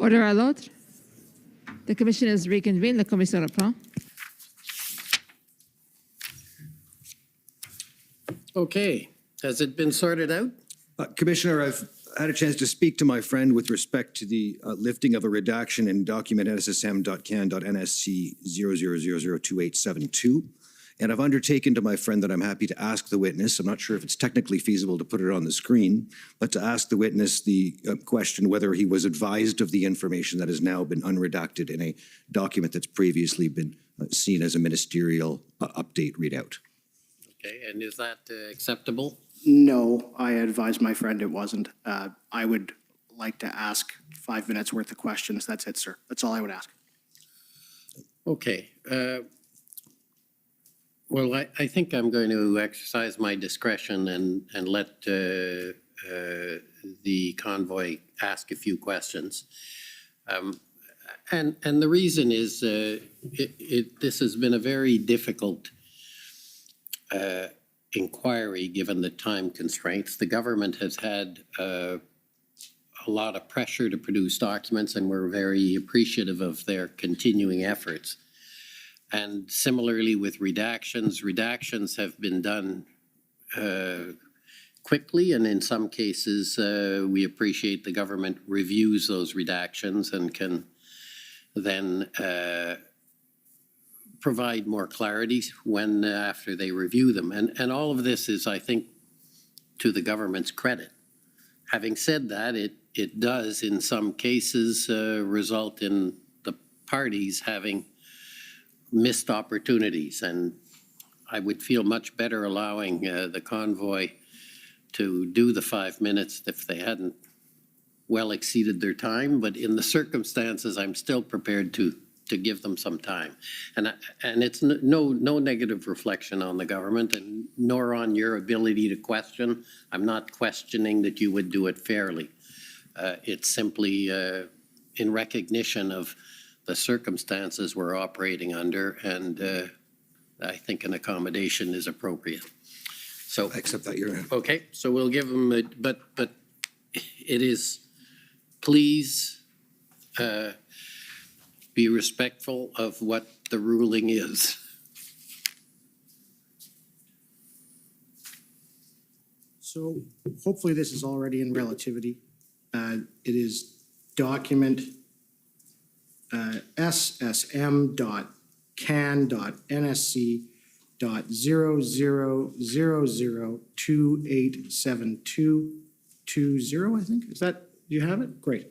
Order à l'autre. The commission is reconvened. La commission reprend. Okay, has it been sorted out? Commissioner, I've had a chance to speak to my friend with respect to the lifting of a redaction in document SSM.can.NSC 00002872. And I've undertaken to my friend that I'm happy to ask the witness, I'm not sure if it's technically feasible to put it on the screen, but to ask the witness the question whether he was advised of the information that has now been unredacted in a document that's previously been seen as a ministerial update readout. Okay, and is that acceptable? No, I advised my friend it wasn't. I would like to ask 5 minutes worth of questions. That's it, sir. That's all I would ask. Okay. Well, I think I'm going to exercise my discretion and let the convoy ask a few questions. And the reason is this has been a very difficult inquiry given the time constraints. The government has had a lot of pressure to produce documents, and we're very appreciative of their continuing efforts. And similarly with redactions have been done quickly, and in some cases we appreciate the government reviews those redactions and can then provide more clarity when after they review them. And all of this is, I think, to the government's credit. Having said that, it does in some cases result in the parties having missed opportunities, and I would feel much better allowing the convoy to do the 5 minutes if they hadn't well exceeded their time, but in the circumstances, I'm still prepared to give them some time. And it's no negative reflection on the government, and nor on your ability to question. I'm not questioning that you would do it fairly. It's simply in recognition of the circumstances we're operating under, and I think an accommodation is appropriate. So I accept that, Your Honor. Okay, so we'll give them, but it is, please be respectful of what the ruling is. So hopefully this is already in relativity. It is document SSM.can.NSC.0000287220, I think. Is that, do you have it? Great.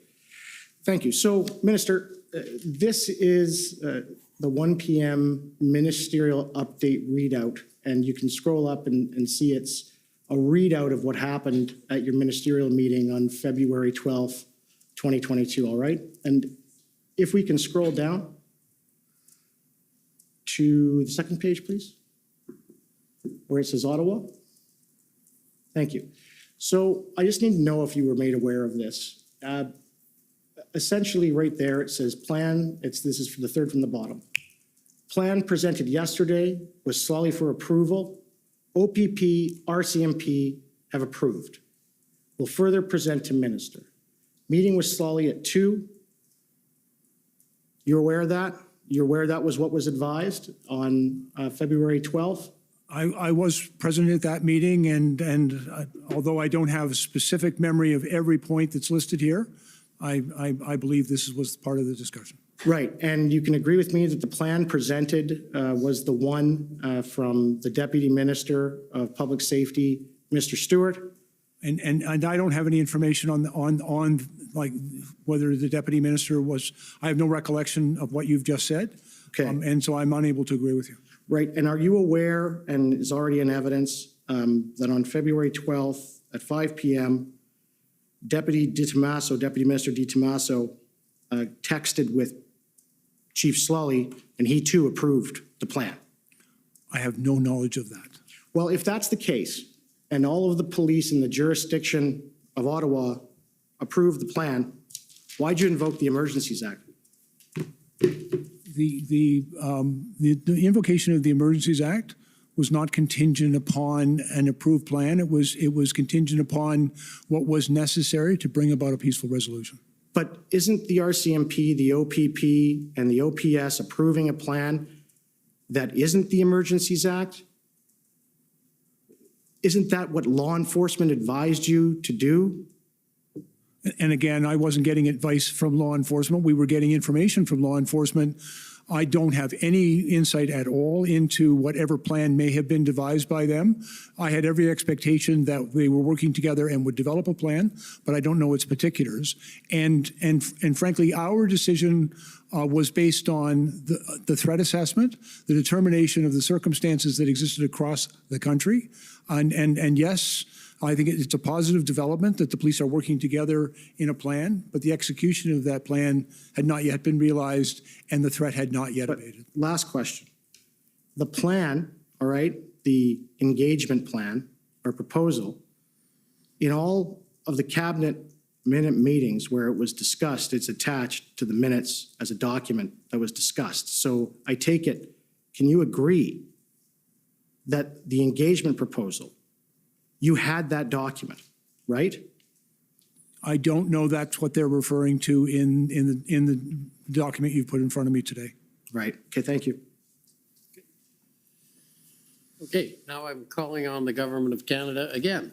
Thank you. So, Minister, this is the 1 p.m. ministerial update readout, and you can scroll up and see it's a readout of what happened at your ministerial meeting on February 12th, 2022, all right? And if we can scroll down to the second page, please, where it says Ottawa. Thank you. So I just need to know if you were made aware of this. Essentially right there, it says plan, this is from the third from the bottom. Plan presented yesterday was slowly for approval. OPP, RCMP have approved. Will further present to minister. Meeting was slowly at 2. You're aware of that? You're aware that was what was advised on February 12th? I was present at that meeting, and although I don't have a specific memory of every point that's listed here, I believe this was part of the discussion. Right, and you can agree with me that the plan presented was the one from the Deputy Minister of Public Safety, Mr. Stewart? And I don't have any information on like whether the Deputy Minister was, I have no recollection of what you've just said. Okay. And so I'm unable to agree with you. Right, and are you aware, and is already in evidence, that on February 12th at 5 p.m., Deputy Minister Di Tommaso texted with Chief Slully, and he too approved the plan? I have no knowledge of that. Well, if that's the case, and all of the police in the jurisdiction of Ottawa approved the plan, why'd you invoke the Emergencies Act? The invocation of the Emergencies Act was not contingent upon an approved plan. It was contingent upon what was necessary to bring about a peaceful resolution. But isn't the RCMP, the OPP, and the OPS approving a plan that isn't the Emergencies Act? Isn't that what law enforcement advised you to do? And again, I wasn't getting advice from law enforcement. We were getting information from law enforcement. I don't have any insight at all into whatever plan may have been devised by them. I had every expectation that they were working together and would develop a plan, but I don't know its particulars. And frankly, our decision was based on the threat assessment, the determination of the circumstances that existed across the country. And yes, I think it's a positive development that the police are working together in a plan, but the execution of that plan had not yet been realized and the threat had not yet abated. Last question. The plan, all right, the engagement plan or proposal, in all of the cabinet minute meetings where it was discussed, it's attached to the minutes as a document that was discussed. So I take it, can you agree that the engagement proposal, you had that document, right? I don't know that's what they're referring to in the document you've put in front of me today. Right. Okay, thank you. Okay, now I'm calling on the Government of Canada again.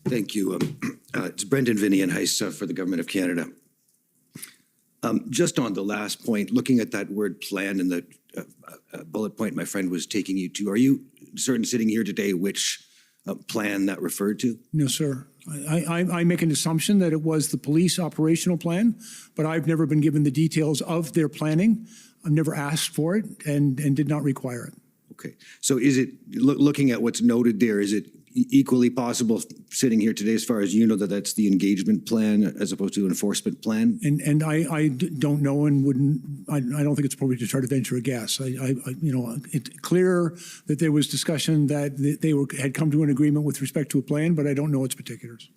Thank you. It's Brendan Vinny and Heiss for the Government of Canada. Just on the last point, looking at that word plan and the bullet point my friend was taking you to, are you certain sitting here today which plan that referred to? No, sir. I make an assumption that it was the police operational plan, but I've never been given the details of their planning. I've never asked for it and did not require it. Okay. So is it, looking at what's noted there, is it equally possible sitting here today, as far as you know, that that's the engagement plan as opposed to an enforcement plan? And I don't know and wouldn't, I don't think it's appropriate to try to venture a guess. It's clear that there was discussion that they had come to an agreement with respect to a plan, but I don't know its particulars.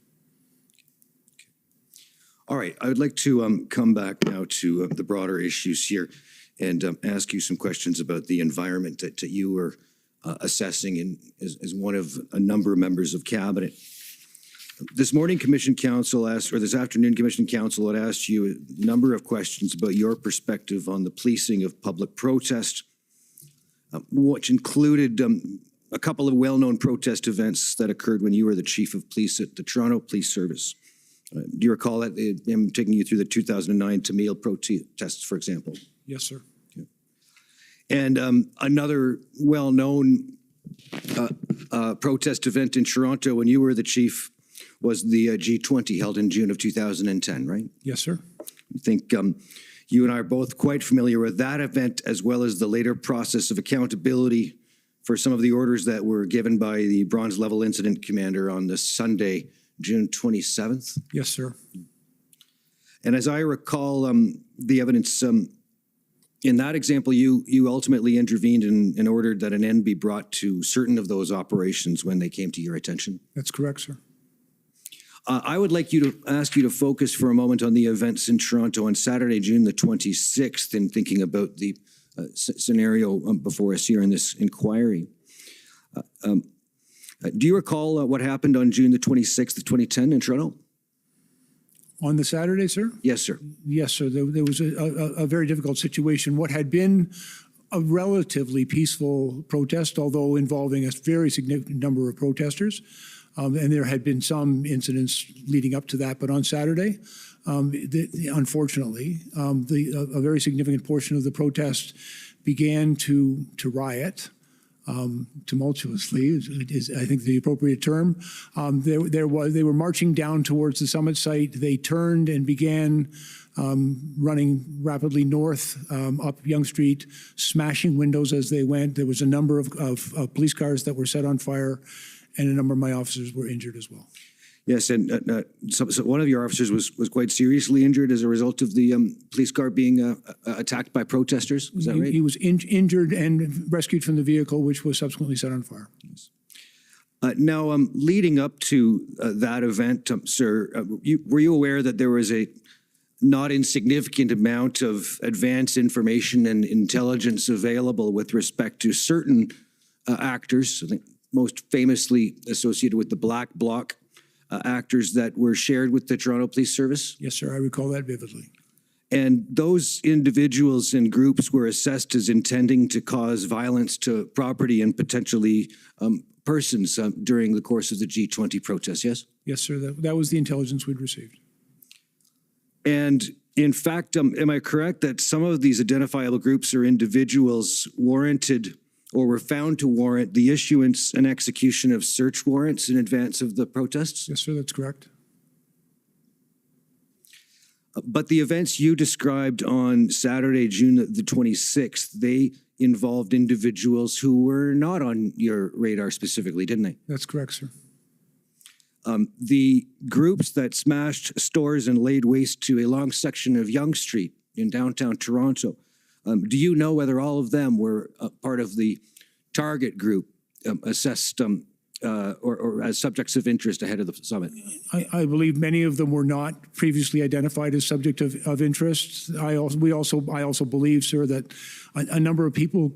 All right. I would like to come back now to the broader issues here and ask you some questions about the environment that you were assessing as one of a number of members of cabinet. This morning, Commission Council asked, or this afternoon, Commission Council had asked you a number of questions about your perspective on the policing of public protest, which included a couple of well-known protest events that occurred when you were the Chief of Police at the Toronto Police Service. Do you recall that? I'm taking you through the 2009 Tamil protests, for example. Yes, sir. And another well-known protest event in Toronto when you were the chief was the G20 held in June of 2010, right? Yes, sir. I think you and I are both quite familiar with that event, as well as the later process of accountability for some of the orders that were given by the Bronze Level Incident Commander on the Sunday, June 27th. Yes, sir. And as I recall the evidence, in that example, you ultimately intervened and ordered that an end be brought to certain of those operations when they came to your attention. That's correct, sir. I would like to ask you to focus for a moment on the events in Toronto on Saturday, June the 26th, in thinking about the scenario before us here in this inquiry. Do you recall what happened on June the 26th of 2010 in Toronto? On the Saturday, sir? Yes, sir. Yes, sir. There was a very difficult situation. What had been a relatively peaceful protest, although involving a very significant number of protesters, and there had been some incidents leading up to that. But on Saturday, unfortunately, a very significant portion of the protest began to riot. Tumultuously is I think the appropriate term. They were marching down towards the summit site. They turned and began running rapidly north up Yonge Street, smashing windows as they went. There was a number of police cars that were set on fire, and a number of my officers were injured as well. Yes, and so one of your officers was quite seriously injured as a result of the police car being attacked by protesters. Was that right? He was injured and rescued from the vehicle, which was subsequently set on fire. Yes. Now, leading up to that event, sir, were you aware that there was a not insignificant amount of advanced information and intelligence available with respect to certain actors, I think most famously associated with the Black Bloc actors that were shared with the Toronto Police Service? Yes, sir, I recall that vividly. And those individuals and groups were assessed as intending to cause violence to property and potentially persons during the course of the G20 protests, yes? Yes, sir, that was the intelligence we'd received. And in fact, am I correct that some of these identifiable groups or individuals warranted or were found to warrant the issuance and execution of search warrants in advance of the protests? Yes, sir, that's correct. But the events you described on Saturday, June the 26th, they involved individuals who were not on your radar specifically, didn't they? That's correct, sir. The groups that smashed stores and laid waste to a long section of Yonge Street in downtown Toronto, do you know whether all of them were part of the target group assessed or as subjects of interest ahead of the summit? I believe many of them were not previously identified as subject of interest. I also believe, sir, that a number of people,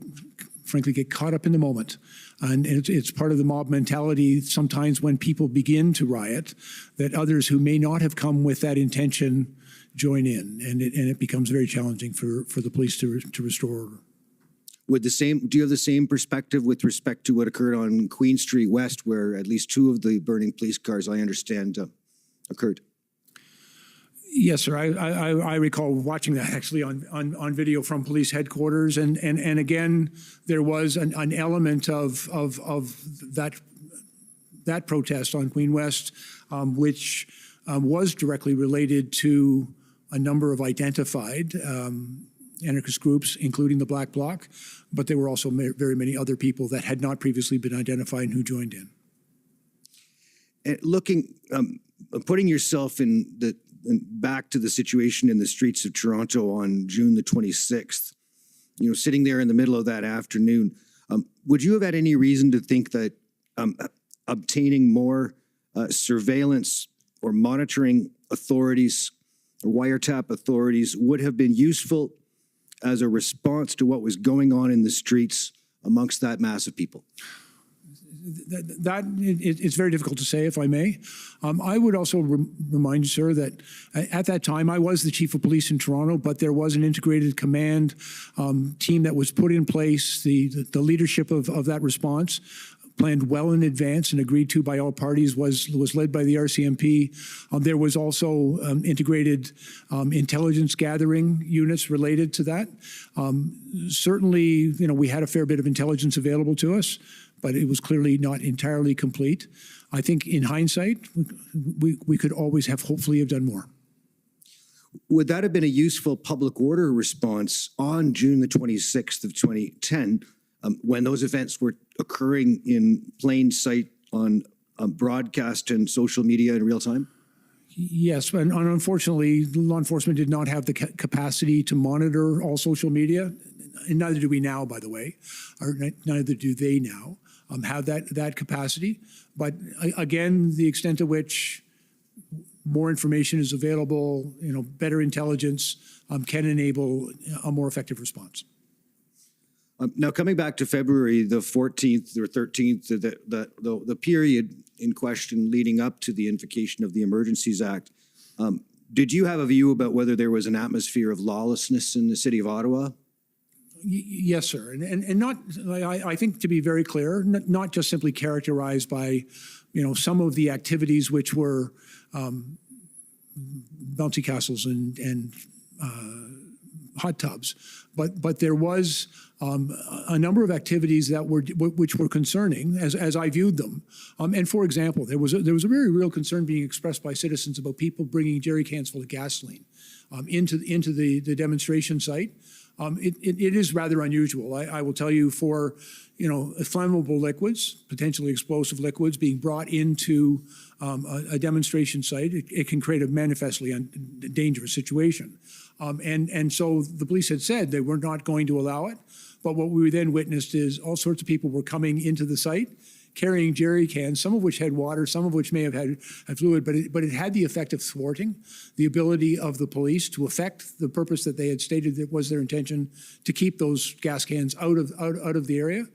frankly, get caught up in the moment. And it's part of the mob mentality sometimes when people begin to riot, that others who may not have come with that intention join in, and it becomes very challenging for the police to restore order. Do you have the same perspective with respect to what occurred on Queen Street West, where at least 2 of the burning police cars, I understand, occurred? Yes, sir. I recall watching that actually on video from police headquarters, and again, there was an element of that protest on Queen West, which was directly related to a number of identified anarchist groups, including the Black Bloc, but there were also very many other people that had not previously been identified and who joined in. And putting yourself back to the situation in the streets of Toronto on June the 26th, sitting there in the middle of that afternoon, would you have had any reason to think that obtaining more surveillance or monitoring authorities or wiretap authorities would have been useful as a response to what was going on in the streets amongst that mass of people? It's very difficult to say, if I may. I would also remind you, sir, that at that time I was the chief of police in Toronto, but there was an integrated command team that was put in place. The leadership of that response, planned well in advance and agreed to by all parties, was led by the RCMP. There was also integrated intelligence gathering units related to that. Certainly, we had a fair bit of intelligence available to us, but it was clearly not entirely complete. I think in hindsight, we could always have hopefully done more. Would that have been a useful public order response on June the 26th of 2010 when those events were occurring in plain sight on broadcast and social media in real time? Yes, and unfortunately, law enforcement did not have the capacity to monitor all social media, and neither do we now, by the way, or neither do they now have that capacity. But again, the extent to which more information is available, better intelligence can enable a more effective response. Now, coming back to February the 14th or 13th, the period in question leading up to the invocation of the Emergencies Act, did you have a view about whether there was an atmosphere of lawlessness in the city of Ottawa? Yes, sir. And not, I think to be very clear, not just simply characterized by, some of the activities which were bouncy castles and hot tubs, but there was a number of activities which were concerning as I viewed them. And for example, there was a very real concern being expressed by citizens about people bringing jerry cans full of gasoline into the demonstration site. It is rather unusual, I will tell you, for flammable liquids, potentially explosive liquids, being brought into a demonstration site. It can create a manifestly dangerous situation. And so the police had said they were not going to allow it. But what we then witnessed is all sorts of people were coming into the site carrying jerry cans, some of which had water, some of which may have had fluid, but it had the effect of thwarting the ability of the police to effect the purpose that they had stated that was their intention, to keep those gas cans out of the area.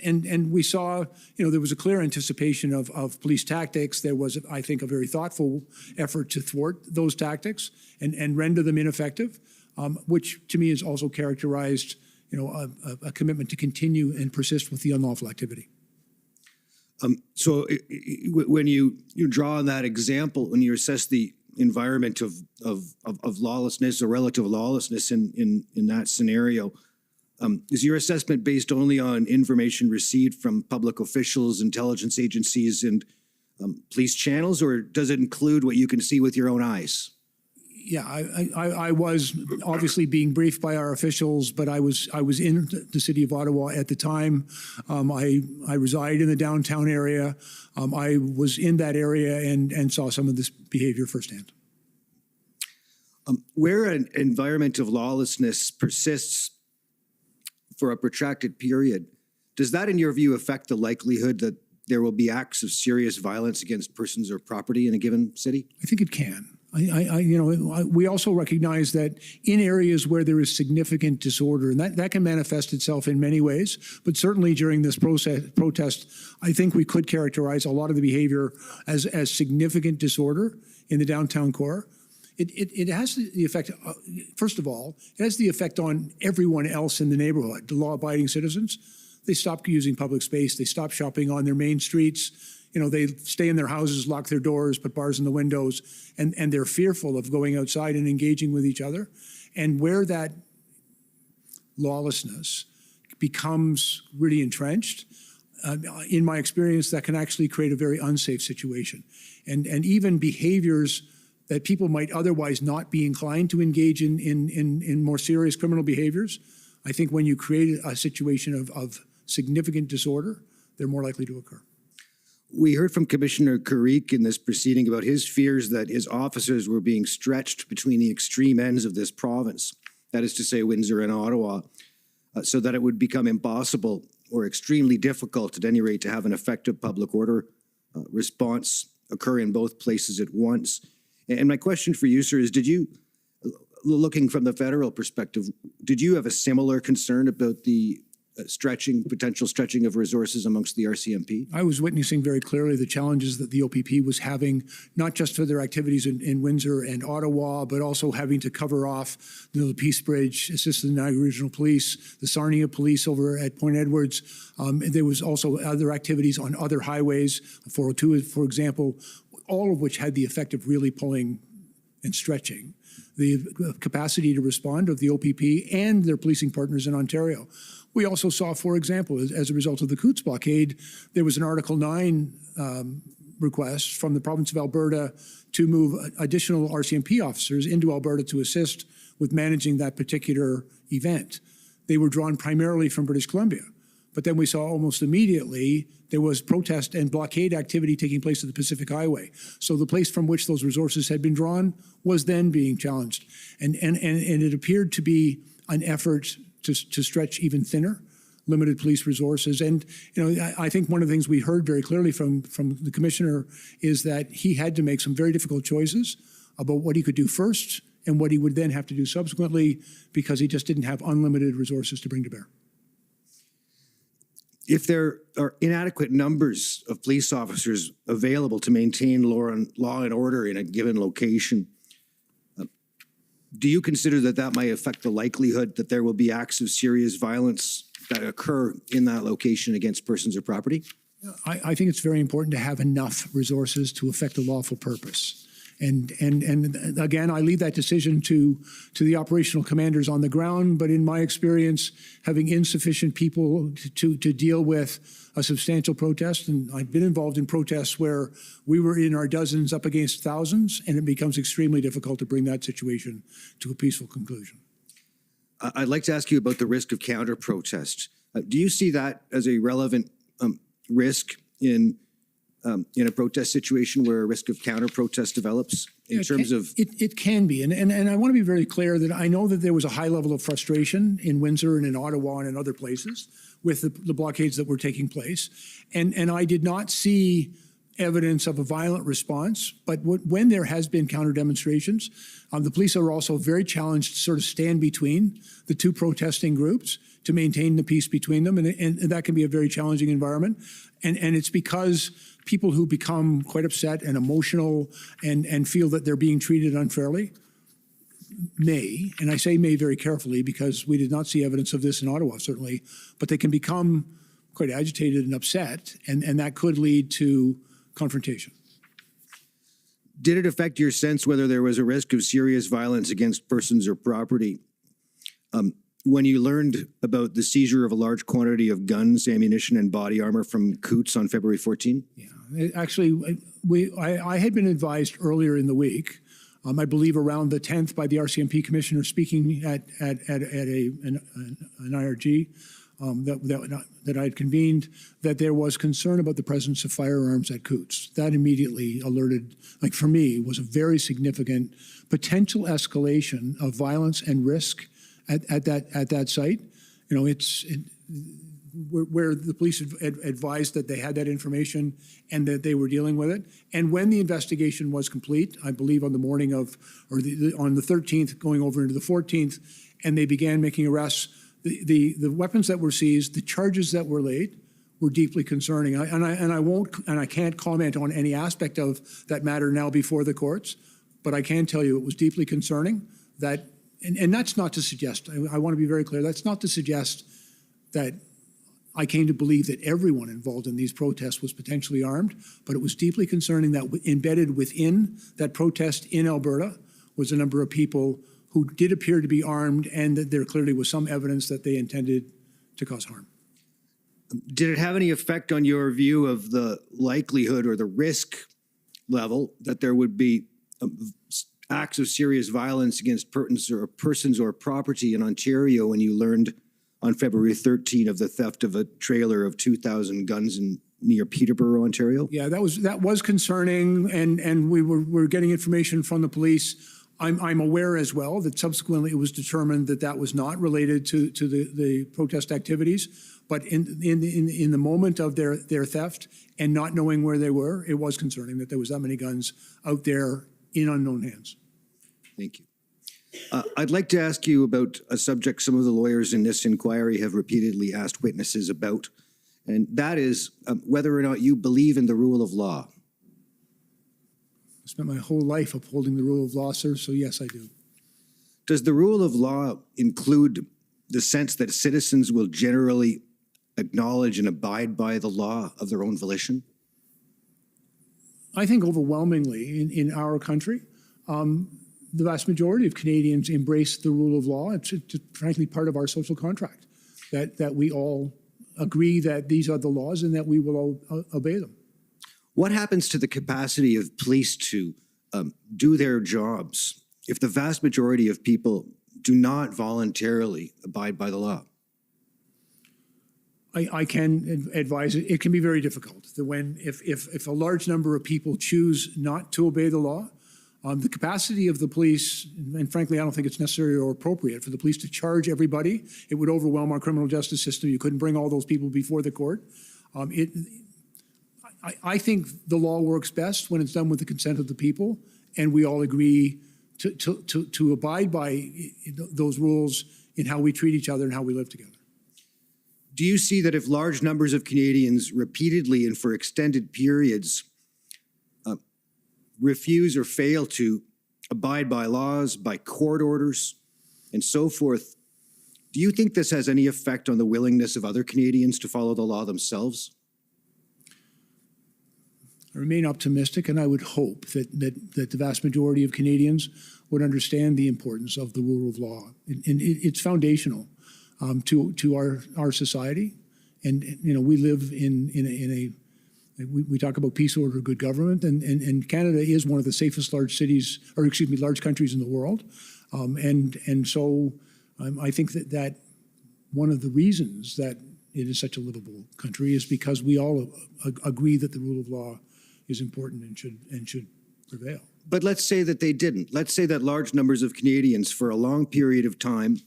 And we saw, there was a clear anticipation of police tactics. There was, I think, a very thoughtful effort to thwart those tactics and render them ineffective, which to me is also characterized, a commitment to continue and persist with the unlawful activity. So when you draw on that example, when you assess the environment of lawlessness or relative lawlessness in that scenario, is your assessment based only on information received from public officials, intelligence agencies, and police channels, or does it include what you can see with your own eyes? Yeah, I was obviously being briefed by our officials, but I was in the city of Ottawa at the time. I reside in the downtown area. I was in that area and saw some of this behavior firsthand. Where an environment of lawlessness persists for a protracted period, does that, in your view, affect the likelihood that there will be acts of serious violence against persons or property in a given city? I think it can. We also recognize that in areas where there is significant disorder, and that can manifest itself in many ways, but certainly during this protest, I think we could characterize a lot of the behavior as significant disorder in the downtown core. It has the effect, first of all, it has the effect on everyone else in the neighborhood, the law-abiding citizens. They stop using public space. They stop shopping on their main streets. They stay in their houses, lock their doors, put bars in the windows, and they're fearful of going outside and engaging with each other. And where that lawlessness becomes really entrenched, in my experience, that can actually create a very unsafe situation. And even behaviors that people might otherwise not be inclined to engage in more serious criminal behaviors, I think when you create a situation of significant disorder, they're more likely to occur. We heard from Commissioner Karik in this proceeding about his fears that his officers were being stretched between the extreme ends of this province, that is to say Windsor and Ottawa, so that it would become impossible or extremely difficult at any rate to have an effective public order response occur in both places at once. And my question for you, sir, is looking from the federal perspective, did you have a similar concern about the potential stretching of resources amongst the RCMP? I was witnessing very clearly the challenges that the OPP was having, not just for their activities in Windsor and Ottawa, but also having to cover off the Peace Bridge, assist the Niagara Regional Police, the Sarnia Police over at Point Edwards. There was also other activities on other highways, 402, for example, all of which had the effect of really pulling and stretching the capacity to respond of the OPP and their policing partners in Ontario. We also saw, for example, as a result of the Coots blockade, there was an Article 9 request from the province of Alberta to move additional RCMP officers into Alberta to assist with managing that particular event. They were drawn primarily from British Columbia. But then we saw almost immediately there was protest and blockade activity taking place at the Pacific Highway. So the place from which those resources had been drawn was then being challenged. And it appeared to be an effort to stretch even thinner, limited police resources. And I think one of the things we heard very clearly from the commissioner is that he had to make some very difficult choices about what he could do first and what he would then have to do subsequently, because he just didn't have unlimited resources to bring to bear. If there are inadequate numbers of police officers available to maintain law and order in a given location, do you consider that might affect the likelihood that there will be acts of serious violence that occur in that location against persons or property? I think it's very important to have enough resources to effect a lawful purpose. And again, I leave that decision to the operational commanders on the ground. But in my experience, having insufficient people to deal with a substantial protest, and I've been involved in protests where we were in our dozens up against thousands, and it becomes extremely difficult to bring that situation to a peaceful conclusion. I'd like to ask you about the risk of counter-protest. Do you see that as a relevant risk in a protest situation where a risk of counter-protest develops in terms of... It can be. And I want to be very clear that I know that there was a high level of frustration in Windsor and in Ottawa and in other places with the blockades that were taking place. And I did not see evidence of a violent response, but when there has been counter demonstrations, the police are also very challenged to sort of stand between the two protesting groups to maintain the peace between them, and that can be a very challenging environment. And it's because people who become quite upset and emotional and feel that they're being treated unfairly may, and I say may very carefully because we did not see evidence of this in Ottawa, certainly, but they can become quite agitated and upset, and that could lead to confrontation. Did it affect your sense whether there was a risk of serious violence against persons or property when you learned about the seizure of a large quantity of guns, ammunition, and body armor from Coots on February 14? Yeah, actually, I had been advised earlier in the week, I believe around the 10th, by the RCMP commissioner speaking at an IRG that I had convened, that there was concern about the presence of firearms at Coots. That immediately alerted, like for me, was a very significant potential escalation of violence and risk at that site. You know, where the police advised that they had that information and that they were dealing with it. And when the investigation was complete, I believe on the morning of, or on the 13th, going over into the 14th, and they began making arrests, the weapons that were seized, the charges that were laid, were deeply concerning. I can't comment on any aspect of that matter now before the courts, but I can tell you it was deeply concerning. That, and that's not to suggest, I want to be very clear, that's not to suggest that I came to believe that everyone involved in these protests was potentially armed, but it was deeply concerning that embedded within that protest in Alberta was a number of people who did appear to be armed, and that there clearly was some evidence that they intended to cause harm. Did it have any effect on your view of the likelihood or the risk level that there would be acts of serious violence against persons or property in Ontario when you learned on February 13 of the theft of a trailer of 2,000 guns near Peterborough, Ontario? Yeah, that was concerning, and we were getting information from the police. I'm aware as well that subsequently it was determined that that was not related to the protest activities, but in the moment of their theft and not knowing where they were, it was concerning that there was that many guns out there in unknown hands. Thank you. I'd like to ask you about a subject some of the lawyers in this inquiry have repeatedly asked witnesses about, and that is whether or not you believe in the rule of law. I spent my whole life upholding the rule of law, sir, so yes, I do. Does the rule of law include the sense that citizens will generally acknowledge and abide by the law of their own volition? I think overwhelmingly in our country, the vast majority of Canadians embrace the rule of law. It's frankly part of our social contract, that we all agree that these are the laws and that we will obey them. What happens to the capacity of police to do their jobs if the vast majority of people do not voluntarily abide by the law? I can advise it. It can be very difficult. If a large number of people choose not to obey the law, the capacity of the police, and frankly, I don't think it's necessary or appropriate for the police to charge everybody. It would overwhelm our criminal justice system. You couldn't bring all those people before the court. I think the law works best when it's done with the consent of the people, and we all agree to abide by those rules in how we treat each other and how we live together. Do you see that if large numbers of Canadians repeatedly and for extended periods refuse or fail to abide by laws, by court orders, and so forth, do you think this has any effect on the willingness of other Canadians to follow the law themselves? I remain optimistic, and I would hope that the vast majority of Canadians would understand the importance of the rule of law. And it's foundational to our society. And you know, we live we talk about peace, order, good government, and Canada is one of the safest large countries in the world. And so I think that one of the reasons that it is such a livable country is because we all agree that the rule of law is important and should prevail. But let's say that they didn't. Let's say that large numbers of Canadians for a long period of time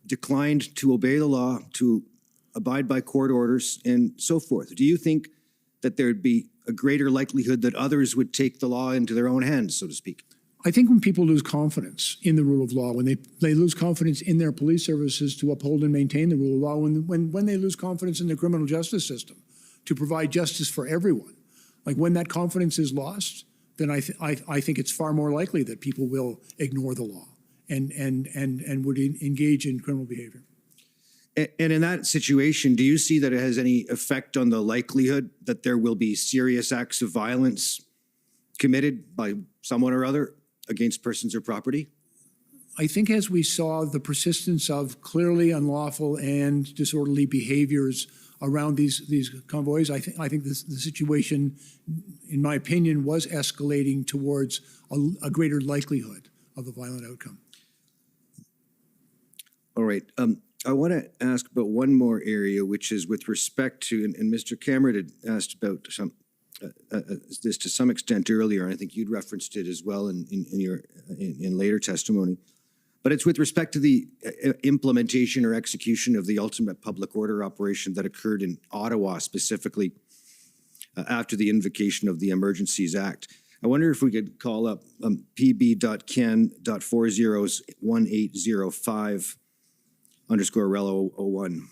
declined to obey the law, to abide by court orders, and so forth. Do you think that there'd be a greater likelihood that others would take the law into their own hands, so to speak? I think when people lose confidence in the rule of law, when they lose confidence in their police services to uphold and maintain the rule of law, when they lose confidence in the criminal justice system to provide justice for everyone, like when that confidence is lost, then I think it's far more likely that people will ignore the law and would engage in criminal behavior. And in that situation, do you see that it has any effect on the likelihood that there will be serious acts of violence committed by someone or other against persons or property? I think as we saw the persistence of clearly unlawful and disorderly behaviors around these convoys, I think the situation, in my opinion, was escalating towards a greater likelihood of a violent outcome. All right. I want to ask about one more area, which is with respect to, and Mr. Cameron had asked about this to some extent earlier, and I think you'd referenced it as well in later testimony. But it's with respect to the implementation or execution of the ultimate public order operation that occurred in Ottawa, specifically after the invocation of the Emergencies Act. I wonder if we could call up pb.can.401805_RELO01,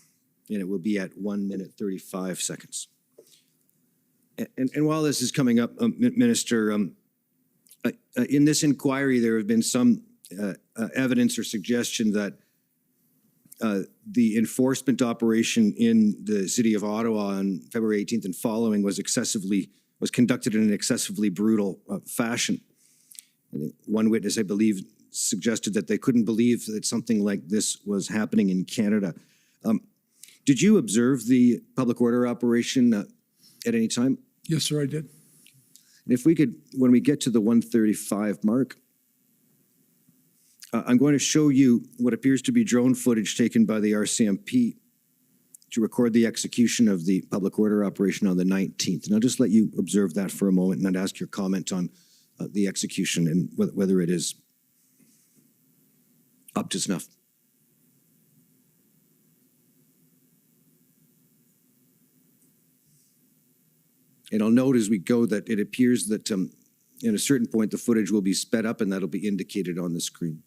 and it will be at 1 minute 35 seconds. And while this is coming up, Minister, in this inquiry, there have been some evidence or suggestion that the enforcement operation in the city of Ottawa on February 18th and following was conducted in an excessively brutal fashion. One witness, I believe, suggested that they couldn't believe that something like this was happening in Canada. Did you observe the public order operation at any time? Yes, sir, I did. And if we could, when we get to the 1:35 mark, I'm going to show you what appears to be drone footage taken by the RCMP to record the execution of the public order operation on the 19th. And I'll just let you observe that for a moment and I'd ask your comment on the execution and whether it is up to snuff. And I'll note as we go that it appears that at a certain point the footage will be sped up and that'll be indicated on the screen.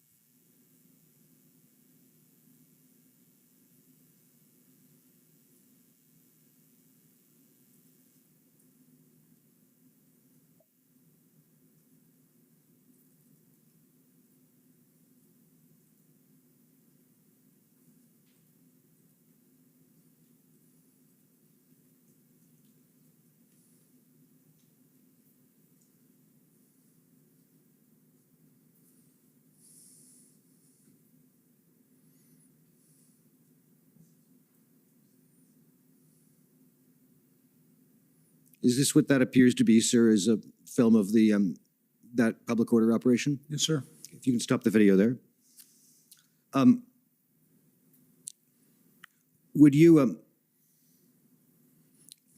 Is this what that appears to be, sir, is a film of the that public order operation? Yes, sir. If you can stop the video there. Would you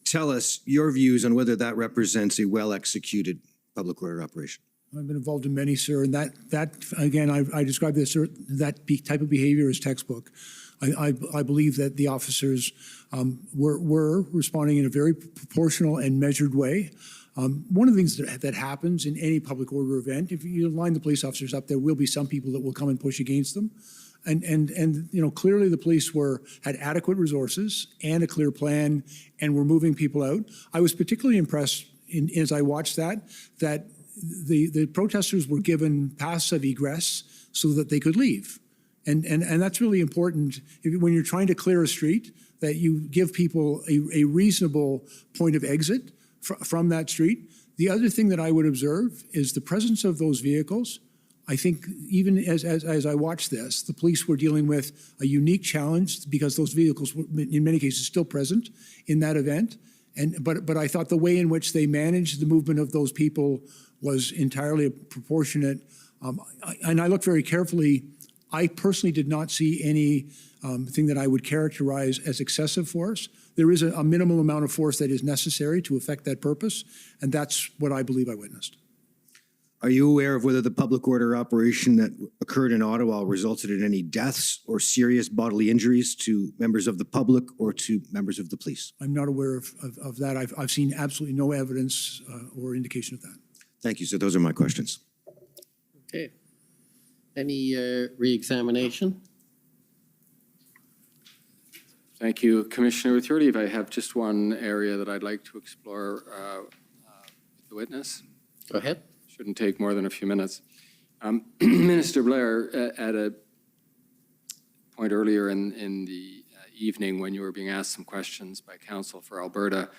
tell us your views on whether that represents a well-executed public order operation? I've been involved in many, sir, and that again, I describe this, sir, that type of behavior as textbook. I believe that the officers were responding in a very proportional and measured way. One of the things that happens in any public order event, if you line the police officers up, there will be some people that will come and push against them. And you know, clearly the police had adequate resources and a clear plan and were moving people out. I was particularly impressed as I watched that the protesters were given passive egress so that they could leave. And that's really important when you're trying to clear a street, that you give people a reasonable point of exit from that street. The other thing that I would observe is the presence of those vehicles. I think even as I watched this, the police were dealing with a unique challenge because those vehicles were in many cases still present in that event. But I thought the way in which they managed the movement of those people was entirely proportionate. And I looked very carefully. I personally did not see any thing that I would characterize as excessive force. There is a minimal amount of force that is necessary to effect that purpose, and that's what I believe I witnessed. Are you aware of whether the public order operation that occurred in Ottawa resulted in any deaths or serious bodily injuries to members of the public or to members of the police? I'm not aware of that. I've seen absolutely no evidence or indication of that. Thank you, sir. Those are my questions. Okay. Any re-examination? Thank you. Commissioner, with your leave, I have just one area that I'd like to explore with the witness. Go ahead. Shouldn't take more than a few minutes. Minister Blair, at a point earlier in the evening when you were being asked some questions by counsel for Alberta,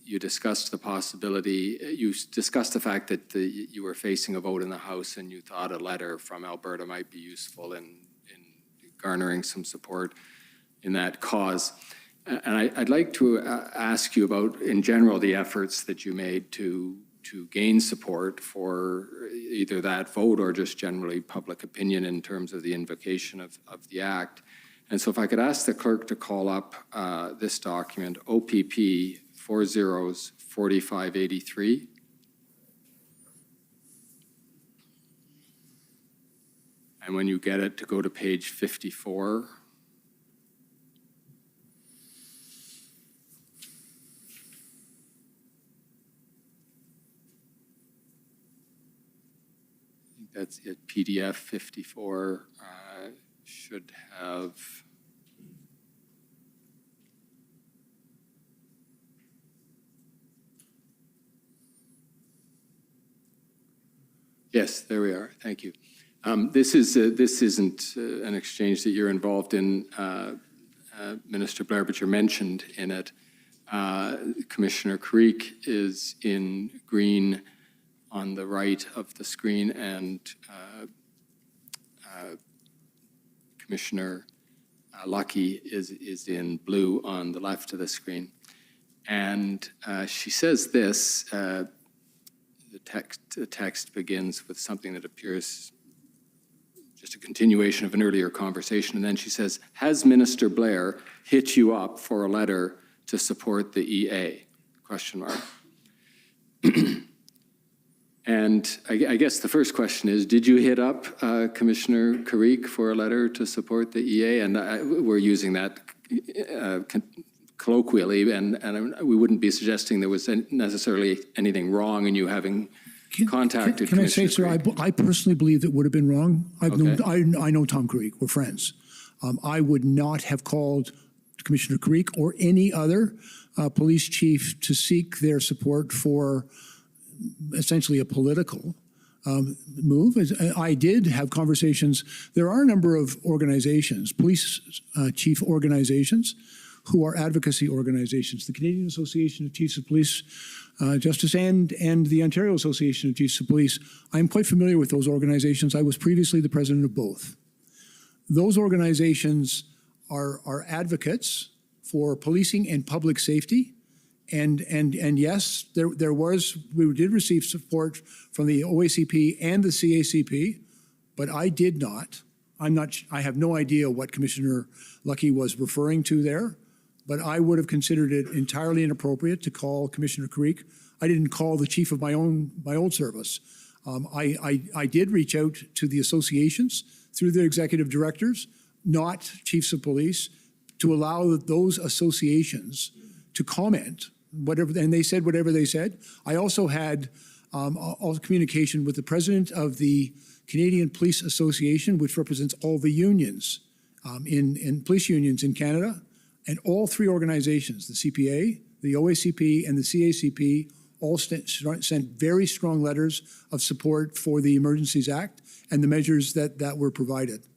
you discussed the possibility, you discussed the fact that you were facing a vote in the House and you thought a letter from Alberta might be useful in garnering some support in that cause. And I'd like to ask you about, in general, the efforts that you made to gain support for either that vote or just generally public opinion in terms of the invocation of the Act. And so if I could ask the clerk to call up this document, OPP 404583. And when you get it, to go to page 54. That's it, PDF 54 should have. Yes, there we are. Thank you. This isn't an exchange that you're involved in, Minister Blair, but you're mentioned in it. Commissioner Creek is in green on the right of the screen, and Commissioner Lucky is in blue on the left of the screen. And she says this, the text begins with something that appears just a continuation of an earlier conversation, and then she says, has Minister Blair hit you up for a letter to support the EA? Question mark. And I guess the first question is, did you hit up Commissioner Carrick for a letter to support the EA? And we're using that colloquially, and we wouldn't be suggesting there was necessarily anything wrong in you having contacted Can I say, sir, I personally believe it would have been wrong. I know Tom Carrick. We're friends. I would not have called Commissioner Carrick or any other police chief to seek their support for essentially a political move. I did have conversations. There are a number of organizations, police chief organizations, who are advocacy organizations. The Canadian Association of Chiefs of Police Justice and the Ontario Association of Chiefs of Police. I'm quite familiar with those organizations. I was previously the president of both. Those organizations are advocates for policing and public safety. And yes, we did receive support from the OACP and the CACP, but I did not. I have no idea what Commissioner Lucky was referring to there, but I would have considered it entirely inappropriate to call Commissioner Creek. I didn't call the chief of my old service. I did reach out to the associations through their executive directors, not chiefs of police, to allow those associations to comment. And they said whatever they said. I also had all communication with the president of the Canadian Police Association, which represents all the unions in police unions in Canada, and all three organizations, the CPA, the OACP, and the CACP, all sent very strong letters of support for the Emergencies Act and the measures that were provided.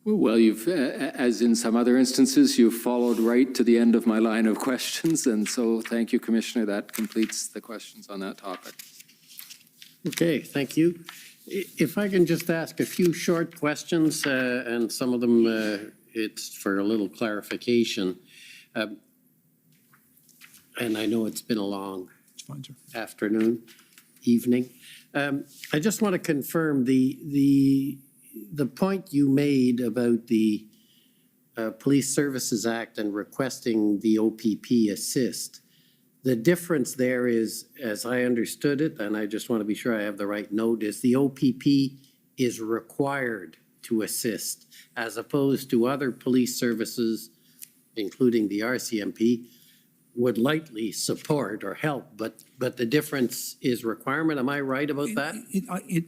Well, you've, as in some other instances, you've followed right to the end of my line of questions. And so thank you, Commissioner. That completes the questions on that topic. Okay, thank you. If I can just ask a few short questions, and some of them it's for a little clarification. And I know it's been a long afternoon, evening. I just want to confirm the point you made about the Police Services Act and requesting the OPP assist. The difference there is, as I understood it, and I just want to be sure I have the right note, is the OPP is required to assist, as opposed to other police services, including the RCMP, would likely support or help, but the difference is requirement. Am I right about that?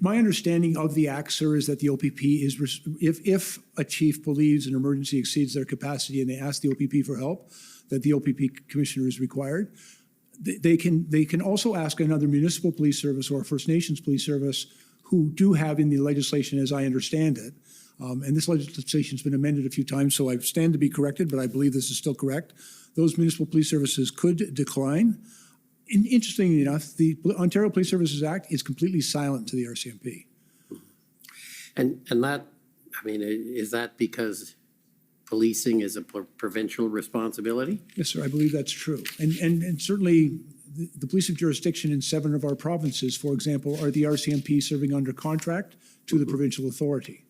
My understanding of the act, sir, is that the OPP is, if a chief believes an emergency exceeds their capacity and they ask the OPP for help, that the OPP commissioner is required. They can also ask another municipal police service or a First Nations police service who do have in the legislation, as I understand it, and this legislation's been amended a few times, so I stand to be corrected, but I believe this is still correct. Those municipal police services could decline. Interestingly enough, the Ontario Police Services Act is completely silent to the RCMP. And that, I mean, is that because policing is a provincial responsibility? Yes, sir, I believe that's true. And certainly the police of jurisdiction in 7 of our provinces, for example, are the RCMP serving under contract to the provincial authority.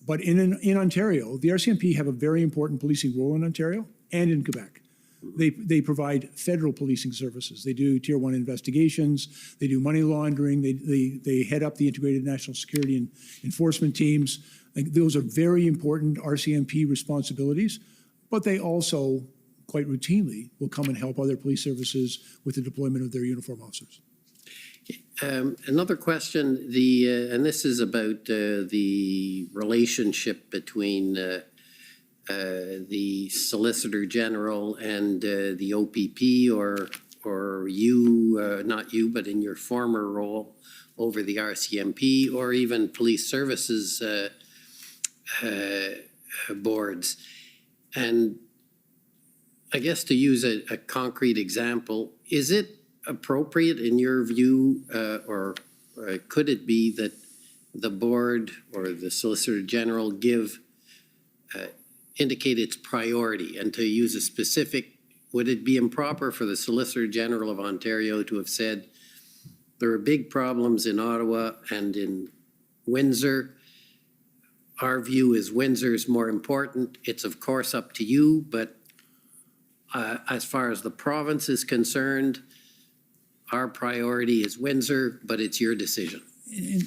But in Ontario, the RCMP have a very important policing role in Ontario and in Quebec. They provide federal policing services. They do Tier 1 investigations. They do money laundering. They head up the integrated national security and enforcement teams. Those are very important RCMP responsibilities, but they also quite routinely will come and help other police services with the deployment of their uniform officers. Another question, and this is about the relationship between the Solicitor General and the OPP, or you, not you, but in your former role over the RCMP, or even police services boards. And I guess to use a concrete example, is it appropriate in your view, or could it be that the board or the Solicitor General indicate its priority? And to use a specific, would it be improper for the Solicitor General of Ontario to have said, there are big problems in Ottawa and in Windsor. Our view is Windsor is more important. It's of course up to you, but as far as the province is concerned, our priority is Windsor, but it's your decision.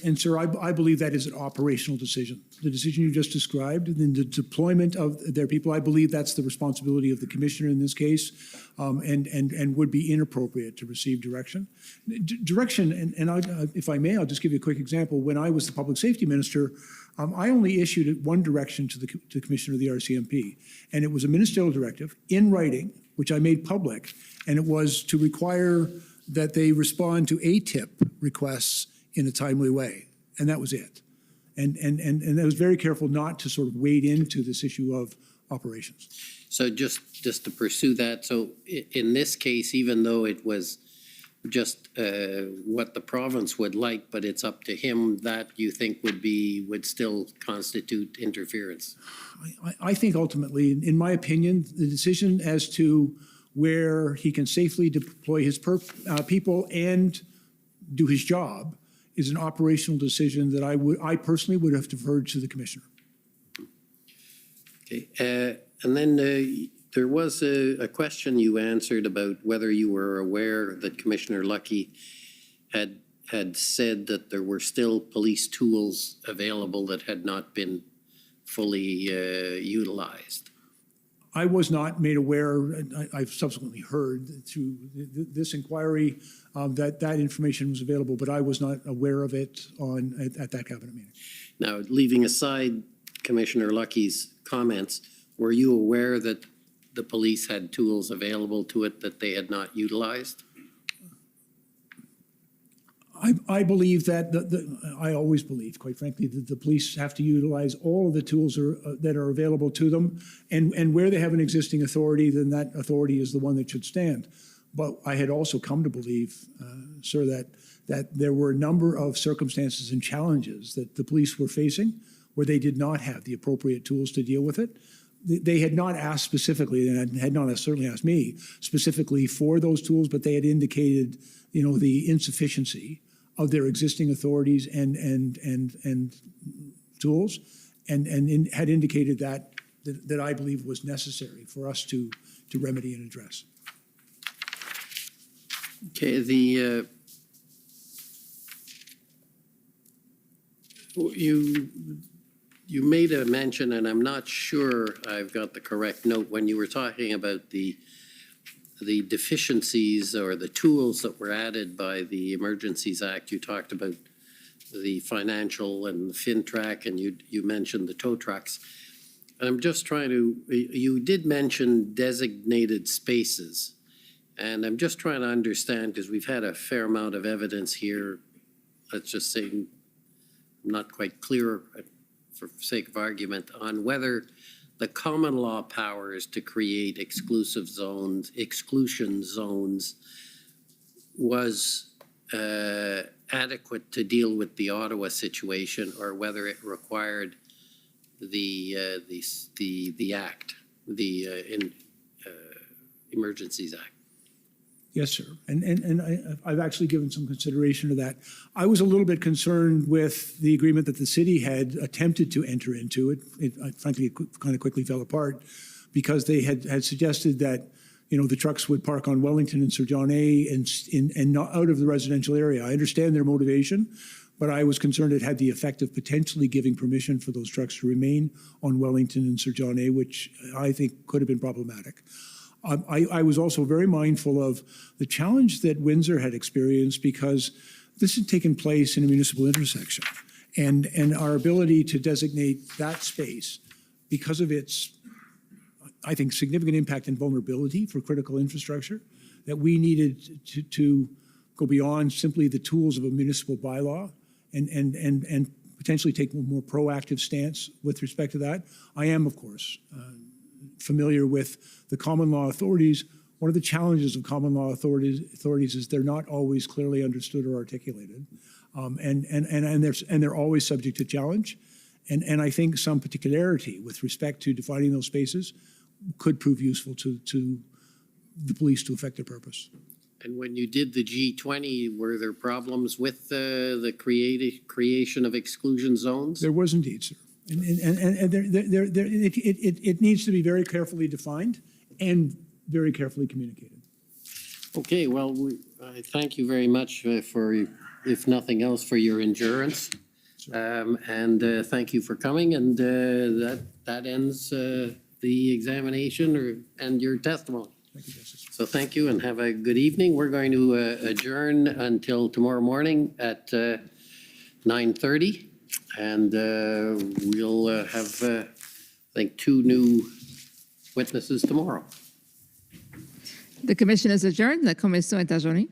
And sir, I believe that is an operational decision. The decision you just described, and then the deployment of their people, I believe that's the responsibility of the commissioner in this case, and would be inappropriate to receive direction. Direction, if I may, I'll just give you a quick example. When I was the public safety minister, I only issued one direction to the commissioner of the RCMP, and it was a ministerial directive in writing, which I made public, and it was to require that they respond to ATIP requests in a timely way, and that was it. And I was very careful not to sort of wade into this issue of operations. So just to pursue that, so in this case, even though it was just what the province would like, but it's up to him, that you think would still constitute interference? I think ultimately, in my opinion, the decision as to where he can safely deploy his people and do his job is an operational decision that I personally would have deferred to the commissioner. Okay, and then there was a question you answered about whether you were aware that Commissioner Lucky had said that there were still police tools available that had not been fully utilized. I was not made aware, I've subsequently heard through this inquiry that information was available, but I was not aware of it at that cabinet meeting. Now, leaving aside Commissioner Lucky's comments, were you aware that the police had tools available to it that they had not utilized? I believe that, I always believe, quite frankly, that the police have to utilize all of the tools that are available to them. And where they have an existing authority, then that authority is the one that should stand. But I had also come to believe, sir, that there were a number of circumstances and challenges that the police were facing where they did not have the appropriate tools to deal with it. They had not asked specifically, and had not certainly asked me specifically for those tools, but they had indicated, the insufficiency of their existing authorities and tools, and had indicated that I believe was necessary for us to remedy and address. Okay, you made a mention, and I'm not sure I've got the correct note, when you were talking about the deficiencies or the tools that were added by the Emergencies Act. You talked about the financial and the FinTrack, and you mentioned the tow trucks. And I'm just trying to, you did mention designated spaces. And I'm just trying to understand, because we've had a fair amount of evidence here, let's just say, I'm not quite clear for sake of argument, on whether the common law powers to create exclusion zones was adequate to deal with the Ottawa situation, or whether it required the act, the Emergencies Act. Yes, sir. And I've actually given some consideration to that. I was a little bit concerned with the agreement that the city had attempted to enter into. Frankly, it kind of quickly fell apart because they had suggested that, the trucks would park on Wellington and Sir John A. and not out of the residential area. I understand their motivation, but I was concerned it had the effect of potentially giving permission for those trucks to remain on Wellington and Sir John A., which I think could have been problematic. I was also very mindful of the challenge that Windsor had experienced because this had taken place in a municipal intersection. And our ability to designate that space because of its, I think, significant impact and vulnerability for critical infrastructure, that we needed to go beyond simply the tools of a municipal bylaw and potentially take a more proactive stance with respect to that. I am, of course, familiar with the common law authorities. One of the challenges of common law authorities is they're not always clearly understood or articulated, and they're always subject to challenge. And I think some particularity with respect to defining those spaces could prove useful to the police to effect their purpose. And when you did the G20, were there problems with the creation of exclusion zones? There was indeed, sir. And it needs to be very carefully defined and very carefully communicated. Okay, well, I thank you very much for, if nothing else, for your endurance. And thank you for coming. And that ends the examination and your testimony. Thank you, Justice. So thank you and have a good evening. We're going to adjourn until tomorrow morning at 9:30. And we'll have, I think, 2 new witnesses tomorrow. The commission is adjourned. La commission est adjournée.